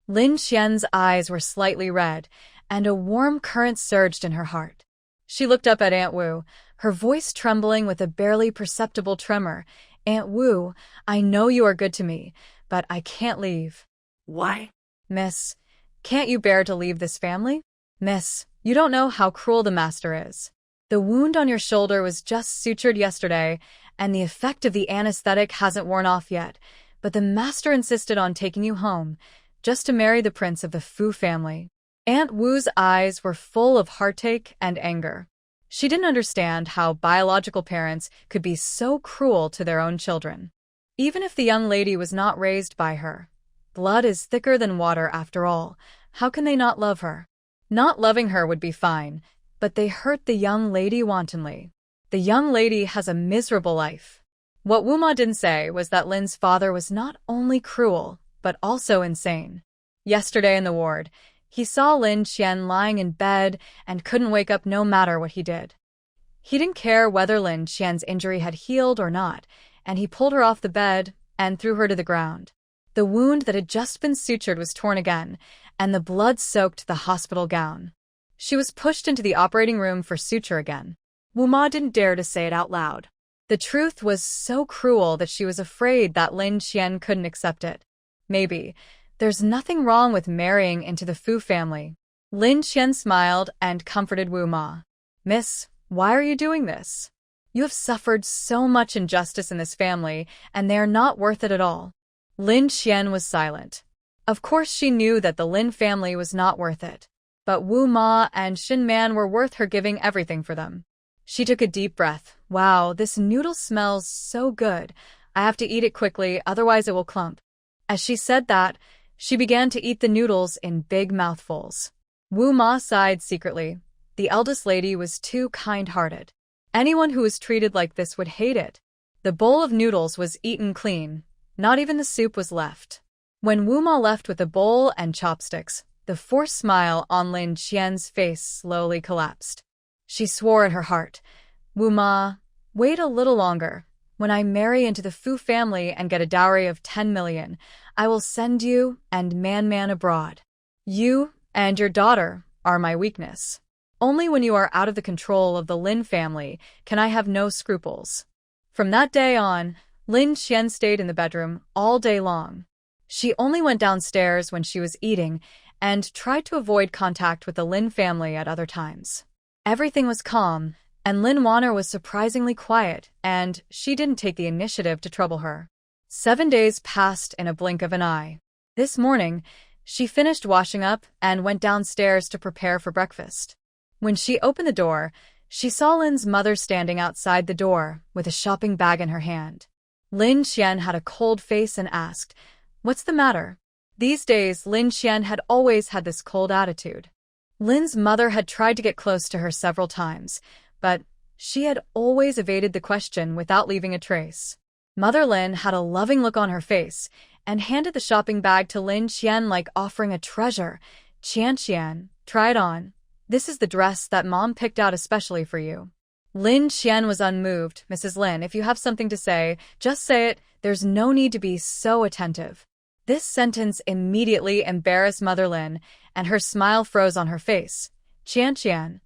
Lin Qian's eyes were slightly red, and a warm current surged in her heart. She looked up at Aunt Wu, her voice trembling with a barely perceptible tremor. Aunt Wu, I know you are good to me, but I can't leave. Why? Miss, can't you bear to leave this family? Miss, you don't know how cruel the master is. The wound on your shoulder was just sutured yesterday, and the effect of the anesthetic hasn't worn off yet, but the master insisted on taking you home, just to marry the prince of the Fu family. Aunt Wu's eyes were full of heartache and anger. She didn't understand how biological parents could be so cruel to their own children. Even if the young lady was not raised by her, blood is thicker than water after all. How can they not love her? Not loving her would be fine, but they hurt the young lady wantonly. The young lady has a miserable life. What Wu Ma didn't say was that Lin's father was not only cruel, but also insane. Yesterday in the ward, he saw Lin Qian lying in bed and couldn't wake up no matter what he did. He didn't care whether Lin Qian's injury had healed or not, and he pulled her off the bed and threw her to the ground. The wound that had just been sutured was torn again, and the blood soaked the hospital gown. She was pushed into the operating room for suture again. Wu Ma didn't dare to say it out loud. The truth was so cruel that she was afraid that Lin Qian couldn't accept it. Maybe there's nothing wrong with marrying into the Fu family. Lin Qian smiled and comforted Wu Ma. Miss, why are you doing this? You have suffered so much injustice in this family, and they are not worth it at all. Lin Qian was silent. Of course she knew that the Lin family was not worth it. But Wu Ma and Xin Man were worth her giving everything for them. She took a deep breath. Wow, this noodle smells so good. I have to eat it quickly, otherwise it will clump. As she said that, she began to eat the noodles in big mouthfuls. Wu Ma sighed secretly. The eldest lady was too kind-hearted. Anyone who was treated like this would hate it. The bowl of noodles was eaten clean. Not even the soup was left. When Wu Ma left with the bowl and chopsticks, the forced smile on Lin Qian's face slowly collapsed. She swore in her heart, "Wu Ma, wait a little longer. When I marry into the Fu family and get a dowry of 10 million, I will send you and Man abroad. You and your daughter are my weakness. Only when you are out of the control of the Lin family can I have no scruples." From that day on, Lin Qian stayed in the bedroom all day long. She only went downstairs when she was eating and tried to avoid contact with the Lin family at other times. Everything was calm, and Lin Wanner was surprisingly quiet, and she didn't take the initiative to trouble her. 7 days passed in a blink of an eye. This morning, she finished washing up and went downstairs to prepare for breakfast. When she opened the door, she saw Lin's mother standing outside the door with a shopping bag in her hand. Lin Qian had a cold face and asked, "What's the matter?" These days, Lin Qian had always had this cold attitude. Lin's mother had tried to get close to her several times, but she had always evaded the question without leaving a trace. Mother Lin had a loving look on her face and handed the shopping bag to Lin Qian like offering a treasure. "Qian, try it on. This is the dress that Mom picked out especially for you." Lin Qian was unmoved. "Mrs. Lin, if you have something to say, just say it. There's no need to be so attentive." This sentence immediately embarrassed Mother Lin, and her smile froze on her face. "Qian,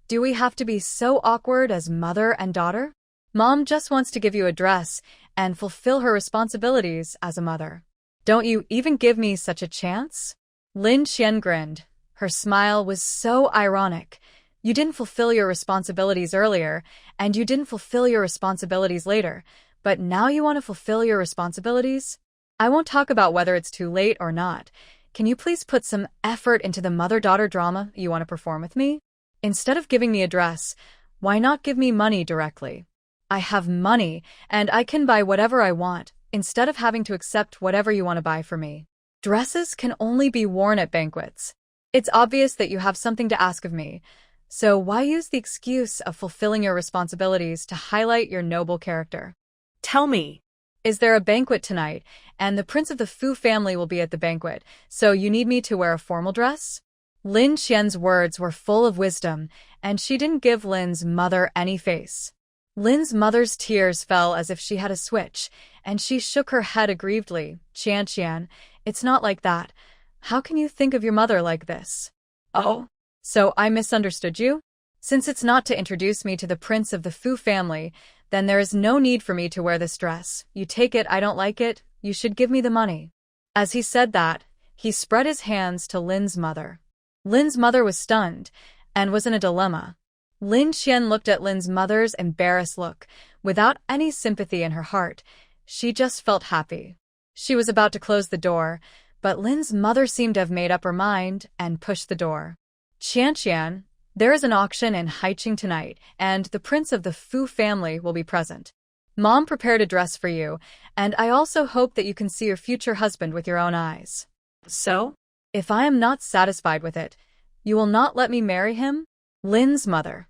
do we have to be so awkward as mother and daughter? Mom just wants to give you a dress and fulfill her responsibilities as a mother. Don't you even give me such a chance?" Lin Qian grinned. Her smile was so ironic. "You didn't fulfill your responsibilities earlier, and you didn't fulfill your responsibilities later, but now you want to fulfill your responsibilities? I won't talk about whether it's too late or not. Can you please put some effort into the mother-daughter drama you want to perform with me? Instead of giving me a dress, why not give me money directly? I have money, and I can buy whatever I want, instead of having to accept whatever you want to buy for me. Dresses can only be worn at banquets. It's obvious that you have something to ask of me, so why use the excuse of fulfilling your responsibilities to highlight your noble character? Tell me. Is there a banquet tonight, and the prince of the Fu family will be at the banquet, so you need me to wear a formal dress?" Lin Qian's words were full of wisdom, and she didn't give Lin's mother any face. Lin's mother's tears fell as if she had a switch, and she shook her head aggrievedly. "Qian, it's not like that. How can you think of your mother like this?" Oh, "So I misunderstood you? Since it's not to introduce me to the prince of the Fu family, then there is no need for me to wear this dress. You take it, I don't like it, you should give me the money." As he said that, he spread his hands to Lin's mother. Lin's mother was stunned and was in a dilemma. Lin Qian looked at Lin's mother's embarrassed look. Without any sympathy in her heart, she just felt happy. She was about to close the door, but Lin's mother seemed to have made up her mind and pushed the door. "Qian, there is an auction in Haiqing tonight, and the prince of the Fu family will be present. Mom prepared a dress for you, and I also hope that you can see your future husband with your own eyes. so? If I am not satisfied with it, you will not let me marry him?" Lin's mother.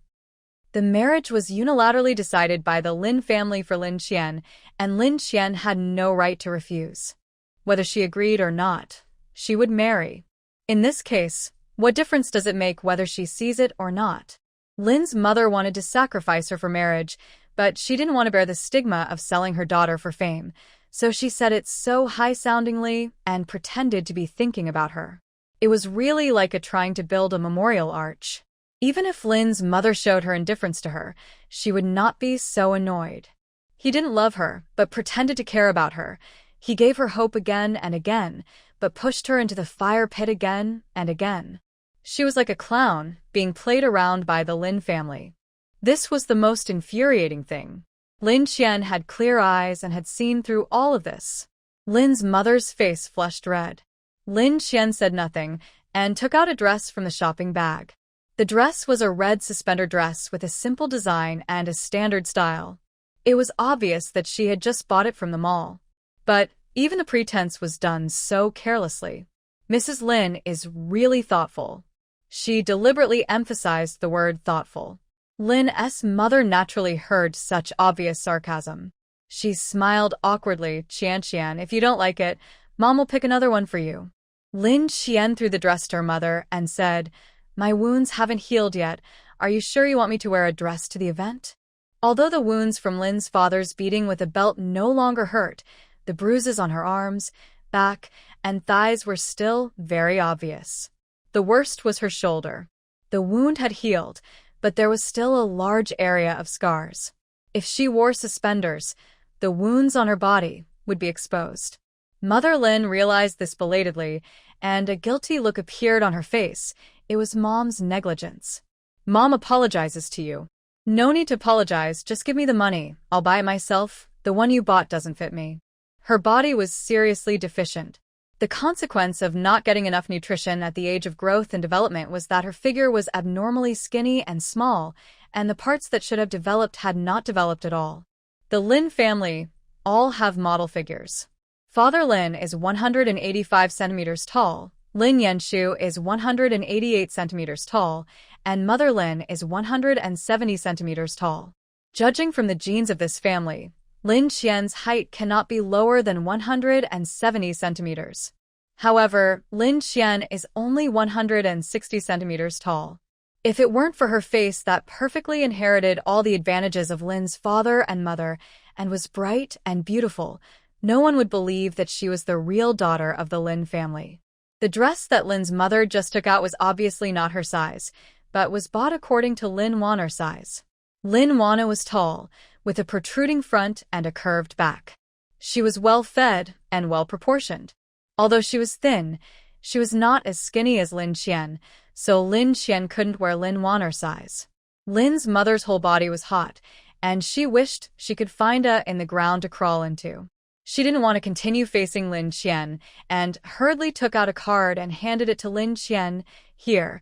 The marriage was unilaterally decided by the Lin family for Lin Qian, and Lin Qian had no right to refuse. Whether she agreed or not, she would marry. In this case, what difference does it make whether she sees it or not? Lin's mother wanted to sacrifice her for marriage, but she didn't want to bear the stigma of selling her daughter for fame, so she said it so high-soundingly and pretended to be thinking about her. It was really like trying to build a memorial arch. Even if Lin's mother showed her indifference to her, she would not be so annoyed. He didn't love her, but pretended to care about her. He gave her hope again and again, but pushed her into the fire pit again and again. She was like a clown, being played around by the Lin family. This was the most infuriating thing. Lin Qian had clear eyes and had seen through all of this. Lin's mother's face flushed red. Lin Qian said nothing and took out a dress from the shopping bag. The dress was a red suspender dress with a simple design and a standard style. It was obvious that she had just bought it from the mall. But Even the pretense was done so carelessly. Mrs. Lin is really thoughtful. She deliberately emphasized the word thoughtful. Lin's mother naturally heard such obvious sarcasm. She smiled awkwardly. Qian, if you don't like it, Mom will pick another one for you. Lin Qian threw the dress to her mother and said, "My wounds haven't healed yet. Are you sure you want me to wear a dress to the event?" Although the wounds from Lin's father's beating with a belt no longer hurt, the bruises on her arms, back, and thighs were still very obvious. The worst was her shoulder. The wound had healed, but there was still a large area of scars. If she wore suspenders, the wounds on her body would be exposed. Mother Lin realized this belatedly, and a guilty look appeared on her face. It was Mom's negligence. "Mom apologizes to you." "No need to apologize, just give me the money. I'll buy it myself. The one you bought doesn't fit me." Her body was seriously deficient. The consequence of not getting enough nutrition at the age of growth and development was that her figure was abnormally skinny and small, and the parts that should have developed had not developed at all. The Lin family all have model figures. Father Lin is 185 centimeters tall, Lin Yenshu is 188 centimeters tall, and Mother Lin is 170 centimeters tall. Judging from the genes of this family, Lin Qian's height cannot be lower than 170 centimeters. However, Lin Qian is only 160 centimeters tall. If it weren't for her face that perfectly inherited all the advantages of Lin's father and mother and was bright and beautiful, no one would believe that she was the real daughter of the Lin family. The dress that Lin's mother just took out was obviously not her size, but was bought according to Lin Wanner's size. Lin Wanner was tall, with a protruding front and a curved back. She was well-fed and well-proportioned. Although she was thin, she was not as skinny as Lin Qian, so Lin Qian couldn't wear Lin Wanner's size. Lin's mother's whole body was hot, and she wished she could find in the ground to crawl into. She didn't want to continue facing Lin Qian, and hurriedly took out a card and handed it to Lin Qian. Here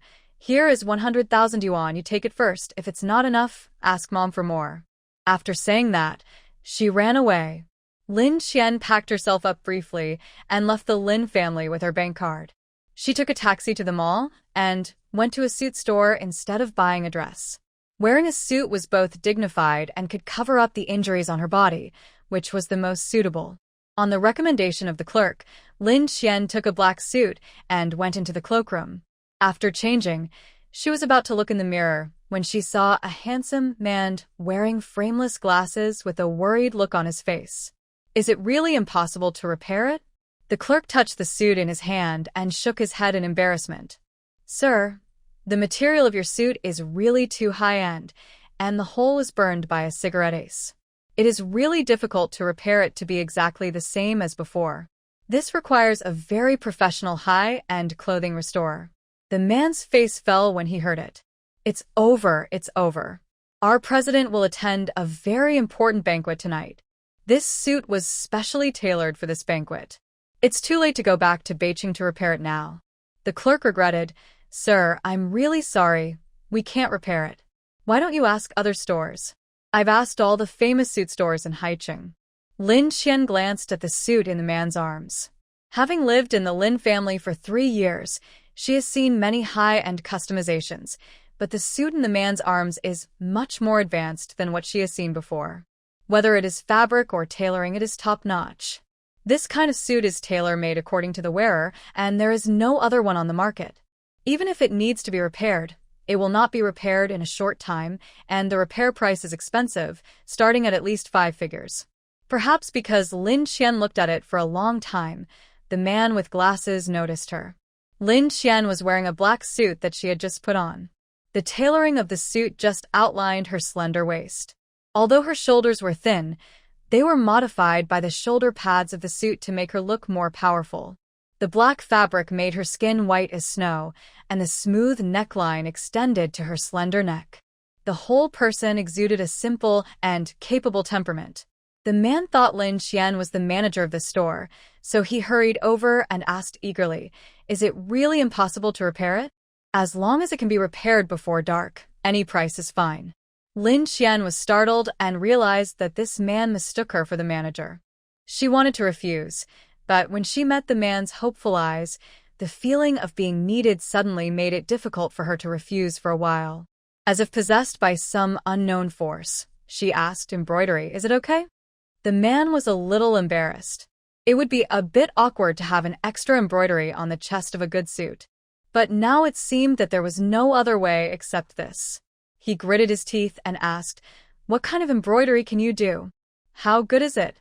is 100,000 yuan, you take it first. If it's not enough, ask Mom for more." After saying that, she ran away. Lin Qian packed herself up briefly and left the Lin family with her bank card. She took a taxi to the mall and went to a suit store instead of buying a dress. Wearing a suit was both dignified and could cover up the injuries on her body, which was the most suitable. On the recommendation of the clerk, Lin Qian took a black suit and went into the cloakroom. After changing, she was about to look in the mirror when she saw a handsome man wearing frameless glasses with a worried look on his face. "Is it really impossible to repair it?" The clerk touched the suit in his hand and shook his head in embarrassment. "Sir, the material of your suit is really too high-end, and the hole was burned by a cigarette ace. It is really difficult to repair it to be exactly the same as before. This requires a very professional high-end clothing restorer." The man's face fell when he heard it. It's over. Our president will attend a very important banquet tonight. This suit was specially tailored for this banquet. It's too late to go back to Beijing to repair it now." The clerk regretted. "Sir, I'm really sorry. We can't repair it. Why don't you ask other stores? I've asked all the famous suit stores in Haicheng." Lin Qian glanced at the suit in the man's arms. Having lived in the Lin family for 3 years, she has seen many high-end customizations, but the suit in the man's arms is much more advanced than what she has seen before. Whether it is fabric or tailoring, it is top-notch. This kind of suit is tailor-made according to the wearer, and there is no other one on the market. Even if it needs to be repaired, it will not be repaired in a short time, and the repair price is expensive, starting at least 5 figures. Perhaps because Lin Qian looked at it for a long time, the man with glasses noticed her. Lin Qian was wearing a black suit that she had just put on. The tailoring of the suit just outlined her slender waist. Although her shoulders were thin, they were modified by the shoulder pads of the suit to make her look more powerful. The black fabric made her skin white as snow, and the smooth neckline extended to her slender neck. The whole person exuded a simple and capable temperament. The man thought Lin Qian was the manager of the store, so he hurried over and asked eagerly, "Is it really impossible to repair it?" "As long as it can be repaired before dark, any price is fine." Lin Qian was startled and realized that this man mistook her for the manager. She wanted to refuse, But when she met the man's hopeful eyes, the feeling of being needed suddenly made it difficult for her to refuse for a while. As if possessed by some unknown force, she asked Embroidery, "Is it okay?" The man was a little embarrassed. It would be a bit awkward to have an extra embroidery on the chest of a good suit. But now it seemed that there was no other way except this. He gritted his teeth and asked, "What kind of embroidery can you do? How good is it?"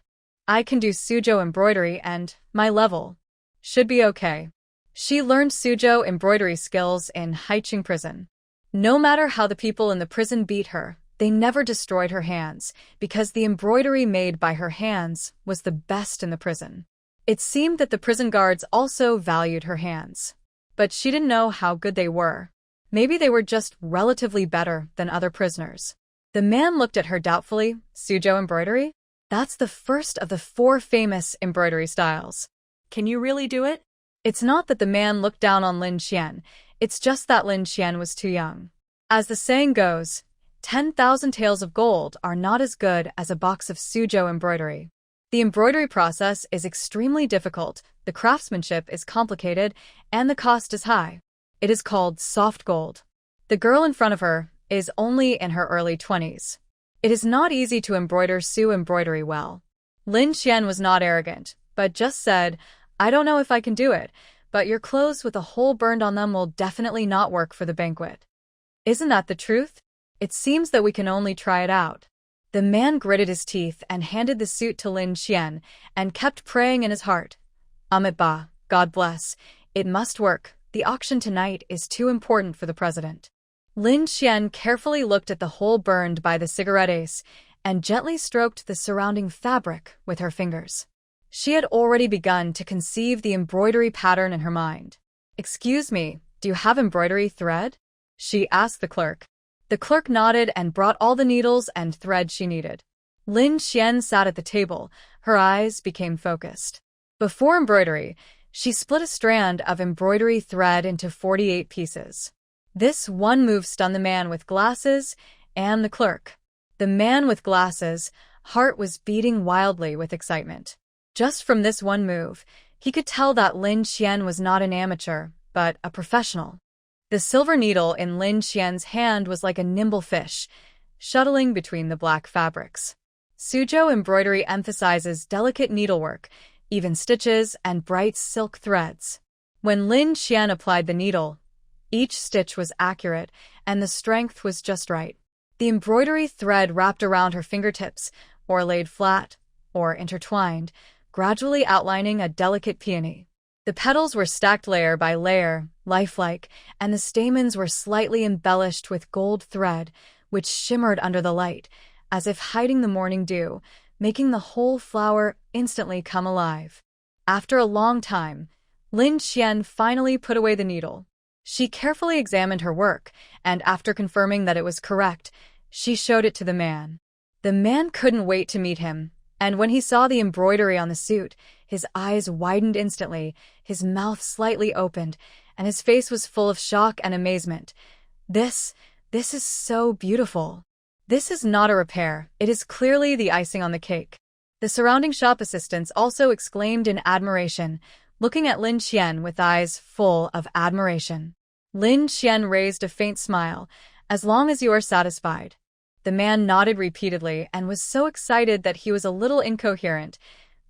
"I can do Suzhou embroidery and my level should be okay." She learned Suzhou embroidery skills in Haiqing prison. No matter how the people in the prison beat her, they never destroyed her hands, because the embroidery made by her hands was the best in the prison. It seemed that the prison guards also valued her hands. But she didn't know how good they were. Maybe they were just relatively better than other prisoners. The man looked at her doubtfully. "Suzhou embroidery? That's the first of the 4 famous embroidery styles. Can you really do it?" It's not that the man looked down on Lin Qian, it's just that Lin Qian was too young. As the saying goes, 10,000 taels of gold are not as good as a box of Suzhou embroidery. The embroidery process is extremely difficult, the craftsmanship is complicated, and the cost is high. It is called soft gold. The girl in front of her is only in her early 20s. It is not easy to embroider Su embroidery well. Lin Qian was not arrogant, but just said, "I don't know if I can do it, but your clothes with a hole burned on them will definitely not work for the banquet." "Isn't that the truth? It seems that we can only try it out." The man gritted his teeth and handed the suit to Lin Qian and kept praying in his heart. "Amit Ba, God bless. It must work. The auction tonight is too important for the president." Lin Qian carefully looked at the hole burned by the cigarette ace and gently stroked the surrounding fabric with her fingers. She had already begun to conceive the embroidery pattern in her mind. "Excuse me, do you have embroidery thread?" she asked the clerk. The clerk nodded and brought all the needles and thread she needed. Lin Qian sat at the table. Her eyes became focused. Before embroidery, she split a strand of embroidery thread into 48 pieces. This one move stunned the man with glasses and the clerk. The man with glasses' heart was beating wildly with excitement. Just from this one move, he could tell that Lin Qian was not an amateur, but a professional. The silver needle in Lin Qian's hand was like a nimble fish, shuttling between the black fabrics. Suzhou embroidery emphasizes delicate needlework, even stitches, and bright silk threads. When Lin Qian applied the needle, each stitch was accurate, and the strength was just right. The embroidery thread wrapped around her fingertips, or laid flat, or intertwined, gradually outlining a delicate peony. The petals were stacked layer by layer, lifelike, and the stamens were slightly embellished with gold thread, which shimmered under the light, as if hiding the morning dew, making the whole flower instantly come alive. After a long time, Lin Qian finally put away the needle. She carefully examined her work, and after confirming that it was correct, she showed it to the man. The man couldn't wait to meet him, and when he saw the embroidery on the suit, his eyes widened instantly, his mouth slightly opened, and his face was full of shock and amazement. This is so beautiful. This is not a repair, it is clearly the icing on the cake." The surrounding shop assistants also exclaimed in admiration, looking at Lin Qian with eyes full of admiration. Lin Qian raised a faint smile. "As long as you are satisfied." The man nodded repeatedly and was so excited that he was a little incoherent.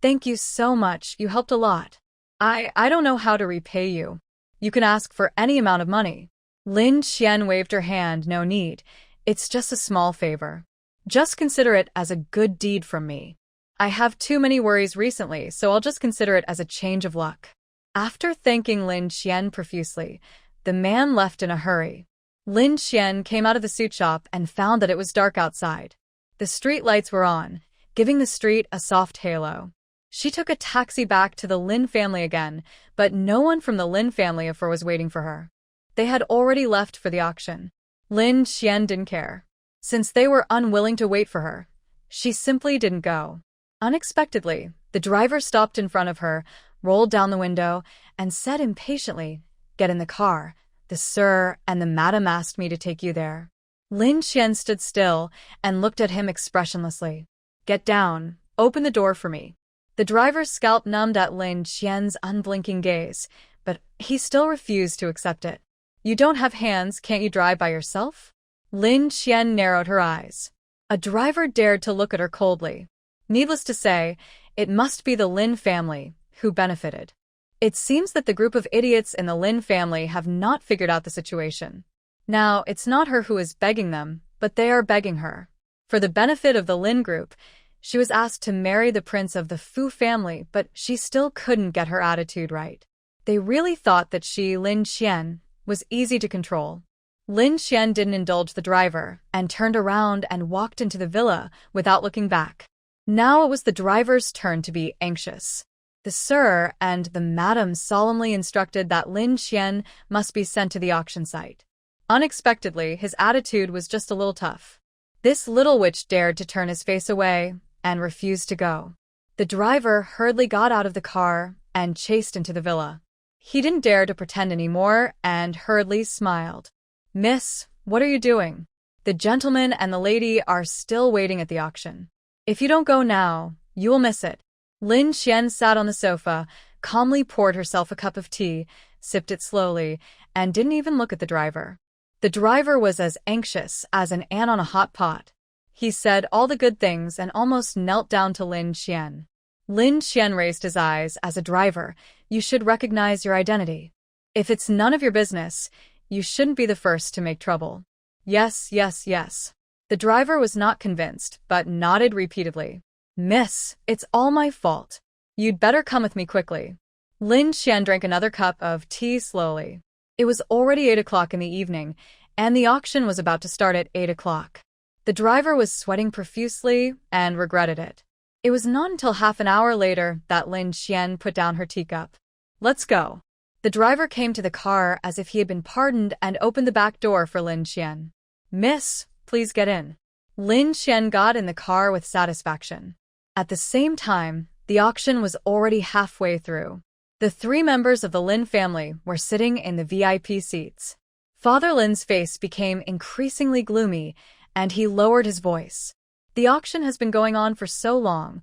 "Thank you so much, you helped a lot. I don't know how to repay you. You can ask for any amount of money." Lin Qian waved her hand. "No need. It's just a small favor. Just consider it as a good deed from me. I have too many worries recently, so I'll just consider it as a change of luck." After thanking Lin Qian profusely, the man left in a hurry. Lin Qian came out of the suit shop and found that it was dark outside. The street lights were on, giving the street a soft halo. She took a taxi back to the Lin family again, but no one from the Lin family was waiting for her. They had already left for the auction. Lin Qian didn't care. Since they were unwilling to wait for her, she simply didn't go. Unexpectedly, the driver stopped in front of her, rolled down the window, and said impatiently, "Get in the car. The sir and the madam asked me to take you there." Lin Qian stood still and looked at him expressionlessly. "Get down. Open the door for me." The driver's scalp numbed at Lin Qian's unblinking gaze, but he still refused to accept it. You don't have hands, can't you drive by yourself? Lin Qian narrowed her eyes. A driver dared to look at her coldly. Needless to say, it must be the Lin family who benefited. It seems that the group of idiots in the Lin family have not figured out the situation. Now, it's not her who is begging them, but they are begging her. For the benefit of the Lin group, she was asked to marry the prince of the Fu family, but she still couldn't get her attitude right. They really thought that she, Lin Qian, was easy to control. Lin Qian didn't indulge the driver and turned around and walked into the villa without looking back. Now it was the driver's turn to be anxious. The sir and the madam solemnly instructed that Lin Qian must be sent to the auction site. Unexpectedly, his attitude was just a little tough. This little witch dared to turn his face away and refused to go. The driver hurriedly got out of the car and chased into the villa. He didn't dare to pretend anymore and hurriedly smiled. Miss, what are you doing? The gentleman and the lady are still waiting at the auction. If you don't go now, you will miss it. Lin Qian sat on the sofa, calmly poured herself a cup of tea, sipped it slowly, and didn't even look at the driver. The driver was as anxious as an ant on a hot pot. He said all the good things and almost knelt down to Lin Qian. Lin Qian raised his eyes. As a driver, you should recognize your identity. If it's none of your business, you shouldn't be the first to make trouble. Yes, yes, yes. The driver was not convinced, but nodded repeatedly. Miss, it's all my fault. You'd better come with me quickly. Lin Qian drank another cup of tea slowly. It was already 8 o'clock in the evening, and the auction was about to start at 8 o'clock. The driver was sweating profusely and regretted it. It was not until half an hour later that Lin Qian put down her teacup. Let's go. The driver came to the car as if he had been pardoned and opened the back door for Lin Qian. Miss, please get in. Lin Qian got in the car with satisfaction. At the same time, the auction was already halfway through. The 3 members of the Lin family were sitting in the VIP seats. Father Lin's face became increasingly gloomy, and he lowered his voice. The auction has been going on for so long.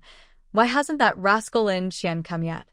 Why hasn't that rascal Lin Qian come yet?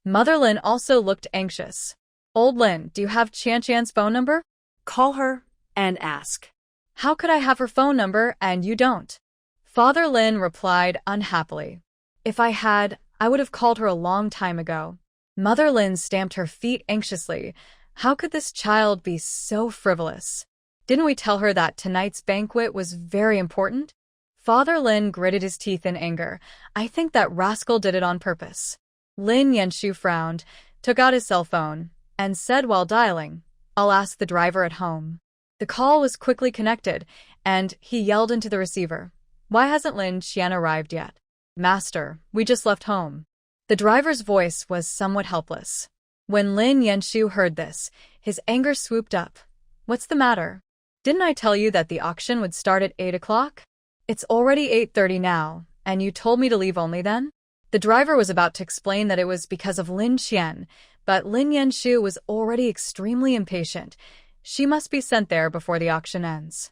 Mother Lin also looked anxious. Old Lin, do you have Qian's phone number? Call her and ask. How could I have her phone number and you don't? Father Lin replied unhappily. If I had, I would have called her a long time ago. Mother Lin stamped her feet anxiously. How could this child be so frivolous? Didn't we tell her that tonight's banquet was very important? Father Lin gritted his teeth in anger. I think that rascal did it on purpose. Lin Yanshu frowned, took out his cell phone, and said while dialing, I'll ask the driver at home. The call was quickly connected, and he yelled into the receiver. Why hasn't Lin Qian arrived yet? Master, we just left home. The driver's voice was somewhat helpless. When Lin Yanshu heard this, his anger swooped up. What's the matter? Didn't I tell you that the auction would start at 8 o'clock? It's already 8:30 now, and you told me to leave only then? The driver was about to explain that it was because of Lin Qian, but Lin Yanshu was already extremely impatient. She must be sent there before the auction ends.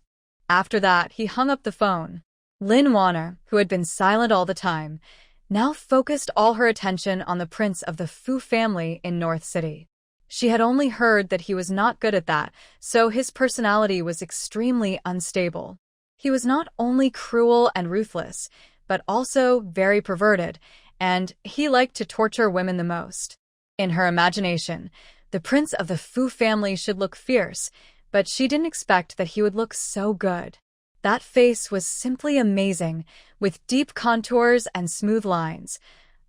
After that, he hung up the phone. Lin Wana, who had been silent all the time, now focused all her attention on the prince of the Fu family in North City. She had only heard that he was not good at that, so his personality was extremely unstable. He was not only cruel and ruthless, but also very perverted, and he liked to torture women the most. In her imagination, the prince of the Fu family should look fierce, but she didn't expect that he would look so good. That face was simply amazing, with deep contours and smooth lines,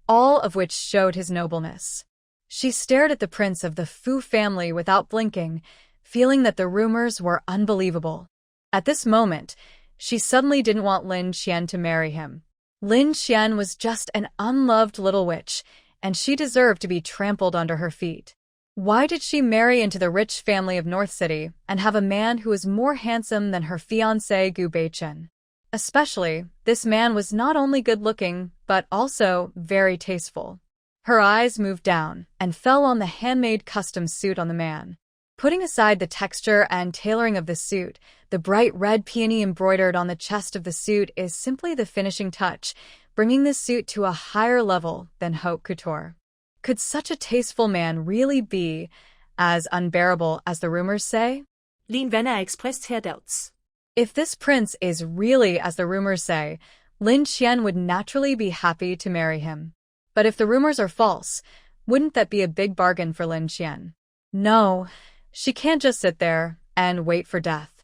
all of which showed his nobleness. She stared at the prince of the Fu family without blinking, feeling that the rumors were unbelievable. At this moment, she suddenly didn't want Lin Qian to marry him. Lin Qian was just an unloved little witch, and she deserved to be trampled under her feet. Why did she marry into the rich family of North City and have a man who was more handsome than her fiancé Gu Beichen? Especially, this man was not only good-looking, but also very tasteful. Her eyes moved down and fell on the handmade custom suit on the man. Putting aside the texture and tailoring of the suit, the bright red peony embroidered on the chest of the suit is simply the finishing touch, bringing the suit to a higher level than haute couture. Could such a tasteful man really be as unbearable as the rumors say? Lin vender ekspres her doubts. If this prince is really as the rumors say, Lin Qian would naturally be happy to marry him. But if the rumors are false, wouldn't that be a big bargain for Lin Qian? No, she can't just sit there and wait for death.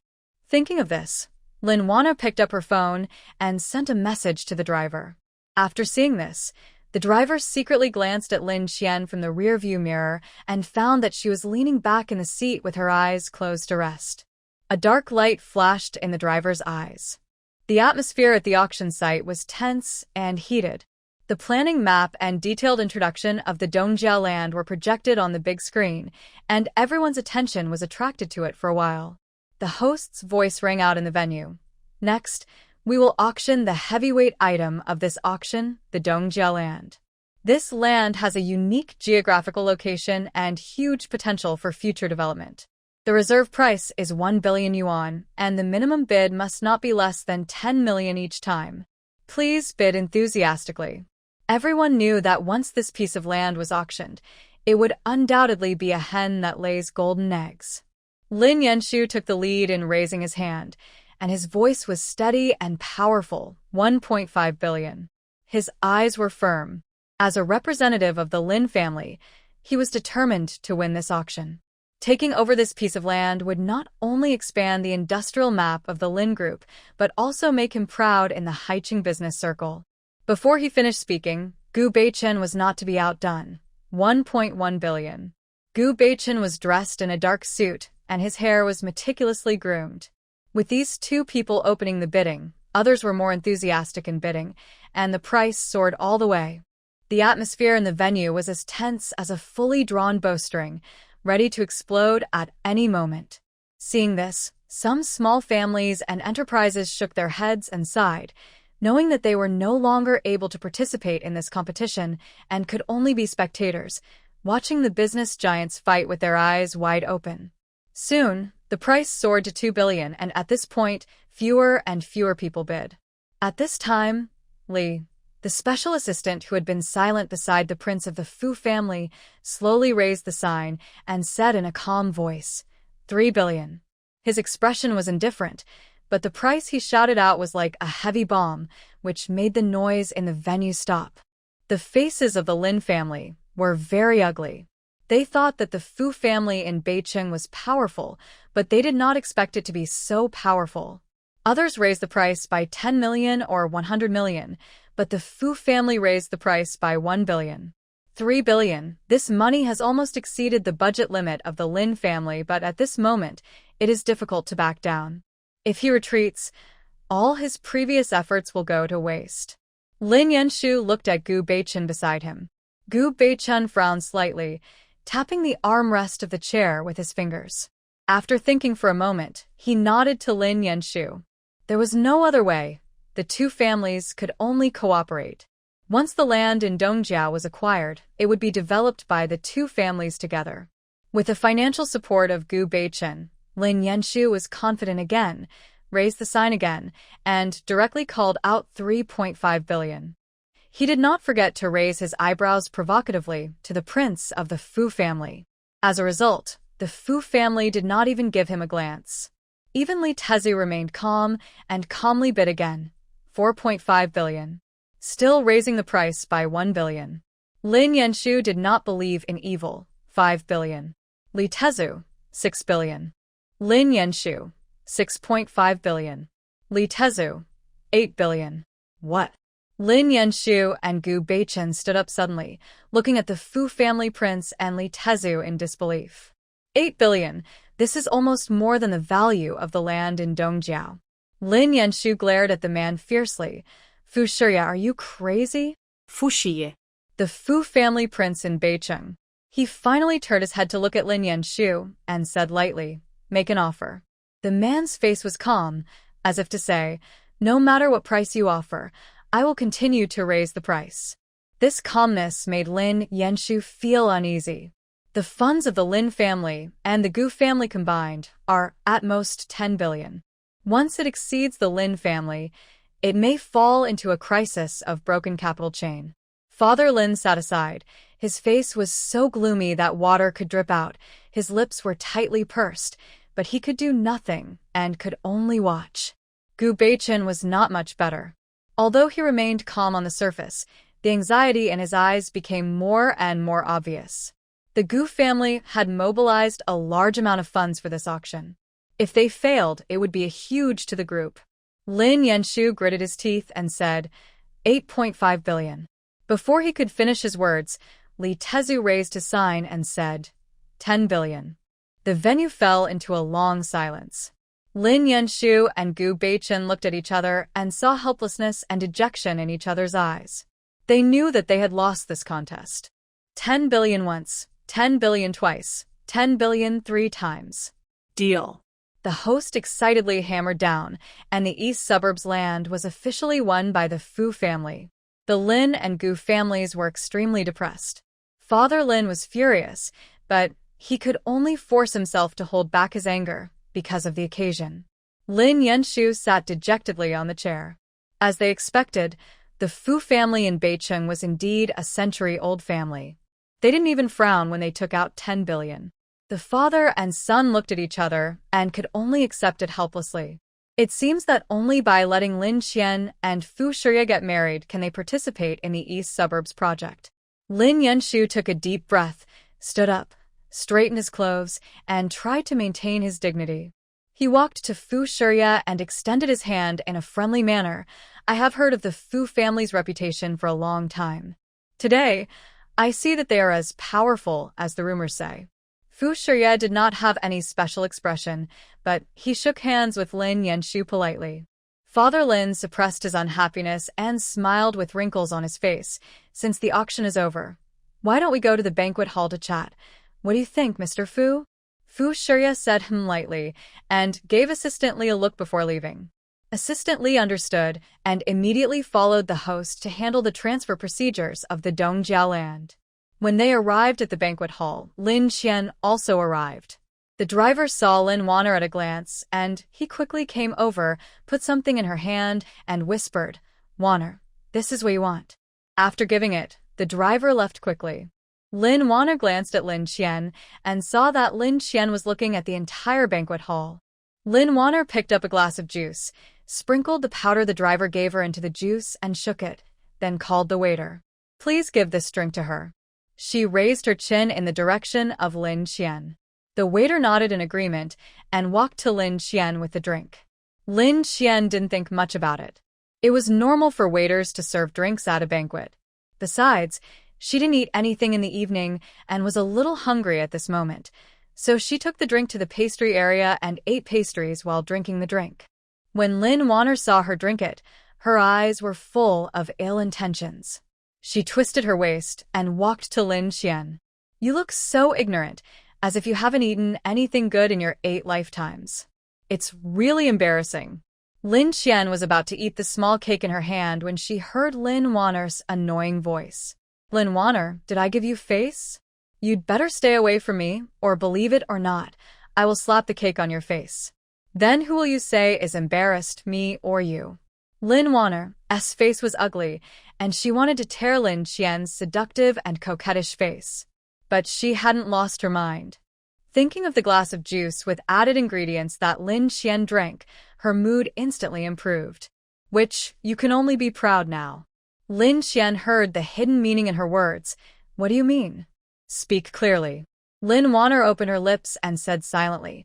Thinking of this, Lin Wana picked up her phone and sent a message to the driver. After seeing this, the driver secretly glanced at Lin Qian from the rearview mirror and found that she was leaning back in the seat with her eyes closed to rest. A dark light flashed in the driver's eyes. The atmosphere at the auction site was tense and heated. The planning map and detailed introduction of the Dongjia land were projected on the big screen, and everyone's attention was attracted to it for a while. The host's voice rang out in the venue. Next, we will auction the heavyweight item of this auction, the Dongjia land. This land has a unique geographical location and huge potential for future development. The reserve price is 1 billion yuan, and the minimum bid must not be less than 10 million each time. Please bid enthusiastically. Everyone knew that once this piece of land was auctioned, it would undoubtedly be a hen that lays golden eggs. Lin Yanshu took the lead in raising his hand, and his voice was steady and powerful, 1.5 billion. His eyes were firm. As a representative of the Lin family, he was determined to win this auction. Taking over this piece of land would not only expand the industrial map of the Lin Group, but also make him proud in the Haiqing business circle. Before he finished speaking, Gu Beichen was not to be outdone. 1.1 billion. Gu Beichen was dressed in a dark suit, and his hair was meticulously groomed. With these two people opening the bidding, others were more enthusiastic in bidding, and the price soared all the way. The atmosphere in the venue was as tense as a fully drawn bowstring, ready to explode at any moment. Seeing this, some small families and enterprises shook their heads and sighed, knowing that they were no longer able to participate in this competition and could only be spectators, watching the business giants fight with their eyes wide open. Soon, the price soared to 2 billion, and at this point, fewer and fewer people bid. At this time, Li, the special assistant who had been silent beside the prince of the Fu family, slowly raised the sign and said in a calm voice, 3 billion. His expression was indifferent, but the price he shouted out was like a heavy bomb, which made the noise in the venue stop. The faces of the Lin family were very ugly. They thought that the Fu family in Beicheng was powerful, but they did not expect it to be so powerful. Others raised the price by 10 million or 100 million, but the Fu family raised the price by 1 billion. 3 billion. This money has almost exceeded the budget limit of the Lin family, but at this moment, it is difficult to back down. If he retreats, all his previous efforts will go to waste. Lin Yanshu looked at Gu Beichen beside him. Gu Beichen frowned slightly, tapping the armrest of the chair with his fingers. After thinking for a moment, he nodded to Lin Yanshu. There was no other way. The two families could only cooperate. Once the land in Dongjia was acquired, it would be developed by the two families together. With the financial support of Gu Beichen, Lin Yanshu was confident again, raised the sign again, and directly called out 3.5 billion. He did not forget to raise his eyebrows provocatively to the prince of the Fu family. As a result, the Fu family did not even give him a glance. Even Li Tezu remained calm and calmly bid again, 4.5 billion. Still raising the price by 1 billion. Lin Yanshu did not believe in evil, 5 billion. Li Tezu, 6 billion. Lin Yanshu, 6.5 billion. Li Tezu, 8 billion. What? Lin Yanshu and Gu Beichen stood up suddenly, looking at the Fu family prince and Li Tezu in disbelief. 8 billion. This is almost more than the value of the land in Dongjia. Lin Yanshu glared at the man fiercely. Fu Shiya, are you crazy? Fu Shiye. The Fu family prince in Beicheng. He finally turned his head to look at Lin Yanshu and said lightly, "Make an offer." The man's face was calm, as if to say, "No matter what price you offer, I will continue to raise the price." This calmness made Lin Yanshu feel uneasy. The funds of the Lin family and the Gu family combined are, at most, 10 billion. Once it exceeds the Lin family, It may fall into a crisis of broken capital chain. Father Lin sat aside. His face was so gloomy that water could drip out. His lips were tightly pursed, but he could do nothing and could only watch. Gu Beichen was not much better. Although he remained calm on the surface, the anxiety in his eyes became more and more obvious. The Gu family had mobilized a large amount of funds for this auction. If they failed, it would be a huge to the group. Lin Yanshu gritted his teeth and said, 8.5 billion. Before he could finish his words, Li Tezu raised his sign and said, 10 billion. The venue fell into a long silence. Lin Yanshu and Gu Beichen looked at each other and saw helplessness and dejection in each other's eyes. They knew that they had lost this contest. 10 billion once, 10 billion twice, 10 billion 3 times. Deal. The host excitedly hammered down, and the East Suburbs land was officially won by the Fu family. The Lin and Gu families were extremely depressed. Father Lin was furious, but he could only force himself to hold back his anger because of the occasion. Lin Yanshu sat dejectedly on the chair. As they expected, the Fu family in Beicheng was indeed a century-old family. They didn't even frown when they took out 10 billion. The father and son looked at each other and could only accept it helplessly. It seems that only by letting Lin Qian and Fu Shiya get married can they participate in the East Suburbs project. Lin Yanshu took a deep breath, stood up, straightened his clothes, and tried to maintain his dignity. He walked to Fu Shiya and extended his hand in a friendly manner. I have heard of the Fu family's reputation for a long time. Today, I see that they are as powerful as the rumors say. Fu Shiya did not have any special expression, but he shook hands with Lin Yanshu politely. Father Lin suppressed his unhappiness and smiled with wrinkles on his face. Since the auction is over, why don't we go to the banquet hall to chat? What do you think, Mr. Fu? Fu Shiya said lightly and gave Assistant Li a look before leaving. Assistant Li understood and immediately followed the host to handle the transfer procedures of the Dongjiao land. When they arrived at the banquet hall, Lin Qian also arrived. The driver saw Lin Wanner at a glance, and he quickly came over, put something in her hand, and whispered, "Wanner, this is what you want." After giving it, the driver left quickly. Lin Wanner glanced at Lin Qian and saw that Lin Qian was looking at the entire banquet hall. Lin Wanner picked up a glass of juice, sprinkled the powder the driver gave her into the juice, and shook it, then called the waiter. "Please give this drink to her." She raised her chin in the direction of Lin Qian. The waiter nodded in agreement and walked to Lin Qian with the drink. Lin Qian didn't think much about it. It was normal for waiters to serve drinks at a banquet. Besides, she didn't eat anything in the evening and was a little hungry at this moment, so she took the drink to the pastry area and ate pastries while drinking the drink. When Lin Wanner saw her drink it, her eyes were full of ill intentions. She twisted her waist and walked to Lin Qian. "You look so ignorant, as if you haven't eaten anything good in your 8 lifetimes. It's really embarrassing." Lin Qian was about to eat the small cake in her hand when she heard Lin Wanner's annoying voice. "Lin Wanner, did I give you face? You'd better stay away from me, or believe it or not, I will slap the cake on your face. Then who will you say is embarrassed, me or you?" Lin Wanner's face was ugly, and she wanted to tear Lin Qian's seductive and coquettish face. But she hadn't lost her mind. Thinking of the glass of juice with added ingredients that Lin Qian drank, her mood instantly improved. "Which, you can only be proud now." Lin Qian heard the hidden meaning in her words. "What do you mean? Speak clearly." Lin Wanner opened her lips and said silently,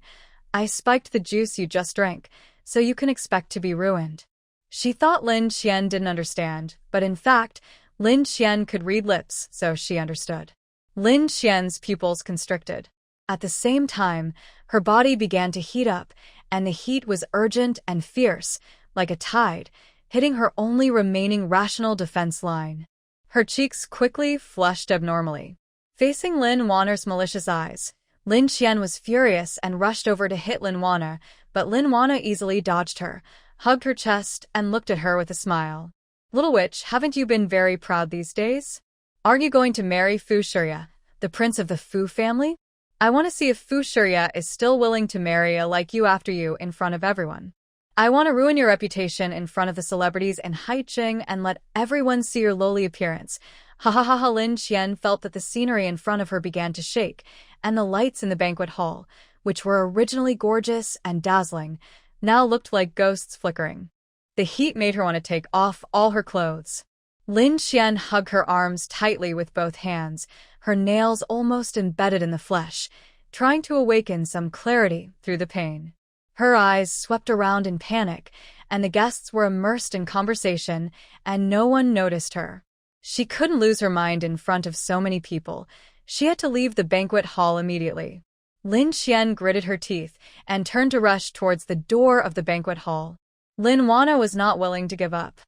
"I spiked the juice you just drank, so you can expect to be ruined." She thought Lin Qian didn't understand, but in fact, Lin Qian could read lips, so she understood. Lin Qian's pupils constricted. At the same time, her body began to heat up, and the heat was urgent and fierce, like a tide, hitting her only remaining rational defense line. Her cheeks quickly flushed abnormally. Facing Lin Wanner's malicious eyes, Lin Qian was furious and rushed over to hit Lin Wanner, but Lin Wanner easily dodged her, hugged her chest, and looked at her with a smile. "Little witch, haven't you been very proud these days? Are you going to marry Fu Shiya, the prince of the Fu family? I want to see if Fu Shiya is still willing to marry a like you after you in front of everyone." I want to ruin your reputation in front of the celebrities in Haicheng and let everyone see your lowly appearance. Ha ha ha ha. Lin Qian felt that the scenery in front of her began to shake, and the lights in the banquet hall, which were originally gorgeous and dazzling, now looked like ghosts flickering. The heat made her want to take off all her clothes. Lin Qian hugged her arms tightly with both hands, her nails almost embedded in the flesh, trying to awaken some clarity through the pain. Her eyes swept around in panic, and the guests were immersed in conversation, and no one noticed her. She couldn't lose her mind in front of so many people. She had to leave the banquet hall immediately. Lin Qian gritted her teeth and turned to rush towards the door of the banquet hall. Lin Wana was not willing to give up.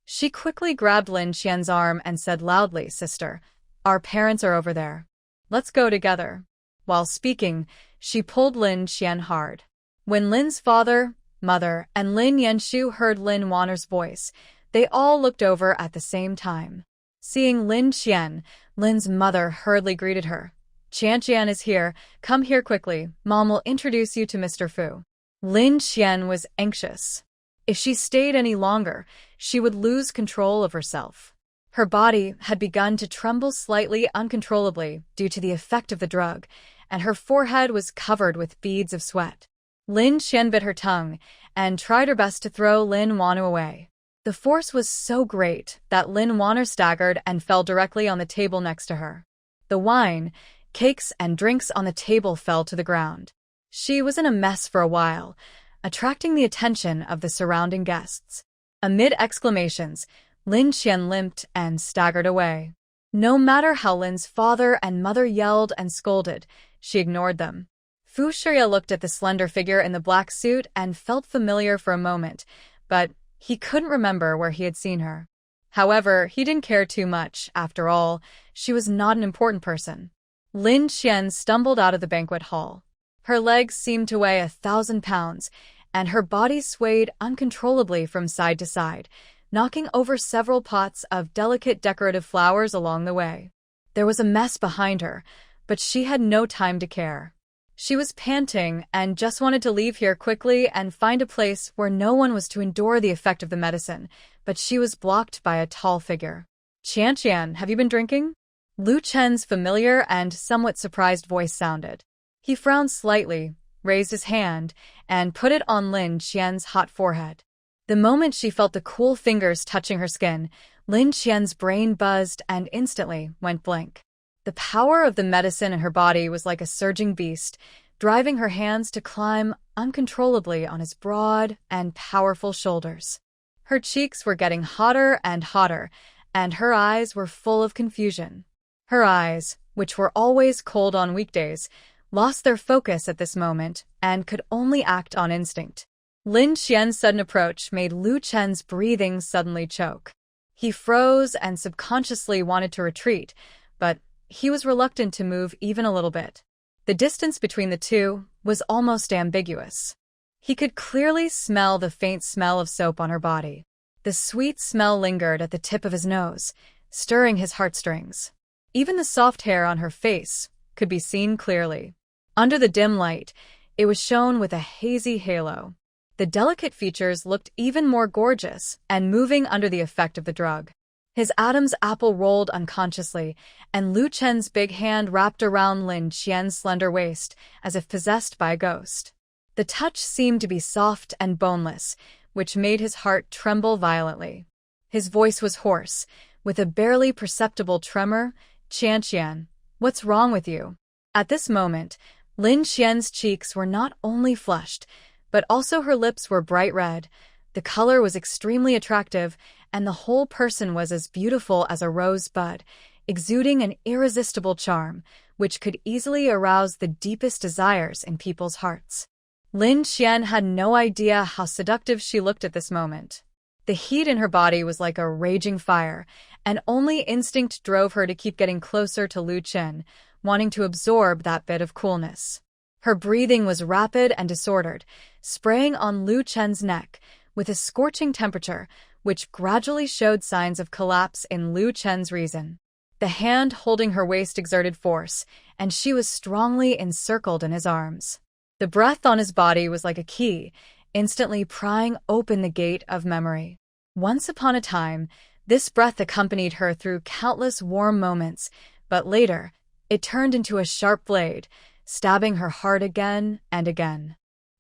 She quickly grabbed Lin Qian's arm and said loudly, "Sister, our parents are over there. Let's go together." While speaking, she pulled Lin Qian hard. When Lin's father, mother, and Lin Yanshu heard Lin Wanner's voice, they all looked over at the same time. Seeing Lin Qian, Lin's mother hurriedly greeted her. "Qian is here. Come here quickly. Mom will introduce you to Mr. Fu." Lin Qian was anxious. If she stayed any longer, she would lose control of herself. Her body had begun to tremble slightly uncontrollably due to the effect of the drug, and her forehead was covered with beads of sweat. Lin Qian bit her tongue and tried her best to throw Lin Wanu away. The force was so great that Lin Wanner staggered and fell directly on the table next to her. The wine, cakes, and drinks on the table fell to the ground. She was in a mess for a while, attracting the attention of the surrounding guests. Amid exclamations, Lin Qian limped and staggered away. No matter how Lin's father and mother yelled and scolded, she ignored them. Fu Shiya looked at the slender figure in the black suit and felt familiar for a moment, but he couldn't remember where he had seen her. However, he didn't care too much. After all, she was not an important person. Lin Qian stumbled out of the banquet hall. Her legs seemed to weigh 1,000 pounds, and her body swayed uncontrollably from side to side, knocking over several pots of delicate decorative flowers along the way. There was a mess behind her, but she had no time to care. She was panting and just wanted to leave here quickly and find a place where no one was to endure the effect of the medicine, but she was blocked by a tall figure. "Qian, have you been drinking?" Lu Chen's familiar and somewhat surprised voice sounded. He frowned slightly, raised his hand, and put it on Lin Qian's hot forehead. The moment she felt the cool fingers touching her skin, Lin Qian's brain buzzed and instantly went blank. The power of the medicine in her body was like a surging beast, driving her hands to climb uncontrollably on his broad and powerful shoulders. Her cheeks were getting hotter and hotter, and her eyes were full of confusion. Her eyes, which were always cold on weekdays, lost their focus at this moment and could only act on instinct. Lin Qian's sudden approach made Lu Chen's breathing suddenly choke. He froze and subconsciously wanted to retreat, but he was reluctant to move even a little bit. The distance between the two was almost ambiguous. He could clearly smell the faint smell of soap on her body. The sweet smell lingered at the tip of his nose, stirring his heartstrings. Even the soft hair on her face could be seen clearly. Under the dim light, it was shone with a hazy halo. The delicate features looked even more gorgeous and moving under the effect of the drug. His Adam's apple rolled unconsciously, and Lu Chen's big hand wrapped around Lin Qian's slender waist, as if possessed by a ghost. The touch seemed to be soft and boneless, which made his heart tremble violently. His voice was hoarse, with a barely perceptible tremor. "Qian, what's wrong with you?" At this moment, Lin Qian's cheeks were not only flushed, but also her lips were bright red. The color was extremely attractive, and the whole person was as beautiful as a rosebud, exuding an irresistible charm, which could easily arouse the deepest desires in people's hearts. Lin Qian had no idea how seductive she looked at this moment. The heat in her body was like a raging fire, and only instinct drove her to keep getting closer to Lu Chen, wanting to absorb that bit of coolness. Her breathing was rapid and disordered, spraying on Lu Chen's neck with a scorching temperature, which gradually showed signs of collapse in Lu Chen's reason. The hand holding her waist exerted force, and she was strongly encircled in his arms. The breath on his body was like a key, instantly prying open the gate of memory. Once upon a time, this breath accompanied her through countless warm moments, but later, it turned into a sharp blade, stabbing her heart again and again.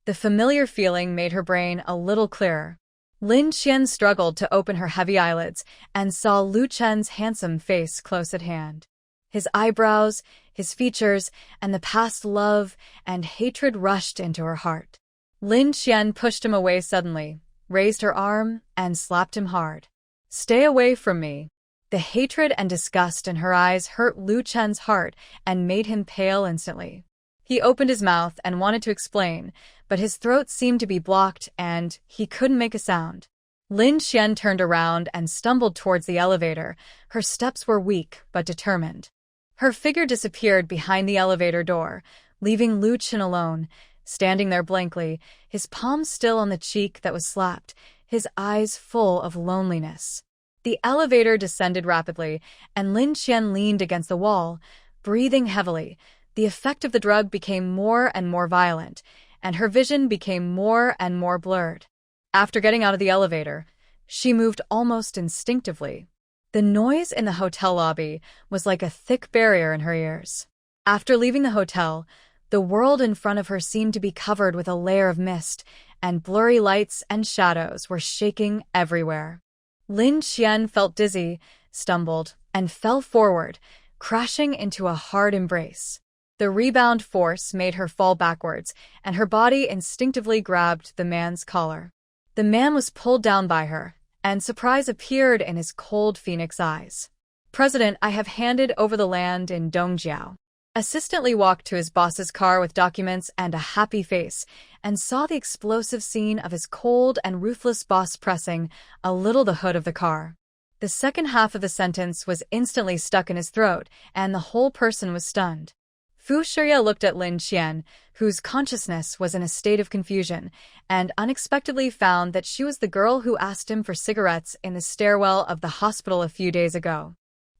The familiar feeling made her brain a little clearer. Lin Qian struggled to open her heavy eyelids and saw Lu Chen's handsome face close at hand. His eyebrows, his features, and the past love and hatred rushed into her heart. Lin Qian pushed him away suddenly, raised her arm, and slapped him hard. "Stay away from me." The hatred and disgust in her eyes hurt Lu Chen's heart and made him pale instantly. He opened his mouth and wanted to explain, but his throat seemed to be blocked and he couldn't make a sound. Lin Qian turned around and stumbled towards the elevator. Her steps were weak but determined. Her figure disappeared behind the elevator door, leaving Lu Chen alone, standing there blankly, his palm still on the cheek that was slapped, his eyes full of loneliness. The elevator descended rapidly, and Lin Qian leaned against the wall, breathing heavily. The effect of the drug became more and more violent, and her vision became more and more blurred. After getting out of the elevator, she moved almost instinctively. The noise in the hotel lobby was like a thick barrier in her ears. After leaving the hotel, the world in front of her seemed to be covered with a layer of mist, and blurry lights and shadows were shaking everywhere. Lin Qian felt dizzy, stumbled, and fell forward, crashing into a hard embrace. The rebound force made her fall backwards, and her body instinctively grabbed the man's collar. The man was pulled down by her, and surprise appeared in his cold phoenix eyes. "President, I have handed over the land in Dongjiao." Assistant Li walked to his boss's car with documents and a happy face, and saw the explosive scene of his cold and ruthless boss pressing a little the hood of the car. The second half of the sentence was instantly stuck in his throat, and the whole person was stunned. Fu Shiya looked at Lin Qian, whose consciousness was in a state of confusion, and unexpectedly found that she was the girl who asked him for cigarettes in the stairwell of the hospital a few days ago.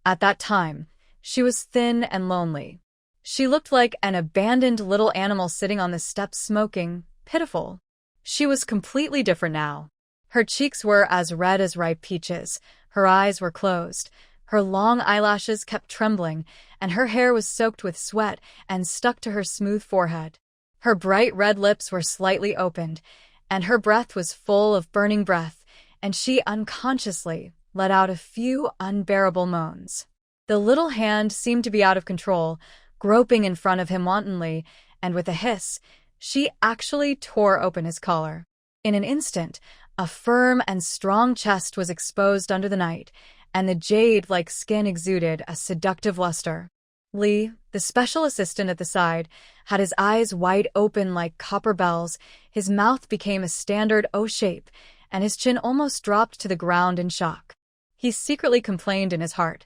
At that time, she was thin and lonely. She looked like an abandoned little animal sitting on the steps smoking, pitiful. She was completely different now. Her cheeks were as red as ripe peaches, her eyes were closed, her long eyelashes kept trembling, and her hair was soaked with sweat and stuck to her smooth forehead. Her bright red lips were slightly opened, and her breath was full of burning breath, and she unconsciously let out a few unbearable moans. The little hand seemed to be out of control, groping in front of him wantonly, and with a hiss, she actually tore open his collar. In an instant, a firm and strong chest was exposed under the night, and the jade-like skin exuded a seductive luster. Li, the special assistant at the side, had his eyes wide open like copper bells, his mouth became a standard O shape, and his chin almost dropped to the ground in shock. He secretly complained in his heart,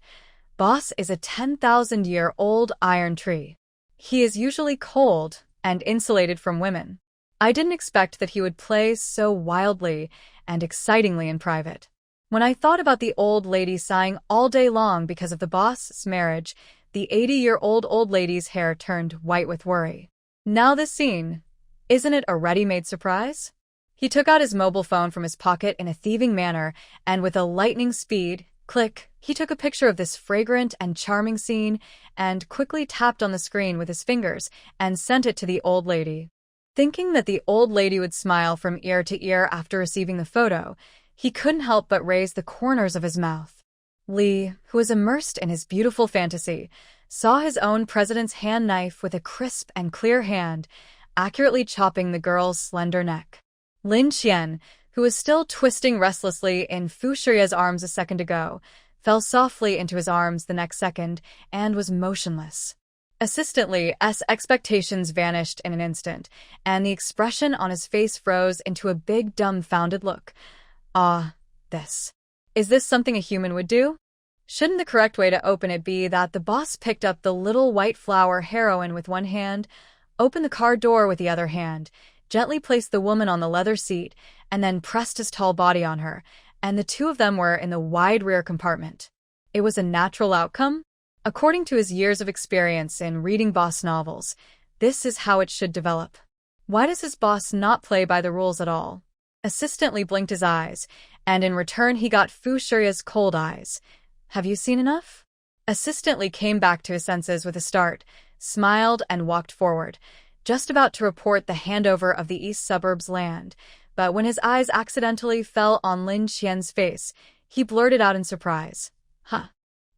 "Boss is a 10,000-year-old iron tree. He is usually cold and insulated from women. I didn't expect that he would play so wildly and excitingly in private." When I thought about the old lady sighing all day long because of the boss's marriage, the 80-year-old old lady's hair turned white with worry. Now this scene, isn't it a ready-made surprise? He took out his mobile phone from his pocket in a thieving manner, and with a lightning speed, click, he took a picture of this fragrant and charming scene and quickly tapped on the screen with his fingers and sent it to the old lady. Thinking that the old lady would smile from ear to ear after receiving the photo, he couldn't help but raise the corners of his mouth. Li, who was immersed in his beautiful fantasy, saw his own president's hand knife with a crisp and clear hand, accurately chopping the girl's slender neck. Lin Qian, who was still twisting restlessly in Fu Shiya's arms a second ago, fell softly into his arms the next second and was motionless. Assistant Li's expectations vanished in an instant, and the expression on his face froze into a big dumbfounded look. Is this something a human would do? Shouldn't the correct way to open it be that the boss picked up the little white flower heroine with one hand, opened the car door with the other hand, gently placed the woman on the leather seat, and then pressed his tall body on her, and the two of them were in the wide rear compartment? It was a natural outcome? According to his years of experience in reading boss novels, this is how it should develop. Why does his boss not play by the rules at all? Assistant Lee blinked his eyes, and in return he got Fu Shirya's cold eyes. Have you seen enough? Assistant Lee came back to his senses with a start, smiled and walked forward, just about to report the handover of the east suburbs land, but when his eyes accidentally fell on Lin Qian's face, he blurted out in surprise. Huh.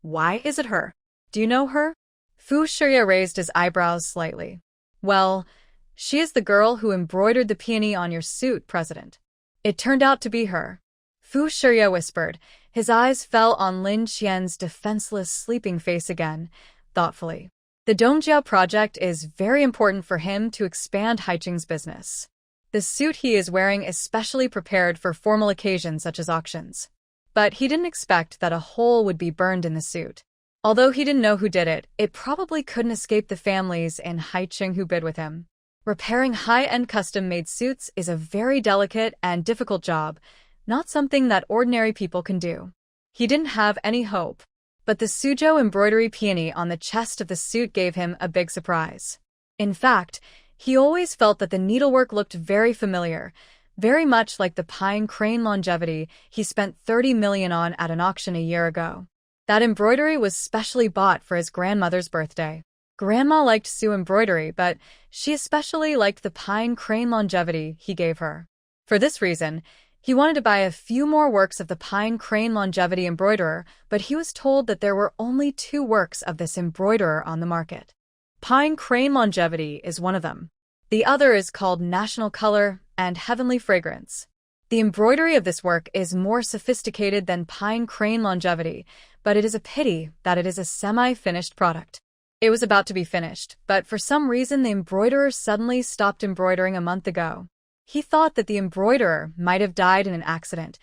Why is it her? Do you know her? Fu Shirya raised his eyebrows slightly. Well, she is the girl who embroidered the peony on your suit, President. It turned out to be her. Fu Shirya whispered. His eyes fell on Lin Qian's defenseless, sleeping face again, thoughtfully. The Dongjiao project is very important for him to expand Haiqing's business. The suit he is wearing is specially prepared for formal occasions such as auctions. But he didn't expect that a hole would be burned in the suit. Although he didn't know who did it, it probably couldn't escape the families in Haiqing who bid with him. Repairing high-end custom-made suits is a very delicate and difficult job, not something that ordinary people can do. He didn't have any hope, but the Suzhou embroidery peony on the chest of the suit gave him a big surprise. In fact, he always felt that the needlework looked very familiar, very much like the pine crane longevity he spent 30 million on at an auction a year ago. That embroidery was specially bought for his grandmother's birthday. Grandma liked Sue embroidery, but she especially liked the pine crane longevity he gave her. For this reason, he wanted to buy a few more works of the pine crane longevity embroiderer, but he was told that there were only 2 works of this embroiderer on the market. Pine crane longevity is one of them. The other is called National Color and Heavenly Fragrance. The embroidery of this work is more sophisticated than pine crane longevity, but it is a pity that it is a semi-finished product. It was about to be finished, but for some reason the embroiderer suddenly stopped embroidering a month ago. He thought that the embroiderer might have died in an accident.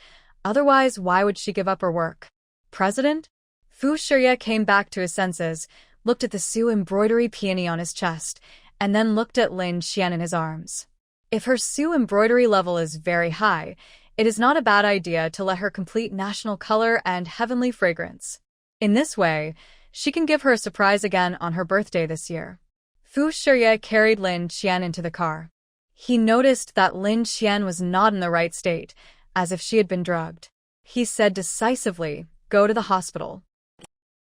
Otherwise, why would she give up her work? President? Fu Shirya came back to his senses, looked at the Sue embroidery peony on his chest, and then looked at Lin Qian in his arms. If her Sue embroidery level is very high, it is not a bad idea to let her complete National Color and Heavenly Fragrance. In this way, she can give her a surprise again on her birthday this year. Fu Shirya carried Lin Qian into the car. He noticed that Lin Qian was not in the right state, as if she had been drugged. He said decisively, "Go to the hospital."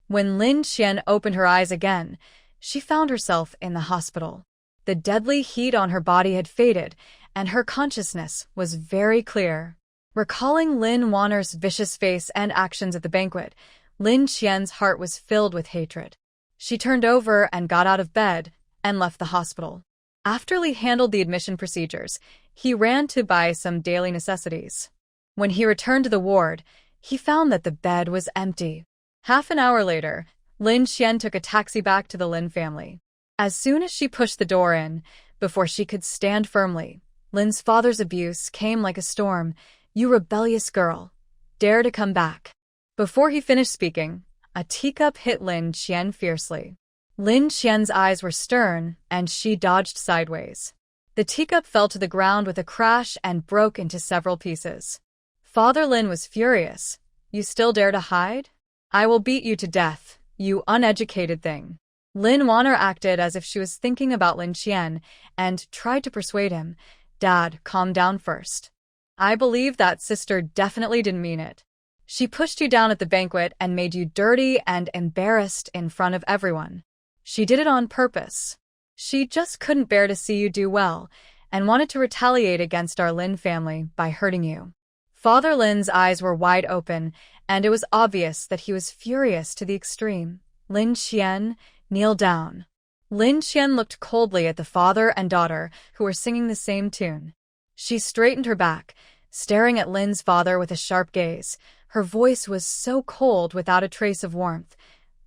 When Lin Qian opened her eyes again, she found herself in the hospital. The deadly heat on her body had faded, and her consciousness was very clear. Recalling Lin Wanner's vicious face and actions at the banquet, Lin Qian's heart was filled with hatred. She turned over and got out of bed and left the hospital. After Li handled the admission procedures, he ran to buy some daily necessities. When he returned to the ward, he found that the bed was empty. Half an hour later, Lin Qian took a taxi back to the Lin family. As soon as she pushed the door in, before she could stand firmly, Lin's father's abuse came like a storm. "You rebellious girl. Dare to come back." Before he finished speaking, a teacup hit Lin Qian fiercely. Lin Qian's eyes were stern, and she dodged sideways. The teacup fell to the ground with a crash and broke into several pieces. Father Lin was furious. "You still dare to hide? I will beat you to death, you uneducated thing." Lin Wanner acted as if she was thinking about Lin Qian and tried to persuade him. "Dad, calm down first. I believe that sister definitely didn't mean it. She pushed you down at the banquet and made you dirty and embarrassed in front of everyone. She did it on purpose. She just couldn't bear to see you do well and wanted to retaliate against our Lin family by hurting you." Father Lin's eyes were wide open, and it was obvious that he was furious to the extreme. "Lin Qian, kneel down." Lin Qian looked coldly at the father and daughter who were singing the same tune. She straightened her back, staring at Lin's father with a sharp gaze. Her voice was so cold without a trace of warmth.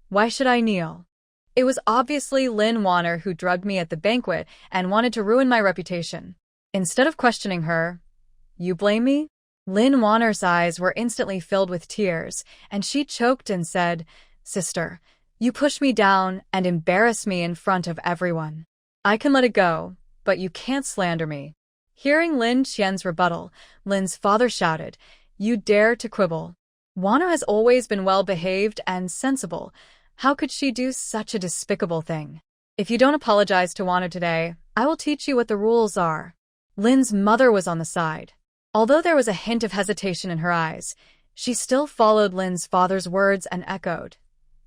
"Why should I kneel? It was obviously Lin Wanner who drugged me at the banquet and wanted to ruin my reputation." Instead of questioning her, "You blame me?" Lin Wanner's eyes were instantly filled with tears, and she choked and said, "Sister, you pushed me down and embarrassed me in front of everyone. I can let it go, but you can't slander me." Hearing Lin Qian's rebuttal, Lin's father shouted, "You dare to quibble? Wanner has always been well-behaved and sensible. How could she do such a despicable thing? If you don't apologize to Wanner today, I will teach you what the rules are. Lin's mother was on the side. Although there was a hint of hesitation in her eyes, she still followed Lin's father's words and echoed,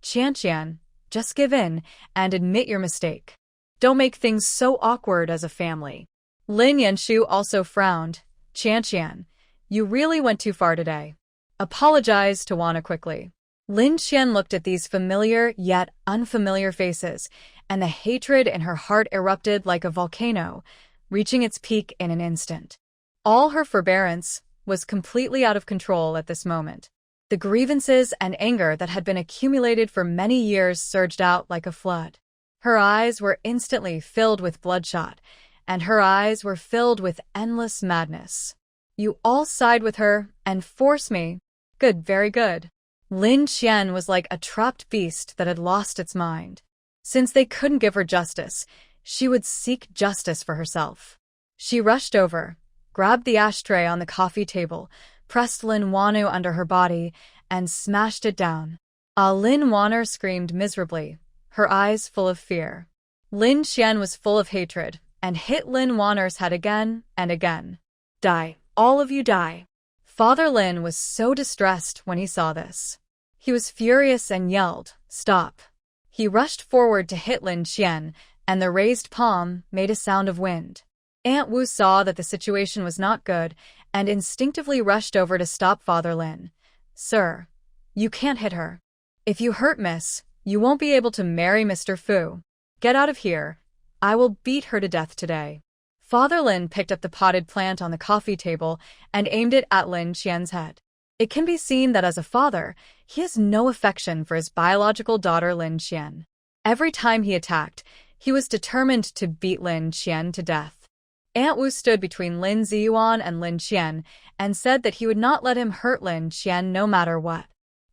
Qian, just give in and admit your mistake. Don't make things so awkward as a family. Lin Yanshu also frowned. Qian, you really went too far today. Apologize to Wana quickly. Lin Qian looked at these familiar yet unfamiliar faces, and the hatred in her heart erupted like a volcano, reaching its peak in an instant. All her forbearance was completely out of control at this moment. The grievances and anger that had been accumulated for many years surged out like a flood. Her eyes were instantly filled with bloodshot, and her eyes were filled with endless madness. You all side with her and force me. Good, very good. Lin Qian was like a trapped beast that had lost its mind. Since they couldn't give her justice, she would seek justice for herself. She rushed over, grabbed the ashtray on the coffee table, pressed Lin Wanu under her body, and smashed it down. Lin Waner screamed miserably, her eyes full of fear. Lin Qian was full of hatred, and hit Lin Waner's head again and again. Die, all of you die. Father Lin was so distressed when he saw this. He was furious and yelled, Stop. He rushed forward to hit Lin Qian, and the raised palm made a sound of wind. Aunt Wu saw that the situation was not good and instinctively rushed over to stop Father Lin. Sir, you can't hit her. If you hurt Miss, you won't be able to marry Mr. Fu. Get out of here. I will beat her to death today. Father Lin picked up the potted plant on the coffee table and aimed it at Lin Qian's head. It can be seen that as a father, he has no affection for his biological daughter Lin Qian. Every time he attacked, he was determined to beat Lin Qian to death. Aunt Wu stood between Lin Ziyuan and Lin Qian and said that he would not let him hurt Lin Qian no matter what.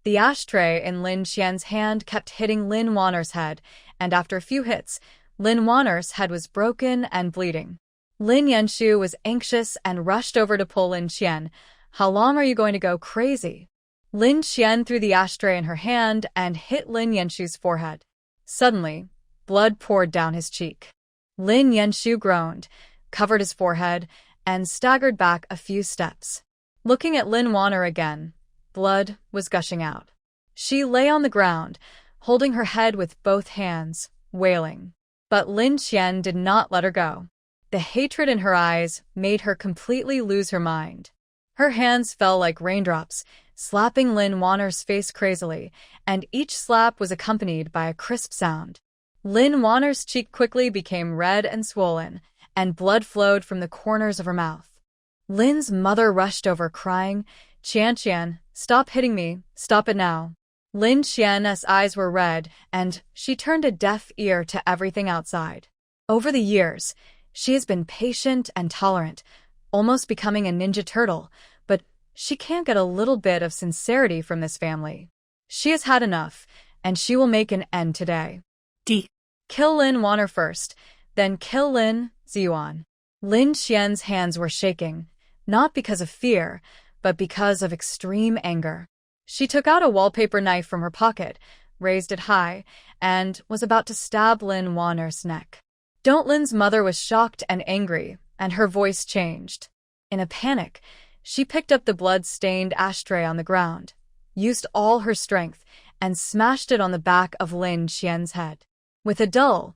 The ashtray in Lin Qian's hand kept hitting Lin Waner's head, and after a few hits, Lin Waner's head was broken and bleeding. Lin Yanshu was anxious and rushed over to pull Lin Qian. How long are you going to go crazy? Lin Qian threw the ashtray in her hand and hit Lin Yanshu's forehead. Suddenly, blood poured down his cheek. Lin Yanshu groaned, covered his forehead, and staggered back a few steps. Looking at Lin Waner again, blood was gushing out. She lay on the ground, holding her head with both hands, wailing. But Lin Qian did not let her go. The hatred in her eyes made her completely lose her mind. Her hands fell like raindrops, slapping Lin Waner's face crazily, and each slap was accompanied by a crisp sound. Lin Waner's cheek quickly became red and swollen, and blood flowed from the corners of her mouth. Lin's mother rushed over crying, Qian, stop hitting me, stop it now. Lin Qian's eyes were red, and she turned a deaf ear to everything outside. Over the years, she has been patient and tolerant, almost becoming a ninja turtle, but she can't get a little bit of sincerity from this family. She has had enough, and she will make an end today. Kill Lin Waner first, then kill Lin Ziyuan. Lin Qian's hands were shaking, not because of fear, but because of extreme anger. She took out a wallpaper knife from her pocket, raised it high, and was about to stab Lin Waner's neck. Lin's mother was shocked and angry, and her voice changed. In a panic, she picked up the blood-stained ashtray on the ground, used all her strength, and smashed it on the back of Lin Qian's head. With a dull,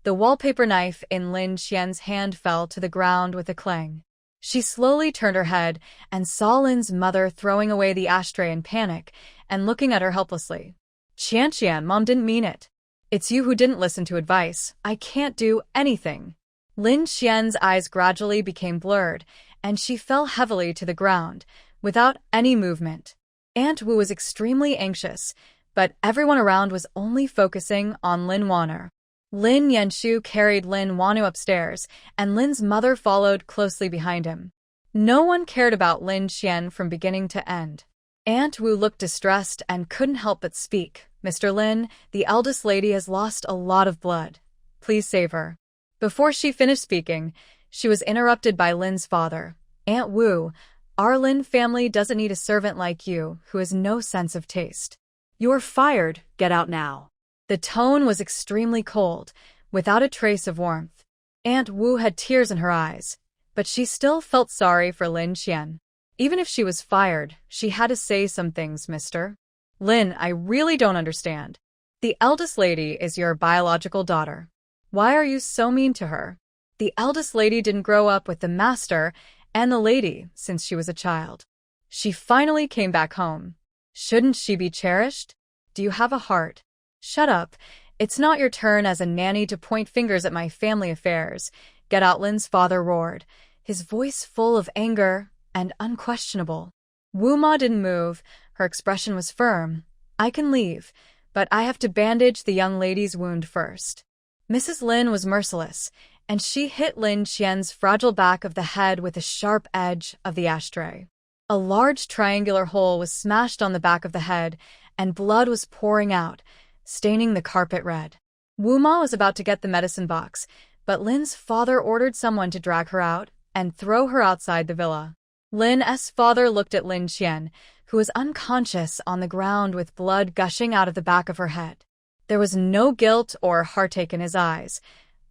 the wallpaper knife in Lin Qian's hand fell to the ground with a clang. She slowly turned her head and saw Lin's mother throwing away the ashtray in panic and looking at her helplessly. Qian, Mom didn't mean it. It's you who didn't listen to advice. I can't do anything. Lin Qian's eyes gradually became blurred, and she fell heavily to the ground, without any movement. Aunt Wu was extremely anxious, but everyone around was only focusing on Lin Waner. Lin Yanshu carried Lin Wanu upstairs, and Lin's mother followed closely behind him. No one cared about Lin Qian from beginning to end. Aunt Wu looked distressed and couldn't help but speak. Mr. Lin, the eldest lady has lost a lot of blood. Please save her. Before she finished speaking, she was interrupted by Lin's father. Aunt Wu, our Lin family doesn't need a servant like you who has no sense of taste. You're fired. Get out now. The tone was extremely cold, without a trace of warmth. Aunt Wu had tears in her eyes, but she still felt sorry for Lin Qian. Even if she was fired, she had to say some things, mister. Lin, I really don't understand. The eldest lady is your biological daughter. Why are you so mean to her? The eldest lady didn't grow up with the master and the lady since she was a child. She finally came back home. Shouldn't she be cherished? Do you have a heart? Shut up. It's not your turn as a nanny to point fingers at my family affairs. Get out, Lin's father roared, his voice full of anger and unquestionable. Wu Ma didn't move. Her expression was firm. I can leave, but I have to bandage the young lady's wound first. Mrs. Lin was merciless, and she hit Lin Qian's fragile back of the head with the sharp edge of the ashtray. A large triangular hole was smashed on the back of the head, and blood was pouring out, staining the carpet red. Wu Ma was about to get the medicine box, but Lin's father ordered someone to drag her out and throw her outside the villa. Lin's father looked at Lin Qian, who was unconscious on the ground with blood gushing out of the back of her head. There was no guilt or heartache in his eyes,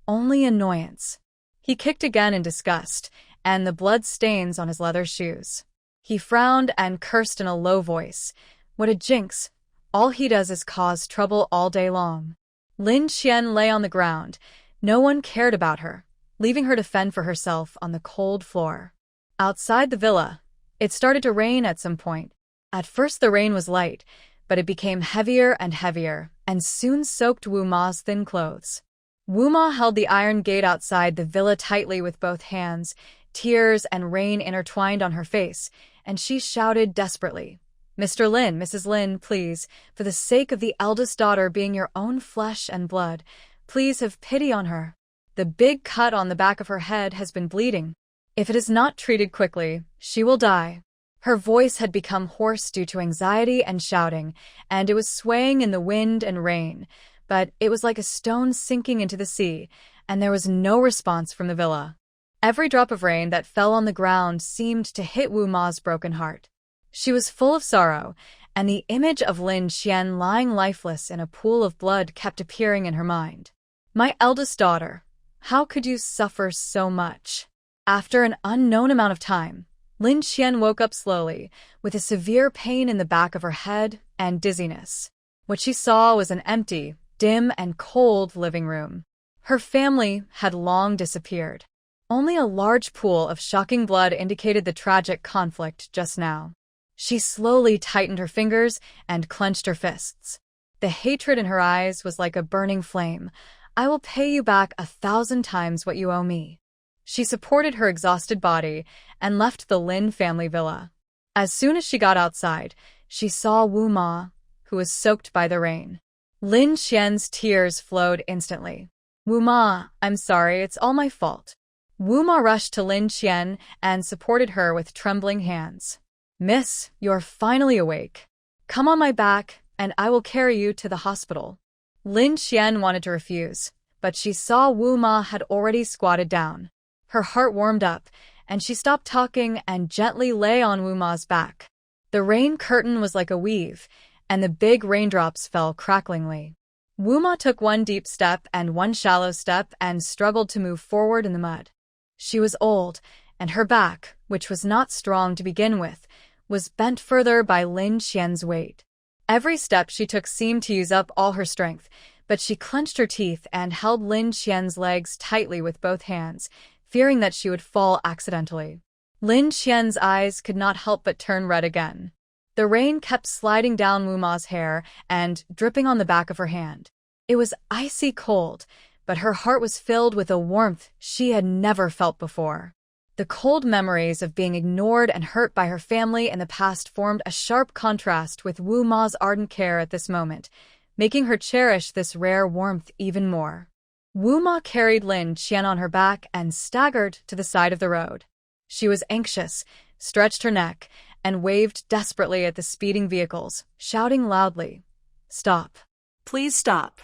only annoyance. He kicked again in disgust, and the blood stains on his leather shoes. He frowned and cursed in a low voice. What a jinx! All he does is cause trouble all day long. Lin Qian lay on the ground. No one cared about her, leaving her to fend for herself on the cold floor. Outside the villa, it started to rain at some point. At first the rain was light, but it became heavier and soon soaked Wu Ma's thin clothes. Wu Ma held the iron gate outside the villa tightly with both hands, tears and rain intertwined on her face, and she shouted desperately, Mr. Lin, Mrs. Lin, please, for the sake of the eldest daughter being your own flesh and blood, please have pity on her. The big cut on the back of her head has been bleeding. If it is not treated quickly, she will die. Her voice had become hoarse due to anxiety and shouting, and it was swaying in the wind and rain, but it was like a stone sinking into the sea, and there was no response from the villa. Every drop of rain that fell on the ground seemed to hit Wu Ma's broken heart. She was full of sorrow, and the image of Lin Qian lying lifeless in a pool of blood kept appearing in her mind. My eldest daughter, how could you suffer so much? After an unknown amount of time, Lin Qian woke up slowly, with a severe pain in the back of her head and dizziness. What she saw was an empty, dim and cold living room. Her family had long disappeared. Only a large pool of shocking blood indicated the tragic conflict just now. She slowly tightened her fingers and clenched her fists. The hatred in her eyes was like a burning flame. I will pay you back 1,000 times what you owe me. She supported her exhausted body and left the Lin family villa. As soon as she got outside, she saw Wu Ma, who was soaked by the rain. Lin Qian's tears flowed instantly. Wu Ma, I'm sorry, it's all my fault. Wu Ma rushed to Lin Qian and supported her with trembling hands. Miss, you're finally awake. Come on my back, and I will carry you to the hospital. Lin Qian wanted to refuse, but she saw Wu Ma had already squatted down. Her heart warmed up, and she stopped talking and gently lay on Wu Ma's back. The rain curtain was like a weave, and the big raindrops fell cracklingly. Wu Ma took one deep step and one shallow step and struggled to move forward in the mud. She was old, and her back, which was not strong to begin with, was bent further by Lin Qian's weight. Every step she took seemed to use up all her strength, but she clenched her teeth and held Lin Qian's legs tightly with both hands, fearing that she would fall accidentally. Lin Qian's eyes could not help but turn red again. The rain kept sliding down Wu Ma's hair and dripping on the back of her hand. It was icy cold, but her heart was filled with a warmth she had never felt before. The cold memories of being ignored and hurt by her family in the past formed a sharp contrast with Wu Ma's ardent care at this moment, making her cherish this rare warmth even more. Wu Ma carried Lin Qian on her back and staggered to the side of the road. She was anxious, stretched her neck, and waved desperately at the speeding vehicles, shouting loudly, "Stop. Please stop."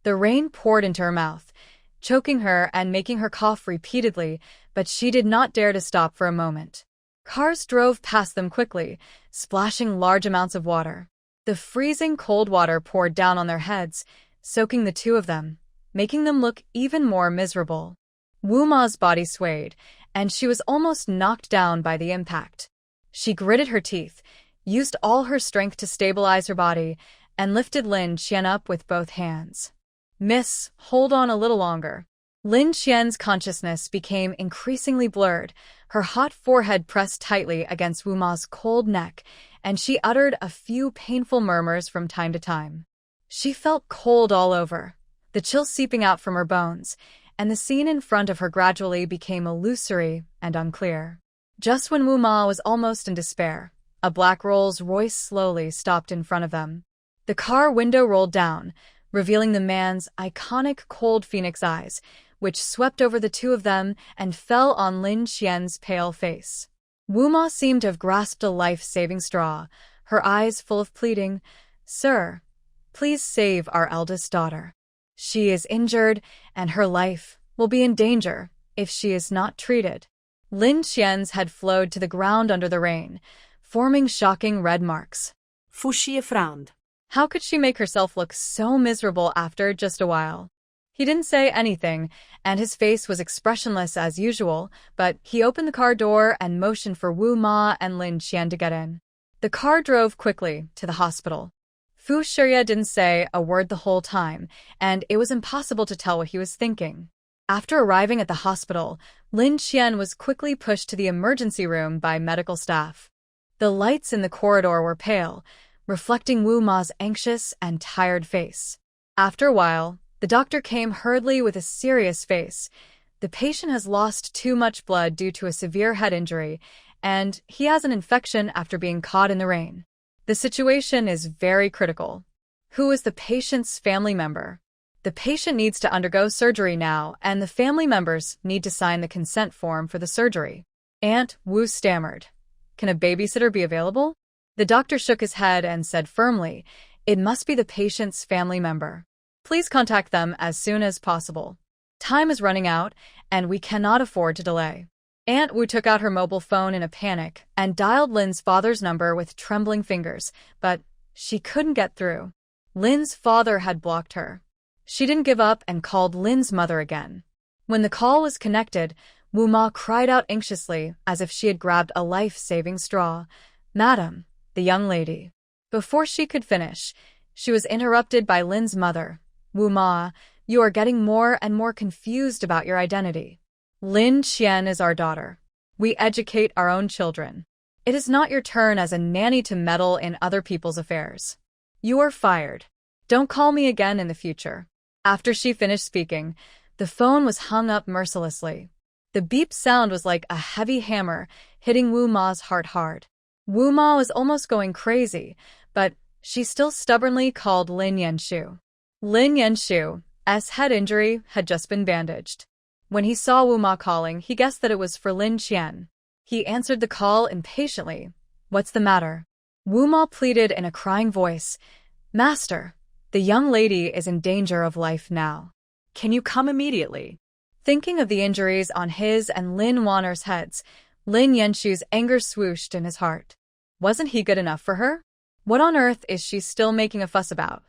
The rain poured into her mouth, choking her and making her cough repeatedly, but she did not dare to stop for a moment. Cars drove past them quickly, splashing large amounts of water. The freezing cold water poured down on their heads, soaking the two of them, making them look even more miserable. Wu Ma's body swayed, and she was almost knocked down by the impact. She gritted her teeth, used all her strength to stabilize her body, and lifted Lin Qian up with both hands. "Miss, hold on a little longer." Lin Qian's consciousness became increasingly blurred, her hot forehead pressed tightly against Wu Ma's cold neck, and she uttered a few painful murmurs from time to time. She felt cold all over, the chill seeping out from her bones, and the scene in front of her gradually became illusory and unclear. Just when Wu Ma was almost in despair, a black Rolls-Royce slowly stopped in front of them. The car window rolled down, revealing the man's iconic cold phoenix eyes, which swept over the two of them and fell on Lin Qian's pale face. Wu Ma seemed to have grasped a life-saving straw, her eyes full of pleading. "Sir, please save our eldest daughter. She is injured, and her life will be in danger if she is not treated." Lin Qian's had flowed to the ground under the rain, forming shocking red marks. Fu Xie frowned. How could she make herself look so miserable after just a while? He didn't say anything, and his face was expressionless as usual, but he opened the car door and motioned for Wu Ma and Lin Qian to get in. The car drove quickly to the hospital. Fu Shirya didn't say a word the whole time, and it was impossible to tell what he was thinking. After arriving at the hospital, Lin Qian was quickly pushed to the emergency room by medical staff. The lights in the corridor were pale, reflecting Wu Ma's anxious and tired face. After a while, the doctor came hurriedly with a serious face. "The patient has lost too much blood due to a severe head injury, and he has an infection after being caught in the rain. The situation is very critical." "Who is the patient's family member?" "The patient needs to undergo surgery now, and the family members need to sign the consent form for the surgery." Aunt Wu stammered. "Can a babysitter be available?" The doctor shook his head and said firmly, "It must be the patient's family member. Please contact them as soon as possible. Time is running out, and we cannot afford to delay." Aunt Wu took out her mobile phone in a panic and dialed Lin's father's number with trembling fingers, but she couldn't get through. Lin's father had blocked her. She didn't give up and called Lin's mother again. When the call was connected, Wu Ma cried out anxiously as if she had grabbed a life-saving straw. "Madam, the young lady." Before she could finish, she was interrupted by Lin's mother. "Wu Ma, you are getting more and more confused about your identity. Lin Qian is our daughter. We educate our own children. It is not your turn as a nanny to meddle in other people's affairs. You are fired. Don't call me again in the future." After she finished speaking, the phone was hung up mercilessly. The beep sound was like a heavy hammer hitting Wu Ma's heart hard. Wu Ma was almost going crazy, but she still stubbornly called Lin Yanshu. Lin Yanshu's head injury had just been bandaged. When he saw Wu Ma calling, he guessed that it was for Lin Qian. He answered the call impatiently. "What's the matter?" Wu Ma pleaded in a crying voice. "Master, the young lady is in danger of life now. Can you come immediately?" Thinking of the injuries on his and Lin Wanner's heads, Lin Yanshu's anger swooshed in his heart. Wasn't he good enough for her? What on earth is she still making a fuss about?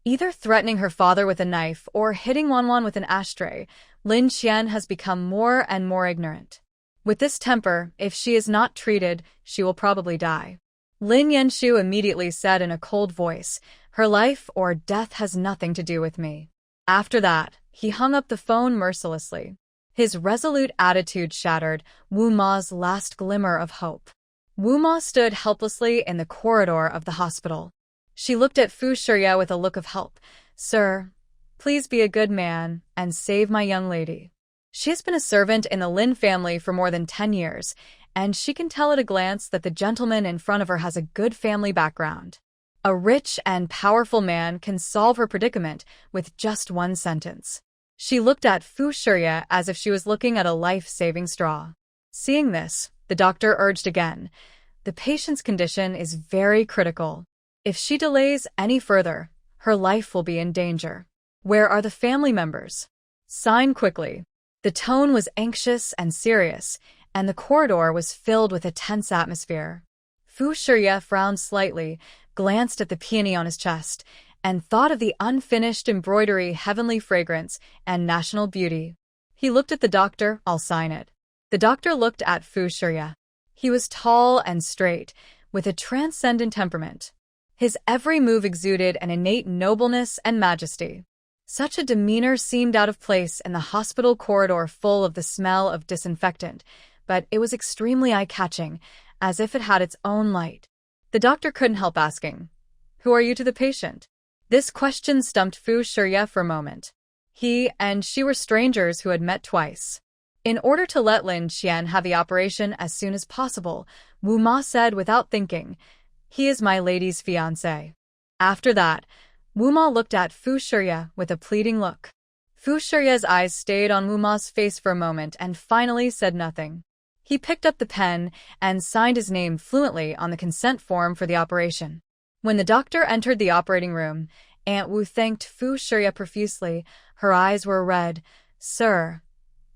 Either threatening her father with a knife or hitting Wanwan with an ashtray, Lin Qian has become more and more ignorant. With this temper, if she is not treated, she will probably die. Lin Yanshu immediately said in a cold voice, "Her life or death has nothing to do with me." After that, he hung up the phone mercilessly. His resolute attitude shattered Wu Ma's last glimmer of hope. Wu Ma stood helplessly in the corridor of the hospital. She looked at Fu Shirya with a look of help. "Sir, please be a good man and save my young lady. She has been a servant in the Lin family for more than 10 years, and she can tell at a glance that the gentleman in front of her has a good family background. A rich and powerful man can solve her predicament with just one sentence." She looked at Fu Shirya as if she was looking at a life-saving straw. Seeing this, the doctor urged again, "The patient's condition is very critical. If she delays any further, her life will be in danger. Where are the family members? Sign quickly." The tone was anxious and serious, and the corridor was filled with a tense atmosphere. Fu Shirya frowned slightly, glanced at the peony on his chest, and thought of the unfinished embroidery, heavenly fragrance, and national beauty. He looked at the doctor. I'll sign it. The doctor looked at Fu Shiya. He was tall and straight, with a transcendent temperament. His every move exuded an innate nobleness and majesty. Such a demeanor seemed out of place in the hospital corridor full of the smell of disinfectant, but it was extremely eye-catching, as if it had its own light. The doctor couldn't help asking, "Who are you to the patient?" This question stumped Fu Shiya for a moment. He and she were strangers who had met twice. In order to let Lin Qian have the operation as soon as possible, Wu Ma said without thinking, "He is my lady's fiancé." After that, Wu Ma looked at Fu Shiya with a pleading look. Fu Shiya's eyes stayed on Wu Ma's face for a moment and finally said nothing. He picked up the pen and signed his name fluently on the consent form for the operation. When the doctor entered the operating room, Aunt Wu thanked Fu Shiya profusely. Her eyes were red. "Sir,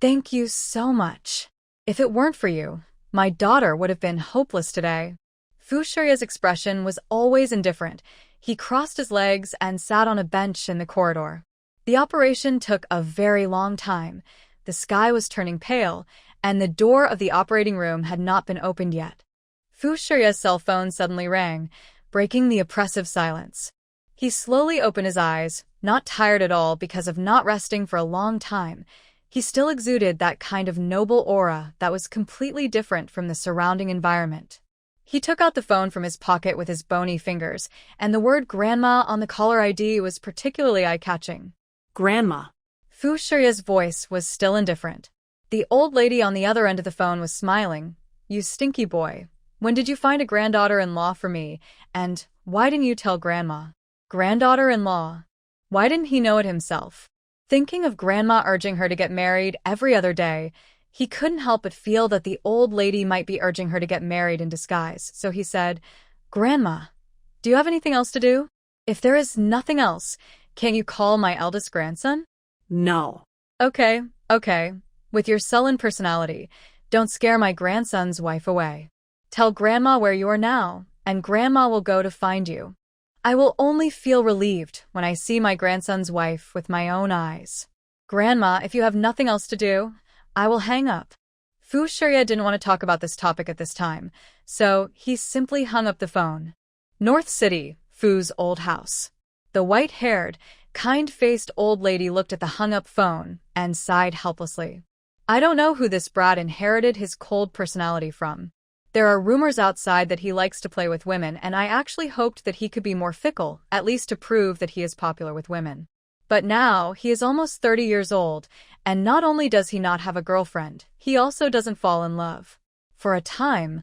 thank you so much. If it weren't for you, my daughter would have been hopeless today." Fu Shiya's expression was always indifferent. He crossed his legs and sat on a bench in the corridor. The operation took a very long time. The sky was turning pale, and the door of the operating room had not been opened yet. Fu Shiya's cell phone suddenly rang, breaking the oppressive silence. He slowly opened his eyes, not tired at all because of not resting for a long time. He still exuded that kind of noble aura that was completely different from the surrounding environment. He took out the phone from his pocket with his bony fingers, and the word grandma on the caller ID was particularly eye-catching. Grandma. Fu Shiya's voice was still indifferent. The old lady on the other end of the phone was smiling. "You stinky boy. When did you find a granddaughter-in-law for me? And why didn't you tell Grandma?" Granddaughter-in-law. Why didn't he know it himself? Thinking of Grandma urging her to get married every other day, he couldn't help but feel that the old lady might be urging her to get married in disguise, so he said, "Grandma, do you have anything else to do? If there is nothing else, can't you call my eldest grandson?" No. Okay. With your sullen personality, don't scare my grandson's wife away. Tell Grandma where you are now, and Grandma will go to find you. I will only feel relieved when I see my grandson's wife with my own eyes. Grandma, if you have nothing else to do, I will hang up." Fu Shiya didn't want to talk about this topic at this time, so he simply hung up the phone. North City, Fu's old house. The white-haired, kind-faced old lady looked at the hung-up phone and sighed helplessly. "I don't know who this brat inherited his cold personality from. There are rumors outside that he likes to play with women, and I actually hoped that he could be more fickle, at least to prove that he is popular with women. But now, he is almost 30 years old, and not only does he not have a girlfriend, he also doesn't fall in love. For a time,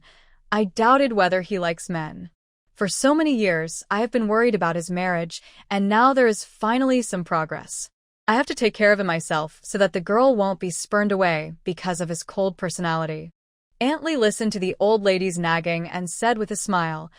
I doubted whether he likes men. For so many years, I have been worried about his marriage, and now there is finally some progress. I have to take care of him myself so that the girl won't be spurned away because of his cold personality." Aunt Lee listened to the old lady's nagging and said with a smile,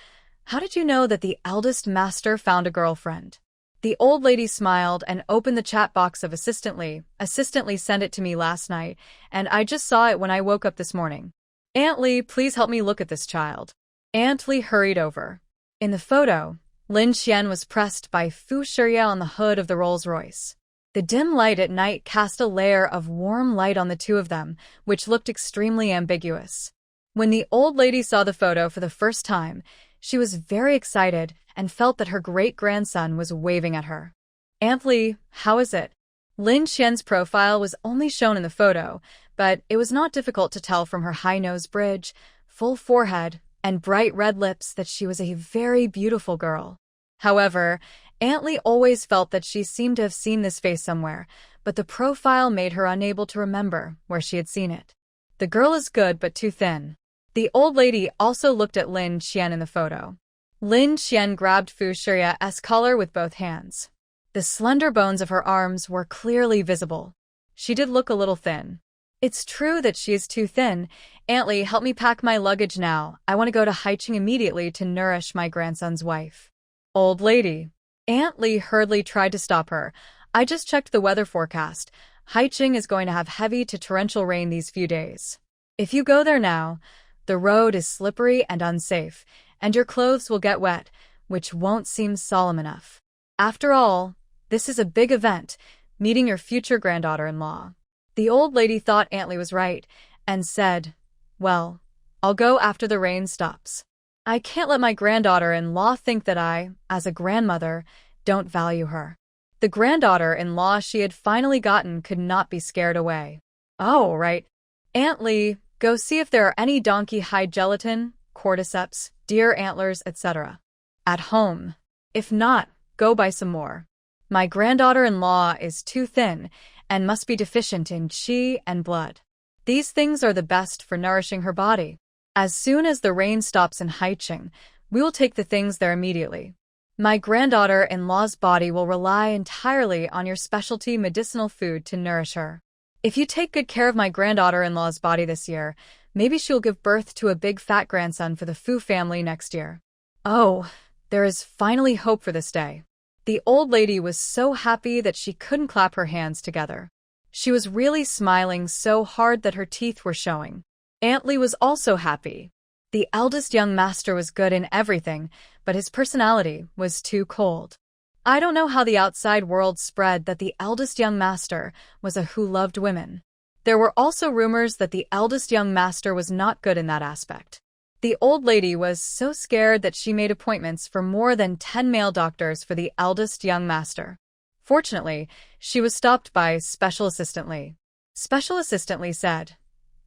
"How did you know that the eldest master found a girlfriend?" The old lady smiled and opened the chat box of Assistant Lee. "Assistant Lee sent it to me last night, and I just saw it when I woke up this morning. Aunt Lee, please help me look at this child." Aunt Lee hurried over. In the photo, Lin Qian was pressed by Fu Shiya on the hood of the Rolls-Royce. The dim light at night cast a layer of warm light on the two of them, which looked extremely ambiguous. When the old lady saw the photo for the first time, she was very excited and felt that her great-grandson was waving at her. "Aunt Lee, how is it?" Lin Qian's profile was only shown in the photo, but it was not difficult to tell from her high nose bridge, full forehead, and bright red lips that she was a very beautiful girl. However, Aunt Lee always felt that she seemed to have seen this face somewhere, but the profile made her unable to remember where she had seen it. "The girl is good but too thin." The old lady also looked at Lin Qian in the photo. Lin Qian grabbed Fu Shiya's collar with both hands. The slender bones of her arms were clearly visible. She did look a little thin. "It's true that she is too thin. Aunt Lee, help me pack my luggage now. I want to go to Haicheng immediately to nourish my grandson's wife." "Old lady." Aunt Lee hurriedly tried to stop her. "I just checked the weather forecast. Haicheng is going to have heavy to torrential rain these few days. If you go there now, the road is slippery and unsafe, and your clothes will get wet, which won't seem solemn enough. After all, this is a big event, meeting your future granddaughter-in-law." The old lady thought Aunt Lee was right and said, "Well, I'll go after the rain stops. I can't let my granddaughter-in-law think that I, as a grandmother, don't value her." The granddaughter-in-law she had finally gotten could not be scared away. "Oh, right. Aunt Lee, go see if there are any donkey hide gelatin, cordyceps, deer antlers, etc. at home. If not, go buy some more. My granddaughter-in-law is too thin and must be deficient in qi and blood. These things are the best for nourishing her body. As soon as the rain stops in Haicheng, we will take the things there immediately. My granddaughter-in-law's body will rely entirely on your specialty medicinal food to nourish her. If you take good care of my granddaughter-in-law's body this year, maybe she'll give birth to a big fat grandson for the Fu family next year." Oh, there is finally hope for this day. The old lady was so happy that she couldn't clap her hands together. She was really smiling so hard that her teeth were showing. Aunt Lee was also happy. The eldest young master was good in everything, but his personality was too cold. I don't know how the outside world spread that the eldest young master was a who loved women. There were also rumors that the eldest young master was not good in that aspect. The old lady was so scared that she made appointments for more than 10 male doctors for the eldest young master. Fortunately, she was stopped by Special Assistant Lee. Special Assistant Lee said,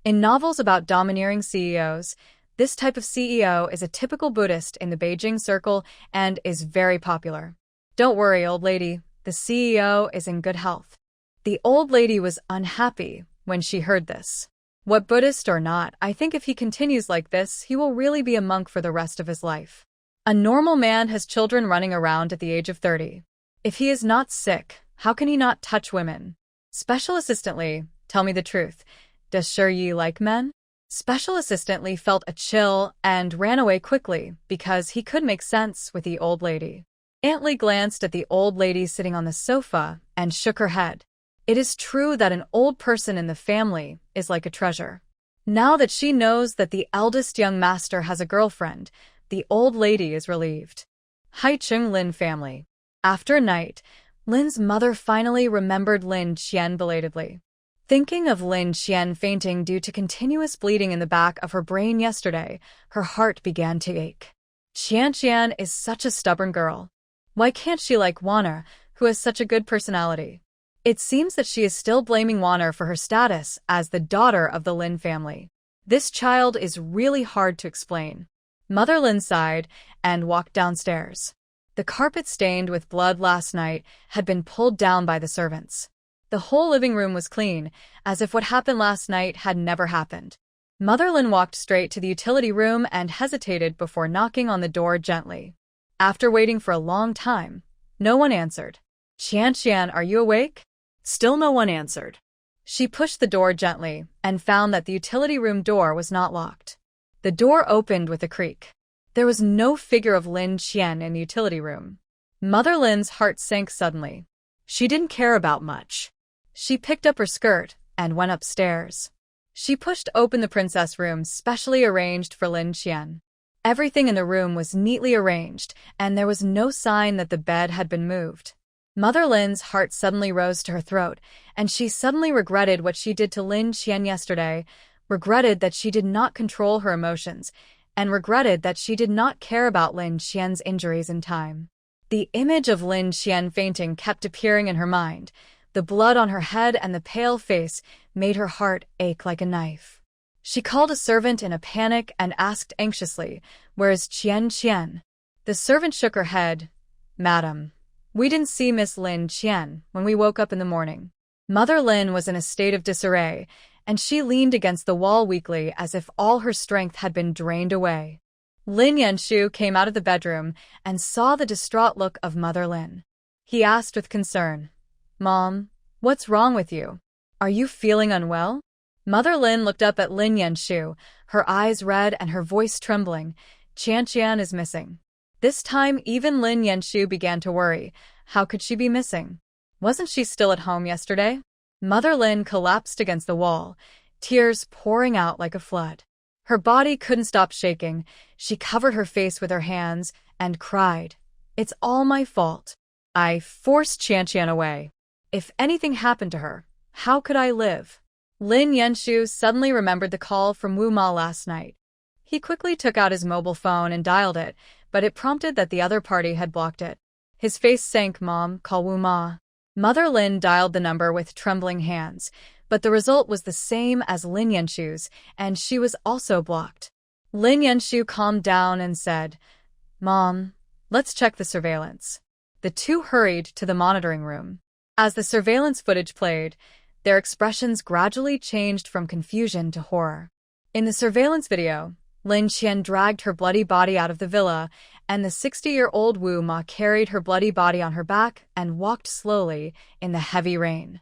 "In novels about domineering CEOs, this type of CEO is a typical Buddhist in the Beijing circle and is very popular. Don't worry, old lady, the CEO is in good health." The old lady was unhappy when she heard this. What Buddhist or not, I think if he continues like this, he will really be a monk for the rest of his life. A normal man has children running around at the age of 30. If he is not sick, how can he not touch women? Special Assistant Lee, tell me the truth. Does Sure Yi like men? Special Assistant Lee felt a chill and ran away quickly because he could make sense with the old lady. Aunt Lee glanced at the old lady sitting on the sofa and shook her head. It is true that an old person in the family is like a treasure. Now that she knows that the eldest young master has a girlfriend, the old lady is relieved. Haicheng Lin family. After a night, Lin's mother finally remembered Lin Qian belatedly. Thinking of Lin Qian fainting due to continuous bleeding in the back of her brain yesterday, her heart began to ache. Qian is such a stubborn girl. Why can't she like Wanner, who has such a good personality? It seems that she is still blaming Wanner for her status as the daughter of the Lin family. This child is really hard to explain. Mother Lin sighed and walked downstairs. The carpet stained with blood last night had been pulled down by the servants. The whole living room was clean, as if what happened last night had never happened. Mother Lin walked straight to the utility room and hesitated before knocking on the door gently. After waiting for a long time, no one answered. "Qian, are you awake?" Still no one answered. She pushed the door gently and found that the utility room door was not locked. The door opened with a creak. There was no figure of Lin Qian in the utility room. Mother Lin's heart sank suddenly. She didn't care about much. She picked up her skirt and went upstairs. She pushed open the princess room specially arranged for Lin Qian. Everything in the room was neatly arranged, and there was no sign that the bed had been moved. Mother Lin's heart suddenly rose to her throat, and she suddenly regretted what she did to Lin Qian yesterday, regretted that she did not control her emotions, and regretted that she did not care about Lin Qian's injuries in time. The image of Lin Qian fainting kept appearing in her mind. The blood on her head and the pale face made her heart ache like a knife. She called a servant in a panic and asked anxiously, "Where is Qian?" The servant shook her head. "Madam, we didn't see Miss Lin Qian when we woke up in the morning." Mother Lin was in a state of disarray, and she leaned against the wall weakly as if all her strength had been drained away. Lin Yanshu came out of the bedroom and saw the distraught look of Mother Lin. He asked with concern, "Mom, what's wrong with you? Are you feeling unwell?" Mother Lin looked up at Lin Yanshu, her eyes red and her voice trembling. "Qian is missing." This time, even Lin Yanshu began to worry. How could she be missing? Wasn't she still at home yesterday? Mother Lin collapsed against the wall, tears pouring out like a flood. Her body couldn't stop shaking. She covered her face with her hands and cried, "It's all my fault. I forced Qian away. If anything happened to her, How could I live? Lin Yenshu suddenly remembered the call from Wu Ma last night. He quickly took out his mobile phone and dialed it, but it prompted that the other party had blocked it. His face sank. Mom, call Wu Ma. Mother Lin dialed the number with trembling hands, but the result was the same as Lin Yenshu's, and she was also blocked. Lin Yenshu calmed down and said, Mom, let's check the surveillance. The two hurried to the monitoring room. As the surveillance footage played, their expressions gradually changed from confusion to horror. In the surveillance video, Lin Qian dragged her bloody body out of the villa, and the 60-year-old Wu Ma carried her bloody body on her back and walked slowly in the heavy rain.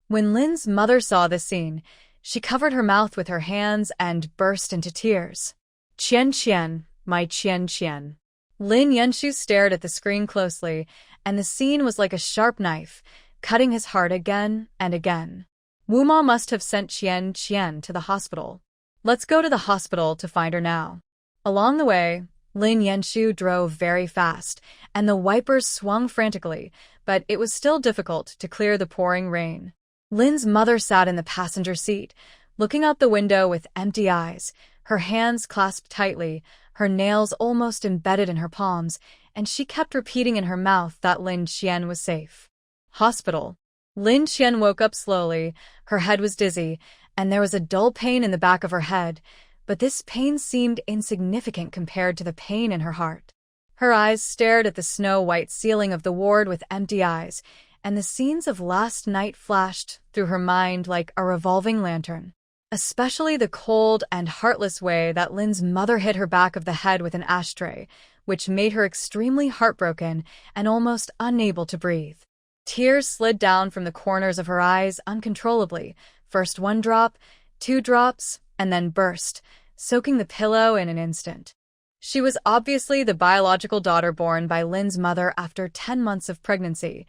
When Lin's mother saw this scene, she covered her mouth with her hands and burst into tears. Qian Qian, my Qian Qian. Lin Yenshu stared at the screen closely, and the scene was like a sharp knife, cutting his heart again and again. Wu Ma must have sent Qian Qian to the hospital. Let's go to the hospital to find her now. Along the way, Lin Yenshu drove very fast, and the wipers swung frantically, but it was still difficult to clear the pouring rain. Lin's mother sat in the passenger seat, looking out the window with empty eyes, her hands clasped tightly, her nails almost embedded in her palms, and she kept repeating in her mouth that Lin Qian was safe. Hospital. Lin Qian woke up slowly, her head was dizzy, and there was a dull pain in the back of her head, but this pain seemed insignificant compared to the pain in her heart. Her eyes stared at the snow-white ceiling of the ward with empty eyes, and the scenes of last night flashed through her mind like a revolving lantern. Especially the cold and heartless way that Lin's mother hit her back of the head with an ashtray, which made her extremely heartbroken and almost unable to breathe. Tears slid down from the corners of her eyes uncontrollably, first 1 drop, 2 drops, and then burst, soaking the pillow in an instant. She was obviously the biological daughter born by Lin's mother after 10 months of pregnancy.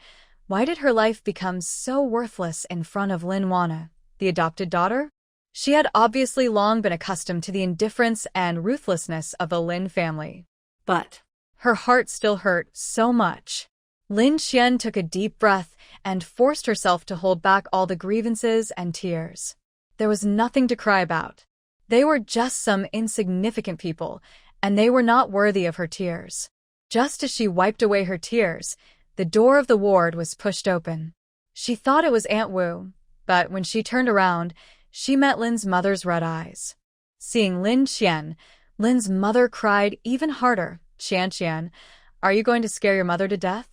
Why did her life become so worthless in front of Lin Wana, the adopted daughter? She had obviously long been accustomed to the indifference and ruthlessness of the Lin family. But her heart still hurt so much. Lin Qian took a deep breath and forced herself to hold back all the grievances and tears. There was nothing to cry about. They were just some insignificant people, and they were not worthy of her tears. Just as she wiped away her tears, the door of the ward was pushed open. She thought it was Aunt Wu, but when she turned around, she met Lin's mother's red eyes. Seeing Lin Qian, Lin's mother cried even harder. Qian Qian, are you going to scare your mother to death?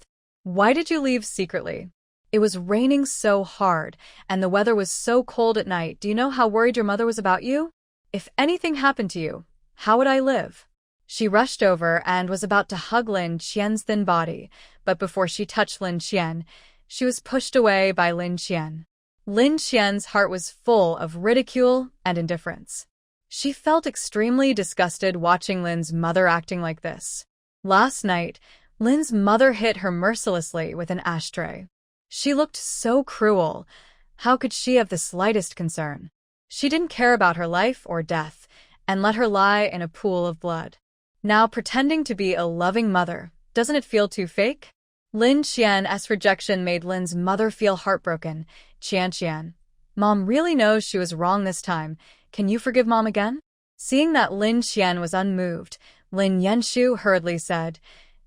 Why did you leave secretly? It was raining so hard, and the weather was so cold at night. Do you know how worried your mother was about you? If anything happened to you, how would I live? She rushed over and was about to hug Lin Qian's thin body, but before she touched Lin Qian, she was pushed away by Lin Qian. Lin Qian's heart was full of ridicule and indifference. She felt extremely disgusted watching Lin's mother acting like this. Last night, Lin's mother hit her mercilessly with an ashtray. She looked so cruel. How could she have the slightest concern? She didn't care about her life or death, and let her lie in a pool of blood. Now pretending to be a loving mother, doesn't it feel too fake? Lin Qian's rejection made Lin's mother feel heartbroken. Qian Qian, Mom really knows she was wrong this time. Can you forgive Mom again? Seeing that Lin Qian was unmoved, Lin Yenshu hurriedly said,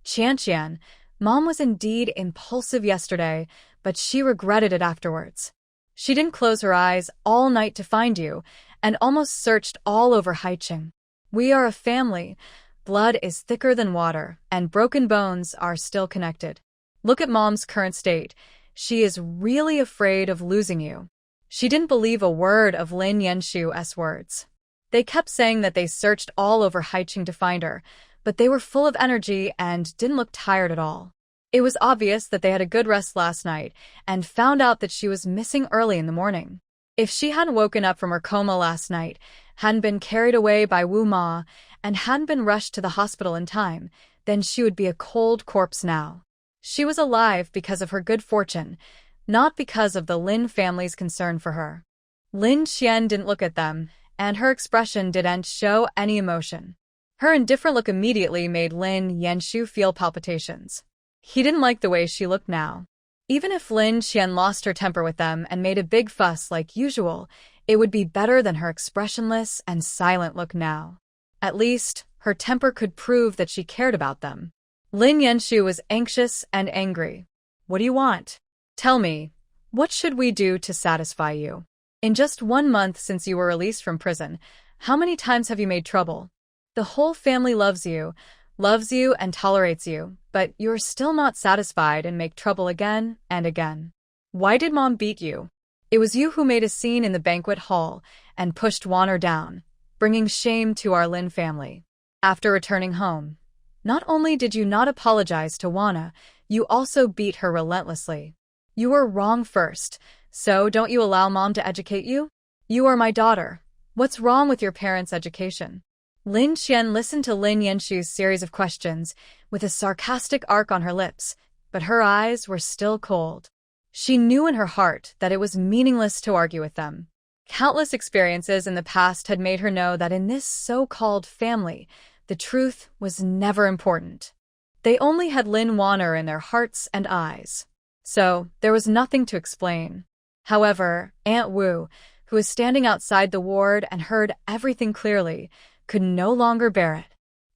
Qian Qian, Mom was indeed impulsive yesterday, but she regretted it afterwards. She didn't close her eyes all night to find you, and almost searched all over Haicheng. We are a family. Blood is thicker than water, and broken bones are still connected. Look at Mom's current state. She is really afraid of losing you. She didn't believe a word of Lin Yenshu's words. They kept saying that they searched all over Haicheng to find her, but they were full of energy and didn't look tired at all. It was obvious that they had a good rest last night and found out that she was missing early in the morning. If she hadn't woken up from her coma last night, hadn't been carried away by Wu Ma, and hadn't been rushed to the hospital in time, then she would be a cold corpse now. She was alive because of her good fortune, not because of the Lin family's concern for her. Lin Qian didn't look at them, and her expression didn't show any emotion. Her indifferent look immediately made Lin Yenshu feel palpitations. He didn't like the way she looked now. Even if Lin Qian lost her temper with them and made a big fuss like usual, it would be better than her expressionless and silent look now. At least, her temper could prove that she cared about them. Lin Yanshu was anxious and angry. What do you want? Tell me, what should we do to satisfy you? In just 1 month since you were released from prison, how many times have you made trouble? The whole family loves you and tolerates you, but you're still not satisfied and make trouble again and again. Why did Mom beat you? It was you who made a scene in the banquet hall and pushed Warner down, bringing shame to our Lin family. After returning home, not only did you not apologize to Wana, you also beat her relentlessly. You were wrong first, so don't you allow Mom to educate you? You are my daughter. What's wrong with your parents' education? Lin Qian listened to Lin Yanshu's series of questions with a sarcastic arc on her lips, but her eyes were still cold. She knew in her heart that it was meaningless to argue with them. Countless experiences in the past had made her know that in this so-called family, the truth was never important. They only had Lin Warner in their hearts and eyes. So, there was nothing to explain. However, Aunt Wu, who was standing outside the ward and heard everything clearly, could no longer bear it.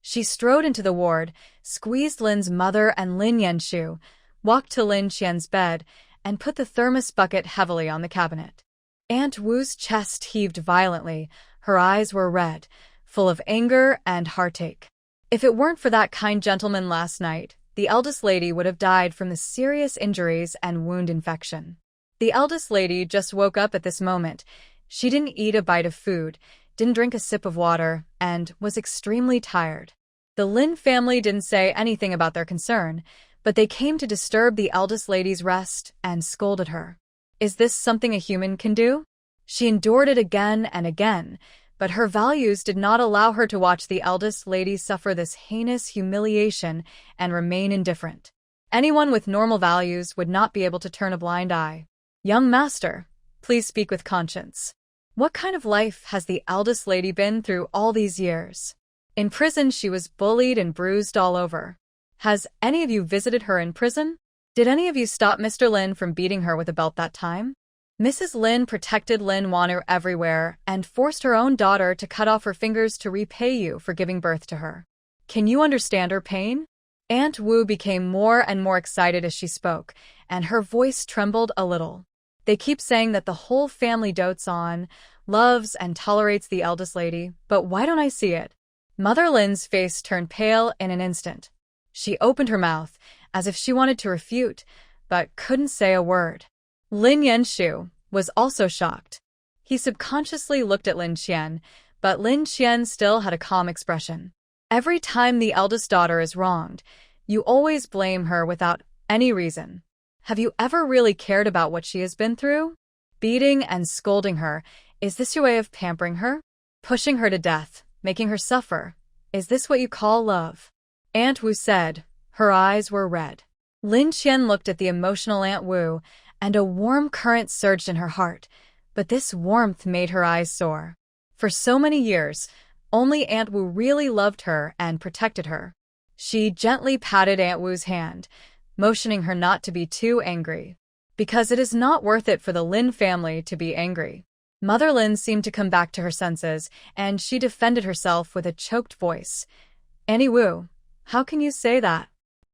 She strode into the ward, squeezed Lin's mother and Lin Yanshu, walked to Lin Qian's bed, and put the thermos bucket heavily on the cabinet. Aunt Wu's chest heaved violently, her eyes were red, full of anger and heartache. If it weren't for that kind gentleman last night, the eldest lady would have died from the serious injuries and wound infection. The eldest lady just woke up at this moment. She didn't eat a bite of food, didn't drink a sip of water, and was extremely tired. The Lin family didn't say anything about their concern, but they came to disturb the eldest lady's rest and scolded her. Is this something a human can do? She endured it again and again, but her values did not allow her to watch the eldest lady suffer this heinous humiliation and remain indifferent. Anyone with normal values would not be able to turn a blind eye. Young master, please speak with conscience. What kind of life has the eldest lady been through all these years? In prison, she was bullied and bruised all over. Has any of you visited her in prison? Did any of you stop Mr. Lin from beating her with a belt that time? Mrs. Lin protected Lin Wanu everywhere and forced her own daughter to cut off her fingers to repay you for giving birth to her. Can you understand her pain? Aunt Wu became more and more excited as she spoke, and her voice trembled a little. They keep saying that the whole family dotes on, loves, and tolerates the eldest lady, but why don't I see it? Mother Lin's face turned pale in an instant. She opened her mouth, as if she wanted to refute, but couldn't say a word. Lin Yanshu was also shocked. He subconsciously looked at Lin Qian, but Lin Qian still had a calm expression. Every time the eldest daughter is wronged, you always blame her without any reason. Have you ever really cared about what she has been through? Beating and scolding her, is this your way of pampering her? Pushing her to death, making her suffer, is this what you call love? Aunt Wu said. Her eyes were red. Lin Qian looked at the emotional Aunt Wu, and a warm current surged in her heart, but this warmth made her eyes sore. For so many years, only Aunt Wu really loved her and protected her. She gently patted Aunt Wu's hand, motioning her not to be too angry, because it is not worth it for the Lin family to be angry. Mother Lin seemed to come back to her senses, and she defended herself with a choked voice. Auntie Wu, how can you say that?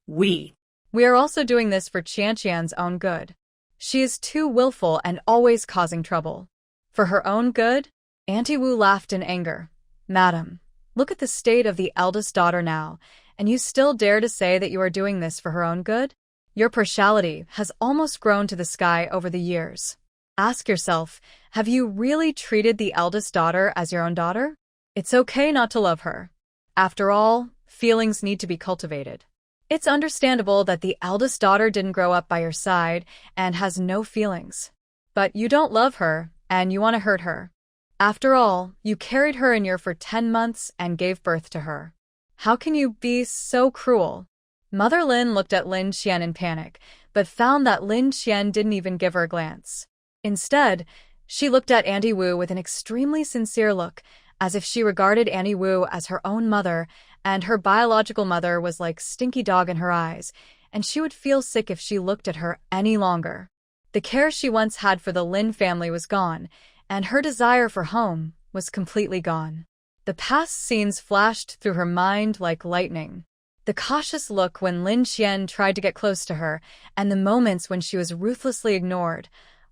We are also doing this for Qianqian's own good. She is too willful and always causing trouble. For her own good? Auntie Wu laughed in anger. Madam, look at the state of the eldest daughter now, and you still dare to say that you are doing this for her own good? Your partiality has almost grown to the sky over the years. Ask yourself, have you really treated the eldest daughter as your own daughter? It's okay not to love her. After all, feelings need to be cultivated. It's understandable that the eldest daughter didn't grow up by your side and has no feelings. But you don't love her, and you want to hurt her. After all, you carried her in your for 10 months and gave birth to her. How can you be so cruel? Mother Lin looked at Lin Qian in panic, but found that Lin Qian didn't even give her a glance. Instead, she looked at Auntie Wu with an extremely sincere look, as if she regarded Auntie Wu as her own mother, and her biological mother was like stinky dog in her eyes, and she would feel sick if she looked at her any longer. The care she once had for the Lin family was gone, and her desire for home was completely gone. The past scenes flashed through her mind like lightning. The cautious look when Lin Qian tried to get close to her, and the moments when she was ruthlessly ignored,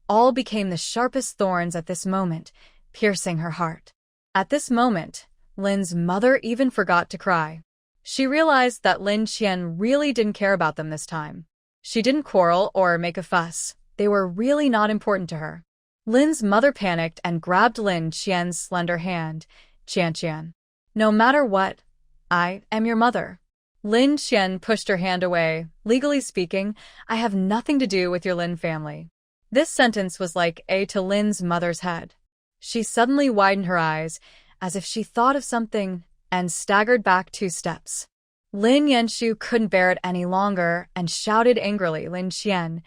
all became the sharpest thorns at this moment, piercing her heart. At this moment, Lin's mother even forgot to cry. She realized that Lin Qian really didn't care about them this time. She didn't quarrel or make a fuss. They were really not important to her. Lin's mother panicked and grabbed Lin Qian's slender hand. Qian. No matter what, I am your mother. Lin Qian pushed her hand away. Legally speaking, I have nothing to do with your Lin family. This sentence was like A to Lin's mother's head. She suddenly widened her eyes, as if she thought of something, and staggered back 2 steps. Lin Yanshu couldn't bear it any longer and shouted angrily, Lin Qian,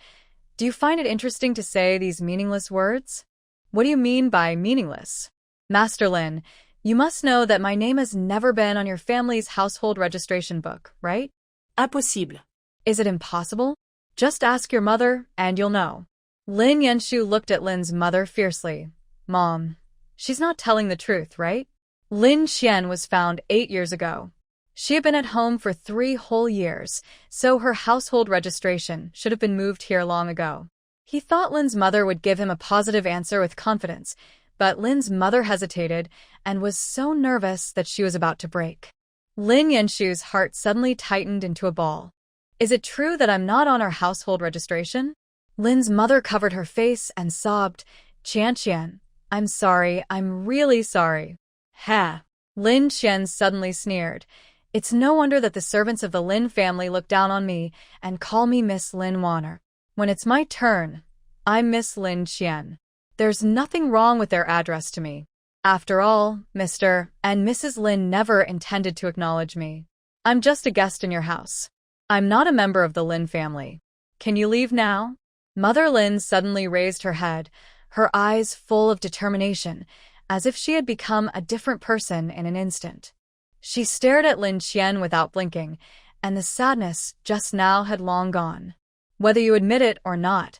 do you find it interesting to say these meaningless words? What do you mean by meaningless? Master Lin, you must know that my name has never been on your family's household registration book, right? Impossible. Is it impossible? Just ask your mother, and you'll know. Lin Yanshu looked at Lin's mother fiercely. Mom, she's not telling the truth, right? Lin Qian was found 8 years ago. She had been at home for 3 whole years, so her household registration should have been moved here long ago. He thought Lin's mother would give him a positive answer with confidence, but Lin's mother hesitated and was so nervous that she was about to break. Lin Yanshu's heart suddenly tightened into a ball. Is it true that I'm not on our household registration? Lin's mother covered her face and sobbed, Qian, I'm sorry, I'm really sorry. Ha! Lin Qian suddenly sneered. It's no wonder that the servants of the Lin family look down on me and call me Miss Lin Wanner. When it's my turn, I'm Miss Lin Qian. There's nothing wrong with their address to me. After all, Mr. and Mrs. Lin never intended to acknowledge me. I'm just a guest in your house. I'm not a member of the Lin family. Can you leave now? Mother Lin suddenly raised her head, her eyes full of determination, as if she had become a different person in an instant. She stared at Lin Qian without blinking, and the sadness just now had long gone. Whether you admit it or not,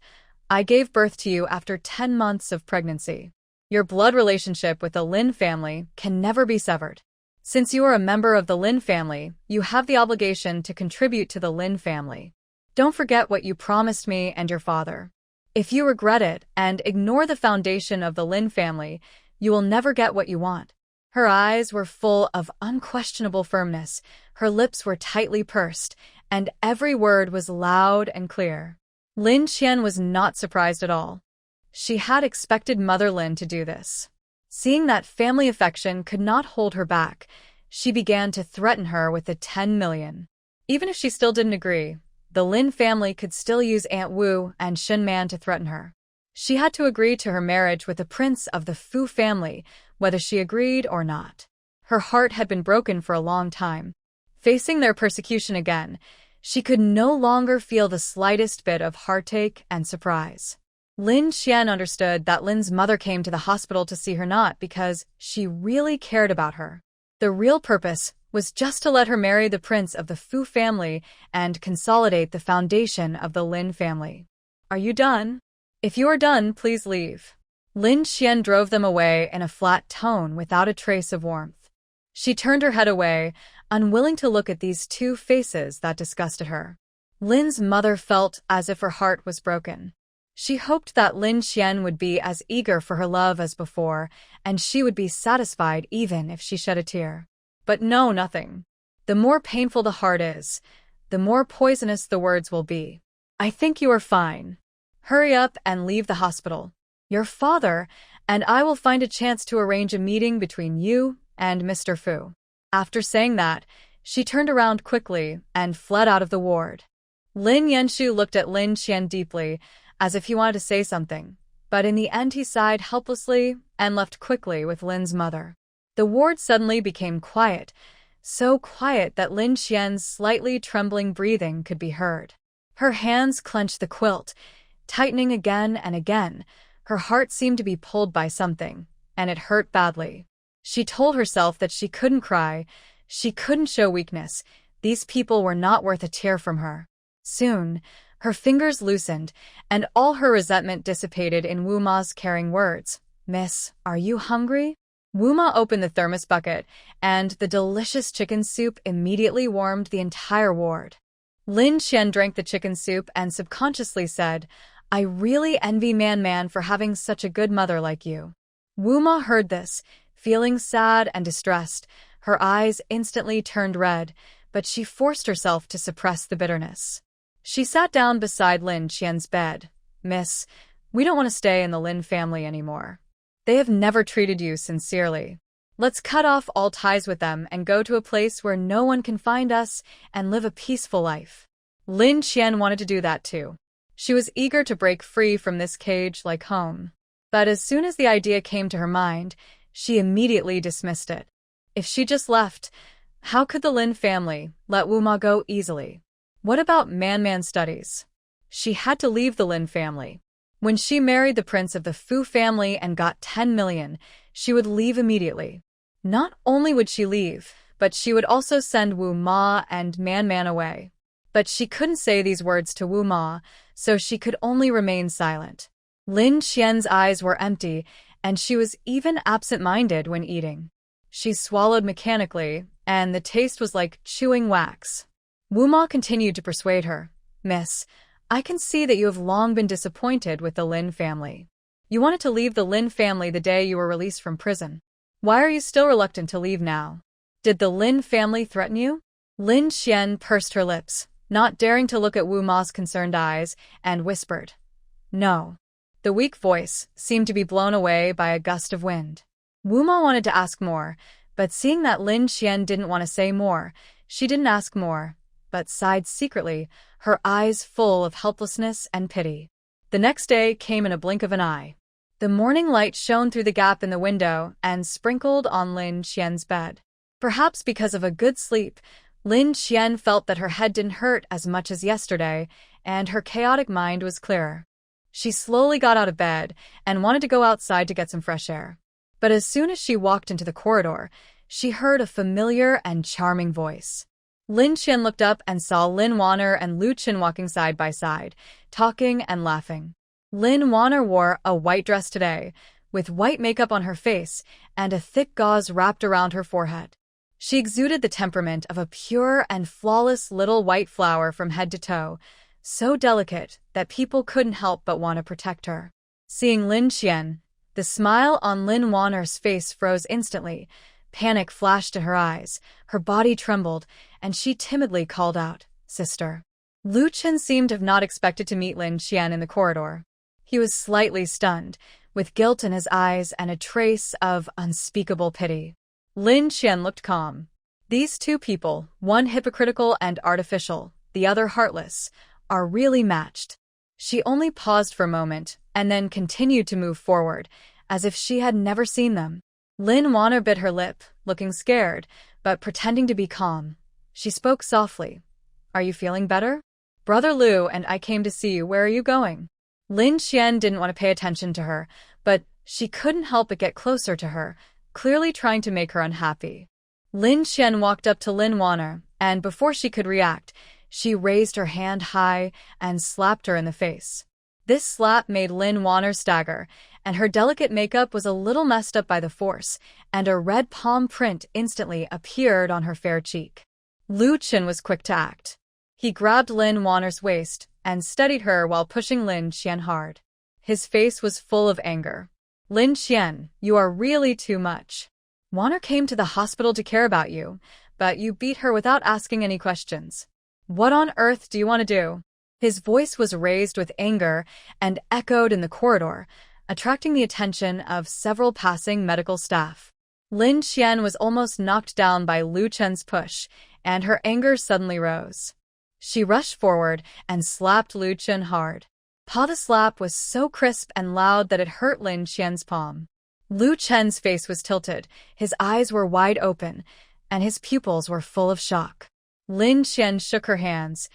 I gave birth to you after 10 months of pregnancy. Your blood relationship with the Lin family can never be severed. Since you are a member of the Lin family, you have the obligation to contribute to the Lin family. Don't forget what you promised me and your father. If you regret it and ignore the foundation of the Lin family, you will never get what you want. Her eyes were full of unquestionable firmness, her lips were tightly pursed, and every word was loud and clear. Lin Qian was not surprised at all. She had expected Mother Lin to do this. Seeing that family affection could not hold her back, she began to threaten her with the 10 million. Even if she still didn't agree, the Lin family could still use Aunt Wu and Shen Man to threaten her. She had to agree to her marriage with a prince of the Fu family, whether she agreed or not. Her heart had been broken for a long time. Facing their persecution again, she could no longer feel the slightest bit of heartache and surprise. Lin Qian understood that Lin's mother came to the hospital to see her not because she really cared about her. The real purpose was just to let her marry the prince of the Fu family and consolidate the foundation of the Lin family. Are you done? If you are done, please leave. Lin Qian drove them away in a flat tone without a trace of warmth. She turned her head away, unwilling to look at these 2 faces that disgusted her. Lin's mother felt as if her heart was broken. She hoped that Lin Qian would be as eager for her love as before, and she would be satisfied even if she shed a tear. But no, nothing. The more painful the heart is, the more poisonous the words will be. I think you are fine. Hurry up and leave the hospital. Your father and I will find a chance to arrange a meeting between you and Mr. Fu. After saying that, she turned around quickly and fled out of the ward. Lin Yanshu looked at Lin Qian deeply, as if he wanted to say something, but in the end he sighed helplessly and left quickly with Lin's mother. The ward suddenly became quiet, so quiet that Lin Qian's slightly trembling breathing could be heard. Her hands clenched the quilt, tightening again and again. Her heart seemed to be pulled by something, and it hurt badly. She told herself that she couldn't cry, she couldn't show weakness. These people were not worth a tear from her. Soon, her fingers loosened, and all her resentment dissipated in Wu Ma's caring words. "Miss, are you hungry?" Wu Ma opened the thermos bucket, and the delicious chicken soup immediately warmed the entire ward. Lin Qian drank the chicken soup and subconsciously said, "I really envy Man for having such a good mother like you." Wu Ma heard this, feeling sad and distressed. Her eyes instantly turned red, but she forced herself to suppress the bitterness. She sat down beside Lin Qian's bed. "Miss, we don't want to stay in the Lin family anymore. They have never treated you sincerely. Let's cut off all ties with them and go to a place where no one can find us and live a peaceful life." Lin Qian wanted to do that too. She was eager to break free from this cage like home. But as soon as the idea came to her mind, she immediately dismissed it. If she just left, how could the Lin family let Wu Ma go easily? What about Man studies? She had to leave the Lin family. When she married the prince of the Fu family and got 10 million, she would leave immediately. Not only would she leave, but she would also send Wu Ma and Man away. But she couldn't say these words to Wu Ma, so she could only remain silent. Lin Qian's eyes were empty, and she was even absent-minded when eating. She swallowed mechanically, and the taste was like chewing wax. Wu Ma continued to persuade her. "Miss, I can see that you have long been disappointed with the Lin family. You wanted to leave the Lin family the day you were released from prison. Why are you still reluctant to leave now? Did the Lin family threaten you?" Lin Qian pursed her lips, not daring to look at Wu Ma's concerned eyes, and whispered, "No." The weak voice seemed to be blown away by a gust of wind. Wu Ma wanted to ask more, but seeing that Lin Qian didn't want to say more, she didn't ask more, but sighed secretly, her eyes full of helplessness and pity. The next day came in a blink of an eye. The morning light shone through the gap in the window and sprinkled on Lin Qian's bed. Perhaps because of a good sleep, Lin Qian felt that her head didn't hurt as much as yesterday, and her chaotic mind was clearer. She slowly got out of bed and wanted to go outside to get some fresh air. But as soon as she walked into the corridor, she heard a familiar and charming voice. Lin Qian looked up and saw Lin Wanner and Lu Chen walking side by side, talking and laughing. Lin Wanner wore a white dress today, with white makeup on her face and a thick gauze wrapped around her forehead. She exuded the temperament of a pure and flawless little white flower from head to toe, so delicate that people couldn't help but want to protect her. Seeing Lin Qian, the smile on Lin Wanner's face froze instantly. Panic flashed to her eyes, her body trembled, and she timidly called out, "Sister." Lu Chen seemed to have not expected to meet Lin Qian in the corridor. He was slightly stunned, with guilt in his eyes and a trace of unspeakable pity. Lin Qian looked calm. These two people, one hypocritical and artificial, the other heartless, are really matched. She only paused for a moment, and then continued to move forward, as if she had never seen them. Lin Wanner bit her lip, looking scared, but pretending to be calm. She spoke softly. "Are you feeling better? Brother Lu and I came to see you. Where are you going?" Lin Qian didn't want to pay attention to her, but she couldn't help but get closer to her, clearly trying to make her unhappy. Lin Qian walked up to Lin Wanner, and before she could react, she raised her hand high and slapped her in the face. This slap made Lin Wanner stagger, and her delicate makeup was a little messed up by the force, and a red palm print instantly appeared on her fair cheek. Lu Chen was quick to act. He grabbed Lin Wanner's waist and steadied her while pushing Lin Qian hard. His face was full of anger. "Lin Qian, you are really too much. Wanner came to the hospital to care about you, but you beat her without asking any questions. What on earth do you want to do?" His voice was raised with anger and echoed in the corridor, attracting the attention of several passing medical staff. Lin Qian was almost knocked down by Lu Chen's push, and her anger suddenly rose. She rushed forward and slapped Lu Chen hard. The slap was so crisp and loud that it hurt Lin Qian's palm. Lu Chen's face was tilted, his eyes were wide open, and his pupils were full of shock. Lin Qian shook her hands.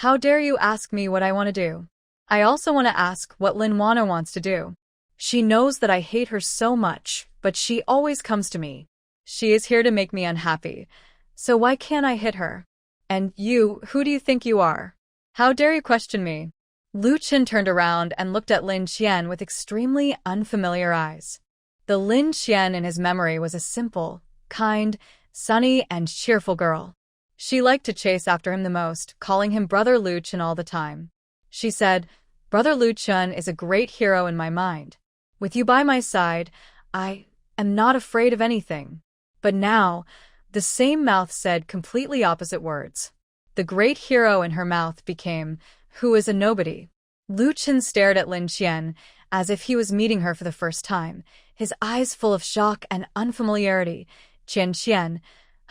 "How dare you ask me what I want to do? I also want to ask what Lin Wanner wants to do. She knows that I hate her so much, but she always comes to me. She is here to make me unhappy. So why can't I hit her? And you, who do you think you are? How dare you question me? Lu Chen turned around and looked at Lin Qian with extremely unfamiliar eyes. The Lin Qian in his memory was a simple, kind, sunny, and cheerful girl. She liked to chase after him the most, calling him Brother Lu Chen all the time. She said, "Brother Lu Chen is a great hero in my mind. With you by my side, I am not afraid of anything." But now, the same mouth said completely opposite words. The great hero in her mouth became, "Who is a nobody?" Lu Chen stared at Lin Qian as if he was meeting her for the first time, his eyes full of shock and unfamiliarity. "Qian Qian,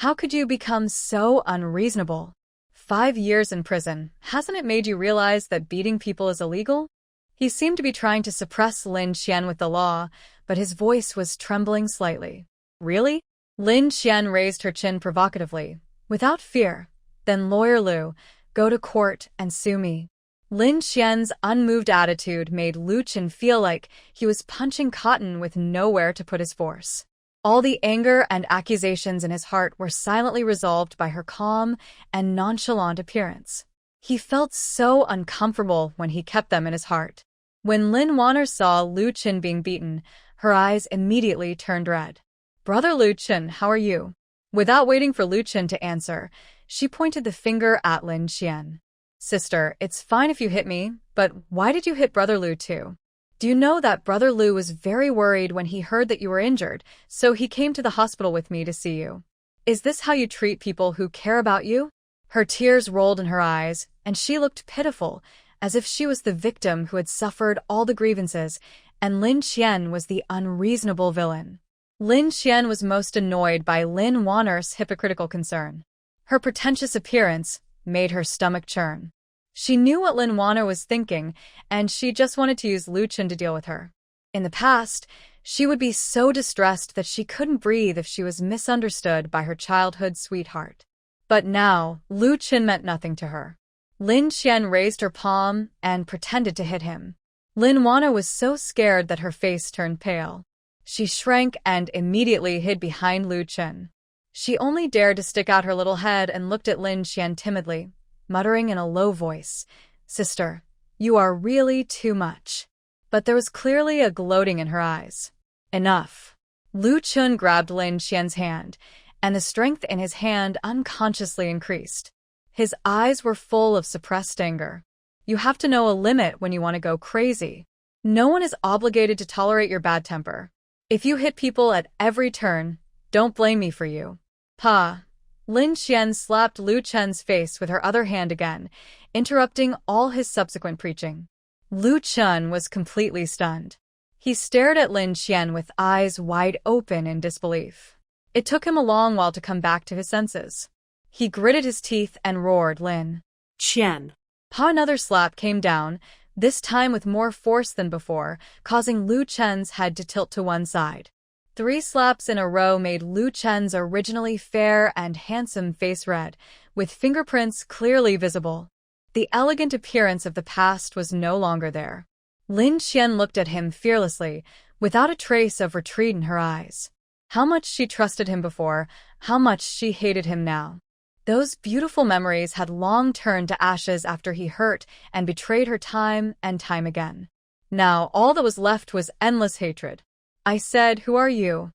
how could you become so unreasonable? 5 years in prison, hasn't it made you realize that beating people is illegal?" He seemed to be trying to suppress Lin Qian with the law, but his voice was trembling slightly. "Really?" Lin Qian raised her chin provocatively. "Without fear. Then Lawyer Lu, go to court and sue me." Lin Qian's unmoved attitude made Lu Chen feel like he was punching cotton with nowhere to put his force. All the anger and accusations in his heart were silently resolved by her calm and nonchalant appearance. He felt so uncomfortable when he kept them in his heart. When Lin Wanner saw Lu Chen being beaten, her eyes immediately turned red. "Brother Lu Chen, how are you?" Without waiting for Lu Chen to answer, she pointed the finger at Lin Qian. "Sister, it's fine if you hit me, but why did you hit Brother Lu too? Do you know that Brother Lu was very worried when he heard that you were injured, so he came to the hospital with me to see you. Is this how you treat people who care about you?" Her tears rolled in her eyes, and she looked pitiful, as if she was the victim who had suffered all the grievances, and Lin Qian was the unreasonable villain. Lin Qian was most annoyed by Lin Wanner's hypocritical concern. Her pretentious appearance made her stomach churn. She knew what Lin Wanner was thinking, and she just wanted to use Lu Chen to deal with her. In the past, she would be so distressed that she couldn't breathe if she was misunderstood by her childhood sweetheart. But now, Lu Chen meant nothing to her. Lin Qian raised her palm and pretended to hit him. Lin Wanner was so scared that her face turned pale. She shrank and immediately hid behind Lu Chen. She only dared to stick out her little head and looked at Lin Qian timidly, muttering in a low voice, "Sister, you are really too much." But there was clearly a gloating in her eyes. "Enough." Lu Chen grabbed Lin Qian's hand, and the strength in his hand unconsciously increased. His eyes were full of suppressed anger. "You have to know a limit when you want to go crazy. No one is obligated to tolerate your bad temper. If you hit people at every turn, don't blame me for you." "Pa." Lin Qian slapped Lu Chen's face with her other hand again, interrupting all his subsequent preaching. Lu Chen was completely stunned. He stared at Lin Qian with eyes wide open in disbelief. It took him a long while to come back to his senses. He gritted his teeth and roared, "Lin Qian." Pa." Another slap came down, this time with more force than before, causing Lu Chen's head to tilt to one side. 3 slaps in a row made Lu Chen's originally fair and handsome face red, with fingerprints clearly visible. The elegant appearance of the past was no longer there. Lin Qian looked at him fearlessly, without a trace of retreat in her eyes. How much she trusted him before, how much she hated him now. Those beautiful memories had long turned to ashes after he hurt and betrayed her time and time again. Now all that was left was endless hatred. "I said, who are you?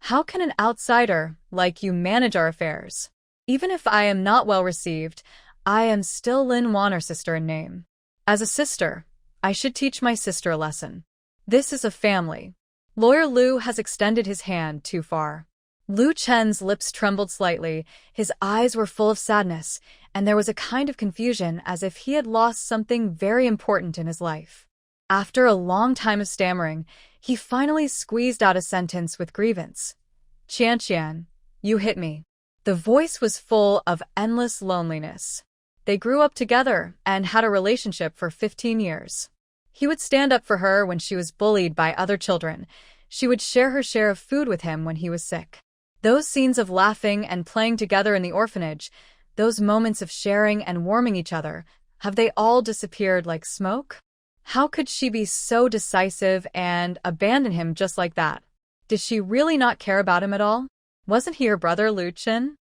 How can an outsider like you manage our affairs? Even if I am not well received, I am still Lin Wanner's sister in name. As a sister, I should teach my sister a lesson. This is a family." Lawyer Lu has extended his hand too far. Lu Chen's lips trembled slightly, his eyes were full of sadness, and there was a kind of confusion as if he had lost something very important in his life. After a long time of stammering, he finally squeezed out a sentence with grievance. "Qian Qian, you hit me." The voice was full of endless loneliness. They grew up together and had a relationship for 15 years. He would stand up for her when she was bullied by other children. She would share her share of food with him when he was sick. Those scenes of laughing and playing together in the orphanage, those moments of sharing and warming each other, have they all disappeared like smoke? How could she be so decisive and abandon him just like that? Did she really not care about him at all? Wasn't he her brother Lu Chen?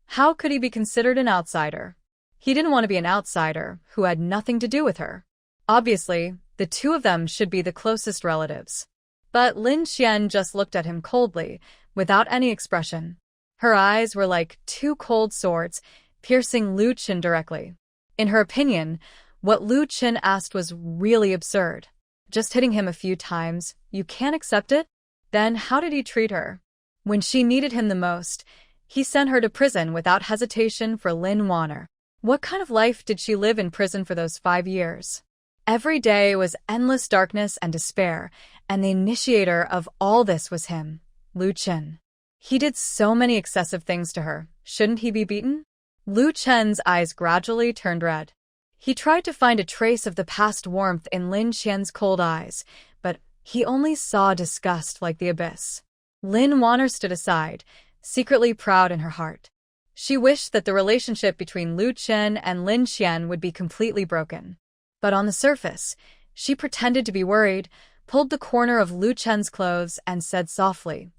How could he be considered an outsider? He didn't want to be an outsider who had nothing to do with her. Obviously, the two of them should be the closest relatives. But Lin Xian just looked at him coldly, without any expression. Her eyes were like two cold swords, piercing Lu Qin directly. In her opinion, what Lu Qin asked was really absurd. Just hitting him a few times, you can't accept it? Then how did he treat her? When she needed him the most, he sent her to prison without hesitation for Lin Wanner. What kind of life did she live in prison for those 5 years? Every day was endless darkness and despair, and the initiator of all this was him, Lu Qin. He did so many excessive things to her. Shouldn't he be beaten? Lu Chen's eyes gradually turned red. He tried to find a trace of the past warmth in Lin Xian's cold eyes, but he only saw disgust like the abyss. Lin Wanner stood aside, secretly proud in her heart. She wished that the relationship between Lu Qin and Lin Xian would be completely broken. But on the surface, she pretended to be worried, pulled the corner of Lu Chen's clothes, and said softly,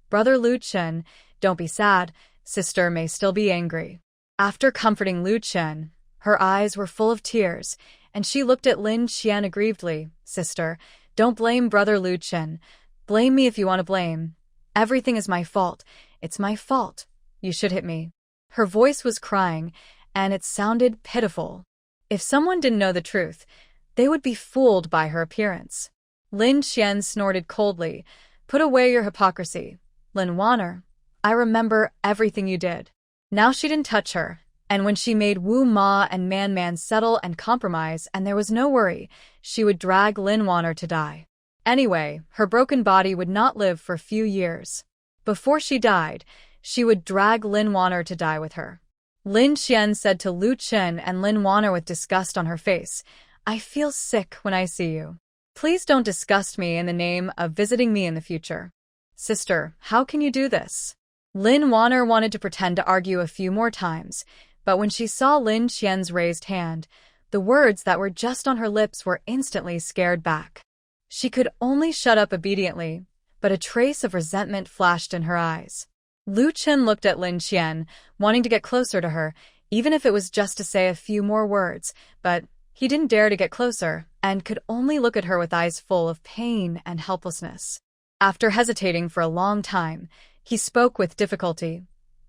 "Brother Lu Qin, don't be sad, sister may still be angry." After comforting Lu Qin, her eyes were full of tears, and she looked at Lin Xian aggrievedly. "Sister, don't blame brother Lu Qin. Blame me if you want to blame. Everything is my fault. It's my fault. You should hit me." Her voice was crying, and it sounded pitiful. If someone didn't know the truth, they would be fooled by her appearance. Lin Xian snorted coldly. "Put away your hypocrisy. Lin Wanner, I remember everything you did." Now she didn't touch her, and when she made Wu Ma and Man Man settle and compromise and there was no worry, she would drag Lin Wanner to die. Anyway, her broken body would not live for a few years. Before she died, she would drag Lin Wanner to die with her. Lin Xian said to Lu Qin and Lin Wanner with disgust on her face, "I feel sick when I see you. Please don't disgust me in the name of visiting me in the future." "Sister, how can you do this?" Lin Wanner wanted to pretend to argue a few more times, but when she saw Lin Xian's raised hand, the words that were just on her lips were instantly scared back. She could only shut up obediently, but a trace of resentment flashed in her eyes. Lu Qin looked at Lin Xian, wanting to get closer to her, even if it was just to say a few more words, but he didn't dare to get closer and could only look at her with eyes full of pain and helplessness. After hesitating for a long time, he spoke with difficulty.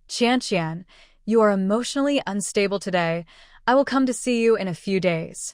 "Qian, you are emotionally unstable today. I will come to see you in a few days."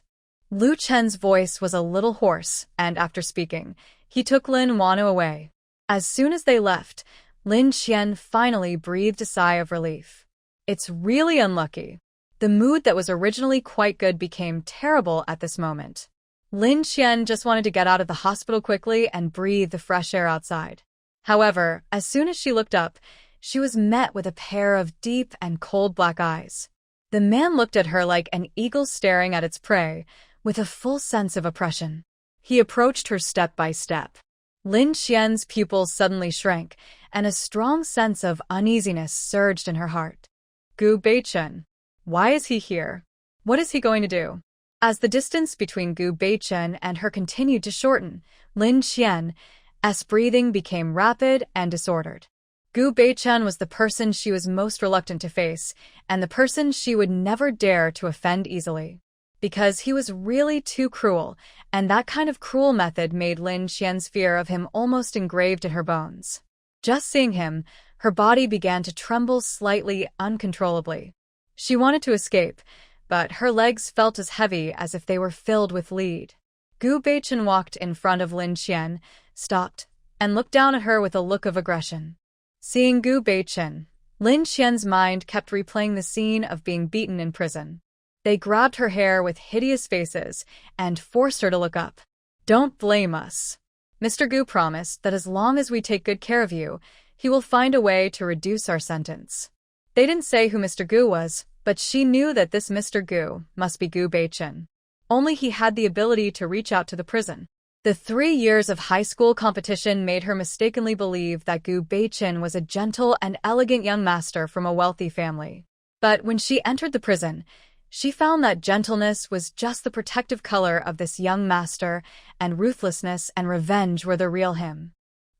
Lu Chen's voice was a little hoarse, and after speaking, he took Lin Wanner away. As soon as they left, Lin Xian finally breathed a sigh of relief. It's really unlucky. The mood that was originally quite good became terrible at this moment. Lin Xian just wanted to get out of the hospital quickly and breathe the fresh air outside. However, as soon as she looked up, she was met with a pair of deep and cold black eyes. The man looked at her like an eagle staring at its prey, with a full sense of oppression. He approached her step by step. Lin Xian's pupils suddenly shrank, and a strong sense of uneasiness surged in her heart. Gu Beichen. Why is he here? What is he going to do? As the distance between Gu Beichen and her continued to shorten, Lin Xian's breathing became rapid and disordered. Gu Beichen was the person she was most reluctant to face, and the person she would never dare to offend easily. Because he was really too cruel, and that kind of cruel method made Lin Xian's fear of him almost engraved in her bones. Just seeing him, her body began to tremble slightly uncontrollably. She wanted to escape, but her legs felt as heavy as if they were filled with lead. Gu Beichen walked in front of Lin Xian, stopped, and looked down at her with a look of aggression. Seeing Gu Beichen, Lin Xian's mind kept replaying the scene of being beaten in prison. They grabbed her hair with hideous faces and forced her to look up. "Don't blame us. Mr. Gu promised that as long as we take good care of you, he will find a way to reduce our sentence." They didn't say who Mr. Gu was, but she knew that this Mr. Gu must be Gu Beichen. Only he had the ability to reach out to the prison. The 3 years of high school competition made her mistakenly believe that Gu Beichen was a gentle and elegant young master from a wealthy family. But when she entered the prison, she found that gentleness was just the protective color of this young master, and ruthlessness and revenge were the real him.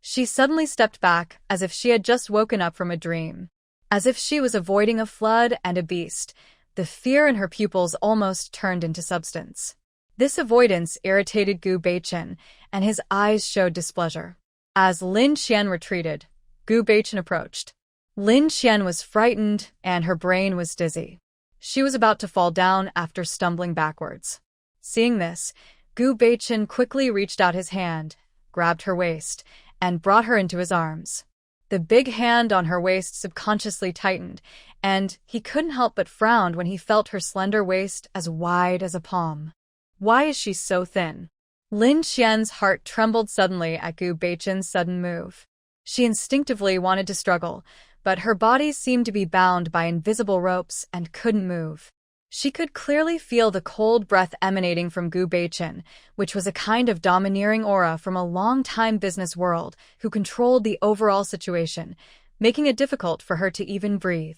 She suddenly stepped back as if she had just woken up from a dream. As if she was avoiding a flood and a beast, The fear in her pupils almost turned into substance. This avoidance irritated Gu Beichen, and his eyes showed displeasure. As Lin Qian retreated, Gu Beichen approached. Lin Qian was frightened, and her brain was dizzy. She was about to fall down after stumbling backwards. Seeing this, Gu Beichen quickly reached out his hand, grabbed her waist, and brought her into his arms. The big hand on her waist subconsciously tightened, and he couldn't help but frown when he felt her slender waist as wide as a palm. Why is she so thin? Lin Qian's heart trembled suddenly at Gu Beichen's sudden move. She instinctively wanted to struggle, but her body seemed to be bound by invisible ropes and couldn't move. She could clearly feel the cold breath emanating from Gu Beichen, which was a kind of domineering aura from a long-time business world who controlled the overall situation, making it difficult for her to even breathe.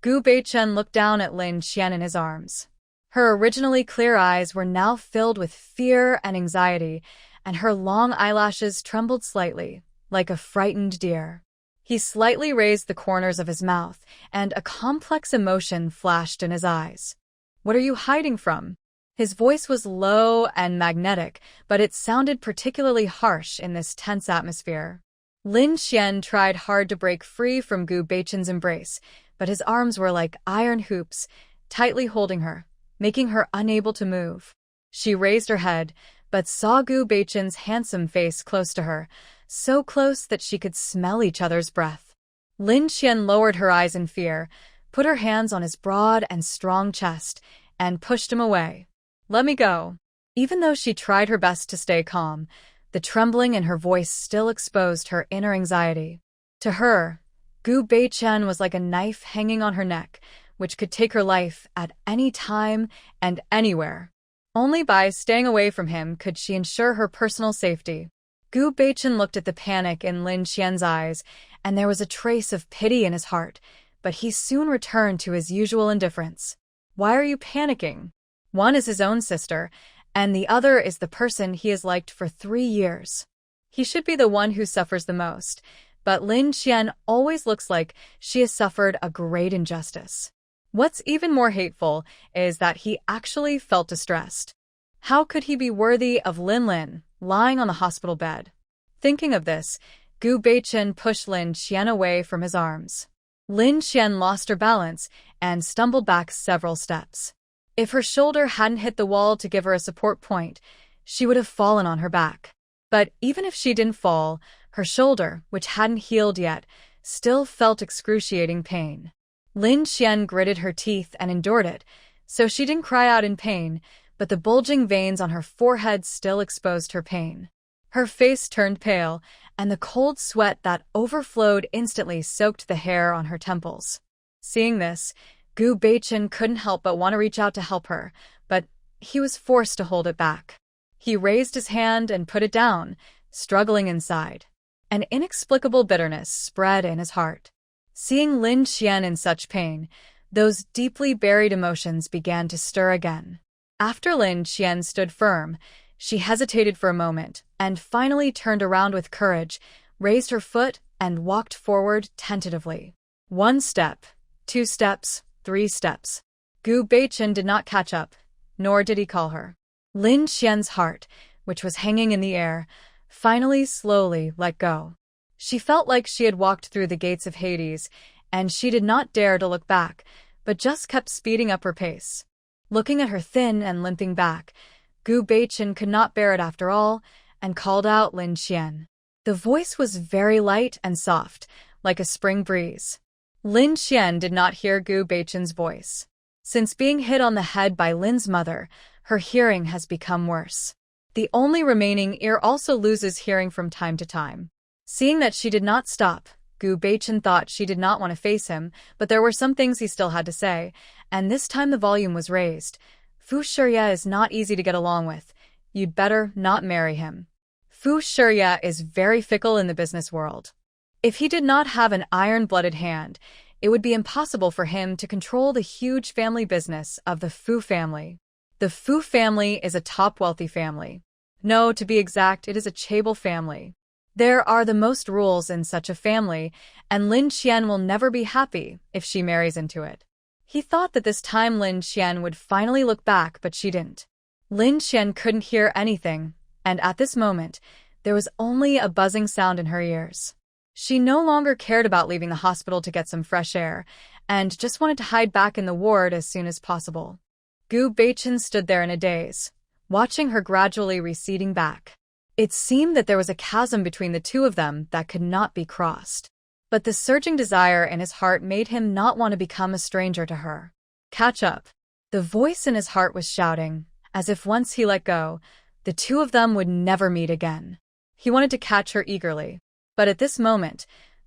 Gu Beichen looked down at Lin Qian in his arms. Her originally clear eyes were now filled with fear and anxiety, and her long eyelashes trembled slightly, like a frightened deer. He slightly raised the corners of his mouth, and a complex emotion flashed in his eyes. "What are you hiding from?" His voice was low and magnetic, but it sounded particularly harsh in this tense atmosphere. Lin Qian tried hard to break free from Gu Beichen's embrace, but his arms were like iron hoops, tightly holding her, making her unable to move. She raised her head, but saw Gu Beichen's handsome face close to her, so close that she could smell each other's breath. Lin Qian lowered her eyes in fear, put her hands on his broad and strong chest, and pushed him away. "Let me go." Even though she tried her best to stay calm, the trembling in her voice still exposed her inner anxiety. To her, Gu Beichen was like a knife hanging on her neck, which could take her life at any time and anywhere. Only by staying away from him could she ensure her personal safety. Gu Beichen looked at the panic in Lin Qian's eyes, and there was a trace of pity in his heart, but he soon returned to his usual indifference. "Why are you panicking? One is his own sister, and the other is the person he has liked for 3 years. He should be the one who suffers the most, but Lin Qian always looks like she has suffered a great injustice. What's even more hateful is that he actually felt distressed. How could he be worthy of Lin lying on the hospital bed?" Thinking of this, Gu Beichen pushed Lin Qian away from his arms. Lin Qian lost her balance and stumbled back several steps. If her shoulder hadn't hit the wall to give her a support point, she would have fallen on her back. But even if she didn't fall, her shoulder, which hadn't healed yet, still felt excruciating pain. Lin Qian gritted her teeth and endured it, so she didn't cry out in pain, but the bulging veins on her forehead still exposed her pain. Her face turned pale, and the cold sweat that overflowed instantly soaked the hair on her temples. Seeing this, Gu Beichen couldn't help but want to reach out to help her, but he was forced to hold it back. He raised his hand and put it down, struggling inside. An inexplicable bitterness spread in his heart. Seeing Lin Qian in such pain, those deeply buried emotions began to stir again. After Lin Qian stood firm, she hesitated for a moment and finally turned around with courage, raised her foot, and walked forward tentatively. 1 step, 2 steps, 3 steps. Gu Beichen did not catch up, nor did he call her. Lin Qian's heart, which was hanging in the air, finally slowly let go. She felt like she had walked through the gates of Hades, and she did not dare to look back, but just kept speeding up her pace. Looking at her thin and limping back, Gu Beichen could not bear it after all, and called out Lin Qian. The voice was very light and soft, like a spring breeze. Lin Qian did not hear Gu Beichen's voice. Since being hit on the head by Lin's mother, her hearing has become worse. The only remaining ear also loses hearing from time to time. Seeing that she did not stop, Gu Beichen thought she did not want to face him, but there were some things he still had to say, and this time the volume was raised. "Fu Shiye is not easy to get along with. You'd better not marry him. Fu Shiye is very fickle in the business world. If he did not have an iron-blooded hand, it would be impossible for him to control the huge family business of the Fu family. The Fu family is a top wealthy family. No, to be exact, it is a chaebol family. There are the most rules in such a family, and Lin Qian will never be happy if she marries into it." He thought that this time Lin Qian would finally look back, but she didn't. Lin Qian couldn't hear anything, and at this moment, there was only a buzzing sound in her ears. She no longer cared about leaving the hospital to get some fresh air, and just wanted to hide back in the ward as soon as possible. Gu Beichen stood there in a daze, watching her gradually receding back. It seemed that there was a chasm between the two of them that could not be crossed. But the surging desire in his heart made him not want to become a stranger to her. Catch up. The voice in his heart was shouting, as if once he let go, the two of them would never meet again. He wanted to catch her eagerly. But at this moment,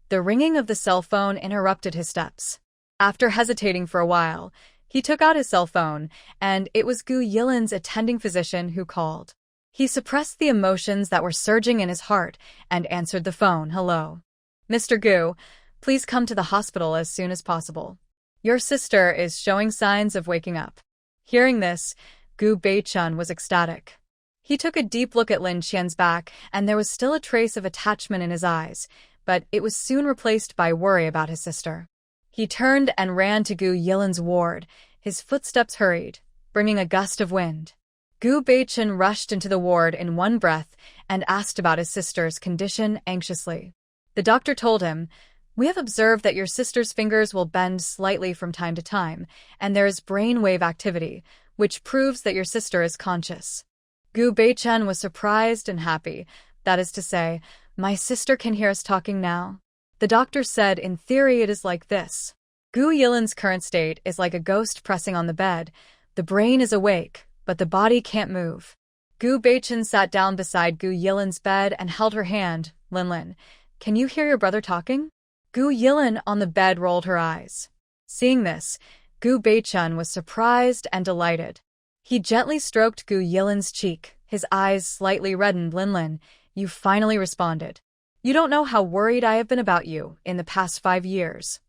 the ringing of the cell phone interrupted his steps. After hesitating for a while, he took out his cell phone, and it was Gu Yilin's attending physician who called. He suppressed the emotions that were surging in his heart and answered the phone. Hello. Mr. Gu, please come to the hospital as soon as possible. Your sister is showing signs of waking up. Hearing this, Gu Beichun was ecstatic. He took a deep look at Lin Qian's back, and there was still a trace of attachment in his eyes, but it was soon replaced by worry about his sister. He turned and ran to Gu Yilin's ward. His footsteps hurried, bringing a gust of wind. Gu Beichen rushed into the ward in one breath and asked about his sister's condition anxiously. The doctor told him, "We have observed that your sister's fingers will bend slightly from time to time, and there is brainwave activity, which proves that your sister is conscious." Gu Beichen was surprised and happy. That is to say, my sister can hear us talking now. The doctor said, in theory it is like this. Gu Yilin's current state is like a ghost pressing on the bed. The brain is awake, but the body can't move. Gu Beichen sat down beside Gu Yilin's bed and held her hand. Lin, can you hear your brother talking? Gu Yilin on the bed rolled her eyes. Seeing this, Gu Beichen was surprised and delighted. He gently stroked Gu Yilin's cheek. His eyes slightly reddened. Lin, you finally responded. You don't know how worried I have been about you in the past 5 years.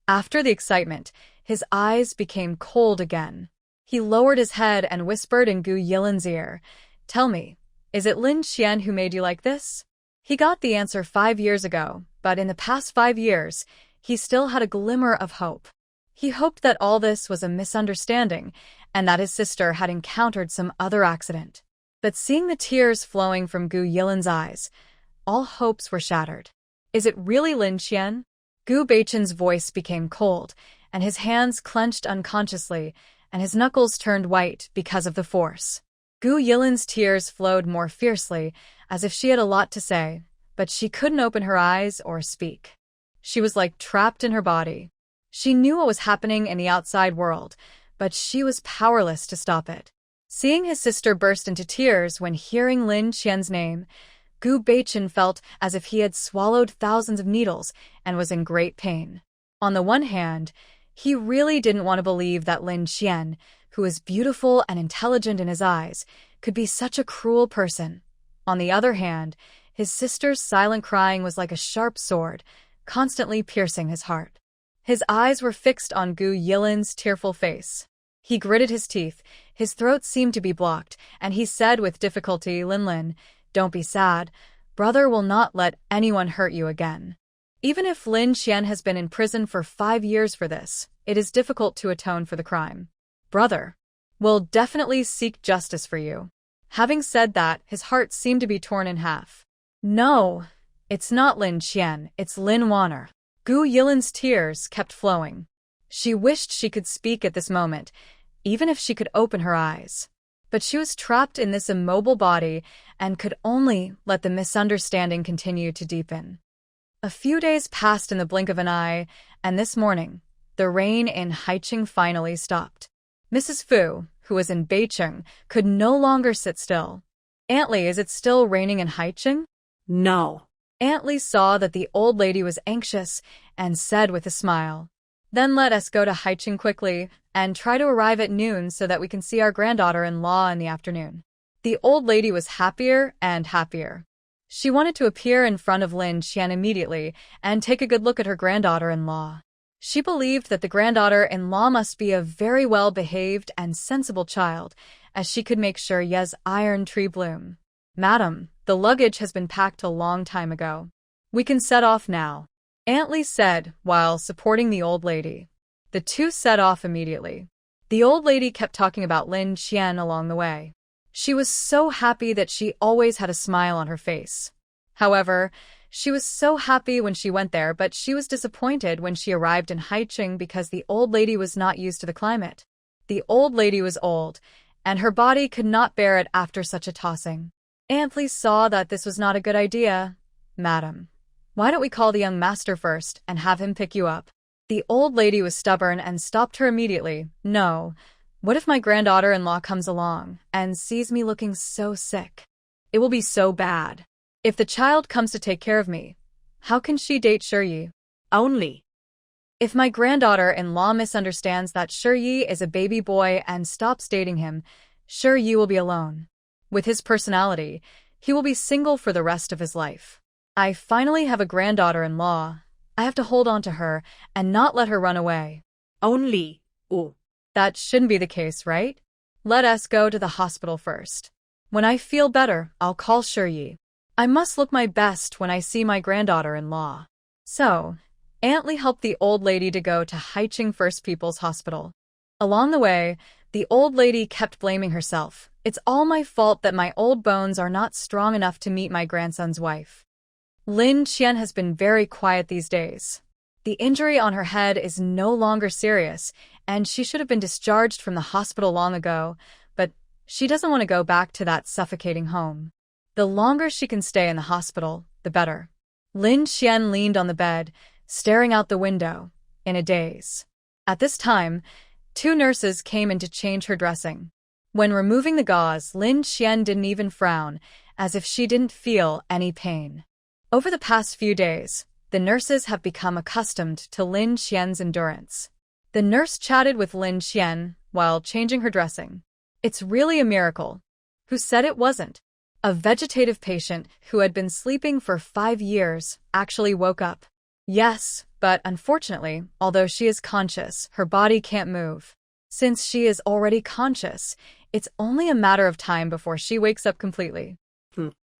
After the excitement, his eyes became cold again. He lowered his head and whispered in Gu Yilin's ear, "Tell me, is it Lin Qian who made you like this?" He got the answer 5 years ago, but in the past 5 years, he still had a glimmer of hope. He hoped that all this was a misunderstanding and that his sister had encountered some other accident. But seeing the tears flowing from Gu Yilin's eyes, all hopes were shattered. Is it really Lin Qian? Gu Beichen's voice became cold, and his hands clenched unconsciously, and his knuckles turned white because of the force. Gu Yilin's tears flowed more fiercely, as if she had a lot to say, but she couldn't open her eyes or speak. She was like trapped in her body. She knew what was happening in the outside world, but she was powerless to stop it. Seeing his sister burst into tears when hearing Lin Qian's name, Gu Beichen felt as if he had swallowed thousands of needles and was in great pain. On the one hand, he really didn't want to believe that Lin Qian, who was beautiful and intelligent in his eyes, could be such a cruel person. On the other hand, his sister's silent crying was like a sharp sword, constantly piercing his heart. His eyes were fixed on Gu Yilin's tearful face. He gritted his teeth, his throat seemed to be blocked, and he said with difficulty, Lin, don't be sad. Brother will not let anyone hurt you again. Even if Lin Qian has been in prison for 5 years for this, it is difficult to atone for the crime. Brother will definitely seek justice for you. Having said that, his heart seemed to be torn in half. No, it's not Lin Qian, it's Lin Warner. Gu Yilin's tears kept flowing. She wished she could speak at this moment, even if she could open her eyes. But she was trapped in this immobile body and could only let the misunderstanding continue to deepen. A few days passed in the blink of an eye, and this morning, the rain in Haicheng finally stopped. Mrs. Fu, who was in Beicheng, could no longer sit still. Aunt Li, is it still raining in Haicheng? No. Aunt Li saw that the old lady was anxious and said with a smile, "Then let us go to Haicheng quickly and try to arrive at noon so that we can see our granddaughter-in-law in the afternoon." The old lady was happier and happier. She wanted to appear in front of Lin Qian immediately and take a good look at her granddaughter-in-law. She believed that the granddaughter-in-law must be a very well-behaved and sensible child, as she could make sure Ye's iron tree bloom. "Madam, the luggage has been packed a long time ago. We can set off now," Aunt Li said while supporting the old lady. The two set off immediately. The old lady kept talking about Lin Qian along the way. She was so happy that she always had a smile on her face. However, she was so happy when she went there, but she was disappointed when she arrived in Haicheng because the old lady was not used to the climate. The old lady was old, and her body could not bear it after such a tossing. Aunt Li saw that this was not a good idea. "Madam, why don't we call the young master first and have him pick you up?" The old lady was stubborn and stopped her immediately. "No. What if my granddaughter-in-law comes along and sees me looking so sick? It will be so bad. If the child comes to take care of me, how can she date Shiyi? Only. If my granddaughter-in-law misunderstands that Shiyi is a baby boy and stops dating him, Shiyi will be alone. With his personality, he will be single for the rest of his life. I finally have a granddaughter-in-law. I have to hold on to her and not let her run away." Only. Oh. That shouldn't be the case, right? Let us go to the hospital first. When I feel better, I'll call Shiyi. I must look my best when I see my granddaughter-in-law. So, Aunt Li helped the old lady to go to Haicheng First People's Hospital. Along the way, the old lady kept blaming herself. "It's all my fault that my old bones are not strong enough to meet my grandson's wife." Lin Qian has been very quiet these days. The injury on her head is no longer serious, and she should have been discharged from the hospital long ago, but she doesn't want to go back to that suffocating home. The longer she can stay in the hospital, the better. Lin Qian leaned on the bed, staring out the window, in a daze. At this time, 2 nurses came in to change her dressing. When removing the gauze, Lin Qian didn't even frown, as if she didn't feel any pain. Over the past few days, the nurses have become accustomed to Lin Qian's endurance. The nurse chatted with Lin Qian while changing her dressing. "It's really a miracle." Who said it wasn't? A vegetative patient who had been sleeping for 5 years actually woke up. Yes, but unfortunately, although she is conscious, her body can't move. Since she is already conscious, it's only a matter of time before she wakes up completely.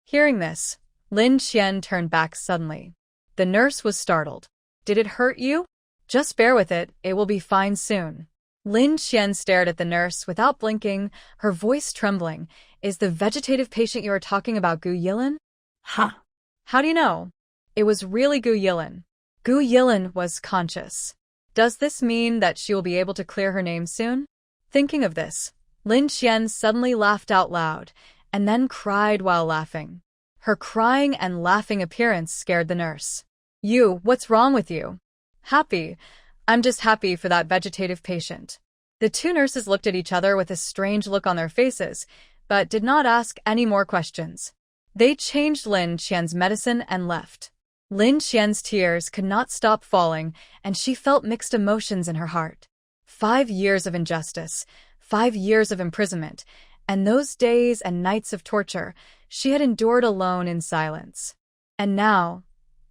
Hearing this, Lin Qian turned back suddenly. The nurse was startled. "Did it hurt you? Just bear with it, it will be fine soon." Lin Qian stared at the nurse without blinking, her voice trembling. "Is the vegetative patient you are talking about Gu Yilin?" Huh. "How do you know?" "It was really Gu Yilin. Gu Yilin was conscious. Does this mean that she will be able to clear her name soon?" Thinking of this, Lin Qian suddenly laughed out loud, and then cried while laughing. Her crying and laughing appearance scared the nurse. What's wrong with you?" "Happy. I'm just happy for that vegetative patient." The 2 nurses looked at each other with a strange look on their faces, but did not ask any more questions. They changed Lin Qian's medicine and left. Lin Qian's tears could not stop falling, and she felt mixed emotions in her heart. 5 years of injustice, 5 years of imprisonment, and those days and nights of torture she had endured alone in silence. And now,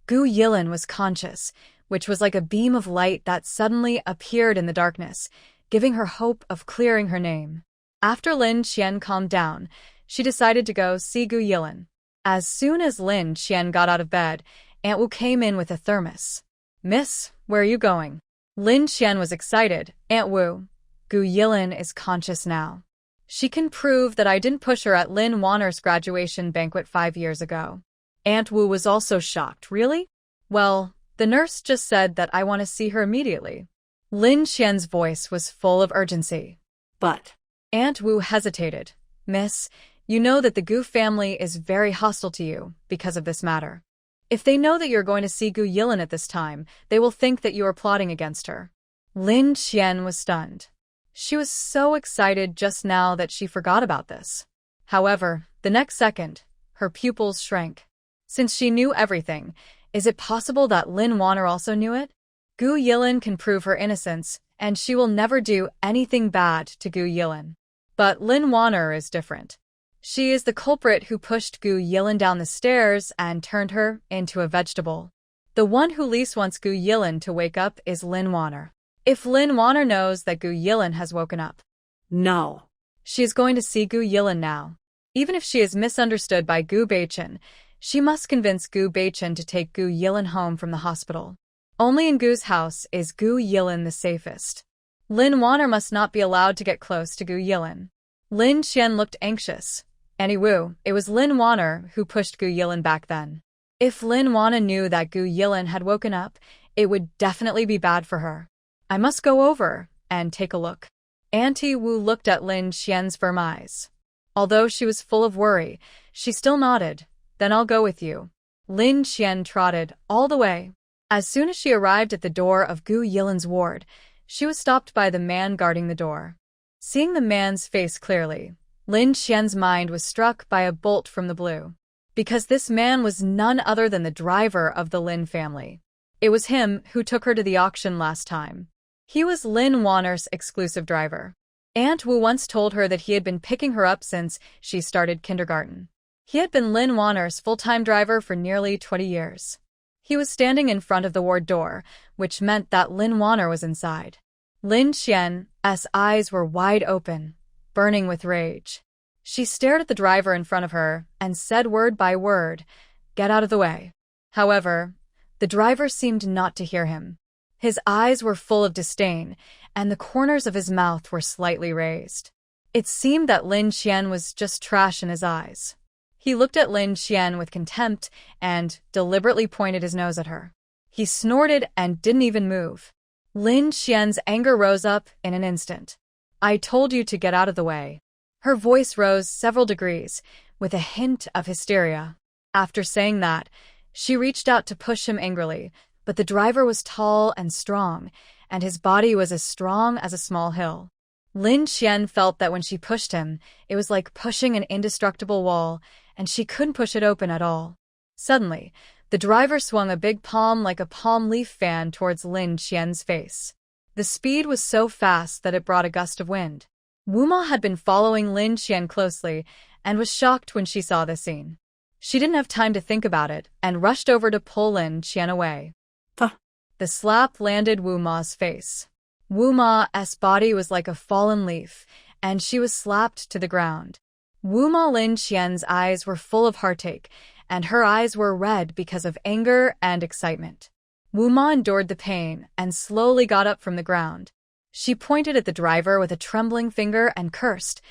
Gu Yilin was conscious, which was like a beam of light that suddenly appeared in the darkness, giving her hope of clearing her name. After Lin Qian calmed down, she decided to go see Gu Yilin. As soon as Lin Qian got out of bed, Aunt Wu came in with a thermos. "Miss, where are you going?" Lin Qian was excited. "Aunt Wu, Gu Yilin is conscious now. She can prove that I didn't push her at Lin Wanner's graduation banquet 5 years ago." Aunt Wu was also shocked. "Really?" "Well, the nurse just said that I want to see her immediately." Lin Qian's voice was full of urgency. But. Aunt Wu hesitated. "Miss, you know that the Gu family is very hostile to you because of this matter. If they know that you're going to see Gu Yilin at this time, they will think that you are plotting against her." Lin Qian was stunned. She was so excited just now that she forgot about this. However, the next second, her pupils shrank. Since she knew everything, is it possible that Lin Wanner also knew it? Gu Yilin can prove her innocence, and she will never do anything bad to Gu Yilin. But Lin Wanner is different. She is the culprit who pushed Gu Yilin down the stairs and turned her into a vegetable. The one who least wants Gu Yilin to wake up is Lin Wanner. If Lin Wanner knows that Gu Yilin has woken up, No. she is going to see Gu Yilin now. Even if she is misunderstood by Gu Beichen, she must convince Gu Beichen to take Gu Yilin home from the hospital. Only in Gu's house is Gu Yilin the safest. Lin Wanner must not be allowed to get close to Gu Yilin. Lin Qian looked anxious. Anyway, it was Lin Wanner who pushed Gu Yilin back then. If Lin Wanner knew that Gu Yilin had woken up, it would definitely be bad for her. I must go over and take a look. Auntie Wu looked at Lin Qian's firm eyes. Although she was full of worry, she still nodded. Then I'll go with you. Lin Qian trotted all the way. As soon as she arrived at the door of Gu Yilin's ward, she was stopped by the man guarding the door. Seeing the man's face clearly, Lin Qian's mind was struck by a bolt from the blue. Because this man was none other than the driver of the Lin family. It was him who took her to the auction last time. He was Lin Wanner's exclusive driver. Aunt Wu once told her that he had been picking her up since she started kindergarten. He had been Lin Wanner's full-time driver for nearly 20 years. He was standing in front of the ward door, which meant that Lin Wanner was inside. Lin Qian's eyes were wide open, burning with rage. She stared at the driver in front of her and said word by word, "Get out of the way." However, the driver seemed not to hear him. His eyes were full of disdain, and the corners of his mouth were slightly raised. It seemed that Lin Qian was just trash in his eyes. He looked at Lin Qian with contempt and deliberately pointed his nose at her. He snorted and didn't even move. Lin Qian's anger rose up in an instant. "I told you to get out of the way." Her voice rose several degrees, with a hint of hysteria. After saying that, she reached out to push him angrily, but the driver was tall and strong, and his body was as strong as a small hill. Lin Qian felt that when she pushed him, it was like pushing an indestructible wall, and she couldn't push it open at all. Suddenly, the driver swung a big palm like a palm leaf fan towards Lin Qian's face. The speed was so fast that it brought a gust of wind. Wuma had been following Lin Qian closely and was shocked when she saw this scene. She didn't have time to think about it and rushed over to pull Lin Qian away. The slap landed Wuma's face. Wuma's body was like a fallen leaf, and she was slapped to the ground. Wuma Lin Qian's eyes were full of heartache, and her eyes were red because of anger and excitement. Wuma endured the pain and slowly got up from the ground. She pointed at the driver with a trembling finger and cursed,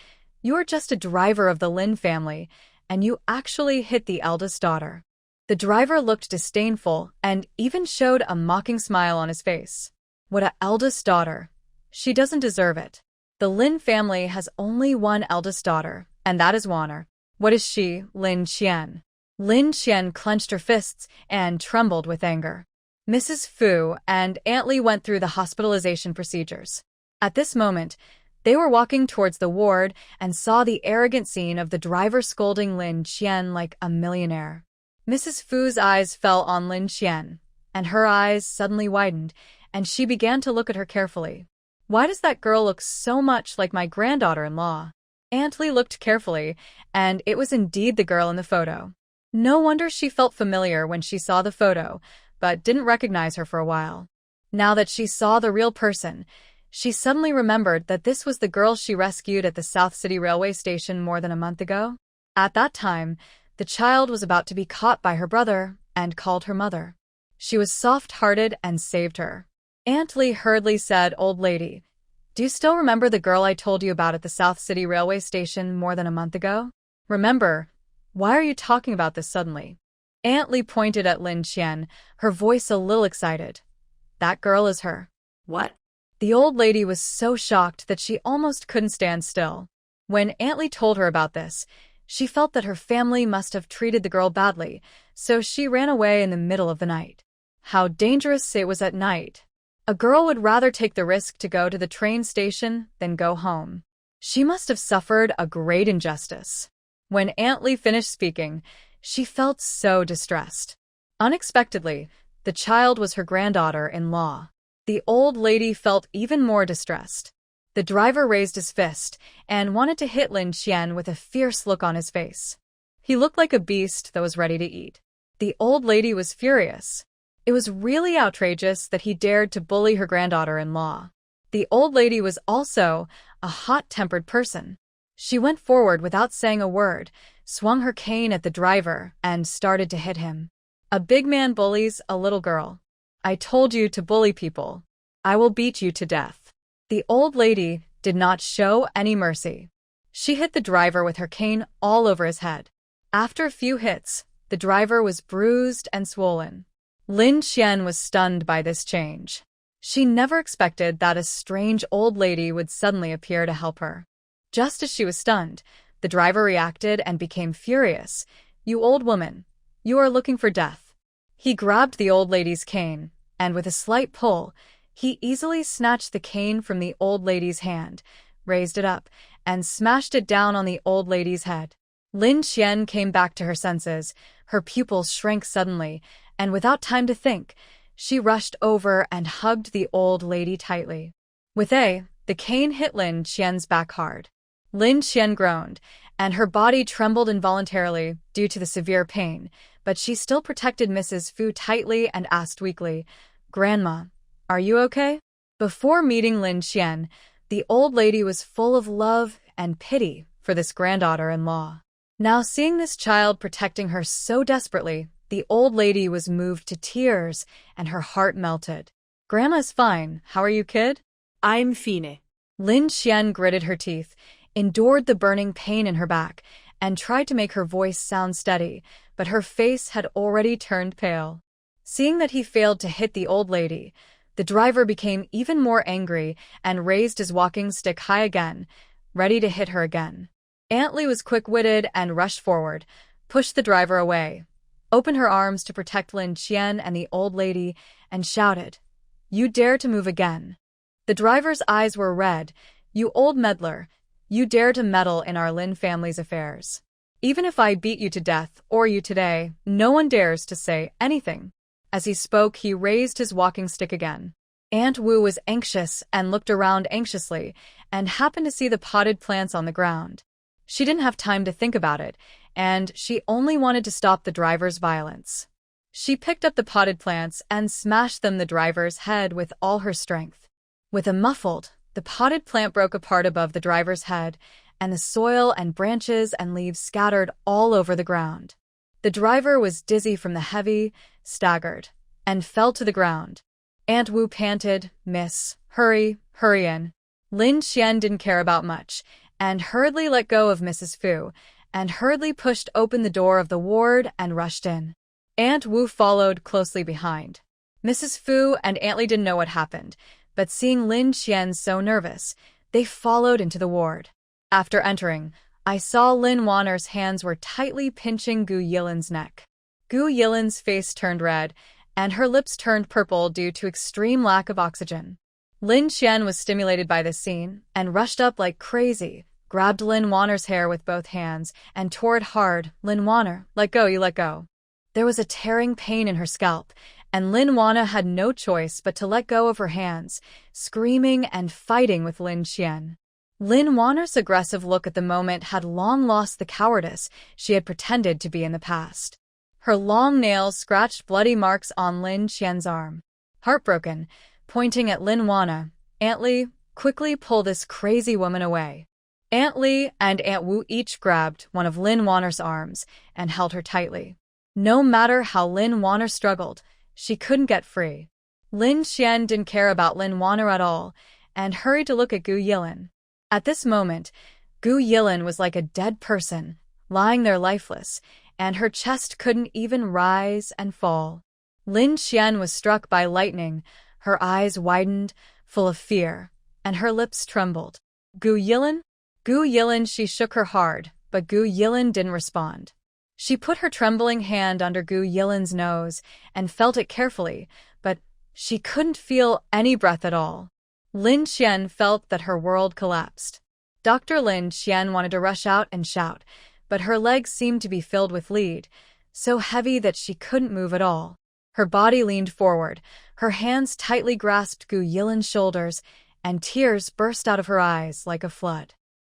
"You are just a driver of the Lin family, and you actually hit the eldest daughter." The driver looked disdainful and even showed a mocking smile on his face. "What a eldest daughter. She doesn't deserve it. The Lin family has only one eldest daughter, and that is Wanner. What is she, Lin Qian?" Lin Qian clenched her fists and trembled with anger. Mrs. Fu and Aunt Li went through the hospitalization procedures. At this moment, they were walking towards the ward and saw the arrogant scene of the driver scolding Lin Qian like a millionaire. Mrs. Fu's eyes fell on Lin Qian, and her eyes suddenly widened, and she began to look at her carefully. "Why does that girl look so much like my granddaughter-in-law?" Aunt Li looked carefully, and it was indeed the girl in the photo. No wonder she felt familiar when she saw the photo, but didn't recognize her for a while. Now that she saw the real person, she suddenly remembered that this was the girl she rescued at the South City railway station more than a month ago. At that time, the child was about to be caught by her brother and called her mother. She was soft-hearted and saved her. Aunt Li hurriedly said, "Old lady, do you still remember the girl I told you about at the South City railway station more than a month ago? Remember? Why are you talking about this suddenly?" Aunt Li pointed at Lin Qian, her voice a little excited. "That girl is her." What? The old lady was so shocked that she almost couldn't stand still. When Aunt Li told her about this, she felt that her family must have treated the girl badly, so she ran away in the middle of the night. How dangerous it was at night. A girl would rather take the risk to go to the train station than go home. She must have suffered a great injustice. When Aunt Li finished speaking, she felt so distressed. Unexpectedly, the child was her granddaughter-in-law. The old lady felt even more distressed. The driver raised his fist and wanted to hit Lin Qian with a fierce look on his face. He looked like a beast that was ready to eat. The old lady was furious. It was really outrageous that he dared to bully her granddaughter-in-law. The old lady was also a hot-tempered person. She went forward without saying a word, swung her cane at the driver, and started to hit him. A big man bullies a little girl. I told you to bully people. I will beat you to death. The old lady did not show any mercy. She hit the driver with her cane all over his head. After a few hits, the driver was bruised and swollen. Lin Qian was stunned by this change. She never expected that a strange old lady would suddenly appear to help her. Just as she was stunned, the driver reacted and became furious. You old woman, you are looking for death. He grabbed the old lady's cane, and with a slight pull, he easily snatched the cane from the old lady's hand, raised it up, and smashed it down on the old lady's head. Lin Qian came back to her senses. Her pupils shrank suddenly, and without time to think, she rushed over and hugged the old lady tightly. The cane hit Lin Qian's back hard. Lin Qian groaned, and her body trembled involuntarily due to the severe pain, but she still protected Mrs. Fu tightly and asked weakly, "Grandma, are you okay?" Before meeting Lin Qian, the old lady was full of love and pity for this granddaughter-in-law. Now seeing this child protecting her so desperately, the old lady was moved to tears and her heart melted. "Grandma's fine. How are you, kid?" I'm fine. Lin Qian gritted her teeth, endured the burning pain in her back, and tried to make her voice sound steady, but her face had already turned pale. Seeing that he failed to hit the old lady, the driver became even more angry and raised his walking stick high again, ready to hit her again. Aunt Li was quick-witted and rushed forward, pushed the driver away, opened her arms to protect Lin Qian and the old lady, and shouted, "You dare to move again." The driver's eyes were red. "You old meddler, you dare to meddle in our Lin family's affairs. Even if I beat you to death or you today, no one dares to say anything." As he spoke, he raised his walking stick again. Aunt Wu was anxious and looked around anxiously and happened to see the potted plants on the ground. She didn't have time to think about it, and she only wanted to stop the driver's violence. She picked up the potted plants and smashed them the driver's head with all her strength. With a muffled, the potted plant broke apart above the driver's head, and the soil and branches and leaves scattered all over the ground. The driver was dizzy from the heavy, staggered, and fell to the ground. Aunt Wu panted, "Miss, hurry in." Lin Qian didn't care about much, and hurriedly let go of Mrs. Fu, and hurriedly pushed open the door of the ward and rushed in. Aunt Wu followed closely behind. Mrs. Fu and Aunt Li didn't know what happened, but seeing Lin Qian so nervous, they followed into the ward. After entering, I saw Lin Wanner's hands were tightly pinching Gu Yilin's neck. Gu Yilin's face turned red, and her lips turned purple due to extreme lack of oxygen. Lin Qian was stimulated by this scene and rushed up like crazy, grabbed Lin Wanner's hair with both hands, and tore it hard. "Lin Wanner, let go, you let go." There was a tearing pain in her scalp, and Lin Wanner had no choice but to let go of her hands, screaming and fighting with Lin Qian. Lin Wanner's aggressive look at the moment had long lost the cowardice she had pretended to be in the past. Her long nails scratched bloody marks on Lin Qian's arm. Heartbroken, pointing at Lin Wanner, "Aunt Li, quickly pull this crazy woman away." Aunt Li and Aunt Wu each grabbed one of Lin Wanner's arms and held her tightly. No matter how Lin Wanner struggled, she couldn't get free. Lin Qian didn't care about Lin Wanner at all and hurried to look at Gu Yilin. At this moment, Gu Yilin was like a dead person, lying there lifeless, and her chest couldn't even rise and fall. Lin Qian was struck by lightning. Her eyes widened, full of fear, and her lips trembled. "Gu Yilin?" "Gu Yilin," she shook her hard, but Gu Yilin didn't respond. She put her trembling hand under Gu Yilin's nose and felt it carefully, but she couldn't feel any breath at all. Lin Qian felt that her world collapsed. Dr. Lin Qian wanted to rush out and shout, but her legs seemed to be filled with lead, so heavy that she couldn't move at all. Her body leaned forward, her hands tightly grasped Gu Yilin's shoulders, and tears burst out of her eyes like a flood.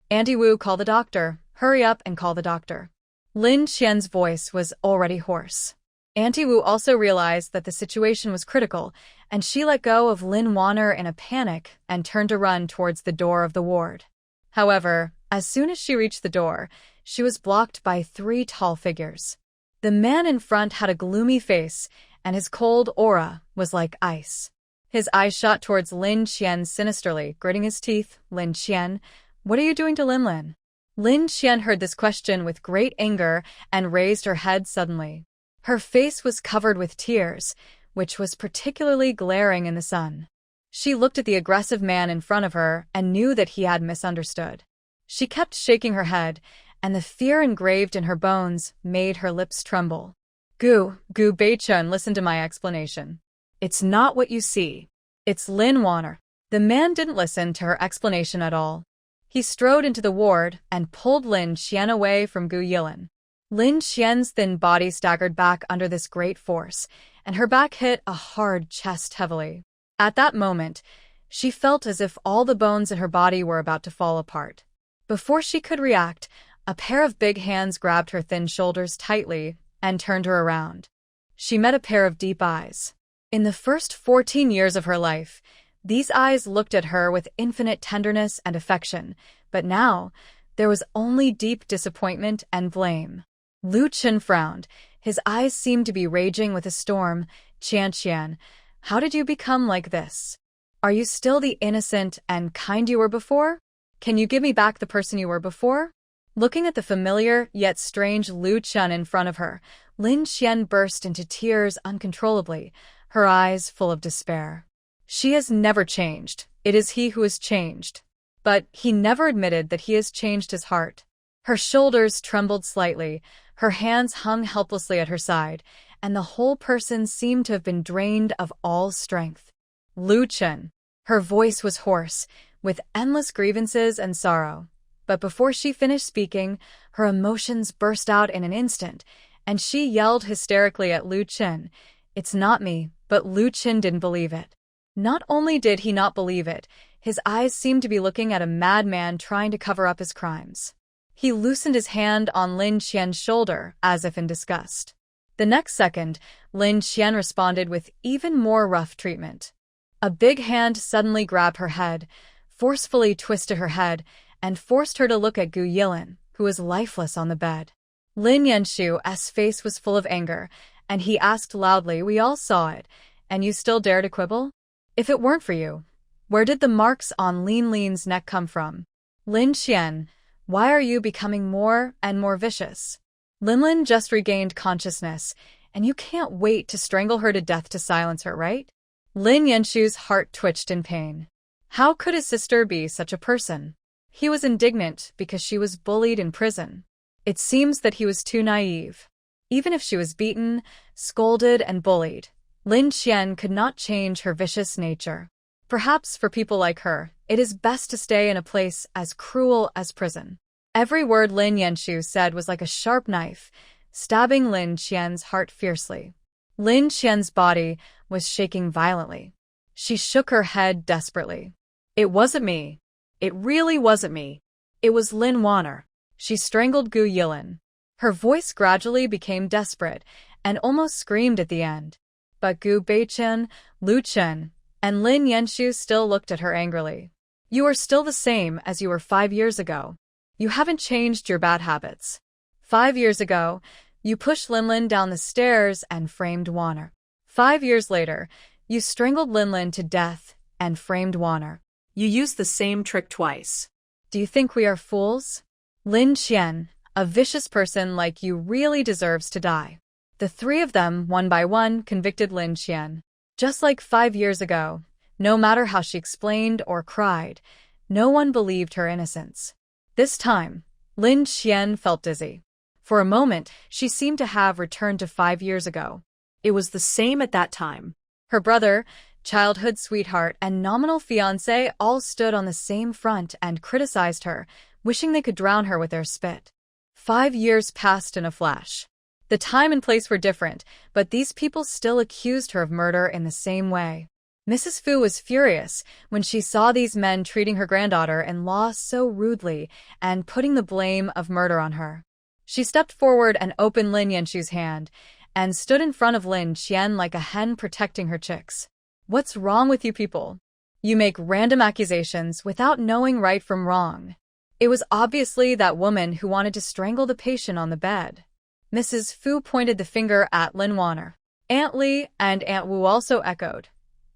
"Auntie Wu, call the doctor. Hurry up and call the doctor." Lin Qian's voice was already hoarse. Auntie Wu also realized that the situation was critical, and she let go of Lin Wanner in a panic and turned to run towards the door of the ward. However, as soon as she reached the door, she was blocked by 3 tall figures. The man in front had a gloomy face, and his cold aura was like ice. His eyes shot towards Lin Qian sinisterly, gritting his teeth. Lin Qian, what are you doing to Linlin? Lin Qian heard this question with great anger and raised her head suddenly. Her face was covered with tears, which was particularly glaring in the sun. She looked at the aggressive man in front of her and knew that he had misunderstood. She kept shaking her head, and the fear engraved in her bones made her lips tremble. Gu Beichun, listen to my explanation. It's not what you see. It's Lin Warner. The man didn't listen to her explanation at all. He strode into the ward and pulled Lin Qian away from Gu Yilin. Lin Qian's thin body staggered back under this great force, and her back hit a hard chest heavily. At that moment, she felt as if all the bones in her body were about to fall apart. Before she could react, a pair of big hands grabbed her thin shoulders tightly and turned her around. She met a pair of deep eyes. In the first 14 years of her life, these eyes looked at her with infinite tenderness and affection, but now, there was only deep disappointment and blame. Lu Chen frowned. His eyes seemed to be raging with a storm. Qian, how did you become like this? Are you still the innocent and kind you were before? Can you give me back the person you were before? Looking at the familiar yet strange Lu Chen in front of her, Lin Qian burst into tears uncontrollably, her eyes full of despair. She has never changed. It is he who has changed. But he never admitted that he has changed his heart. Her shoulders trembled slightly, her hands hung helplessly at her side, and the whole person seemed to have been drained of all strength. Lu Chen. Her voice was hoarse, with endless grievances and sorrow. But before she finished speaking, her emotions burst out in an instant, and she yelled hysterically at Lu Chen. It's not me, but Lu Chen didn't believe it. Not only did he not believe it, his eyes seemed to be looking at a madman trying to cover up his crimes. He loosened his hand on Lin Qian's shoulder, as if in disgust. The next second, Lin Qian responded with even more rough treatment. A big hand suddenly grabbed her head, forcefully twisted her head, and forced her to look at Gu Yilin, who was lifeless on the bed. Lin Yanshu's face was full of anger, and he asked loudly, we all saw it, and you still dare to quibble? If it weren't for you, where did the marks on Lin's neck come from? Lin Qian, why are you becoming more and more vicious? Linlin just regained consciousness, and you can't wait to strangle her to death to silence her, right? Lin Yanshu's heart twitched in pain. How could his sister be such a person? He was indignant because she was bullied in prison. It seems that he was too naive. Even if she was beaten, scolded, and bullied, Lin Qian could not change her vicious nature. Perhaps for people like her, it is best to stay in a place as cruel as prison. Every word Lin Yanshu said was like a sharp knife, stabbing Lin Qian's heart fiercely. Lin Qian's body was shaking violently. She shook her head desperately. It wasn't me. It really wasn't me. It was Lin Warner. She strangled Gu Yilin. Her voice gradually became desperate and almost screamed at the end. But Gu Beichun, Lu Chen, and Lin Yanshu still looked at her angrily. You are still the same as you were 5 years ago. You haven't changed your bad habits. 5 years ago, you pushed Linlin down the stairs and framed Warner. 5 years later, you strangled Linlin to death and framed Warner. You used the same trick twice. Do you think we are fools? Lin Qian, a vicious person like you really deserves to die. The three of them, one by one, convicted Lin Qian. Just like 5 years ago, no matter how she explained or cried, no one believed her innocence. This time, Lin Qian felt dizzy. For a moment, she seemed to have returned to 5 years ago. It was the same at that time. Her brother, childhood sweetheart, and nominal fiancé all stood on the same front and criticized her, wishing they could drown her with their spit. 5 years passed in a flash. The time and place were different, but these people still accused her of murder in the same way. Mrs. Fu was furious when she saw these men treating her granddaughter-in-law so rudely and putting the blame of murder on her. She stepped forward and opened Lin Yanshu's hand and stood in front of Lin Qian like a hen protecting her chicks. What's wrong with you people? You make random accusations without knowing right from wrong. It was obviously that woman who wanted to strangle the patient on the bed. Mrs. Fu pointed the finger at Lin Warner. Aunt Li and Aunt Wu also echoed.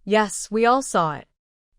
Yes, we all saw it.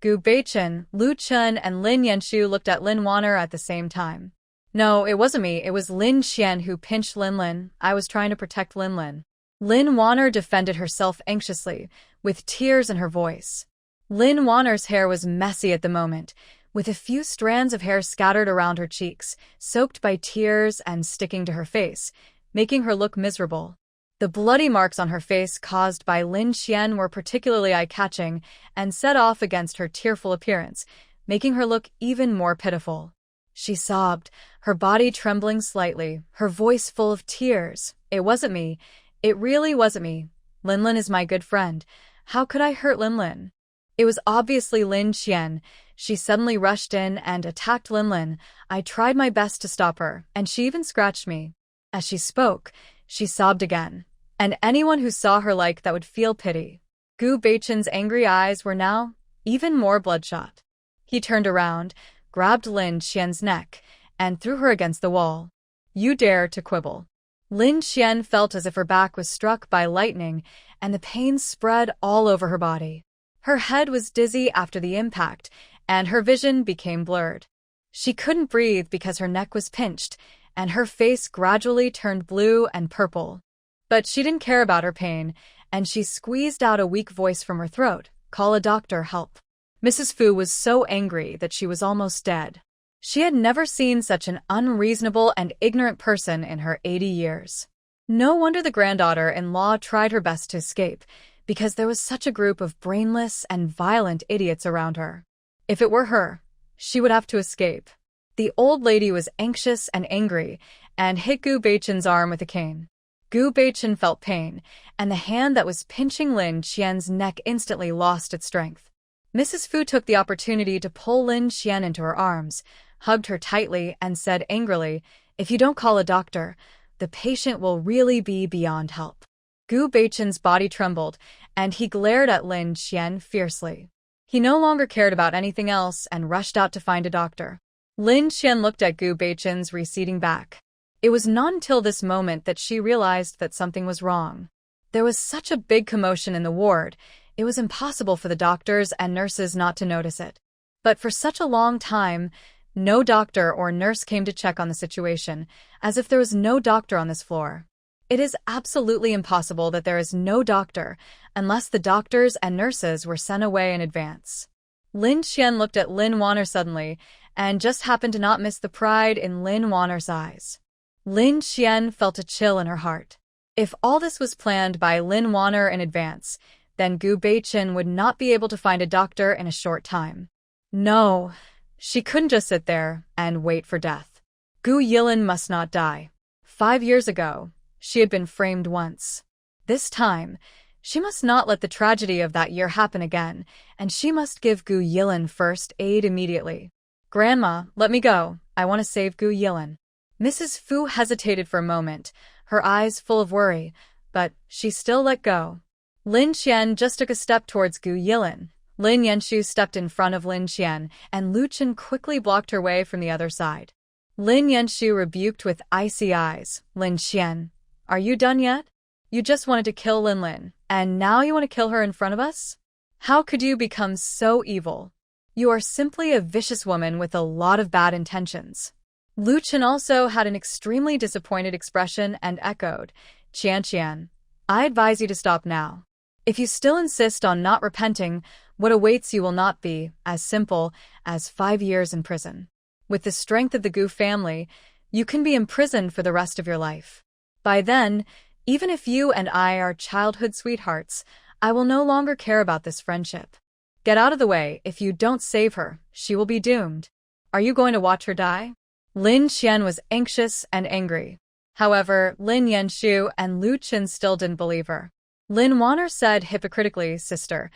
Gu Beichen, Lu Chun, and Lin Yanshu looked at Lin Wanner at the same time. No, it wasn't me, it was Lin Xian who pinched Lin. I was trying to protect Lin. Lin Wanner defended herself anxiously, with tears in her voice. Lin Wanner's hair was messy at the moment, with a few strands of hair scattered around her cheeks, soaked by tears and sticking to her face, making her look miserable. The bloody marks on her face caused by Lin Xian were particularly eye-catching and set off against her tearful appearance, making her look even more pitiful. She sobbed, her body trembling slightly, her voice full of tears. It wasn't me. It really wasn't me. Lin is my good friend. How could I hurt Lin? It was obviously Lin Xian. She suddenly rushed in and attacked Lin. I tried my best to stop her, and she even scratched me. As she spoke, she sobbed again. And anyone who saw her like that would feel pity. Gu Beichen's angry eyes were now even more bloodshot. He turned around, grabbed Lin Xian's neck, and threw her against the wall. You dare to quibble. Lin Xian felt as if her back was struck by lightning, and the pain spread all over her body. Her head was dizzy after the impact, and her vision became blurred. She couldn't breathe because her neck was pinched, and her face gradually turned blue and purple. But she didn't care about her pain, and she squeezed out a weak voice from her throat. Call a doctor, help. Mrs. Fu was so angry that she was almost dead. She had never seen such an unreasonable and ignorant person in her 80 years. No wonder the granddaughter-in-law tried her best to escape, because there was such a group of brainless and violent idiots around her. If it were her, she would have to escape. The old lady was anxious and angry, and hit Gu Beichen's arm with a cane. Gu Beichen felt pain, and the hand that was pinching Lin Xian's neck instantly lost its strength. Mrs. Fu took the opportunity to pull Lin Xian into her arms, hugged her tightly, and said angrily, if you don't call a doctor, the patient will really be beyond help. Gu Beichen's body trembled, and he glared at Lin Xian fiercely. He no longer cared about anything else and rushed out to find a doctor. Lin Xian looked at Gu Beichen's receding back. It was not until this moment that she realized that something was wrong. There was such a big commotion in the ward, it was impossible for the doctors and nurses not to notice it. But for such a long time, no doctor or nurse came to check on the situation, as if there was no doctor on this floor. It is absolutely impossible that there is no doctor, unless the doctors and nurses were sent away in advance. Lin Xian looked at Lin Wanner suddenly, and just happened to not miss the pride in Lin Wanner's eyes. Lin Xian felt a chill in her heart. If all this was planned by Lin Wanner in advance, then Gu Beichen would not be able to find a doctor in a short time. No, she couldn't just sit there and wait for death. Gu Yilin must not die. 5 years ago, she had been framed once. This time, she must not let the tragedy of that year happen again, and she must give Gu Yilin first aid immediately. Grandma, let me go. I want to save Gu Yilin. Mrs. Fu hesitated for a moment, her eyes full of worry, but she still let go. Lin Xian just took a step towards Gu Yilin. Lin Yanshu stepped in front of Lin Xian, and Lu Chen quickly blocked her way from the other side. Lin Yanshu rebuked with icy eyes. Lin Xian, are you done yet? You just wanted to kill Lin, and now you want to kill her in front of us? How could you become so evil? You are simply a vicious woman with a lot of bad intentions. Lu Chen also had an extremely disappointed expression and echoed, Qian, I advise you to stop now. If you still insist on not repenting, what awaits you will not be as simple as 5 years in prison. With the strength of the Gu family, you can be imprisoned for the rest of your life. By then, even if you and I are childhood sweethearts, I will no longer care about this friendship. Get out of the way. If you don't save her, she will be doomed. Are you going to watch her die? Lin Xian was anxious and angry. However, Lin Yanshu and Lu Chen still didn't believe her. Lin Wanner said hypocritically, Sister,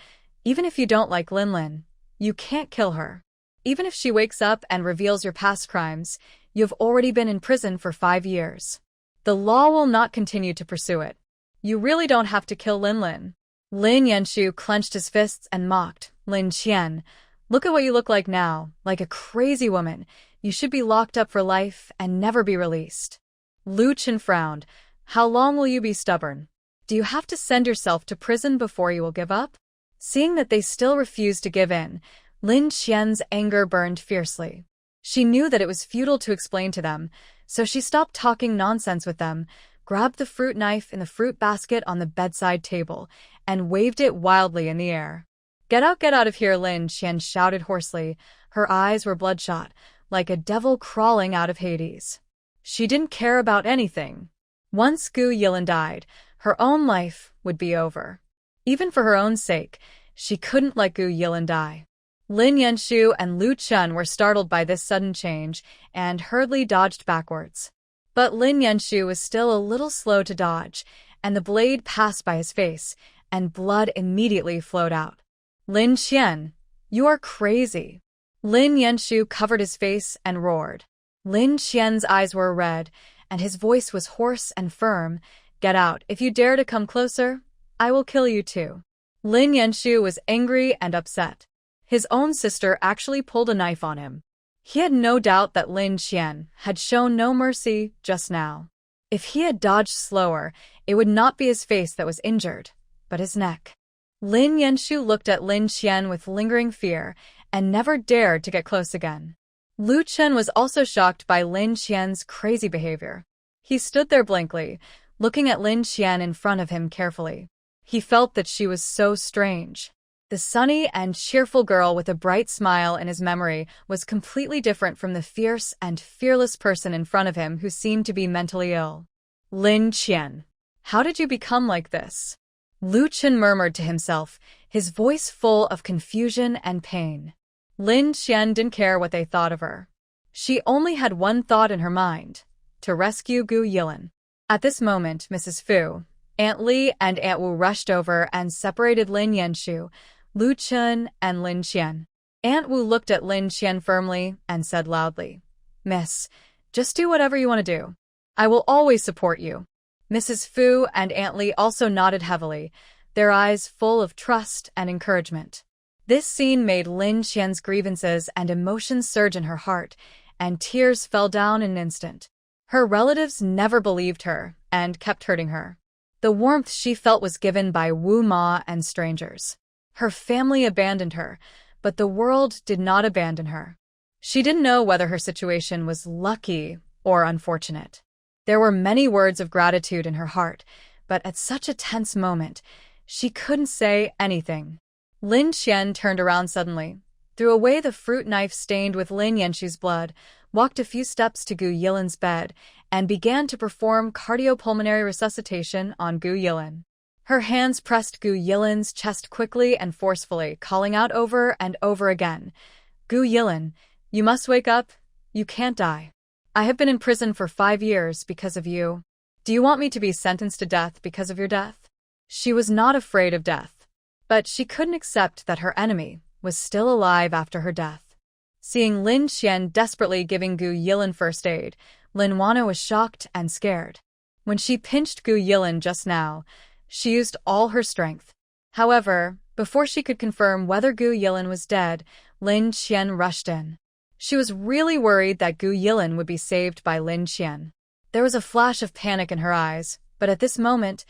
even if you don't like Lin, you can't kill her. Even if she wakes up and reveals your past crimes, you've already been in prison for 5 years. The law will not continue to pursue it. You really don't have to kill Lin. Lin Yanshu clenched his fists and mocked, Lin Qian, look at what you look like now, like a crazy woman. You should be locked up for life and never be released. Lu Chen frowned. How long will you be stubborn? Do you have to send yourself to prison before you will give up? Seeing that they still refused to give in, Lin Qian's anger burned fiercely. She knew that it was futile to explain to them, so she stopped talking nonsense with them, grabbed the fruit knife in the fruit basket on the bedside table, and waved it wildly in the air. Get out of here, Lin Qian shouted hoarsely. Her eyes were bloodshot, like a devil crawling out of Hades. She didn't care about anything. Once Gu Yilin died, her own life would be over. Even for her own sake, she couldn't let Gu Yilin die. Lin Yanshu and Lu Chun were startled by this sudden change and hurriedly dodged backwards. But Lin Yanshu was still a little slow to dodge, and the blade passed by his face, and blood immediately flowed out. Lin Qian, you are crazy. Lin Yanshu covered his face and roared. Lin Qian's eyes were red, and his voice was hoarse and firm. Get out. If you dare to come closer, I will kill you too. Lin Yanshu was angry and upset. His own sister actually pulled a knife on him. He had no doubt that Lin Qian had shown no mercy just now. If he had dodged slower, it would not be his face that was injured, but his neck. Lin Yanshu looked at Lin Qian with lingering fear and never dared to get close again. Lu Chen was also shocked by Lin Qian's crazy behavior. He stood there blankly, looking at Lin Qian in front of him carefully. He felt that she was so strange. The sunny and cheerful girl with a bright smile in his memory was completely different from the fierce and fearless person in front of him who seemed to be mentally ill. Lin Qian, how did you become like this? Lu Chen murmured to himself, his voice full of confusion and pain. Lin Qian didn't care what they thought of her. She only had one thought in her mind, to rescue Gu Yilin. At this moment, Mrs. Fu, Aunt Li and Aunt Wu rushed over and separated Lin Yanshu, Lu Chen, and Lin Qian. Aunt Wu looked at Lin Qian firmly and said loudly, Miss, just do whatever you want to do. I will always support you. Mrs. Fu and Aunt Li also nodded heavily, their eyes full of trust and encouragement. This scene made Lin Qian's grievances and emotions surge in her heart, and tears fell down in an instant. Her relatives never believed her and kept hurting her. The warmth she felt was given by Wu Ma and strangers. Her family abandoned her, but the world did not abandon her. She didn't know whether her situation was lucky or unfortunate. There were many words of gratitude in her heart, but at such a tense moment, she couldn't say anything. Lin Qian turned around suddenly, threw away the fruit knife stained with Lin Yanshu's blood, walked a few steps to Gu Yilin's bed, and began to perform cardiopulmonary resuscitation on Gu Yilin. Her hands pressed Gu Yilin's chest quickly and forcefully, calling out over and over again, Gu Yilin, you must wake up, you can't die. I have been in prison for 5 years because of you. Do you want me to be sentenced to death because of your death? She was not afraid of death, but she couldn't accept that her enemy was still alive after her death. Seeing Lin Qian desperately giving Gu Yilin first aid, Lin Wana was shocked and scared. When she pinched Gu Yilin just now, she used all her strength. However, before she could confirm whether Gu Yilin was dead, Lin Qian rushed in. She was really worried that Gu Yilin would be saved by Lin Qian. There was a flash of panic in her eyes, but at this moment,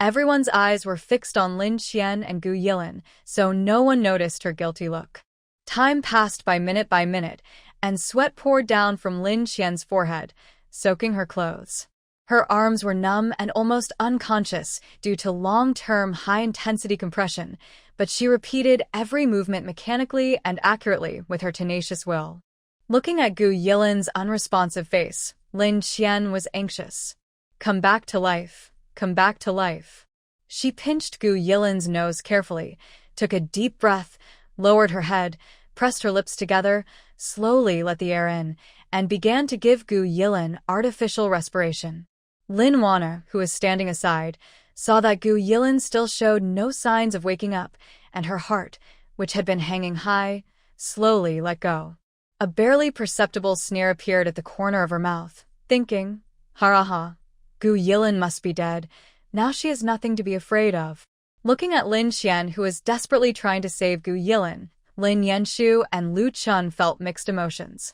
everyone's eyes were fixed on Lin Qian and Gu Yilin, so no one noticed her guilty look. Time passed by minute, and sweat poured down from Lin Qian's forehead, soaking her clothes. Her arms were numb and almost unconscious due to long-term high-intensity compression, but she repeated every movement mechanically and accurately with her tenacious will. Looking at Gu Yilin's unresponsive face, Lin Qian was anxious. Come back to life. Come back to life. She pinched Gu Yilin's nose carefully, took a deep breath, lowered her head, pressed her lips together, slowly let the air in, and began to give Gu Yilin artificial respiration. Lin Wana, who was standing aside, saw that Gu Yilin still showed no signs of waking up, and her heart, which had been hanging high, slowly let go. A barely perceptible sneer appeared at the corner of her mouth, thinking, ha, Gu Yilin must be dead. Now she has nothing to be afraid of. Looking at Lin Qian, who was desperately trying to save Gu Yilin, Lin Yanshu and Lu Chun felt mixed emotions.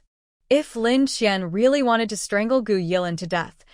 If Lin Qian really wanted to strangle Gu Yilin to death,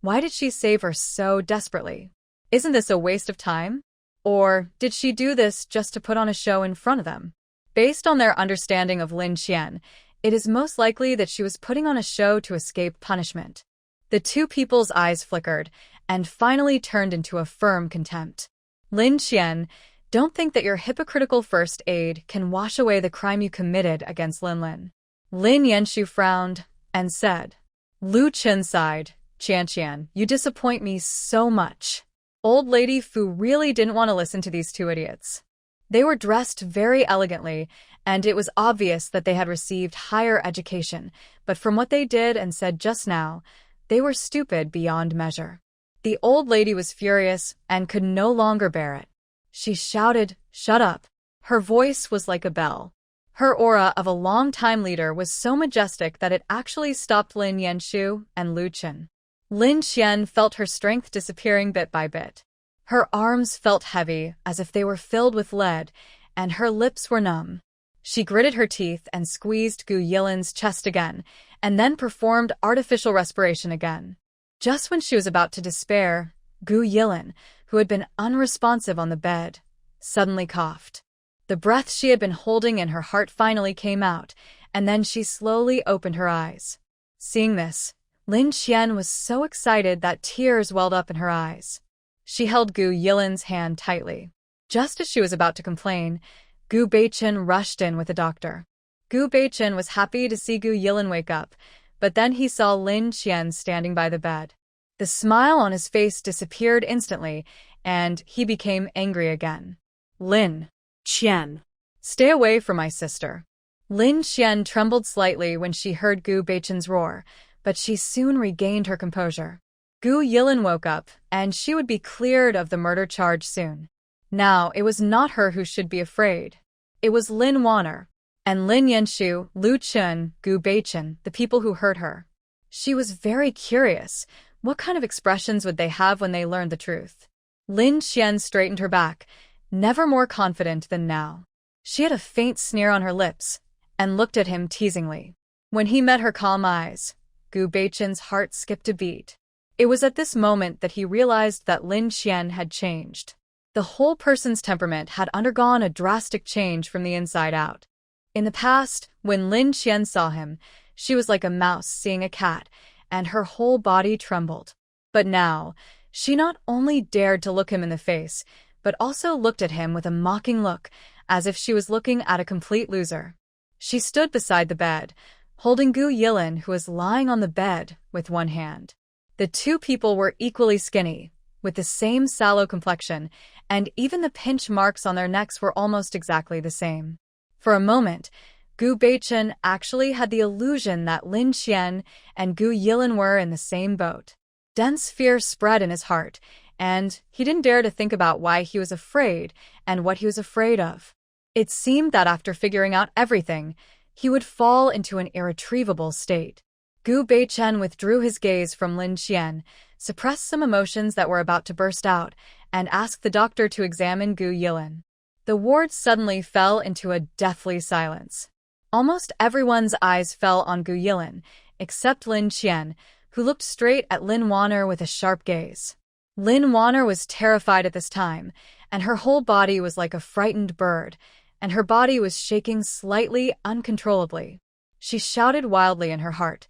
why did she save her so desperately? Isn't this a waste of time? Or did she do this just to put on a show in front of them? Based on their understanding of Lin Qian, it is most likely that she was putting on a show to escape punishment. The two people's eyes flickered and finally turned into a firm contempt. Lin Qian, don't think that your hypocritical first aid can wash away the crime you committed against Lin. Lin Yanshu frowned and said. Lu Chen sighed. Qian, you disappoint me so much. Old Lady Fu really didn't want to listen to these two idiots. They were dressed very elegantly, and it was obvious that they had received higher education, but from what they did and said just now, they were stupid beyond measure. The old lady was furious and could no longer bear it. She shouted, "Shut up!" Her voice was like a bell. Her aura of a long-time leader was so majestic that it actually stopped Lin Yanshu and Lu Chen. Lin Qian felt her strength disappearing bit by bit. Her arms felt heavy, as if they were filled with lead, and her lips were numb. She gritted her teeth and squeezed Gu Yilin's chest again, and then performed artificial respiration again. Just when she was about to despair, Gu Yilin, who had been unresponsive on the bed, suddenly coughed. The breath she had been holding in her heart finally came out, and then she slowly opened her eyes. Seeing this, Lin Qian was so excited that tears welled up in her eyes. She held Gu Yilin's hand tightly. Just as she was about to complain, Gu Beichen rushed in with a doctor. Gu Beichen was happy to see Gu Yilin wake up, but then he saw Lin Qian standing by the bed. The smile on his face disappeared instantly, and he became angry again. Lin Qian, stay away from my sister. Lin Qian trembled slightly when she heard Gu Beichen's roar, but she soon regained her composure. Gu Yilin woke up, and she would be cleared of the murder charge soon. Now, it was not her who should be afraid. It was Lin Wanner, and Lin Yanshu, Lu Chen, Gu Beichen, the people who hurt her. She was very curious. What kind of expressions would they have when they learned the truth? Lin Qian straightened her back, never more confident than now. She had a faint sneer on her lips, and looked at him teasingly. When he met her calm eyes, Gu Beichen's heart skipped a beat. It was at this moment that he realized that Lin Qian had changed. The whole person's temperament had undergone a drastic change from the inside out. In the past, when Lin Qian saw him, she was like a mouse seeing a cat, and her whole body trembled. But now, she not only dared to look him in the face, but also looked at him with a mocking look, as if she was looking at a complete loser. She stood beside the bed, holding Gu Yilin, who was lying on the bed, with one hand. The two people were equally skinny, with the same sallow complexion, and even the pinch marks on their necks were almost exactly the same. For a moment, Gu Beichen actually had the illusion that Lin Qian and Gu Yilin were in the same boat. Dense fear spread in his heart, and he didn't dare to think about why he was afraid and what he was afraid of. It seemed that after figuring out everything, he would fall into an irretrievable state. Gu Beichen withdrew his gaze from Lin Qian, suppressed some emotions that were about to burst out, and asked the doctor to examine Gu Yilin. The ward suddenly fell into a deathly silence. Almost everyone's eyes fell on Gu Yilin, except Lin Qian, who looked straight at Lin Wanner with a sharp gaze. Lin Wanner was terrified at this time, and her whole body was like a frightened bird, and her body was shaking slightly uncontrollably. She shouted wildly in her heart,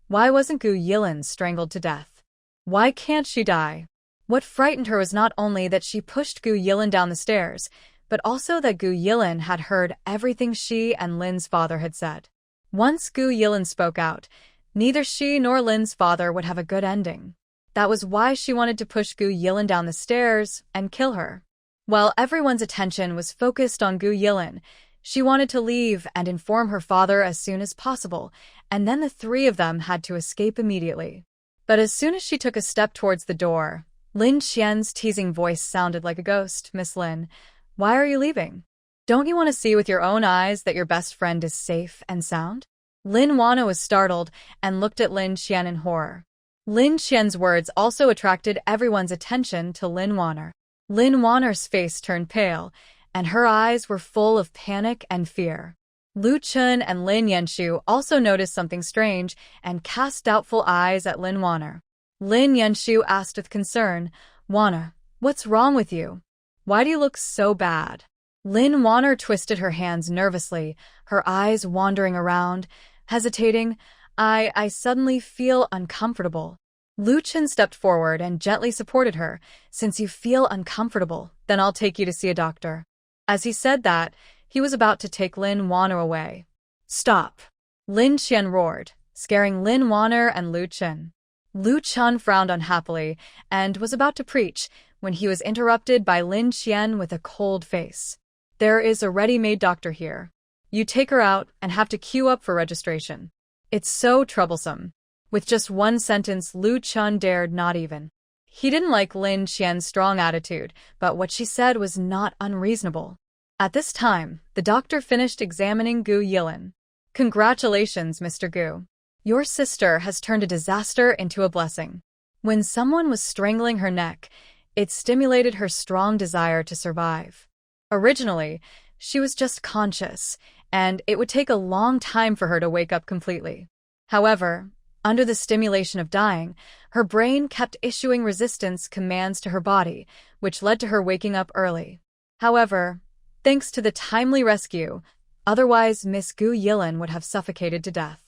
"Why wasn't Gu Yilin strangled to death? Why can't she die?" What frightened her was not only that she pushed Gu Yilin down the stairs, but also that Gu Yilin had heard everything she and Lin's father had said. Once Gu Yilin spoke out, neither she nor Lin's father would have a good ending. That was why she wanted to push Gu Yilin down the stairs and kill her. While everyone's attention was focused on Gu Yilin, she wanted to leave and inform her father as soon as possible, and then the three of them had to escape immediately. But as soon as she took a step towards the door, Lin Qian's teasing voice sounded like a ghost. "Miss Lin, why are you leaving? Don't you want to see with your own eyes that your best friend is safe and sound?" Lin Wanna was startled and looked at Lin Qian in horror. Lin Qian's words also attracted everyone's attention to Lin Wanner. Lin Wanner's face turned pale, and her eyes were full of panic and fear. Lu Chen and Lin Yanshu also noticed something strange and cast doubtful eyes at Lin Wanner. Lin Yanshu asked with concern, "Wanner, What's wrong with you? Why do you look so bad? Lin Wanner twisted her hands nervously, her eyes wandering around, hesitating. I suddenly feel uncomfortable. Lu Chen stepped forward and gently supported her. Since you feel uncomfortable, then I'll take you to see a doctor. As he said that, he was about to take Lin Wanner away. Stop! Lin Qian roared, scaring Lin Wanner and Lu Chen. Lu Chen frowned unhappily and was about to preach when he was interrupted by Lin Qian with a cold face. There is a ready-made doctor here. You take her out and have to queue up for registration. It's so troublesome. With just one sentence, Lu Chen dared not even. He didn't like Lin Qian's strong attitude, but what she said was not unreasonable. At this time, the doctor finished examining Gu Yilin. Congratulations, Mr. Gu. Your sister has turned a disaster into a blessing. When someone was strangling her neck, it stimulated her strong desire to survive. Originally, she was just conscious, and it would take a long time for her to wake up completely. However, under the stimulation of dying, her brain kept issuing resistance commands to her body, which led to her waking up early. However, thanks to the timely rescue, otherwise Miss Gu Yilin would have suffocated to death.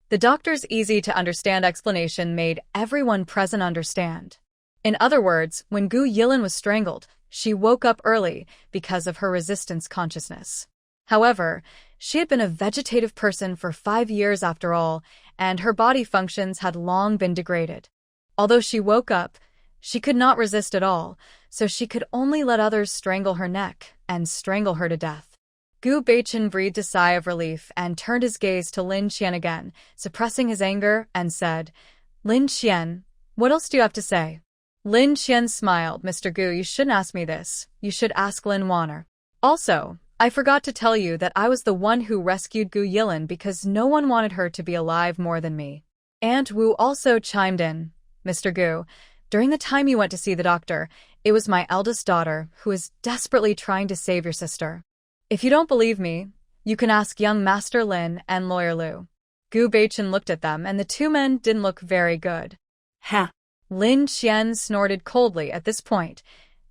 The doctor's easy-to-understand explanation made everyone present understand. In other words, when Gu Yilin was strangled, she woke up early because of her resistance consciousness. However, she had been a vegetative person for 5 years after all, and her body functions had long been degraded. Although she woke up, she could not resist at all, so she could only let others strangle her neck and strangle her to death. Gu Beichen breathed a sigh of relief and turned his gaze to Lin Qian again, suppressing his anger, and said, Lin Qian, what else do you have to say? Lin Qian smiled. Mr. Gu, you shouldn't ask me this. You should ask Lin Wanner. Also, I forgot to tell you that I was the one who rescued Gu Yilin because no one wanted her to be alive more than me. Aunt Wu also chimed in. Mr. Gu, during the time you went to see the doctor, it was my eldest daughter who is desperately trying to save your sister. If you don't believe me, you can ask young Master Lin and Lawyer Lu. Gu Beichen looked at them, and the two men didn't look very good. Ha! Lin Qian snorted coldly at this point.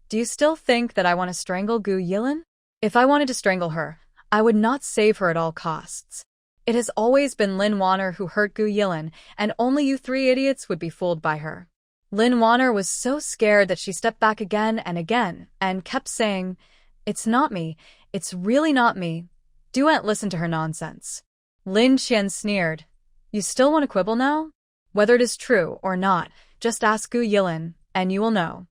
Do you still think that I want to strangle Gu Yilin? If I wanted to strangle her, I would not save her at all costs. It has always been Lin Wanner who hurt Gu Yilin, and only you 3 idiots would be fooled by her. Lin Wanner was so scared that she stepped back again and kept saying, It's not me. It's really not me. Don't listen to her nonsense. Lin Qian sneered. You still want to quibble now? Whether it is true or not, just ask Gu Yilin, and you will know.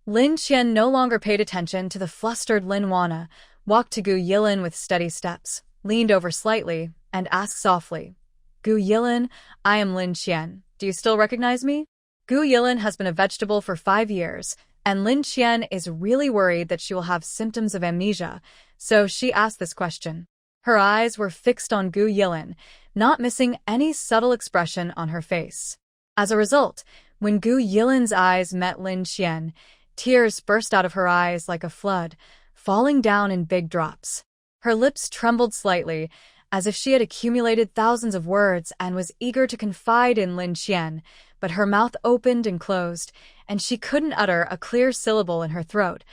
Lin Qian no longer paid attention to the flustered Lin Wanner, walked to Gu Yilin with steady steps, leaned over slightly, and asked softly, Gu Yilin, I am Lin Qian. Do you still recognize me? Gu Yilin has been a vegetable for 5 years, and Lin Qian is really worried that she will have symptoms of amnesia, so she asked this question. Her eyes were fixed on Gu Yilin, not missing any subtle expression on her face. As a result, when Gu Yilin's eyes met Lin Qian, tears burst out of her eyes like a flood, falling down in big drops. Her lips trembled slightly, as if she had accumulated thousands of words and was eager to confide in Lin Qian, but her mouth opened and closed, and she couldn't utter a clear syllable in her throat.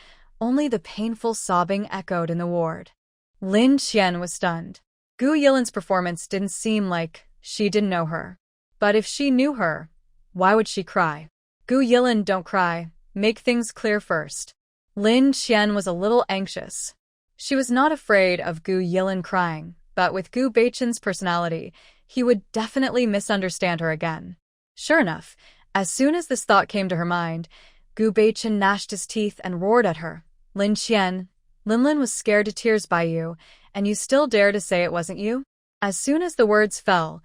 Only the painful sobbing echoed in the ward. Lin Qian was stunned. Gu Yilin's performance didn't seem like she didn't know her. But if she knew her, why would she cry? Gu Yilin, don't cry. Make things clear first. Lin Qian was a little anxious. She was not afraid of Gu Yilin crying, but with Gu Beichen's personality, he would definitely misunderstand her again. Sure enough, as soon as this thought came to her mind, Gu Beichen gnashed his teeth and roared at her. Lin Qian, Linlin was scared to tears by you, and you still dare to say it wasn't you? As soon as the words fell,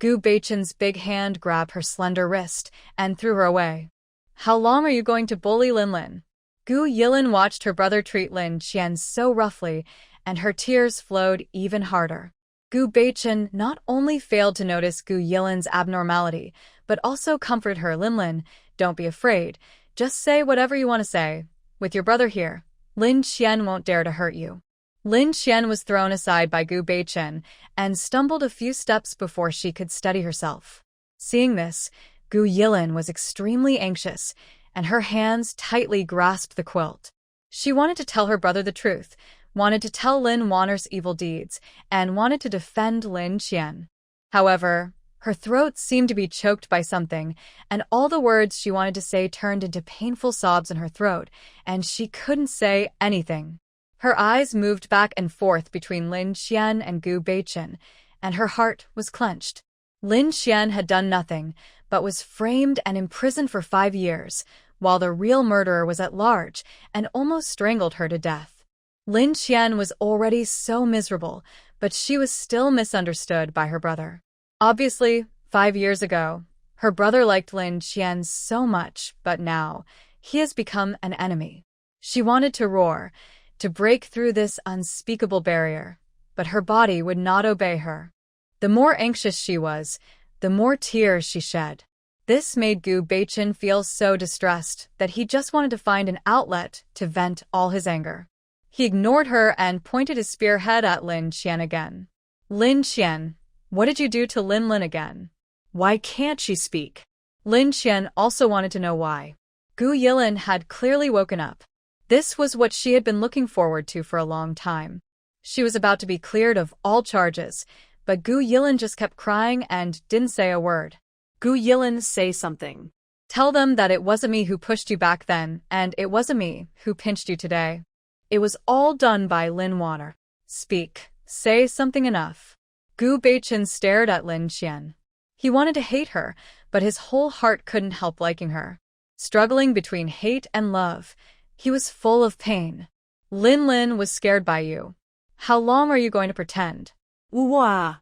Gu Beichen's big hand grabbed her slender wrist and threw her away. How long are you going to bully Linlin? Gu Yilin watched her brother treat Lin Qian so roughly, and her tears flowed even harder. Gu Beichen not only failed to notice Gu Yilin's abnormality, but also comforted her. Linlin, don't be afraid. Just say whatever you want to say. With your brother here, Lin Qian won't dare to hurt you. Lin Qian was thrown aside by Gu Beichen and stumbled a few steps before she could steady herself. Seeing this, Gu Yilin was extremely anxious, and her hands tightly grasped the quilt. She wanted to tell her brother the truth, wanted to tell Lin Wanner's evil deeds, and wanted to defend Lin Qian. However, her throat seemed to be choked by something, and all the words she wanted to say turned into painful sobs in her throat, and she couldn't say anything. Her eyes moved back and forth between Lin Qian and Gu Beichen, and her heart was clenched. Lin Qian had done nothing, but was framed and imprisoned for 5 years, while the real murderer was at large and almost strangled her to death. Lin Qian was already so miserable, but she was still misunderstood by her brother. Obviously, 5 years ago, her brother liked Lin Qian so much, but now, he has become an enemy. She wanted to roar, to break through this unspeakable barrier, but her body would not obey her. The more anxious she was, the more tears she shed. This made Gu Beichen feel so distressed that he just wanted to find an outlet to vent all his anger. He ignored her and pointed his spearhead at Lin Qian again. Lin Qian, what did you do to Lin Lin again? Why can't she speak? Lin Qian also wanted to know why. Gu Yilin had clearly woken up. This was what she had been looking forward to for a long time. She was about to be cleared of all charges, but Gu Yilin just kept crying and didn't say a word. Gu Yilin, say something. Tell them that it wasn't me who pushed you back then, and it wasn't me who pinched you today. It was all done by Lin Wanner. Speak. Say something enough. Gu Beichen stared at Lin Qian. He wanted to hate her, but his whole heart couldn't help liking her. Struggling between hate and love, he was full of pain. Lin Lin was scared by you. How long are you going to pretend? Wah!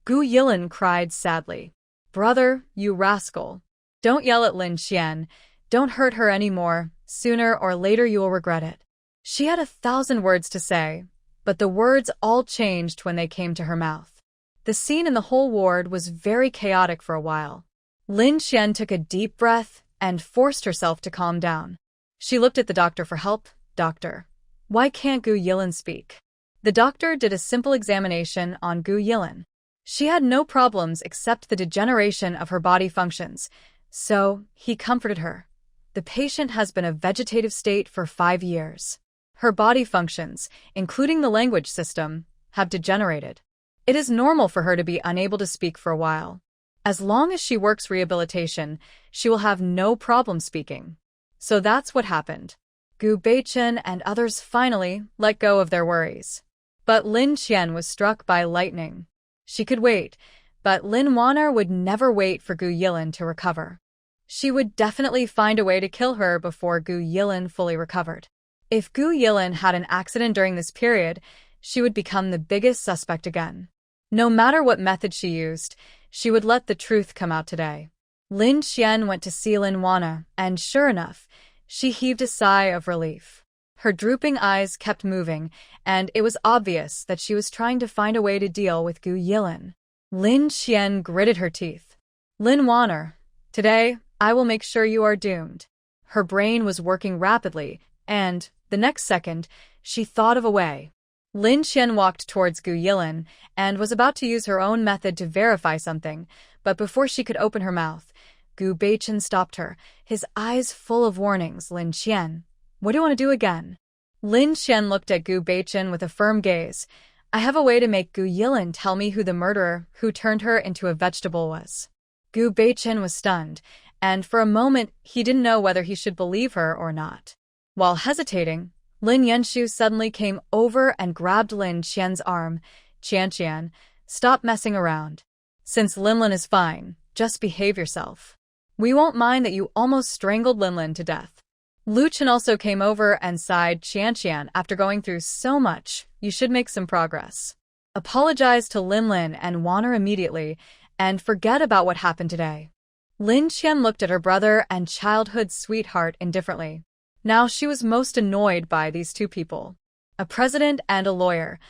Gu Yilin cried sadly. Brother, you rascal. Don't yell at Lin Qian. Don't hurt her anymore. Sooner or later you will regret it. She had 1,000 words to say, but the words all changed when they came to her mouth. The scene in the whole ward was very chaotic for a while. Lin Qian took a deep breath and forced herself to calm down. She looked at the doctor for help. Doctor, why can't Gu Yilin speak? The doctor did a simple examination on Gu Yilin. She had no problems except the degeneration of her body functions, so he comforted her. The patient has been in a vegetative state for 5 years. Her body functions, including the language system, have degenerated. It is normal for her to be unable to speak for a while. As long as she works rehabilitation, she will have no problem speaking. So that's what happened. Gu Beichen and others finally let go of their worries. But Lin Qian was struck by lightning. She could wait, but Lin Wanner would never wait for Gu Yilin to recover. She would definitely find a way to kill her before Gu Yilin fully recovered. If Gu Yilin had an accident during this period, she would become the biggest suspect again. No matter what method she used, she would let the truth come out today. Lin Qian went to see Lin Wanner, and sure enough, she heaved a sigh of relief. Her drooping eyes kept moving, and it was obvious that she was trying to find a way to deal with Gu Yilin. Lin Qian gritted her teeth. Lin Wanner, today, I will make sure you are doomed. Her brain was working rapidly, and, the next second, she thought of a way. Lin Qian walked towards Gu Yilin and was about to use her own method to verify something, but before she could open her mouth, Gu Beichen stopped her, his eyes full of warnings. Lin Qian, what do you want to do again? Lin Qian looked at Gu Beichen with a firm gaze. I have a way to make Gu Yilin tell me who the murderer who turned her into a vegetable was. Gu Beichen was stunned, and for a moment he didn't know whether he should believe her or not. While hesitating, Lin Yanshu suddenly came over and grabbed Lin Qian's arm. Qian, stop messing around. Since Linlin is fine, just behave yourself. We won't mind that you almost strangled Linlin to death. Lu Chen also came over and sighed. Qian, after going through so much, you should make some progress. Apologize to Linlin and Wanner immediately, and forget about what happened today. Lin Qian looked at her brother and childhood sweetheart indifferently. Now she was most annoyed by these two people. A president and a lawyer.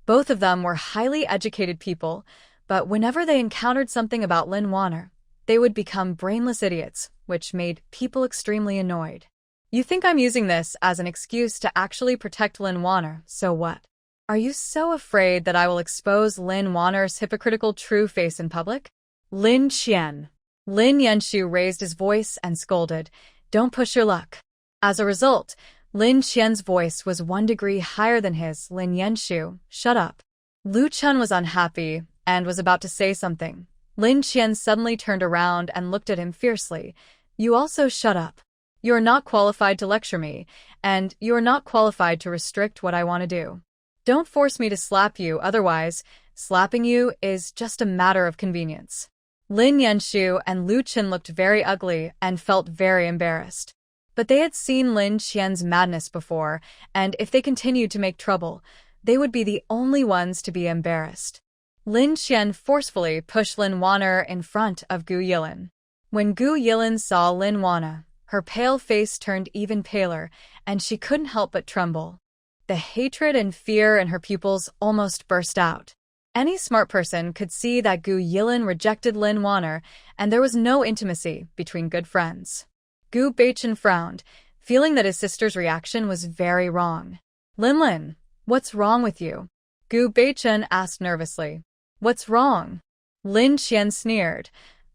Both of them were highly educated people, but whenever they encountered something about Lin Wanner, they would become brainless idiots, which made people extremely annoyed. You think I'm using this as an excuse to actually protect Lin Wanner, so what? Are you so afraid that I will expose Lin Wanner's hypocritical true face in public? Lin Qian. Lin Yanshu raised his voice and scolded. Don't push your luck. As a result, Lin Qian's voice was 1 degree higher than his. Lin Yanshu, shut up. Lu Chen was unhappy and was about to say something. Lin Qian suddenly turned around and looked at him fiercely. You also shut up. You are not qualified to lecture me, and you are not qualified to restrict what I want to do. Don't force me to slap you, otherwise, slapping you is just a matter of convenience. Lin Yanshu and Lu Chen looked very ugly and felt very embarrassed. But they had seen Lin Qian's madness before, and if they continued to make trouble, they would be the only ones to be embarrassed. Lin Qian forcefully pushed Lin Wanner in front of Gu Yilin. When Gu Yilin saw Lin Wanner, her pale face turned even paler, and she couldn't help but tremble. The hatred and fear in her pupils almost burst out. Any smart person could see that Gu Yilin rejected Lin Wanner, and there was no intimacy between good friends. Gu Beichen frowned, feeling that his sister's reaction was very wrong. Lin, what's wrong with you? Gu Beichen asked nervously. What's wrong? Lin Qian sneered.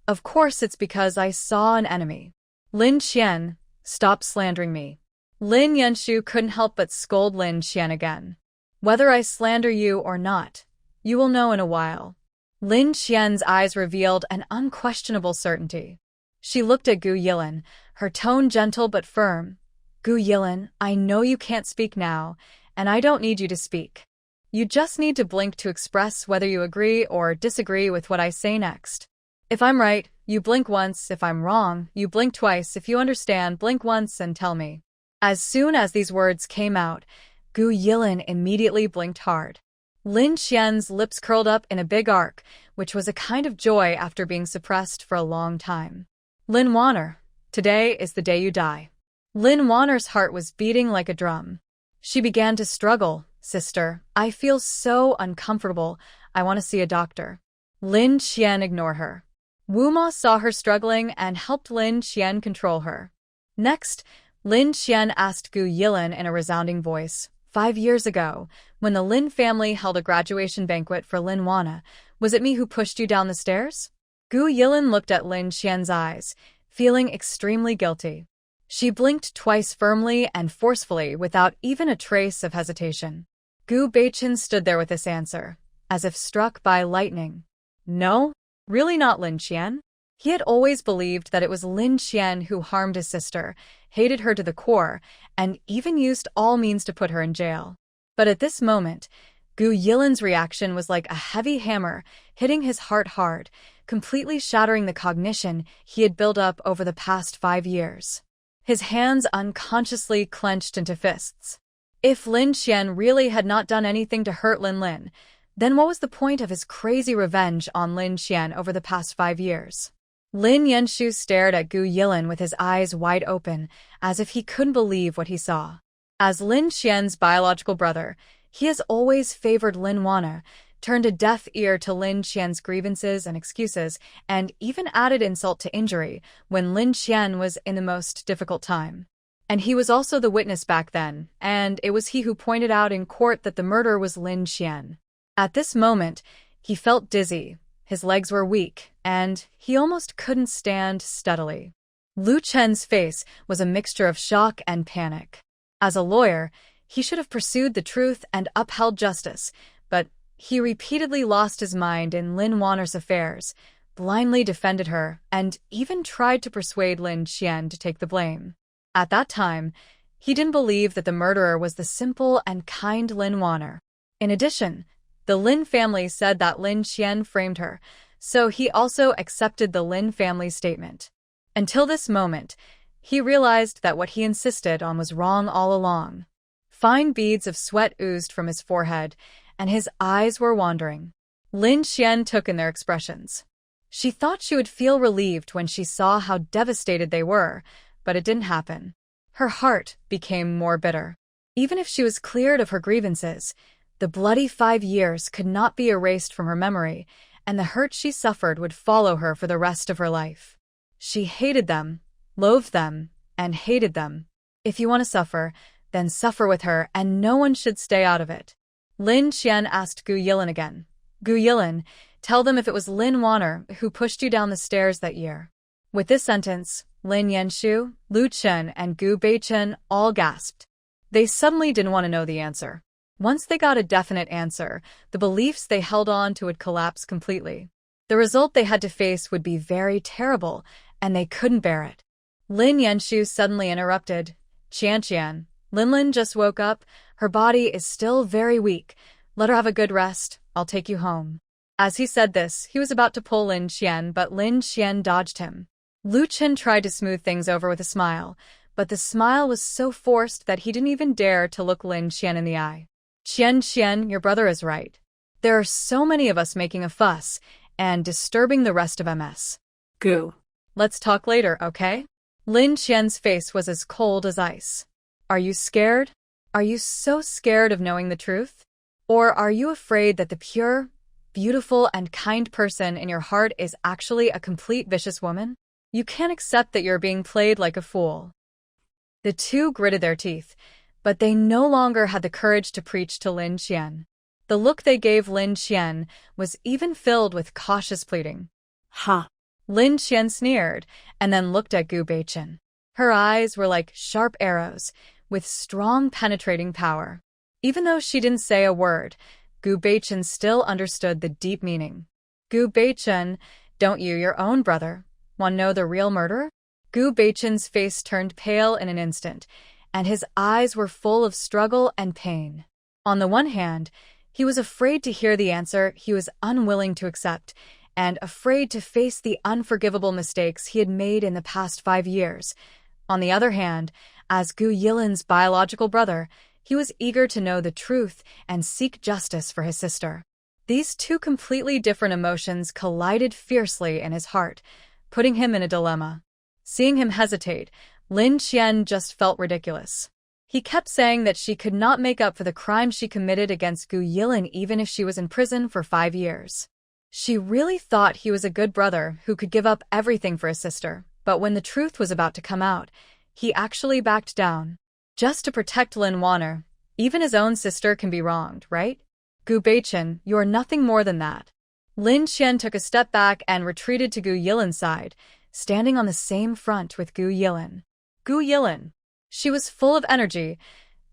Of course it's because I saw an enemy. Lin Qian, stop slandering me. Lin Yanshu couldn't help but scold Lin Qian again. Whether I slander you or not, you will know in a while. Lin Qian's eyes revealed an unquestionable certainty. She looked at Gu Yilin, her tone gentle but firm. Gu Yilin, I know you can't speak now, and I don't need you to speak. You just need to blink to express whether you agree or disagree with what I say next. If I'm right, you blink once. If I'm wrong, you blink twice. If you understand, blink once and tell me. As soon as these words came out, Gu Yilin immediately blinked hard. Lin Qian's lips curled up in a big arc, which was a kind of joy after being suppressed for a long time. Lin Wanner, today is the day you die. Lin Wanner's heart was beating like a drum. She began to struggle. Sister, I feel so uncomfortable. I want to see a doctor. Lin Qian ignored her. Wu Ma saw her struggling and helped Lin Qian control her. Next, Lin Qian asked Gu Yilin in a resounding voice, 5 years ago, when the Lin family held a graduation banquet for Lin Wanna, was it me who pushed you down the stairs? Gu Yilin looked at Lin Qian's eyes, feeling extremely guilty. She blinked twice firmly and forcefully without even a trace of hesitation. Gu Beichen stood there with this answer, as if struck by lightning. No, really not Lin Qian. He had always believed that it was Lin Qian who harmed his sister, hated her to the core, and even used all means to put her in jail. But at this moment, Gu Yilin's reaction was like a heavy hammer hitting his heart hard, completely shattering the cognition he had built up over the past 5 years. His hands unconsciously clenched into fists. If Lin Qian really had not done anything to hurt Lin, then what was the point of his crazy revenge on Lin Qian over the past 5 years? Lin Yanshu stared at Gu Yilin with his eyes wide open, as if he couldn't believe what he saw. As Lin Qian's biological brother, he has always favored Lin Wanna, turned a deaf ear to Lin Qian's grievances and excuses, and even added insult to injury when Lin Qian was in the most difficult time. And he was also the witness back then, and it was he who pointed out in court that the murderer was Lin Qian. At this moment, he felt dizzy, his legs were weak, and he almost couldn't stand steadily. Lu Chen's face was a mixture of shock and panic. As a lawyer, he should have pursued the truth and upheld justice, but he repeatedly lost his mind in Lin Wanner's affairs, blindly defended her, and even tried to persuade Lin Qian to take the blame. At that time, he didn't believe that the murderer was the simple and kind Lin Wanner. In addition, the Lin family said that Lin Qian framed her, so he also accepted the Lin family's statement. Until this moment, he realized that what he insisted on was wrong all along. Fine beads of sweat oozed from his forehead, and his eyes were wandering. Lin Qian took in their expressions. She thought she would feel relieved when she saw how devastated they were, but it didn't happen. Her heart became more bitter. Even if she was cleared of her grievances, the bloody 5 years could not be erased from her memory, and the hurt she suffered would follow her for the rest of her life. She hated them, loathed them, and hated them. If you want to suffer, then suffer with her, and no one should stay out of it. Lin Qian asked Gu Yilin again. Gu Yilin, tell them if it was Lin Wanner who pushed you down the stairs that year. With this sentence, Lin Yanshu, Lu Chen, and Gu Beichen all gasped. They suddenly didn't want to know the answer. Once they got a definite answer, the beliefs they held on to would collapse completely. The result they had to face would be very terrible, and they couldn't bear it. Lin Yanshu suddenly interrupted. Qian, Linlin just woke up. Her body is still very weak. Let her have a good rest. I'll take you home. As he said this, he was about to pull Lin Qian, but Lin Qian dodged him. Lu Chen tried to smooth things over with a smile, but the smile was so forced that he didn't even dare to look Lin Qian in the eye. Qian, your brother is right. There are so many of us making a fuss and disturbing the rest of MS. Gu. Let's talk later, okay? Lin Qian's face was as cold as ice. Are you scared? Are you so scared of knowing the truth? Or are you afraid that the pure, beautiful, and kind person in your heart is actually a complete vicious woman? You can't accept that you're being played like a fool. The two gritted their teeth, but they no longer had the courage to preach to Lin Qian. The look they gave Lin Qian was even filled with cautious pleading. Ha. Lin Qian sneered and then looked at Gu Beichen. Her eyes were like sharp arrows, with strong penetrating power. Even though she didn't say a word, Gu Beichen still understood the deep meaning. Gu Beichen, don't you, your own brother, want to know the real murderer? Gu Beichen's face turned pale in an instant, and his eyes were full of struggle and pain. On the one hand, he was afraid to hear the answer he was unwilling to accept, and afraid to face the unforgivable mistakes he had made in the past 5 years. On the other hand, as Gu Yilin's biological brother, he was eager to know the truth and seek justice for his sister. These two completely different emotions collided fiercely in his heart, putting him in a dilemma. Seeing him hesitate, Lin Qian just felt ridiculous. He kept saying that she could not make up for the crime she committed against Gu Yilin even if she was in prison for 5 years. She really thought he was a good brother who could give up everything for his sister, but when the truth was about to come out, he actually backed down. Just to protect Lin Wanner, even his own sister can be wronged, right? Gu Beichen, you're nothing more than that. Lin Qian took a step back and retreated to Gu Yilin's side, standing on the same front with Gu Yilin. Gu Yilin. She was full of energy.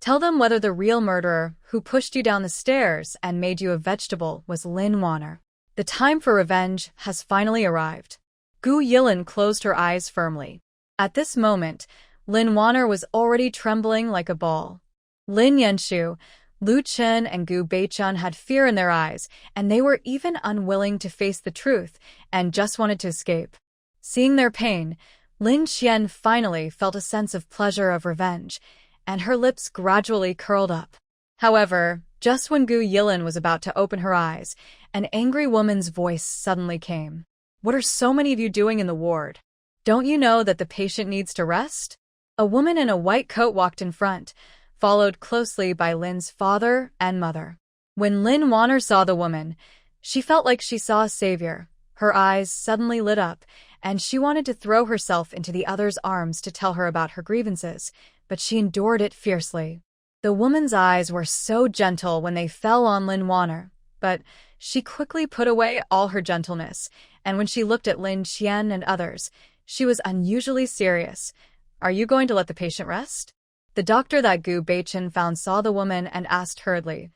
Tell them whether the real murderer who pushed you down the stairs and made you a vegetable was Lin Wanner. The time for revenge has finally arrived. Gu Yilin closed her eyes firmly. At this moment, Lin Wanner was already trembling like a ball. Lin Yanshu, Lu Chen, and Gu Beichen had fear in their eyes, and they were even unwilling to face the truth and just wanted to escape. Seeing their pain, Lin Qian finally felt a sense of pleasure of revenge, and her lips gradually curled up. However, just when Gu Yilin was about to open her eyes, an angry woman's voice suddenly came. What are so many of you doing in the ward? Don't you know that the patient needs to rest? A woman in a white coat walked in front, followed closely by Lin's father and mother. When Lin Wanner saw the woman, she felt like she saw a savior. Her eyes suddenly lit up, and she wanted to throw herself into the other's arms to tell her about her grievances, but she endured it fiercely. The woman's eyes were so gentle when they fell on Lin Wanner, but she quickly put away all her gentleness, and when she looked at Lin Qian and others, she was unusually serious. Are you going to let the patient rest? The doctor that Gu Beichen found saw the woman and asked hurriedly,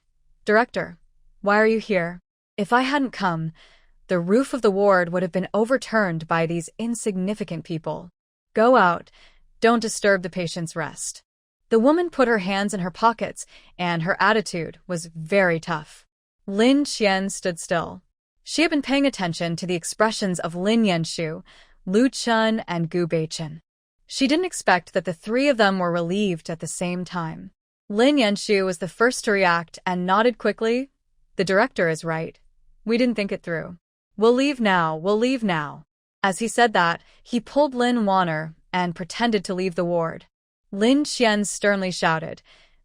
Director, why are you here? If I hadn't come, the roof of the ward would have been overturned by these insignificant people. Go out. Don't disturb the patient's rest. The woman put her hands in her pockets, and her attitude was very tough. Lin Qian stood still. She had been paying attention to the expressions of Lin Yanshu, Lu Chen, and Gu Beichen. She didn't expect that the 3 of them were relieved at the same time. Lin Yanshu was the first to react and nodded quickly. The director is right. We didn't think it through. We'll leave now. As he said that, he pulled Lin Wanner and pretended to leave the ward. Lin Qian sternly shouted,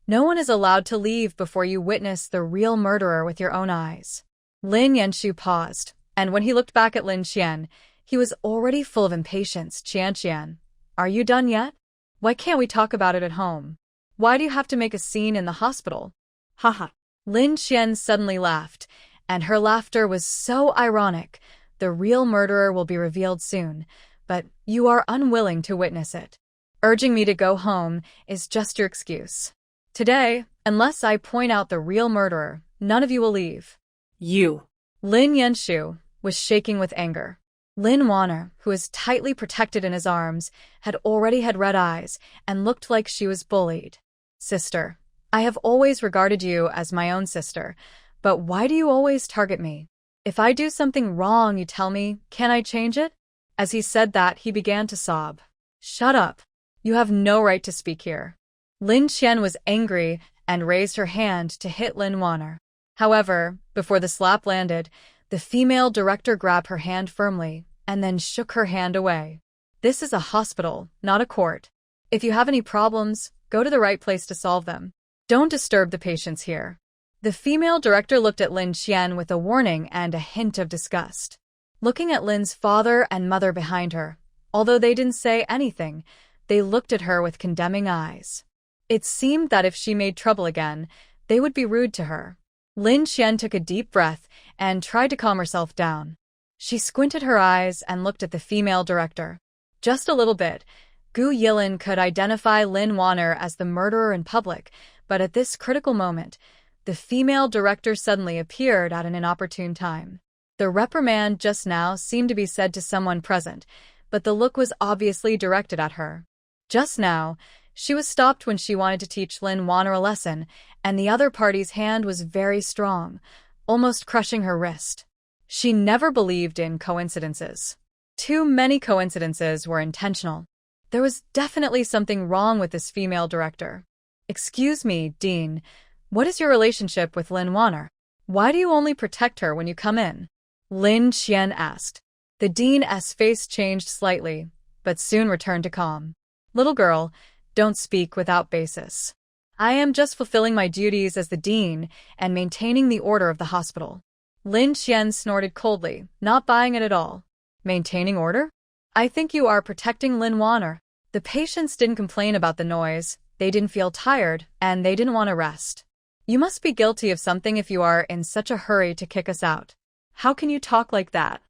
No one is allowed to leave before you witness the real murderer with your own eyes. Lin Yanshu paused, and when he looked back at Lin Qian, he was already full of impatience. Qian, are you done yet? Why can't we talk about it at home? Why do you have to make a scene in the hospital? Haha. Lin Qian suddenly laughed, and her laughter was so ironic. The real murderer will be revealed soon, but you are unwilling to witness it. Urging me to go home is just your excuse. Today, unless I point out the real murderer, none of you will leave. You. Lin Yenshu was shaking with anger. Lin Wanner, who was tightly protected in his arms, had already had red eyes and looked like she was bullied. Sister, I have always regarded you as my own sister, but why do you always target me? If I do something wrong, you tell me, can I change it? As he said that, he began to sob. Shut up. You have no right to speak here. Lin Qian was angry and raised her hand to hit Lin Wanner. However, before the slap landed, the female director grabbed her hand firmly and then shook her hand away. This is a hospital, not a court. If you have any problems, go to the right place to solve them. Don't disturb the patients here. The female director looked at Lin Qian with a warning and a hint of disgust. Looking at Lin's father and mother behind her, although they didn't say anything, they looked at her with condemning eyes. It seemed that if she made trouble again, they would be rude to her. Lin Qian took a deep breath and tried to calm herself down. She squinted her eyes and looked at the female director. Just a little bit. Gu Yilin could identify Lin Wanner as the murderer in public, but at this critical moment, the female director suddenly appeared at an inopportune time. The reprimand just now seemed to be said to someone present, but the look was obviously directed at her. Just now, she was stopped when she wanted to teach Lin Wanner a lesson, and the other party's hand was very strong, almost crushing her wrist. She never believed in coincidences. Too many coincidences were intentional. There was definitely something wrong with this female director. Excuse me, Dean, what is your relationship with Lin Wanner? Why do you only protect her when you come in? Lin Qian asked. The dean's face changed slightly, but soon returned to calm. Little girl, don't speak without basis. I am just fulfilling my duties as the dean and maintaining the order of the hospital. Lin Qian snorted coldly, not buying it at all. Maintaining order? I think you are protecting Lin Wanner. The patients didn't complain about the noise, they didn't feel tired, and they didn't want to rest. You must be guilty of something if you are in such a hurry to kick us out. How can you talk like that?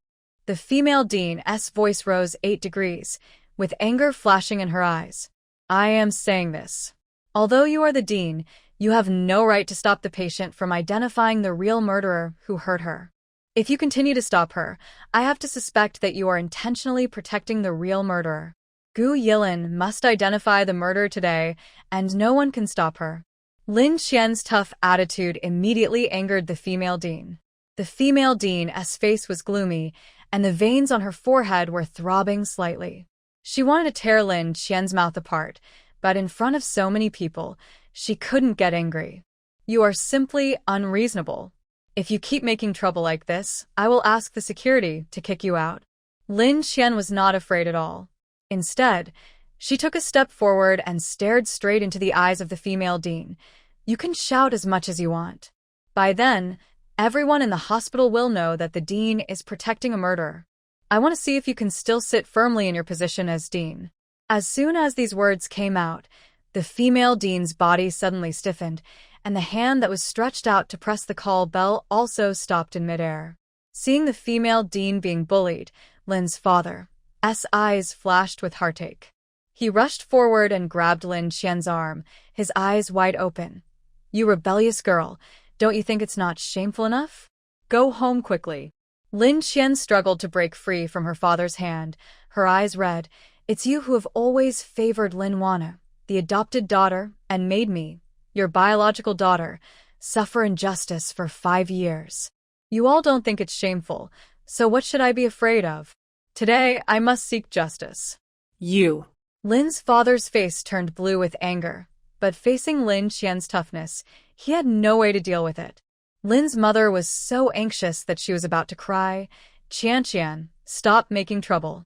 The female dean's voice rose 8 degrees, with anger flashing in her eyes. I am saying this. Although you are the dean, you have no right to stop the patient from identifying the real murderer who hurt her. If you continue to stop her, I have to suspect that you are intentionally protecting the real murderer. Gu Yilin must identify the murderer today, and no one can stop her. Lin Qian's tough attitude immediately angered the female dean. The female dean's face was gloomy, and the veins on her forehead were throbbing slightly. She wanted to tear Lin Qian's mouth apart, but in front of so many people, she couldn't get angry. You are simply unreasonable. If you keep making trouble like this, I will ask the security to kick you out. Lin Qian was not afraid at all. Instead, she took a step forward and stared straight into the eyes of the female dean. You can shout as much as you want. By then, everyone in the hospital will know that the dean is protecting a murderer. I want to see if you can still sit firmly in your position as dean. As soon as these words came out, the female dean's body suddenly stiffened, and the hand that was stretched out to press the call bell also stopped in midair. Seeing the female dean being bullied, Lin's father's eyes flashed with heartache. He rushed forward and grabbed Lin Qian's arm, his eyes wide open. You rebellious girl, don't you think it's not shameful enough? Go home quickly. Lin Qian struggled to break free from her father's hand, her eyes red. It's you who have always favored Lin Wanner, the adopted daughter, and made me, your biological daughter, suffer injustice for 5 years. You all don't think it's shameful, so what should I be afraid of? Today, I must seek justice. You. Lin's father's face turned blue with anger, but facing Lin Qian's toughness, he had no way to deal with it. Lin's mother was so anxious that she was about to cry. Qian, stop making trouble.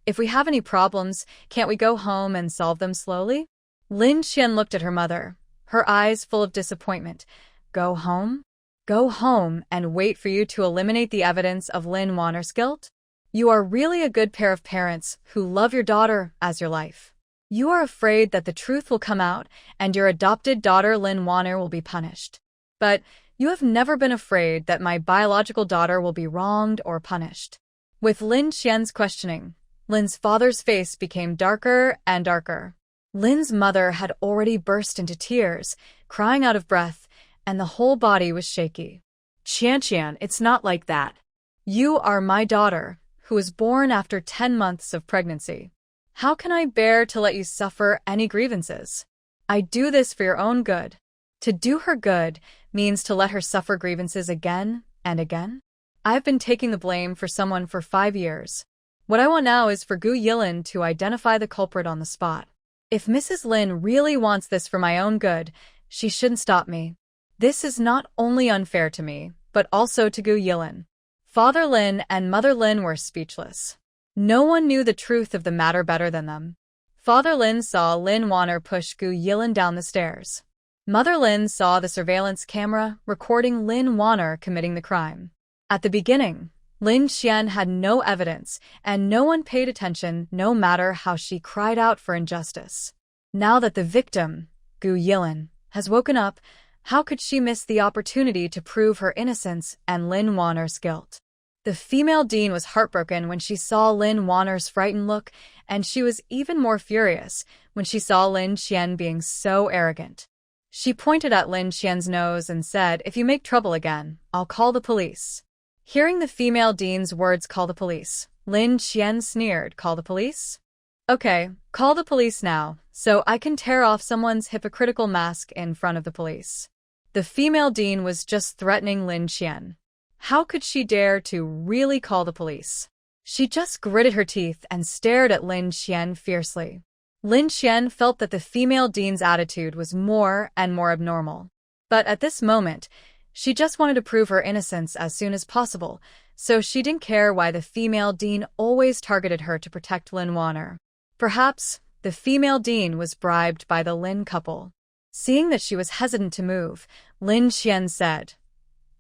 If we have any problems, can't we go home and solve them slowly? Lin Qian looked at her mother, her eyes full of disappointment. Go home? Go home and wait for you to eliminate the evidence of Lin Wanner's guilt? You are really a good pair of parents who love your daughter as your life. You are afraid that the truth will come out and your adopted daughter Lin Wanner will be punished. But you have never been afraid that my biological daughter will be wronged or punished. With Lin Qian's questioning, Lin's father's face became darker and darker. Lin's mother had already burst into tears, crying out of breath, and the whole body was shaky. Qian, it's not like that. You are my daughter, who was born after 10 months of pregnancy. How can I bear to let you suffer any grievances? I do this for your own good. To do her good means to let her suffer grievances again and again? I've been taking the blame for someone for 5 years. What I want now is for Gu Yilin to identify the culprit on the spot. If Mrs. Lin really wants this for my own good, she shouldn't stop me. This is not only unfair to me, but also to Gu Yilin. Father Lin and Mother Lin were speechless. No one knew the truth of the matter better than them. Father Lin saw Lin Wanner push Gu Yilin down the stairs. Mother Lin saw the surveillance camera recording Lin Wanner committing the crime. At the beginning, Lin Qian had no evidence, and no one paid attention no matter how she cried out for injustice. Now that the victim, Gu Yilin, has woken up, how could she miss the opportunity to prove her innocence and Lin Wanner's guilt? The female dean was heartbroken when she saw Lin Wanner's frightened look, and she was even more furious when she saw Lin Qian being so arrogant. She pointed at Lin Qian's nose and said, "If you make trouble again, I'll call the police." Hearing the female dean's words, "Call the police," Lin Qian sneered, "Call the police? Okay, call the police now, so I can tear off someone's hypocritical mask in front of the police." The female dean was just threatening Lin Qian. How could she dare to really call the police? She just gritted her teeth and stared at Lin Qian fiercely. Lin Qian felt that the female dean's attitude was more and more abnormal. But at this moment, she just wanted to prove her innocence as soon as possible, so she didn't care why the female dean always targeted her to protect Lin Wanner. Perhaps the female dean was bribed by the Lin couple. Seeing that she was hesitant to move, Lin Qian said,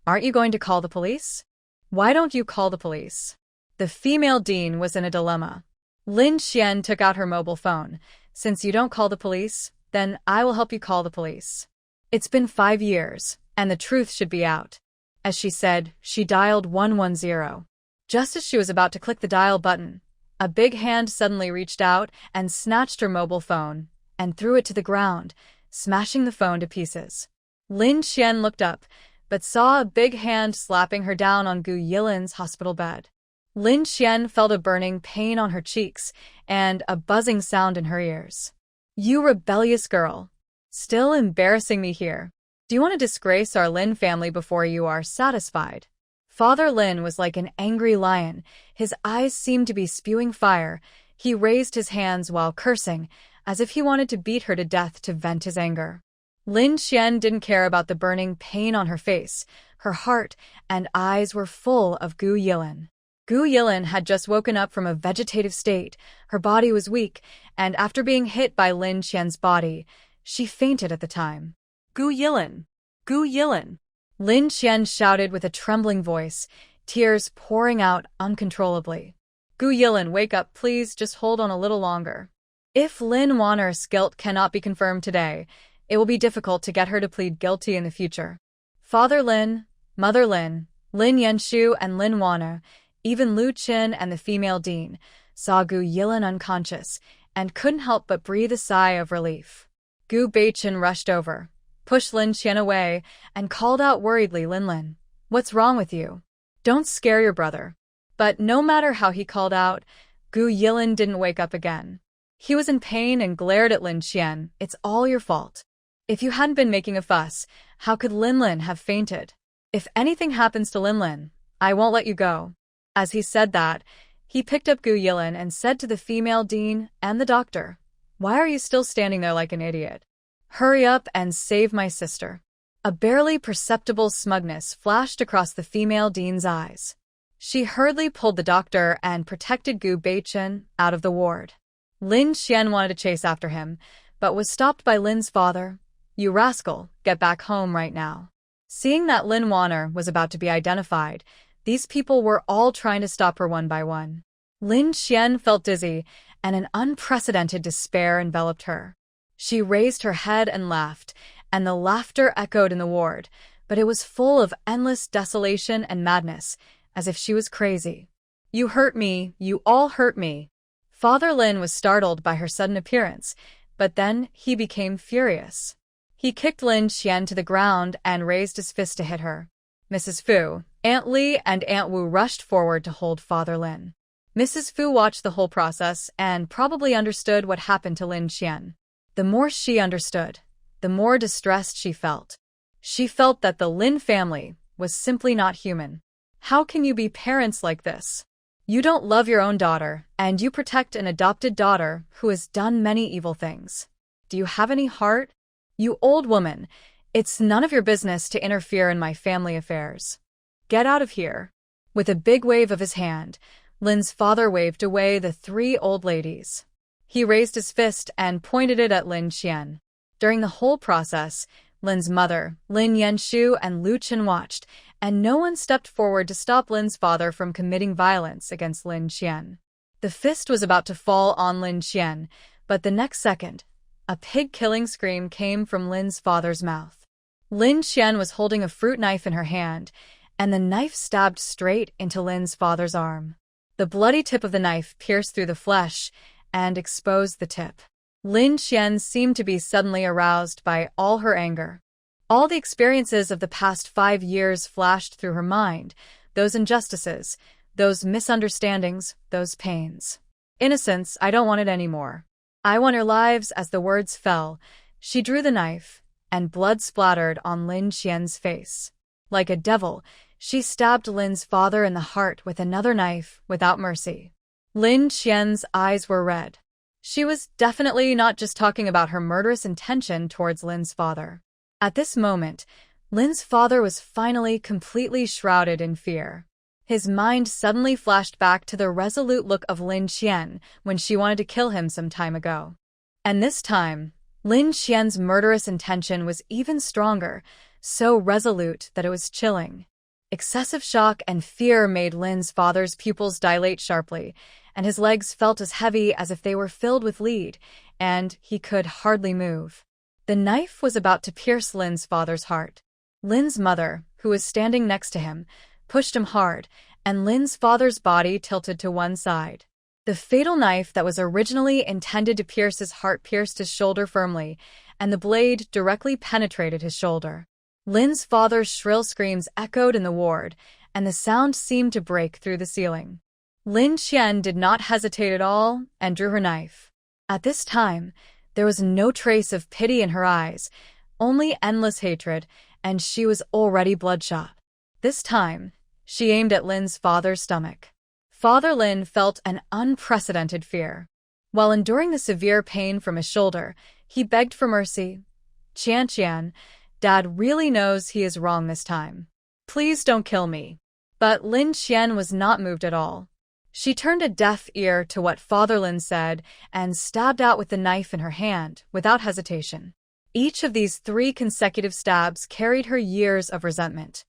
"Aren't you going to call the police? Why don't you call the police?" The female dean was in a dilemma. Lin Qian took out her mobile phone. "Since you don't call the police, then I will help you call the police. It's been 5 years, and the truth should be out." As she said, she dialed 110. Just as she was about to click the dial button, a big hand suddenly reached out and snatched her mobile phone and threw it to the ground, smashing the phone to pieces. Lin Qian looked up, but saw a big hand slapping her down on Gu Yilin's hospital bed. Lin Qian felt a burning pain on her cheeks and a buzzing sound in her ears. "You rebellious girl. Still embarrassing me here. Do you want to disgrace our Lin family before you are satisfied?" Father Lin was like an angry lion. His eyes seemed to be spewing fire. He raised his hands while cursing, as if he wanted to beat her to death to vent his anger. Lin Qian didn't care about the burning pain on her face. Her heart and eyes were full of Gu Yilin. Gu Yilin had just woken up from a vegetative state. Her body was weak, and after being hit by Lin Qian's body, she fainted at the time. Gu Yilin! Gu Yilin! Lin Qian shouted with a trembling voice, tears pouring out uncontrollably. "Gu Yilin, wake up, please, just hold on a little longer. If Lin Wanner's guilt cannot be confirmed today, it will be difficult to get her to plead guilty in the future." Father Lin, Mother Lin, Lin Yanshu and Lin Wanner, even Lu Qin and the female dean, saw Gu Yilin unconscious and couldn't help but breathe a sigh of relief. Gu Beichen rushed over, pushed Lin Qian away, and called out worriedly, "Lin, what's wrong with you? Don't scare your brother." But no matter how he called out, Gu Yilin didn't wake up again. He was in pain and glared at Lin Qian. "It's all your fault. If you hadn't been making a fuss, how could Lin have fainted? If anything happens to Lin, I won't let you go." As he said that, he picked up Gu Yilin and said to the female dean and the doctor, "Why are you still standing there like an idiot? Hurry up and save my sister." A barely perceptible smugness flashed across the female dean's eyes. She hurriedly pulled the doctor and protected Gu Beichen out of the ward. Lin Qian wanted to chase after him, but was stopped by Lin's father. "You rascal, get back home right now." Seeing that Lin Wanner was about to be identified, these people were all trying to stop her one by one. Lin Qian felt dizzy, and an unprecedented despair enveloped her. She raised her head and laughed, and the laughter echoed in the ward, but it was full of endless desolation and madness, as if she was crazy. "You hurt me, you all hurt me. Father Lin was startled by her sudden appearance, but then he became furious. He kicked Lin Qian to the ground and raised his fist to hit her. Mrs. Fu, Aunt Li, and Aunt Wu rushed forward to hold Father Lin. Mrs. Fu watched the whole process and probably understood what happened to Lin Qian. The more she understood, the more distressed she felt. She felt that the Lin family was simply not human. How can you be parents like this? You don't love your own daughter, and you protect an adopted daughter who has done many evil things. Do you have any heart? You old woman, it's none of your business to interfere in my family affairs. Get out of here. With a big wave of his hand, Lin's father waved away the three old ladies. He raised his fist and pointed it at Lin Qian. During the whole process, Lin's mother, Lin Yanshu, and Lu Chen watched, and no one stepped forward to stop Lin's father from committing violence against Lin Qian. The fist was about to fall on Lin Qian, but the next second, a pig-killing scream came from Lin's father's mouth. Lin Qian was holding a fruit knife in her hand, and the knife stabbed straight into Lin's father's arm. The bloody tip of the knife pierced through the flesh and exposed the tip. Lin Qian seemed to be suddenly aroused by all her anger. All the experiences of the past 5 years flashed through her mind, those injustices, those misunderstandings, those pains. Innocence, I don't want it anymore. I want your lives. As the words fell, she drew the knife, and blood splattered on Lin Qian's face. Like a devil, she stabbed Lin's father in the heart with another knife without mercy. Lin Qian's eyes were red. She was definitely not just talking about her murderous intention towards Lin's father. At this moment, Lin's father was finally completely shrouded in fear. His mind suddenly flashed back to the resolute look of Lin Qian when she wanted to kill him some time ago. And this time, Lin Qian's murderous intention was even stronger, so resolute that it was chilling. Excessive shock and fear made Lin's father's pupils dilate sharply, and his legs felt as heavy as if they were filled with lead, and he could hardly move. The knife was about to pierce Lin's father's heart. Lin's mother, who was standing next to him, pushed him hard, and Lin's father's body tilted to one side. The fatal knife that was originally intended to pierce his heart pierced his shoulder firmly, and the blade directly penetrated his shoulder. Lin's father's shrill screams echoed in the ward, and the sound seemed to break through the ceiling. Lin Qian did not hesitate at all and drew her knife. At this time, there was no trace of pity in her eyes, only endless hatred, and she was already bloodshot. This time, she aimed at Lin's father's stomach. Father Lin felt an unprecedented fear. While enduring the severe pain from his shoulder, he begged for mercy. Qian, Dad really knows he is wrong this time. Please don't kill me. But Lin Qian was not moved at all. She turned a deaf ear to what Father Lin said and stabbed out with the knife in her hand, without hesitation. Each of these 3 consecutive stabs carried her years of resentment.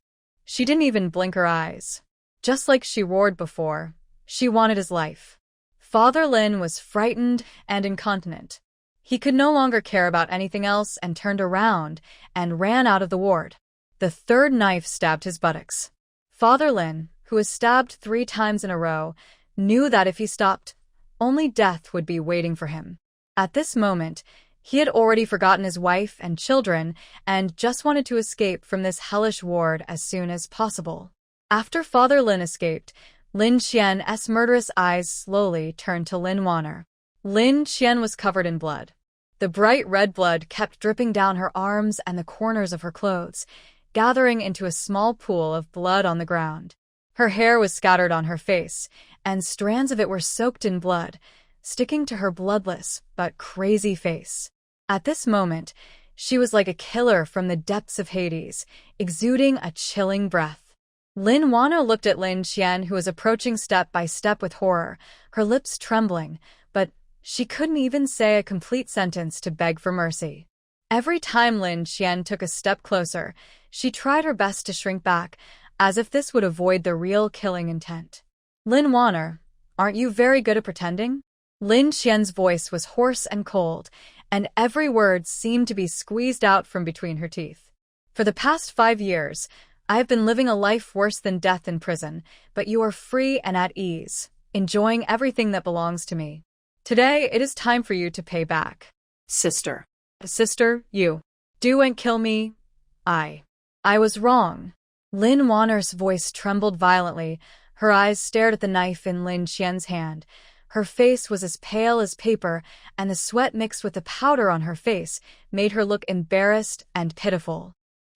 She didn't even blink her eyes. Just like she roared before, she wanted his life. Father Lin was frightened and incontinent. He could no longer care about anything else and turned around and ran out of the ward. The 3rd knife stabbed his buttocks. Father Lin, who was stabbed 3 times in a row, knew that if he stopped, only death would be waiting for him. At this moment, he had already forgotten his wife and children and just wanted to escape from this hellish ward as soon as possible. After Father Lin escaped, Lin Qian's murderous eyes slowly turned to Lin Wanner. Lin Qian was covered in blood. The bright red blood kept dripping down her arms and the corners of her clothes, gathering into a small pool of blood on the ground. Her hair was scattered on her face, and strands of it were soaked in blood, sticking to her bloodless but crazy face. At this moment, she was like a killer from the depths of Hades, exuding a chilling breath. Lin Wanner looked at Lin Qian, who was approaching step by step with horror, her lips trembling, but she couldn't even say a complete sentence to beg for mercy. Every time Lin Qian took a step closer, she tried her best to shrink back, as if this would avoid the real killing intent. Lin Wanner, aren't you very good at pretending? Lin Qian's voice was hoarse and cold, and every word seemed to be squeezed out from between her teeth. For the past 5 years, I have been living a life worse than death in prison, but you are free and at ease, enjoying everything that belongs to me. Today, it is time for you to pay back. Sister. Sister, you. Do and kill me. I was wrong. Lin Wanner's voice trembled violently. Her eyes stared at the knife in Lin Qian's hand. Her face was as pale as paper, and the sweat mixed with the powder on her face made her look embarrassed and pitiful.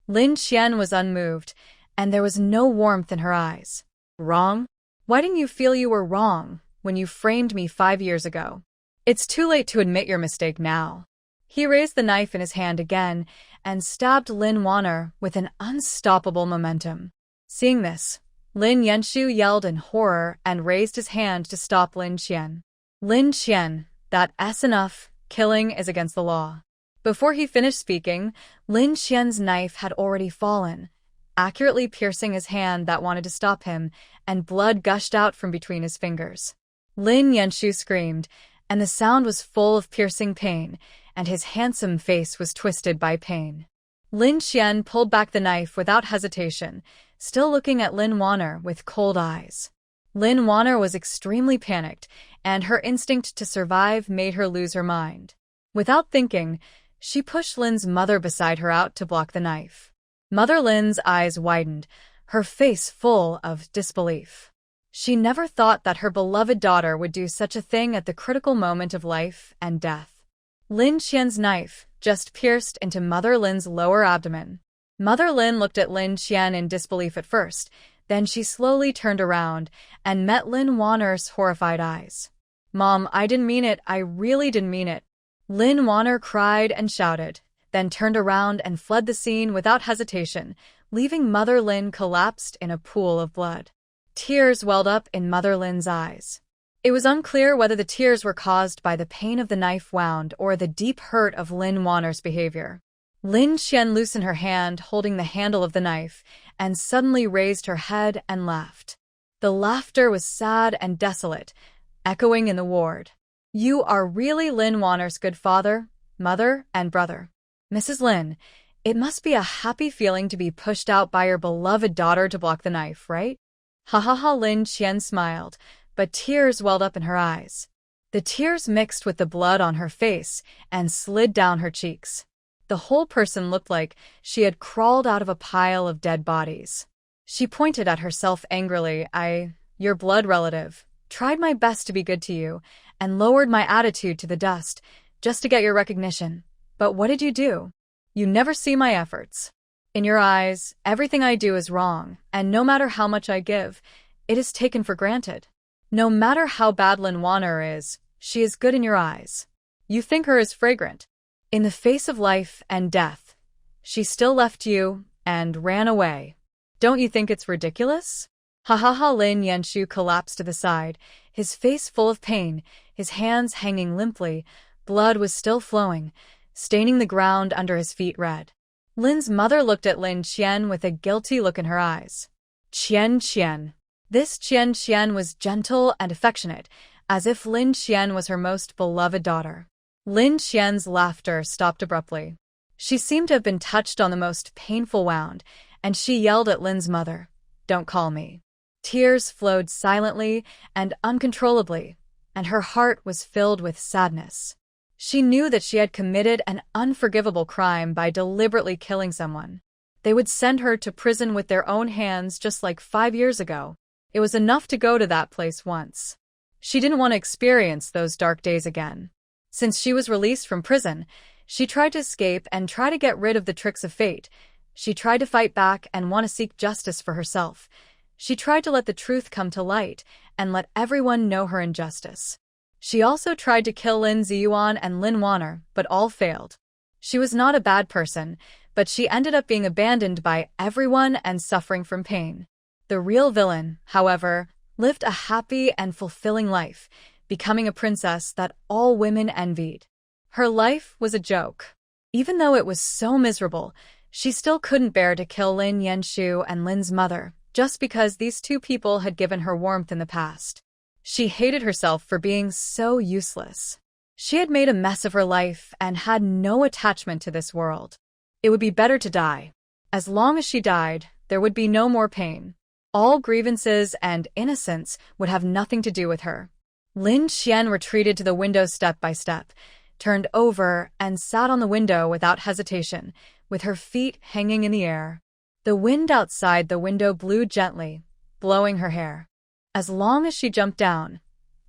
Lin Qian was unmoved, and there was no warmth in her eyes. Wrong? Why didn't you feel you were wrong when you framed me 5 years ago? It's too late to admit your mistake now. He raised the knife in his hand again and stabbed Lin Wanner with an unstoppable momentum. Seeing this, Lin Yanshu yelled in horror and raised his hand to stop Lin Qian. Lin Qian, that's enough. Killing is against the law. Before he finished speaking, Lin Qian's knife had already fallen, accurately piercing his hand that wanted to stop him, and blood gushed out from between his fingers. Lin Yanshu screamed, and the sound was full of piercing pain, and his handsome face was twisted by pain. Lin Qian pulled back the knife without hesitation, still looking at Lin Wanner with cold eyes. Lin Wanner was extremely panicked, and her instinct to survive made her lose her mind. Without thinking, she pushed Lin's mother beside her out to block the knife. Mother Lin's eyes widened, her face full of disbelief. She never thought that her beloved daughter would do such a thing at the critical moment of life and death. Lin Qian's knife just pierced into Mother Lin's lower abdomen. Mother Lin looked at Lin Qian in disbelief at first, then she slowly turned around and met Lin Wanner's horrified eyes. "Mom, I didn't mean it, I really didn't mean it." Lin Wanner cried and shouted, then turned around and fled the scene without hesitation, leaving Mother Lin collapsed in a pool of blood. Tears welled up in Mother Lin's eyes. It was unclear whether the tears were caused by the pain of the knife wound or the deep hurt of Lin Wanner's behavior. Lin Qian loosened her hand holding the handle of the knife and suddenly raised her head and laughed. The laughter was sad and desolate, echoing in the ward. "You are really Lin Wanner's good father, mother, and brother. Mrs. Lin, it must be a happy feeling to be pushed out by your beloved daughter to block the knife, right?" Ha ha ha. Lin Qian smiled, but tears welled up in her eyes. The tears mixed with the blood on her face and slid down her cheeks. The whole person looked like she had crawled out of a pile of dead bodies. She pointed at herself angrily. Your blood relative, tried my best to be good to you, and lowered my attitude to the dust, just to get your recognition. But what did you do? You never see my efforts. In your eyes, everything I do is wrong, and no matter how much I give, it is taken for granted. No matter how bad Lin Wanner is, she is good in your eyes. You think her is fragrant. In the face of life and death, she still left you and ran away. Don't you think it's ridiculous? Ha ha ha. Lin Yanshu collapsed to the side, his face full of pain, his hands hanging limply. Blood was still flowing, staining the ground under his feet red. Lin's mother looked at Lin Qian with a guilty look in her eyes. Qian. This Qian was gentle and affectionate, as if Lin Qian was her most beloved daughter. Lin Qian's laughter stopped abruptly. She seemed to have been touched on the most painful wound, and she yelled at Lin's mother, "Don't call me." Tears flowed silently and uncontrollably, and her heart was filled with sadness. She knew that she had committed an unforgivable crime by deliberately killing someone. They would send her to prison with their own hands just like 5 years ago. It was enough to go to that place once. She didn't want to experience those dark days again. Since she was released from prison, she tried to escape and try to get rid of the tricks of fate. She tried to fight back and want to seek justice for herself. She tried to let the truth come to light and let everyone know her injustice. She also tried to kill Lin Ziyuan and Lin Wanner, but all failed. She was not a bad person, but she ended up being abandoned by everyone and suffering from pain. The real villain, however, lived a happy and fulfilling life, becoming a princess that all women envied. Her life was a joke. Even though it was so miserable, she still couldn't bear to kill Lin Yanshu and Lin's mother, just because these two people had given her warmth in the past. She hated herself for being so useless. She had made a mess of her life and had no attachment to this world. It would be better to die. As long as she died, there would be no more pain. All grievances and innocence would have nothing to do with her. Lin Qian retreated to the window step by step, turned over, and sat on the window without hesitation, with her feet hanging in the air. The wind outside the window blew gently, blowing her hair. As long as she jumped down,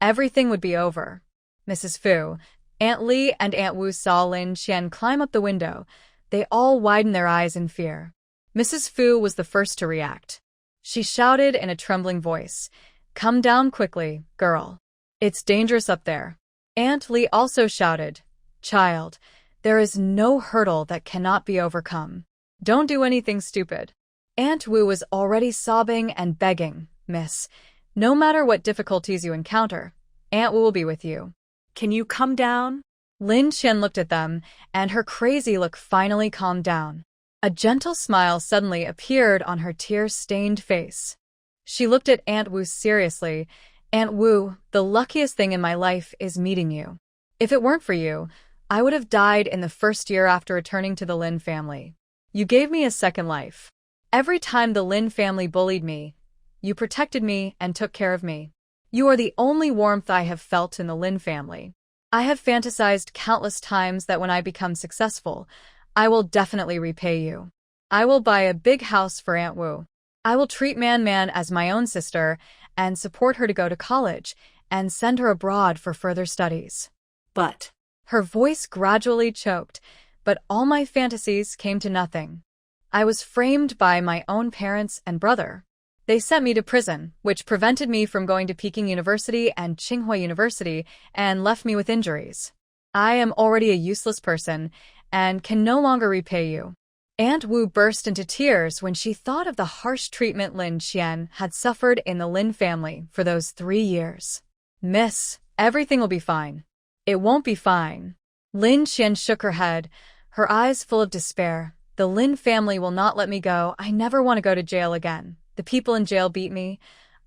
everything would be over. Mrs. Fu, Aunt Li, and Aunt Wu saw Lin Qian climb up the window. They all widened their eyes in fear. Mrs. Fu was the first to react. She shouted in a trembling voice, "Come down quickly, girl. It's dangerous up there." Aunt Li also shouted, "Child, there is no hurdle that cannot be overcome. Don't do anything stupid." Aunt Wu was already sobbing and begging, "Miss, no matter what difficulties you encounter, Aunt Wu will be with you. Can you come down?" Lin Qian looked at them, and her crazy look finally calmed down. A gentle smile suddenly appeared on her tear-stained face. She looked at Aunt Wu seriously. "Aunt Wu, the luckiest thing in my life is meeting you. If it weren't for you, I would have died in the first year after returning to the Lin family. You gave me a second life. Every time the Lin family bullied me, you protected me and took care of me. You are the only warmth I have felt in the Lin family. I have fantasized countless times that when I become successful, I will definitely repay you. I will buy a big house for Aunt Wu. I will treat Man as my own sister and support her to go to college and send her abroad for further studies." But Her voice gradually choked, but all my fantasies came to nothing. I was framed by my own parents and brother. They sent me to prison, which prevented me from going to Peking University and Tsinghua University and left me with injuries. I am already a useless person and can no longer repay you." Aunt Wu burst into tears when she thought of the harsh treatment Lin Qian had suffered in the Lin family for those 3 years. "Miss, everything will be fine." "It won't be fine." Lin Qian shook her head, her eyes full of despair. "The Lin family will not let me go. I never want to go to jail again. The people in jail beat me.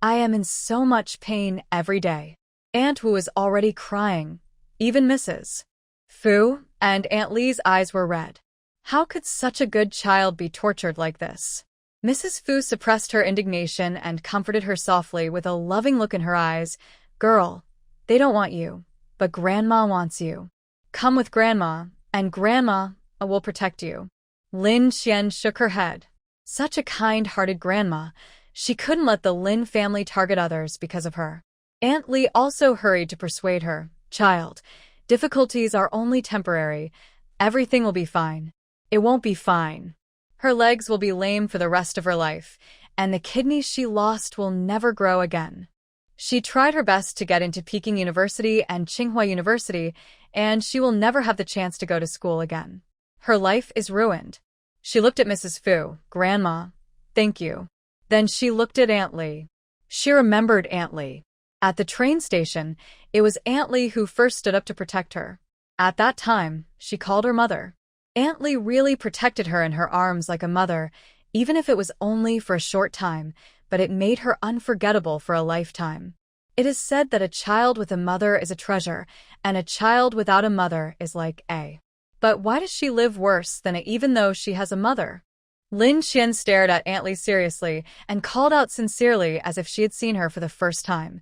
I am in so much pain every day." Aunt Wu was already crying. Even Mrs. Fu and Aunt Li's eyes were red. How could such a good child be tortured like this? Mrs. Fu suppressed her indignation and comforted her softly with a loving look in her eyes. "Girl, they don't want you, but Grandma wants you. Come with Grandma, and Grandma will protect you." Lin Qian shook her head. Such a kind-hearted grandma. She couldn't let the Lin family target others because of her. Aunt Li also hurried to persuade her. "Child, difficulties are only temporary. Everything will be fine." "It won't be fine. Her legs will be lame for the rest of her life, and the kidneys she lost will never grow again. She tried her best to get into Peking University and Tsinghua University, and she will never have the chance to go to school again. Her life is ruined." She looked at Mrs. Fu. "Grandma, thank you." Then she looked at Aunt Li. She remembered Aunt Li. At the train station, it was Aunt Li who first stood up to protect her. At that time, she called her mother. Aunt Li really protected her in her arms like a mother, even if it was only for a short time, but it made her unforgettable for a lifetime. It is said that a child with a mother is a treasure, and a child without a mother is like a. But why does she live worse than it even though she has a mother? Lin Qian stared at Aunt Li seriously and called out sincerely as if she had seen her for the first time.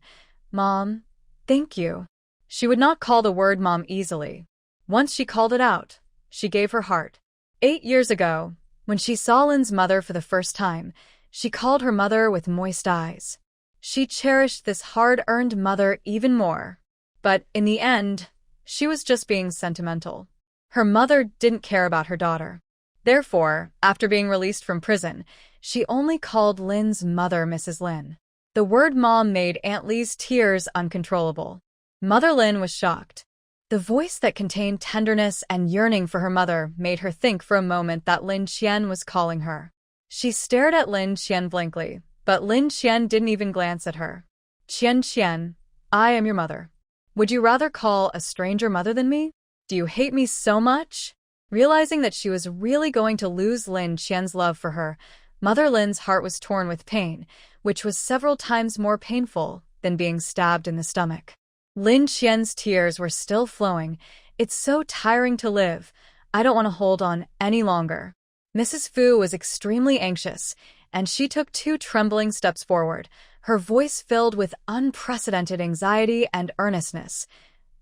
"Mom, thank you." She would not call the word mom easily. Once she called it out, she gave her heart. 8 years ago, when she saw Lin's mother for the first time, she called her mother with moist eyes. She cherished this hard-earned mother even more. But in the end, she was just being sentimental. Her mother didn't care about her daughter. Therefore, after being released from prison, she only called Lin's mother Mrs. Lin. The word mom made Aunt Li's tears uncontrollable. Mother Lin was shocked. The voice that contained tenderness and yearning for her mother made her think for a moment that Lin Qian was calling her. She stared at Lin Qian blankly, but Lin Qian didn't even glance at her. Qian, I am your mother. Would you rather call a stranger mother than me? Do you hate me so much?" Realizing that she was really going to lose Lin Qian's love for her, Mother Lin's heart was torn with pain, which was several times more painful than being stabbed in the stomach. Lin Qian's tears were still flowing. "It's so tiring to live. I don't want to hold on any longer." Mrs. Fu was extremely anxious, and she took 2 trembling steps forward, her voice filled with unprecedented anxiety and earnestness.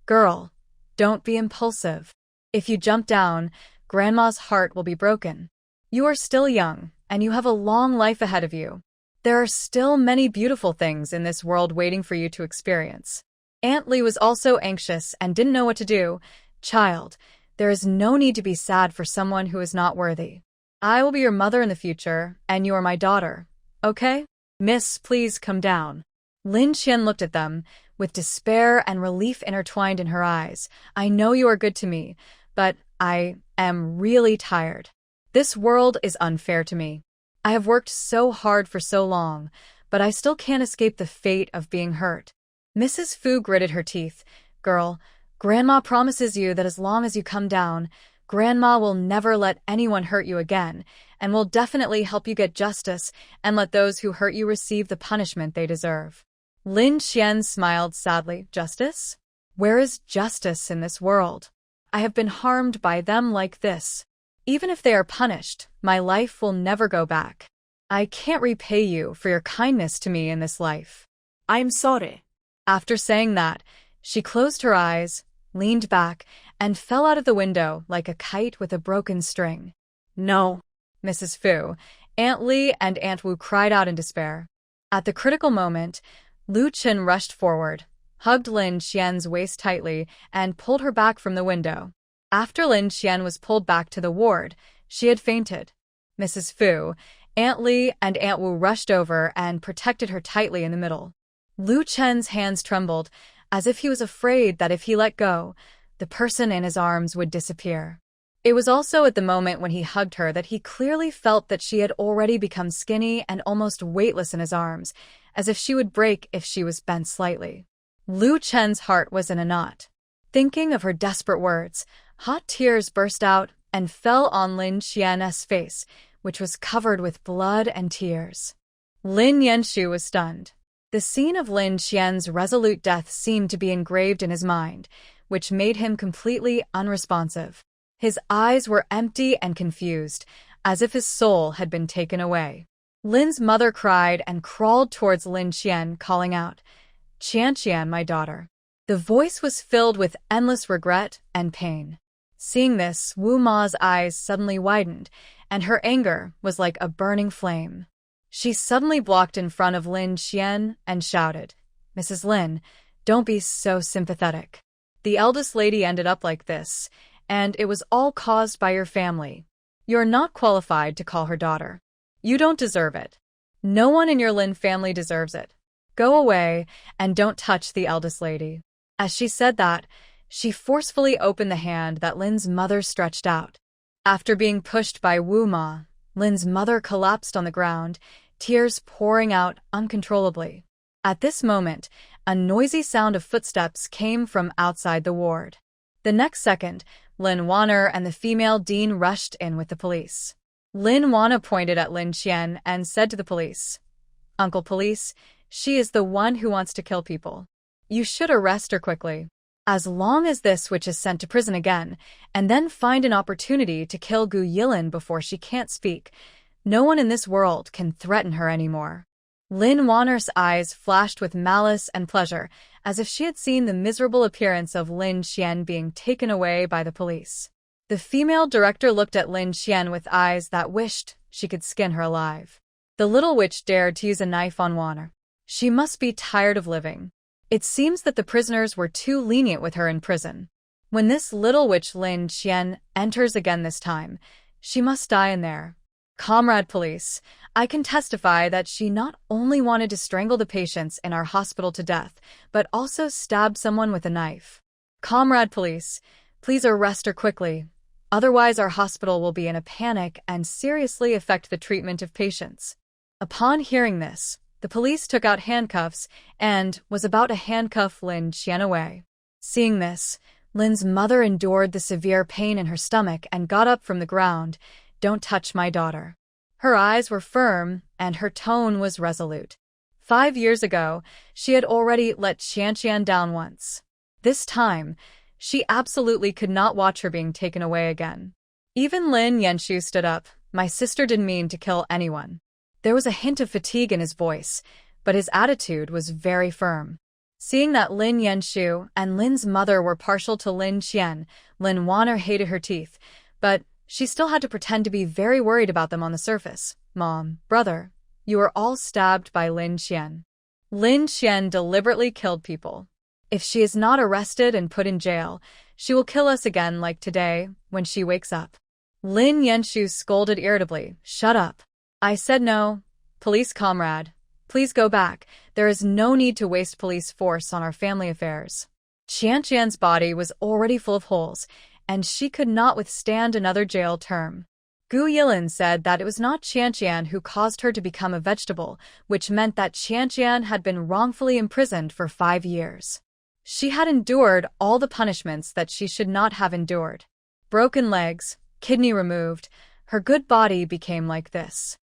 "Girl, don't be impulsive. If you jump down, Grandma's heart will be broken. You are still young, and you have a long life ahead of you. There are still many beautiful things in this world waiting for you to experience." Aunt Lee was also anxious and didn't know what to do. "Child, there is no need to be sad for someone who is not worthy. I will be your mother in the future, and you are my daughter. Okay? Miss, please come down." Lin Qian looked at them, with despair and relief intertwined in her eyes. "I know you are good to me, but I am really tired. This world is unfair to me. I have worked so hard for so long, but I still can't escape the fate of being hurt." Mrs. Fu gritted her teeth. "Girl, Grandma promises you that as long as you come down, Grandma will never let anyone hurt you again, and will definitely help you get justice and let those who hurt you receive the punishment they deserve." Lin Qian smiled sadly. "Justice? Where is justice in this world? I have been harmed by them like this. Even if they are punished, my life will never go back. I can't repay you for your kindness to me in this life." "I'm sorry." After saying that, she closed her eyes, leaned back, and fell out of the window like a kite with a broken string. "No." Mrs. Fu, Aunt Lee, and Aunt Wu cried out in despair. At the critical moment, Lu Chen rushed forward, hugged Lin Qian's waist tightly, and pulled her back from the window. After Lin Qian was pulled back to the ward, she had fainted. Mrs. Fu, Aunt Lee, and Aunt Wu rushed over and protected her tightly in the middle. Lu Chen's hands trembled, as if he was afraid that if he let go, the person in his arms would disappear. It was also at the moment when he hugged her that he clearly felt that she had already become skinny and almost weightless in his arms, as if she would break if she was bent slightly. Lu Chen's heart was in a knot. Thinking of her desperate words, hot tears burst out and fell on Lin Qian's face, which was covered with blood and tears. Lin Yanshu was stunned. The scene of Lin Qian's resolute death seemed to be engraved in his mind, which made him completely unresponsive. His eyes were empty and confused, as if his soul had been taken away. Lin's mother cried and crawled towards Lin Qian, calling out, "Qian, my daughter." The voice was filled with endless regret and pain. Seeing this, Wu Ma's eyes suddenly widened, and her anger was like a burning flame. She suddenly blocked in front of Lin Qian and shouted, "Mrs. Lin, don't be so sympathetic. The eldest lady ended up like this, and it was all caused by your family. You're not qualified to call her daughter. You don't deserve it. No one in your Lin family deserves it. Go away and don't touch the eldest lady." As she said that, she forcefully opened the hand that Lin's mother stretched out. After being pushed by Wu Ma, Lin's mother collapsed on the ground, tears pouring out uncontrollably. At this moment, a noisy sound of footsteps came from outside the ward. The next second, Lin Wanner and the female dean rushed in with the police. Lin Wanner pointed at Lin Qian and said to the police, "Uncle Police, she is the one who wants to kill people. You should arrest her quickly. As long as this witch is sent to prison again, and then find an opportunity to kill Gu Yilin before she can't speak, no one in this world can threaten her anymore." Lin Wanner's eyes flashed with malice and pleasure, as if she had seen the miserable appearance of Lin Qian being taken away by the police. The female director looked at Lin Qian with eyes that wished she could skin her alive. The little witch dared to use a knife on Wanner. She must be tired of living. It seems that the prisoners were too lenient with her in prison. When this little witch Lin Qian enters again this time, she must die in there. Comrade Police, I can testify that she not only wanted to strangle the patients in our hospital to death, but also stabbed someone with a knife. Comrade Police, please arrest her quickly. Otherwise, our hospital will be in a panic and seriously affect the treatment of patients. Upon hearing this, the police took out handcuffs and was about to handcuff Lin Qian away. Seeing this, Lin's mother endured the severe pain in her stomach and got up from the ground. "Don't touch my daughter." Her eyes were firm and her tone was resolute. 5 years ago, she had already let Qian down once. This time, she absolutely could not watch her being taken away again. Even Lin Yanshu stood up. "My sister didn't mean to kill anyone." There was a hint of fatigue in his voice, but his attitude was very firm. Seeing that Lin Yanshu and Lin's mother were partial to Lin Qian, Lin Wanner hated her teeth, but she still had to pretend to be very worried about them on the surface. Mom, brother, you were all stabbed by Lin Qian. Lin Qian deliberately killed people. If she is not arrested and put in jail, she will kill us again like today when she wakes up. Lin Yanshu scolded irritably. Shut up. I said no. Police comrade, please go back. There is no need to waste police force on our family affairs. Qianqian's body was already full of holes, and she could not withstand another jail term. Gu Yilin said that it was not Qianqian who caused her to become a vegetable, which meant that Qianqian had been wrongfully imprisoned for 5 years. She had endured all the punishments that she should not have endured. Broken legs, kidney removed, her good body became like this.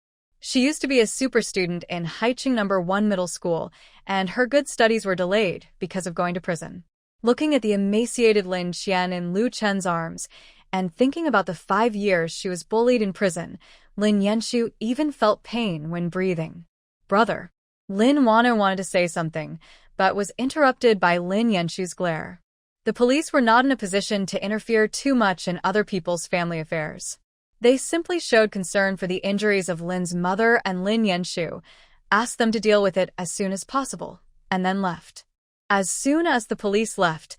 She used to be a super student in Haicheng No. 1 middle school, and her good studies were delayed because of going to prison. Looking at the emaciated Lin Qian in Lu Chen's arms, and thinking about the 5 years she was bullied in prison, Lin Yanshu even felt pain when breathing. Brother. Lin Wanner wanted to say something, but was interrupted by Lin Yanshu's glare. The police were not in a position to interfere too much in other people's family affairs. They simply showed concern for the injuries of Lin's mother and Lin Yanshu, asked them to deal with it as soon as possible, and then left. As soon as the police left,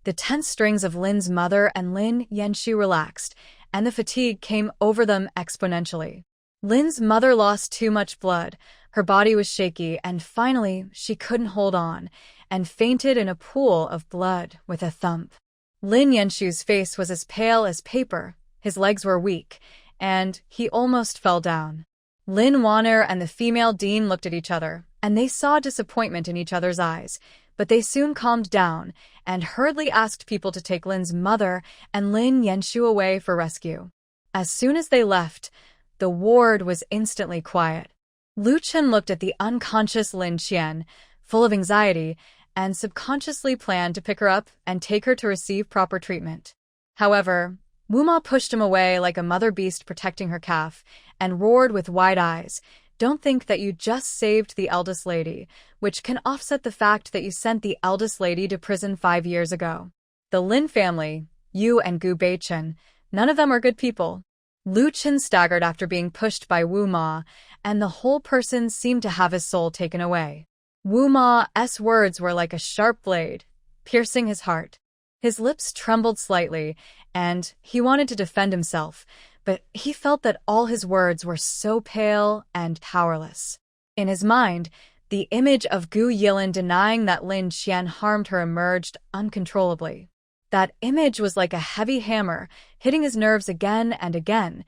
the tense strings of Lin's mother and Lin Yanshu relaxed, and the fatigue came over them exponentially. Lin's mother lost too much blood, her body was shaky, and finally she couldn't hold on, and fainted in a pool of blood with a thump. Lin Yanshu's face was as pale as paper, his legs were weak, and he almost fell down. Lin Wanner and the female dean looked at each other, and they saw disappointment in each other's eyes, but they soon calmed down and hurriedly asked people to take Lin's mother and Lin Yanshu away for rescue. As soon as they left, the ward was instantly quiet. Lu Chen looked at the unconscious Lin Qian, full of anxiety, and subconsciously planned to pick her up and take her to receive proper treatment. However, Wuma pushed him away like a mother beast protecting her calf, and roared with wide eyes, "Don't think that you just saved the eldest lady, which can offset the fact that you sent the eldest lady to prison 5 years ago. The Lin family, you and Gu Beichen, none of them are good people." Lu Chen staggered after being pushed by Wu Ma, and the whole person seemed to have his soul taken away. Wu Ma's words were like a sharp blade, piercing his heart. His lips trembled slightly, and he wanted to defend himself, but he felt that all his words were so pale and powerless. In his mind, the image of Gu Yilin denying that Lin Qian harmed her emerged uncontrollably. That image was like a heavy hammer, hitting his nerves again and again,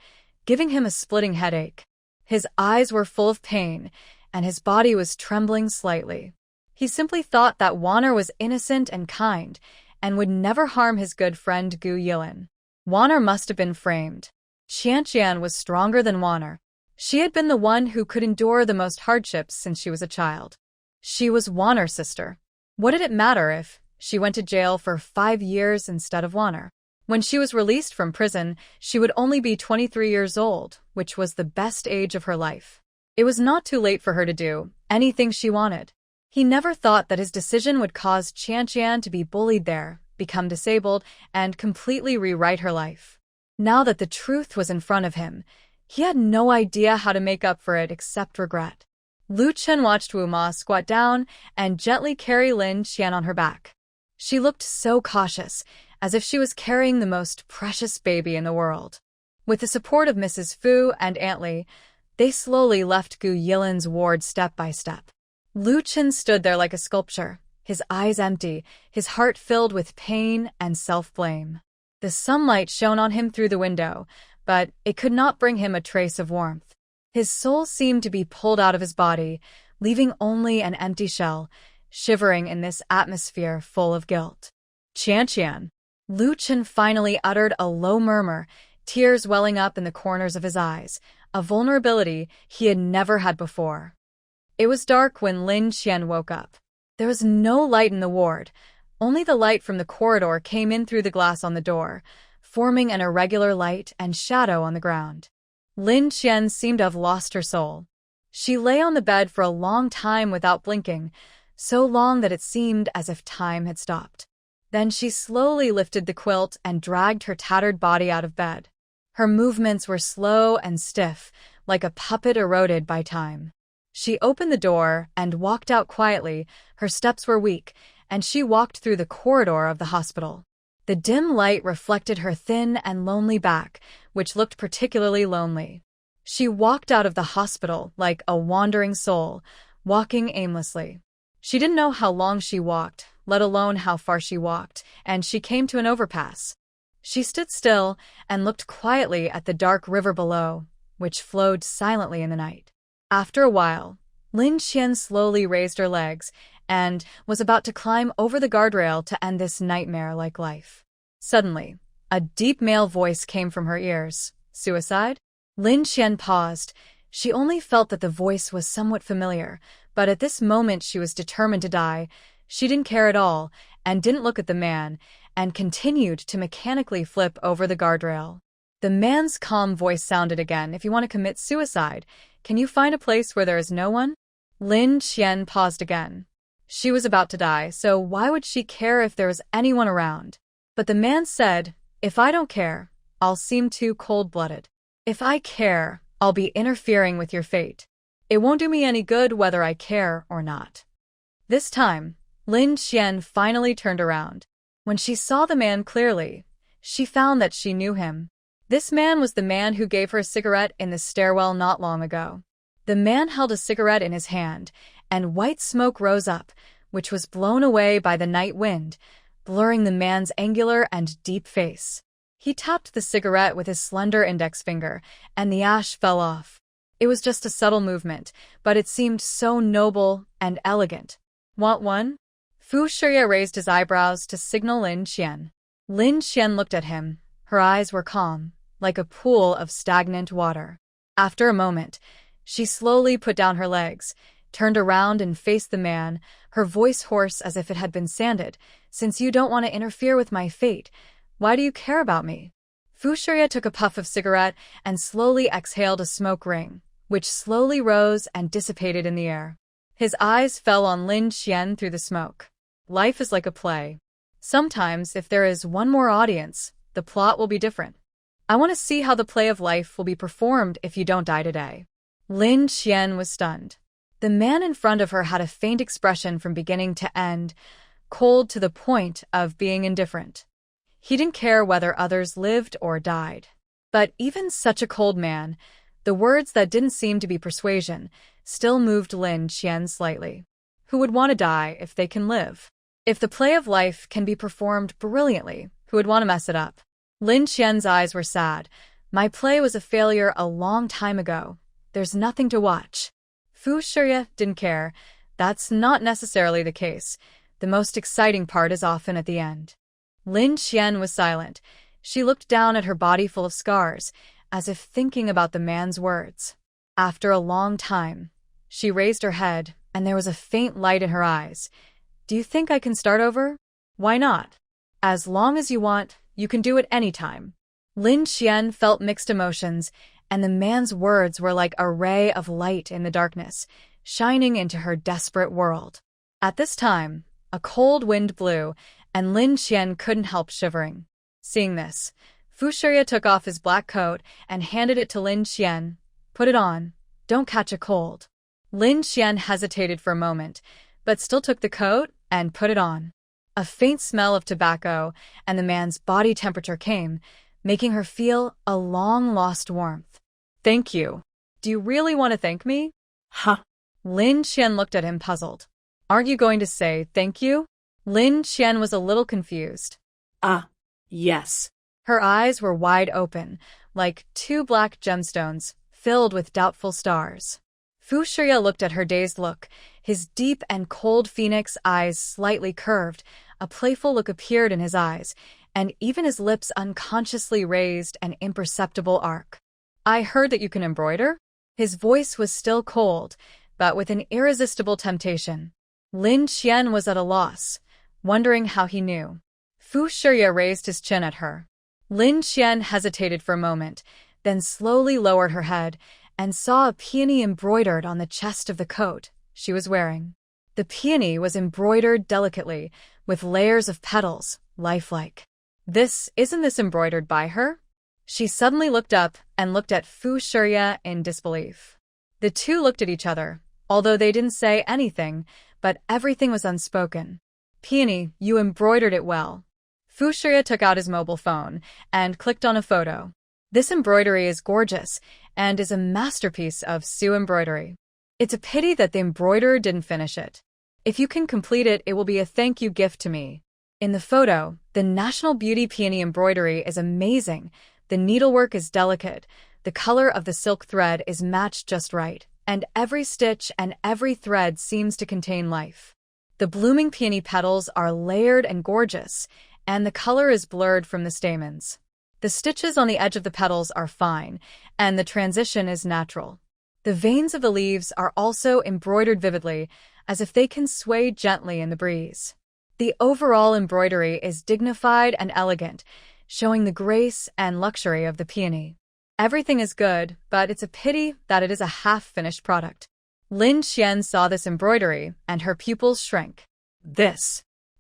giving him a splitting headache. His eyes were full of pain, and his body was trembling slightly. He simply thought that Wanner was innocent and kind, and would never harm his good friend Gu Yilin. Wanner must have been framed. Qianqian was stronger than Wanner. She had been the one who could endure the most hardships since she was a child. She was Wanner's sister. What did it matter if she went to jail for 5 years instead of Wanner? When she was released from prison, she would only be 23 years old, which was the best age of her life. It was not too late for her to do anything she wanted. He never thought that his decision would cause Qianqian to be bullied there, become disabled, and completely rewrite her life. Now that the truth was in front of him, he had no idea how to make up for it except regret. Lu Chen watched Wu Ma squat down and gently carry Lin Qian on her back. She looked so cautious, as if she was carrying the most precious baby in the world. With the support of Mrs. Fu and Aunt Li, they slowly left Gu Yilin's ward step by step. Lu Chen stood there like a sculpture, his eyes empty, his heart filled with pain and self-blame. The sunlight shone on him through the window, but it could not bring him a trace of warmth. His soul seemed to be pulled out of his body, leaving only an empty shell, shivering in this atmosphere full of guilt. Qianqian. Lu Chen finally uttered a low murmur, tears welling up in the corners of his eyes, a vulnerability he had never had before. It was dark when Lin Qian woke up. There was no light in the ward. Only the light from the corridor came in through the glass on the door, forming an irregular light and shadow on the ground. Lin Qian seemed to have lost her soul. She lay on the bed for a long time without blinking, so long that it seemed as if time had stopped. Then she slowly lifted the quilt and dragged her tattered body out of bed. Her movements were slow and stiff, like a puppet eroded by time. She opened the door and walked out quietly. Her steps were weak, and she walked through the corridor of the hospital. The dim light reflected her thin and lonely back, which looked particularly lonely. She walked out of the hospital like a wandering soul, walking aimlessly. She didn't know how long she walked, let alone how far she walked, and she came to an overpass. She stood still and looked quietly at the dark river below, which flowed silently in the night. After a while, Lin Qian slowly raised her legs and was about to climb over the guardrail to end this nightmare-like life. Suddenly, a deep male voice came from her ears. Suicide? Lin Qian paused. She only felt that the voice was somewhat familiar, but at this moment she was determined to die. She didn't care at all, and didn't look at the man, and continued to mechanically flip over the guardrail. The man's calm voice sounded again. If you want to commit suicide, can you find a place where there is no one? Lin Qian paused again. She was about to die, so why would she care if there was anyone around? But the man said, if I don't care, I'll seem too cold-blooded. If I care, I'll be interfering with your fate. It won't do me any good whether I care or not. This time, Lin Qian finally turned around. When she saw the man clearly, she found that she knew him. This man was the man who gave her a cigarette in the stairwell not long ago. The man held a cigarette in his hand, and white smoke rose up, which was blown away by the night wind, blurring the man's angular and deep face. He tapped the cigarette with his slender index finger, and the ash fell off. It was just a subtle movement, but it seemed so noble and elegant. Want one? Fu Shiya raised his eyebrows to signal Lin Qian. Lin Qian looked at him. Her eyes were calm, like a pool of stagnant water. After a moment, she slowly put down her legs, turned around and faced the man, her voice hoarse as if it had been sanded. Since you don't want to interfere with my fate, why do you care about me? Fu Shiya took a puff of cigarette and slowly exhaled a smoke ring, which slowly rose and dissipated in the air. His eyes fell on Lin Qian through the smoke. Life is like a play. Sometimes, if there is one more audience, the plot will be different. I want to see how the play of life will be performed if you don't die today. Lin Qian was stunned. The man in front of her had a faint expression from beginning to end, cold to the point of being indifferent. He didn't care whether others lived or died. But even such a cold man, the words that didn't seem to be persuasion, still moved Lin Qian slightly. Who would want to die if they can live? If the play of life can be performed brilliantly, who would want to mess it up? Lin Qian's eyes were sad. My play was a failure a long time ago. There's nothing to watch. Fu Shiya didn't care. That's not necessarily the case. The most exciting part is often at the end. Lin Qian was silent. She looked down at her body full of scars, as if thinking about the man's words. After a long time, she raised her head, and there was a faint light in her eyes. Do you think I can start over? Why not? As long as you want, you can do it any time. Lin Qian felt mixed emotions, and the man's words were like a ray of light in the darkness, shining into her desperate world. At this time, a cold wind blew, and Lin Qian couldn't help shivering. Seeing this, Fu Shiya took off his black coat and handed it to Lin Qian. Put it on. Don't catch a cold. Lin Qian hesitated for a moment, but still took the coat and put it on. A faint smell of tobacco and the man's body temperature came, making her feel a long-lost warmth. Thank you. Do you really want to thank me? Huh? Lin Qian looked at him puzzled. Aren't you going to say thank you? Lin Qian was a little confused. Yes. Her eyes were wide open, like two black gemstones, filled with doubtful stars. Fu Shiya looked at her dazed look, his deep and cold phoenix eyes slightly curved. A playful look appeared in his eyes, and even his lips unconsciously raised an imperceptible arc. I heard that you can embroider? His voice was still cold, but with an irresistible temptation. Lin Qian was at a loss, wondering how he knew. Fu Shiya raised his chin at her. Lin Qian hesitated for a moment, then slowly lowered her head, and saw a peony embroidered on the chest of the coat she was wearing. The peony was embroidered delicately, with layers of petals, lifelike. Isn't this embroidered by her? She suddenly looked up and looked at Fu Shiya in disbelief. The two looked at each other, although they didn't say anything, but everything was unspoken. Peony, you embroidered it well. Fu Shiya took out his mobile phone and clicked on a photo. This embroidery is gorgeous and is a masterpiece of Su embroidery. It's a pity that the embroiderer didn't finish it. If you can complete it, it will be a thank you gift to me. In the photo, the National Beauty peony embroidery is amazing. The needlework is delicate, the color of the silk thread is matched just right, and every stitch and every thread seems to contain life. The blooming peony petals are layered and gorgeous, and the color is blurred from the stamens. The stitches on the edge of the petals are fine, and the transition is natural. The veins of the leaves are also embroidered vividly, as if they can sway gently in the breeze. The overall embroidery is dignified and elegant, showing the grace and luxury of the peony. Everything is good, but it's a pity that it is a half-finished product. Lin Qian saw this embroidery, and her pupils shrank.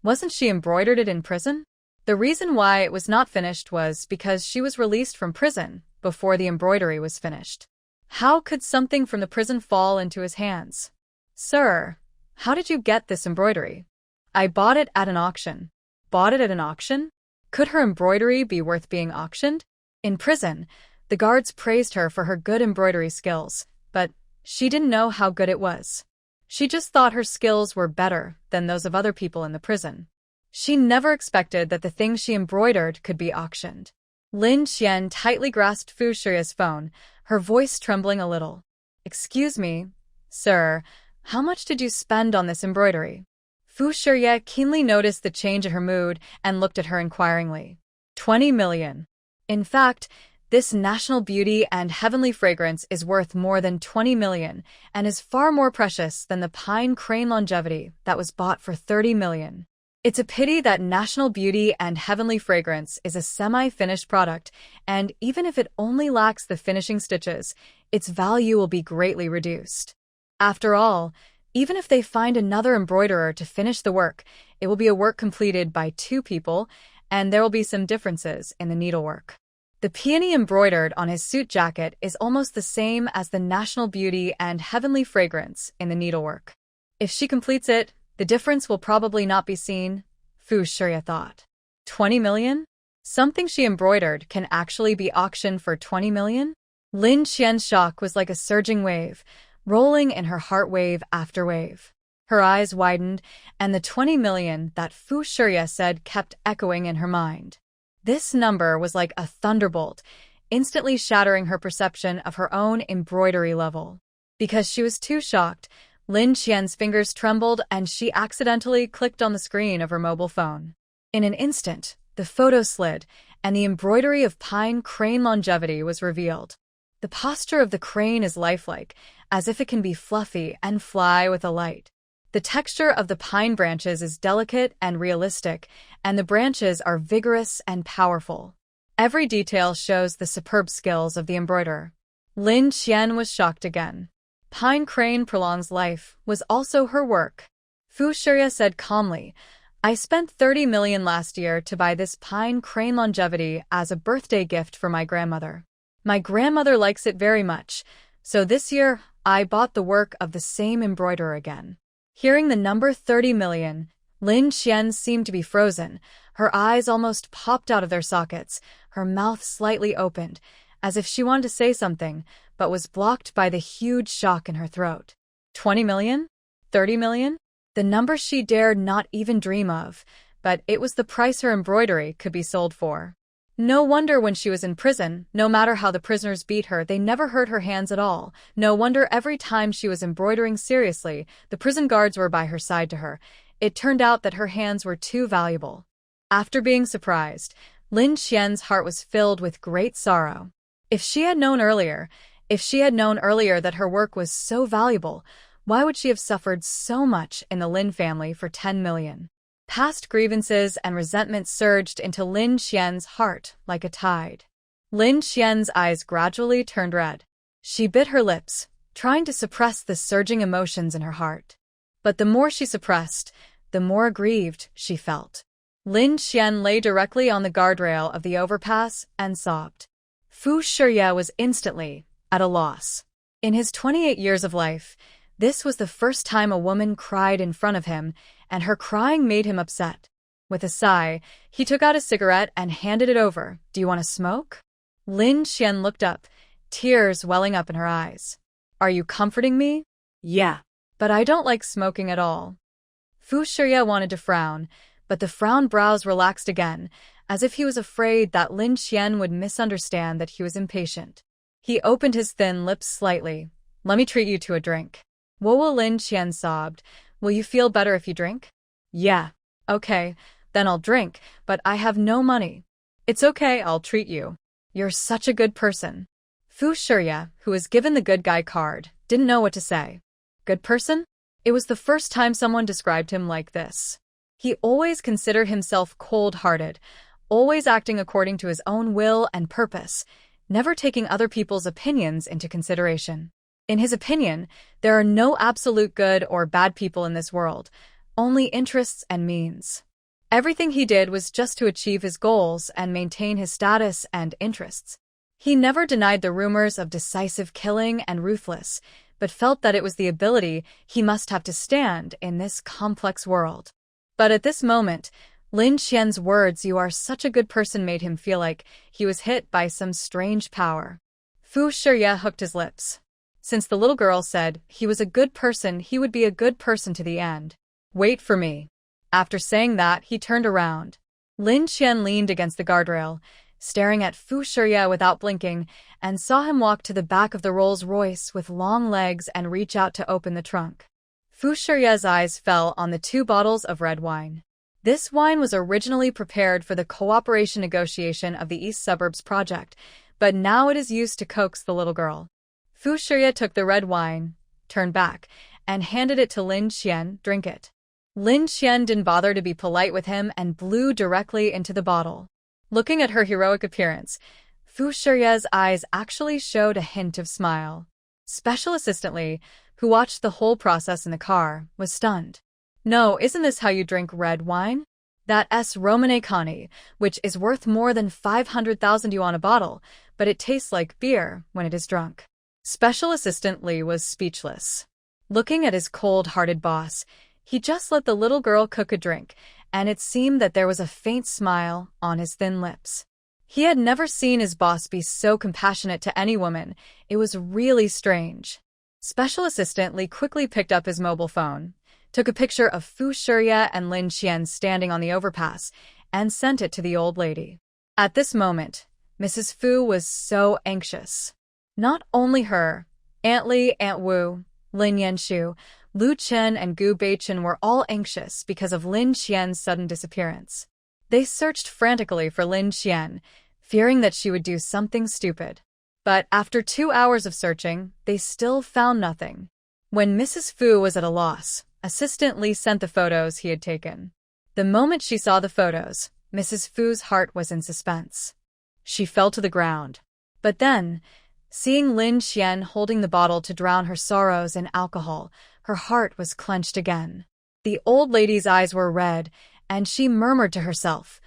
Wasn't she embroidered it in prison? The reason why it was not finished was because she was released from prison before the embroidery was finished. How could something from the prison fall into his hands? Sir, how did you get this embroidery? I bought it at an auction. Bought it at an auction? Could her embroidery be worth being auctioned? In prison, the guards praised her for her good embroidery skills, but she didn't know how good it was. She just thought her skills were better than those of other people in the prison. She never expected that the things she embroidered could be auctioned. Lin Qian tightly grasped Fu Shiya's phone, her voice trembling a little. Excuse me, sir, how much did you spend on this embroidery? Fu Shiya keenly noticed the change in her mood and looked at her inquiringly. 20 million. In fact, this national beauty and heavenly fragrance is worth more than 20 million and is far more precious than the pine crane longevity that was bought for 30 million. It's a pity that national beauty and heavenly fragrance is a semi-finished product, and even if it only lacks the finishing stitches, its value will be greatly reduced. After all, even if they find another embroiderer to finish the work, it will be a work completed by two people, and there will be some differences in the needlework. The peony embroidered on his suit jacket is almost the same as the national beauty and heavenly fragrance in the needlework. If she completes it, the difference will probably not be seen, Fu Shiya thought. 20 million? Something she embroidered can actually be auctioned for 20 million? Lin Qian's shock was like a surging wave, rolling in her heart wave after wave. Her eyes widened, and the 20 million that Fu Shiya said kept echoing in her mind. This number was like a thunderbolt, instantly shattering her perception of her own embroidery level. Because she was too shocked, Lin Qian's fingers trembled and she accidentally clicked on the screen of her mobile phone. In an instant, the photo slid, and the embroidery of pine crane longevity was revealed. The posture of the crane is lifelike, as if it can be fluffy and fly with a light. The texture of the pine branches is delicate and realistic, and the branches are vigorous and powerful. Every detail shows the superb skills of the embroiderer. Lin Qian was shocked again. Pine crane prolongs life was also her work. Fu Shiya said calmly, I spent 30 million last year to buy this pine crane longevity as a birthday gift for my grandmother. My grandmother likes it very much, so this year I bought the work of the same embroiderer again. Hearing the number 30 million, Lin Qian seemed to be frozen. Her eyes almost popped out of their sockets, her mouth slightly opened, as if she wanted to say something, but was blocked by the huge shock in her throat. 20 million? 30 million? The number she dared not even dream of, but it was the price her embroidery could be sold for. No wonder when she was in prison, no matter how the prisoners beat her, they never hurt her hands at all. No wonder every time she was embroidering seriously, the prison guards were by her side to her. It turned out that her hands were too valuable. After being surprised, Lin Qian's heart was filled with great sorrow. If she had known earlier that her work was so valuable, why would she have suffered so much in the Lin family for 10 million? Past grievances and resentment surged into Lin Qian's heart like a tide. Lin Qian's eyes gradually turned red. She bit her lips, trying to suppress the surging emotions in her heart. But the more she suppressed, the more aggrieved she felt. Lin Xian lay directly on the guardrail of the overpass and sobbed. Fu Shiye was instantly at a loss. In his 28 years of life, this was the first time a woman cried in front of him, and her crying made him upset. With a sigh, he took out a cigarette and handed it over. Do you want to smoke? Lin Xian looked up, tears welling up in her eyes. Are you comforting me? Yeah. But I don't like smoking at all. Fu Shiye wanted to frown, but the frown brows relaxed again, as if he was afraid that Lin Xian would misunderstand that he was impatient. He opened his thin lips slightly. Let me treat you to a drink. Wowo Lin Xian sobbed. Will you feel better if you drink? Yeah. Okay, then I'll drink, but I have no money. It's okay, I'll treat you. You're such a good person. Fu Shiye, who was given the good guy card, didn't know what to say. Good person? It was the first time someone described him like this. He always considered himself cold-hearted, always acting according to his own will and purpose, never taking other people's opinions into consideration. In his opinion, there are no absolute good or bad people in this world, only interests and means. Everything he did was just to achieve his goals and maintain his status and interests. He never denied the rumors of decisive killing and ruthless, but felt that it was the ability he must have to stand in this complex world. But at this moment, Lin Xian's words, "You are such a good person," made him feel like he was hit by some strange power. Fu Shiye hooked his lips. Since the little girl said he was a good person, he would be a good person to the end. Wait for me. After saying that, he turned around. Lin Xian leaned against the guardrail, staring at Fu Shiye without blinking, and saw him walk to the back of the Rolls-Royce with long legs and reach out to open the trunk. Fu Shiye's eyes fell on the 2 bottles of red wine. This wine was originally prepared for the cooperation negotiation of the East Suburbs project, but now it is used to coax the little girl. Fu Shiye took the red wine, turned back, and handed it to Lin Xian. Drink it. Lin Xian didn't bother to be polite with him and blew directly into the bottle. Looking at her heroic appearance, Fu Shiye's eyes actually showed a hint of smile. Special Assistant Li, who watched the whole process in the car, was stunned. No, isn't this how you drink red wine? That's Romane Kani, which is worth more than 500,000 yuan a bottle, but it tastes like beer when it is drunk. Special Assistant Li was speechless. Looking at his cold-hearted boss, he just let the little girl cook a drink, and it seemed that there was a faint smile on his thin lips. He had never seen his boss be so compassionate to any woman. It was really strange. Special Assistant Li quickly picked up his mobile phone, took a picture of Fu Shiye and Lin Xian standing on the overpass, and sent it to the old lady. At this moment, Mrs. Fu was so anxious. Not only her, Aunt Li, Aunt Wu, Lin Yanshu, Lu Chen, and Gu Beichen were all anxious because of Lin Xian's sudden disappearance. They searched frantically for Lin Xian, fearing that she would do something stupid. But after 2 hours of searching, they still found nothing. When Mrs. Fu was at a loss, Assistant Li sent the photos he had taken. The moment she saw the photos, Mrs. Fu's heart was in suspense. She fell to the ground. But then, seeing Lin Xian holding the bottle to drown her sorrows in alcohol, her heart was clenched again. The old lady's eyes were red, and she murmured to herself,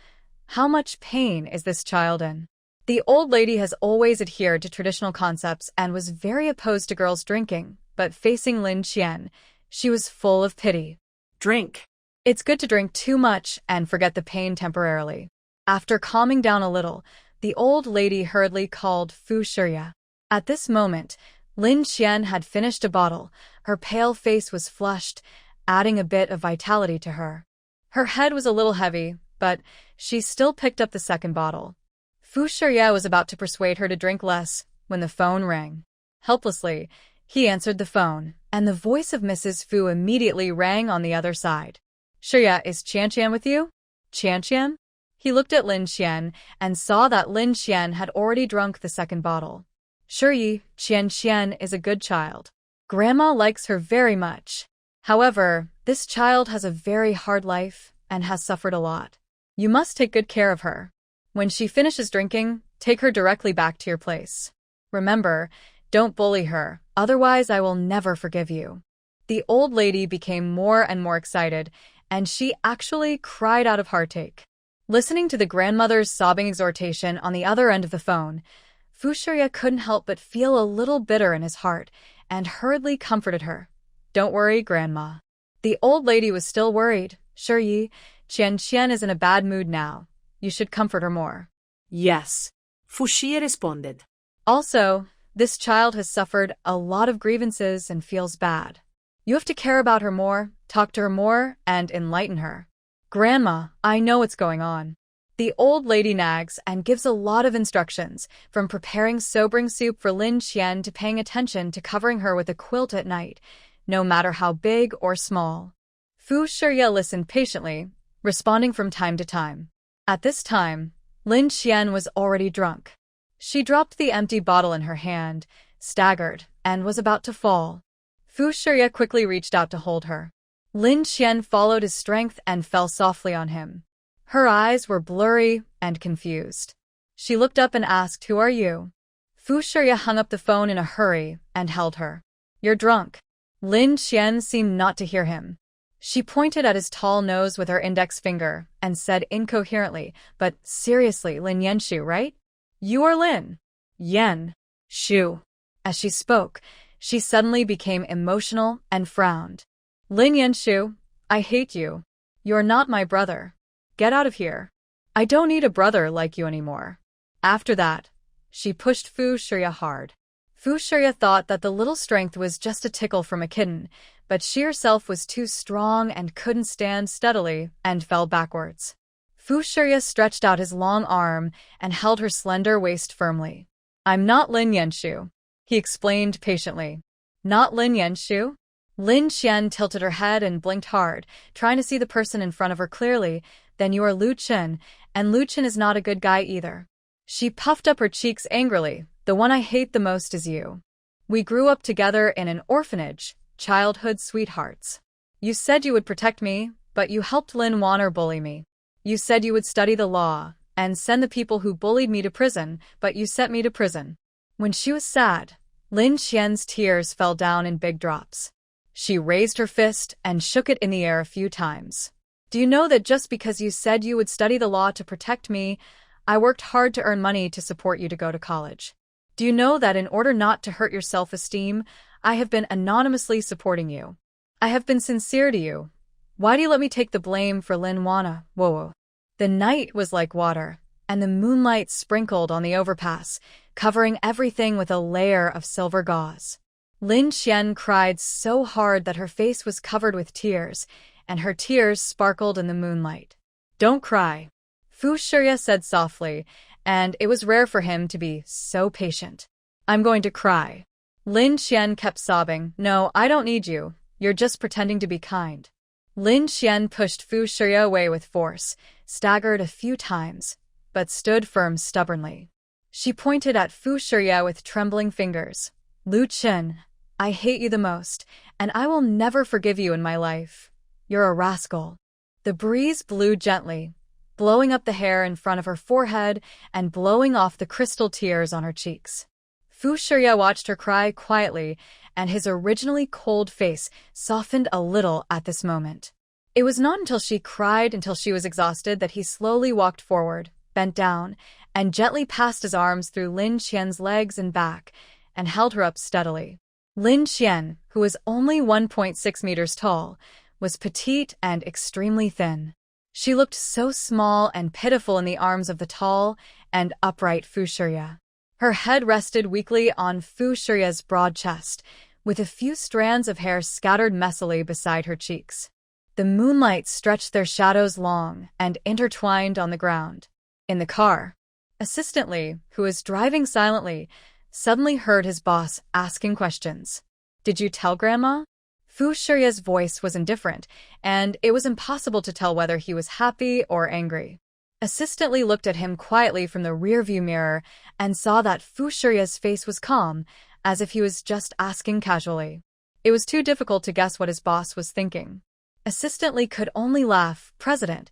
"How much pain is this child in?" The old lady has always adhered to traditional concepts and was very opposed to girls drinking, but facing Lin Xian, she was full of pity. Drink. It's good to drink too much and forget the pain temporarily. After calming down a little, the old lady hurriedly called Fu Shiye. At this moment, Lin Xian had finished a bottle. Her pale face was flushed, adding a bit of vitality to her. Her head was a little heavy, but she still picked up the second bottle. Fu Shiye was about to persuade her to drink less when the phone rang. Helplessly, he answered the phone, and the voice of Mrs. Fu immediately rang on the other side. "Shiye, is Qian with you?" "Qian?" He looked at Lin Xian and saw that Lin Xian had already drunk the second bottle. "Shiye, Qian is a good child. Grandma likes her very much. However, this child has a very hard life and has suffered a lot. You must take good care of her. When she finishes drinking, take her directly back to your place. Remember, Don't bully her, otherwise I will never forgive you. The old lady became more and more excited, and she actually cried out of heartache. Listening to the grandmother's sobbing exhortation on the other end of the phone, Fu Shiya couldn't help but feel a little bitter in his heart and hurriedly comforted her. Don't worry, Grandma. The old lady was still worried. Shiyi, Qian is in a bad mood now. You should comfort her more. Yes. Fushie responded. Also, this child has suffered a lot of grievances and feels bad. You have to care about her more, talk to her more, and enlighten her. Grandma, I know what's going on. The old lady nags and gives a lot of instructions, from preparing sobering soup for Lin Qian to paying attention to covering her with a quilt at night, no matter how big or small. Fu Shiya listened patiently, responding from time to time. At this time, Lin Qian was already drunk. She dropped the empty bottle in her hand, staggered, and was about to fall. Fu Shiya quickly reached out to hold her. Lin Qian followed his strength and fell softly on him. Her eyes were blurry and confused. She looked up and asked, "Who are you?" Fu Shiya hung up the phone in a hurry and held her. "You're drunk." Lin Qian seemed not to hear him. She pointed at his tall nose with her index finger and said incoherently, "But seriously, Lin Yanshu, right? You are Lin Yan Shu." As she spoke, she suddenly became emotional and frowned. "Lin Yanshu, I hate you. You're not my brother. Get out of here. I don't need a brother like you anymore." After that, she pushed Fu Shiya hard. Fu Shiya thought that the little strength was just a tickle from a kitten, but she herself was too strong and couldn't stand steadily and fell backwards. Fu Shiya stretched out his long arm and held her slender waist firmly. "I'm not Lin Yanshu," he explained patiently. "Not Lin Yanshu?" Lin Qian tilted her head and blinked hard, trying to see the person in front of her clearly. "Then you are Lu Chen, and Lu Chen is not a good guy either." She puffed up her cheeks angrily. "The one I hate the most is you. We grew up together in an orphanage, childhood sweethearts. You said you would protect me, but you helped Lin Wanner bully me. You said you would study the law and send the people who bullied me to prison, but you sent me to prison." When she was sad, Lin Qian's tears fell down in big drops. She raised her fist and shook it in the air a few times. "Do you know that just because you said you would study the law to protect me, I worked hard to earn money to support you to go to college? Do you know that in order not to hurt your self-esteem, I have been anonymously supporting you? I have been sincere to you. Why do you let me take the blame for Lin Wanna? Whoa." The night was like water, and the moonlight sprinkled on the overpass, covering everything with a layer of silver gauze. Lin Qian cried so hard that her face was covered with tears, and her tears sparkled in the moonlight. "Don't cry," Fu Shiya said softly, and it was rare for him to be so patient. "I'm going to cry." Lin Qian kept sobbing. "No, I don't need you. You're just pretending to be kind." Lin Qian pushed Fu Shiya away with force, staggered a few times, but stood firm stubbornly. She pointed at Fu Shiya with trembling fingers. "Lu Chen, I hate you the most, and I will never forgive you in my life. You're a rascal." The breeze blew gently, blowing up the hair in front of her forehead and blowing off the crystal tears on her cheeks. Fu Shiya watched her cry quietly, and his originally cold face softened a little at this moment. It was not until she cried until she was exhausted that he slowly walked forward, bent down, and gently passed his arms through Lin Qian's legs and back, and held her up steadily. Lin Qian, who was only 1.6 meters tall, was petite and extremely thin. She looked so small and pitiful in the arms of the tall and upright Fu Shiya. Her head rested weakly on Fu Shiya's broad chest, with a few strands of hair scattered messily beside her cheeks. The moonlight stretched their shadows long and intertwined on the ground. In the car, Assistant Lee, who was driving silently, suddenly heard his boss asking questions. "Did you tell Grandma?" Fu Shiya's voice was indifferent, and it was impossible to tell whether he was happy or angry. Assistant Lee looked at him quietly from the rearview mirror and saw that Fu Shiya's face was calm, as if he was just asking casually. It was too difficult to guess what his boss was thinking. Assistant Lee could only laugh. "President,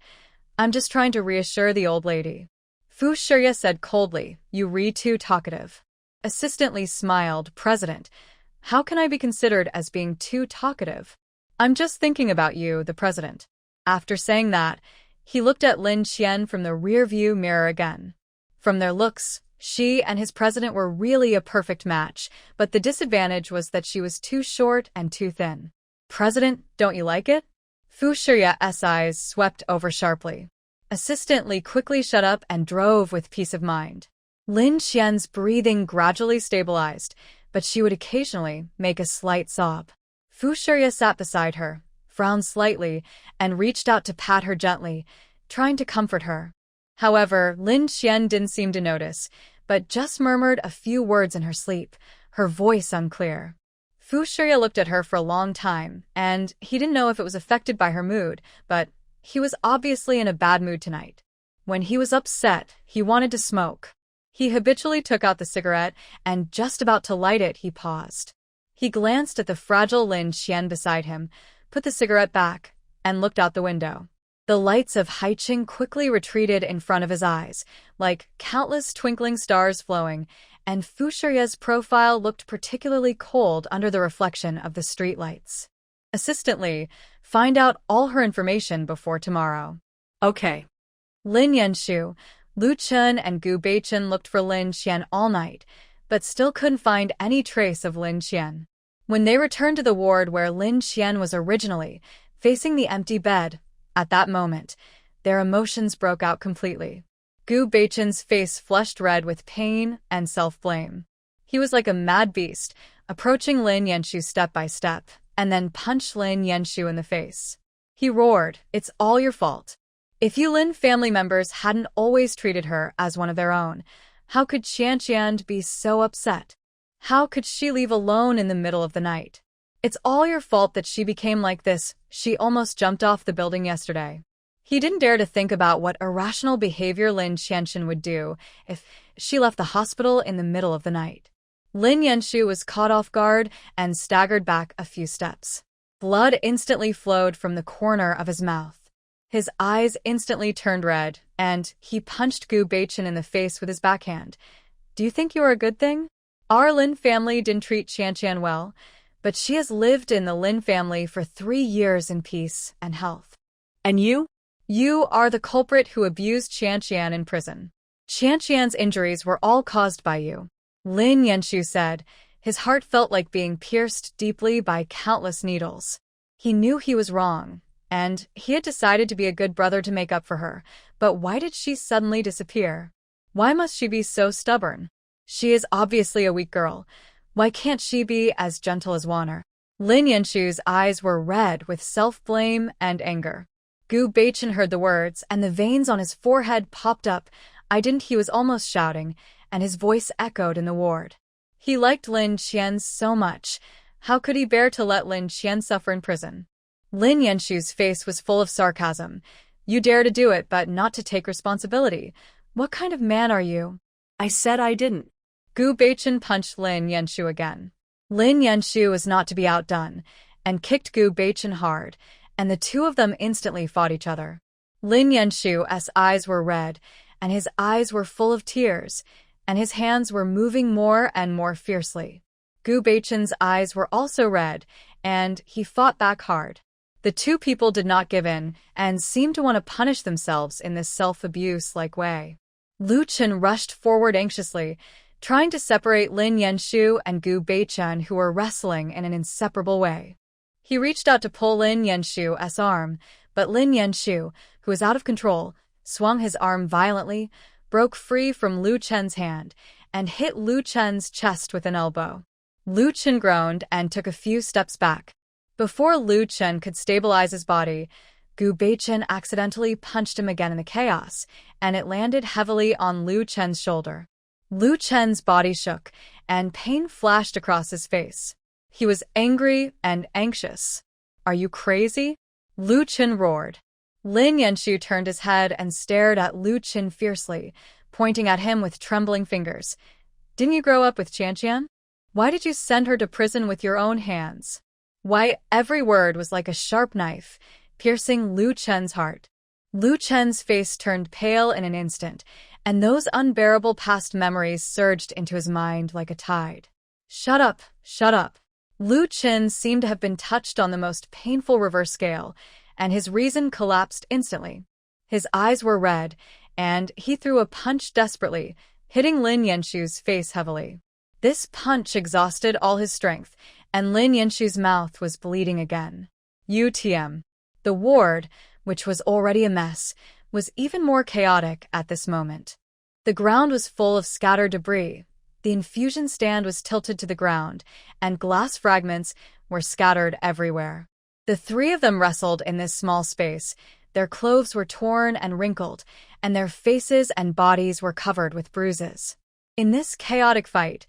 I'm just trying to reassure the old lady." Fu Shiya said coldly, "You read too talkative." Assistant Lee smiled. President, how can I be considered as being too talkative? I'm just thinking about you, the president. After saying that, he looked at Lin Qian from the rear-view mirror again. From their looks, she and his president were really a perfect match, but the disadvantage was that she was too short and too thin. President, don't you like it? Fu Shiya's eyes swept over sharply. Assistant Lee quickly shut up and drove with peace of mind. Lin Qian's breathing gradually stabilized, but she would occasionally make a slight sob. Fu Shiya sat beside her, frowned slightly, and reached out to pat her gently, trying to comfort her. However, Lin Qian didn't seem to notice, but just murmured a few words in her sleep, her voice unclear. Fu Shiya looked at her for a long time, and he didn't know if it was affected by her mood, but he was obviously in a bad mood tonight. When he was upset, he wanted to smoke. He habitually took out the cigarette, and just about to light it, he paused. He glanced at the fragile Lin Qian beside him, put the cigarette back, and looked out the window. The lights of Haiqing quickly retreated in front of his eyes, like countless twinkling stars flowing, and Fu Shiya's profile looked particularly cold under the reflection of the streetlights. Assistant Lee, find out all her information before tomorrow. Okay. Lin Yanshu, Lu Chen, and Gu Beichen looked for Lin Qian all night, but still couldn't find any trace of Lin Qian. When they returned to the ward where Lin Qian was originally, facing the empty bed, at that moment, their emotions broke out completely. Gu Beichen's face flushed red with pain and self-blame. He was like a mad beast, approaching Lin Yanshu step by step, and then punched Lin Yanshu in the face. He roared, "It's all your fault. If you Lin family members hadn't always treated her as one of their own, how could Qian be so upset? How could she leave alone in the middle of the night? It's all your fault that she became like this. She almost jumped off the building yesterday." He didn't dare to think about what irrational behavior Lin Qianxian would do if she left the hospital in the middle of the night. Lin Yanshu was caught off guard and staggered back a few steps. Blood instantly flowed from the corner of his mouth. His eyes instantly turned red, and he punched Gu Beichen in the face with his backhand. "Do you think you are a good thing? Our Lin family didn't treat Qianxian well, but she has lived in the Lin family for 3 years in peace and health. And you? You are the culprit who abused Qianxian in prison. Qianxian's injuries were all caused by you," Lin Yanshu said. His heart felt like being pierced deeply by countless needles. He knew he was wrong, and he had decided to be a good brother to make up for her, but why did she suddenly disappear? Why must she be so stubborn? She is obviously a weak girl. Why can't she be as gentle as Wanner? Lin Yanshu's eyes were red with self-blame and anger. Gu Beichen heard the words, and the veins on his forehead popped up. He was almost shouting, and his voice echoed in the ward. He liked Lin Qian so much. How could he bear to let Lin Qian suffer in prison? Lin Yanshu's face was full of sarcasm. "You dare to do it, but not to take responsibility. What kind of man are you?" I said I didn't. Gu Beichen punched Lin Yanshu again. Lin Yanshu was not to be outdone, and kicked Gu Beichen hard, and the two of them instantly fought each other. Lin Yanshu's eyes were red, and his eyes were full of tears, and his hands were moving more and more fiercely. Gu Beichen's eyes were also red, and he fought back hard. The two people did not give in, and seemed to want to punish themselves in this self-abuse-like way. Lu Chen rushed forward anxiously, trying to separate Lin Yanshu and Gu Beichen, who were wrestling in an inseparable way. He reached out to pull Lin Yanshu's arm, but Lin Yanshu, who was out of control, swung his arm violently, broke free from Lu Chen's hand, and hit Lu Chen's chest with an elbow. Lu Chen groaned and took a few steps back. Before Lu Chen could stabilize his body, Gu Beichen accidentally punched him again in the chaos, and it landed heavily on Lu Chen's shoulder. Lu Chen's body shook, and pain flashed across his face. He was angry and anxious. "Are you crazy?" Lu Chen roared. Lin Yanshu turned his head and stared at Lu Chen fiercely, pointing at him with trembling fingers. "Didn't you grow up with Qianxian? Why did you send her to prison with your own hands?" Why, every word was like a sharp knife, piercing Lu Chen's heart. Lu Chen's face turned pale in an instant, and those unbearable past memories surged into his mind like a tide. Shut up, shut up. Lu Chen seemed to have been touched on the most painful reverse scale, and his reason collapsed instantly. His eyes were red, and he threw a punch desperately, hitting Lin Yanshu's face heavily. This punch exhausted all his strength, and Lin Yanshu's mouth was bleeding again. UTM. The ward, which was already a mess, was even more chaotic at this moment. The ground was full of scattered debris. The infusion stand was tilted to the ground, and glass fragments were scattered everywhere. The three of them wrestled in this small space. Their clothes were torn and wrinkled, and their faces and bodies were covered with bruises. In this chaotic fight,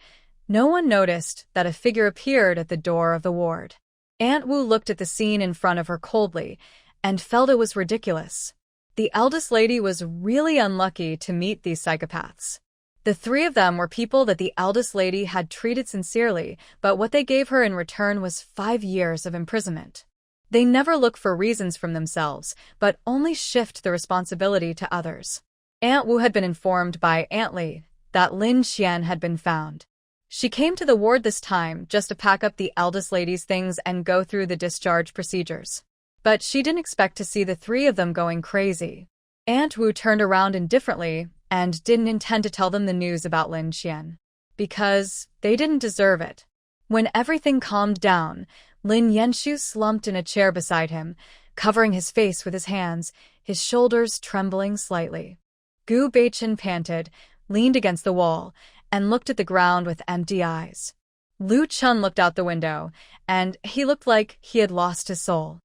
no one noticed that a figure appeared at the door of the ward. Aunt Wu looked at the scene in front of her coldly and felt it was ridiculous. The eldest lady was really unlucky to meet these psychopaths. The three of them were people that the eldest lady had treated sincerely, but what they gave her in return was 5 years of imprisonment. They never look for reasons from themselves, but only shift the responsibility to others. Aunt Wu had been informed by Aunt Li that Lin Xian had been found. She came to the ward this time just to pack up the eldest lady's things and go through the discharge procedures. But she didn't expect to see the three of them going crazy. Aunt Wu turned around indifferently and didn't intend to tell them the news about Lin Xian, because they didn't deserve it. When everything calmed down, Lin Yanshu slumped in a chair beside him, covering his face with his hands, his shoulders trembling slightly. Gu Beichen panted, leaned against the wall, and looked at the ground with empty eyes. Lu Chun looked out the window, and he looked like he had lost his soul.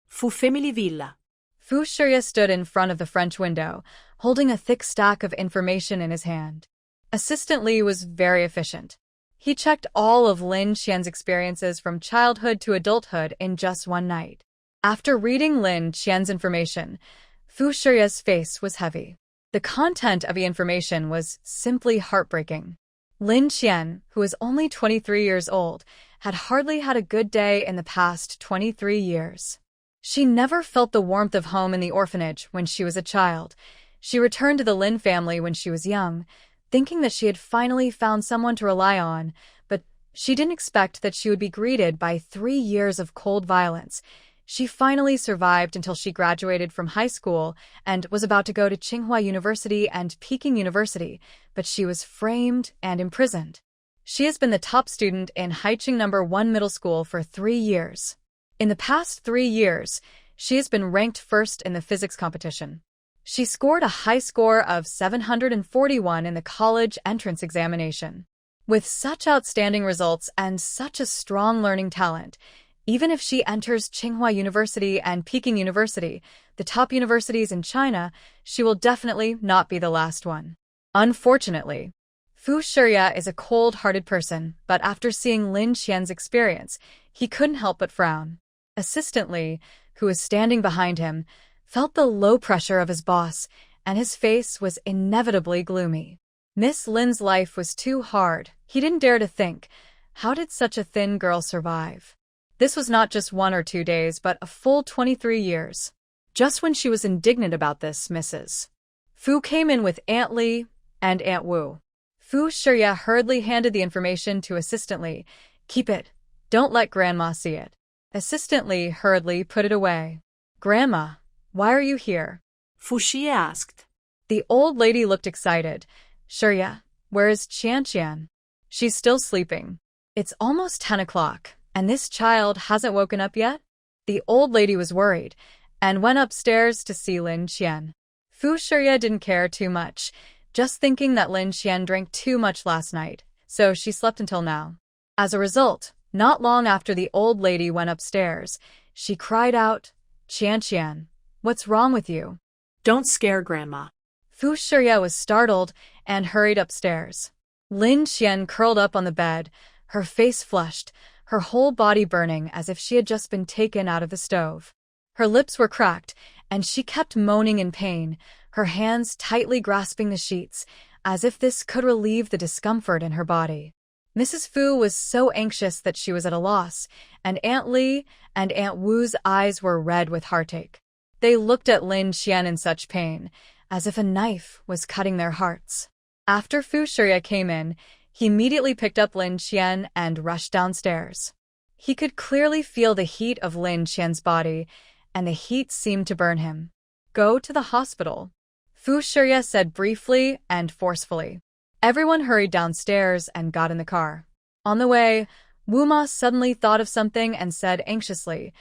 Fu Family Villa. Fu Shiya stood in front of the French window, holding a thick stack of information in his hand. Assistant Li was very efficient. He checked all of Lin Xian's experiences from childhood to adulthood in just one night. After reading Lin Xian's information, Fu Shiya's face was heavy. The content of the information was simply heartbreaking. Lin Xian, who was only 23 years old, had hardly had a good day in the past 23 years. She never felt the warmth of home in the orphanage when she was a child. She returned to the Lin family when she was young, thinking that she had finally found someone to rely on, but she didn't expect that she would be greeted by 3 years of cold violence. She finally survived until she graduated from high school and was about to go to Tsinghua University and Peking University, but she was framed and imprisoned. She has been the top student in Haiqing No. 1 Middle School for 3 years. In the past 3 years, she has been ranked first in the physics competition. She scored a high score of 741 in the college entrance examination. With such outstanding results and such a strong learning talent, even if she enters Tsinghua University and Peking University, the top universities in China, she will definitely not be the last one. Unfortunately, Fu Shiya is a cold-hearted person, but after seeing Lin Xian's experience, he couldn't help but frown. Assistant Li, who was standing behind him, felt the low pressure of his boss, and his face was inevitably gloomy. Miss Lin's life was too hard. He didn't dare to think, how did such a thin girl survive? This was not just 1 or 2 days, but a full 23 years. Just when she was indignant about this, Mrs. Fu came in with Aunt Li and Aunt Wu. Fu Shiya hurriedly handed the information to Assistant Li. Keep it. Don't let Grandma see it. Assistant Li hurriedly put it away. Grandma, why are you here? Fu Xie asked. The old lady looked excited. Shiya, where is Qian? She's still sleeping. It's almost 10 o'clock, and this child hasn't woken up yet? The old lady was worried, and went upstairs to see Lin Xian. Fu Shiya didn't care too much, just thinking that Lin Xian drank too much last night, so she slept until now. As a result, not long after the old lady went upstairs, she cried out, Qian, what's wrong with you? Don't scare Grandma. Fu Shiya was startled and hurried upstairs. Lin Xian curled up on the bed, her face flushed, her whole body burning as if she had just been taken out of the stove. Her lips were cracked, and she kept moaning in pain, her hands tightly grasping the sheets, as if this could relieve the discomfort in her body. Mrs. Fu was so anxious that she was at a loss, and Aunt Li and Aunt Wu's eyes were red with heartache. They looked at Lin Qian in such pain, as if a knife was cutting their hearts. After Fu Shiya came in, he immediately picked up Lin Qian and rushed downstairs. He could clearly feel the heat of Lin Qian's body, and the heat seemed to burn him. "Go to the hospital," Fu Shiya said briefly and forcefully. Everyone hurried downstairs and got in the car. On the way, Wu Ma suddenly thought of something and said anxiously,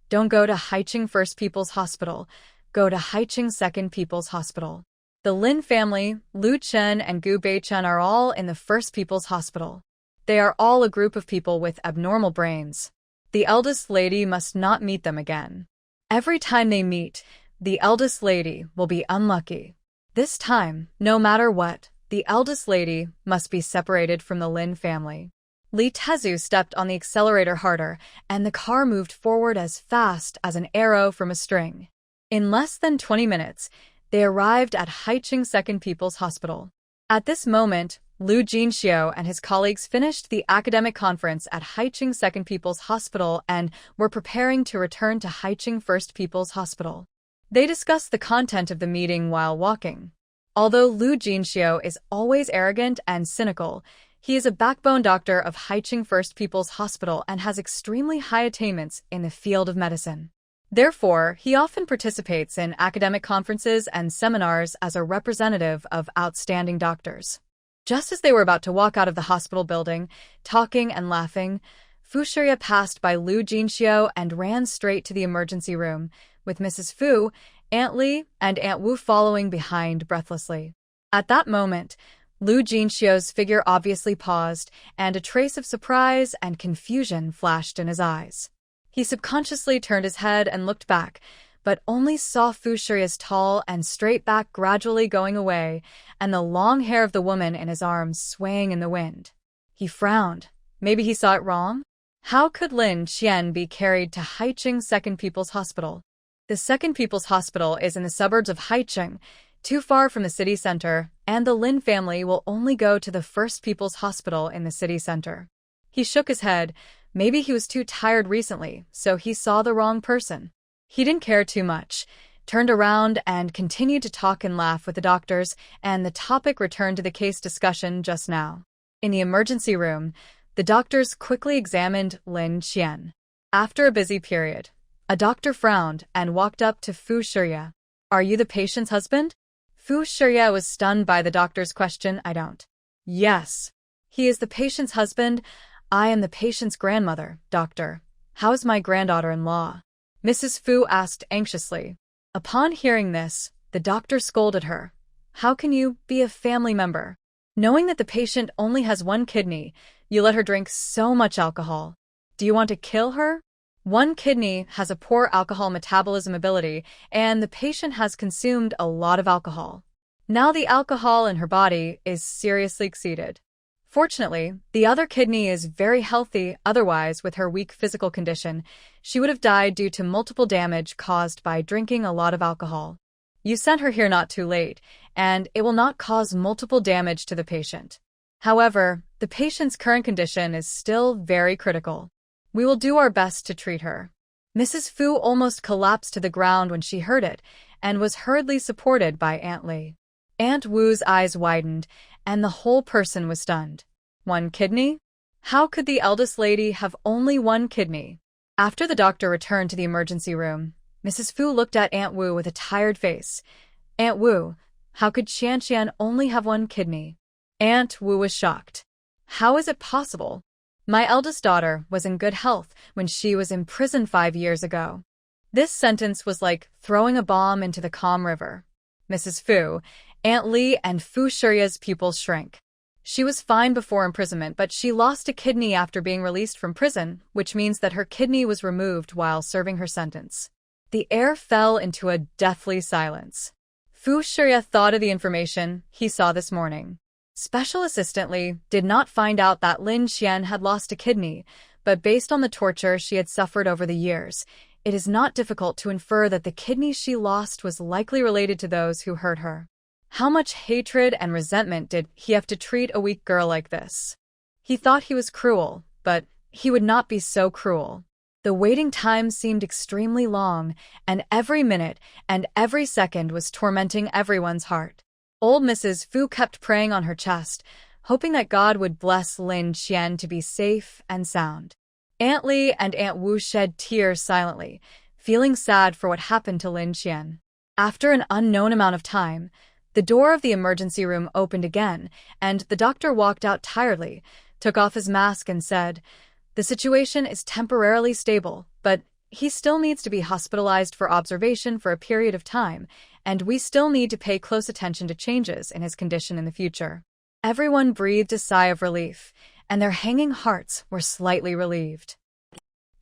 "Don't go to Haiqing First People's Hospital. Go to Haiqing Second People's Hospital." The Lin family, Lu Chen and Gu Beichen, are all in the First People's Hospital. They are all a group of people with abnormal brains. The eldest lady must not meet them again. Every time they meet, the eldest lady will be unlucky. This time, no matter what, the eldest lady must be separated from the Lin family. Li Tezu stepped on the accelerator harder, and the car moved forward as fast as an arrow from a string. In less than 20 minutes, they arrived at Haiqing Second People's Hospital. At this moment, Lu Jinxiu and his colleagues finished the academic conference at Haiqing Second People's Hospital and were preparing to return to Haiqing First People's Hospital. They discussed the content of the meeting while walking. Although Lu Jinxiu is always arrogant and cynical, he is a backbone doctor of Haiqing First People's Hospital and has extremely high attainments in the field of medicine. Therefore, he often participates in academic conferences and seminars as a representative of outstanding doctors. Just as they were about to walk out of the hospital building, talking and laughing, Fu Shiya passed by Lu Jinxiu and ran straight to the emergency room, with Mrs. Fu, Aunt Li, and Aunt Wu following behind breathlessly. At that moment, Lu Jinxiu's figure obviously paused, and a trace of surprise and confusion flashed in his eyes. He subconsciously turned his head and looked back, but only saw Fu Shiya's tall and straight back gradually going away, and the long hair of the woman in his arms swaying in the wind. He frowned. Maybe he saw it wrong? How could Lin Qian be carried to Haiqing Second People's Hospital? The Second People's Hospital is in the suburbs of Haiqing, too far from the city center, and the Lin family will only go to the First People's Hospital in the city center. He shook his head. Maybe he was too tired recently, so he saw the wrong person. He didn't care too much, turned around and continued to talk and laugh with the doctors, and the topic returned to the case discussion just now. In the emergency room, the doctors quickly examined Lin Qian. After a busy period, a doctor frowned and walked up to Fu Shiya. "Are you the patient's husband?" Fu Shiya was stunned by the doctor's question. "I don't." "Yes. He is the patient's husband. I am the patient's grandmother, doctor. How is my granddaughter-in-law?" Mrs. Fu asked anxiously. Upon hearing this, the doctor scolded her. "How can you be a family member? Knowing that the patient only has one kidney, you let her drink so much alcohol. Do you want to kill her? One kidney has a poor alcohol metabolism ability, and the patient has consumed a lot of alcohol. Now the alcohol in her body is seriously exceeded. Fortunately, the other kidney is very healthy, otherwise, with her weak physical condition, she would have died due to multiple damage caused by drinking a lot of alcohol. You sent her here not too late, and it will not cause multiple damage to the patient. However, the patient's current condition is still very critical. We will do our best to treat her." Mrs. Fu almost collapsed to the ground when she heard it, and was hurriedly supported by Aunt Li. Aunt Wu's eyes widened, and the whole person was stunned. One kidney? How could the eldest lady have only one kidney? After the doctor returned to the emergency room, Mrs. Fu looked at Aunt Wu with a tired face. "Aunt Wu, how could Qian only have one kidney?" Aunt Wu was shocked. "How is it possible? My eldest daughter was in good health when she was in prison 5 years ago." This sentence was like throwing a bomb into the calm river. Mrs. Fu, Aunt Li, and Fu Shiya's pupils shrank. She was fine before imprisonment, but she lost a kidney after being released from prison, which means that her kidney was removed while serving her sentence. The air fell into a deathly silence. Fu Shiya thought of the information he saw this morning. Special Assistant Li did not find out that Lin Qian had lost a kidney, but based on the torture she had suffered over the years, it is not difficult to infer that the kidney she lost was likely related to those who hurt her. How much hatred and resentment did he have to treat a weak girl like this? He thought he was cruel, but he would not be so cruel. The waiting time seemed extremely long, and every minute and every second was tormenting everyone's heart. Old Mrs. Fu kept praying on her chest, hoping that God would bless Lin Qian to be safe and sound. Aunt Li and Aunt Wu shed tears silently, feeling sad for what happened to Lin Qian. After an unknown amount of time, the door of the emergency room opened again, and the doctor walked out tiredly, took off his mask and said, "The situation is temporarily stable, but he still needs to be hospitalized for observation for a period of time, and we still need to pay close attention to changes in his condition in the future." Everyone breathed a sigh of relief, and their hanging hearts were slightly relieved.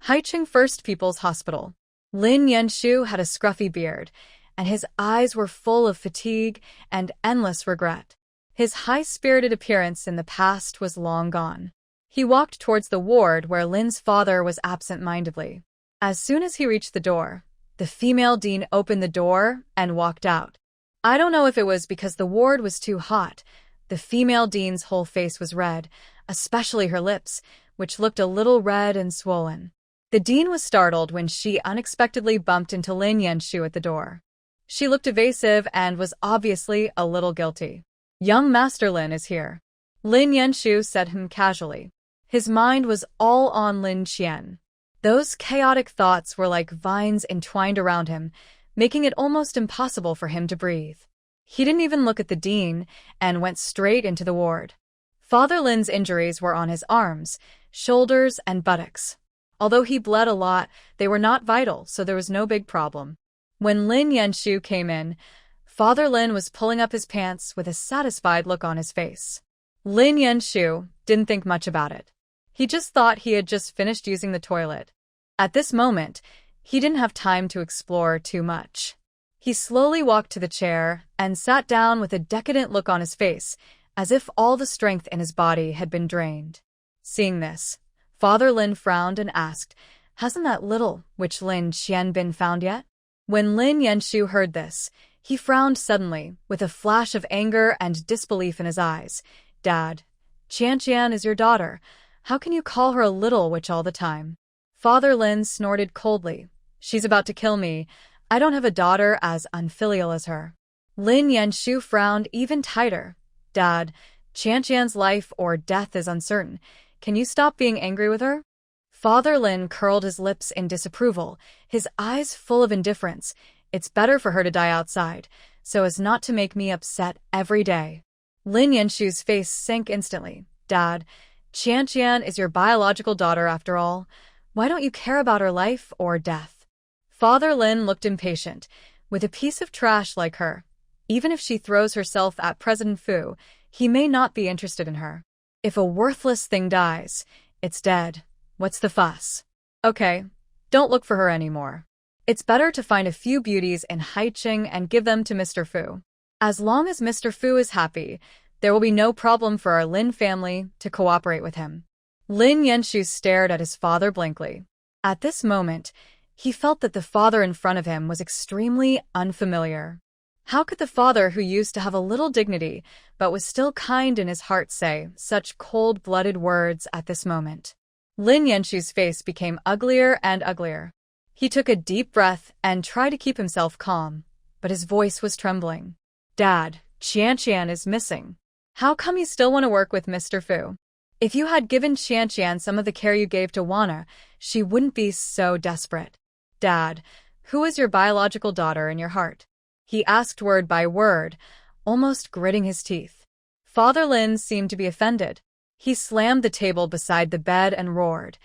Haicheng First People's Hospital. Lin Yanshu had a scruffy beard, and his eyes were full of fatigue and endless regret. His high-spirited appearance in the past was long gone. He walked towards the ward where Lin's father was absent-mindedly. As soon as he reached the door, the female dean opened the door and walked out. I don't know if it was because the ward was too hot. The female dean's whole face was red, especially her lips, which looked a little red and swollen. The dean was startled when she unexpectedly bumped into Lin Yanshu at the door. She looked evasive and was obviously a little guilty. "Young Master Lin is here," Lin Yanshu said him casually. His mind was all on Lin Qian. Those chaotic thoughts were like vines entwined around him, making it almost impossible for him to breathe. He didn't even look at the dean and went straight into the ward. Father Lin's injuries were on his arms, shoulders, and buttocks. Although he bled a lot, they were not vital, so there was no big problem. When Lin Yanshu came in, Father Lin was pulling up his pants with a satisfied look on his face. Lin Yanshu didn't think much about it. He just thought he had just finished using the toilet. At this moment, he didn't have time to explore too much. He slowly walked to the chair and sat down with a decadent look on his face, as if all the strength in his body had been drained. Seeing this, Father Lin frowned and asked, "Hasn't that little witch Lin Qian been found yet?" When Lin Yanshu heard this, he frowned suddenly, with a flash of anger and disbelief in his eyes. "Dad, Qian is your daughter. How can you call her a little witch all the time?" Father Lin snorted coldly. "She's about to kill me. I don't have a daughter as unfilial as her." Lin Yanshu frowned even tighter. "Dad, Qian's life or death is uncertain. Can you stop being angry with her?" Father Lin curled his lips in disapproval, his eyes full of indifference. "It's better for her to die outside, so as not to make me upset every day." Lin Yanshu's face sank instantly. "Dad, Qian is your biological daughter after all. Why don't you care about her life or death?" Father Lin looked impatient. With a piece of trash like her, even if she throws herself at President Fu, he may not be interested in her. If a worthless thing dies, it's dead. What's the fuss? Okay, don't look for her anymore. It's better to find a few beauties in Haicheng and give them to Mr. Fu. As long as Mr. Fu is happy, there will be no problem for our Lin family to cooperate with him. Lin Yanshu stared at his father blankly. At this moment, he felt that the father in front of him was extremely unfamiliar. How could the father who used to have a little dignity but was still kind in his heart say such cold-blooded words at this moment? Lin Yanshu's face became uglier and uglier. He took a deep breath and tried to keep himself calm, but his voice was trembling. "Dad, Qian is missing. How come you still want to work with Mr. Fu? If you had given Qian some of the care you gave to Wana, she wouldn't be so desperate. Dad, who is your biological daughter in your heart?" He asked word by word, almost gritting his teeth. Father Lin seemed to be offended. He slammed the table beside the bed and roared,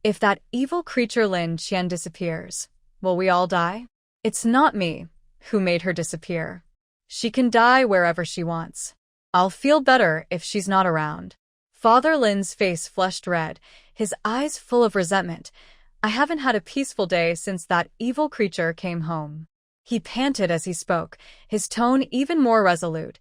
"If that evil creature Lin Qian disappears, will we all die? It's not me who made her disappear. She can die wherever she wants. I'll feel better if she's not around." Father Lin's face flushed red, his eyes full of resentment. "I haven't had a peaceful day since that evil creature came home." He panted as he spoke, his tone even more resolute.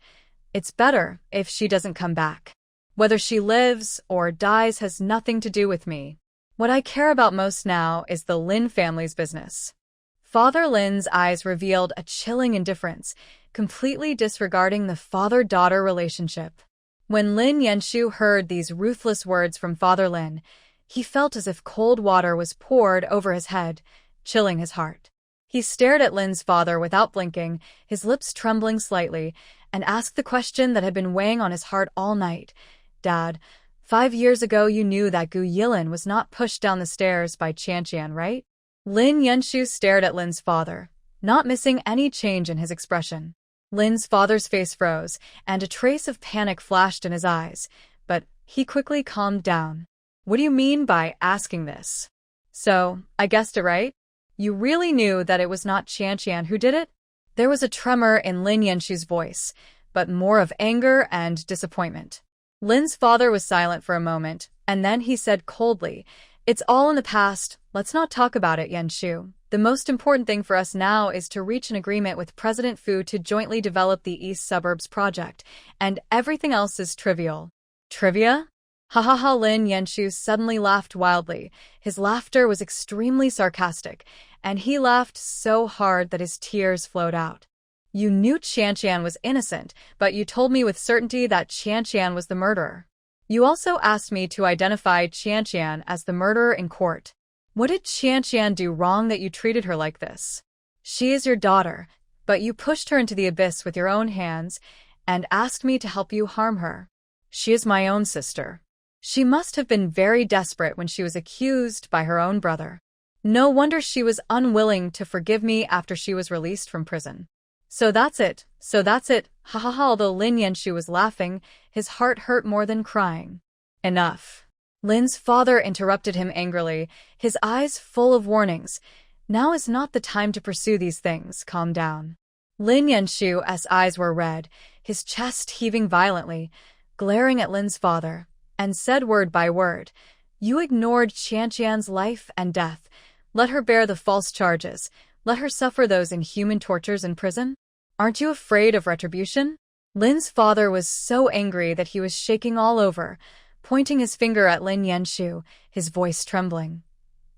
"It's better if she doesn't come back. Whether she lives or dies has nothing to do with me. What I care about most now is the Lin family's business." Father Lin's eyes revealed a chilling indifference, completely disregarding the father-daughter relationship. When Lin Yanshu heard these ruthless words from Father Lin, He felt as if cold water was poured over his head, chilling his heart. He stared at Lin's father without blinking, his lips trembling slightly, and asked the question that had been weighing on his heart all night. Dad, 5 years ago you knew that Gu Yilin was not pushed down the stairs by Qianqian, right? Lin Yanshu stared at Lin's father, not missing any change in his expression. Lin's father's face froze, and a trace of panic flashed in his eyes, but he quickly calmed down. What do you mean by asking this? So, I guessed it right? You really knew that it was not Qianqian who did it? There was a tremor in Lin Yanshu's voice, but more of anger and disappointment. Lin's father was silent for a moment, and then he said coldly, "It's all in the past, let's not talk about it, Yanshu. The most important thing for us now is to reach an agreement with President Fu to jointly develop the East Suburbs project, and everything else is trivial." Trivia? Ha ha ha! Lin Yanshu suddenly laughed wildly. His laughter was extremely sarcastic, and he laughed so hard that his tears flowed out. You knew Qianqian was innocent, but you told me with certainty that Qianqian was the murderer. You also asked me to identify Qianqian as the murderer in court. What did Qianqian do wrong that you treated her like this? She is your daughter, but you pushed her into the abyss with your own hands and asked me to help you harm her. She is my own sister. She must have been very desperate when she was accused by her own brother. No wonder she was unwilling to forgive me after she was released from prison. So that's it, ha ha ha. Although Lin Yanshu was laughing, his heart hurt more than crying. Enough. Lin's father interrupted him angrily, his eyes full of warnings. Now is not the time to pursue these things, calm down. Lin Yanshu's eyes were red, his chest heaving violently, glaring at Lin's father, and said word by word, "You ignored Qianqian's life and death. Let her bear the false charges. Let her suffer those inhuman tortures in prison. Aren't you afraid of retribution?" Lin's father was so angry that he was shaking all over, pointing his finger at Lin Yanshu, his voice trembling.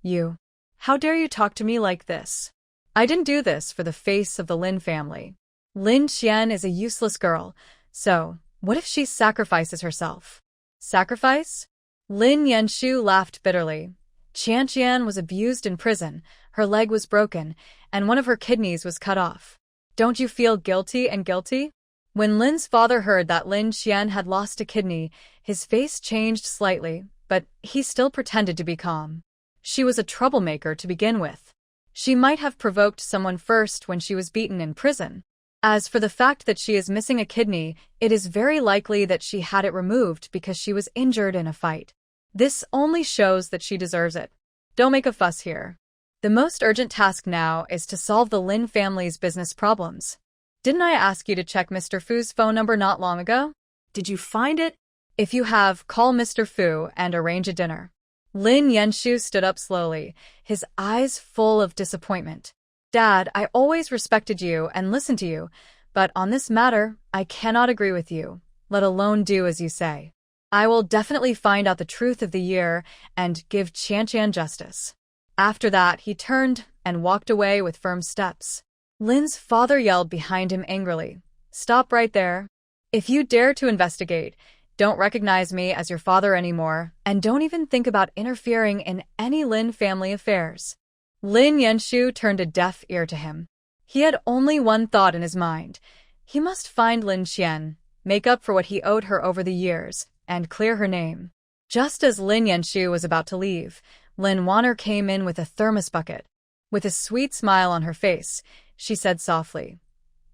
"You. How dare you talk to me like this? I didn't do this for the face of the Lin family. Lin Qian is a useless girl, so what if she sacrifices herself?" Sacrifice? Lin Yanshu laughed bitterly. Qianqian was abused in prison, her leg was broken, and one of her kidneys was cut off. Don't you feel guilty and guilty? When Lin's father heard that Lin Qian had lost a kidney, his face changed slightly, but he still pretended to be calm. She was a troublemaker to begin with. She might have provoked someone first when she was beaten in prison. As for the fact that she is missing a kidney, it is very likely that she had it removed because she was injured in a fight. This only shows that she deserves it. Don't make a fuss here. The most urgent task now is to solve the Lin family's business problems. Didn't I ask you to check Mr. Fu's phone number not long ago? Did you find it? If you have, call Mr. Fu and arrange a dinner. Lin Yanshu stood up slowly, his eyes full of disappointment. Dad, I always respected you and listened to you, but on this matter, I cannot agree with you, let alone do as you say. I will definitely find out the truth of the year and give Qianqian justice. After that, he turned and walked away with firm steps. Lin's father yelled behind him angrily, "Stop right there. If you dare to investigate, don't recognize me as your father anymore, and don't even think about interfering in any Lin family affairs." Lin Yanshu turned a deaf ear to him. He had only one thought in his mind. He must find Lin Qian, make up for what he owed her over the years, and clear her name. Just as Lin Yanshu was about to leave, Lin Wanner came in with a thermos bucket. With a sweet smile on her face, she said softly,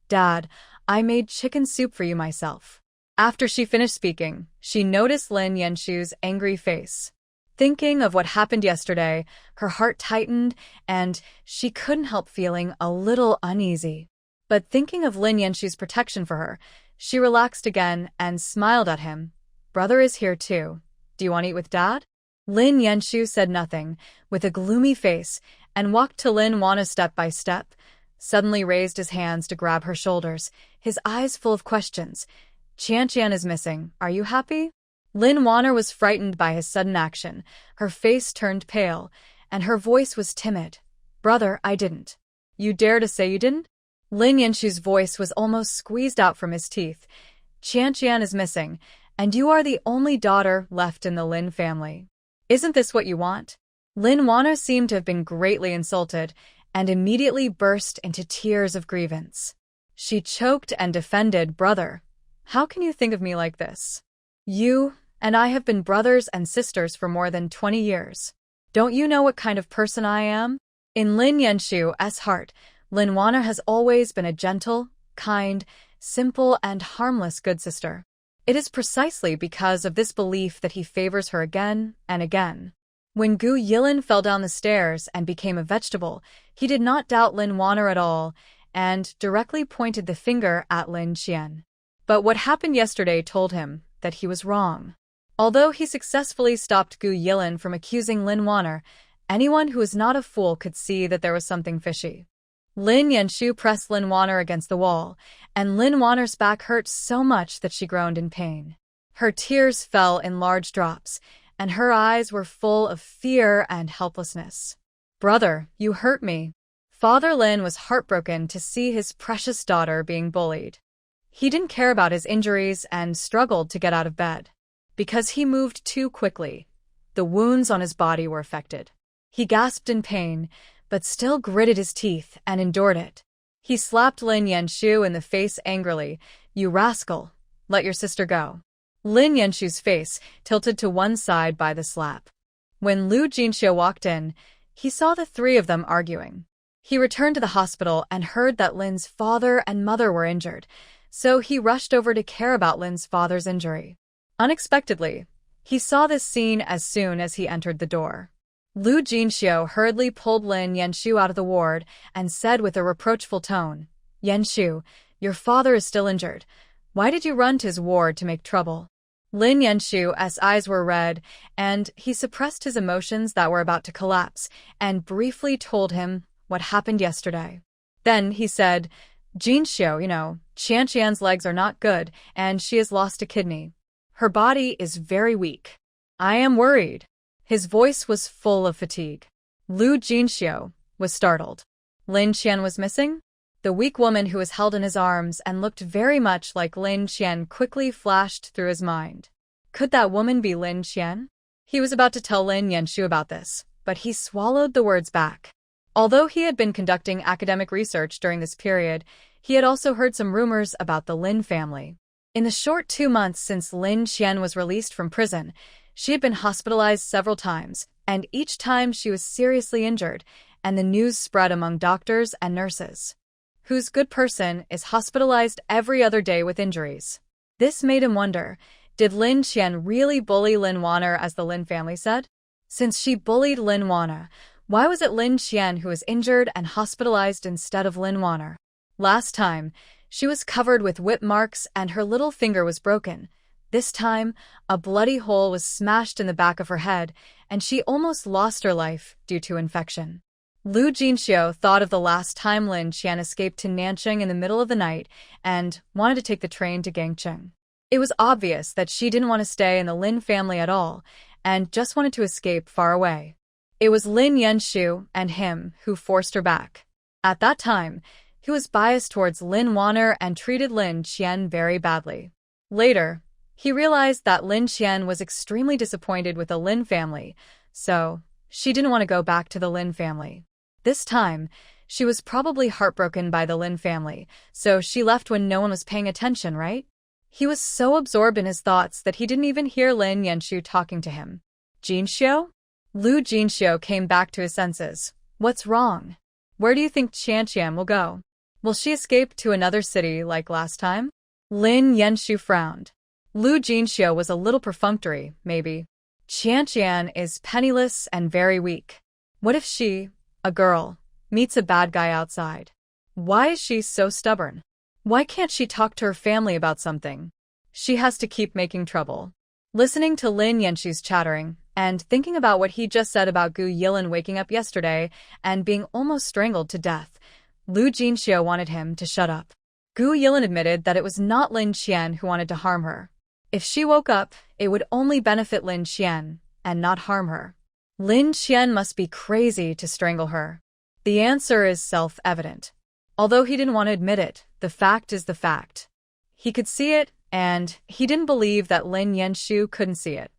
"Dad, I made chicken soup for you myself." After she finished speaking, she noticed Lin Yanshu's angry face. Thinking of what happened yesterday, her heart tightened and she couldn't help feeling a little uneasy. But thinking of Lin Yanshu's protection for her, she relaxed again and smiled at him. "Brother is here too. Do you want to eat with Dad?" Lin Yanshu said nothing, with a gloomy face, and walked to Lin Wana step by step, suddenly raised his hands to grab her shoulders, his eyes full of questions. "Qianqian is missing. Are you happy?" Lin Wanner was frightened by his sudden action. Her face turned pale, and her voice was timid. "Brother, I didn't." "You dare to say you didn't?" Lin Yanshu's voice was almost squeezed out from his teeth. "Qianqian is missing, and you are the only daughter left in the Lin family. Isn't this what you want? Lin Wana seemed to have been greatly insulted and immediately burst into tears of grievance. She choked and defended, "Brother, how can you think of me like this? You and I have been brothers and sisters for more than 20 years. Don't you know what kind of person I am?" In Lin Yanshu's heart, Lin Wana has always been a gentle, kind, simple, and harmless good sister. It is precisely because of this belief that he favors her again and again. When Gu Yilin fell down the stairs and became a vegetable, he did not doubt Lin Wana at all and directly pointed the finger at Lin Qian. But what happened yesterday told him that he was wrong. Although he successfully stopped Gu Yilin from accusing Lin Wana, anyone who is not a fool could see that there was something fishy. Lin Yanshu pressed Lin Wana against the wall, and Lin Wana's back hurt so much that she groaned in pain. Her tears fell in large drops, and her eyes were full of fear and helplessness. "Brother, you hurt me." Father Lin was heartbroken to see his precious daughter being bullied. He didn't care about his injuries and struggled to get out of bed. Because he moved too quickly, the wounds on his body were affected. He gasped in pain, but still gritted his teeth and endured it. He slapped Lin Yanshu in the face angrily. "You rascal, let your sister go." Lin Yanshu's face tilted to one side by the slap. When Lu Jinxiu walked in, he saw the three of them arguing. He returned to the hospital and heard that Lin's father and mother were injured, so he rushed over to care about Lin's father's injury. Unexpectedly, he saw this scene as soon as he entered the door. Lu Jinxiu hurriedly pulled Lin Yanshu out of the ward and said with a reproachful tone, "Yanshu, your father is still injured. Why did you run to his ward to make trouble?" Lin Yanshu's eyes were red, and he suppressed his emotions that were about to collapse and briefly told him what happened yesterday. Then he said, "Jinxiu, Qianqian's legs are not good, and she has lost a kidney. Her body is very weak. I am worried." His voice was full of fatigue. Lu Jinxiu was startled. Lin Qian was missing? The weak woman who was held in his arms and looked very much like Lin Qian quickly flashed through his mind. Could that woman be Lin Qian? He was about to tell Lin Yanshu about this, but he swallowed the words back. Although he had been conducting academic research during this period, he had also heard some rumors about the Lin family. In the short 2 months since Lin Qian was released from prison, she had been hospitalized several times, and each time she was seriously injured, and the news spread among doctors and nurses. Whose good person is hospitalized every other day with injuries? This made him wonder, did Lin Qian really bully Lin Wana as the Lin family said? Since she bullied Lin Wana, why was it Lin Qian who was injured and hospitalized instead of Lin Wana? Last time, she was covered with whip marks and her little finger was broken. This time, a bloody hole was smashed in the back of her head, and she almost lost her life due to infection. Lu Jinxiu thought of the last time Lin Qian escaped to Nanjing in the middle of the night and wanted to take the train to Gangcheng. It was obvious that she didn't want to stay in the Lin family at all and just wanted to escape far away. It was Lin Yanshu and him who forced her back. At that time, he was biased towards Lin Wana and treated Lin Qian very badly. Later, he realized that Lin Qian was extremely disappointed with the Lin family, so she didn't want to go back to the Lin family. This time, she was probably heartbroken by the Lin family, so she left when no one was paying attention, right? He was so absorbed in his thoughts that he didn't even hear Lin Yanshu talking to him. "Jinxiu?" Lu Jinxiu came back to his senses. "What's wrong? Where do you think Qianqian will go? Will she escape to another city like last time?" Lin Yanshu frowned. Lu Jinxiu was a little perfunctory, maybe. Qianqian is penniless and very weak. What if she, a girl, meets a bad guy outside? Why is she so stubborn? Why can't she talk to her family about something? She has to keep making trouble. Listening to Lin Yanshu's chattering, and thinking about what he just said about Gu Yilin waking up yesterday and being almost strangled to death, Lu Jinxiu wanted him to shut up. Gu Yilin admitted that it was not Lin Qian who wanted to harm her. If she woke up, it would only benefit Lin Qian and not harm her. Lin Qian must be crazy to strangle her. The answer is self-evident. Although he didn't want to admit it, the fact is the fact. He could see it, and he didn't believe that Lin Yanshu couldn't see it.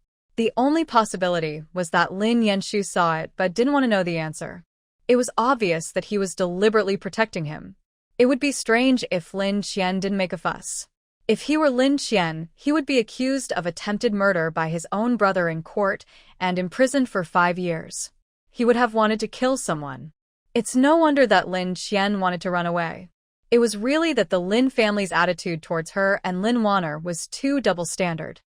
The only possibility was that Lin Yanshu saw it but didn't want to know the answer. It was obvious that he was deliberately protecting him. It would be strange if Lin Qian didn't make a fuss. If he were Lin Qian, he would be accused of attempted murder by his own brother in court and imprisoned for 5 years. He would have wanted to kill someone. It's no wonder that Lin Qian wanted to run away. It was really that the Lin family's attitude towards her and Lin Wanner was too double-standard.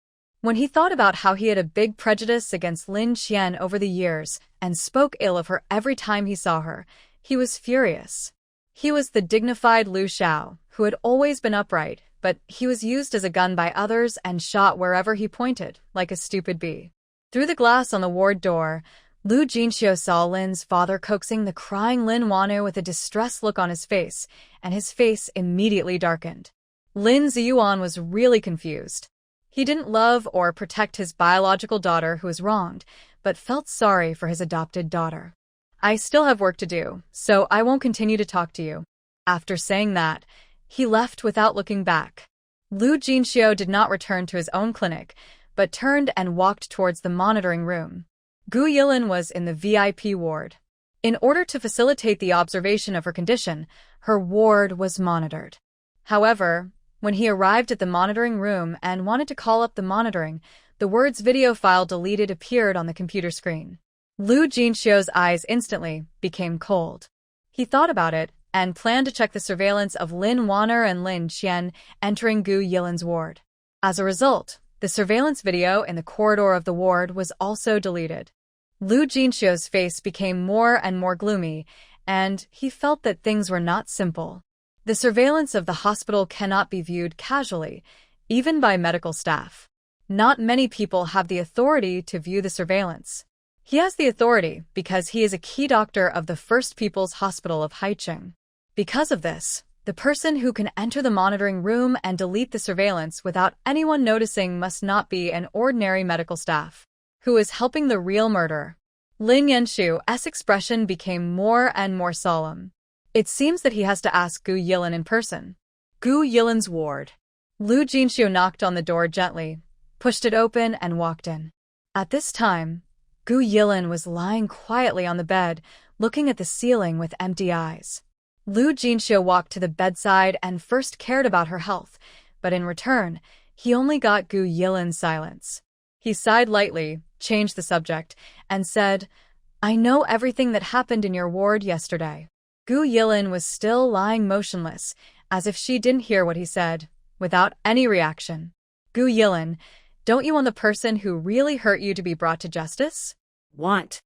When he thought about how he had a big prejudice against Lin Qian over the years and spoke ill of her every time he saw her, he was furious. He was the dignified Lu Xiao, who had always been upright, but he was used as a gun by others and shot wherever he pointed, like a stupid bee. Through the glass on the ward door, Lu Jinxiu saw Lin's father coaxing the crying Lin Wanu with a distressed look on his face, and his face immediately darkened. Lin Ziyuan was really confused. He didn't love or protect his biological daughter who was wronged, but felt sorry for his adopted daughter. I still have work to do, so I won't continue to talk to you. After saying that, he left without looking back. Lu Jinxiu did not return to his own clinic, but turned and walked towards the monitoring room. Gu Yilin was in the VIP ward. In order to facilitate the observation of her condition, her ward was monitored. However, when he arrived at the monitoring room and wanted to call up the monitoring, the words video file deleted appeared on the computer screen. Lu Jinxiu's eyes instantly became cold. He thought about it and planned to check the surveillance of Lin Wanner and Lin Qian entering Gu Yilin's ward. As a result, the surveillance video in the corridor of the ward was also deleted. Lu Jinxiu's face became more and more gloomy, and he felt that things were not simple. The surveillance of the hospital cannot be viewed casually, even by medical staff. Not many people have the authority to view the surveillance. He has the authority because he is a key doctor of the First People's Hospital of Haicheng. Because of this, the person who can enter the monitoring room and delete the surveillance without anyone noticing must not be an ordinary medical staff who is helping the real murderer. Lin Yanshu's expression became more and more solemn. It seems that he has to ask Gu Yilin in person. Gu Yilin's ward. Lu Jinxiu knocked on the door gently, pushed it open, and walked in. At this time, Gu Yilin was lying quietly on the bed, looking at the ceiling with empty eyes. Lu Jinxiu walked to the bedside and first cared about her health, but in return, he only got Gu Yilin's silence. He sighed lightly, changed the subject, and said, "I know everything that happened in your ward yesterday." Gu Yilin was still lying motionless, as if she didn't hear what he said, without any reaction. "Gu Yilin, don't you want the person who really hurt you to be brought to justice?" Want.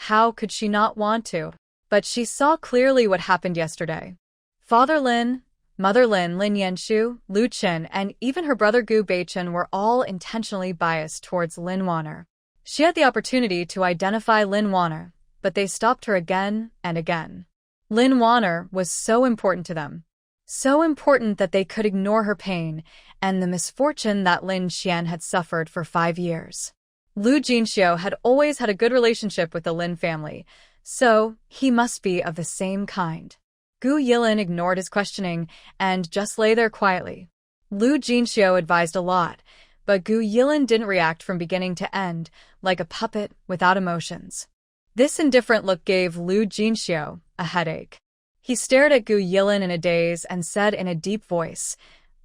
How could she not want to? But she saw clearly what happened yesterday. Father Lin, Mother Lin, Lin Yanshu, Lu Chen, and even her brother Gu Beichen were all intentionally biased towards Lin Wanner. She had the opportunity to identify Lin Wanner, but they stopped her again and again. Lin Wanner was so important to them. So important that they could ignore her pain and the misfortune that Lin Qian had suffered for 5 years. Lu Jinxiu had always had a good relationship with the Lin family, so he must be of the same kind. Gu Yilin ignored his questioning and just lay there quietly. Lu Jinxiu advised a lot, but Gu Yilin didn't react from beginning to end, like a puppet without emotions. This indifferent look gave Lu Jinxiu a headache. He stared at Gu Yilin in a daze and said in a deep voice,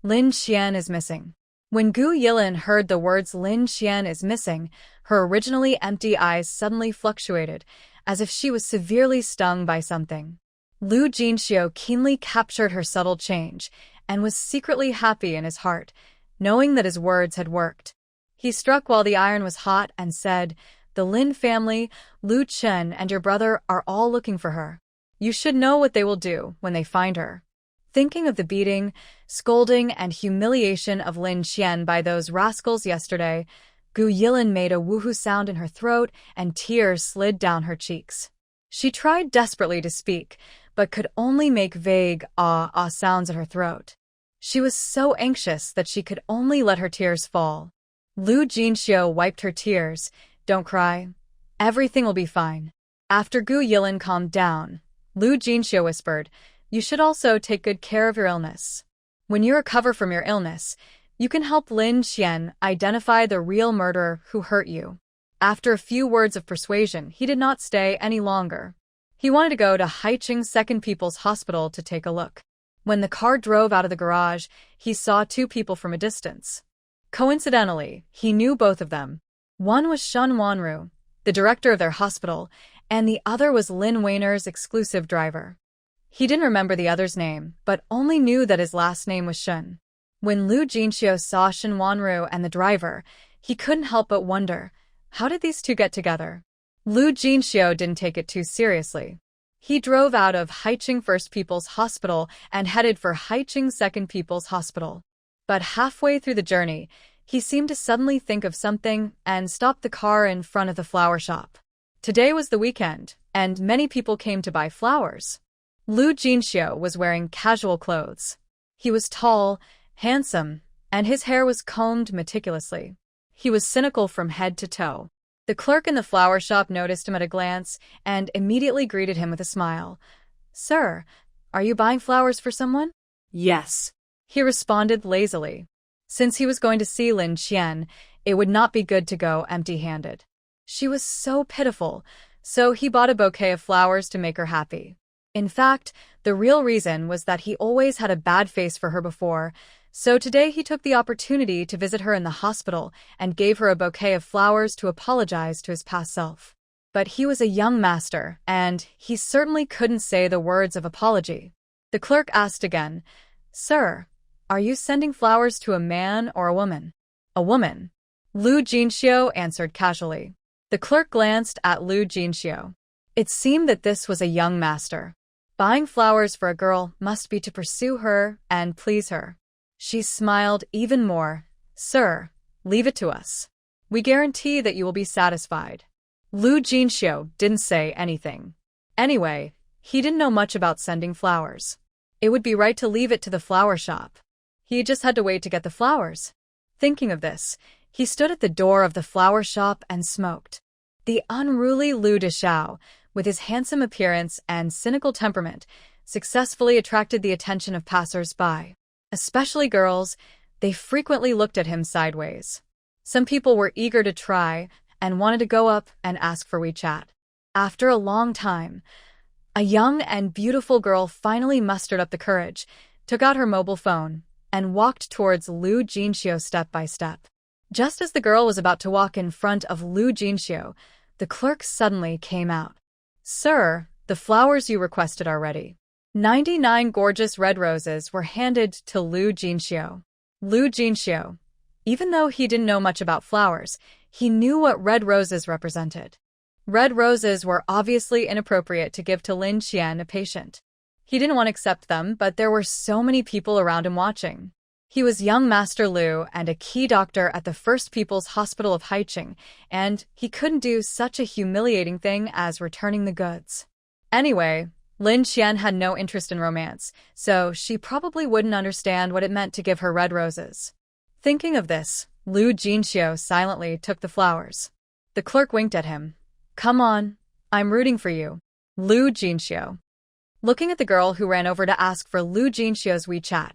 "Lin Qian is missing." When Gu Yilin heard the words "Lin Qian is missing," her originally empty eyes suddenly fluctuated, as if she was severely stung by something. Lu Jinxiu keenly captured her subtle change and was secretly happy in his heart, knowing that his words had worked. He struck while the iron was hot and said, "The Lin family, Lu Chen, and your brother are all looking for her. You should know what they will do when they find her." Thinking of the beating, scolding, and humiliation of Lin Qian by those rascals yesterday, Gu Yilin made a woohoo sound in her throat and tears slid down her cheeks. She tried desperately to speak, but could only make vague ah sounds at her throat. She was so anxious that she could only let her tears fall. Lu Jinxiu wiped her tears. "Don't cry. Everything will be fine." After Gu Yilin calmed down, Lu Jinxiu whispered, "You should also take good care of your illness. When you recover from your illness, you can help Lin Qian identify the real murderer who hurt you." After a few words of persuasion, he did not stay any longer. He wanted to go to Haiching's Second People's Hospital to take a look. When the car drove out of the garage, he saw two people from a distance. Coincidentally, he knew both of them. One was Shun Wanru, the director of their hospital, and the other was Lin Weiner's exclusive driver. He didn't remember the other's name, but only knew that his last name was Shun. When Lu Jinxiu saw Shun Wanru and the driver, he couldn't help but wonder, how did these two get together? Lu Jinxiu didn't take it too seriously. He drove out of Haiching First People's Hospital and headed for Haiching Second People's Hospital. But halfway through the journey, he seemed to suddenly think of something and stopped the car in front of the flower shop. Today was the weekend, and many people came to buy flowers. Lu Jinxiu was wearing casual clothes. He was tall, handsome, and his hair was combed meticulously. He was cynical from head to toe. The clerk in the flower shop noticed him at a glance and immediately greeted him with a smile. "Sir, are you buying flowers for someone?" Yes, he responded lazily. Since he was going to see Lin Qian, it would not be good to go empty-handed. She was so pitiful, so he bought a bouquet of flowers to make her happy. In fact, the real reason was that he always had a bad face for her before, so today he took the opportunity to visit her in the hospital and gave her a bouquet of flowers to apologize to his past self. But he was a young master, and he certainly couldn't say the words of apology. The clerk asked again, "Sir, are you sending flowers to a man or a woman?" "A woman," Lu Jinxiu answered casually. The clerk glanced at Lu Jinxiu. It seemed that this was a young master. Buying flowers for a girl must be to pursue her and please her. She smiled even more. "Sir, leave it to us. We guarantee that you will be satisfied." Lu Jinxiu didn't say anything. Anyway, he didn't know much about sending flowers. It would be right to leave it to the flower shop. He just had to wait to get the flowers. Thinking of this, he stood at the door of the flower shop and smoked. The unruly Lu Deshao, with his handsome appearance and cynical temperament, successfully attracted the attention of passers-by. Especially girls, they frequently looked at him sideways. Some people were eager to try and wanted to go up and ask for WeChat. After a long time, a young and beautiful girl finally mustered up the courage, took out her mobile phone, and walked towards Lu Jinxiu step by step. Just as the girl was about to walk in front of Lu Jinxiu, the clerk suddenly came out. "Sir, the flowers you requested are ready." 99 gorgeous red roses were handed to Lu Jinxiu. Lu Jinxiu, even though he didn't know much about flowers, he knew what red roses represented. Red roses were obviously inappropriate to give to Lin Qian, a patient. He didn't want to accept them, but there were so many people around him watching. He was young Master Lu and a key doctor at the First People's Hospital of Haiching, and he couldn't do such a humiliating thing as returning the goods. Anyway, Lin Qian had no interest in romance, so she probably wouldn't understand what it meant to give her red roses. Thinking of this, Lu Jinxiu silently took the flowers. The clerk winked at him. "Come on, I'm rooting for you." Lu Jinxiu. Looking at the girl who ran over to ask for Lu Jinxiu's WeChat,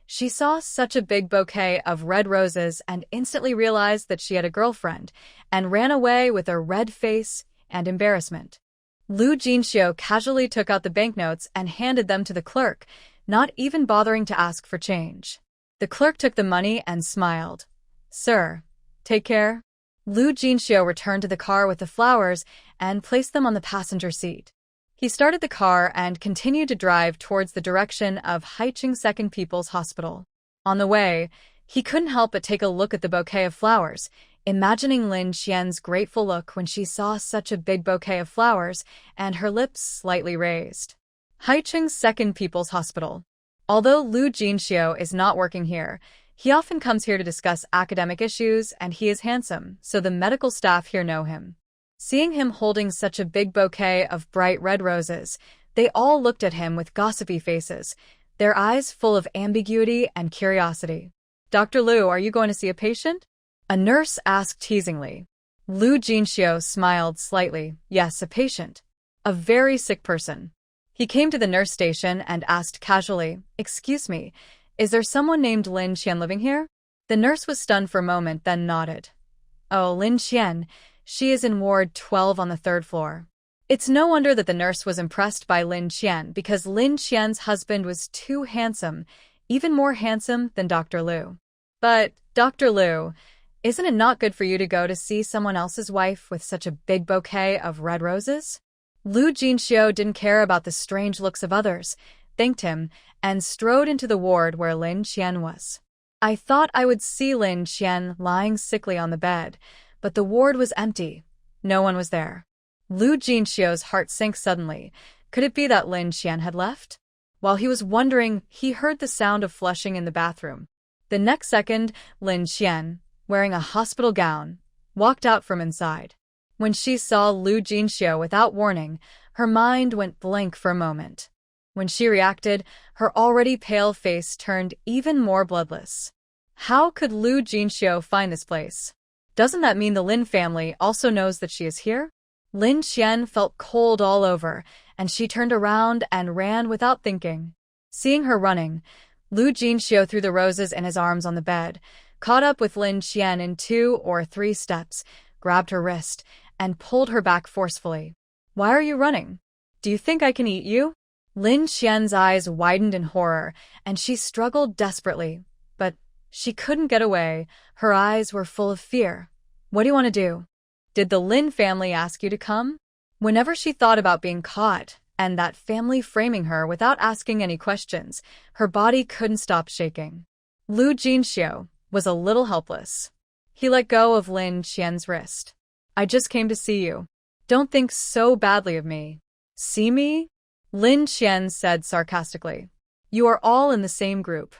she saw such a big bouquet of red roses and instantly realized that she had a girlfriend and ran away with a red face and embarrassment. Lu Jinxiu casually took out the banknotes and handed them to the clerk, not even bothering to ask for change. The clerk took the money and smiled. "Sir, take care." Lu Jinxiu returned to the car with the flowers and placed them on the passenger seat. He started the car and continued to drive towards the direction of Haiching Second People's Hospital. On the way, he couldn't help but take a look at the bouquet of flowers, imagining Lin Qian's grateful look when she saw such a big bouquet of flowers and her lips slightly raised. Haiching Second People's Hospital. Although Lu Jinxiu is not working here, he often comes here to discuss academic issues, and he is handsome, so the medical staff here know him. Seeing him holding such a big bouquet of bright red roses, they all looked at him with gossipy faces, their eyes full of ambiguity and curiosity. "Dr. Lu, are you going to see a patient?" a nurse asked teasingly. Lu Jinxiu smiled slightly. "Yes, a patient. A very sick person." He came to the nurse station and asked casually, "Excuse me, is there someone named Lin Qian living here?" The nurse was stunned for a moment, then nodded. "Oh, Lin Qian. She is in Ward 12 on the 3rd floor. It's no wonder that the nurse was impressed by Lin Qian because Lin Qian's husband was too handsome, even more handsome than Dr. Liu. But, Dr. Liu, isn't it not good for you to go to see someone else's wife with such a big bouquet of red roses? Lu Jinxiu didn't care about the strange looks of others, thanked him, and strode into the ward where Lin Qian was. I thought I would see Lin Qian lying sickly on the bed, but the ward was empty. No one was there. Lu Jinxiu's heart sank suddenly. Could it be that Lin Qian had left? While he was wondering, he heard the sound of flushing in the bathroom. The next second, Lin Qian, wearing a hospital gown, walked out from inside. When she saw Lu Jinxiu without warning, her mind went blank for a moment. When she reacted, her already pale face turned even more bloodless. How could Lu Jinxiu find this place? Doesn't that mean the Lin family also knows that she is here? Lin Qian felt cold all over, and she turned around and ran without thinking. Seeing her running, Lu Jinxiu threw the roses in his arms on the bed, caught up with Lin Qian in 2 or 3 steps, grabbed her wrist, and pulled her back forcefully. Why are you running? Do you think I can eat you? Lin Qian's eyes widened in horror, and she struggled desperately. But she couldn't get away. Her eyes were full of fear. What do you want to do? Did the Lin family ask you to come? Whenever she thought about being caught, and that family framing her without asking any questions, her body couldn't stop shaking. Lu Jinxiu was a little helpless. He let go of Lin Qian's wrist. I just came to see you. Don't think so badly of me. See me? Lin Qian said sarcastically. You are all in the same group.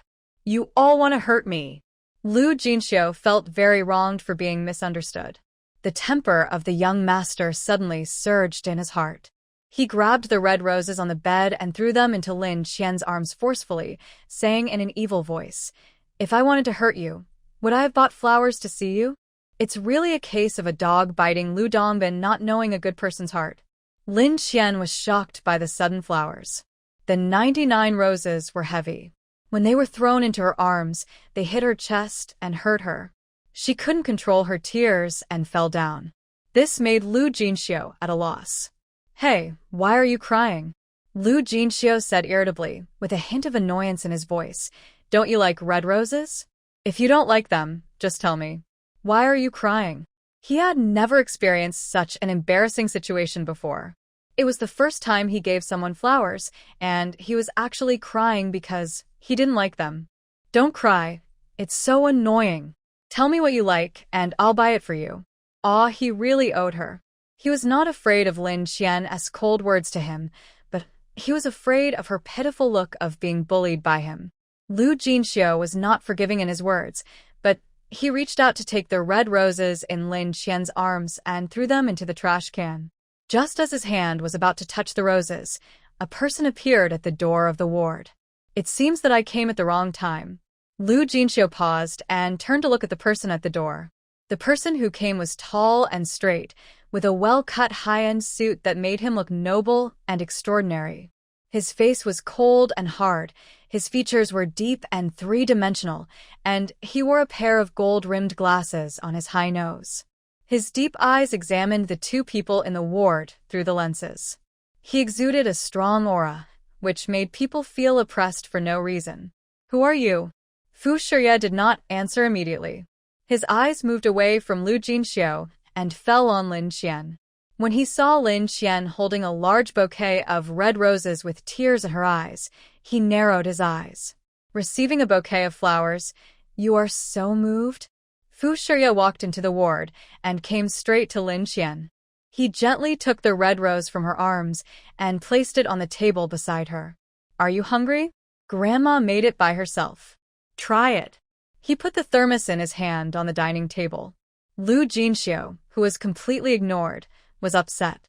You all want to hurt me. Lu Jinxiu felt very wronged for being misunderstood. The temper of the young master suddenly surged in his heart. He grabbed the red roses on the bed and threw them into Lin Qian's arms forcefully, saying in an evil voice, If I wanted to hurt you, would I have bought flowers to see you? It's really a case of a dog biting Lu Dongbin not knowing a good person's heart. Lin Qian was shocked by the sudden flowers. The 99 roses were heavy. When they were thrown into her arms, they hit her chest and hurt her. She couldn't control her tears and fell down. This made Lu Jinxiu at a loss. Hey, why are you crying? Lu Jinxiu said irritably, with a hint of annoyance in his voice. Don't you like red roses? If you don't like them, just tell me. Why are you crying? He had never experienced such an embarrassing situation before. It was the first time he gave someone flowers, and he was actually crying because he didn't like them. Don't cry. It's so annoying. Tell me what you like, and I'll buy it for you. Aw, he really owed her. He was not afraid of Lin Qian's cold words to him, but he was afraid of her pitiful look of being bullied by him. Lu Jinxiu was not forgiving in his words, but he reached out to take the red roses in Lin Qian's arms and threw them into the trash can. Just as his hand was about to touch the roses, a person appeared at the door of the ward. It seems that I came at the wrong time. Lu Jinxiu paused and turned to look at the person at the door. The person who came was tall and straight, with a well-cut high-end suit that made him look noble and extraordinary. His face was cold and hard, his features were deep and three-dimensional, and he wore a pair of gold-rimmed glasses on his high nose. His deep eyes examined the 2 people in the ward through the lenses. He exuded a strong aura, which made people feel oppressed for no reason. Who are you? Fu Shiye did not answer immediately. His eyes moved away from Lu Jinxiu and fell on Lin Qian. When he saw Lin Qian holding a large bouquet of red roses with tears in her eyes, he narrowed his eyes. Receiving a bouquet of flowers, you are so moved? Fu Shiye walked into the ward and came straight to Lin Qian. He gently took the red rose from her arms and placed it on the table beside her. Are you hungry? Grandma made it by herself. Try it. He put the thermos in his hand on the dining table. Lu Jinxiu, who was completely ignored, was upset.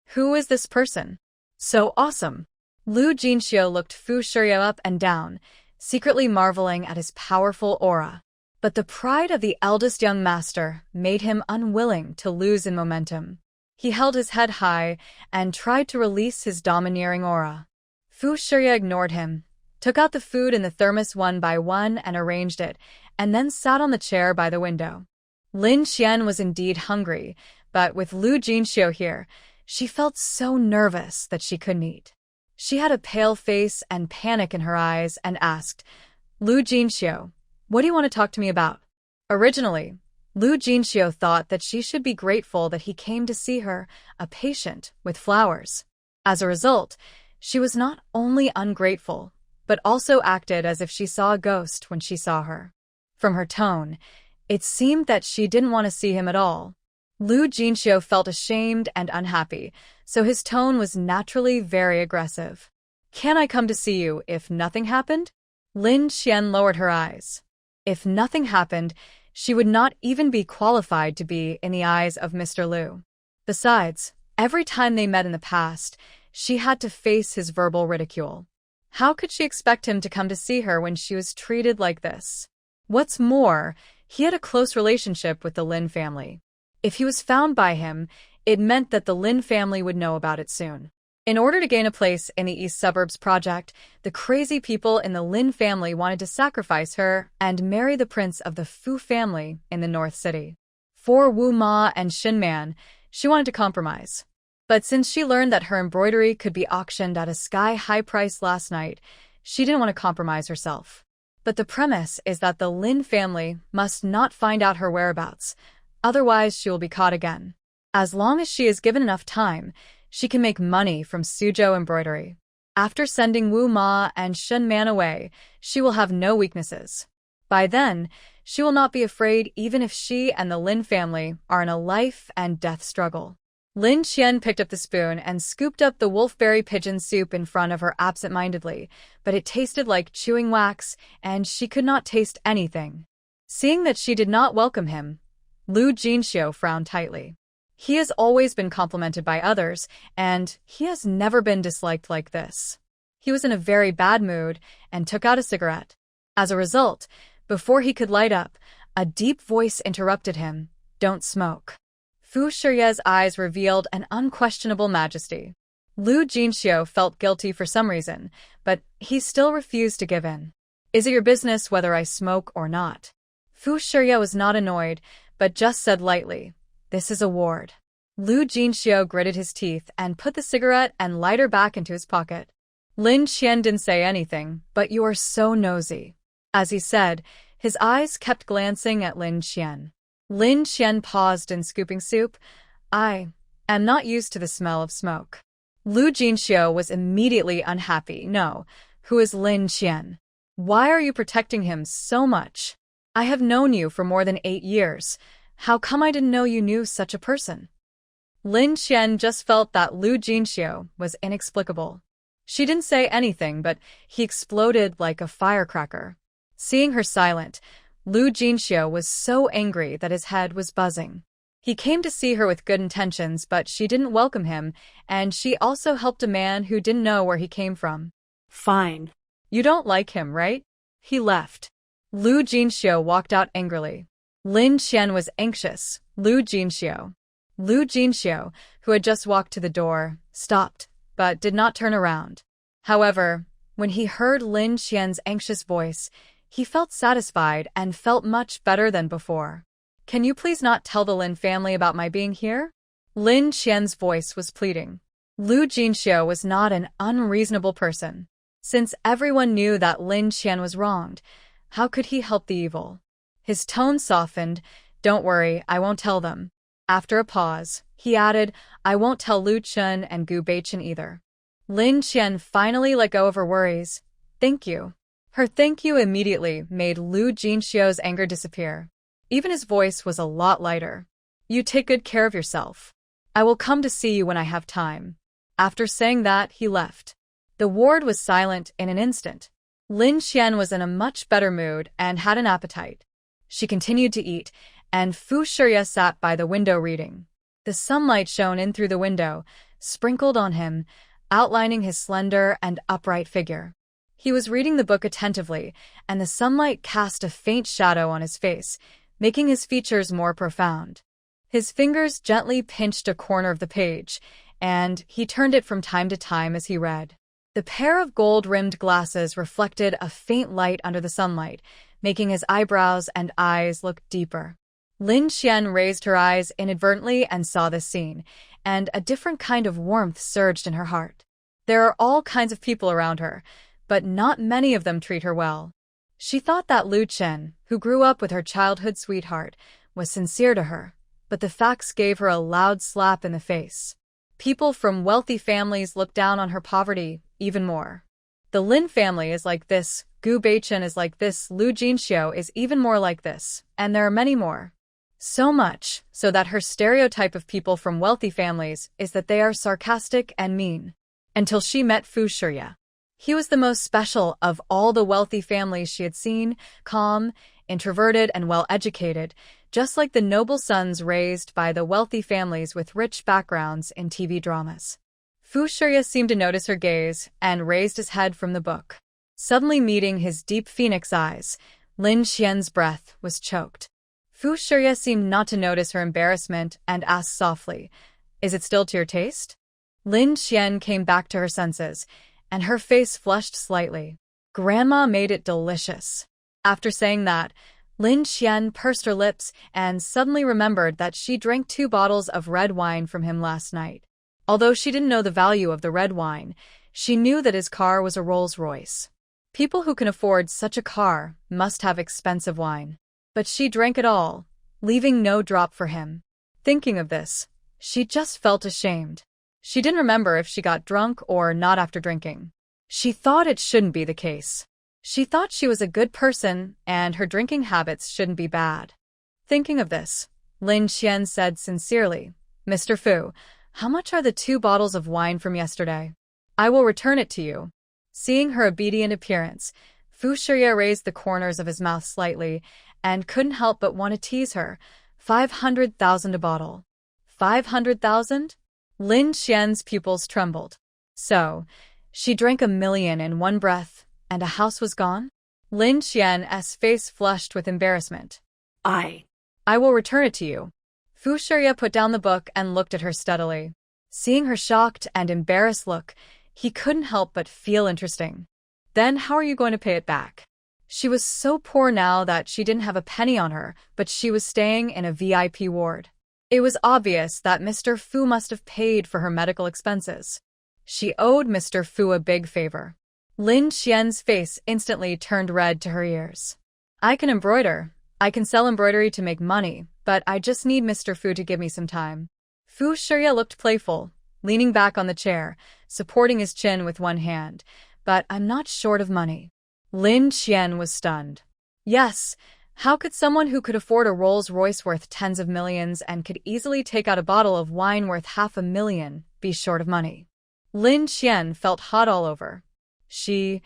Who is this person? So awesome. Lu Jinxiu looked Fu Shiye up and down, secretly marveling at his powerful aura. But the pride of the eldest young master made him unwilling to lose in momentum. He held his head high and tried to release his domineering aura. Fu Shiye ignored him, took out the food in the thermos one by one and arranged it, and then sat on the chair by the window. Lin Qian was indeed hungry, But with Lu Jinxiu here, she felt so nervous that she couldn't eat. She had a pale face and panic in her eyes and asked, Lu Jinxiu, what do you want to talk to me about? Originally, Lu Jinxiu thought that she should be grateful that he came to see her, a patient, with flowers. As a result, she was not only ungrateful, but also acted as if she saw a ghost when she saw her. From her tone, it seemed that she didn't want to see him at all. Lu Jinxiu felt ashamed and unhappy, so his tone was naturally very aggressive. Can I come to see you if nothing happened? Lin Qian lowered her eyes. If nothing happened, she would not even be qualified to be in the eyes of Mr. Lu. Besides, every time they met in the past, she had to face his verbal ridicule. How could she expect him to come to see her when she was treated like this? What's more, he had a close relationship with the Lin family. If he was found by him, it meant that the Lin family would know about it soon. In order to gain a place in the East Suburbs project, the crazy people in the Lin family wanted to sacrifice her and marry the prince of the Fu family in the North City. For Wu Ma and Xin Man, she wanted to compromise. But since she learned that her embroidery could be auctioned at a sky-high price last night, she didn't want to compromise herself. But the premise is that the Lin family must not find out her whereabouts, otherwise she will be caught again. As long as she is given enough time, she can make money from Suzhou embroidery. After sending Wu Ma and Shen Man away, she will have no weaknesses. By then, she will not be afraid even if she and the Lin family are in a life and death struggle. Lin Qian picked up the spoon and scooped up the wolfberry pigeon soup in front of her absent-mindedly, but it tasted like chewing wax, and she could not taste anything. Seeing that she did not welcome him, Lu Jinxiu frowned tightly. He has always been complimented by others, and he has never been disliked like this. He was in a very bad mood and took out a cigarette. As a result, before he could light up, a deep voice interrupted him, "Don't smoke." Fu Shiyu's eyes revealed an unquestionable majesty. Lu Jinxiu felt guilty for some reason, but he still refused to give in. "Is it your business whether I smoke or not?" Fu Shiyu was not annoyed, but just said lightly, "This is a ward." Lu Jinxiu gritted his teeth and put the cigarette and lighter back into his pocket. Lin Qian didn't say anything, "But you are so nosy." As he said, his eyes kept glancing at Lin Qian. Lin Qian paused in scooping soup. "I am not used to the smell of smoke." Lu Jinxiu was immediately unhappy. "No, who is Lin Qian? Why are you protecting him so much? I have known you for more than 8 years. How come I didn't know you knew such a person?" Lin Qian just felt that Lu Jinxiu was inexplicable. She didn't say anything, but he exploded like a firecracker. Seeing her silent, Lu Jinxiu was so angry that his head was buzzing. He came to see her with good intentions, but she didn't welcome him, and she also helped a man who didn't know where he came from. Fine. "You don't like him, right?" He left. Lu Jinxiu walked out angrily. Lin Qian was anxious. Lu Jinxiu, who had just walked to the door, stopped, but did not turn around. However, when he heard Lin Qian's anxious voice, he felt satisfied and felt much better than before. "Can you please not tell the Lin family about my being here?" Lin Qian's voice was pleading. Lu Jinxiu was not an unreasonable person. Since everyone knew that Lin Qian was wronged, how could he help the evil? His tone softened. "Don't worry, I won't tell them." After a pause, he added, "I won't tell Lu Chun and Gu Beichen either." Lin Qian finally let go of her worries. "Thank you." Her thank you immediately made Lu Jinxiu's anger disappear. Even his voice was a lot lighter. "You take good care of yourself. I will come to see you when I have time." After saying that, he left. The ward was silent in an instant. Lin Qian was in a much better mood and had an appetite. She continued to eat, and Fu Shiyu sat by the window reading. The sunlight shone in through the window, sprinkled on him, outlining his slender and upright figure. He was reading the book attentively, and the sunlight cast a faint shadow on his face, making his features more profound. His fingers gently pinched a corner of the page, and he turned it from time to time as he read. The pair of gold-rimmed glasses reflected a faint light under the sunlight, making his eyebrows and eyes look deeper. Lin Xian raised her eyes inadvertently and saw this scene, and a different kind of warmth surged in her heart. There are all kinds of people around her, but not many of them treat her well. She thought that Lu Chen, who grew up with her childhood sweetheart, was sincere to her, but the facts gave her a loud slap in the face. People from wealthy families look down on her poverty even more. The Lin family is like this, Gu Beichen is like this, Lu Jinxiu is even more like this, and there are many more. So much so that her stereotype of people from wealthy families is that they are sarcastic and mean. Until she met Fu Shiya. He was the most special of all the wealthy families she had seen, calm, introverted, and well-educated, just like the noble sons raised by the wealthy families with rich backgrounds in TV dramas. Fu Shiya seemed to notice her gaze and raised his head from the book. Suddenly meeting his deep phoenix eyes, Lin Xian's breath was choked. Fu Shiya seemed not to notice her embarrassment and asked softly, "Is it still to your taste?" Lin Xian came back to her senses, and her face flushed slightly. Grandma made it delicious. After saying that, Lin Xian pursed her lips and suddenly remembered that she drank 2 bottles of red wine from him last night. Although she didn't know the value of the red wine, she knew that his car was a Rolls-Royce. People who can afford such a car must have expensive wine. But she drank it all, leaving no drop for him. Thinking of this, she just felt ashamed. She didn't remember if she got drunk or not after drinking. She thought it shouldn't be the case. She thought she was a good person and her drinking habits shouldn't be bad. Thinking of this, Lin Xian said sincerely, "Mr. Fu, how much are the 2 bottles of wine from yesterday? I will return it to you." Seeing her obedient appearance, Fu Shiya raised the corners of his mouth slightly and couldn't help but want to tease her. 500,000 a bottle. 500,000? Lin Xian's pupils trembled. So, she drank 1,000,000 in one breath, and a house was gone? Lin Xian's face flushed with embarrassment. I will return it to you." Fu Shiya put down the book and looked at her steadily. Seeing her shocked and embarrassed look, he couldn't help but feel interesting. "Then how are you going to pay it back?" She was so poor now that she didn't have a penny on her, but she was staying in a VIP ward. It was obvious that Mr. Fu must have paid for her medical expenses. She owed Mr. Fu a big favor. Lin Xian's face instantly turned red to her ears. "I can embroider. I can sell embroidery to make money, but I just need Mr. Fu to give me some time." Fu Shiya looked playful, leaning back on the chair, supporting his chin with one hand. "But I'm not short of money." Lin Xian was stunned. Yes, how could someone who could afford a Rolls-Royce worth tens of millions and could easily take out a bottle of wine worth 500,000 be short of money? Lin Xian felt hot all over. She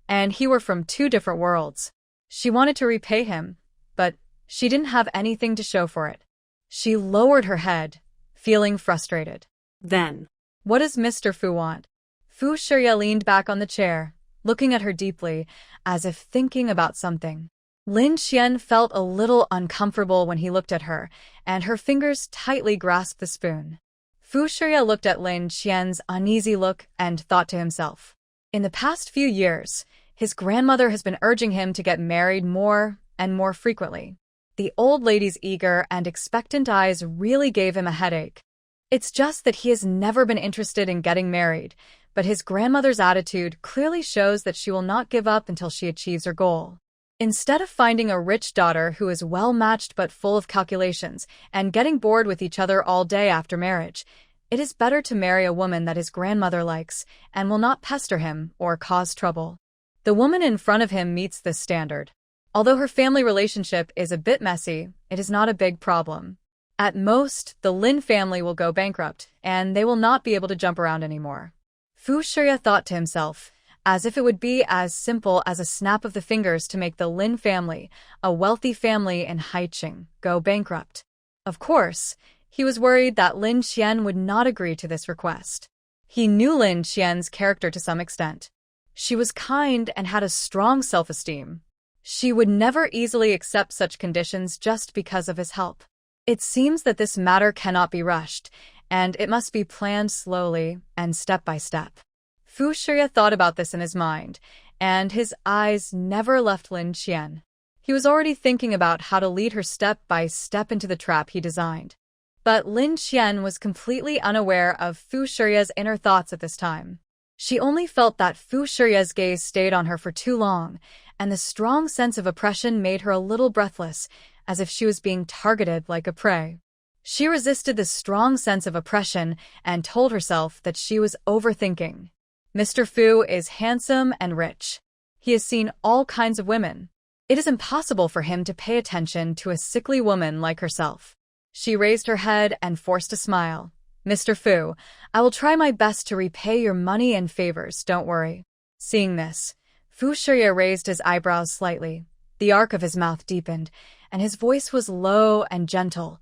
and he were from 2 different worlds. She wanted to repay him, but she didn't have anything to show for it. She lowered her head, feeling frustrated. Then, "What does Mr. Fu want?" Fu Shiya leaned back on the chair, looking at her deeply, as if thinking about something. Lin Xian felt a little uncomfortable when he looked at her, and her fingers tightly grasped the spoon. Fu Shiya looked at Lin Xian's uneasy look and thought to himself. In the past few years, his grandmother has been urging him to get married more and more frequently. The old lady's eager and expectant eyes really gave him a headache. It's just that he has never been interested in getting married, but his grandmother's attitude clearly shows that she will not give up until she achieves her goal. Instead of finding a rich daughter who is well-matched but full of calculations and getting bored with each other all day after marriage, it is better to marry a woman that his grandmother likes and will not pester him or cause trouble. The woman in front of him meets this standard. Although her family relationship is a bit messy, it is not a big problem. At most, the Lin family will go bankrupt, and they will not be able to jump around anymore. Fu Shiya thought to himself, as if it would be as simple as a snap of the fingers to make the Lin family, a wealthy family in Haiqing, go bankrupt. Of course, he was worried that Lin Xian would not agree to this request. He knew Lin Xian's character to some extent. She was kind and had a strong self-esteem. She would never easily accept such conditions just because of his help. It seems that this matter cannot be rushed, and it must be planned slowly and step by step. Fu Shiya thought about this in his mind, and his eyes never left Lin Xian. He was already thinking about how to lead her step by step into the trap he designed. But Lin Qian was completely unaware of Fu Shirya's inner thoughts at this time. She only felt that Fu Shirya's gaze stayed on her for too long, and the strong sense of oppression made her a little breathless, as if she was being targeted like a prey. She resisted the strong sense of oppression and told herself that she was overthinking. Mr. Fu is handsome and rich. He has seen all kinds of women. It is impossible for him to pay attention to a sickly woman like herself. She raised her head and forced a smile. Mr. Fu, I will try my best to repay your money and favors, don't worry. Seeing this, Fu Shirya raised his eyebrows slightly. The arc of his mouth deepened, and his voice was low and gentle.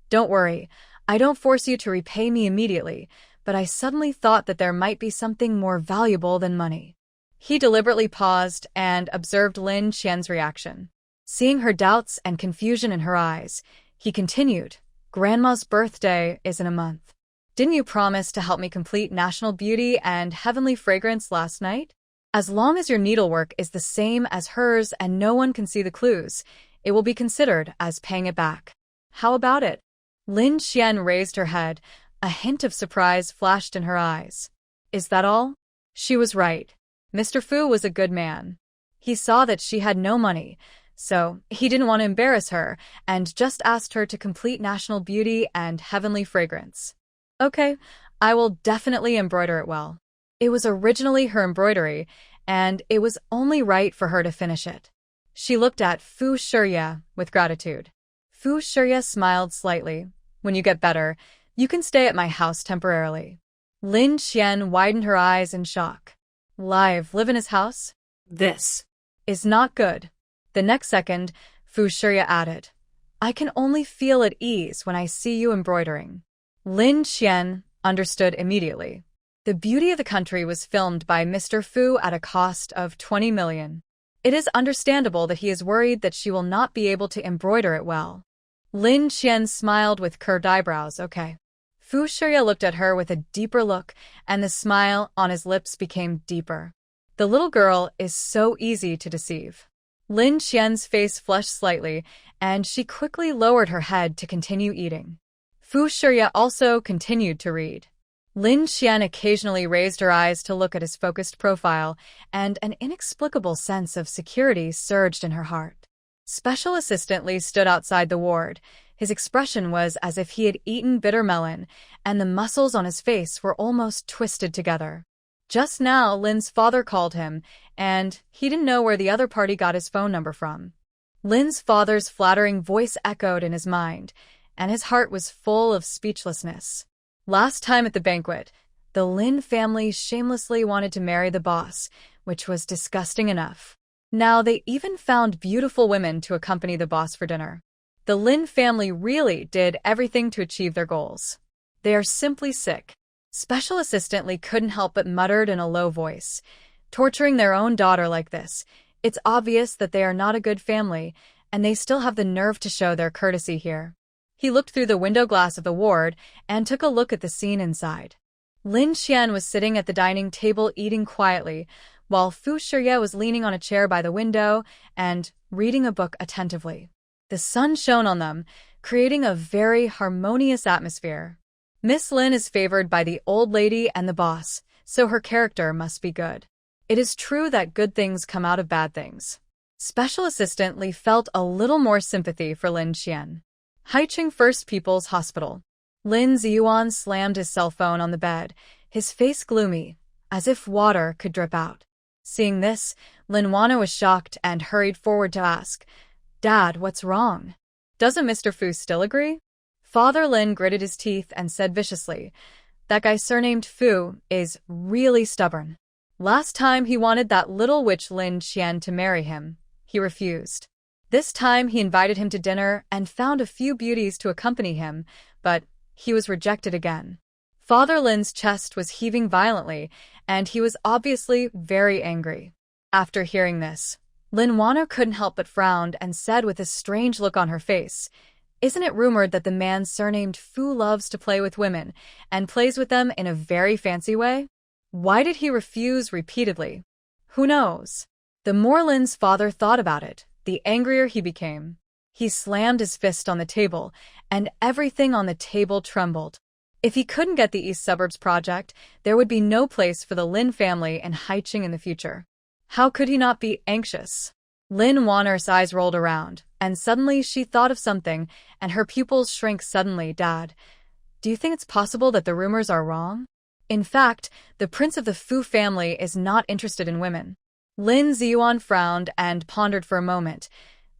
Don't worry, I don't force you to repay me immediately, but I suddenly thought that there might be something more valuable than money. He deliberately paused and observed Lin Qian's reaction. Seeing her doubts and confusion in her eyes, he continued, Grandma's birthday is in a month. Didn't you promise to help me complete National Beauty and Heavenly Fragrance last night? As long as your needlework is the same as hers and no one can see the clues, it will be considered as paying it back. How about it? Lin Qian raised her head. A hint of surprise flashed in her eyes. Is that all? She was right. Mr. Fu was a good man. He saw that she had no money, so he didn't want to embarrass her and just asked her to complete National Beauty and Heavenly Fragrance. Okay, I will definitely embroider it well. It was originally her embroidery, and it was only right for her to finish it. She looked at Fu Shirya with gratitude. Fu Shirya smiled slightly. When you get better, you can stay at my house temporarily. Lin Qian widened her eyes in shock. Live in his house? This Is not good. The next second, Fu Shirya added, I can only feel at ease when I see you embroidering. Lin Qian understood immediately. The beauty of the country was filmed by Mr. Fu at a cost of 20 million. It is understandable that he is worried that she will not be able to embroider it well. Lin Qian smiled with curved eyebrows. Okay. Fu Shirya looked at her with a deeper look, and the smile on his lips became deeper. The little girl is so easy to deceive. Lin Qian's face flushed slightly, and she quickly lowered her head to continue eating. Fu Shirya also continued to read. Lin Qian occasionally raised her eyes to look at his focused profile, and an inexplicable sense of security surged in her heart. Special Assistant Lee stood outside the ward. His expression was as if he had eaten bitter melon, and the muscles on his face were almost twisted together. Just now, Lin's father called him, and he didn't know where the other party got his phone number from. Lin's father's flattering voice echoed in his mind, and his heart was full of speechlessness. Last time at the banquet, the Lin family shamelessly wanted to marry the boss, which was disgusting enough. Now they even found beautiful women to accompany the boss for dinner. The Lin family really did everything to achieve their goals. They are simply sick. Special Assistant Lee couldn't help but muttered in a low voice. Torturing their own daughter like this, it's obvious that they are not a good family, and they still have the nerve to show their courtesy here. He looked through the window glass of the ward and took a look at the scene inside. Lin Qian was sitting at the dining table eating quietly, while Fu Shirya was leaning on a chair by the window and reading a book attentively. The sun shone on them, creating a very harmonious atmosphere. Miss Lin is favored by the old lady and the boss, so her character must be good. It is true that good things come out of bad things. Special Assistant Lee felt a little more sympathy for Lin Qian. Haicheng First People's Hospital. Lin Ziyuan slammed his cell phone on the bed, his face gloomy, as if water could drip out. Seeing this, Lin Wana was shocked and hurried forward to ask, Dad, what's wrong? Doesn't Mr. Fu still agree? Father Lin gritted his teeth and said viciously, That guy surnamed Fu is really stubborn. Last time he wanted that little witch Lin Qian to marry him. He refused. This time he invited him to dinner and found a few beauties to accompany him, but he was rejected again. Father Lin's chest was heaving violently, and he was obviously very angry. After hearing this, Lin Wana couldn't help but frown and said with a strange look on her face, Isn't it rumored that the man surnamed Fu loves to play with women and plays with them in a very fancy way? Why did he refuse repeatedly? Who knows? The more Lin's father thought about it, the angrier he became. He slammed his fist on the table, and everything on the table trembled. If he couldn't get the East Suburbs project, there would be no place for the Lin family in Haicheng in the future. How could he not be anxious? Lin Wanner's eyes rolled around, and suddenly she thought of something, and her pupils shrank suddenly. Dad, do you think it's possible that the rumors are wrong? In fact, the prince of the Fu family is not interested in women. Lin Ziyuan frowned and pondered for a moment.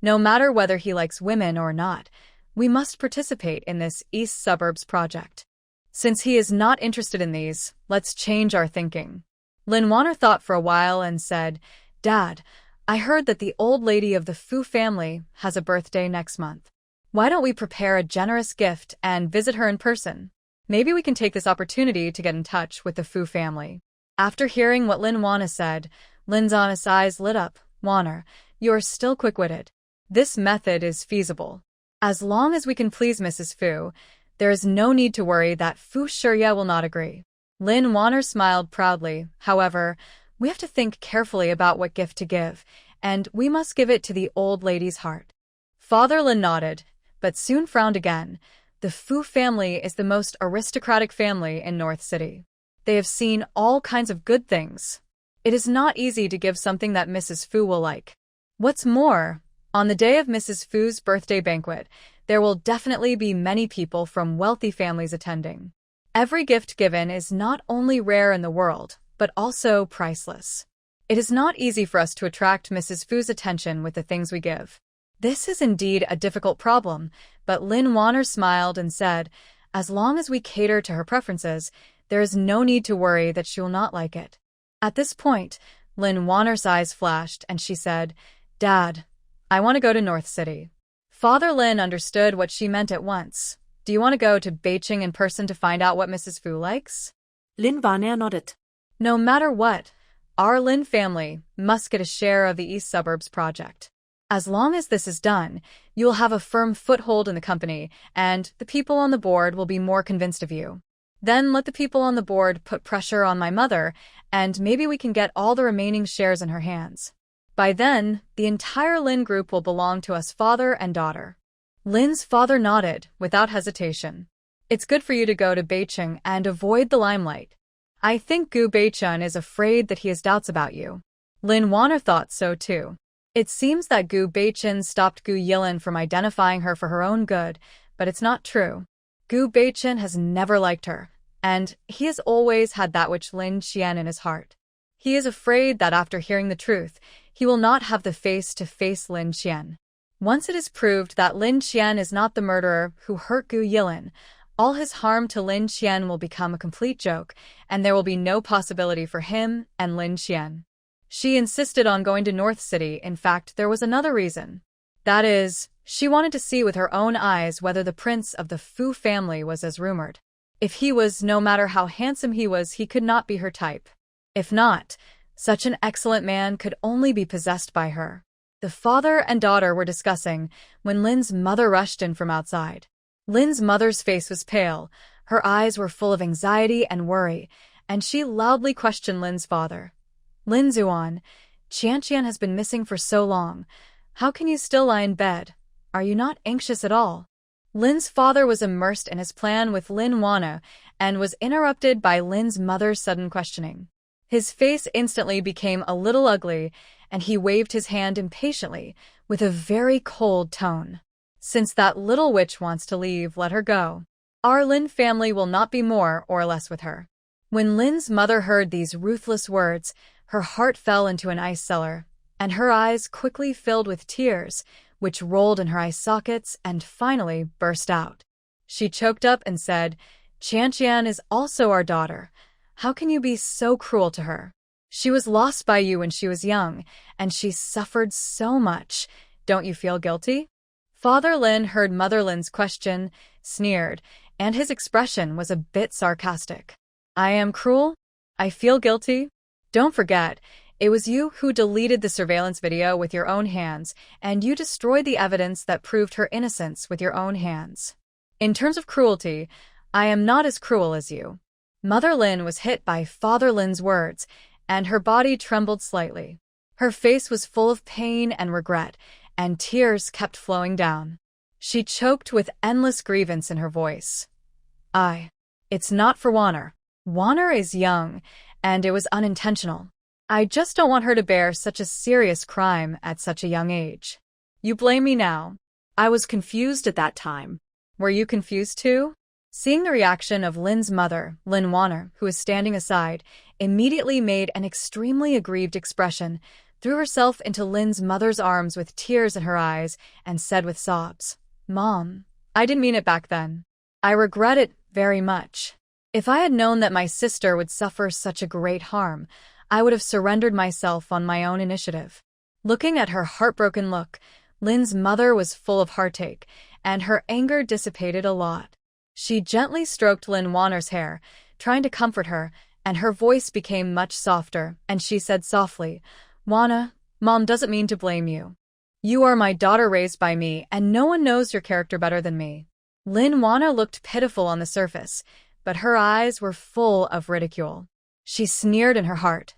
No matter whether he likes women or not, we must participate in this East Suburbs project. Since he is not interested in these, let's change our thinking. Lin Wanner thought for a while and said, Dad, I heard that the old lady of the Fu family has a birthday next month. Why don't we prepare a generous gift and visit her in person? Maybe we can take this opportunity to get in touch with the Fu family. After hearing what Lin Wanner said, Lin Zana's eyes lit up. Wanner, you are still quick-witted. This method is feasible. As long as we can please Mrs. Fu, there is no need to worry that Fu Shiye will not agree. Lin Wanner smiled proudly. However, we have to think carefully about what gift to give, and we must give it to the old lady's heart. Father Lin nodded, but soon frowned again. The Fu family is the most aristocratic family in North City. They have seen all kinds of good things. It is not easy to give something that Mrs. Fu will like. What's more, on the day of Mrs. Fu's birthday banquet, there will definitely be many people from wealthy families attending. Every gift given is not only rare in the world, but also priceless. It is not easy for us to attract Mrs. Fu's attention with the things we give. This is indeed a difficult problem, but Lin Wanner smiled and said, as long as we cater to her preferences, there is no need to worry that she will not like it. At this point, Lin Wanner's eyes flashed and she said, Dad, I want to go to North City. Father Lin understood what she meant at once. Do you want to go to Beijing in person to find out what Mrs. Fu likes? Lin Wanner nodded. No matter what, our Lin family must get a share of the East Suburbs project. As long as this is done, you will have a firm foothold in the company, and the people on the board will be more convinced of you. Then let the people on the board put pressure on my mother, and maybe we can get all the remaining shares in her hands. By then, the entire Lin group will belong to us father and daughter. Lin's father nodded, without hesitation. It's good for you to go to Beijing and avoid the limelight. I think Gu Beichun is afraid that he has doubts about you. Lin Wanner thought so too. It seems that Gu Beichun stopped Gu Yilin from identifying her for her own good, but it's not true. Gu Beichun has never liked her, and he has always had that which Lin Qian in his heart. He is afraid that after hearing the truth, he will not have the face to face Lin Qian. Once it is proved that Lin Qian is not the murderer who hurt Gu Yilin, all his harm to Lin Qian will become a complete joke, and there will be no possibility for him and Lin Qian. She insisted on going to North City. In fact, there was another reason. That is, she wanted to see with her own eyes whether the prince of the Fu family was as rumored. If he was, no matter how handsome he was, he could not be her type. If not, such an excellent man could only be possessed by her. The father and daughter were discussing when Lin's mother rushed in from outside. Lin's mother's face was pale, her eyes were full of anxiety and worry, and she loudly questioned Lin's father. Lin Zuan, Qian has been missing for so long. How can you still lie in bed? Are you not anxious at all? Lin's father was immersed in his plan with Lin Wanner and was interrupted by Lin's mother's sudden questioning. His face instantly became a little ugly, and he waved his hand impatiently, with a very cold tone. Since that little witch wants to leave, let her go. Our Lin family will not be more or less with her. When Lin's mother heard these ruthless words, her heart fell into an ice cellar, and her eyes quickly filled with tears, which rolled in her eye sockets and finally burst out. She choked up and said, Qian is also our daughter. How can you be so cruel to her? She was lost by you when she was young, and she suffered so much. Don't you feel guilty? Father Lin heard Mother Lin's question, sneered, and his expression was a bit sarcastic. I am cruel? I feel guilty? Don't forget, it was you who deleted the surveillance video with your own hands, and you destroyed the evidence that proved her innocence with your own hands. In terms of cruelty, I am not as cruel as you. Mother Lin was hit by Father Lin's words, and her body trembled slightly. Her face was full of pain and regret, and tears kept flowing down. She choked with endless grievance in her voice. It's not for Warner. Warner is young, and it was unintentional. I just don't want her to bear such a serious crime at such a young age. You blame me now. I was confused at that time. Were you confused too? Seeing the reaction of Lin's mother, Lin Warner, who was standing aside, immediately made an extremely aggrieved expression, threw herself into Lin's mother's arms with tears in her eyes, and said with sobs, "Mom, I didn't mean it back then. I regret it very much. If I had known that my sister would suffer such a great harm, I would have surrendered myself on my own initiative." Looking at her heartbroken look, Lin's mother was full of heartache, and her anger dissipated a lot. She gently stroked Lin Warner's hair, trying to comfort her, and her voice became much softer, and she said softly, "Warner, Mom doesn't mean to blame you. You are my daughter raised by me, and no one knows your character better than me." Lin Warner looked pitiful on the surface, but her eyes were full of ridicule. She sneered in her heart.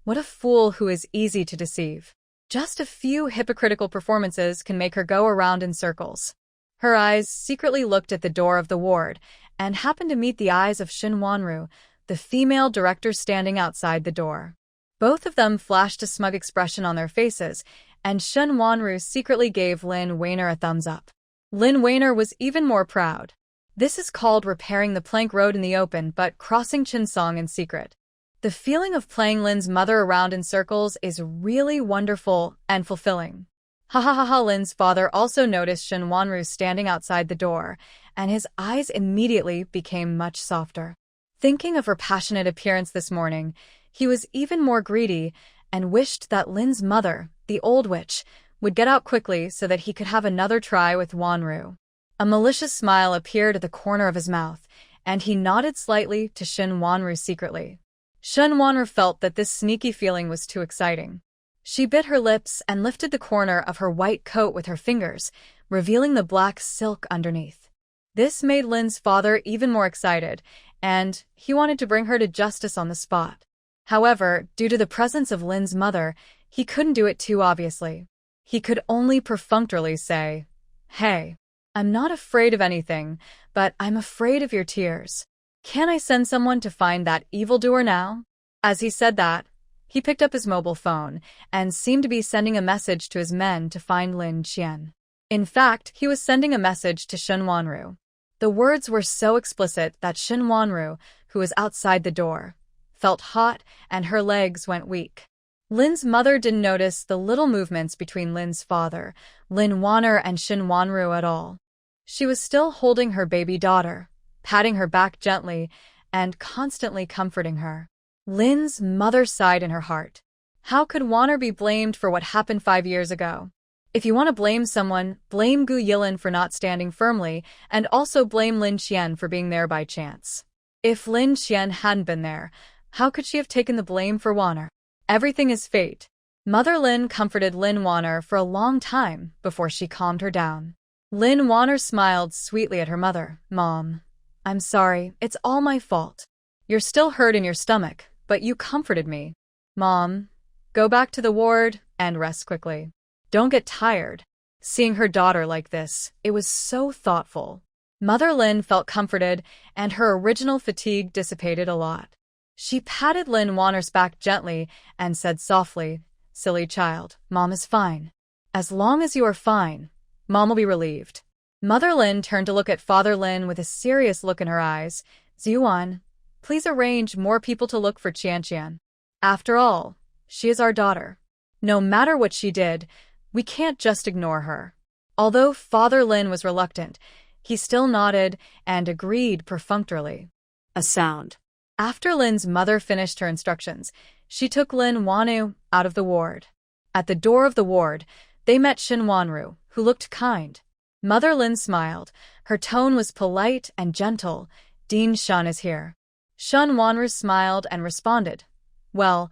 What a fool who is easy to deceive. Just a few hypocritical performances can make her go around in circles. Her eyes secretly looked at the door of the ward and happened to meet the eyes of Shin Wanru, the female director standing outside the door. Both of them flashed a smug expression on their faces, and Shin Wanru secretly gave Lin Weiner a thumbs up. Lin Weiner was even more proud. This is called repairing the plank road in the open but crossing Chinsong in secret. The feeling of playing Lin's mother around in circles is really wonderful and fulfilling. Ha ha ha ha. Lin's father also noticed Shin Wanru standing outside the door, and his eyes immediately became much softer. Thinking of her passionate appearance this morning, he was even more greedy and wished that Lin's mother, the old witch, would get out quickly so that he could have another try with Wanru. A malicious smile appeared at the corner of his mouth, and he nodded slightly to Shin Wanru secretly. Shin Wanru felt that this sneaky feeling was too exciting. She bit her lips and lifted the corner of her white coat with her fingers, revealing the black silk underneath. This made Lin's father even more excited, and he wanted to bring her to justice on the spot. However, due to the presence of Lin's mother, he couldn't do it too obviously. He could only perfunctorily say, "Hey, I'm not afraid of anything, but I'm afraid of your tears. Can I send someone to find that evildoer now?" As he said that, he picked up his mobile phone and seemed to be sending a message to his men to find Lin Qian. In fact, he was sending a message to Shin Wanru. The words were so explicit that Shin Wanru, who was outside the door, felt hot and her legs went weak. Lin's mother didn't notice the little movements between Lin's father, Lin Warner, and Shin Wanru at all. She was still holding her baby daughter, patting her back gently, and constantly comforting her. Lin's mother sighed in her heart. How could Warner be blamed for what happened 5 years ago? If you want to blame someone, blame Gu Yilin for not standing firmly, and also blame Lin Qian for being there by chance. If Lin Qian hadn't been there, how could she have taken the blame for Warner? Everything is fate. Mother Lin comforted Lin Warner for a long time before she calmed her down. Lin Warner smiled sweetly at her mother. "Mom, I'm sorry, it's all my fault. You're still hurt in your stomach, but you comforted me. Mom, go back to the ward and rest quickly. Don't get tired." Seeing her daughter like this, it was so thoughtful. Mother Lin felt comforted, and her original fatigue dissipated a lot. She patted Lin Warner's back gently and said softly, "Silly child, Mom is fine. As long as you are fine, Mom will be relieved." Mother Lin turned to look at Father Lin with a serious look in her eyes. "Ziyuan, please arrange more people to look for Qianqian. After all, she is our daughter. No matter what she did, we can't just ignore her." Although Father Lin was reluctant, he still nodded and agreed perfunctorily. A sound. After Lin's mother finished her instructions, she took Lin Wanru out of the ward. At the door of the ward, they met Shin Wanru, who looked kind. Mother Lin smiled. Her tone was polite and gentle. "Dean Shun is here." Shin Wanru smiled and responded, "Well,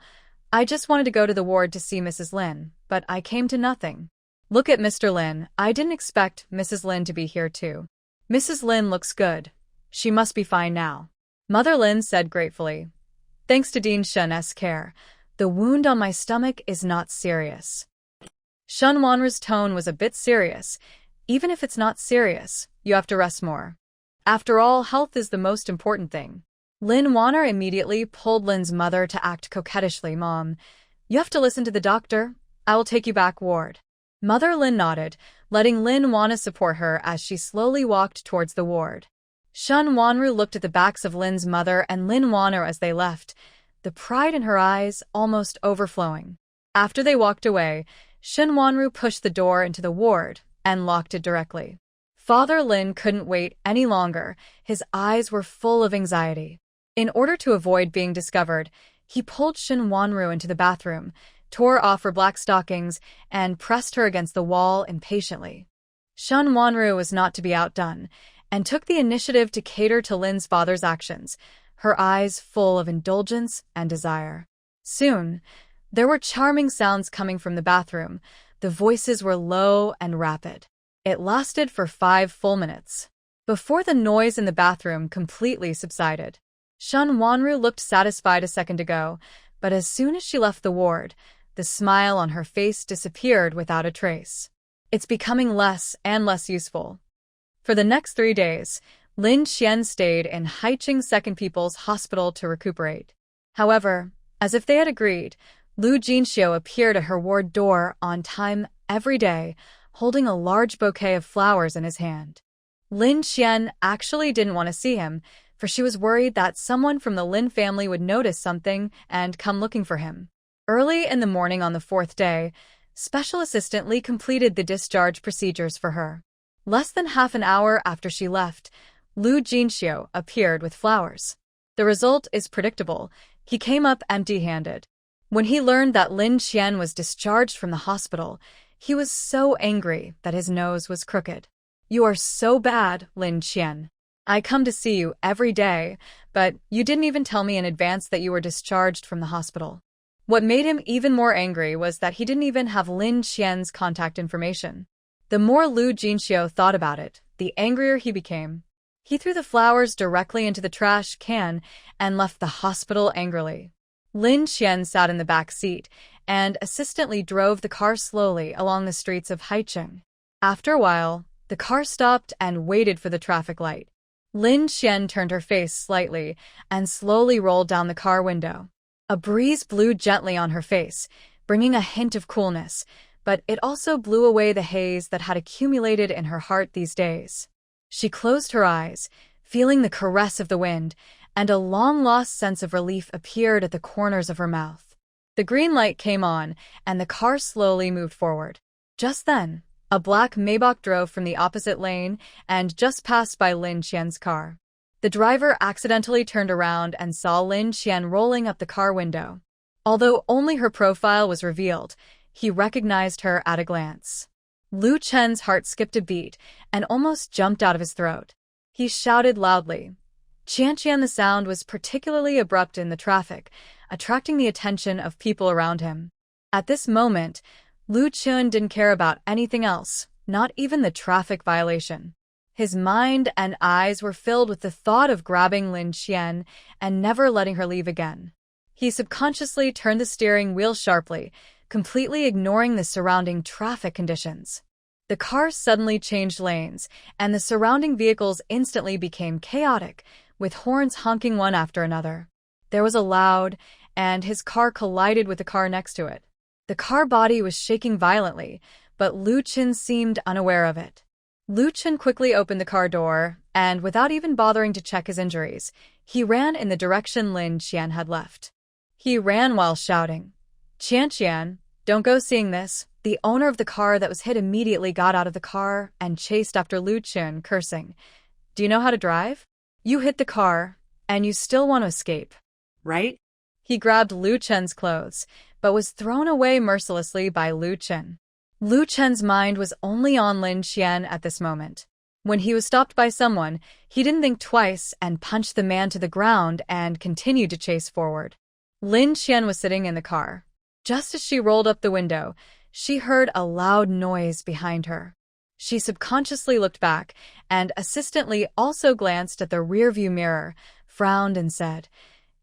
I just wanted to go to the ward to see Mrs. Lin, but I came to nothing. Look at Mr. Lin. I didn't expect Mrs. Lin to be here too. Mrs. Lin looks good. She must be fine now." Mother Lin said gratefully, "Thanks to Dean Shun's care, the wound on my stomach is not serious." Shun Wanru's tone was a bit serious. Even if it's not serious, you have to rest more. After all, health is the most important thing. Lin Wanner immediately pulled Lin's mother to act coquettishly. Mom, you have to listen to the doctor. I will take you back ward. Mother Lin nodded, letting Lin Wanna support her as she slowly walked towards the ward. Shun Wanru looked at the backs of Lin's mother and Lin Wanner as they left, the pride in her eyes almost overflowing. After they walked away, Shun Wanru pushed the door into the ward and locked it directly. Father Lin couldn't wait any longer. His eyes were full of anxiety. In order to avoid being discovered, he pulled Shun Wanru into the bathroom, tore off her black stockings, and pressed her against the wall impatiently. Shun Wanru was not to be outdone, and took the initiative to cater to Lin's father's actions, her eyes full of indulgence and desire. Soon, there were charming sounds coming from the bathroom. The voices were low and rapid. It lasted for 5 full minutes. Before the noise in the bathroom completely subsided, Shun Wanru looked satisfied a second ago, but as soon as she left the ward, the smile on her face disappeared without a trace. It's becoming less and less useful. For the next 3 days, Lin Qian stayed in Haiqing Second People's Hospital to recuperate. However, as if they had agreed, Lu Jinxiu appeared at her ward door on time every day, holding a large bouquet of flowers in his hand. Lin Qian actually didn't want to see him, for she was worried that someone from the Lin family would notice something and come looking for him. Early in the morning on the 4th day, Special Assistant Li completed the discharge procedures for her. Less than half an hour after she left, Lu Jinxiu appeared with flowers. The result is predictable. He came up empty-handed. When he learned that Lin Qian was discharged from the hospital, he was so angry that his nose was crooked. You are so bad, Lin Qian. I come to see you every day, but you didn't even tell me in advance that you were discharged from the hospital. What made him even more angry was that he didn't even have Lin Qian's contact information. The more Lu Jinxiu thought about it, the angrier he became. He threw the flowers directly into the trash can and left the hospital angrily. Lin Qian sat in the back seat and assistantly drove the car slowly along the streets of Haiqing. After a while, the car stopped and waited for the traffic light. Lin Qian turned her face slightly and slowly rolled down the car window. A breeze blew gently on her face, bringing a hint of coolness, but it also blew away the haze that had accumulated in her heart these days. She closed her eyes, feeling the caress of the wind, and a long-lost sense of relief appeared at the corners of her mouth. The green light came on, and the car slowly moved forward. Just then, a black Maybach drove from the opposite lane and just passed by Lin Qian's car. The driver accidentally turned around and saw Lin Qian rolling up the car window. Although only her profile was revealed, he recognized her at a glance. Lu Chen's heart skipped a beat and almost jumped out of his throat. He shouted loudly. Qian. The sound was particularly abrupt in the traffic, attracting the attention of people around him. At this moment, Lu Qian didn't care about anything else, not even the traffic violation. His mind and eyes were filled with the thought of grabbing Lin Qian and never letting her leave again. He subconsciously turned the steering wheel sharply, completely ignoring the surrounding traffic conditions. The car suddenly changed lanes, and the surrounding vehicles instantly became chaotic, with horns honking one after another. There was a loud, and his car collided with the car next to it. The car body was shaking violently, but Lu Qian seemed unaware of it. Lu Qian quickly opened the car door, and without even bothering to check his injuries, he ran in the direction Lin Qian had left. He ran while shouting, Qian, don't go seeing this." The owner of the car that was hit immediately got out of the car and chased after Lu Qian, cursing, "Do you know how to drive? You hit the car, and you still want to escape, right?" He grabbed Lu Qian's clothes, but was thrown away mercilessly by Lu Qian. Lu Qian's mind was only on Lin Qian at this moment. When he was stopped by someone, he didn't think twice and punched the man to the ground and continued to chase forward. Lin Qian was sitting in the car. Just as she rolled up the window, she heard a loud noise behind her. She subconsciously looked back and assistantly also glanced at the rearview mirror, frowned and said,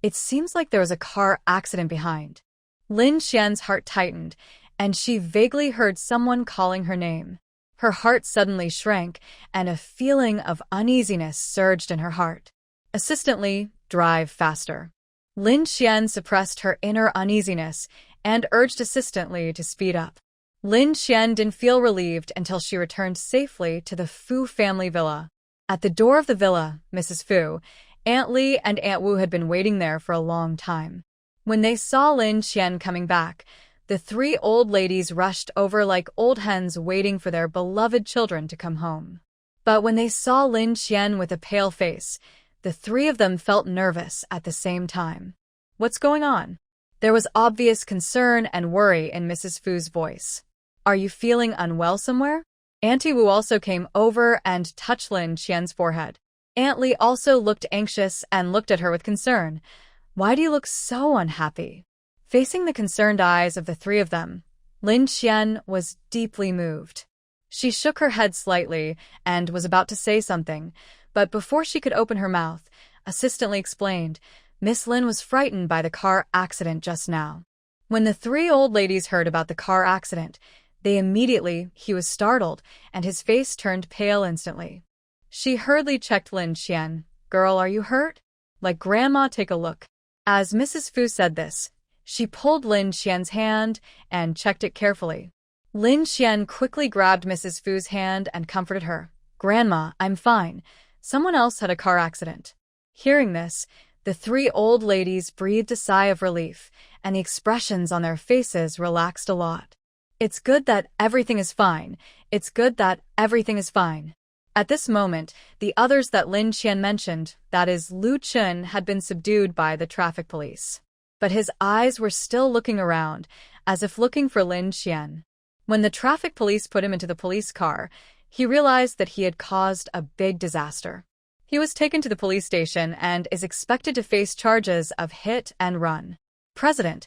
"It seems like there was a car accident behind." Lin Qian's heart tightened, and she vaguely heard someone calling her name. Her heart suddenly shrank, and a feeling of uneasiness surged in her heart. Assistant Lee, drive faster. Lin Xian suppressed her inner uneasiness and urged Assistant Lee to speed up. Lin Xian didn't feel relieved until she returned safely to the Fu family villa. At the door of the villa, Mrs. Fu, Aunt Li and Aunt Wu had been waiting there for a long time. When they saw Lin Xian coming back, the three old ladies rushed over like old hens waiting for their beloved children to come home. But when they saw Lin Xian with a pale face, the three of them felt nervous at the same time. What's going on? There was obvious concern and worry in Mrs. Fu's voice. Are you feeling unwell somewhere? Auntie Wu also came over and touched Lin Xian's forehead. Aunt Li also looked anxious and looked at her with concern. Why do you look so unhappy? Facing the concerned eyes of the three of them, Lin Xian was deeply moved. She shook her head slightly and was about to say something, but before she could open her mouth, Assistant Lee explained, Miss Lin was frightened by the car accident just now. When the three old ladies heard about the car accident, he was startled, and his face turned pale instantly. She hurriedly checked Lin Xian. Girl, are you hurt? Like Grandma, take a look. As Mrs. Fu said this, she pulled Lin Xian's hand and checked it carefully. Lin Xian quickly grabbed Mrs. Fu's hand and comforted her. Grandma, I'm fine. Someone else had a car accident. Hearing this, the three old ladies breathed a sigh of relief, and the expressions on their faces relaxed a lot. It's good that everything is fine. It's good that everything is fine. At this moment, the others that Lin Xian mentioned, that is Lu Chun, had been subdued by the traffic police. But his eyes were still looking around, as if looking for Lin Xian. When the traffic police put him into the police car, he realized that he had caused a big disaster. He was taken to the police station and is expected to face charges of hit and run. President,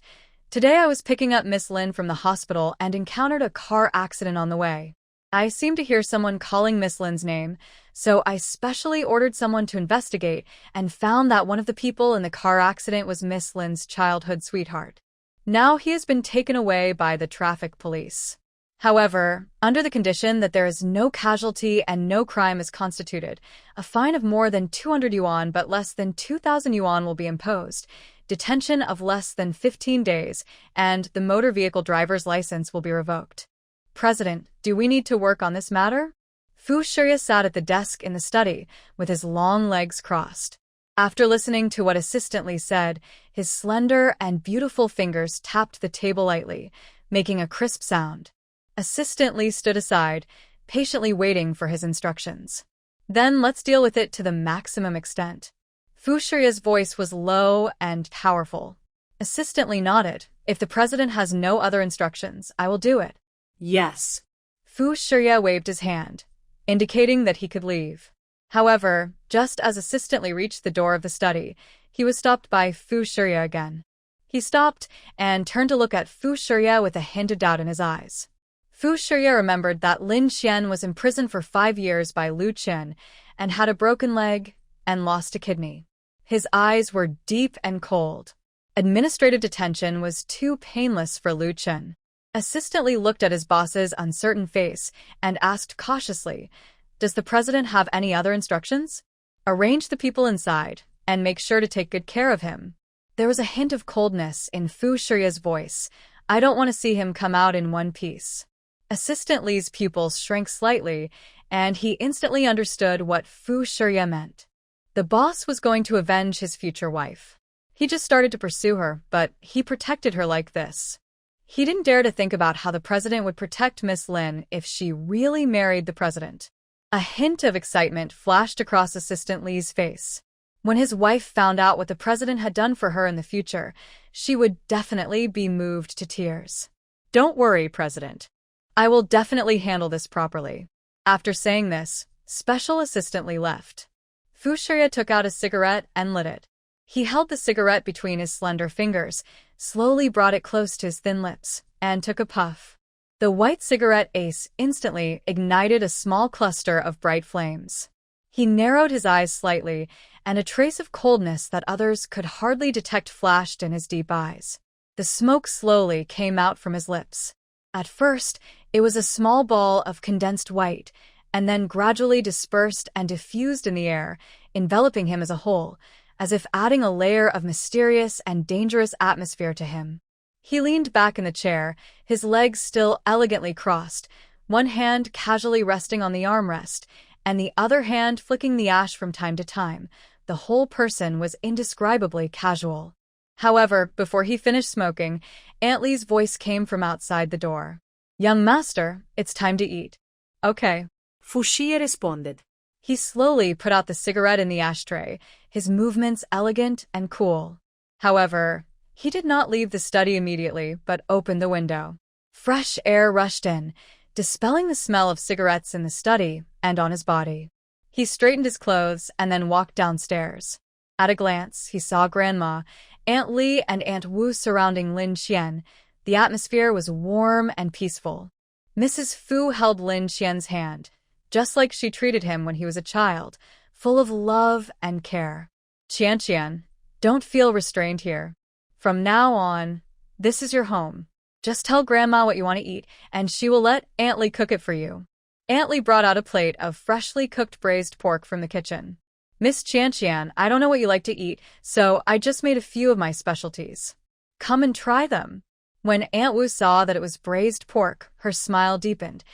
today I was picking up Miss Lin from the hospital and encountered a car accident on the way. I seemed to hear someone calling Miss Lin's name, so I specially ordered someone to investigate and found that one of the people in the car accident was Miss Lin's childhood sweetheart. Now he has been taken away by the traffic police. However, under the condition that there is no casualty and no crime is constituted, a fine of more than 200 yuan but less than 2,000 yuan will be imposed, detention of less than 15 days, and the motor vehicle driver's license will be revoked. President, do we need to work on this matter? Fu Shiya sat at the desk in the study, with his long legs crossed. After listening to what Assistant Lee said, his slender and beautiful fingers tapped the table lightly, making a crisp sound. Assistant Lee stood aside, patiently waiting for his instructions. Then let's deal with it to the maximum extent. Fu Shiya's voice was low and powerful. Assistant Lee nodded. If the president has no other instructions, I will do it. Yes. Fu Shiya waved his hand, indicating that he could leave. However, just as Assistant Lee reached the door of the study, he was stopped by Fu Shiya again. He stopped and turned to look at Fu Shiya with a hint of doubt in his eyes. Fu Shiya remembered that Lin Xian was imprisoned for 5 years by Lu Chen and had a broken leg and lost a kidney. His eyes were deep and cold. Administrative detention was too painless for Lu Chen. Assistant Lee looked at his boss's uncertain face and asked cautiously, Does the president have any other instructions? Arrange the people inside and make sure to take good care of him. There was a hint of coldness in Fu Shiya's voice. I don't want to see him come out in one piece. Assistant Lee's pupils shrank slightly, and he instantly understood what Fu Shiya meant. The boss was going to avenge his future wife. He just started to pursue her, but he protected her like this. He didn't dare to think about how the president would protect Miss Lin if she really married the president. A hint of excitement flashed across Assistant Lee's face. When his wife found out what the president had done for her in the future, she would definitely be moved to tears. Don't worry, President. I will definitely handle this properly. After saying this, Special Assistant Lee left. Fu Shiya took out a cigarette and lit it. He held the cigarette between his slender fingers, slowly brought it close to his thin lips, and took a puff. The white cigarette ace instantly ignited a small cluster of bright flames. He narrowed his eyes slightly, and a trace of coldness that others could hardly detect flashed in his deep eyes. The smoke slowly came out from his lips. At first, it was a small ball of condensed white, and then gradually dispersed and diffused in the air, enveloping him as a whole, as if adding a layer of mysterious and dangerous atmosphere to him. He leaned back in the chair, his legs still elegantly crossed, one hand casually resting on the armrest, and the other hand flicking the ash from time to time. The whole person was indescribably casual. However, before he finished smoking, Aunt Lee's voice came from outside the door. "Young master, it's time to eat." "Okay." Fushie responded. He slowly put out the cigarette in the ashtray, his movements elegant and cool. However, he did not leave the study immediately, but opened the window. Fresh air rushed in, dispelling the smell of cigarettes in the study and on his body. He straightened his clothes and then walked downstairs. At a glance, he saw Grandma, Aunt Lee, and Aunt Wu surrounding Lin Xian. The atmosphere was warm and peaceful. Mrs. Fu held Lin Xian's hand, just like she treated him when he was a child, full of love and care. "Qian, don't feel restrained here. From now on, this is your home. Just tell Grandma what you want to eat, and she will let Aunt Lee cook it for you." Aunt Lee brought out a plate of freshly cooked braised pork from the kitchen. "Miss Qian, I don't know what you like to eat, so I just made a few of my specialties. Come and try them." When Aunt Wu saw that it was braised pork, her smile deepened.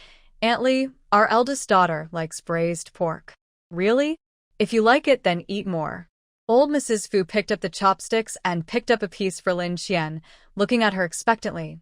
"Aunt Lee, our eldest daughter likes braised pork." "Really? If you like it, then eat more." Old Mrs. Fu picked up the chopsticks and picked up a piece for Lin Xian, looking at her expectantly.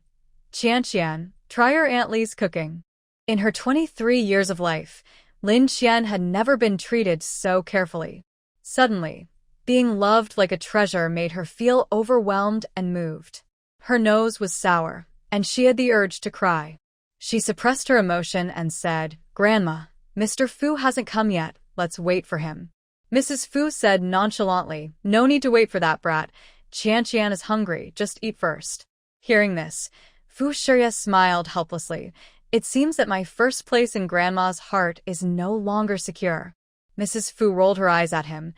"Qian, try your Aunt Lee's cooking." In her 23 years of life, Lin Xian had never been treated so carefully. Suddenly, being loved like a treasure made her feel overwhelmed and moved. Her nose was sour, and she had the urge to cry. She suppressed her emotion and said, "Grandma, Mr. Fu hasn't come yet, let's wait for him." Mrs. Fu said nonchalantly, "No need to wait for that brat. Qian is hungry, just eat first." Hearing this, Fu Shiya smiled helplessly. "It seems that my first place in Grandma's heart is no longer secure." Mrs. Fu rolled her eyes at him.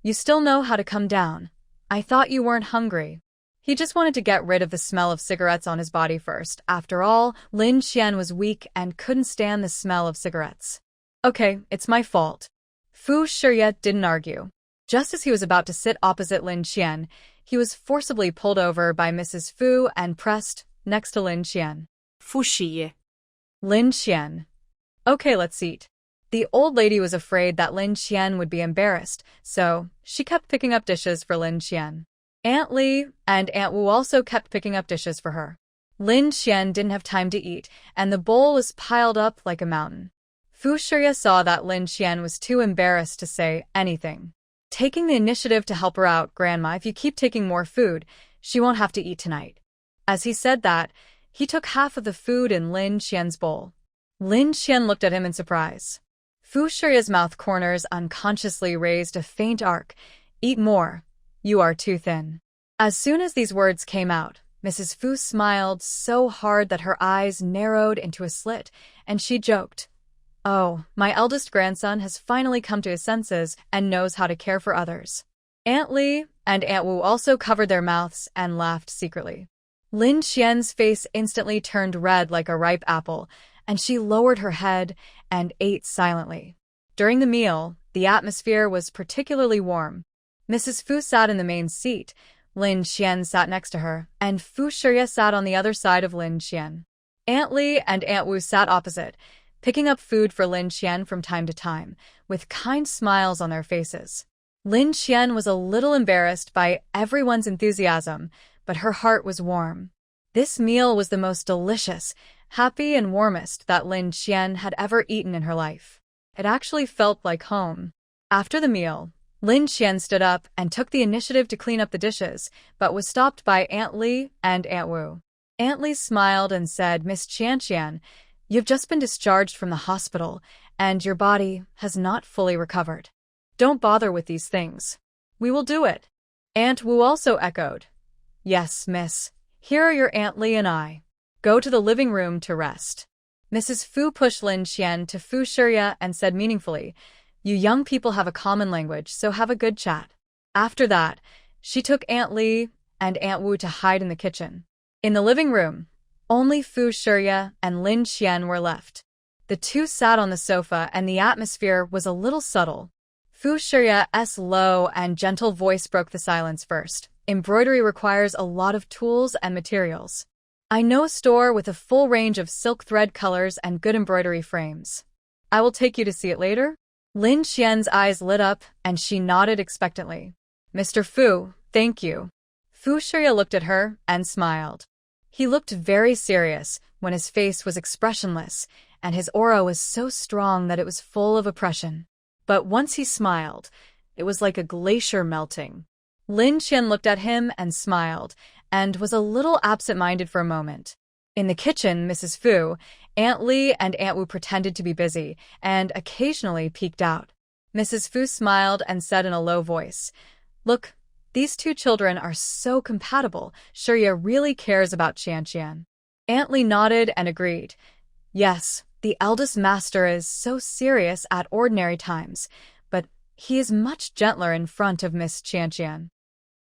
"You still know how to come down. I thought you weren't hungry." He just wanted to get rid of the smell of cigarettes on his body first. After all, Lin Xian was weak and couldn't stand the smell of cigarettes. "Okay, it's my fault." Fu Shiya didn't argue. Just as he was about to sit opposite Lin Xian, he was forcibly pulled over by Mrs. Fu and pressed next to Lin Xian. Fushie. "Lin Xian. Okay, let's eat." The old lady was afraid that Lin Xian would be embarrassed, so she kept picking up dishes for Lin Xian. Aunt Lee and Aunt Wu also kept picking up dishes for her. Lin Xian didn't have time to eat, and the bowl was piled up like a mountain. Fu Shiya saw that Lin Xian was too embarrassed to say anything. Taking the initiative to help her out, "Grandma, if you keep taking more food, she won't have to eat tonight." As he said that, he took half of the food in Lin Xian's bowl. Lin Xian looked at him in surprise. Fu Shiya's mouth corners unconsciously raised a faint arc. "Eat more. You are too thin." As soon as these words came out, Mrs. Fu smiled so hard that her eyes narrowed into a slit, and she joked, "Oh, my eldest grandson has finally come to his senses and knows how to care for others." Aunt Lee and Aunt Wu also covered their mouths and laughed secretly. Lin Xian's face instantly turned red like a ripe apple, and she lowered her head and ate silently. During the meal, the atmosphere was particularly warm. Mrs. Fu sat in the main seat, Lin Xian sat next to her, and Fu Shiya sat on the other side of Lin Xian. Aunt Lee and Aunt Wu sat opposite, picking up food for Lin Xian from time to time, with kind smiles on their faces. Lin Xian was a little embarrassed by everyone's enthusiasm, but her heart was warm. This meal was the most delicious, happy, and warmest that Lin Xian had ever eaten in her life. It actually felt like home. After the meal, Lin Xian stood up and took the initiative to clean up the dishes, but was stopped by Aunt Lee and Aunt Wu. Aunt Lee smiled and said, "Miss Qian, you've just been discharged from the hospital, and your body has not fully recovered. Don't bother with these things. We will do it." Aunt Wu also echoed, "Yes, miss. Here are your Aunt Lee and I. Go to the living room to rest." Mrs. Fu pushed Lin Xian to Fu Shiya and said meaningfully, "You young people have a common language, so have a good chat." After that, she took Aunt Lee and Aunt Wu to hide in the kitchen. In the living room, Only Fu Shiya and Lin Qian were left. The two sat on the sofa and the atmosphere was a little subtle. Fu Shiya's low and gentle voice broke the silence first. Embroidery requires a lot of tools and materials. I know a store with a full range of silk thread colors and good embroidery frames. I will take you to see it later. Lin Qian's eyes lit up and she nodded expectantly. Mr. Fu, thank you. Fu Shiya looked at her and smiled. He looked very serious when his face was expressionless, and his aura was so strong that it was full of oppression. But once he smiled, it was like a glacier melting. Lin Qian looked at him and smiled, and was a little absent-minded for a moment. In the kitchen, Mrs. Fu, Aunt Li and Aunt Wu pretended to be busy, and occasionally peeked out. Mrs. Fu smiled and said in a low voice, "Look, these two children are so compatible. Shiya really cares about Qianqian." Aunt Li nodded and agreed. Yes, the eldest master is so serious at ordinary times, but he is much gentler in front of Miss Qianqian.